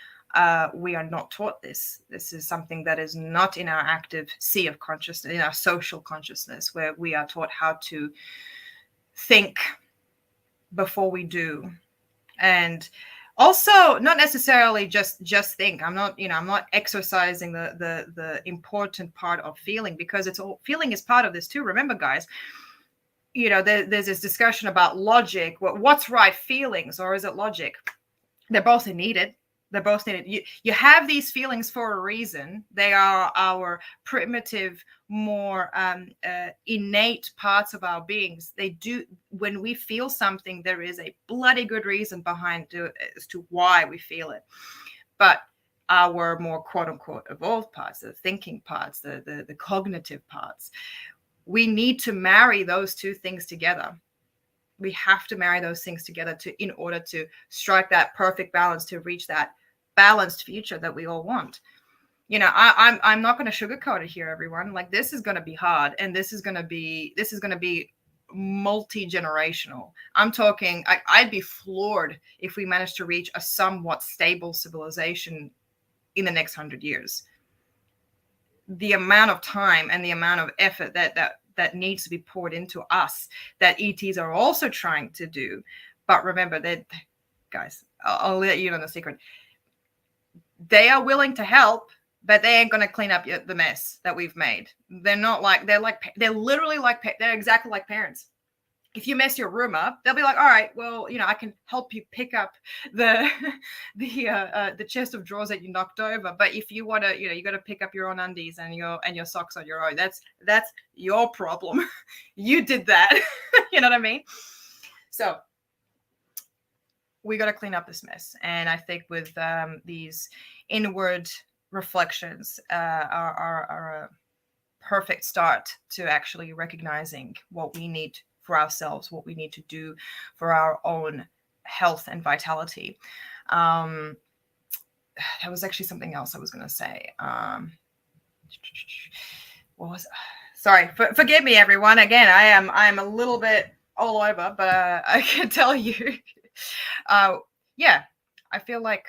we are not taught this. This is something that is not in our active sea of consciousness, in our social consciousness, where we are taught how to think before we do. And also not necessarily just think. I'm not exercising the important part of feeling, because feeling is part of this too. Remember, guys, there's this discussion about logic. What's right, feelings or is it logic? They're both needed. They're both needed. You have these feelings for a reason. They are our primitive, more innate parts of our beings. They do. When we feel something, there is a bloody good reason behind as to why we feel it. But our more quote unquote evolved parts, the thinking parts, the cognitive parts, we need to marry those two things together. We have to marry those things together in order to strike that perfect balance, to reach that balanced future that we all want. I'm not going to sugarcoat it here, everyone. Like, this is going to be hard, and this is going to be multi-generational. I'm talking, I'd be floored if we managed to reach a somewhat stable civilization in the next 100 years. The amount of time and the amount of effort that needs to be poured into us, that ETs are also trying to do. But remember that, guys, I'll let you know the secret. They are willing to help, but they ain't going to clean up the mess that we've made. They're exactly like parents. If you mess your room up, they'll be like, all right, well, I can help you pick up the chest of drawers that you knocked over. But if you want to, you got to pick up your own undies and your socks on your own. That's your problem. You did that. You know what I mean? So we got to clean up this mess. And I think with these inward reflections are a perfect start to actually recognizing what we need for ourselves, what we need to do for our own health and vitality. That was actually something else I was going to say. What was? Sorry, forgive me, everyone. Again, I'm a little bit all over, but I can tell you, yeah, I feel like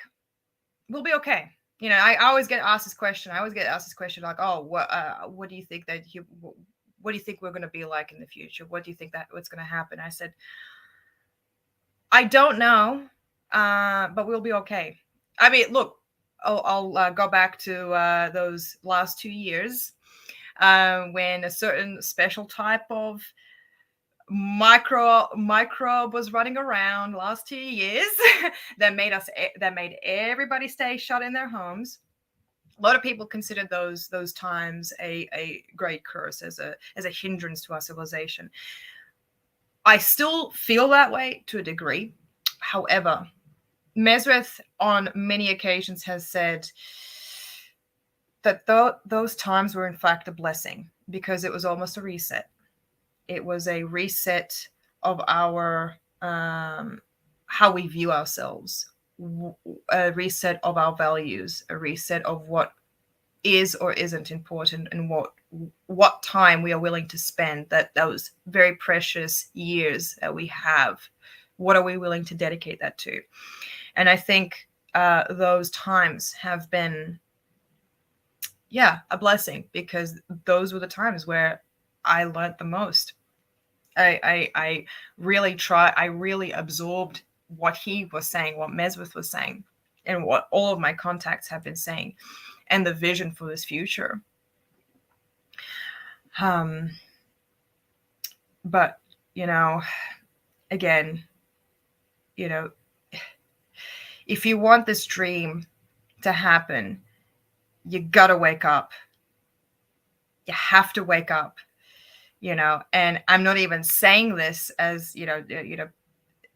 we'll be okay. I always get asked this question. Like, oh, what do you think what do you think we're going to be like in the future? What do you think what's going to happen? I said, I don't know, but we'll be okay. I mean, look, I'll go back to those last 2 years when a certain special type of microbe was running around last 2 years that made everybody stay shut in their homes. a lot of people consider those times a great curse, as a hindrance to our civilization. I still feel that way to a degree. However, Mesrith on many occasions has said that those times were in fact a blessing, because it was almost a reset. It was a reset of our how we view ourselves, a reset of our values, a reset of what is or isn't important, and what time we are willing to spend, those very precious years that we have. What are we willing to dedicate that to? And I think those times have been, a blessing, because those were the times where I learned the most. I really absorbed what he was saying, what Mesrith was saying, and what all of my contacts have been saying, and the vision for this future. But, again, if you want this dream to happen, you gotta wake up. You have to wake up, and I'm not even saying this as,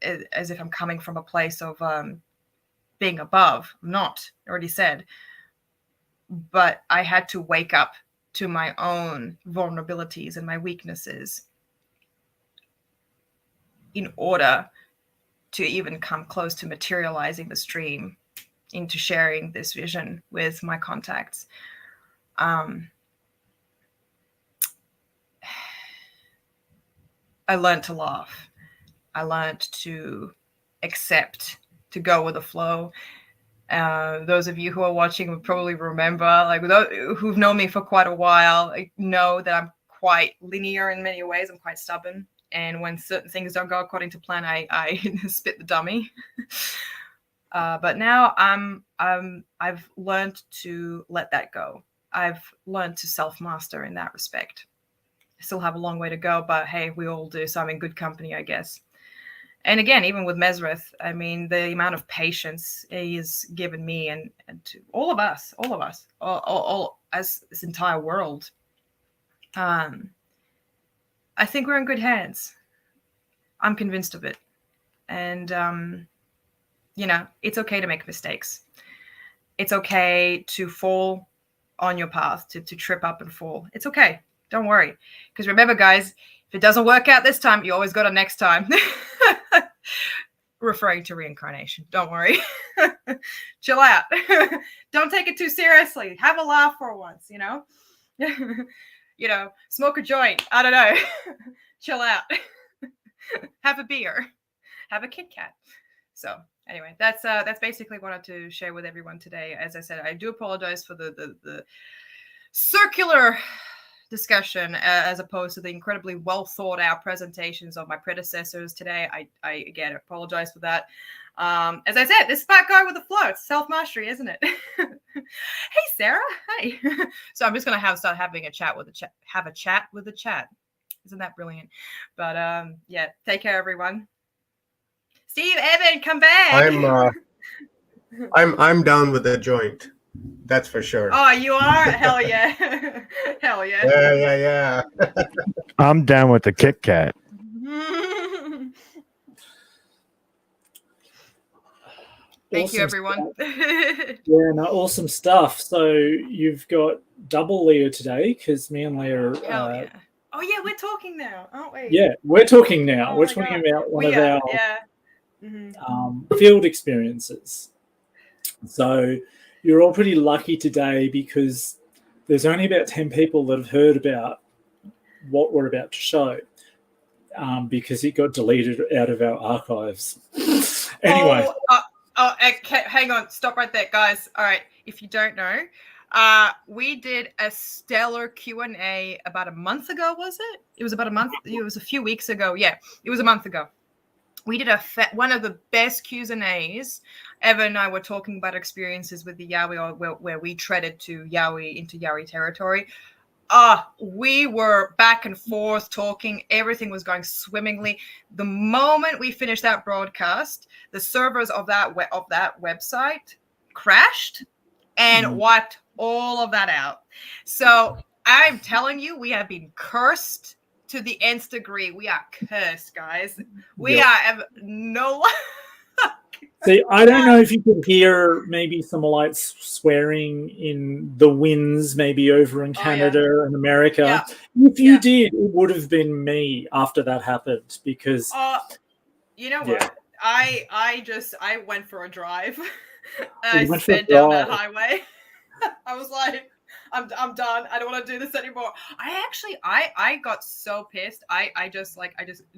as if I'm coming from a place of being above. I'm not, already said. But I had to wake up to my own vulnerabilities and my weaknesses in order to even come close to materializing this dream into sharing this vision with my contacts. I learned to laugh. I learned to accept, to go with the flow. Those of you who are watching would probably remember, who've known me for quite a while, know that I'm quite linear in many ways. I'm quite stubborn. And when certain things don't go according to plan, I spit the dummy. But now I've learned to let that go. I've learned to self-master in that respect. I still have a long way to go, but hey, we all do. So I'm in good company, I guess. And again, even with Mesrith, I mean, the amount of patience he has given me and to all of us, all as this entire world. I think we're in good hands. I'm convinced of it. And, it's okay to make mistakes. It's okay to fall on your path, to trip up and fall. It's okay. Don't worry. Because remember, guys, if it doesn't work out this time, you always got a next time. Referring to reincarnation. Don't worry. Chill out. Don't take it too seriously. Have a laugh for once, smoke a joint. I don't know. Chill out. Have a beer. Have a Kit Kat. So anyway, that's basically what I wanted to share with everyone today. As I said, I do apologize for the circular discussion as opposed to the incredibly well thought out presentations of my predecessors today. I again apologize for that. As I said, this is that guy with the flow. It's self-mastery, isn't it? Hey, Sarah. Hey. So I'm just going to start having a chat with the chat. Isn't that brilliant? But take care, everyone. Steve, Evan, come back. I'm down with the joint. That's for sure. Oh, you are? Hell yeah. Hell yeah. Yeah. I'm down with the Kit Kat. Thank you, everyone. Awesome stuff. So you've got double Leah today, because me and Leah are... Hell yeah. Oh, yeah, we're talking now, aren't we? Yeah, we're talking now. Oh we're talking about one of our field experiences. So you're all pretty lucky today, because there's only about 10 people that have heard about what we're about to show, because it got deleted out of our archives. Anyway. Hang on. Stop right there, guys. All right. If you don't know, we did a stellar Q&A about a month ago, was it? It was about a month. It was a few weeks ago. Yeah, it was a month ago. We did one of the best Q&As. Evan and I were talking about experiences with the Yowie, where we treaded into Yowie territory. We were back and forth talking. Everything was going swimmingly. The moment we finished that broadcast, the servers of that website crashed and wiped all of that out. So I'm telling you, we have been cursed to the nth degree. We are cursed, guys. We Yep. are no. See, I don't know if you could hear maybe some light swearing in the winds, maybe over in Canada and America. Yeah. If you did, it would have been me after that happened, because You know Yeah. what? I went for a drive. You I went for a sped down that drive. highway. I was like, I'm done. I don't want to do this anymore. I got so pissed. I just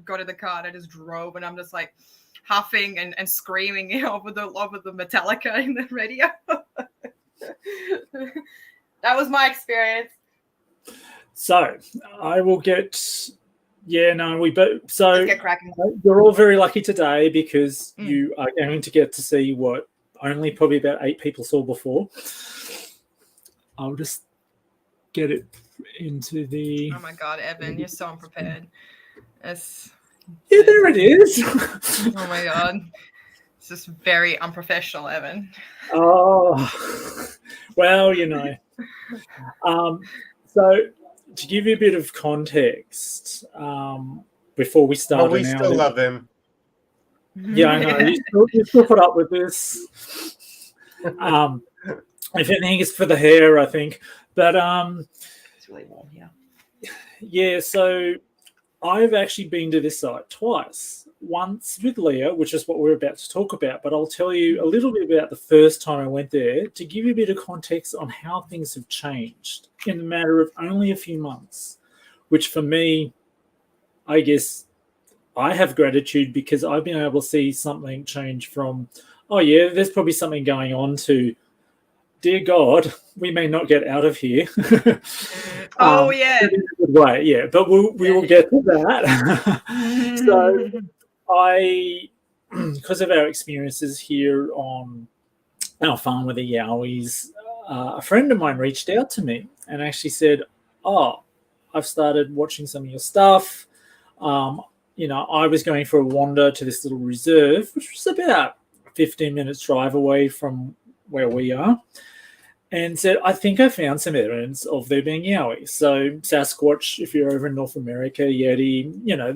got in the car and I just drove, and I'm just like huffing and screaming over the Metallica in the radio. That was my experience. So I will get. Yeah, no, we both. So Let's get cracking. you're all very lucky today because you are going to get to see what only probably about 8 people saw before. I'll just get it into the. Oh my God, Evan, you're so unprepared. Yeah, there it is. Oh my God. It's just very unprofessional, Evan. Oh, well, you know. So to give you a bit of context, before we start, But we still love him. Yeah, I know. You still put up with this. If anything, it's for the hair, I think. But it's really warm here. Yeah, so I've actually been to this site twice. Once with Leah, which is what we're about to talk about, but I'll tell you a little bit about the first time I went there to give you a bit of context on how things have changed in the matter of only a few months, which for me, I guess I have gratitude because I've been able to see something change from, oh yeah, there's probably something going on, to, dear God, we may not get out of here. Oh yeah. In a good way, yeah, but we will get to that. So I, because of our experiences here on our farm with the Yowies, a friend of mine reached out to me and actually said, oh, I've started watching some of your stuff. You know, I was going for a wander to this little reserve, which was about 15 minutes drive away from where we are, and said, I think I found some evidence of there being Yowie. So Sasquatch, if you're over in North America, Yeti, you know,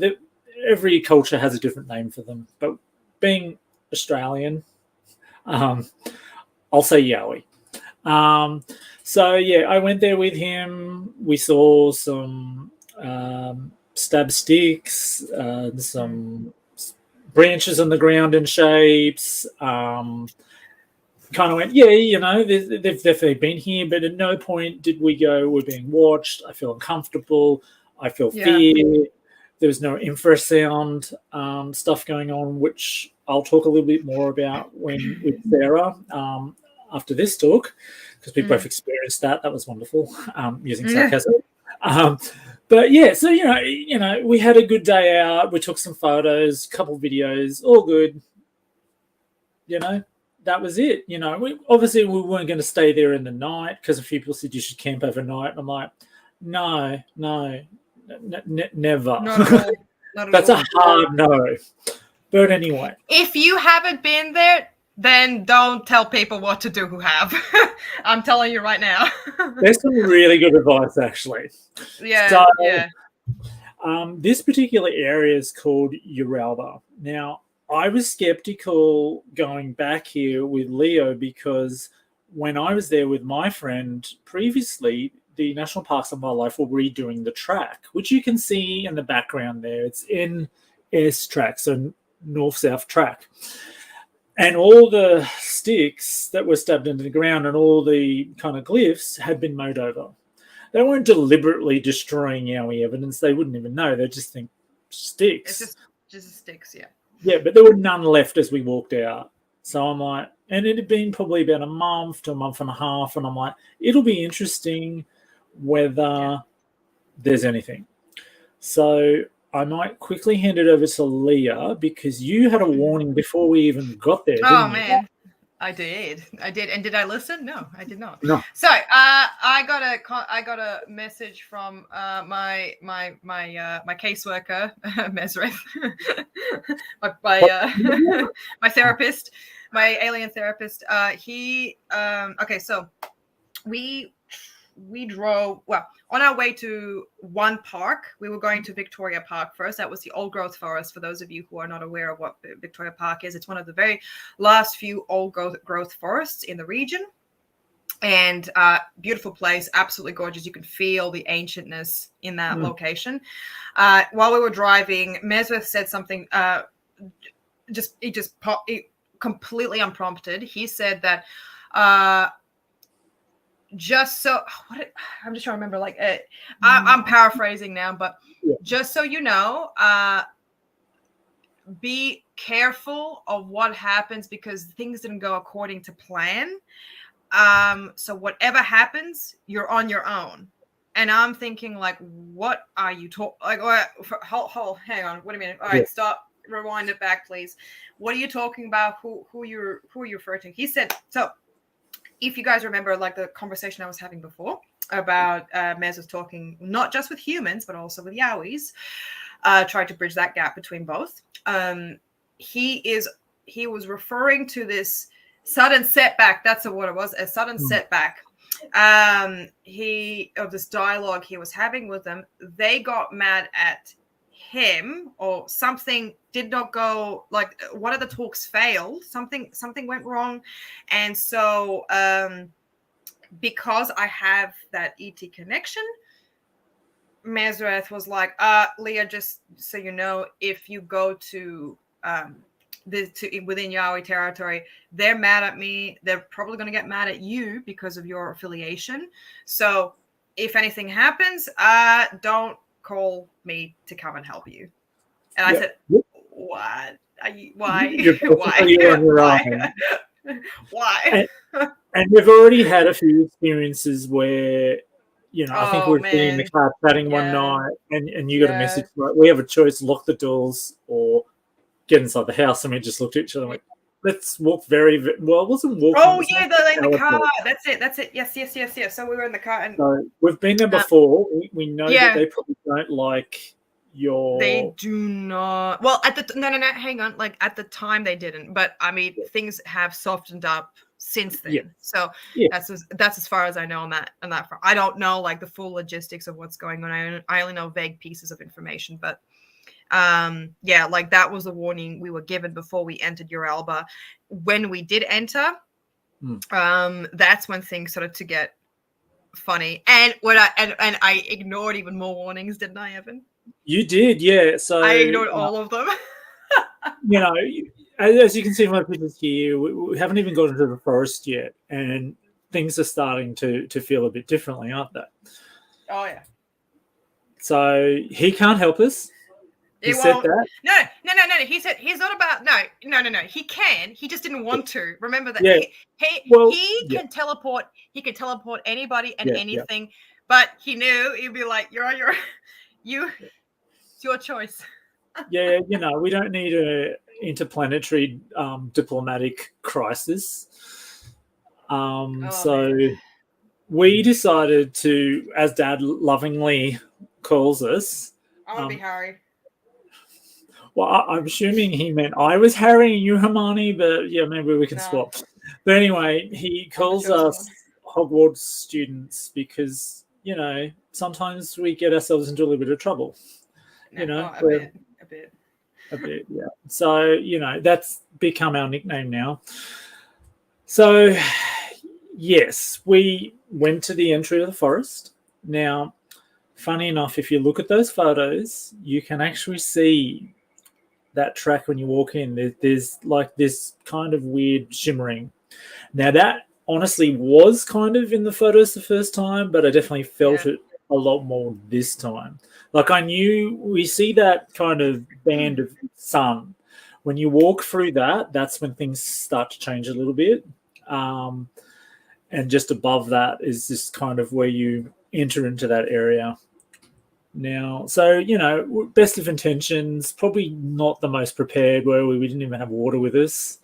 every culture has a different name for them. But being Australian, I'll say Yowie. So, yeah, I went there with him. We saw some stab sticks, some branches on the ground in shapes. Kind of went, yeah, you know, they've definitely been here, but at no point did we go, we're being watched. I feel uncomfortable. I feel fear. There was no infrasound stuff going on, which I'll talk a little bit more about with Sarah after this talk, because we both experienced that. That was wonderful, using sarcasm. But yeah, so you know, we had a good day out. We took some photos, a couple videos, all good. You know, that was it. You know, we weren't going to stay there in the night because a few people said you should camp overnight. And I'm like, no, never. Not at all. That's a hard no. But anyway, if you haven't been there, then don't tell people what to do who have. I'm telling you right now. There's some really good advice, actually. Yeah, so, yeah. This particular area is called Uralba. Now, I was skeptical going back here with Leo because when I was there with my friend previously, the National Parks and Wildlife were redoing the track, which you can see in the background there. It's NS track, so north-south track. And all the sticks that were stabbed into the ground and all the kind of glyphs had been mowed over. They weren't deliberately destroying Yowie evidence. They wouldn't even know. They just think sticks. It's just sticks, yeah. Yeah, but there were none left as we walked out. So I'm like, and it had been probably about a month to a month and a half, and I'm like, it'll be interesting whether there's anything. So I might quickly hand it over to Leah because you had a warning before we even got there. Oh didn't you? man, I did. And did I listen? No, I did not. No. So I got a message from my caseworker, Mesrith, my therapist, my alien therapist. Okay, so we drove, well, on our way to one park. We were going to Victoria Park first. That was the old growth forest. For those of you who are not aware of what Victoria Park is, it's one of the very last few old growth forests in the region. And beautiful place, absolutely gorgeous. You can feel the ancientness in that location. While we were driving, Meswith said something completely unprompted. He said that I'm just trying to remember, like I'm paraphrasing now, but just so you know, be careful of what happens because things didn't go according to plan. So whatever happens, you're on your own. And I'm thinking, like, what are you talking? Like, hold, hang on, wait a minute. All right, stop, rewind it back, please. What are you talking about? Who you referring to? He said, so if you guys remember, like the conversation I was having before about Mez was talking not just with humans but also with Yowies, tried to bridge that gap between both. He was referring to this sudden setback. That's what it was, a sudden setback. Of this dialogue he was having with them. They got mad at him, or something did not go, like one of the talks failed. Something went wrong, and so because I have that ET connection, Mesreth was like, Leah, just so you know, if you go to within Yowie territory, they're mad at me. They're probably going to get mad at you because of your affiliation. So if anything happens, don't call me to come and help you. And I said, what? Why? Why? Why? And we've already had a few experiences where, you know, I think we were sitting in the car chatting one night and you got a message like, we have a choice, lock the doors or get inside the house. And we just looked at each other and went, let's walk well, it wasn't walking. Oh, yeah, they're in the car. That's it. Yes. So we were in the car. And so we've been there before. We know that they probably don't like your... They do not. Well, no, hang on. Like, at the time, they didn't. But, I mean, things have softened up since then. Yeah. So that's as far as I know on that front. I don't know, like, the full logistics of what's going on. I only know vague pieces of information. But, like, that was the warning we were given before we entered Uralba. When we did enter, that's when things started to get funny. And when I ignored even more warnings, didn't I, Evan? You did, yeah. So I ignored all of them. You know, as you can see from my pictures here, we haven't even gotten to the forest yet, and things are starting to feel a bit differently, aren't they? Oh yeah. So he can't help us. He said that. No. He said he's not about. No. He can. He just didn't want to. Remember that. Yeah. He can teleport. He can teleport anybody and anything. But he knew he'd be like, "You're on your, it's your choice." Yeah, you know, we don't need a interplanetary diplomatic crisis. So we decided to, as Dad lovingly calls us. I want to be Harry. Well, I'm assuming he meant I was Harry and you Hermione, but yeah, maybe we can swap. But anyway, he calls us Hogwarts students because, you know, sometimes we get ourselves into a little bit of trouble. You know, a bit, yeah. So, you know, that's become our nickname now. So, yes, we went to the entry of the forest. Now, funny enough, if you look at those photos, you can actually see that track when you walk in. There's like this kind of weird shimmering. Now, that honestly was kind of in the photos the first time, but I definitely felt it a lot more this time. Like, I knew we see that kind of band of sun. When you walk through that, that's when things start to change a little bit. And just above that is this kind of where you enter into that area. Now, so, you know, best of intentions, probably not the most prepared, were we? We didn't even have water with us.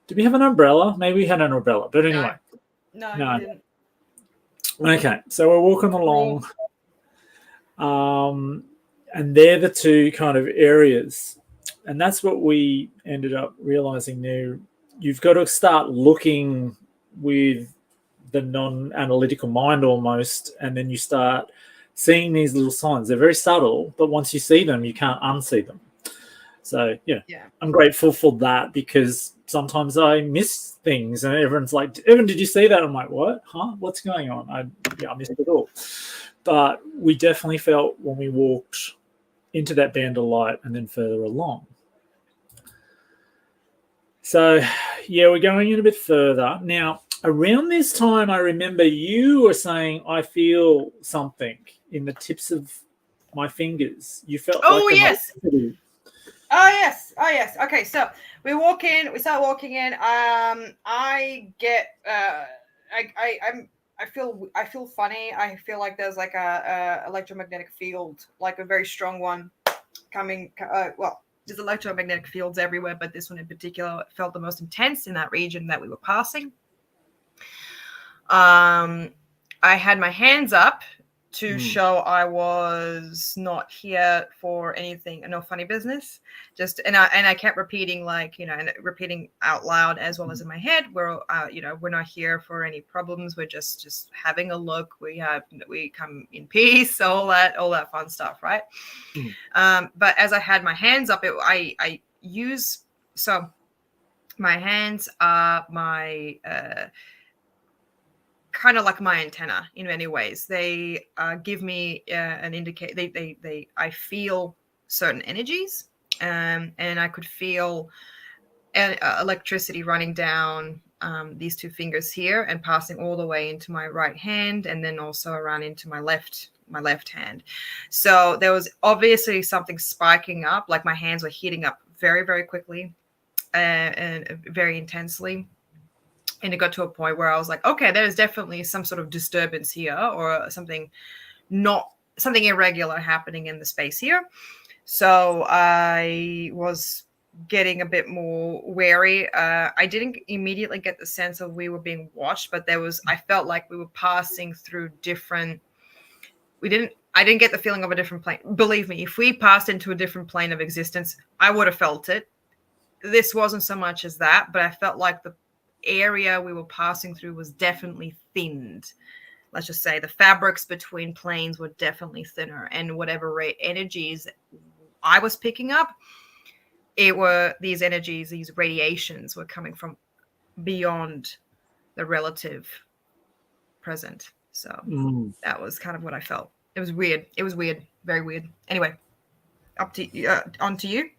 Did we have an umbrella? Maybe we had an umbrella, but anyway. No. We didn't. Okay, so we're walking along. And they're the two kind of areas. And that's what we ended up realizing there. You've got to start looking with the non-analytical mind almost, and then you start seeing these little signs. They're very subtle, but once you see them, you can't unsee them. So yeah, I'm grateful for that, because sometimes I miss things and everyone's like, Evan, did you see that? I'm like, what? Huh? What's going on? I missed it all. But we definitely felt when we walked into that band of light and then further along. So yeah, we're going in a bit further. Now, around this time, I remember you were saying, I feel something in the tips of my fingers. You felt yes. Oh yes. Okay, so we start walking in. I get I feel funny. I feel like there's like a electromagnetic field, like a very strong one coming. There's electromagnetic fields everywhere, but this one in particular felt the most intense in that region that we were passing. I had my hands up to show I was not here for anything, no funny business. And I kept repeating, like, and repeating out loud as well as in my head. We're not here for any problems. We're just having a look. We come in peace, all that fun stuff, right? But as I had my hands up, my hands are my kind of like my antenna in many ways. They give me an indicator. I feel certain energies, and I could feel electricity running down these two fingers here and passing all the way into my right hand, and then also around into my left hand. So there was obviously something spiking up, like my hands were heating up very, very quickly and very intensely. And it got to a point where I was like, okay, there's definitely some sort of disturbance here, or something irregular happening in the space here. So I was getting a bit more wary. I didn't immediately get the sense of we were being watched, but I felt like we were passing through different. I didn't get the feeling of a different plane. Believe me, if we passed into a different plane of existence, I would have felt it. This wasn't so much as that, but I felt like the area we were passing through was definitely thinned. Let's just say the fabrics between planes were definitely thinner, and whatever energies I was picking up, these energies, these radiations were coming from beyond the relative present. So that was kind of what I felt. It was weird. Very weird. Anyway, on to you.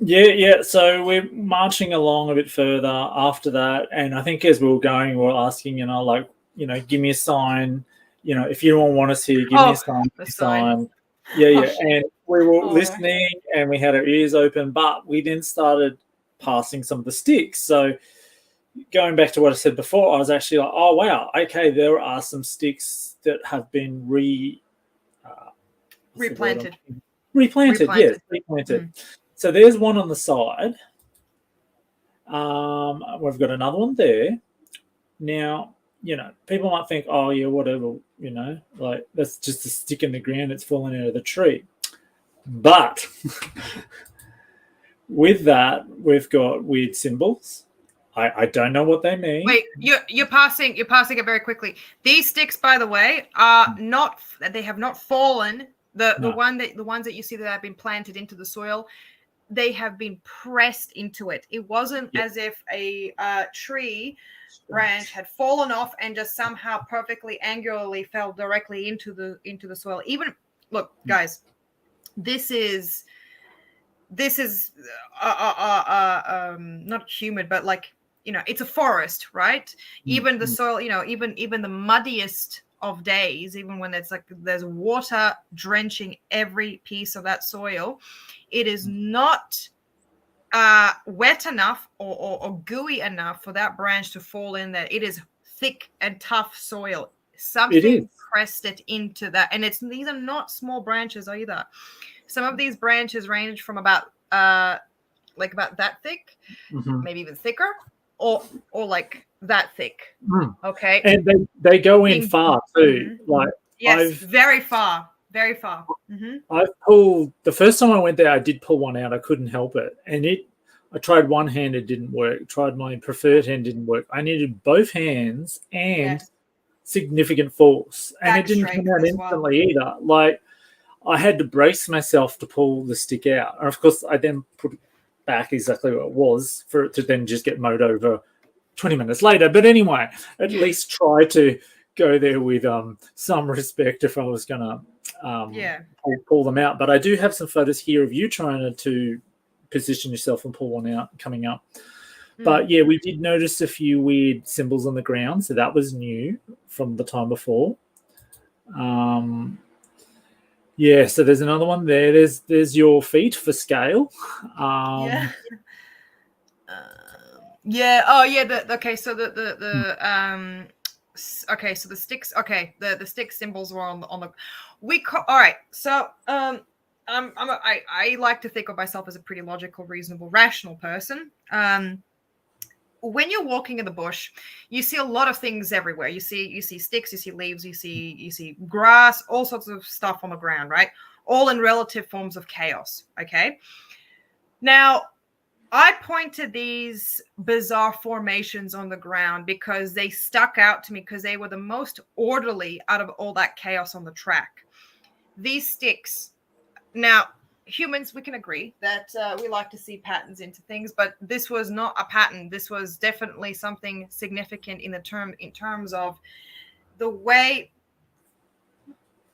Yeah. So we're marching along a bit further after that, and I think as we were going, we were asking, give me a sign. If you don't want us here, give me a sign. Yeah. And we were listening, and we had our ears open, but we then started passing some of the sticks. So going back to what I said before, I was actually like, oh wow, okay, there are some sticks that have been replanted. Yes, replanted. So there's one on the side. We've got another one there. Now, people might think, oh yeah, whatever, like that's just a stick in the ground that's fallen out of the tree. But with that, we've got weird symbols. I don't know what they mean. Wait, you're passing it very quickly. These sticks, by the way, are not. They have not fallen. The ones that you see that have been planted into the soil, they have been pressed into it. It wasn't as if a tree branch had fallen off and just somehow perfectly angularly fell directly into the soil. Even look, guys, this is not humid, but like, it's a forest, right? Even the soil, even the muddiest of days, even when it's like there's water drenching every piece of that soil, it is not wet enough or gooey enough for that branch to fall in there. It is thick and tough soil. Something pressed it into that, and these are not small branches either. Some of these branches range from about about that thick, maybe even thicker, or like that thick. Okay, and they go in far too. Like very far. I've pulled the first time I went there. I did pull one out. I couldn't help it, and I tried one hand, it didn't work. Tried my preferred hand, didn't work. I needed both hands and significant force, and it didn't Backstrake come out as well. instantly either. Like, I had to brace myself to pull the stick out, and of course, I then put it back exactly where it was for it to then just get mowed over 20 minutes later. But anyway, at least try to go there with some respect if I was going to pull them out. But I do have some photos here of you trying to position yourself and pull one out coming up. But yeah, we did notice a few weird symbols on the ground, so that was new from the time before. Yeah, so there's another one there. There's your feet for scale. Yeah. Yeah. Oh, yeah. Okay. So okay. So the sticks. Okay. The stick symbols were on the. All right. So I like to think of myself as a pretty logical, reasonable, rational person. When you're walking in the bush, you see a lot of things everywhere. You see sticks, you see leaves, you see grass, all sorts of stuff on the ground, right? All in relative forms of chaos. Okay. Now, I point to these bizarre formations on the ground because they stuck out to me because they were the most orderly out of all that chaos on the track. These sticks. Now, humans, we can agree that we like to see patterns into things, but this was not a pattern. This was definitely something significant in terms of the way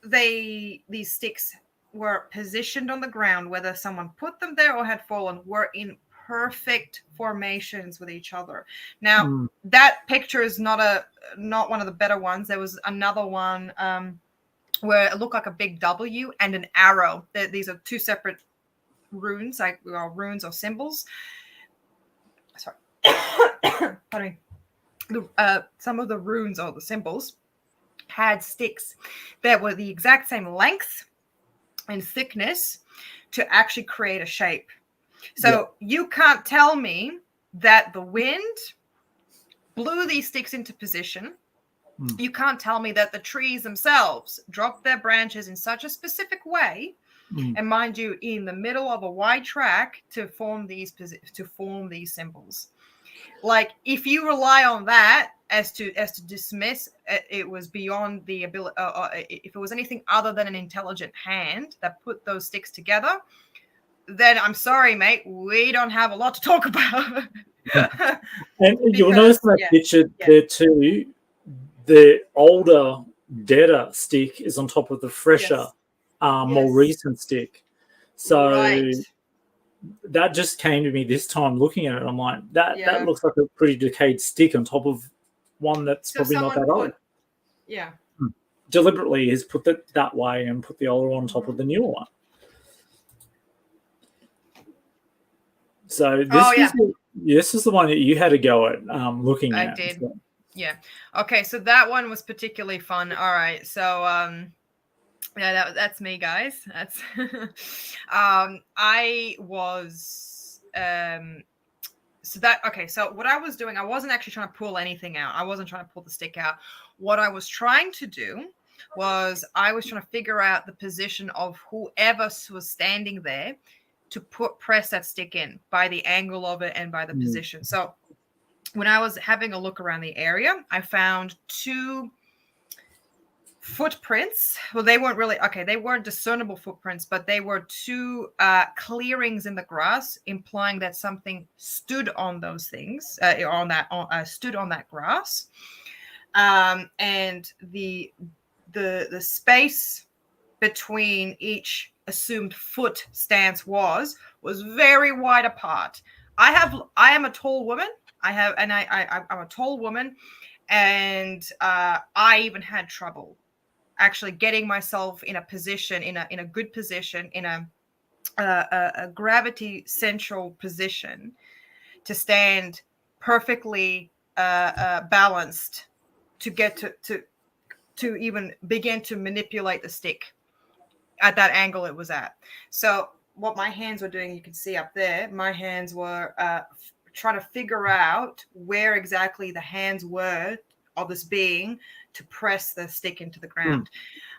these sticks were positioned on the ground, whether someone put them there or had fallen, were in perfect formations with each other. Now, that picture is not one of the better ones. There was another one where it looked like a big W and an arrow. These are two separate runes, runes or symbols. Sorry. Pardon me. Some of the runes or the symbols had sticks that were the exact same length and thickness to actually create a shape. So you can't tell me that the wind blew these sticks into position. You can't tell me that the trees themselves dropped their branches in such a specific way, and mind you, in the middle of a wide track to form these symbols. Like, if you rely on that as to dismiss it was beyond the ability, if it was anything other than an intelligent hand that put those sticks together, then I'm sorry, mate, we don't have a lot to talk about. And you'll notice that picture there too. The older, deader stick is on top of the fresher, more recent stick. So that just came to me this time looking at it. I'm like, that looks like a pretty decayed stick on top of one that's probably not that old. Yeah. Deliberately has put it that way and put the older one on top of the newer one. So this is the one that you had to go at looking at. I did. So. Yeah. Okay. So that one was particularly fun. All right. So that's me, guys. That's I was so that okay. So what I was doing, I wasn't actually trying to pull anything out. I wasn't trying to pull the stick out. What I was trying to do was I was trying to figure out the position of whoever was standing there to press that stick in by the angle of it and by the position. So when I was having a look around the area, I found two footprints. Well, they weren't really, they weren't discernible footprints, but they were two clearings in the grass, implying that something stood on those things, stood on that grass. And the space between each assumed foot stance was very wide apart. I am a tall woman. I'm a tall woman, and I even had trouble actually getting myself in a position, in a good position, in a gravity central position to stand perfectly balanced to get to even begin to manipulate the stick at that angle it was at. So what my hands were doing, you can see up there, my hands were trying to figure out where exactly the hands were of this being to press the stick into the ground.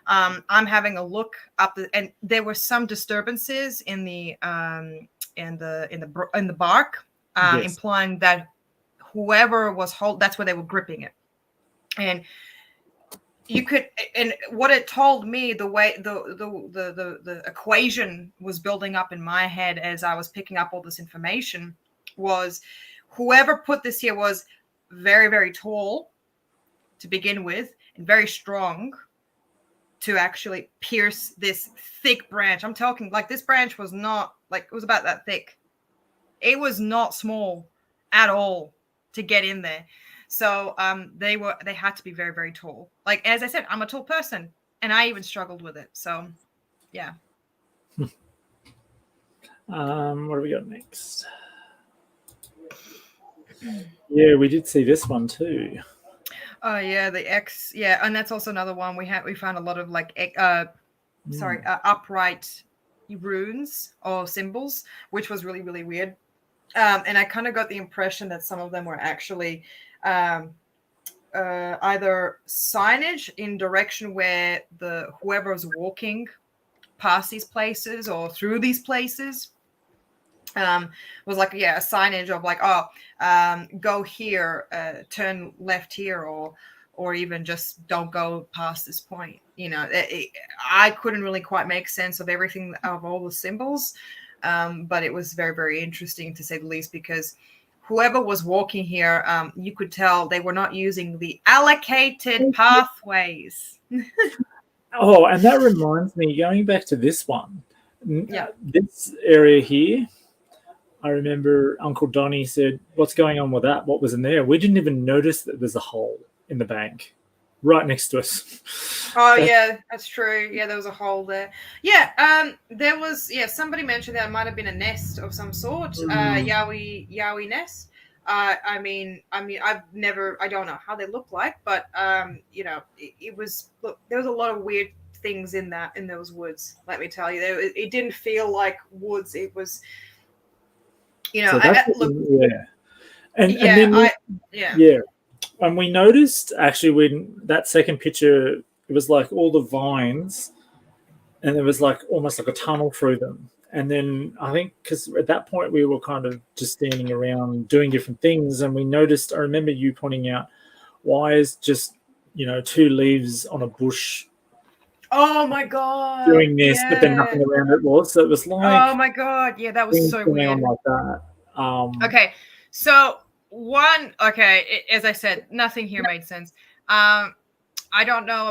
I'm having a look up, and there were some disturbances in the bark, implying that whoever was that's where they were gripping it. And you could, and what it told me, the way the equation was building up in my head as I was picking up all this information, was whoever put this here was very, very tall to begin with and very strong to actually pierce this thick branch. I'm talking like this branch was not like, it was about that thick. It was not small at all to get in there. So they had to be very, very tall. Like, as I said, I'm a tall person and I even struggled with it. So yeah. What do we got next? Yeah, we did see this one too. Oh yeah, the X. Yeah, and that's also another one we found a lot of like upright runes or symbols, which was really, really weird. And I kind of got the impression that some of them were actually either signage in direction where whoever was walking past these places or through these places was like, a signage of like, go here, turn left here, or even just don't go past this point. You know, I couldn't really quite make sense of everything, of all the symbols, but it was very, very interesting to say the least, because whoever was walking here, you could tell they were not using the allocated pathways. Oh, and that reminds me, going back to this one, this area here, I remember Uncle Donnie said, "What's going on with that? What was in there?" We didn't even notice that there's a hole in the bank right next to us. Oh, yeah, that's true. Yeah, there was a hole there. Yeah, there was, somebody mentioned that it might have been a nest of some sort, Yowie nest. I mean, I don't know how they look like, but, it was, look, there was a lot of weird things in those woods, let me tell you. It didn't feel like woods. It was, So and we noticed actually when that second picture, it was like all the vines, and there was like almost like a tunnel through them. And then I think because at that point we were kind of just standing around doing different things, and we noticed, I remember you pointing out, why is just 2 leaves on a bush? Oh my god! Doing this, but then nothing around it was. So it was like, oh my god, yeah, that was so weird. Like that. Okay, so as I said, nothing here made sense. I don't know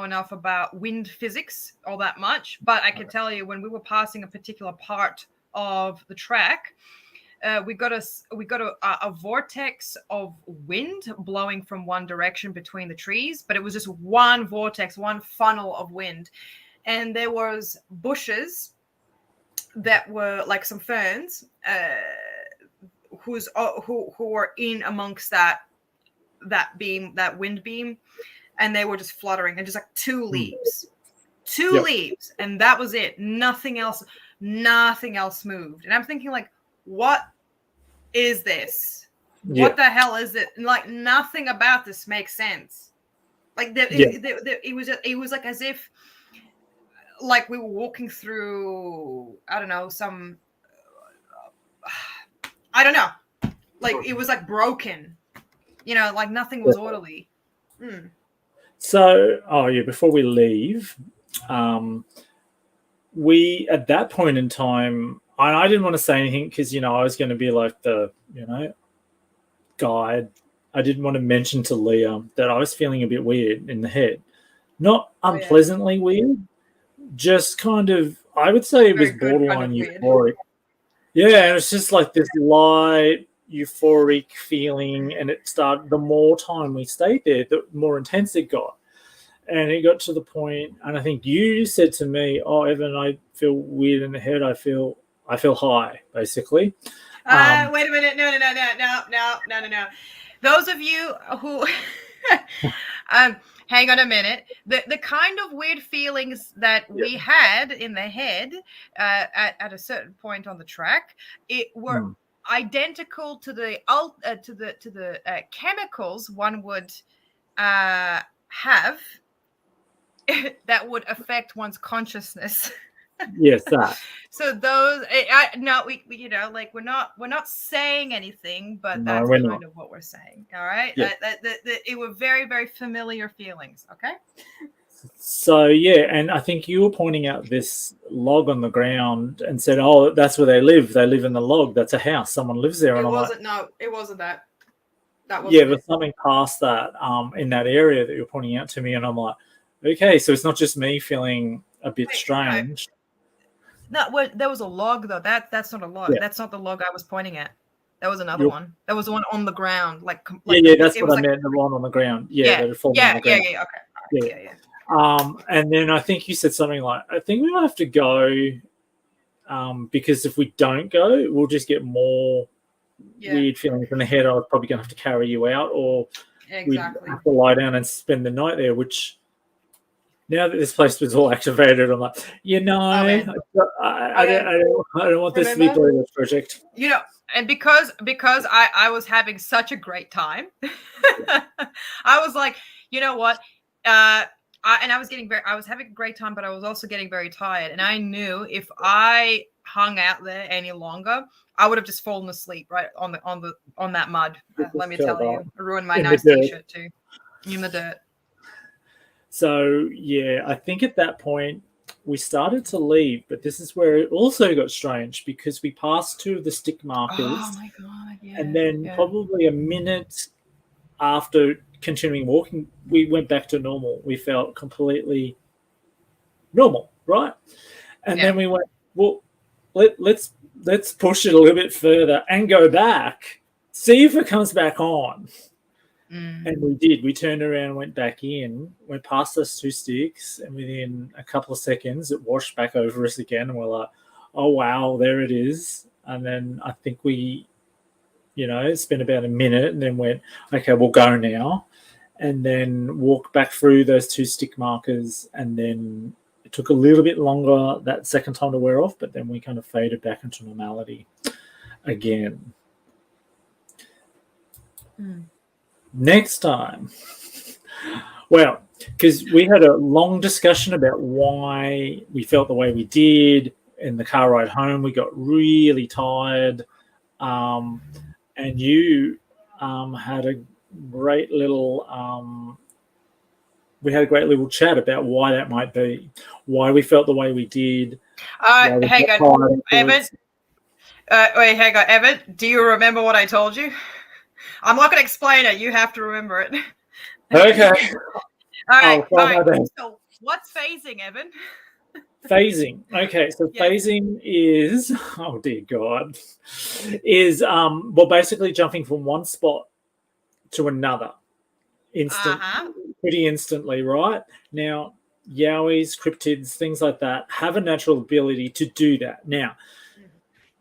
enough about wind physics all that much, but I can tell you when we were passing a particular part of the track, we got a vortex of wind blowing from one direction between the trees, but it was just one vortex, one funnel of wind, and there was bushes that were like some ferns who were in amongst that wind beam, and they were just fluttering, and just like 2 leaves, leaves, and that was it. Nothing else moved. And I'm thinking, like, what is this? What the hell is it? And like, nothing about this makes sense. Like it was like as if like we were walking through, I don't know, like it was like broken, like nothing was orderly. So, before we leave, we, at that point in time, I didn't want to say anything because, I was going to be like the, guide. I didn't want to mention to Leah that I was feeling a bit weird in the head. Not unpleasantly weird, just kind of, I would say it was borderline euphoric. Yeah, it was just like this light, euphoric feeling, and it started, the more time we stayed there, the more intense it got. And it got to the point, and I think you said to me, "Oh, Evan, I feel weird in the head. I feel high," basically. Wait a minute. No. Those of you who hang on a minute. The kind of weird feelings that we had in the head at a certain point on the track, it were identical to the chemicals one would have that would affect one's consciousness. Yes, that. So those, no, we you know, like we're not saying anything, but No, that's we're kind not. of what we're saying. All right, Yeah. it were very, very familiar feelings. Okay. So yeah, and I think you were pointing out this log on the ground and said, "Oh, that's where they live. They live in the log. That's a house. Someone lives there." And It I'm like, wasn't. No, it wasn't that. That "Yeah, wasn't there's it. something past that in that area that you're pointing out to me." And I'm like, "Okay, so it's not just me feeling a bit strange." No, there was a log though. That's not a log. Yeah. That's not the log I was pointing at. That was another You're- one. That was the one on the ground. Yeah, that's it what was I meant. The one on the ground. Yeah, yeah, that had fallen on yeah, the ground. yeah. Okay. Yeah. Yeah. And then I think you said something like, "I think we might have to go because if we don't go, we'll just get more weird feelings in the head. I was probably going to have to carry you out, or Exactly. we'd have to lie down and spend the night there." Which now that this place was all activated, I'm like, I don't want this to be Blair's project. You know, and because I was having such a great time, I was like, you know what, I was having a great time, but I was also getting very tired, and I knew if I hung out there any longer, I would have just fallen asleep right on that mud. Let me tell you, I ruined my nice t-shirt too, in the dirt. So yeah, I think at that point we started to leave, but this is where it also got strange because we passed two of the stick markers. Oh my god! Yeah. And then probably a minute after continuing walking, we went back to normal. We felt completely normal, right? And then we went, well, let's push it a little bit further and go back, see if it comes back on. And we did. We turned around and went back in, went past those two sticks, and within a couple of seconds, it washed back over us again. And we're like, oh, wow, there it is. And then I think we, spent about a minute and then went, okay, we'll go now. And then walked back through those two stick markers. And then it took a little bit longer that second time to wear off, but then we kind of faded back into normality again. Next time, well, because we had a long discussion about why we felt the way we did in the car ride home. We got really tired, and you had a great little chat about why that might be, why we felt the way we did. Hang on, Evan. Wait, hang on, Evan. Do you remember what I told you? I'm not going to explain it. You have to remember it. Okay. All right. So what's phasing, Evan? Phasing. Okay. So phasing is, oh dear God, is basically jumping from one spot to another pretty instantly, right? Now, Yowies, cryptids, things like that have a natural ability to do that. Now,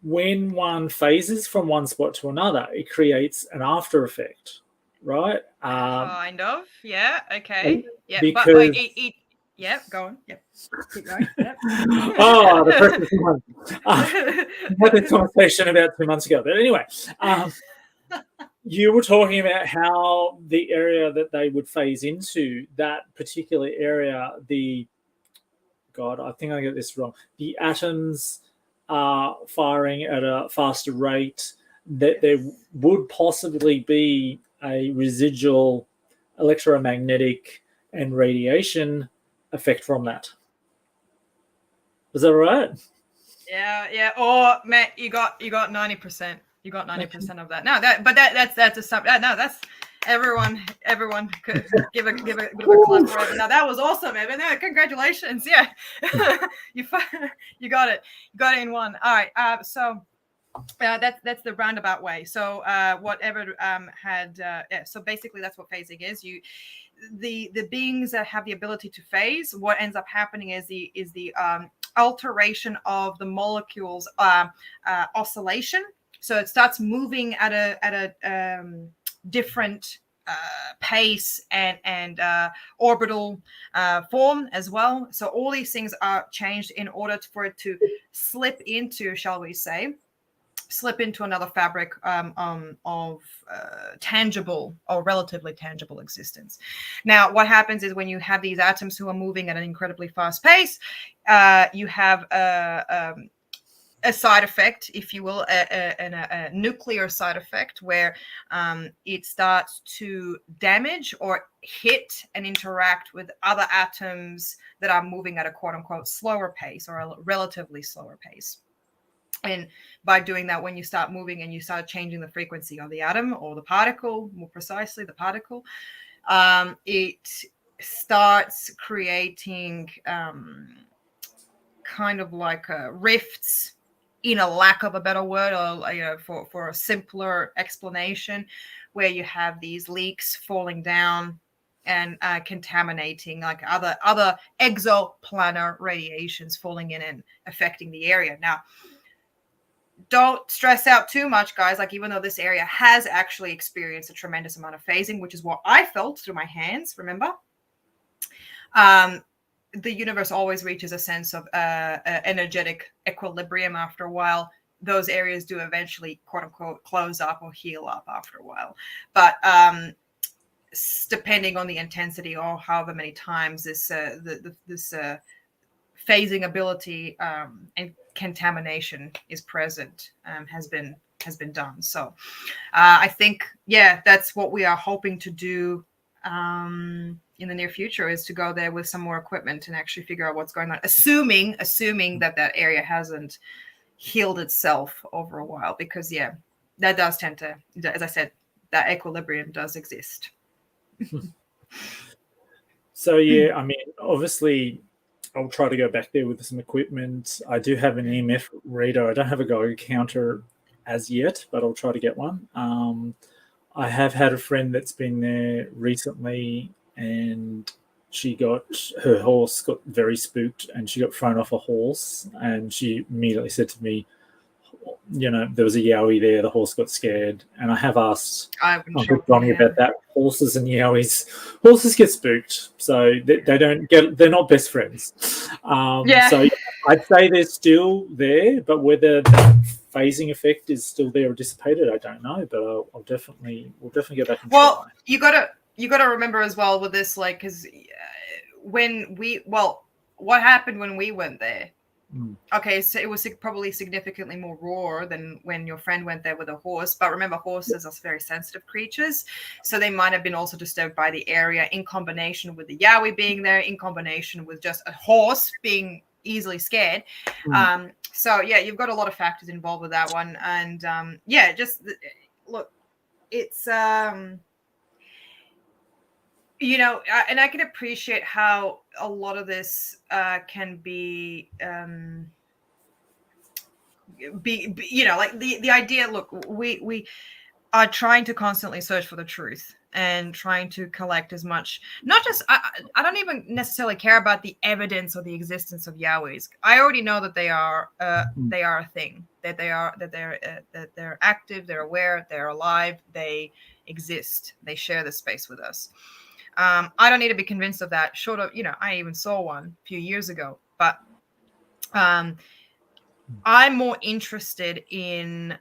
when one phases from one spot to another, it creates an after effect, right? Kind of, yeah. Okay, yeah. Because... But wait, yeah, go on. Yep, keep going. Yep. Oh, the first one. We had this conversation about 2 months ago, but anyway, you were talking about how the area that they would phase into, that particular area, I think I get this wrong. The atoms are firing at a faster rate, that there would possibly be a residual electromagnetic and radiation effect from that. Is that right? Yeah. Oh, Matt, you got 90%. You got 90% of that. No, that's a sub. No, that's everyone could give a clap for Evan. Now that was awesome, Evan. Congratulations. Yeah, you got it. You got it in one. All right. So that's the roundabout way. So whatever so basically that's what phasing is. The beings that have the ability to phase, what ends up happening is the alteration of the molecules oscillation. So it starts moving at a different pace and orbital form as well. So all these things are changed in order for it to slip into, shall we say, slip into another fabric of tangible or relatively tangible existence. Now, what happens is when you have these atoms who are moving at an incredibly fast pace, you have a side effect, if you will, a nuclear side effect where it starts to damage or hit and interact with other atoms that are moving at a quote unquote slower pace or a relatively slower pace. And by doing that, when you start moving and you start changing the frequency of the atom or the particle, more precisely the particle, it starts creating kind of like rifts, in a lack of a better word, or for a simpler explanation, where you have these leaks falling down and contaminating, like other exoplanar radiations falling in and affecting the area. Now, don't stress out too much, guys. Like, even though this area has actually experienced a tremendous amount of phasing, which is what I felt through my hands, remember? The universe always reaches a sense of energetic equilibrium after a while. Those areas do eventually, quote unquote, close up or heal up after a while. But depending on the intensity or however many times this phasing ability and contamination is present has been done. So I think, yeah, that's what we are hoping to do in the near future, is to go there with some more equipment and actually figure out what's going on, assuming that area hasn't healed itself over a while, because yeah, that does tend to, as I said, that equilibrium does exist. So yeah, I mean, obviously I'll try to go back there with some equipment. I do have an EMF reader. I don't have a Geiger counter as yet, but I'll try to get one. I have had a friend that's been there recently, and her horse got very spooked, and she got thrown off a horse, and she immediately said to me, there was a yowie there, the horse got scared. And I have asked Uncle Johnny about that. Horses and horses get spooked, so they're not best friends. So I'd say they're still there, but whether that phasing effect is still there or dissipated, I don't know, but we'll definitely get back and try. You gotta remember as well with this, like, because what happened when we went there? Okay, so it was probably significantly more raw than when your friend went there with a horse. But remember, horses are very sensitive creatures, so they might have been also disturbed by the area, in combination with the yowie being there, in combination with just a horse being easily scared. So yeah, you've got a lot of factors involved with that one, and just look, it's and I can appreciate how a lot of this can be like the idea. Look, we are trying to constantly search for the truth and trying to collect as much. Not just I don't even necessarily care about the evidence or the existence of Yahwehs. I already know that they are a thing. That they're active. They're aware. They're alive. They exist. They share this space with us. I don't need to be convinced of that. Short of, I even saw one a few years ago, but I'm more interested in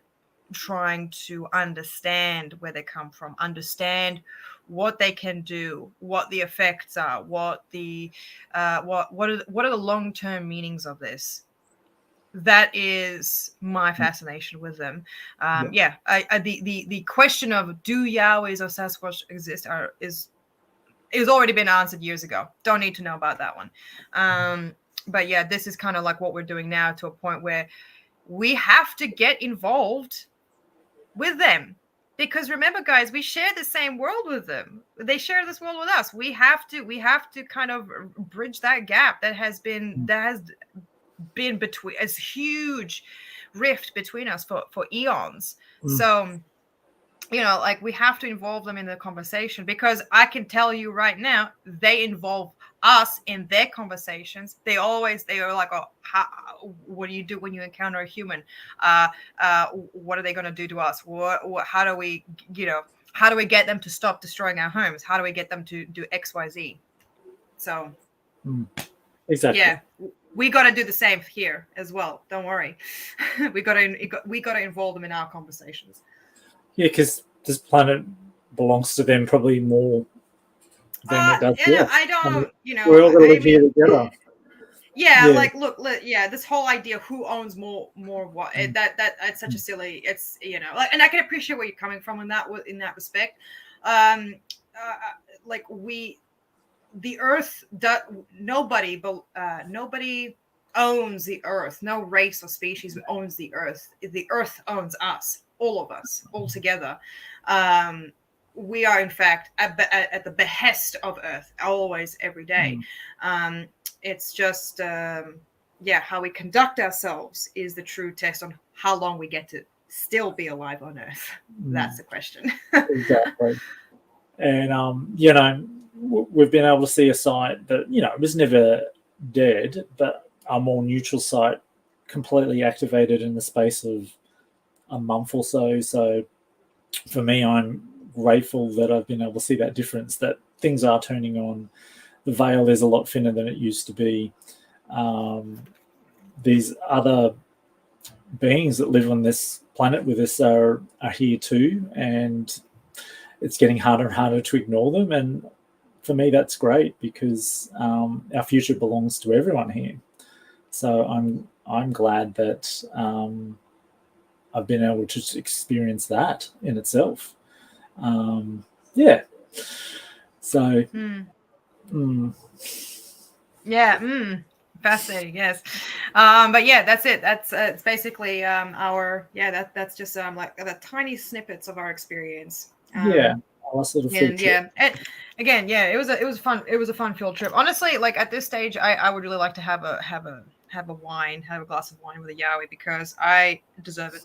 trying to understand where they come from, understand what they can do, what the effects are, what are the long-term meanings of this. That is my fascination with them. The question of do Yahwehs or Sasquatch exist is already been answered years ago. Don't need to know about that one. But yeah, this is kind of like what we're doing now, to a point where we have to get involved with them. Because remember, guys, we share the same world with them. They share this world with us. We have to kind of bridge that gap that has been between, a huge rift between us for eons. So like, we have to involve them in the conversation, because I can tell you right now, they involve us in their conversations. They are like, oh, what do you do when you encounter a human? What are they going to do to us? How do we get them to stop destroying our homes? How do we get them to do X, Y, Z? So exactly. Yeah, we got to do the same here as well. Don't worry. we got to involve them in our conversations. Yeah, because this planet belongs to them probably more than it does to us. I don't, you know, we're all going to live here together. Yeah, Yeah. like look, yeah, this whole idea of who owns more what that's such a silly. It's, you know, like, and I can appreciate where you're coming from in that respect. Like the Earth, nobody owns the Earth. No race or species owns the Earth. The Earth owns us, all of us, all together. We are in fact at the behest of Earth, always, every day. It's just, how we conduct ourselves is the true test on how long we get to still be alive on Earth. That's the question. Exactly. And, you know, we've been able to see a site that, you know, it was never dead, but a more neutral site completely activated in the space of a month or so. So for me, I'm grateful that I've been able to see that difference, that things are turning on. The veil is a lot thinner than it used to be. These other beings that live on this planet with us are here too, and it's getting harder and harder to ignore them. And for me, that's great, because our future belongs to everyone here. So I'm glad that I've been able to experience that in itself. Yeah. So. Fascinating, yes. But yeah, that's it. That's it's basically that's just like the tiny snippets of our experience. Last little field trip. Again, it was a fun field trip. Honestly, like at this stage, I would really like to have a glass of wine with a Yowie, because I deserve it.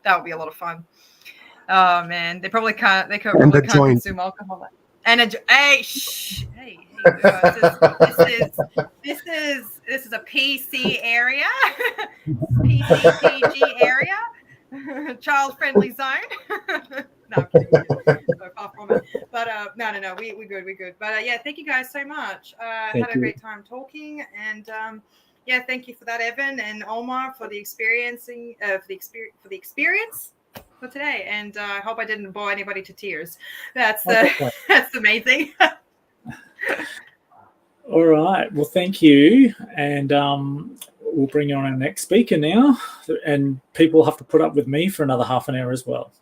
That would be a lot of fun. Oh man, they probably can't consume alcohol. And hey, this is a PC area, PCPG area, child-friendly zone. No, I'm kidding. So far from it. But no, we good. But yeah, thank you guys so much. Had a great time talking, and thank you for that, Evan and Omar, for the experience for today, and I hope I didn't bore anybody to tears. That's the main thing. All right. Well, thank you, and we'll bring you on our next speaker now, and people have to put up with me for another half an hour as well.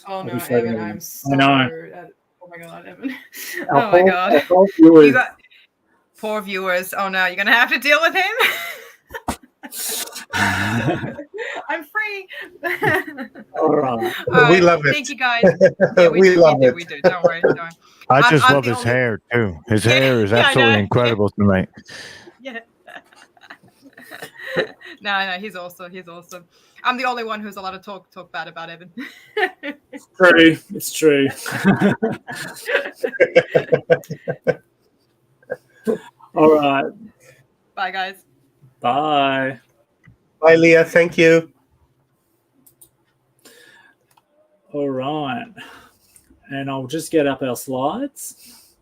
Oh no, Evan, I'm so. I know. Oh my god, Evan. Oh my god. You got poor viewers. Oh no, you're gonna have to deal with him. I'm free. All right. We love it. Thank you guys. We love it. We do. Don't worry. I just love his hair too. His hair is absolutely incredible tonight. Yeah. No, he's awesome. I'm the only one who's allowed to talk bad about Evan. True. It's true. All right. Bye, guys. Bye. Bye, Leah. Thank you. All right. And I'll just get up our slides.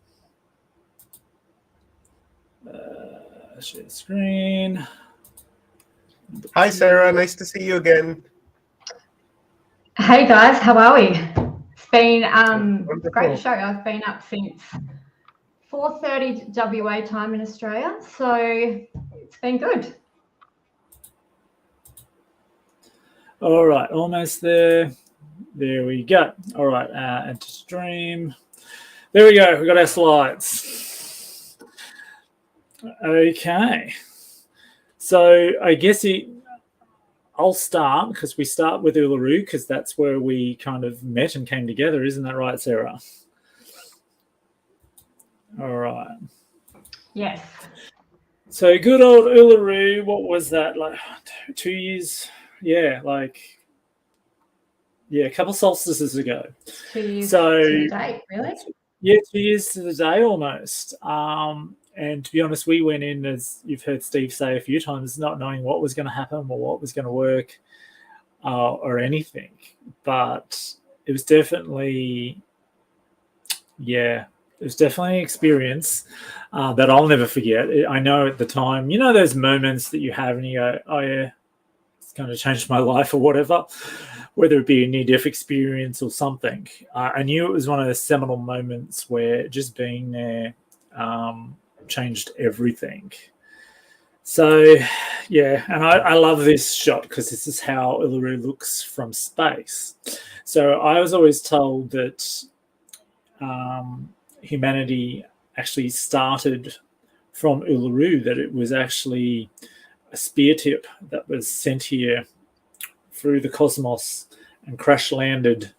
Share screen. Hi, Sarah. Nice to see you again. Hey, guys. How are we? It's been great show. I've been up since 4:30 WA time in Australia, so it's been good. All right, almost there. There we go. All right, enter stream. There we go. We got our slides. Okay. So I guess I'll start, because we start with Uluru, because that's where we kind of met and came together. Isn't that right, Sarah? All right. Yes. So good old Uluru, what was that, like 2 years? Yeah, a couple solstices ago. 2 years to the date, really? Yeah, 2 years to the day almost. And to be honest, we went in, as you've heard Steve say a few times, not knowing what was going to happen or what was going to work or anything. But it was definitely, definitely an experience that I'll never forget. I know at the time, you know, those moments that you have and you go, oh yeah, it's kind of changed my life or whatever, whether it be a near-death experience or something. I knew it was one of those seminal moments where just being there changed everything. So, yeah, and I love this shot because this is how Uluru looks from space. So I was always told that humanity actually started from Uluru, that it was actually a spear tip that was sent here through the cosmos and crash landed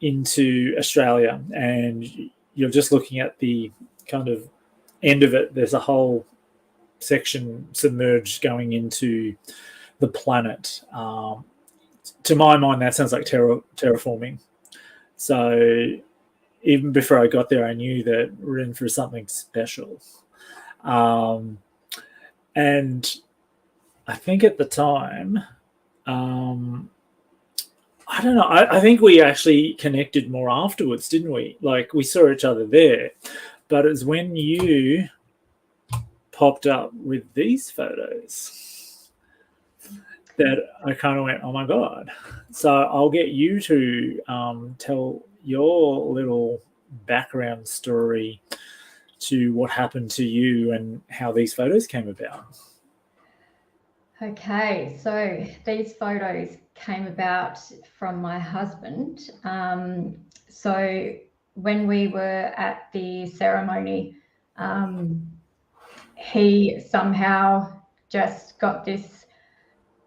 into Australia. And you're just looking at the kind of end of it. There's a whole section submerged going into the planet. To my mind, that sounds like terraforming. So even before I got there, I knew that we're in for something special. And I think at the time, I don't know, I think we actually connected more afterwards, didn't we? Like, we saw each other there. But it's when you popped up with these photos that I kind of went, oh my God. So I'll get you to tell your little background story to what happened to you and how these photos came about. Okay, so these photos came about from my husband. So when we were at the ceremony, he somehow just got this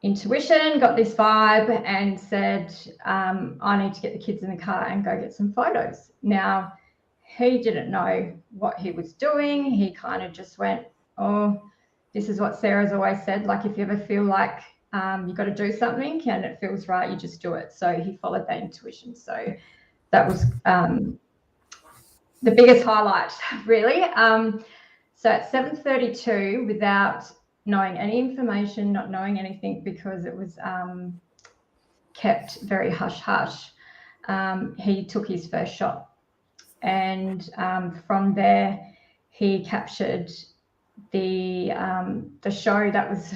intuition, got this vibe, and said, I need to get the kids in the car and go get some photos. Now, he didn't know what he was doing. He kind of just went, oh, this is what Sarah's always said, like, if you ever feel like you've got to do something and it feels right, you just do it. So he followed that intuition. So that was the biggest highlight, really. So at 7:32, without knowing any information, not knowing anything, because it was kept very hush-hush, he took his first shot. And from there, he captured the show that was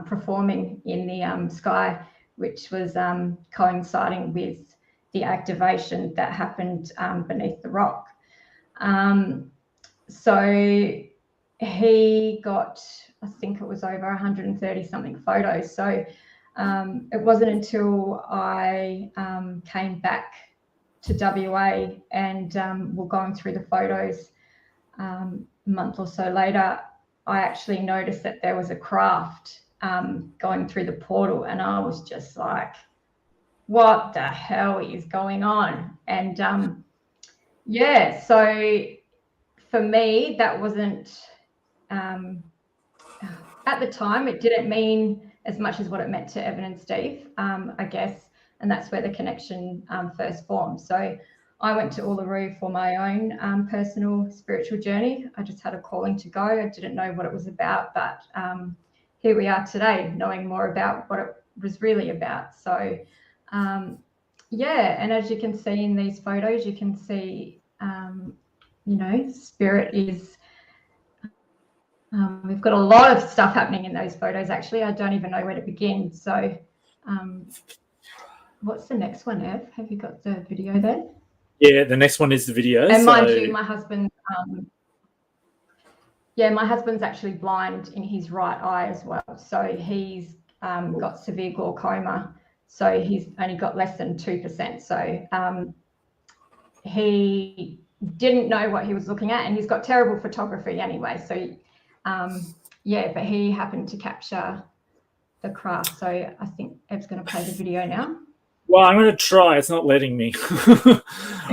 performing in the sky, which was coinciding with the activation that happened beneath the rock. So he got, I think it was over 130 something photos. So it wasn't until I came back to WA and we're going through the photos a month or so later, I actually noticed that there was a craft going through the portal, and I was just like, what the hell is going on? And yeah, so for me, that wasn't, at the time, it didn't mean as much as what it meant to Evan and Steve, I guess, and that's where the connection first formed. So I went to Uluru for my own personal spiritual journey. I just had a calling to go. I didn't know what it was about, but here we are today, knowing more about what it was really about. So yeah, and as you can see in these photos, you can see, you know, spirit is, we've got a lot of stuff happening in those photos, actually. I don't even know where to begin. So what's the next one, Ev? Have you got the video there? Yeah, the next one is the video. And mind you, my husband, yeah, my husband's actually blind in his right eye as well. So he's got severe glaucoma. So he's only got less than 2%. So he didn't know what he was looking at, and he's got terrible photography anyway. So yeah, but he happened to capture the craft. So I think Ev's going to play the video now. Well, I'm going to try. It's not letting me,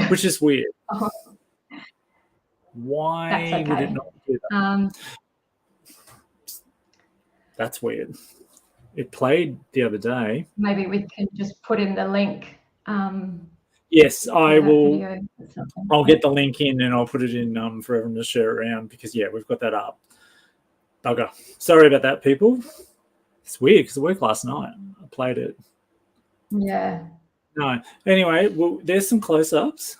which is weird. Why That's okay. would it not do that? That's weird. It played the other day. Maybe we can just put in the link. Yes, I will. Video. I'll get the link in and I'll put it in for everyone to share it around, because yeah, we've got that up. Bugger. Sorry about that, people. It's weird because it worked last night. I played it. Yeah. No. Anyway, well, there's some close-ups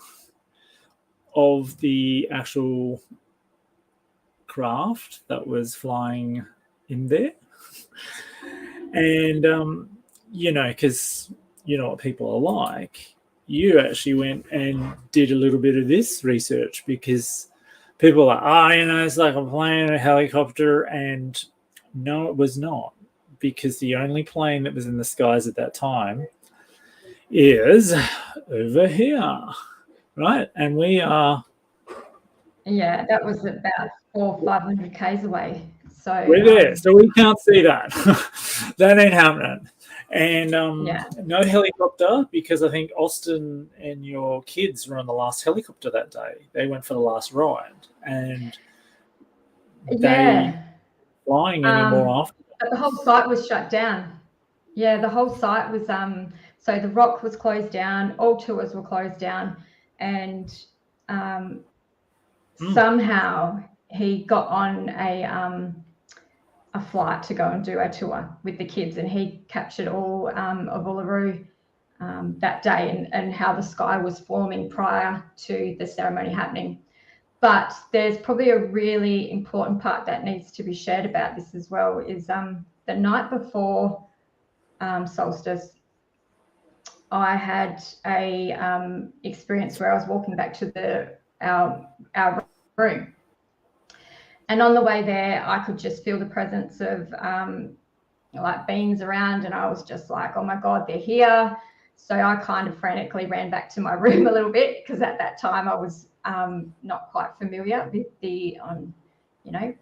of the actual craft that was flying in there. And, because you know what people are like, you actually went and did a little bit of this research, because people are like, it's like a plane, a helicopter. And no, it was not, because the only plane that was in the skies at that time is over here, right? And we are... Yeah, that was about 400 or 500 k's away. So we're there, so we can't see that. That ain't happening. And yeah. no helicopter, because I think Austin and your kids were on the last helicopter that day. They went for the last ride, and they flying anymore after. But the whole site was shut down. Yeah, the whole site was so the rock was closed down, all tours were closed down, and somehow he got on a flight to go and do a tour with the kids, and he captured all of Uluru that day, and how the sky was forming prior to the ceremony happening. But there's probably a really important part that needs to be shared about this as well, is the night before solstice, I had a experience where I was walking back to our room. And on the way there, I could just feel the presence of like beings around, and I was just like, oh my God, they're here. So I kind of frantically ran back to my room a little bit, because at that time I was not quite familiar with the,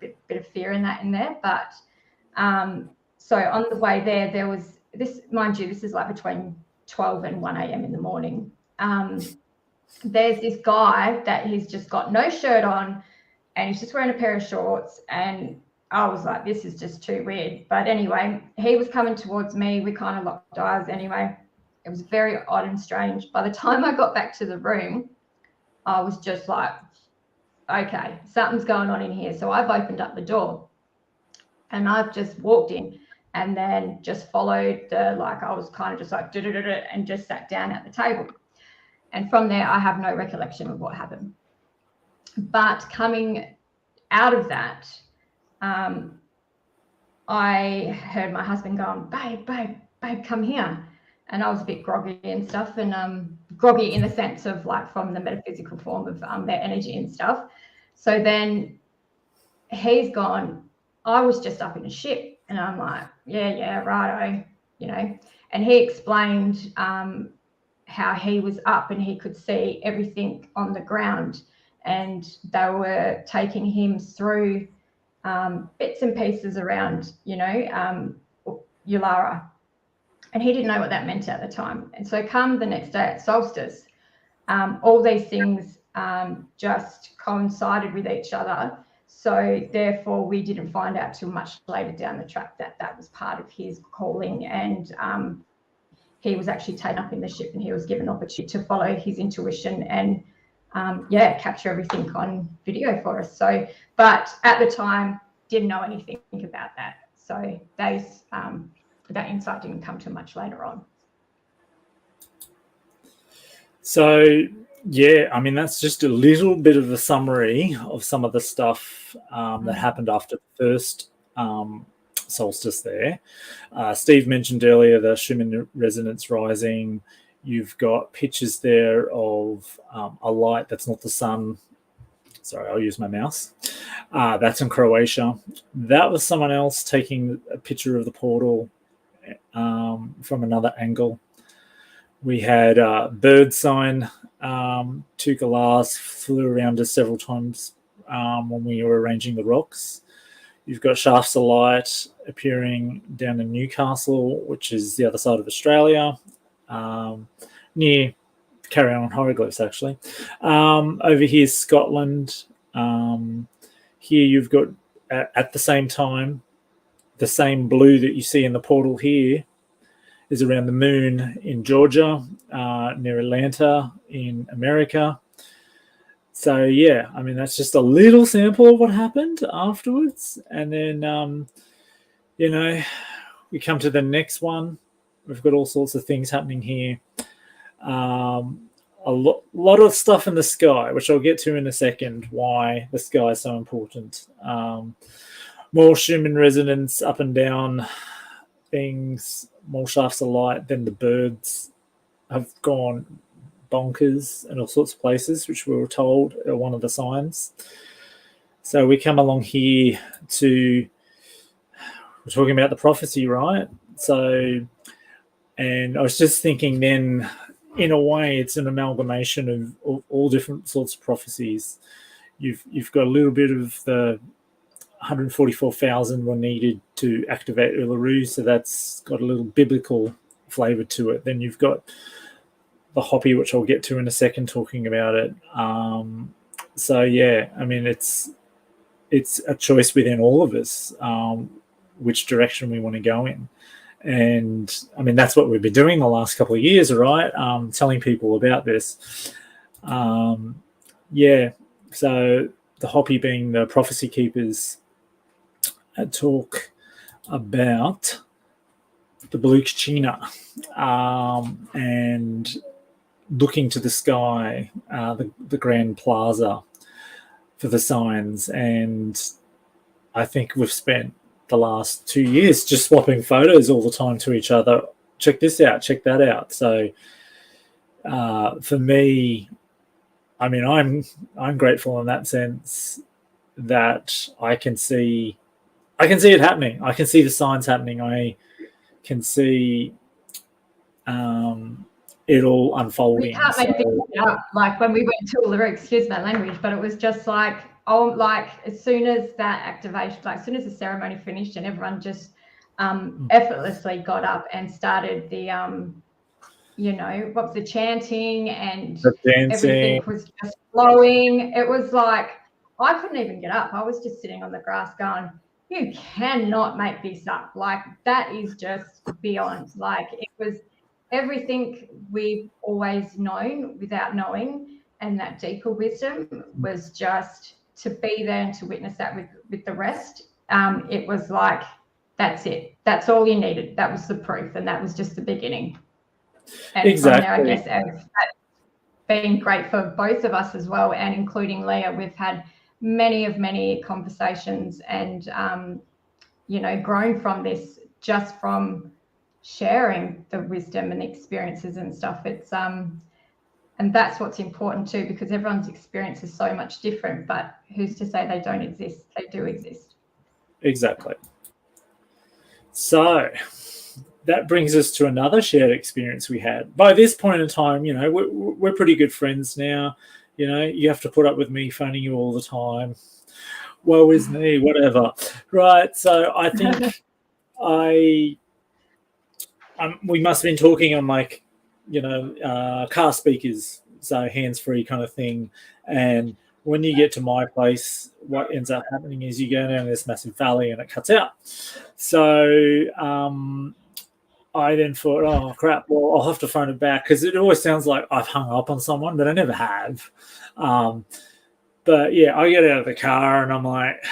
bit of fear in there. But so on the way there was this, mind you, this is like between 12 and 1 a.m. in the morning. There's this guy that he's just got no shirt on, and he's just wearing a pair of shorts, and I was like, this is just too weird. But anyway, he was coming towards me. We kind of locked eyes anyway. It was very odd and strange. By the time I got back to the room, I was just like, okay, something's going on in here. So I've opened up the door, and I've just walked in, and then just followed I was kind of just like, and just sat down at the table. And from there, I have no recollection of what happened. But coming out of that, I heard my husband going, babe, come here. And I was a bit groggy and stuff, and groggy in the sense of like from the metaphysical form of their energy and stuff. So then he's gone, I was just up in a ship. And I'm like, yeah, righto, And he explained how he was up and he could see everything on the ground, and they were taking him through bits and pieces around, Uluru. And he didn't know what that meant at the time. And so come the next day at solstice, all these things just coincided with each other. So therefore, we didn't find out till much later down the track that that was part of his calling. And he was actually taken up in the ship, and he was given opportunity to follow his intuition and capture everything on video for us. So, but at the time, didn't know anything about that. So that insight didn't come till much later on. So, yeah, I mean, that's just a little bit of a summary of some of the stuff that happened after the first solstice there. Steve mentioned earlier the Schumann resonance rising. You've got pictures there of a light that's not the sun. Sorry, I'll use my mouse. That's in Croatia. That was someone else taking a picture of the portal from another angle. We had bird sign. Tuka Lars flew around us several times when we were arranging the rocks. You've got shafts of light appearing down in Newcastle, which is the other side of Australia, near Carry On Hieroglyphs, actually. Over here is Scotland. Here you've got, at the same time, the same blue that you see in the portal here is around the moon in Georgia, near Atlanta in America. So, yeah, I mean, that's just a little sample of what happened afterwards. And then, we come to the next one. We've got all sorts of things happening here. a lot of stuff in the sky, which I'll get to in a second, why the sky is so important. More Schumann resonance up and down things, more shafts of light, then the birds have gone bonkers in all sorts of places, which we were told are one of the signs. So we come along here we're talking about the prophecy, right? So, and I was just thinking then, in a way, it's an amalgamation of all different sorts of prophecies. You've got a little bit of the 144,000 were needed to activate Uluru, so that's got a little biblical flavor to it. Then you've got the Hopi, which I'll get to in a second, talking about it. So yeah, I mean, it's a choice within all of us, which direction we want to go in. And I mean, that's what we've been doing the last couple of years, right? Telling people about this. Yeah, so the Hopi being the prophecy keepers talk about the Blue Kachina and looking to the sky, the Grand Plaza for the signs. And I think we've spent the last 2 years just swapping photos all the time to each other. Check this out, check that out. So for me, I mean, I'm grateful in that sense that I can see it happening. I can see the signs happening. I can see it all unfolding. We can't make things up. Like when we went to Uluru, excuse my language, but it was just like, oh, like as soon as that activation, like as soon as the ceremony finished and everyone just effortlessly got up and started the what was the chanting and everything was just flowing. It was like I couldn't even get up. I was just sitting on the grass going, you cannot make this up. Like that is just beyond. Like it was everything we've always known without knowing, and that deeper wisdom was just to be there and to witness that with the rest. It was like, that's it. That's all you needed. That was the proof, and that was just the beginning. And exactly. From there, I guess, being great for both of us as well, and including Leah, we've had many conversations and, grown from this just from sharing the wisdom and experiences and stuff. It's and that's what's important too, because everyone's experience is so much different, but who's to say they don't exist? They do exist. Exactly. So that brings us to another shared experience we had. By this point in time, we're pretty good friends now. You have to put up with me phoning you all the time. Woe is me, whatever. Right. So I think we must have been talking on car speakers, so hands-free kind of thing. And when you get to my place, what ends up happening is you go down this massive valley and it cuts out. So I then thought, oh, crap, well, I'll have to phone it back, because it always sounds like I've hung up on someone, but I never have. But, yeah, I get out of the car and I'm like,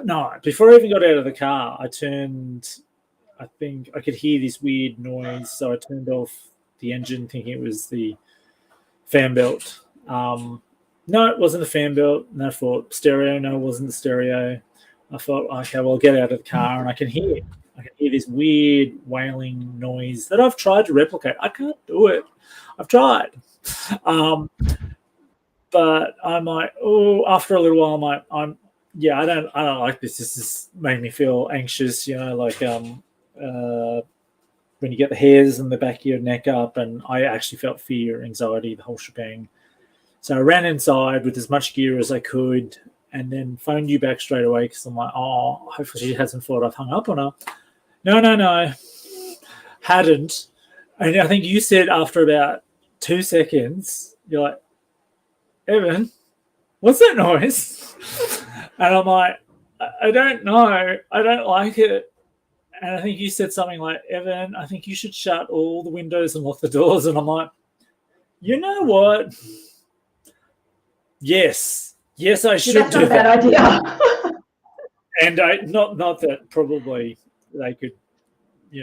no, before I even got out of the car, I think I could hear this weird noise, so I turned off the engine thinking it was the fan belt. No, it wasn't the fan belt. And I thought stereo. No, it wasn't the stereo. I thought, okay, well, I'll get out of the car and I can hear this weird wailing noise that I've tried to replicate. I can't do it. I've tried. But I'm like, oh, after a little while, I don't like this. This has made me feel anxious, when you get the hairs in the back of your neck up, and I actually felt fear, anxiety, the whole shebang. So I ran inside with as much gear as I could and then phoned you back straight away, because I'm like, oh, hopefully she hasn't thought I've hung up on her. No, hadn't. And I think you said after about 2 seconds, you're like, Evan, what's that noise? And I'm like, I don't know. I don't like it. And I think you said something like, Evan, I think you should shut all the windows and lock the doors. And I'm like, you know what? Yes, I should that's do not a bad idea. And not that probably they could,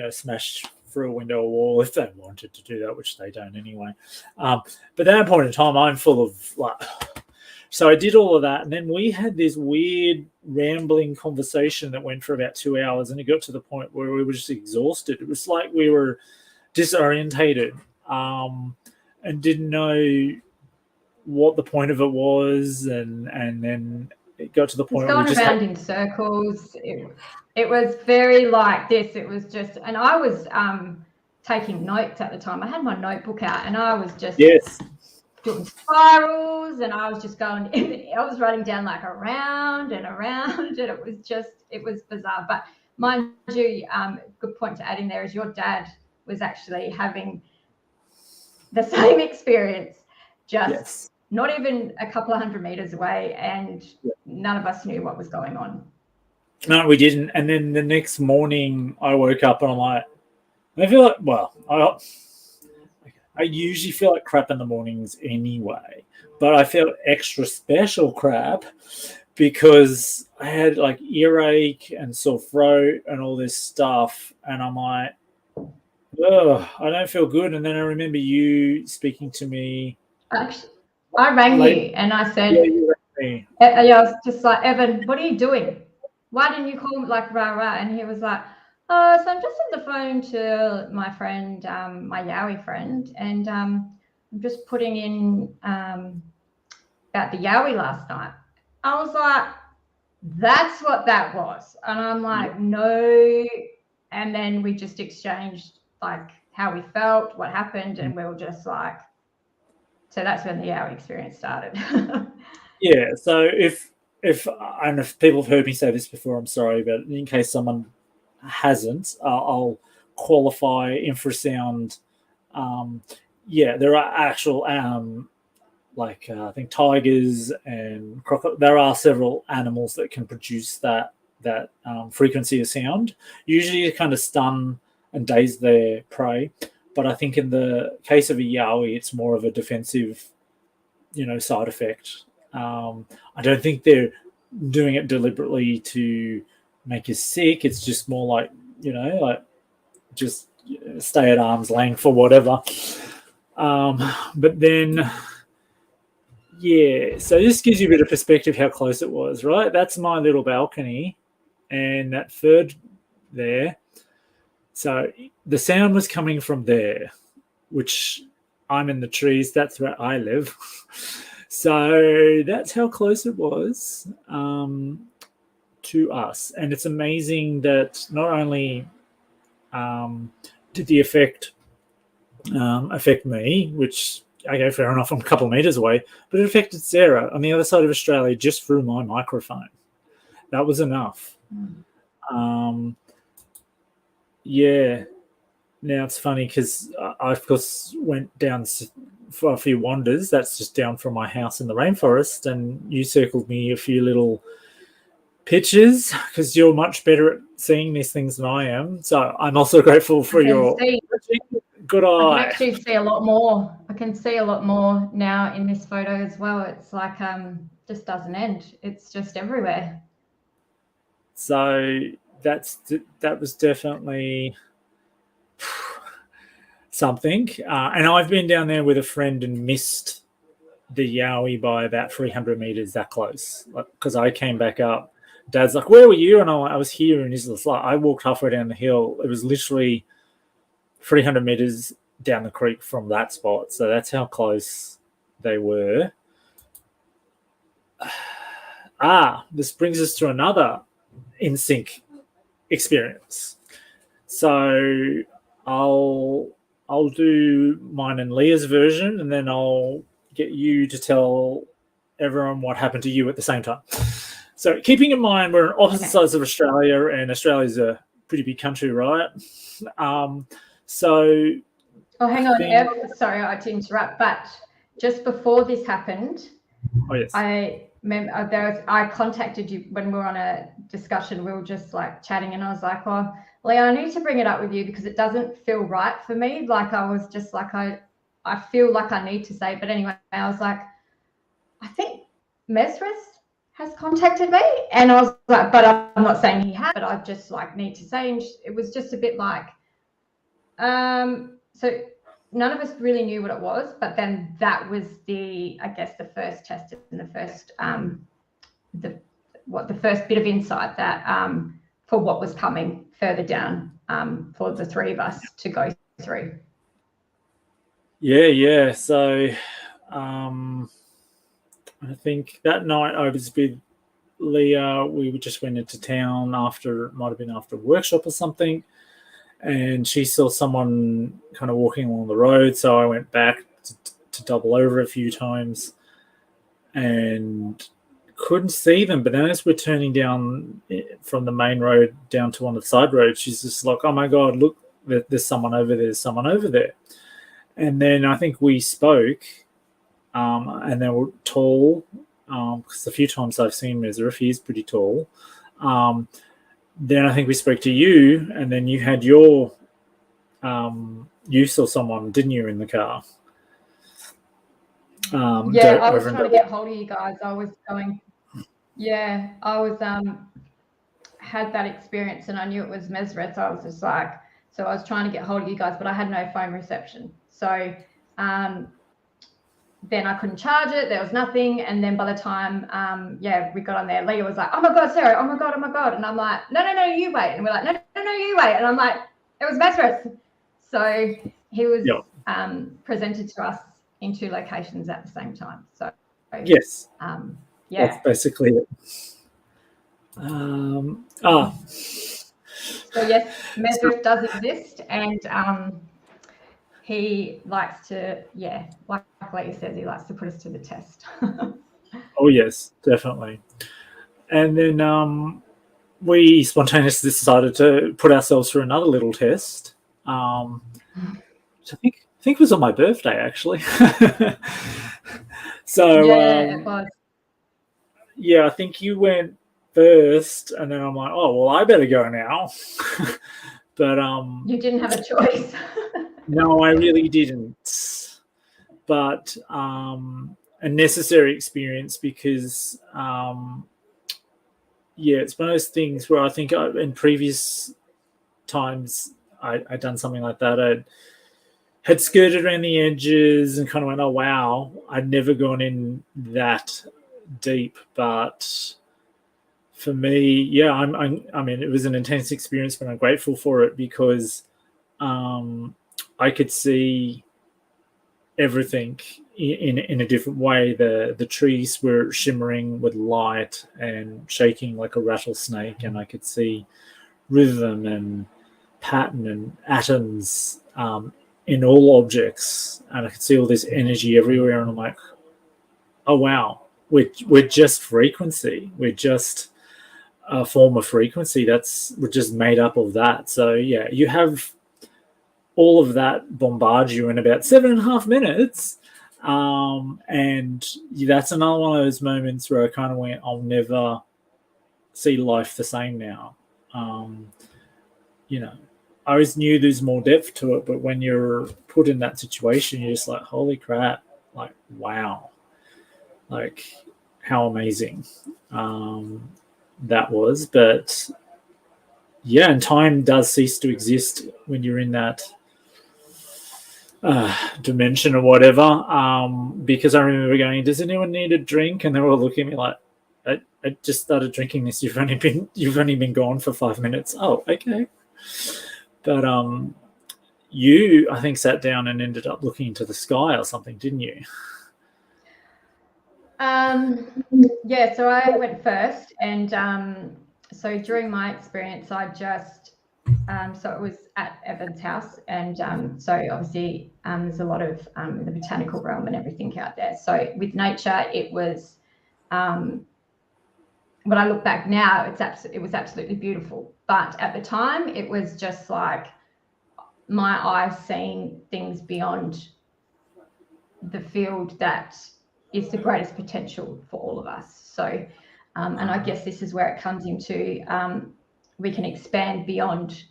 smash through a window or wall if they wanted to do that, which they don't anyway. But at that point in time, I'm full of like. So I did all of that, and then we had this weird rambling conversation that went for about 2 hours, and it got to the point where we were just exhausted. It was like we were disorientated and didn't know what the point of it was, and then it got to the point It's where we going just around in circles. It was very like this. It was just, and I was taking notes at the time. I had my notebook out, and I was just doing spirals, and I was just going. I was writing down like around and around, and it was bizarre. But mind you, good point to add in there is your dad was actually having the same experience, just not even a couple of 100 meters away, and none of us knew what was going on. No, we didn't. And then the next morning, I woke up and I'm like, I feel like, well, I usually feel like crap in the mornings anyway, but I felt extra special crap because I had like earache and sore throat and all this stuff, and I'm like, oh, I don't feel good. And then I remember you speaking to me. Actually, I rang you and I said, you rang me. I was just like, Evan, what are you doing? Why didn't you call me like rah rah? And he was like, oh, so I'm just on the phone to my friend, my Yowie friend, and I'm just putting in about the Yowie last night. I was like, that's what that was. And I'm like, no. And then we just exchanged like how we felt, what happened, and we were just like, so that's when the Yowie experience started. Yeah. So if people have heard me say this before, I'm sorry, but in case someone hasn't, I'll qualify infrasound. There are actual I think tigers and crocodiles. There are several animals that can produce that frequency of sound. Usually, to kind of stun and daze their prey. But I think in the case of a Yowie, it's more of a defensive, side effect. I don't think they're doing it deliberately to make you sick. It's just more like, just stay at arm's length for whatever. But then, so this gives you a bit of perspective how close it was, right? That's my little balcony, and that third there. So the sound was coming from there, which I'm in the trees. That's where I live. So that's how close it was to us. And it's amazing that not only did the effect affect me, which, okay, fair enough, I'm a couple of meters away, but it affected Sarah on the other side of Australia just through my microphone. That was enough. Now it's funny because I, of course, went down for a few wanders. That's just down from my house in the rainforest, and you circled me a few little pictures because you're much better at seeing these things than I am. So I'm also grateful for your good eye. I can actually see a lot more. I can see a lot more now in this photo as well. It's like just doesn't end. It's just everywhere. So that was definitely something. And I've been down there with a friend and missed the Yowie by about 300 meters that close, because I came back up. Dad's like, where were you? And I was here. And he's like, I walked halfway down the hill. It was literally 300 meters down the creek from that spot. So that's how close they were. This brings us to another in sync experience. So I'll do mine and Leah's version, and then I'll get you to tell everyone what happened to you at the same time. So keeping in mind we're on opposite sides of Australia, and Australia's a pretty big country, right? Oh, hang on, Ev. Sorry, I had to interrupt, but just before this happened, I remember I contacted you when we were on a discussion. We were just like chatting, and I was like, well, Leah, I need to bring it up with you because it doesn't feel right for me. Like I was just like, I feel like I need to say it. But anyway, I was like, I think Mesris has contacted me. And I was like, but I'm not saying he had, but I just like need to say, and it was just a bit like, So none of us really knew what it was, but then that was the first test and the first the first bit of insight that for what was coming further down for the three of us to go through. Yeah. So I think that night I was with Leah. We just went into town might have been after a workshop or something, and she saw someone kind of walking along the road. So I went back to double over a few times and couldn't see them. But then as we're turning down from the main road down to one of the side roads, she's just like, oh my God, look, there's someone over there, there's someone over there. And then I think we spoke, and they were tall, because a few times I've seen Mesrith, he is pretty tall. Then I think we spoke to you, and then you had your, you saw someone, didn't you, in the car? Yeah, I was trying to get hold of you guys. I was had that experience, and I knew it was Mesrith. So I was just like, so I was trying to get hold of you guys, but I had no phone reception. So then I couldn't charge it. There was nothing. And then by the time, we got on there, Leah was like, oh my God, Sarah, oh my God. And I'm like, no, you wait. And we're like, no, you wait. And I'm like, it was Mesrith. So he was presented to us in two locations at the same time. So yes, that's basically it. So yes, Mesrith does exist, and he likes to, like Leah says, he likes to put us to the test. Oh yes, definitely. And then we spontaneously decided to put ourselves through another little test, which I think was on my birthday, actually. So it was. Yeah, I think you went first, and then I'm like, oh well, I better go now. But you didn't have a choice. No, I really didn't. But a necessary experience, because it's one of those things where I think in previous times I'd done something like that. I had skirted around the edges and kind of went, oh wow, I'd never gone in that deep. But for me, I mean, it was an intense experience, but I'm grateful for it, because I could see everything in a different way. The trees were shimmering with light and shaking like a rattlesnake, and I could see rhythm and pattern and atoms in all objects, and I could see all this energy everywhere, and I'm like, oh wow, we're just frequency. We're just a form of frequency we're just made up of that. So yeah, you have all of that bombard you in about 7.5 minutes, and that's another one of those moments where I kind of went, I'll never see life the same now. I always knew there's more depth to it, but when you're put in that situation, you're just like, holy crap, like wow, like how amazing that was. But yeah, and time does cease to exist when you're in that dimension or whatever, because I remember going, does anyone need a drink? And they were all looking at me like, I just started drinking this. You've only been gone for 5 minutes. Oh, okay. But you, I think, sat down and ended up looking into the sky or something, didn't you? So I went first, and so during my experience, I just so it was at Evan's house, and so obviously there's a lot of the botanical realm and everything out there. So with nature, it was when I look back now, it was absolutely beautiful. But at the time, it was just like my eyes seeing things beyond the field that is the greatest potential for all of us. So, and I guess this is where it comes into, we can expand beyond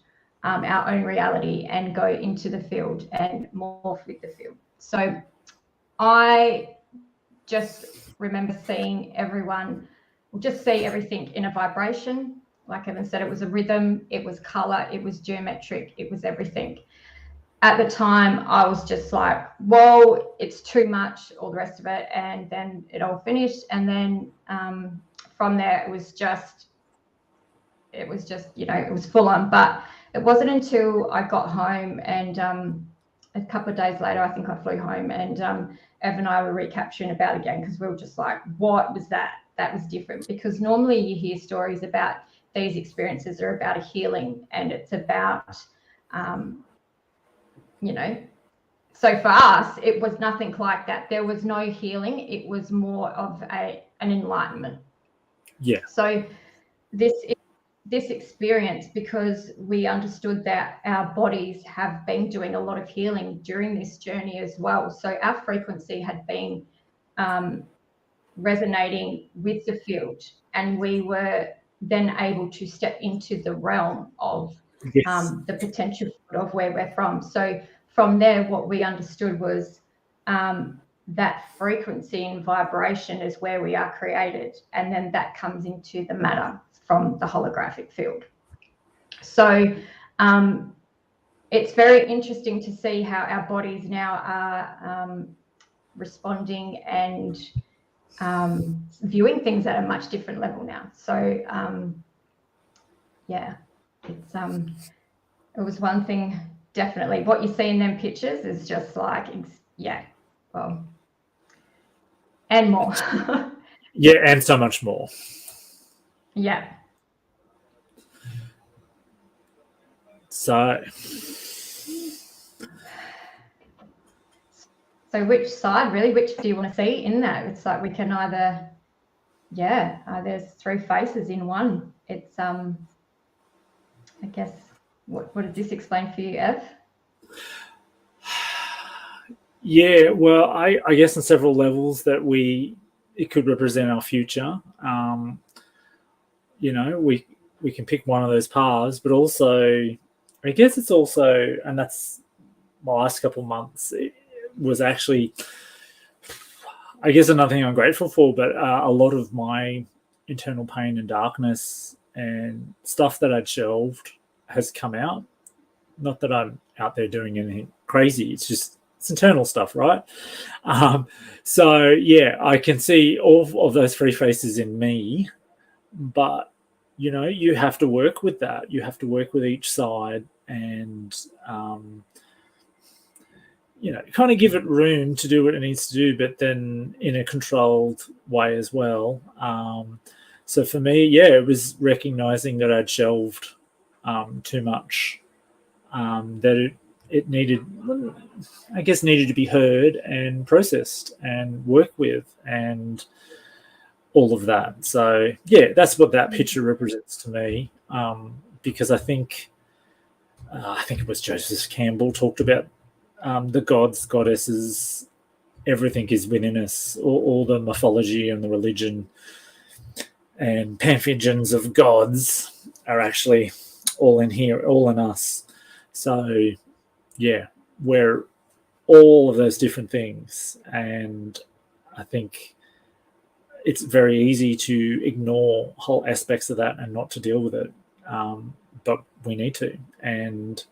our own reality and go into the field and morph with the field. So I just remember seeing everyone, just see everything in a vibration. Like Evan said, it was a rhythm, it was color, it was geometric, it was everything. at the time, I was just like, whoa, it's too much, all the rest of it. And then it all finished. And then from there, it was just, you know, it was full on. But it wasn't until I got home and a couple of days later, I think I flew home, and Ev and I were recapturing about again, because we were just like, what was that? That was different. Because normally you hear stories about these experiences are about a healing, and it's about, you know, so for us, it was nothing like that. There was no healing. It was more of an enlightenment. Yeah. So this experience, because we understood that our bodies have been doing a lot of healing during this journey as well. So our frequency had been resonating with the field, and we were then able to step into the realm of the potential of where we're from. So from there, what we understood was that frequency and vibration is where we are created, and then that comes into the matter from the holographic field. So it's very interesting to see how our bodies now are responding and viewing things at a much different level now. So yeah, it's it was one thing, definitely. What you see in them pictures is just like, yeah, well, and more. Yeah, and so much more. Yeah. So which side, really, which do you want to see in that? It's like we can either, yeah, there's three faces in one. It's, I guess, what did this explain for you, Ev? yeah, well, I guess on several levels that it could represent our future. You know, we can pick one of those paths, but also, I guess it's also, and that's my last couple of months, it was actually, I guess, another thing I'm grateful for, but a lot of my internal pain and darkness and stuff that I'd shelved has come out. Not that I'm out there doing anything crazy. It's just, it's internal stuff, right? So yeah, I can see all of those three faces in me, but you know, you have to work with that. You have to work with each side, and you know, kind of give it room to do what it needs to do, but then in a controlled way as well. So for me, yeah, it was recognizing that I'd shelved too much, that it needed, I guess, needed to be heard and processed and worked with and all of that. So yeah, that's what that picture represents to me, because I think it was Joseph Campbell talked about the gods, goddesses, everything is within us. All the mythology and the religion and pantheons of gods are actually all in here, all in us. So yeah, we're all of those different things, and I think it's very easy to ignore whole aspects of that and not to deal with it, but we need to. And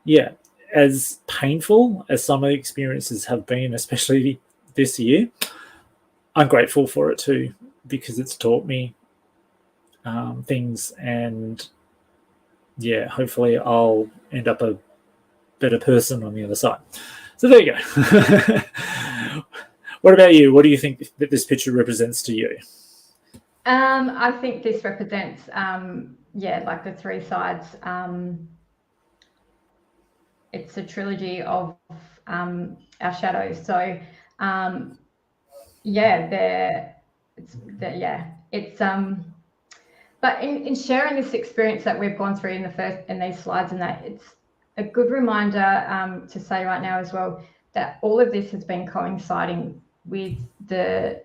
yeah, as painful as some of the experiences have been, especially this year, I'm grateful for it too, because it's taught me things, and yeah, hopefully I'll end up a better person on the other side. So there you go. What about you? What do you think that this picture represents to you? I think this represents, yeah, like the three sides. It's a trilogy of our shadows. So, yeah, but in sharing this experience that we've gone through in these slides, and that it's a good reminder to say right now as well that all of this has been coinciding with the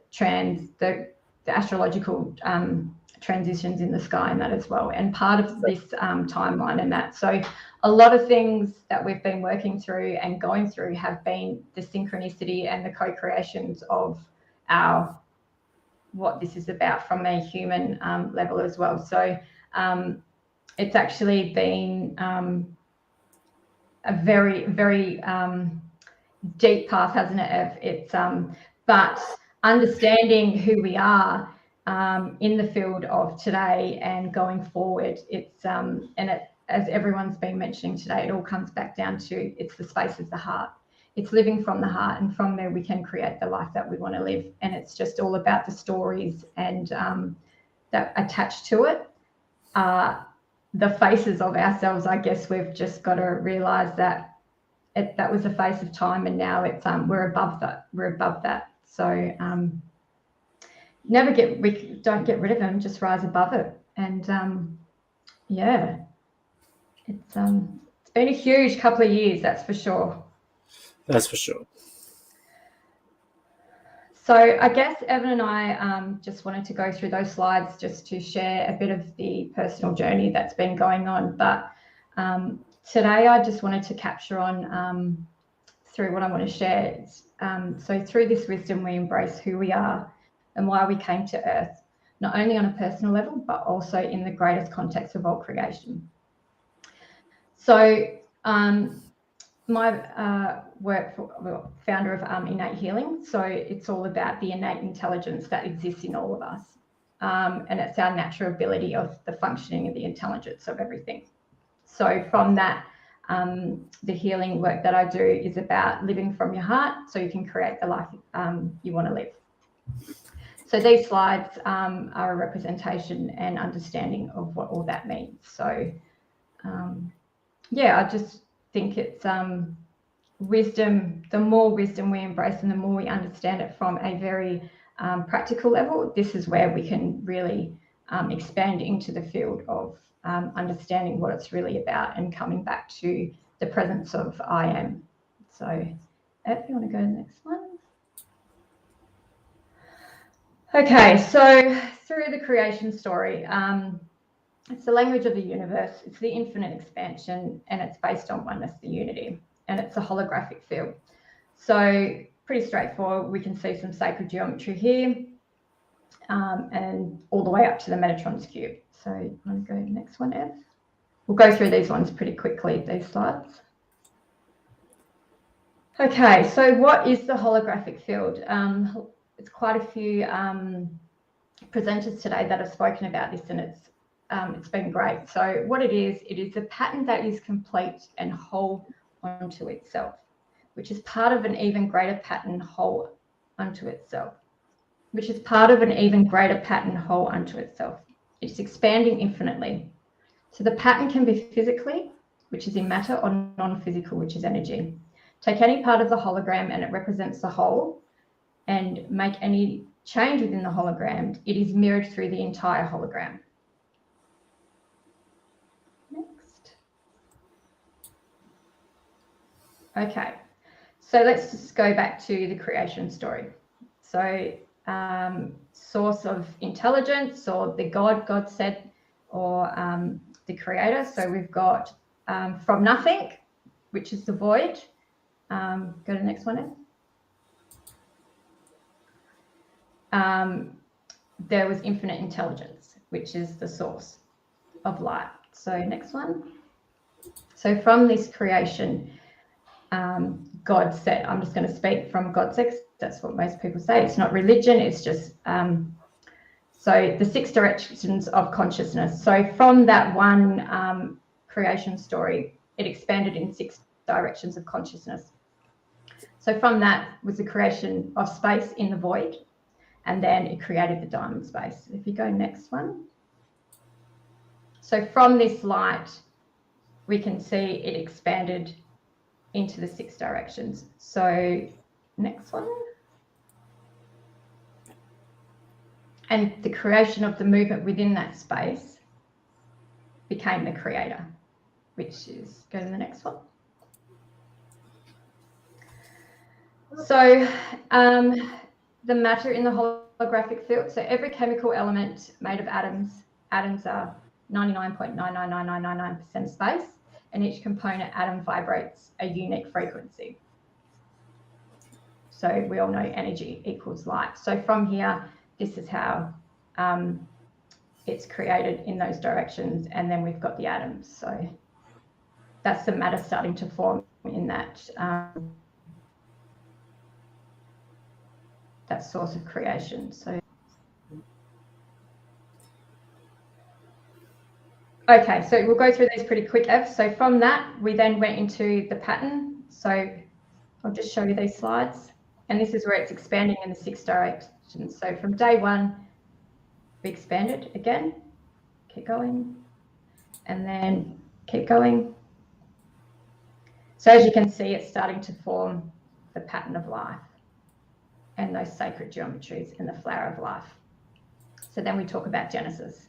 astrological transitions in the sky and that as well, and part of this timeline and that. So a lot of things that we've been working through and going through have been the synchronicity and the co-creations of what this is about from a human level as well. So it's actually been very, very deep path, hasn't it, Ev? It's but understanding who we are in the field of today and going forward, it's and it, as everyone's been mentioning today, it all comes back down to it's the space of the heart. It's living from the heart, and from there we can create the life that we want to live. And it's just all about the stories and that attached to it. The faces of ourselves, I guess we've just got to realize that that was a phase of time, and now it's we're above that. We're above that. So we don't get rid of them, just rise above it. And yeah, it's been a huge couple of years, that's for sure. That's for sure. So I guess Evan and I just wanted to go through those slides just to share a bit of the personal journey that's been going on. But today I just wanted to capture on through what I want to share. So through this wisdom, we embrace who we are and why we came to Earth, not only on a personal level, but also in the greatest context of all creation. So my work for founder of Innate Healing. So it's all about the innate intelligence that exists in all of us. And it's our natural ability of the functioning of the intelligence of everything. So from that, the healing work that I do is about living from your heart so you can create the life you want to live. So these slides are a representation and understanding of what all that means. So yeah, I just think it's wisdom. The more wisdom we embrace and the more we understand it from a very practical level, this is where we can really expand into the field of understanding what it's really about and coming back to the presence of I am. So if you want to go to the next one. Okay, so through the creation story, it's the language of the universe, it's the infinite expansion, and it's based on oneness, the unity, and it's a holographic field. So pretty straightforward. We can see some sacred geometry here and all the way up to the Metatron's cube. So you want to go to the next one, Ev? We'll go through these ones pretty quickly, these slides. Okay, so what is the holographic field? It's quite a few presenters today that have spoken about this, and it's been great. So what it is a pattern that is complete and whole unto itself, which is part of an even greater pattern whole unto itself, which is part of an even greater pattern whole unto itself. It's expanding infinitely. So the pattern can be physically, which is in matter, or non-physical, which is energy. Take any part of the hologram and it represents the whole, and make any change within the hologram, it is mirrored through the entire hologram. Next. Okay, so let's just go back to the creation story. So source of intelligence, or the God said, or the creator. So we've got from nothing, which is the void. Go to the next one. There was infinite intelligence, which is the source of light. So next one. So from this creation, God said, I'm just going to speak from God's text. That's what most people say. It's not religion. It's just, so the 6 directions of consciousness. So from that one creation story, it expanded in 6 directions of consciousness. So from that was the creation of space in the void, and then it created the diamond space. If you go next one. So from this light, we can see it expanded into the 6 directions. So next one. And the creation of the movement within that space became the creator, which is, go to the next one. So the matter in the holographic field, so every chemical element made of atoms are 99.999999% space, and each component atom vibrates a unique frequency. So we all know energy equals light. So from here, this is how it's created in those directions, and then we've got the atoms. So that's the matter starting to form in that that source of creation. So okay, so we'll go through these pretty quick, Ev. So from that, we then went into the pattern. So I'll just show you these slides. And this is where it's expanding in the 6 directions. So from day 1, we expanded again, keep going, and then keep going. So as you can see, it's starting to form the pattern of life and those sacred geometries in the flower of life. So then we talk about Genesis.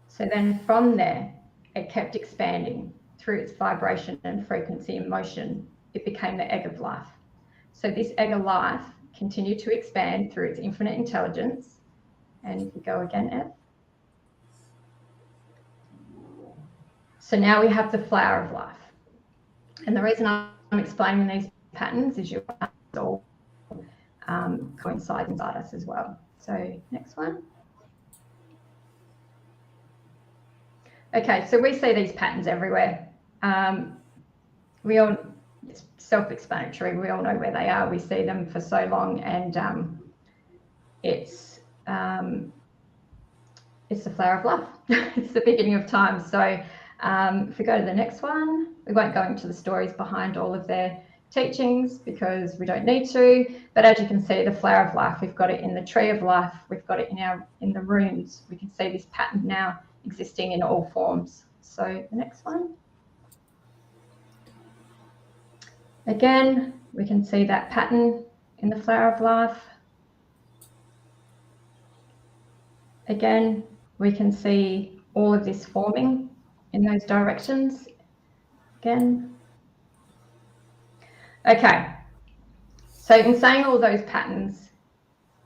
So then from there, it kept expanding through its vibration and frequency and motion. It became the egg of life. So this egg of life continued to expand through its infinite intelligence. And if we go again, Ed. So now we have the flower of life. And the reason I'm explaining these patterns is you all coincide inside us as well. So next one. Okay, so we see these patterns everywhere. It's self-explanatory. We all know where they are. We see them for so long, and it's the flower of life. It's the beginning of time. So if we go to the next one, we won't go into the stories behind all of their teachings because we don't need to. But as you can see, the flower of life, we've got it in the tree of life. We've got it in the runes. We can see this pattern now existing in all forms. So the next one. Again, we can see that pattern in the flower of life. Again, we can see all of this forming in those directions. Again. Okay. So in saying all those patterns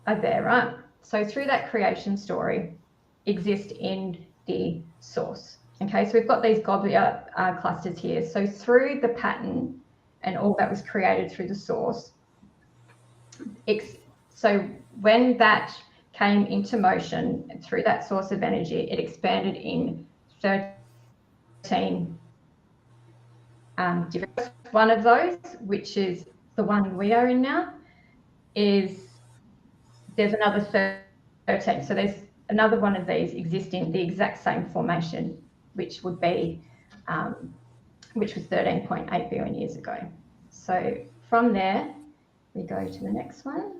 are there, right? So through that creation story exist in the source. Okay, so we've got these globular clusters here. So through the pattern and all that was created through the source, so when that came into motion through that source of energy, it expanded in 13 different. One of those, which is the one we are in now, there's another 13. So there's another one of these existing the exact same formation, which would be, which was 13.8 billion years ago. So from there, we go to the next one.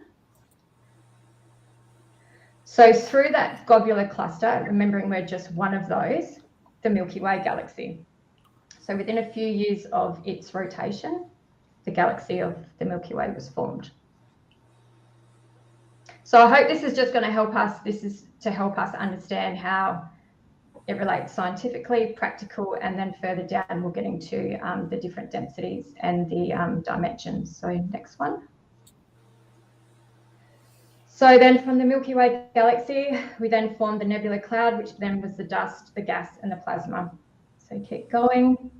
So through that globular cluster, remembering we're just one of those, the Milky Way galaxy. So within a few years of its rotation, the galaxy of the Milky Way was formed. So I hope this is just going to help us. This is to help us understand how it relates scientifically, practical, and then further down we'll get into the different densities and the dimensions. So next one. So then from the Milky Way galaxy, we then formed the nebula cloud, which then was the dust, the gas, and the plasma. So keep going.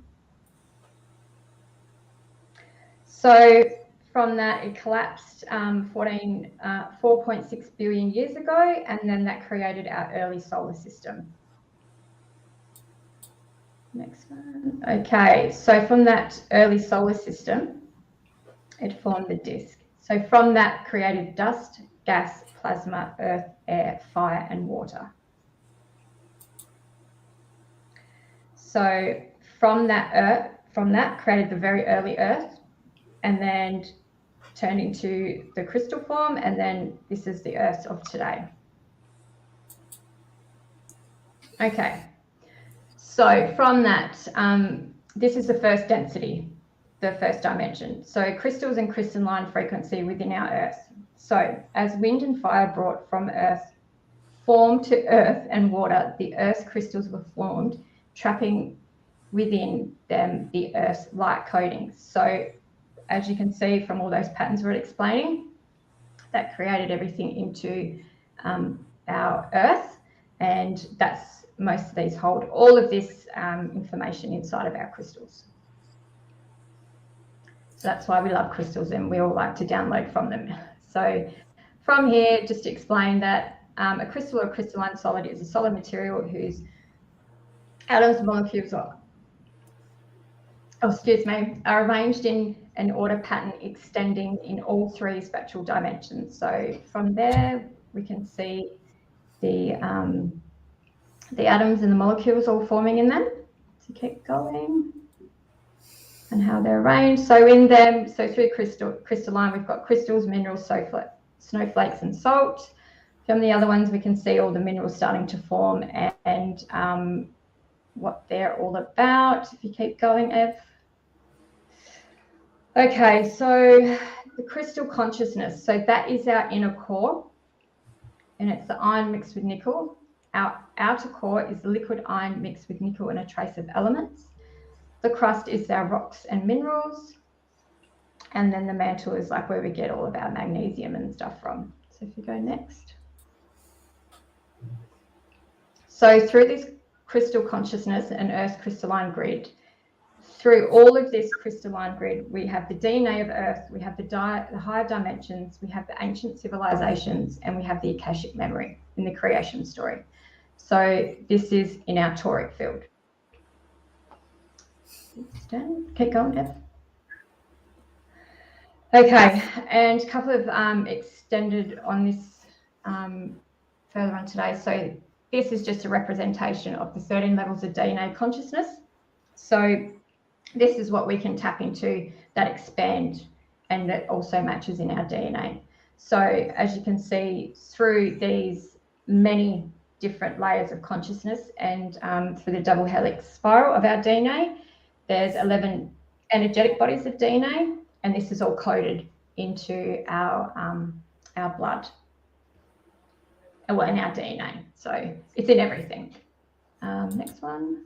So from that, it collapsed 4.6 billion years ago, and then that created our early solar system. Next one. Okay, so from that early solar system, it formed the disk. So from that created dust, gas, plasma, earth, air, fire, and water. So from that created the very early earth, and then turned into the crystal form, and then this is the earth of today. Okay, so from that, this is the first density, the first dimension. So crystals and crystalline frequency within our earth. So as wind and fire brought from earth, formed to earth and water, the earth's crystals were formed, trapping within them the earth's light coatings. So as you can see from all those patterns we're explaining, that created everything into our earth, and that's most of these hold all of this information inside of our crystals. So that's why we love crystals and we all like to download from them. So from here, just to explain that a crystal or crystalline solid is a solid material whose atoms, molecules, or are arranged in an order pattern extending in all 3 spectral dimensions. So from there, we can see the atoms and the molecules all forming in them. So keep going. And how they're arranged. So in them, so through crystalline, we've got crystals, minerals, snowflakes, and salt. From the other ones, we can see all the minerals starting to form and what they're all about. If you keep going, Ev. Okay, so the crystal consciousness. So that is our inner core, and it's the iron mixed with nickel. Our outer core is the liquid iron mixed with nickel and a trace of elements. The crust is our rocks and minerals. And then the mantle is like where we get all of our magnesium and stuff from. So if you go next. So through this crystal consciousness and Earth's crystalline grid, through all of this crystalline grid, we have the DNA of Earth, we have the higher dimensions, we have the ancient civilizations, and we have the Akashic memory in the creation story. So this is in our toric field. Keep going, Deb. Okay, and a couple of extended on this further on today. So this is just a representation of the 13 levels of DNA consciousness. So this is what we can tap into that expand and that also matches in our DNA. So as you can see through these many different layers of consciousness and through the double helix spiral of our DNA, there's 11 energetic bodies of DNA. And this is all coded into our blood, well, in our DNA. So it's in everything. Next one.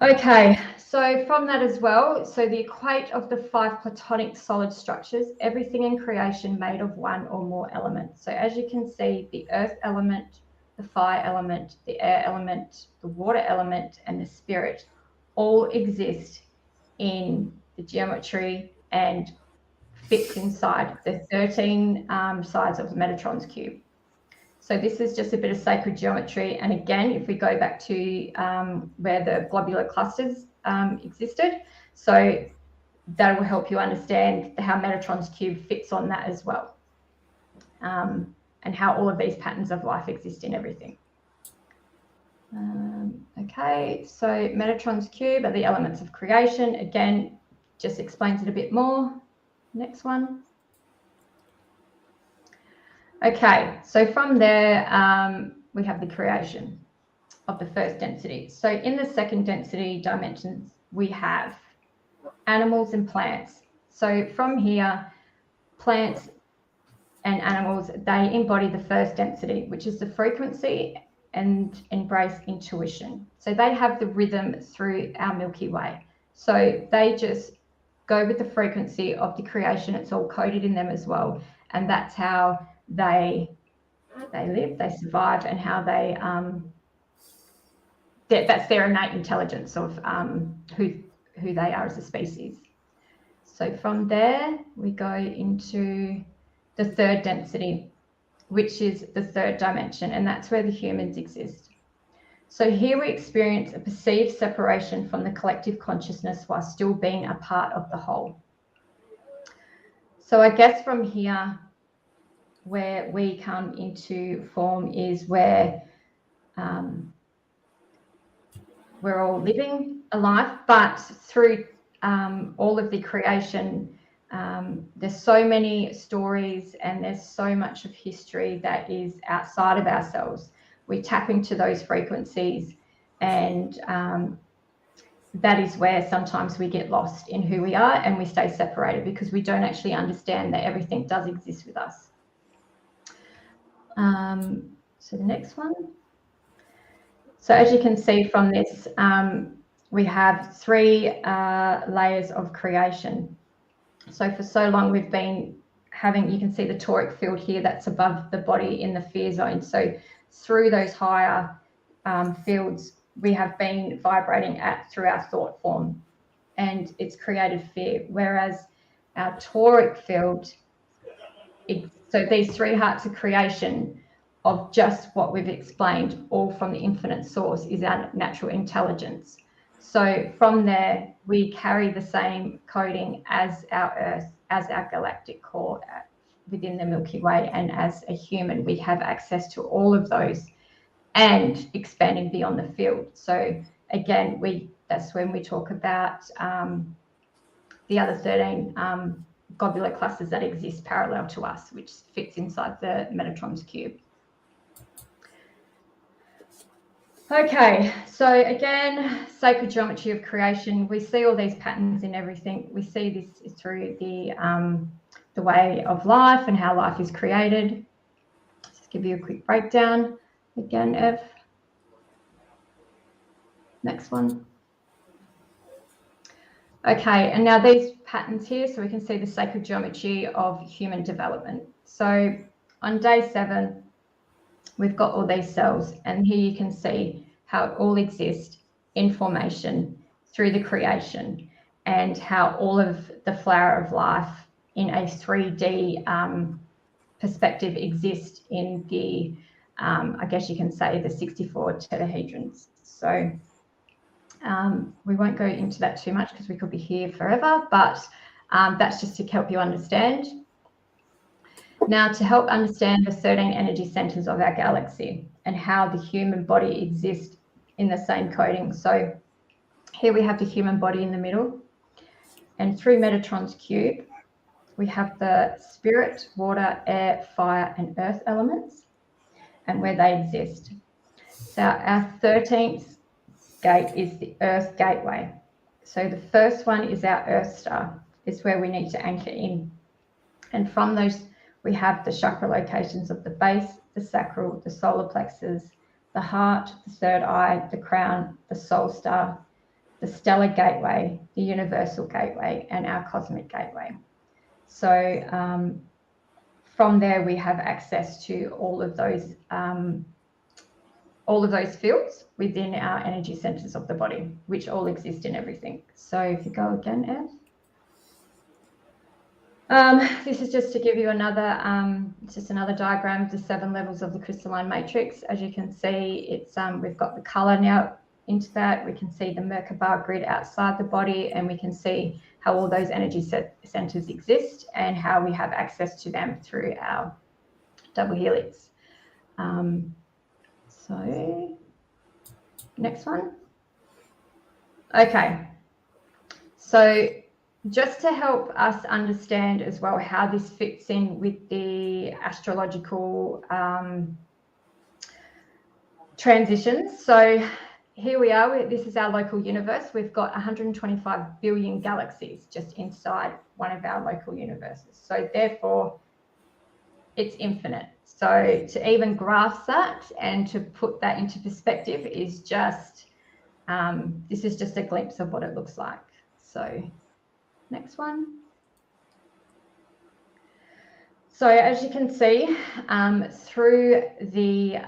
Okay, so from that as well, so the equate of the 5 platonic solid structures, everything in creation made of 1 or more elements. So as you can see, the earth element, the fire element, the air element, the water element, and the spirit all exist in the geometry and fits inside the 13 sides of the Metatron's cube. So this is just a bit of sacred geometry. And again, if we go back to where the globular clusters existed, so that will help you understand how Metatron's cube fits on that as well, and how all of these patterns of life exist in everything. Okay, so Metatron's cube are the elements of creation. Again, just explains it a bit more. Next one. Okay, so from there, we have the creation of the first density. So in the second density dimensions, we have animals and plants. So from here, plants and animals, they embody the first density, which is the frequency and embrace intuition. So they have the rhythm through our Milky Way. So they just go with the frequency of the creation. It's all coded in them as well. And that's how they live, they survive, and how they, that's their innate intelligence of who they are as a species. So from there, we go into the third density, which is the third dimension, and that's where the humans exist. So here we experience a perceived separation from the collective consciousness while still being a part of the whole. So I guess from here, where we come into form is where we're all living a life, but through all of the creation, there's so many stories and there's so much of history that is outside of ourselves. We tap into those frequencies, and that is where sometimes we get lost in who we are and we stay separated because we don't actually understand that everything does exist with us. So the next one. So as you can see from this, we have 3 layers of creation. So for so long we've been having, you can see the toric field here that's above the body in the fear zone. So through those higher fields, we have been vibrating through our thought form, and it's created fear. Whereas our toric field, so these 3 hearts of creation of just what we've explained, all from the infinite source, is our natural intelligence. So from there, we carry the same coding as our Earth, as our galactic core within the Milky Way. And as a human, we have access to all of those and expanding beyond the field. So again, that's when we talk about the other 13 globular clusters that exist parallel to us, which fits inside the Metatron's cube. Okay, so again, sacred geometry of creation. We see all these patterns in everything. We see this through the way of life and how life is created. Just give you a quick breakdown. Again, Ev. Next one. Okay, and now these patterns here, so we can see the sacred geometry of human development. So on day 7, we've got all these cells, and here you can see how it all exists in formation through the creation, and how all of the flower of life in a 3D perspective exist in the, I guess you can say, the 64 tetrahedrons. So we won't go into that too much because we could be here forever, but that's just to help you understand. Now, to help understand the 13 energy centers of our galaxy and how the human body exists in the same coding. So here we have the human body in the middle, and through Metatron's cube, we have the spirit, water, air, fire, and earth elements and where they exist. So our 13th gate is the Earth gateway. So the first one is our Earth star. It's where we need to anchor in. And from those, we have the chakra locations of the base, the sacral, the solar plexus, the heart, the third eye, the crown, the soul star, the stellar gateway, the universal gateway, and our cosmic gateway. So from there, we have access to all of those fields within our energy centers of the body, which all exist in everything. So if you go again, Ev. This is just to give you another, it's just another diagram of the 7 levels of the crystalline matrix. As you can see, it's we've got the color now into that. We can see the Merkaba grid outside the body, and we can see how all those energy centers exist and how we have access to them through our double helix. So next one. Okay, so just to help us understand as well how this fits in with the astrological transitions. So here we are, this is our local universe. We've got 125 billion galaxies just inside one of our local universes. So therefore, it's infinite. So to even grasp that and to put that into perspective is just, this is just a glimpse of what it looks like. So next one. So as you can see, through the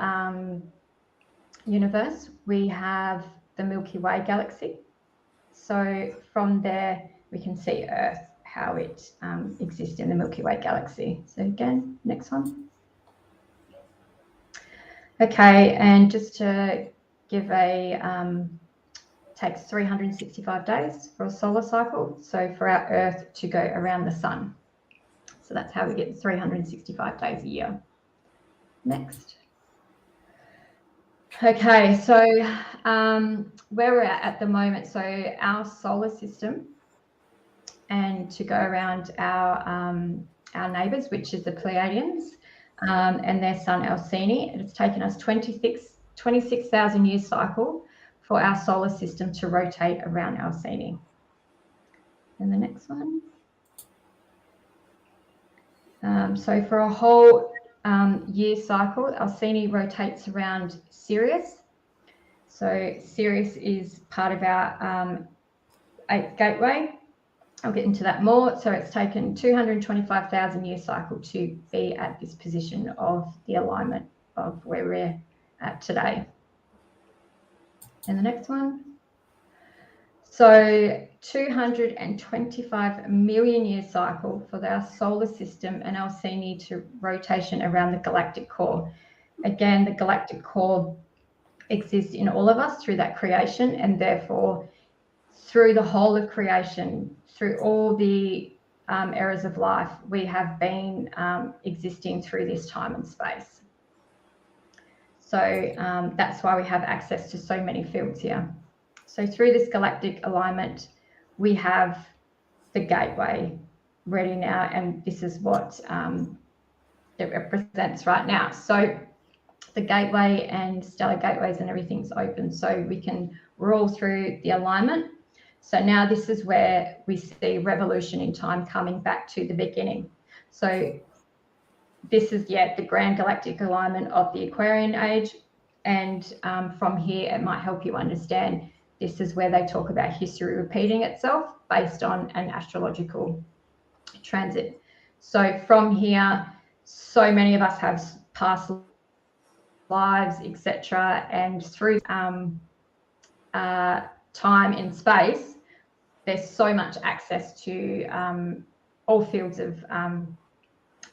universe, we have the Milky Way galaxy. So from there, we can see Earth, how it exists in the Milky Way galaxy. So again, next one. Okay, and just to give a, takes 365 days for a solar cycle. So for our Earth to go around the sun. So that's how we get 365 days a year. Next. Okay, so where we're at the moment, so our solar system, and to go around our neighbours, which is the Pleiadians, and their sun Alcini, it's taken us 26,000 year cycle for our solar system to rotate around Alcini. And the next one. So for a whole year cycle, Alcini rotates around Sirius. So Sirius is part of our 8th gateway. I'll get into that more. So it's taken 225,000 year cycle to be at this position of the alignment of where we're at today. And the next one. So 225 million year cycle for our solar system and Alcini to rotation around the galactic core. Again, the galactic core exists in all of us through that creation, and therefore through the whole of creation, through all the eras of life, we have been existing through this time and space. So that's why we have access to so many fields here. So through this galactic alignment, we have the gateway ready now, and this is what it represents right now. So the gateway and stellar gateways and everything's open, so we can roll through the alignment. So now this is where we see revolution in time coming back to the beginning. So this is, the grand galactic alignment of the Aquarian age. And from here, it might help you understand this is where they talk about history repeating itself based on an astrological transit. So from here, so many of us have past lives, etc. And through time and space, there's so much access to all fields of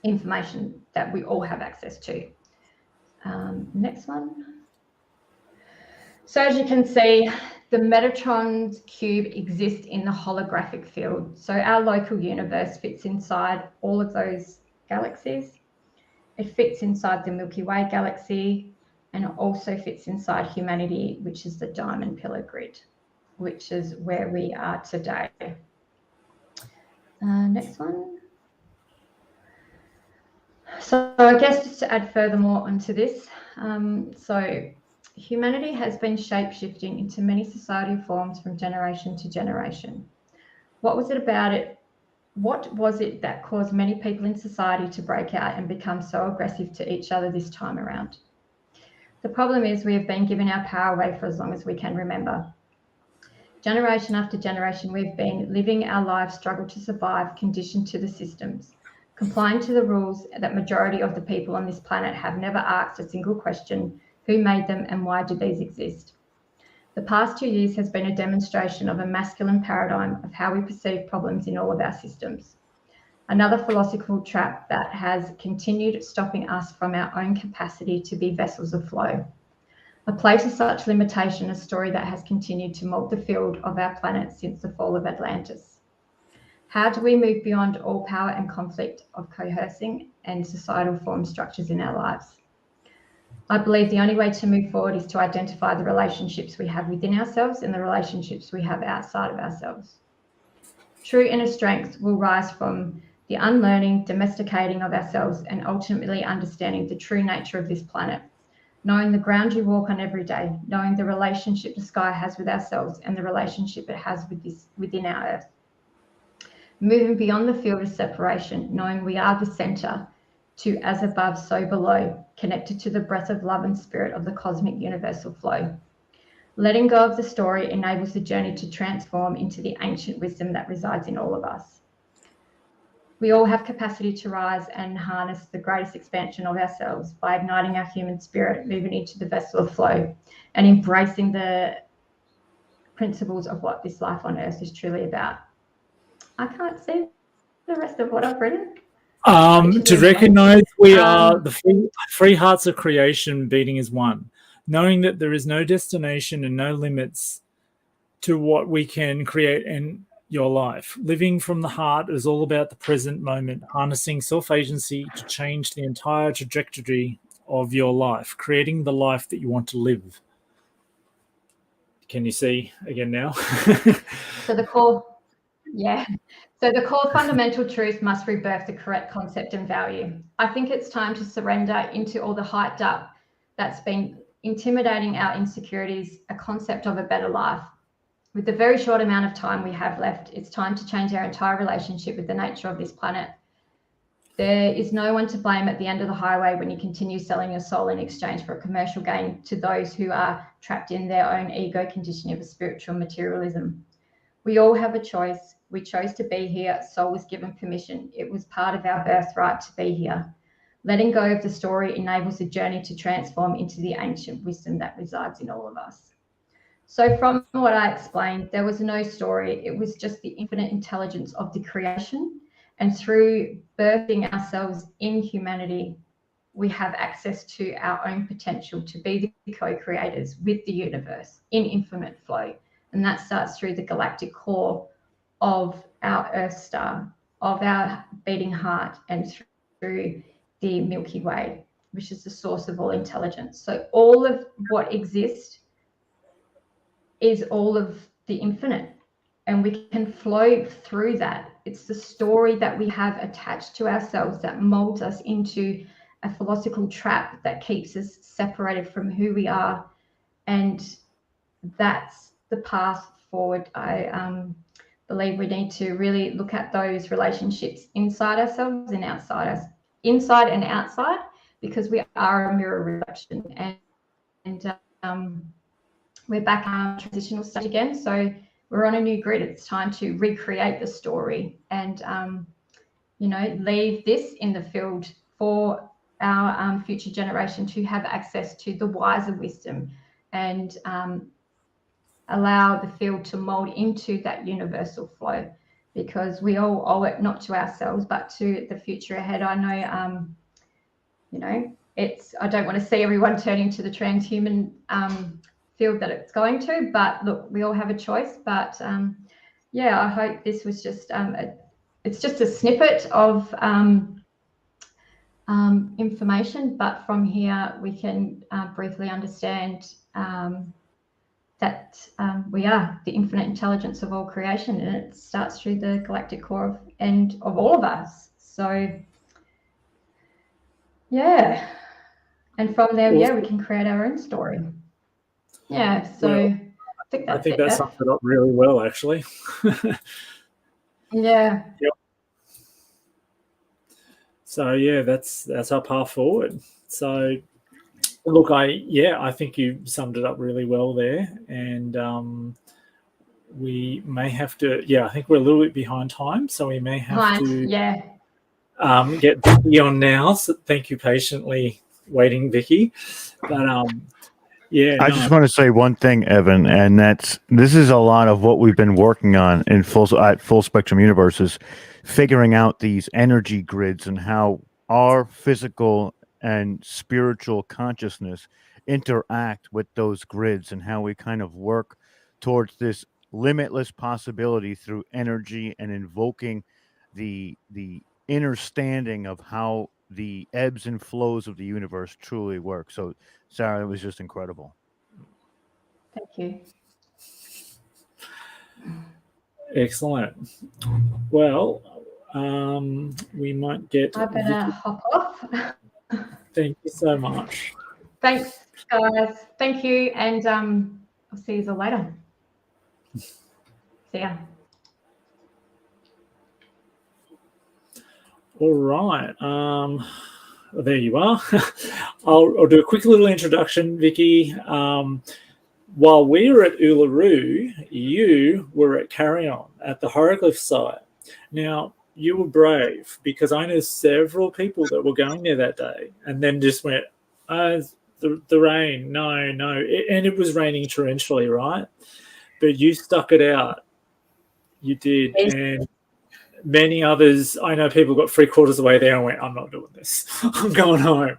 information that we all have access to. Next one. So as you can see, the Metatron's cube exists in the holographic field. So our local universe fits inside all of those galaxies. It fits inside the Milky Way galaxy, and it also fits inside humanity, which is the diamond pillar grid, which is where we are today. Next one. So I guess just to add furthermore onto this, so humanity has been shape-shifting into many societal forms from generation to generation. What was it about it? What was it that caused many people in society to break out and become so aggressive to each other this time around? The problem is we have been given our power away for as long as we can remember. Generation after generation, we've been living our lives, struggle to survive, conditioned to the systems, complying to the rules that majority of the people on this planet have never asked a single question: who made them and why do these exist? The past 2 years has been a demonstration of a masculine paradigm of how we perceive problems in all of our systems. Another philosophical trap that has continued stopping us from our own capacity to be vessels of flow. A play to such limitation, a story that has continued to mold the field of our planet since the fall of Atlantis. How do we move beyond all power and conflict of coercing and societal form structures in our lives? I believe the only way to move forward is to identify the relationships we have within ourselves and the relationships we have outside of ourselves. True inner strength will rise from the unlearning, domesticating of ourselves, and ultimately understanding the true nature of this planet, knowing the ground you walk on every day, knowing the relationship the sky has with ourselves and the relationship it has within our earth. Moving beyond the field of separation, knowing we are the center to as above, so below, connected to the breath of love and spirit of the cosmic universal flow. Letting go of the story enables the journey to transform into the ancient wisdom that resides in all of us. We all have capacity to rise and harness the greatest expansion of ourselves by igniting our human spirit, moving into the vessel of flow, and embracing the principles of what this life on earth is truly about. I can't see the rest of what I've written. To recognize we are the free hearts of creation beating as one, knowing that there is no destination and no limits to what we can create in your life. Living from the heart is all about the present moment, harnessing self-agency to change the entire trajectory of your life, creating the life that you want to live. Can you see again now? So the core fundamental truth must rebirth the correct concept and value. I think it's time to surrender into all the hyped up that's been intimidating our insecurities, a concept of a better life. With the very short amount of time we have left, it's time to change our entire relationship with the nature of this planet. There is no one to blame at the end of the highway when you continue selling your soul in exchange for a commercial gain to those who are trapped in their own ego conditioning of spiritual materialism. We all have a choice. We chose to be here. Soul was given permission. It was part of our birthright to be here. Letting go of the story enables the journey to transform into the ancient wisdom that resides in all of us. So from what I explained, there was no story. It was just the infinite intelligence of the creation. And through birthing ourselves in humanity, we have access to our own potential to be the co-creators with the universe in infinite flow, And that starts through the galactic core of our Earth star, of our beating heart, and through the Milky Way, which is the source of all intelligence. So all of what exists is all of the infinite, and we can flow through that. It's the story that we have attached to ourselves that molds us into a philosophical trap that keeps us separated from who we are, and that's the path forward. I believe we need to really look at those relationships inside ourselves and outside us, inside and outside, because we are a mirror reflection. And we're back on transitional stage again, so we're on a new grid. It's time to recreate the story and leave this in the field for our future generation to have access to the wiser wisdom, and allow the field to mold into that universal flow, because we all owe it, not to ourselves but to the future ahead. I know I don't want to see everyone turning to the transhuman field that it's going to, but look, we all have a choice. But I hope this was just it's just a snippet of information, but from here we can briefly understand that we are the infinite intelligence of all creation, and it starts through the galactic core of all of us. So and from there, we can create our own story. So I think that sums it up really well, actually. Yeah. Yep. So that's our path forward. So look, I think you summed it up really well there, and we may have to. I think we're a little bit behind time, so we may have to. Get Vicky on now. So thank you patiently waiting, Vicky. But I just want to say one thing, Evan, and this is a lot of what we've been working on at Full Spectrum Universes, figuring out these energy grids and how our physical and spiritual consciousness interact with those grids, and how we kind of work towards this limitless possibility through energy and invoking the understanding of how the ebbs and flows of the universe truly work. So, Sarah, it was just incredible. Thank you. Excellent. Well, we might get. I better hop off. Thank you so much. Thanks, guys. Thank you, and I'll see you all later. See ya. All right. There you are. I'll do a quick little introduction, Vicky. While we were at Uluru, you were at Carrion at the hieroglyph site. Now, you were brave, because I know several people that were going there that day and then just went, the rain, no. And it was raining torrentially, right? But you stuck it out. You did. And many others, I know people got 3/4 of the way there and went, I'm not doing this. I'm going home.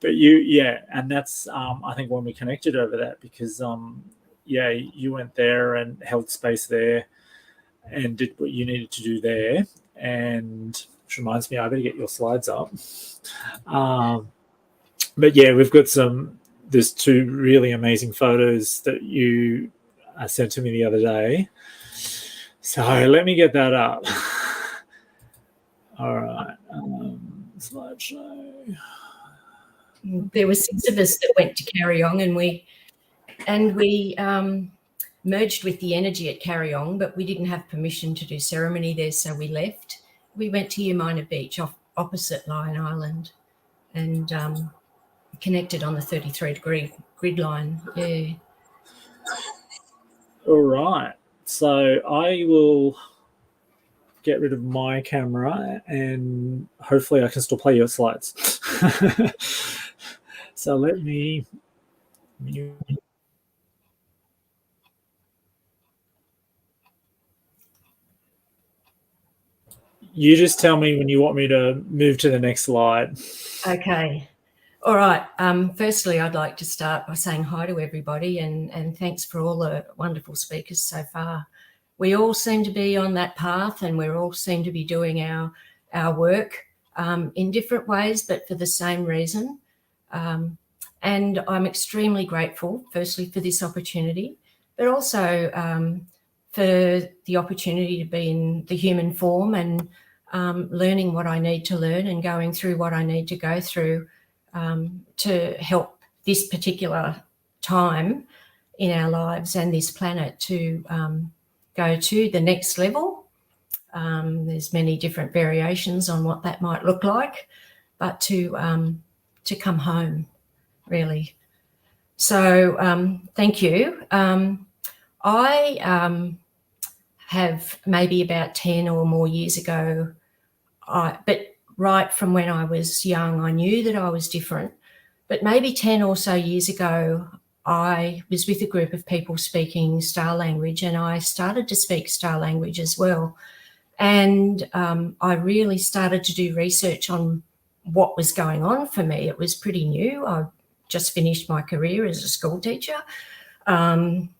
But and that's, I think, when we connected over that, because, you went there and held space there and did what you needed to do there. And which reminds me, I better get your slides up. But we've got there's 2 really amazing photos that you sent to me the other day. So let me get that up. All right. Slideshow. There were 6 of us that went to Carrion, and we merged with the energy at Carrion, but we didn't have permission to do ceremony there, so we left. We went to Umina Beach opposite Lion Island, and connected on the 33-degree grid line. Yeah. All right. So I will get rid of my camera, and hopefully I can still play your slides. So let me. You just tell me when you want me to move to the next slide. Okay. All right. Firstly, I'd like to start by saying hi to everybody and thanks for all the wonderful speakers so far. We all seem to be on that path, and we all seem to be doing our work in different ways, but for the same reason. And I'm extremely grateful, firstly, for this opportunity, but also for the opportunity to be in the human form and learning what I need to learn and going through what I need to go through to help this particular time in our lives and this planet to go to the next level. There's many different variations on what that might look like, but to come home, really. So thank you. I have maybe about 10 or more years ago, but right from when I was young, I knew that I was different. But maybe 10 or so years ago, I was with a group of people speaking star language, and I started to speak star language as well. And I really started to do research on what was going on for me. It was pretty new. I just finished my career as a school teacher. And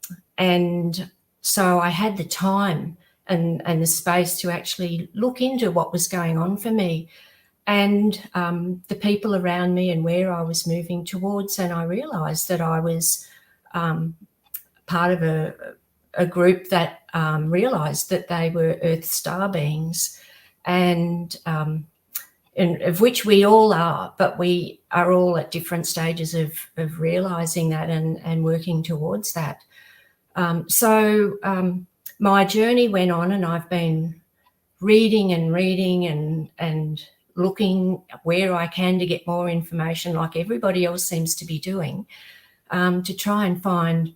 so I had the time and the space to actually look into what was going on for me and the people around me and where I was moving towards. And I realised that I was part of a group that realised that they were Earth star beings, and of which we all are, but we are all at different stages of realising that and working towards that. So my journey went on, and I've been reading and looking where I can to get more information, like everybody else seems to be doing, to try and find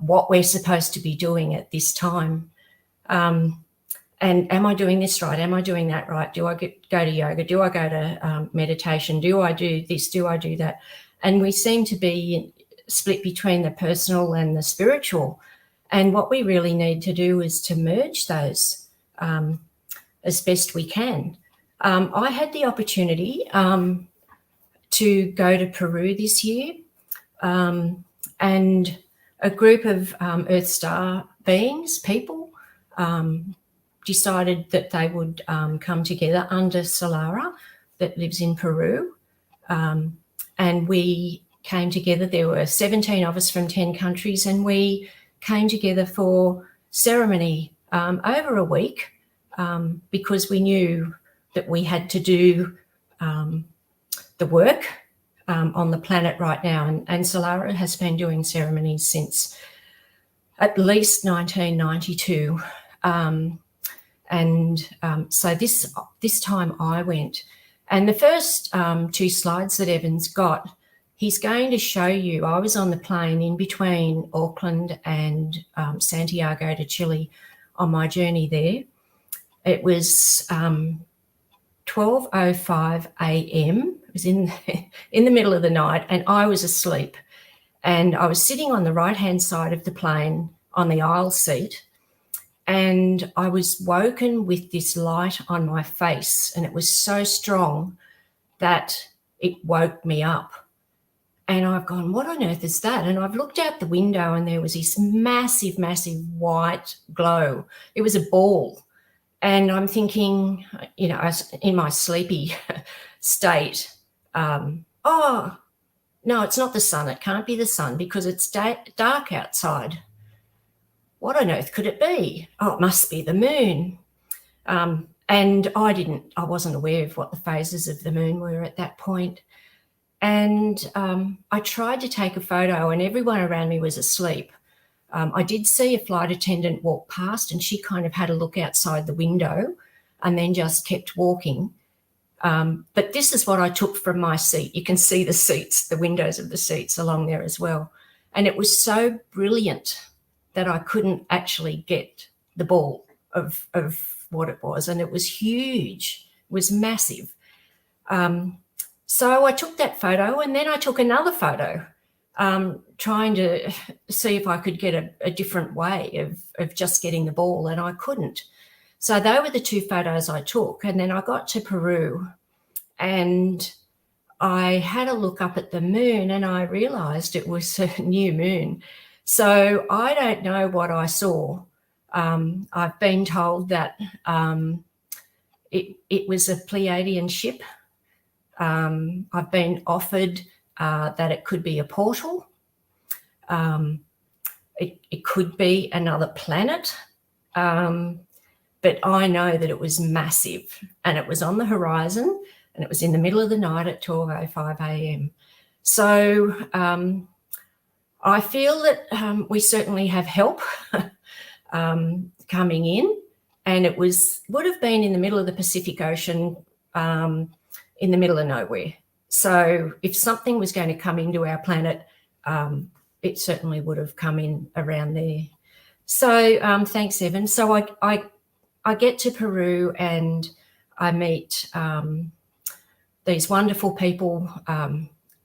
what we're supposed to be doing at this time. And am I doing this right? Am I doing that right? Do I go to yoga? Do I go to meditation? Do I do this? Do I do that? And we seem to be split between the personal and the spiritual. And what we really need to do is to merge those as best we can. I had the opportunity to go to Peru this year, and a group of Earth Star beings, people, decided that they would come together under Solara that lives in Peru. And we came together. There were 17 of us from 10 countries, and we came together for ceremony over a week because we knew that we had to do the work on the planet right now. And Solara has been doing ceremonies since at least 1992. So this time I went. And the first 2 slides that Evan's got, he's going to show you, I was on the plane in between Auckland and Santiago de Chile on my journey there. It was 12:05 a.m. It was in the middle of the night, and I was asleep. And I was sitting on the right-hand side of the plane on the aisle seat, and I was woken with this light on my face, and it was so strong that it woke me up. And I've gone, what on earth is that? And I've looked out the window, and there was this massive, massive white glow. It was a ball. And I'm thinking, you know, in my sleepy state, oh, no, it's not the sun. It can't be the sun because it's dark outside. What on earth could it be? Oh, it must be the moon. And I wasn't aware of what the phases of the moon were at that point. And I tried to take a photo, and everyone around me was asleep. I did see a flight attendant walk past, and she kind of had a look outside the window and then just kept walking. But this is what I took from my seat. You can see the seats, the windows of the seats along there as well. And it was so brilliant that I couldn't actually get the ball of what it was. And it was huge, it was massive. So I took that photo, and then I took another photo, trying to see if I could get a different way of just getting the ball, and I couldn't. So they were the 2 photos I took. And then I got to Peru, and I had a look up at the moon and I realized it was a new moon. So I don't know what I saw. I've been told that it was a Pleiadian ship. I've been offered that it could be a portal. It could be another planet. But I know that it was massive and it was on the horizon and it was in the middle of the night at 12:05 a.m. So I feel that we certainly have help coming in, and it would have been in the middle of the Pacific Ocean, in the middle of nowhere. So if something was going to come into our planet, it certainly would have come in around there. So thanks, Evan. So I get to Peru and I meet these wonderful people,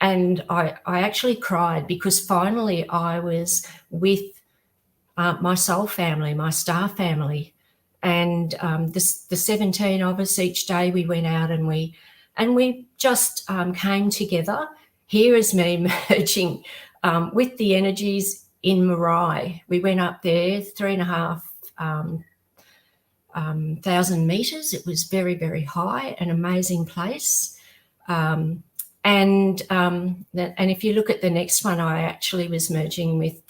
and I actually cried because finally I was with my soul family, my star family, and the 17 of us. Each day we went out and we just came together. Here is me merging with the energies in Marai. We went up there 3,500 meters. It was very, very high, an amazing place. And if you look at the next one, I actually was merging with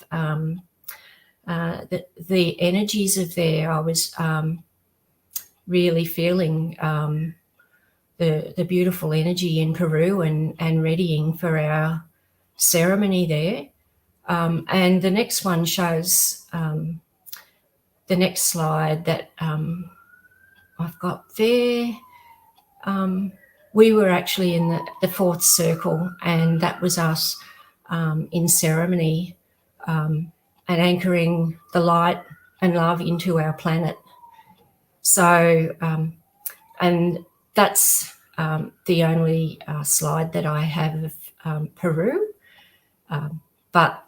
the energies of there. I was really feeling the beautiful energy in Peru and readying for our ceremony there. And the next one shows the next slide that I've got there. We were actually in the fourth circle, and that was us in ceremony and anchoring the light and love into our planet. So, and that's the only slide that I have of Peru. But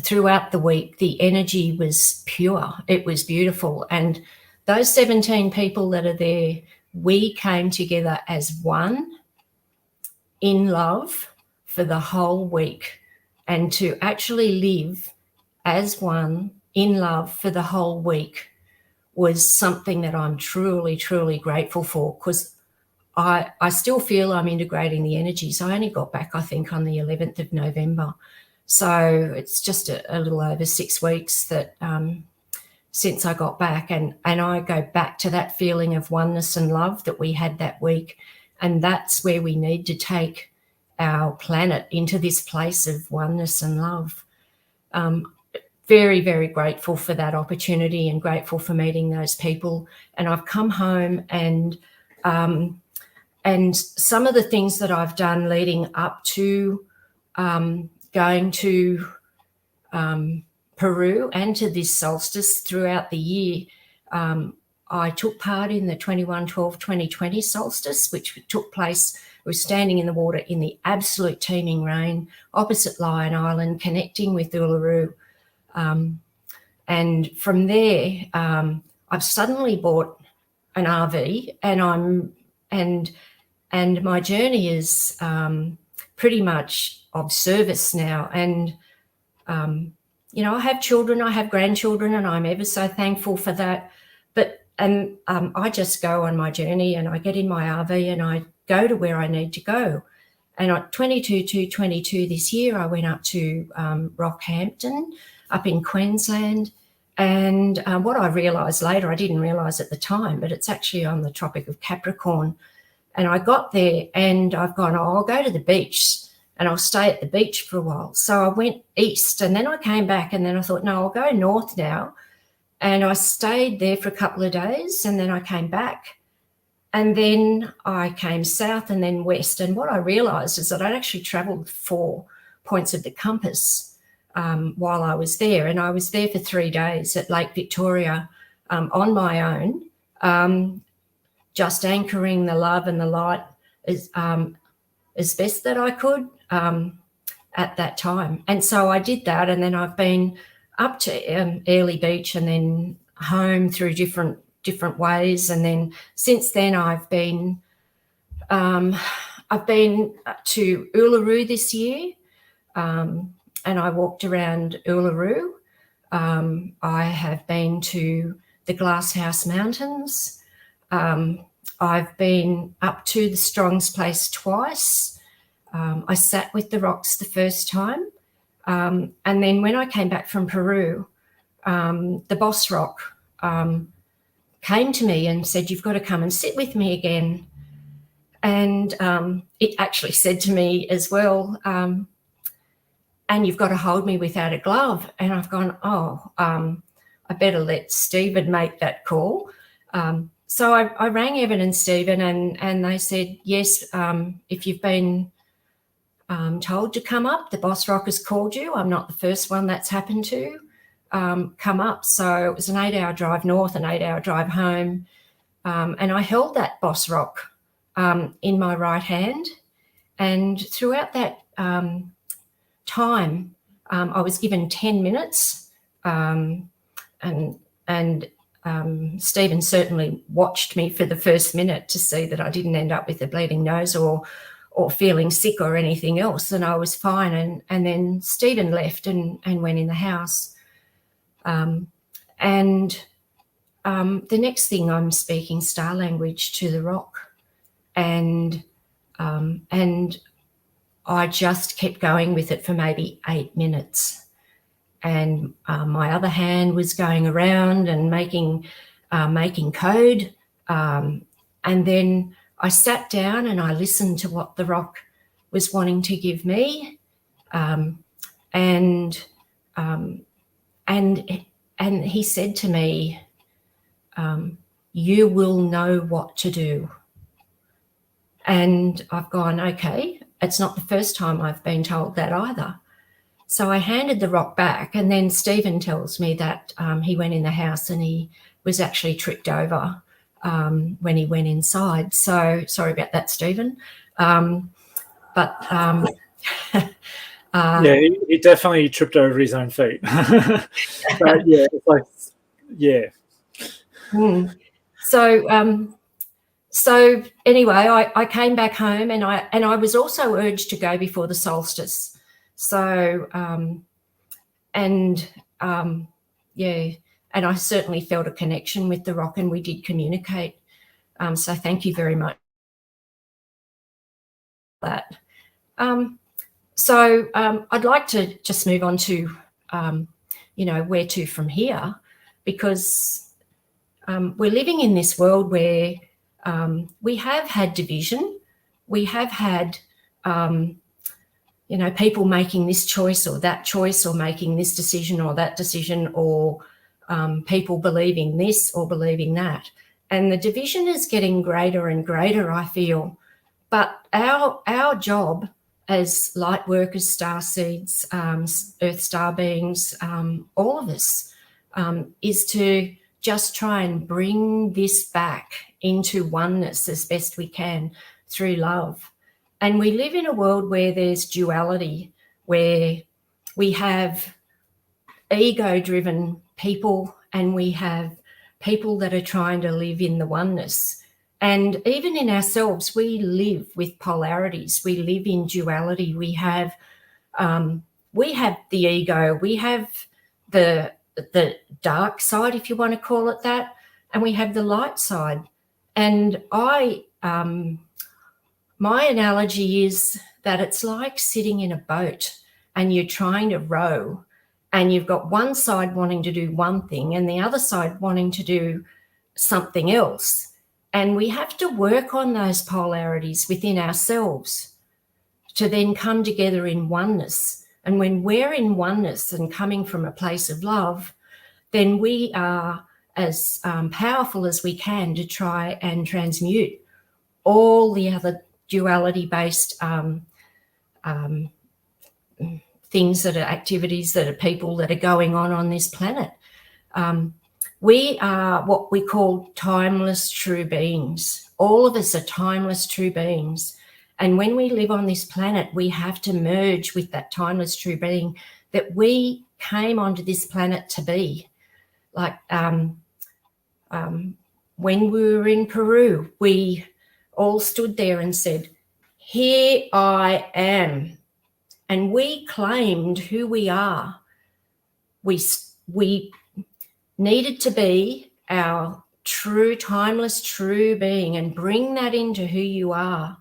throughout the week, the energy was pure. It was beautiful. And those 17 people that are there, we came together as one in love for the whole week, and to actually live as one in love for the whole week was something that I'm truly, truly grateful for, because I still feel I'm integrating the energies. I only got back, I think, on the 11th of November. So it's just a little over 6 weeks that since I got back, and I go back to that feeling of oneness and love that we had that week. And that's where we need to take our planet, into this place of oneness and love. Very, very grateful for that opportunity and grateful for meeting those people. And I've come home and some of the things that I've done leading up to going to Peru and to this solstice throughout the year, I took part in the 21/12/2020 solstice, which took place. We were standing in the water in the absolute teeming rain opposite Lion Island, connecting with Uluru. And from there, I've suddenly bought an RV, and my journey is pretty much of service now. And you know, I have children, I have grandchildren, and I'm ever so thankful for that. But I just go on my journey, and I get in my RV and I go to where I need to go. And at 22/2/22 this year, I went up to Rockhampton up in Queensland. And what I realised later, I didn't realise at the time, but it's actually on the Tropic of Capricorn. And I got there and I've gone, oh, I'll go to the beach and I'll stay at the beach for a while. So I went east, and then I came back, and then I thought, no, I'll go north now. And I stayed there for a couple of days, and then I came back. And then I came south and then west. And what I realised is that I'd actually travelled 4 points of the compass while I was there. And I was there for 3 days at Lake Victoria on my own, just anchoring the love and the light as best that I could at that time. And so I did that, and then I've been up to Airlie Beach and then home through different ways. And then since then I've been I've been to Uluru this year, and I walked around Uluru. I have been to the Glasshouse Mountains. I've been up to the Strong's Place twice. I sat with the rocks the first time. And then when I came back from Peru, the boss rock came to me and said, "You've got to come and sit with me again." And it actually said to me as well, "And you've got to hold me without a glove." And I've gone, I better let Stephen make that call. So I rang Evan and Stephen, and they said, "Yes, if you've been told to come up, the boss rock has called you. I'm not the first one that's happened to. Come up." So it was an 8-hour drive north, an 8-hour drive home. And I held that boss rock in my right hand. And throughout that time, I was given 10 minutes. And Stephen certainly watched me for the first minute to see that I didn't end up with a bleeding nose or feeling sick or anything else, and I was fine. And then Stephen left and went in the house. The next thing, I'm speaking star language to the rock, and I just kept going with it for maybe 8 minutes. And my other hand was going around and making code. And then I sat down and I listened to what the rock was wanting to give me. And he said to me, "You will know what to do." And I've gone, okay, it's not the first time I've been told that either. So I handed the rock back, and then Stephen tells me that he went in the house and he was actually tripped over when he went inside. So sorry about that, Stephen. Yeah, he definitely tripped over his own feet. But yeah, it's like, yeah. So anyway, I came back home, and I was also urged to go before the solstice. So and I certainly felt a connection with the rock, and we did communicate. So thank you very much for that. I'd like to just move on to where to from here, because we're living in this world where we have had division. We have had people making this choice or that choice, or making this decision or that decision, or people believing this or believing that. And the division is getting greater and greater, I feel. But our job as light workers, star seeds, earth star beings, all of us, is to just try and bring this back into oneness as best we can through love. And we live in a world where there's duality, where we have ego-driven people and we have people that are trying to live in the oneness. And even in ourselves, we live with polarities. We live in duality. We have the ego. We have the dark side, if you want to call it that, and we have the light side. And my analogy is that it's like sitting in a boat and you're trying to row, and you've got one side wanting to do one thing and the other side wanting to do something else. And we have to work on those polarities within ourselves to then come together in oneness. And when we're in oneness and coming from a place of love, then we are as powerful as we can to try and transmute all the other duality-based things that are activities, that are people that are going on this planet. We are what we call timeless true beings. All of us are timeless true beings. And when we live on this planet, we have to merge with that timeless true being that we came onto this planet to be. Like when we were in Peru, we all stood there and said, here I am. And we claimed who we are. We needed to be our true, timeless, true being and bring that into who you are.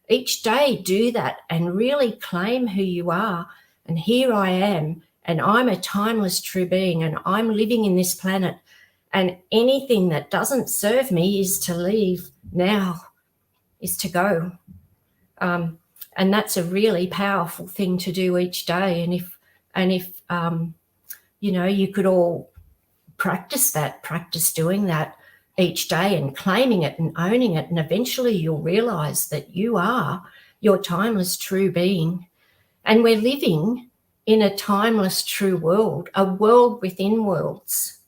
Each day, do that and really claim who you are. And here I am, and I'm a timeless, true being, and I'm living in this planet. And anything that doesn't serve me is to leave now, is to go. And that's a really powerful thing to do each day. And if you could all practice doing that each day and claiming it and owning it, and eventually you'll realize that you are your timeless true being. And we're living in a timeless true world, a world within worlds.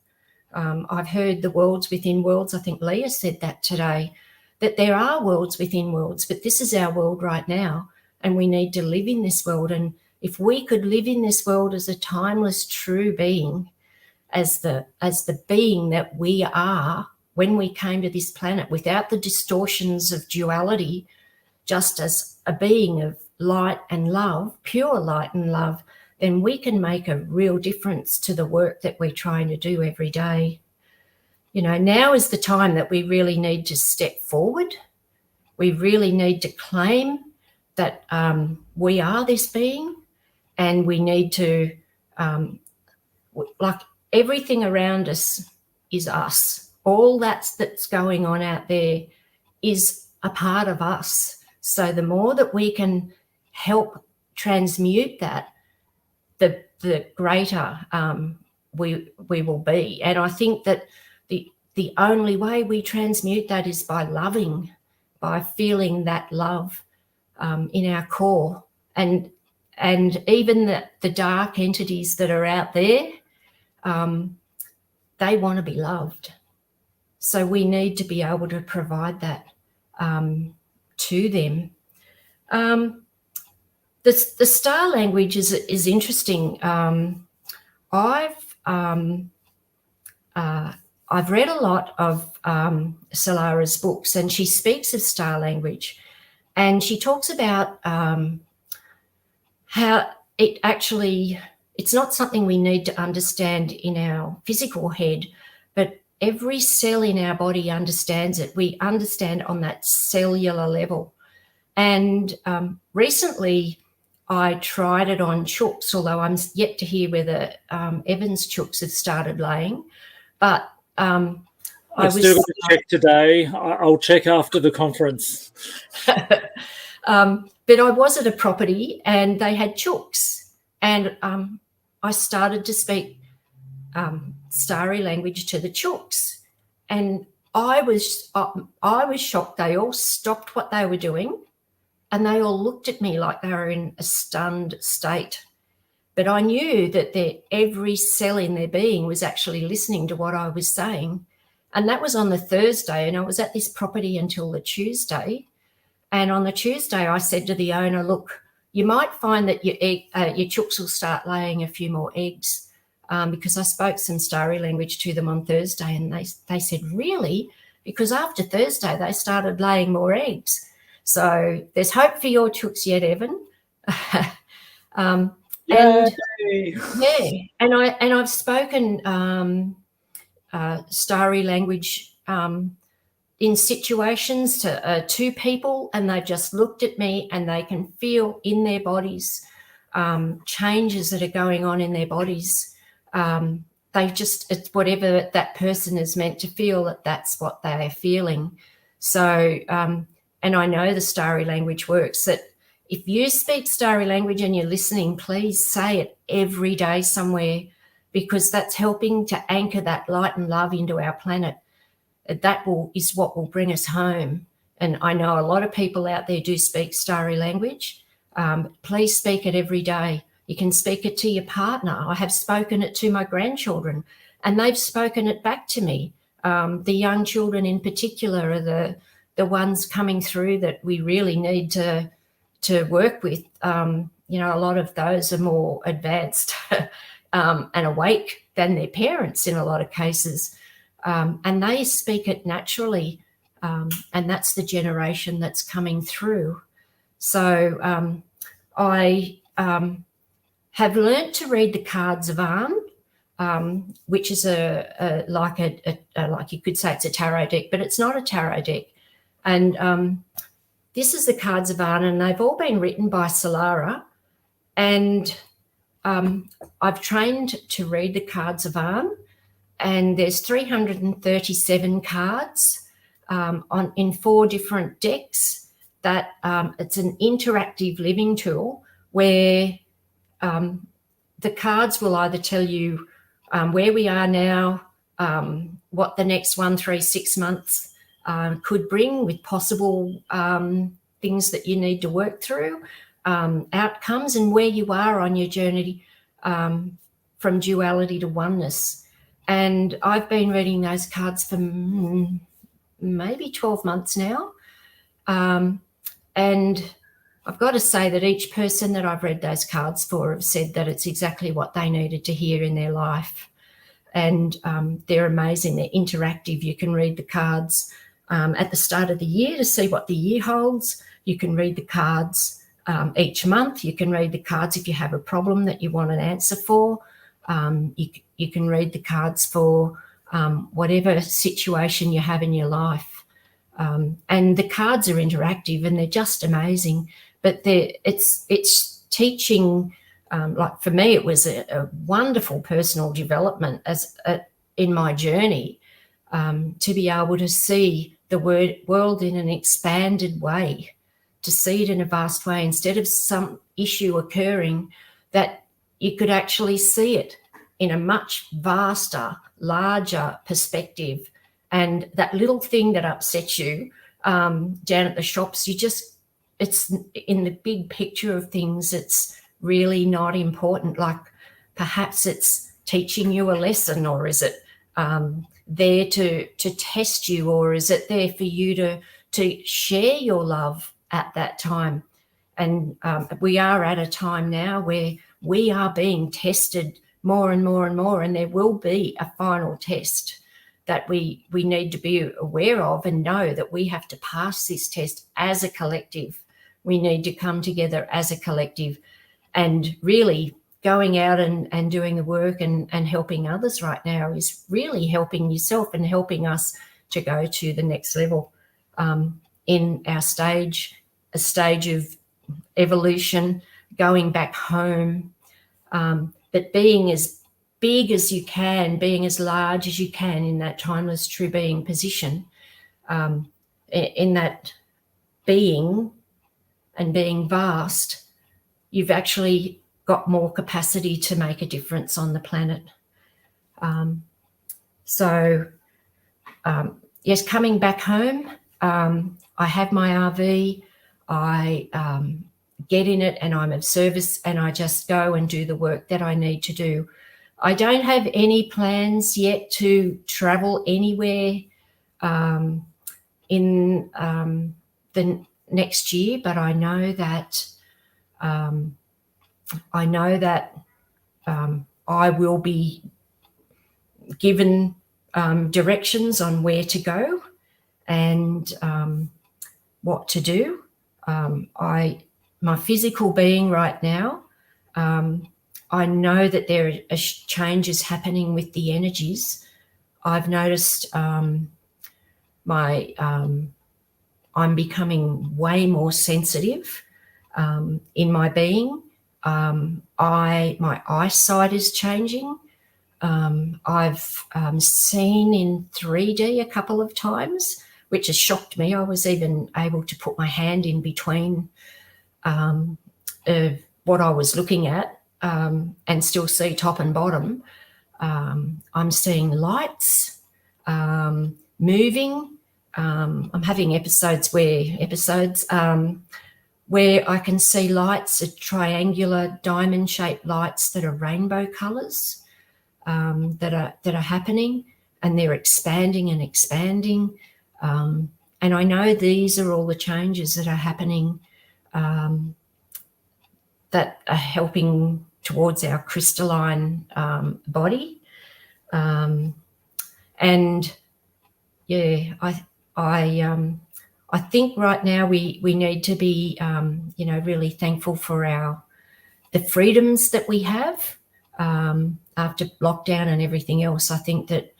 I've heard the worlds within worlds. I think Leah said that today, that there are worlds within worlds, but this is our world right now, and we need to live in this world. And if we could live in this world as a timeless true being, as the being that we are when we came to this planet, without the distortions of duality, just as a being of light and love, pure light and love, then we can make a real difference to the work that we're trying to do every day. Now is the time that we really need to step forward. We really need to claim that we are this being, and we need to, like everything around us is us. All that's going on out there is a part of us. So the more that we can help transmute that, the greater we will be. And I think that the only way we transmute that is by loving, by feeling that love in our core. And even the dark entities that are out there, they want to be loved. So we need to be able to provide that to them. The star language is interesting. I've read a lot of Solara's books, and she speaks of star language, and she talks about how it's not something we need to understand in our physical head, but every cell in our body understands it. We understand on that cellular level. And recently I tried it on chooks, although I'm yet to hear whether Evan's chooks have started laying. But I've still got to check today. I'll check after the conference. But I was at a property and they had chooks, and I started to speak starry language to the chooks, and I was shocked. They all stopped what they were doing, and they all looked at me like they were in a stunned state. But I knew that every cell in their being was actually listening to what I was saying. And that was on the Thursday, and I was at this property until the Tuesday. And on the Tuesday, I said to the owner, look, you might find that your chooks will start laying a few more eggs, because I spoke some starry language to them on Thursday, and they said, really? Because after Thursday, they started laying more eggs. So there's hope for your chooks yet, Evan. And I've spoken starry language in situations to people, and they've just looked at me and they can feel in their bodies changes that are going on in their bodies. It's whatever that person is meant to feel, that's what they are feeling. So, and I know the starry language works, that if you speak starry language and you're listening, please say it every day somewhere, because that's helping to anchor that light and love into our planet. That is what will bring us home. And I know a lot of people out there do speak starry language. Please speak it every day. You can speak it to your partner. I have spoken it to my grandchildren, and they've spoken it back to me. The young children in particular are the ones coming through that we really need to work with. A lot of those are more advanced and awake than their parents in a lot of cases. And they speak it naturally, and that's the generation that's coming through. So I have learnt to read the cards of Arn, which is like you could say it's a tarot deck, but it's not a tarot deck. And this is the cards of Arn, and they've all been written by Solara. And I've trained to read the cards of Arn, and there's 337 cards in 4 different decks. That it's an interactive living tool where the cards will either tell you where we are now, what the next 1, 3, 6 months could bring, with possible things that you need to work through, outcomes, and where you are on your journey from duality to oneness. And I've been reading those cards for maybe 12 months now. And I've got to say that each person that I've read those cards for have said that it's exactly what they needed to hear in their life. And they're amazing. They're interactive. You can read the cards at the start of the year to see what the year holds. You can read the cards each month. You can read the cards if you have a problem that you want an answer for. You can read the cards for whatever situation you have in your life. And the cards are interactive and they're just amazing. But it's teaching, like for me, it was a wonderful personal development in my journey to be able to see the world in an expanded way, to see it in a vast way, instead of some issue occurring, that you could actually see it in a much vaster, larger perspective. And that little thing that upsets you down at the shops, it's in the big picture of things, it's really not important. Like perhaps it's teaching you a lesson, or is it there to test you, or is it there for you to share your love at that time? And we are at a time now where we are being tested more and more and more, and there will be a final test that we need to be aware of and know that we have to pass this test as a collective. We need to come together as a collective, and really going out and doing the work and helping others right now is really helping yourself and helping us to go to the next level in our stage, a stage of evolution, going back home, but being as big as you can, being as large as you can in that timeless true being position, in that being and being vast, you've actually got more capacity to make a difference on the planet. Yes, coming back home, I have my RV, I get in it and I'm of service, and I just go and do the work that I need to do. I don't have any plans yet to travel anywhere in the next year, but I know that I will be given directions on where to go and what to do. My physical being right now, I know that there are changes happening with the energies. I've noticed I'm becoming way more sensitive in my being. My eyesight is changing. I've seen in 3D a couple of times, which has shocked me. I was even able to put my hand in between what I was looking at and still see top and bottom. I'm seeing lights moving. I'm having episodes where I can see lights, triangular diamond-shaped lights that are rainbow colours that are happening, and they're expanding and expanding. And I know these are all the changes that are happening that are helping towards our crystalline body. And yeah, I I think right now we need to be, really thankful for the freedoms that we have after lockdown and everything else. I think that,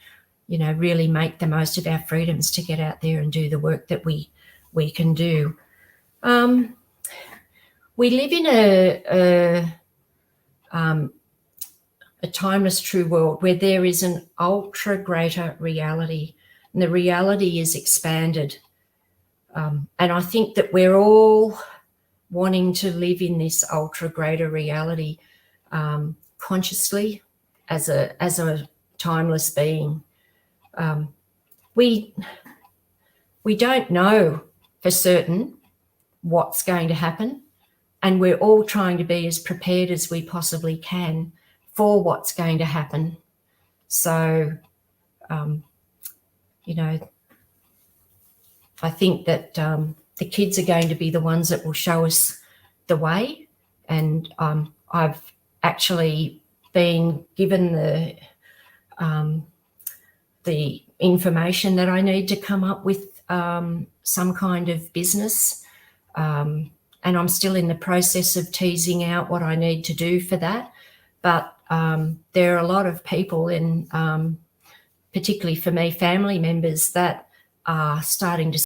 really make the most of our freedoms to get out there and do the work that we can do. We live in a timeless true world where there is an ultra greater reality, and the reality is expanded. And I think that we're all wanting to live in this ultra greater reality consciously as a timeless being. We don't know for certain what's going to happen, and we're all trying to be as prepared as we possibly can for what's going to happen. So, I think that the kids are going to be the ones that will show us the way. And I've actually been given the information that I need to come up with some kind of business. And I'm still in the process of teasing out what I need to do for that. But there are a lot of people, particularly for me, family members, that are starting to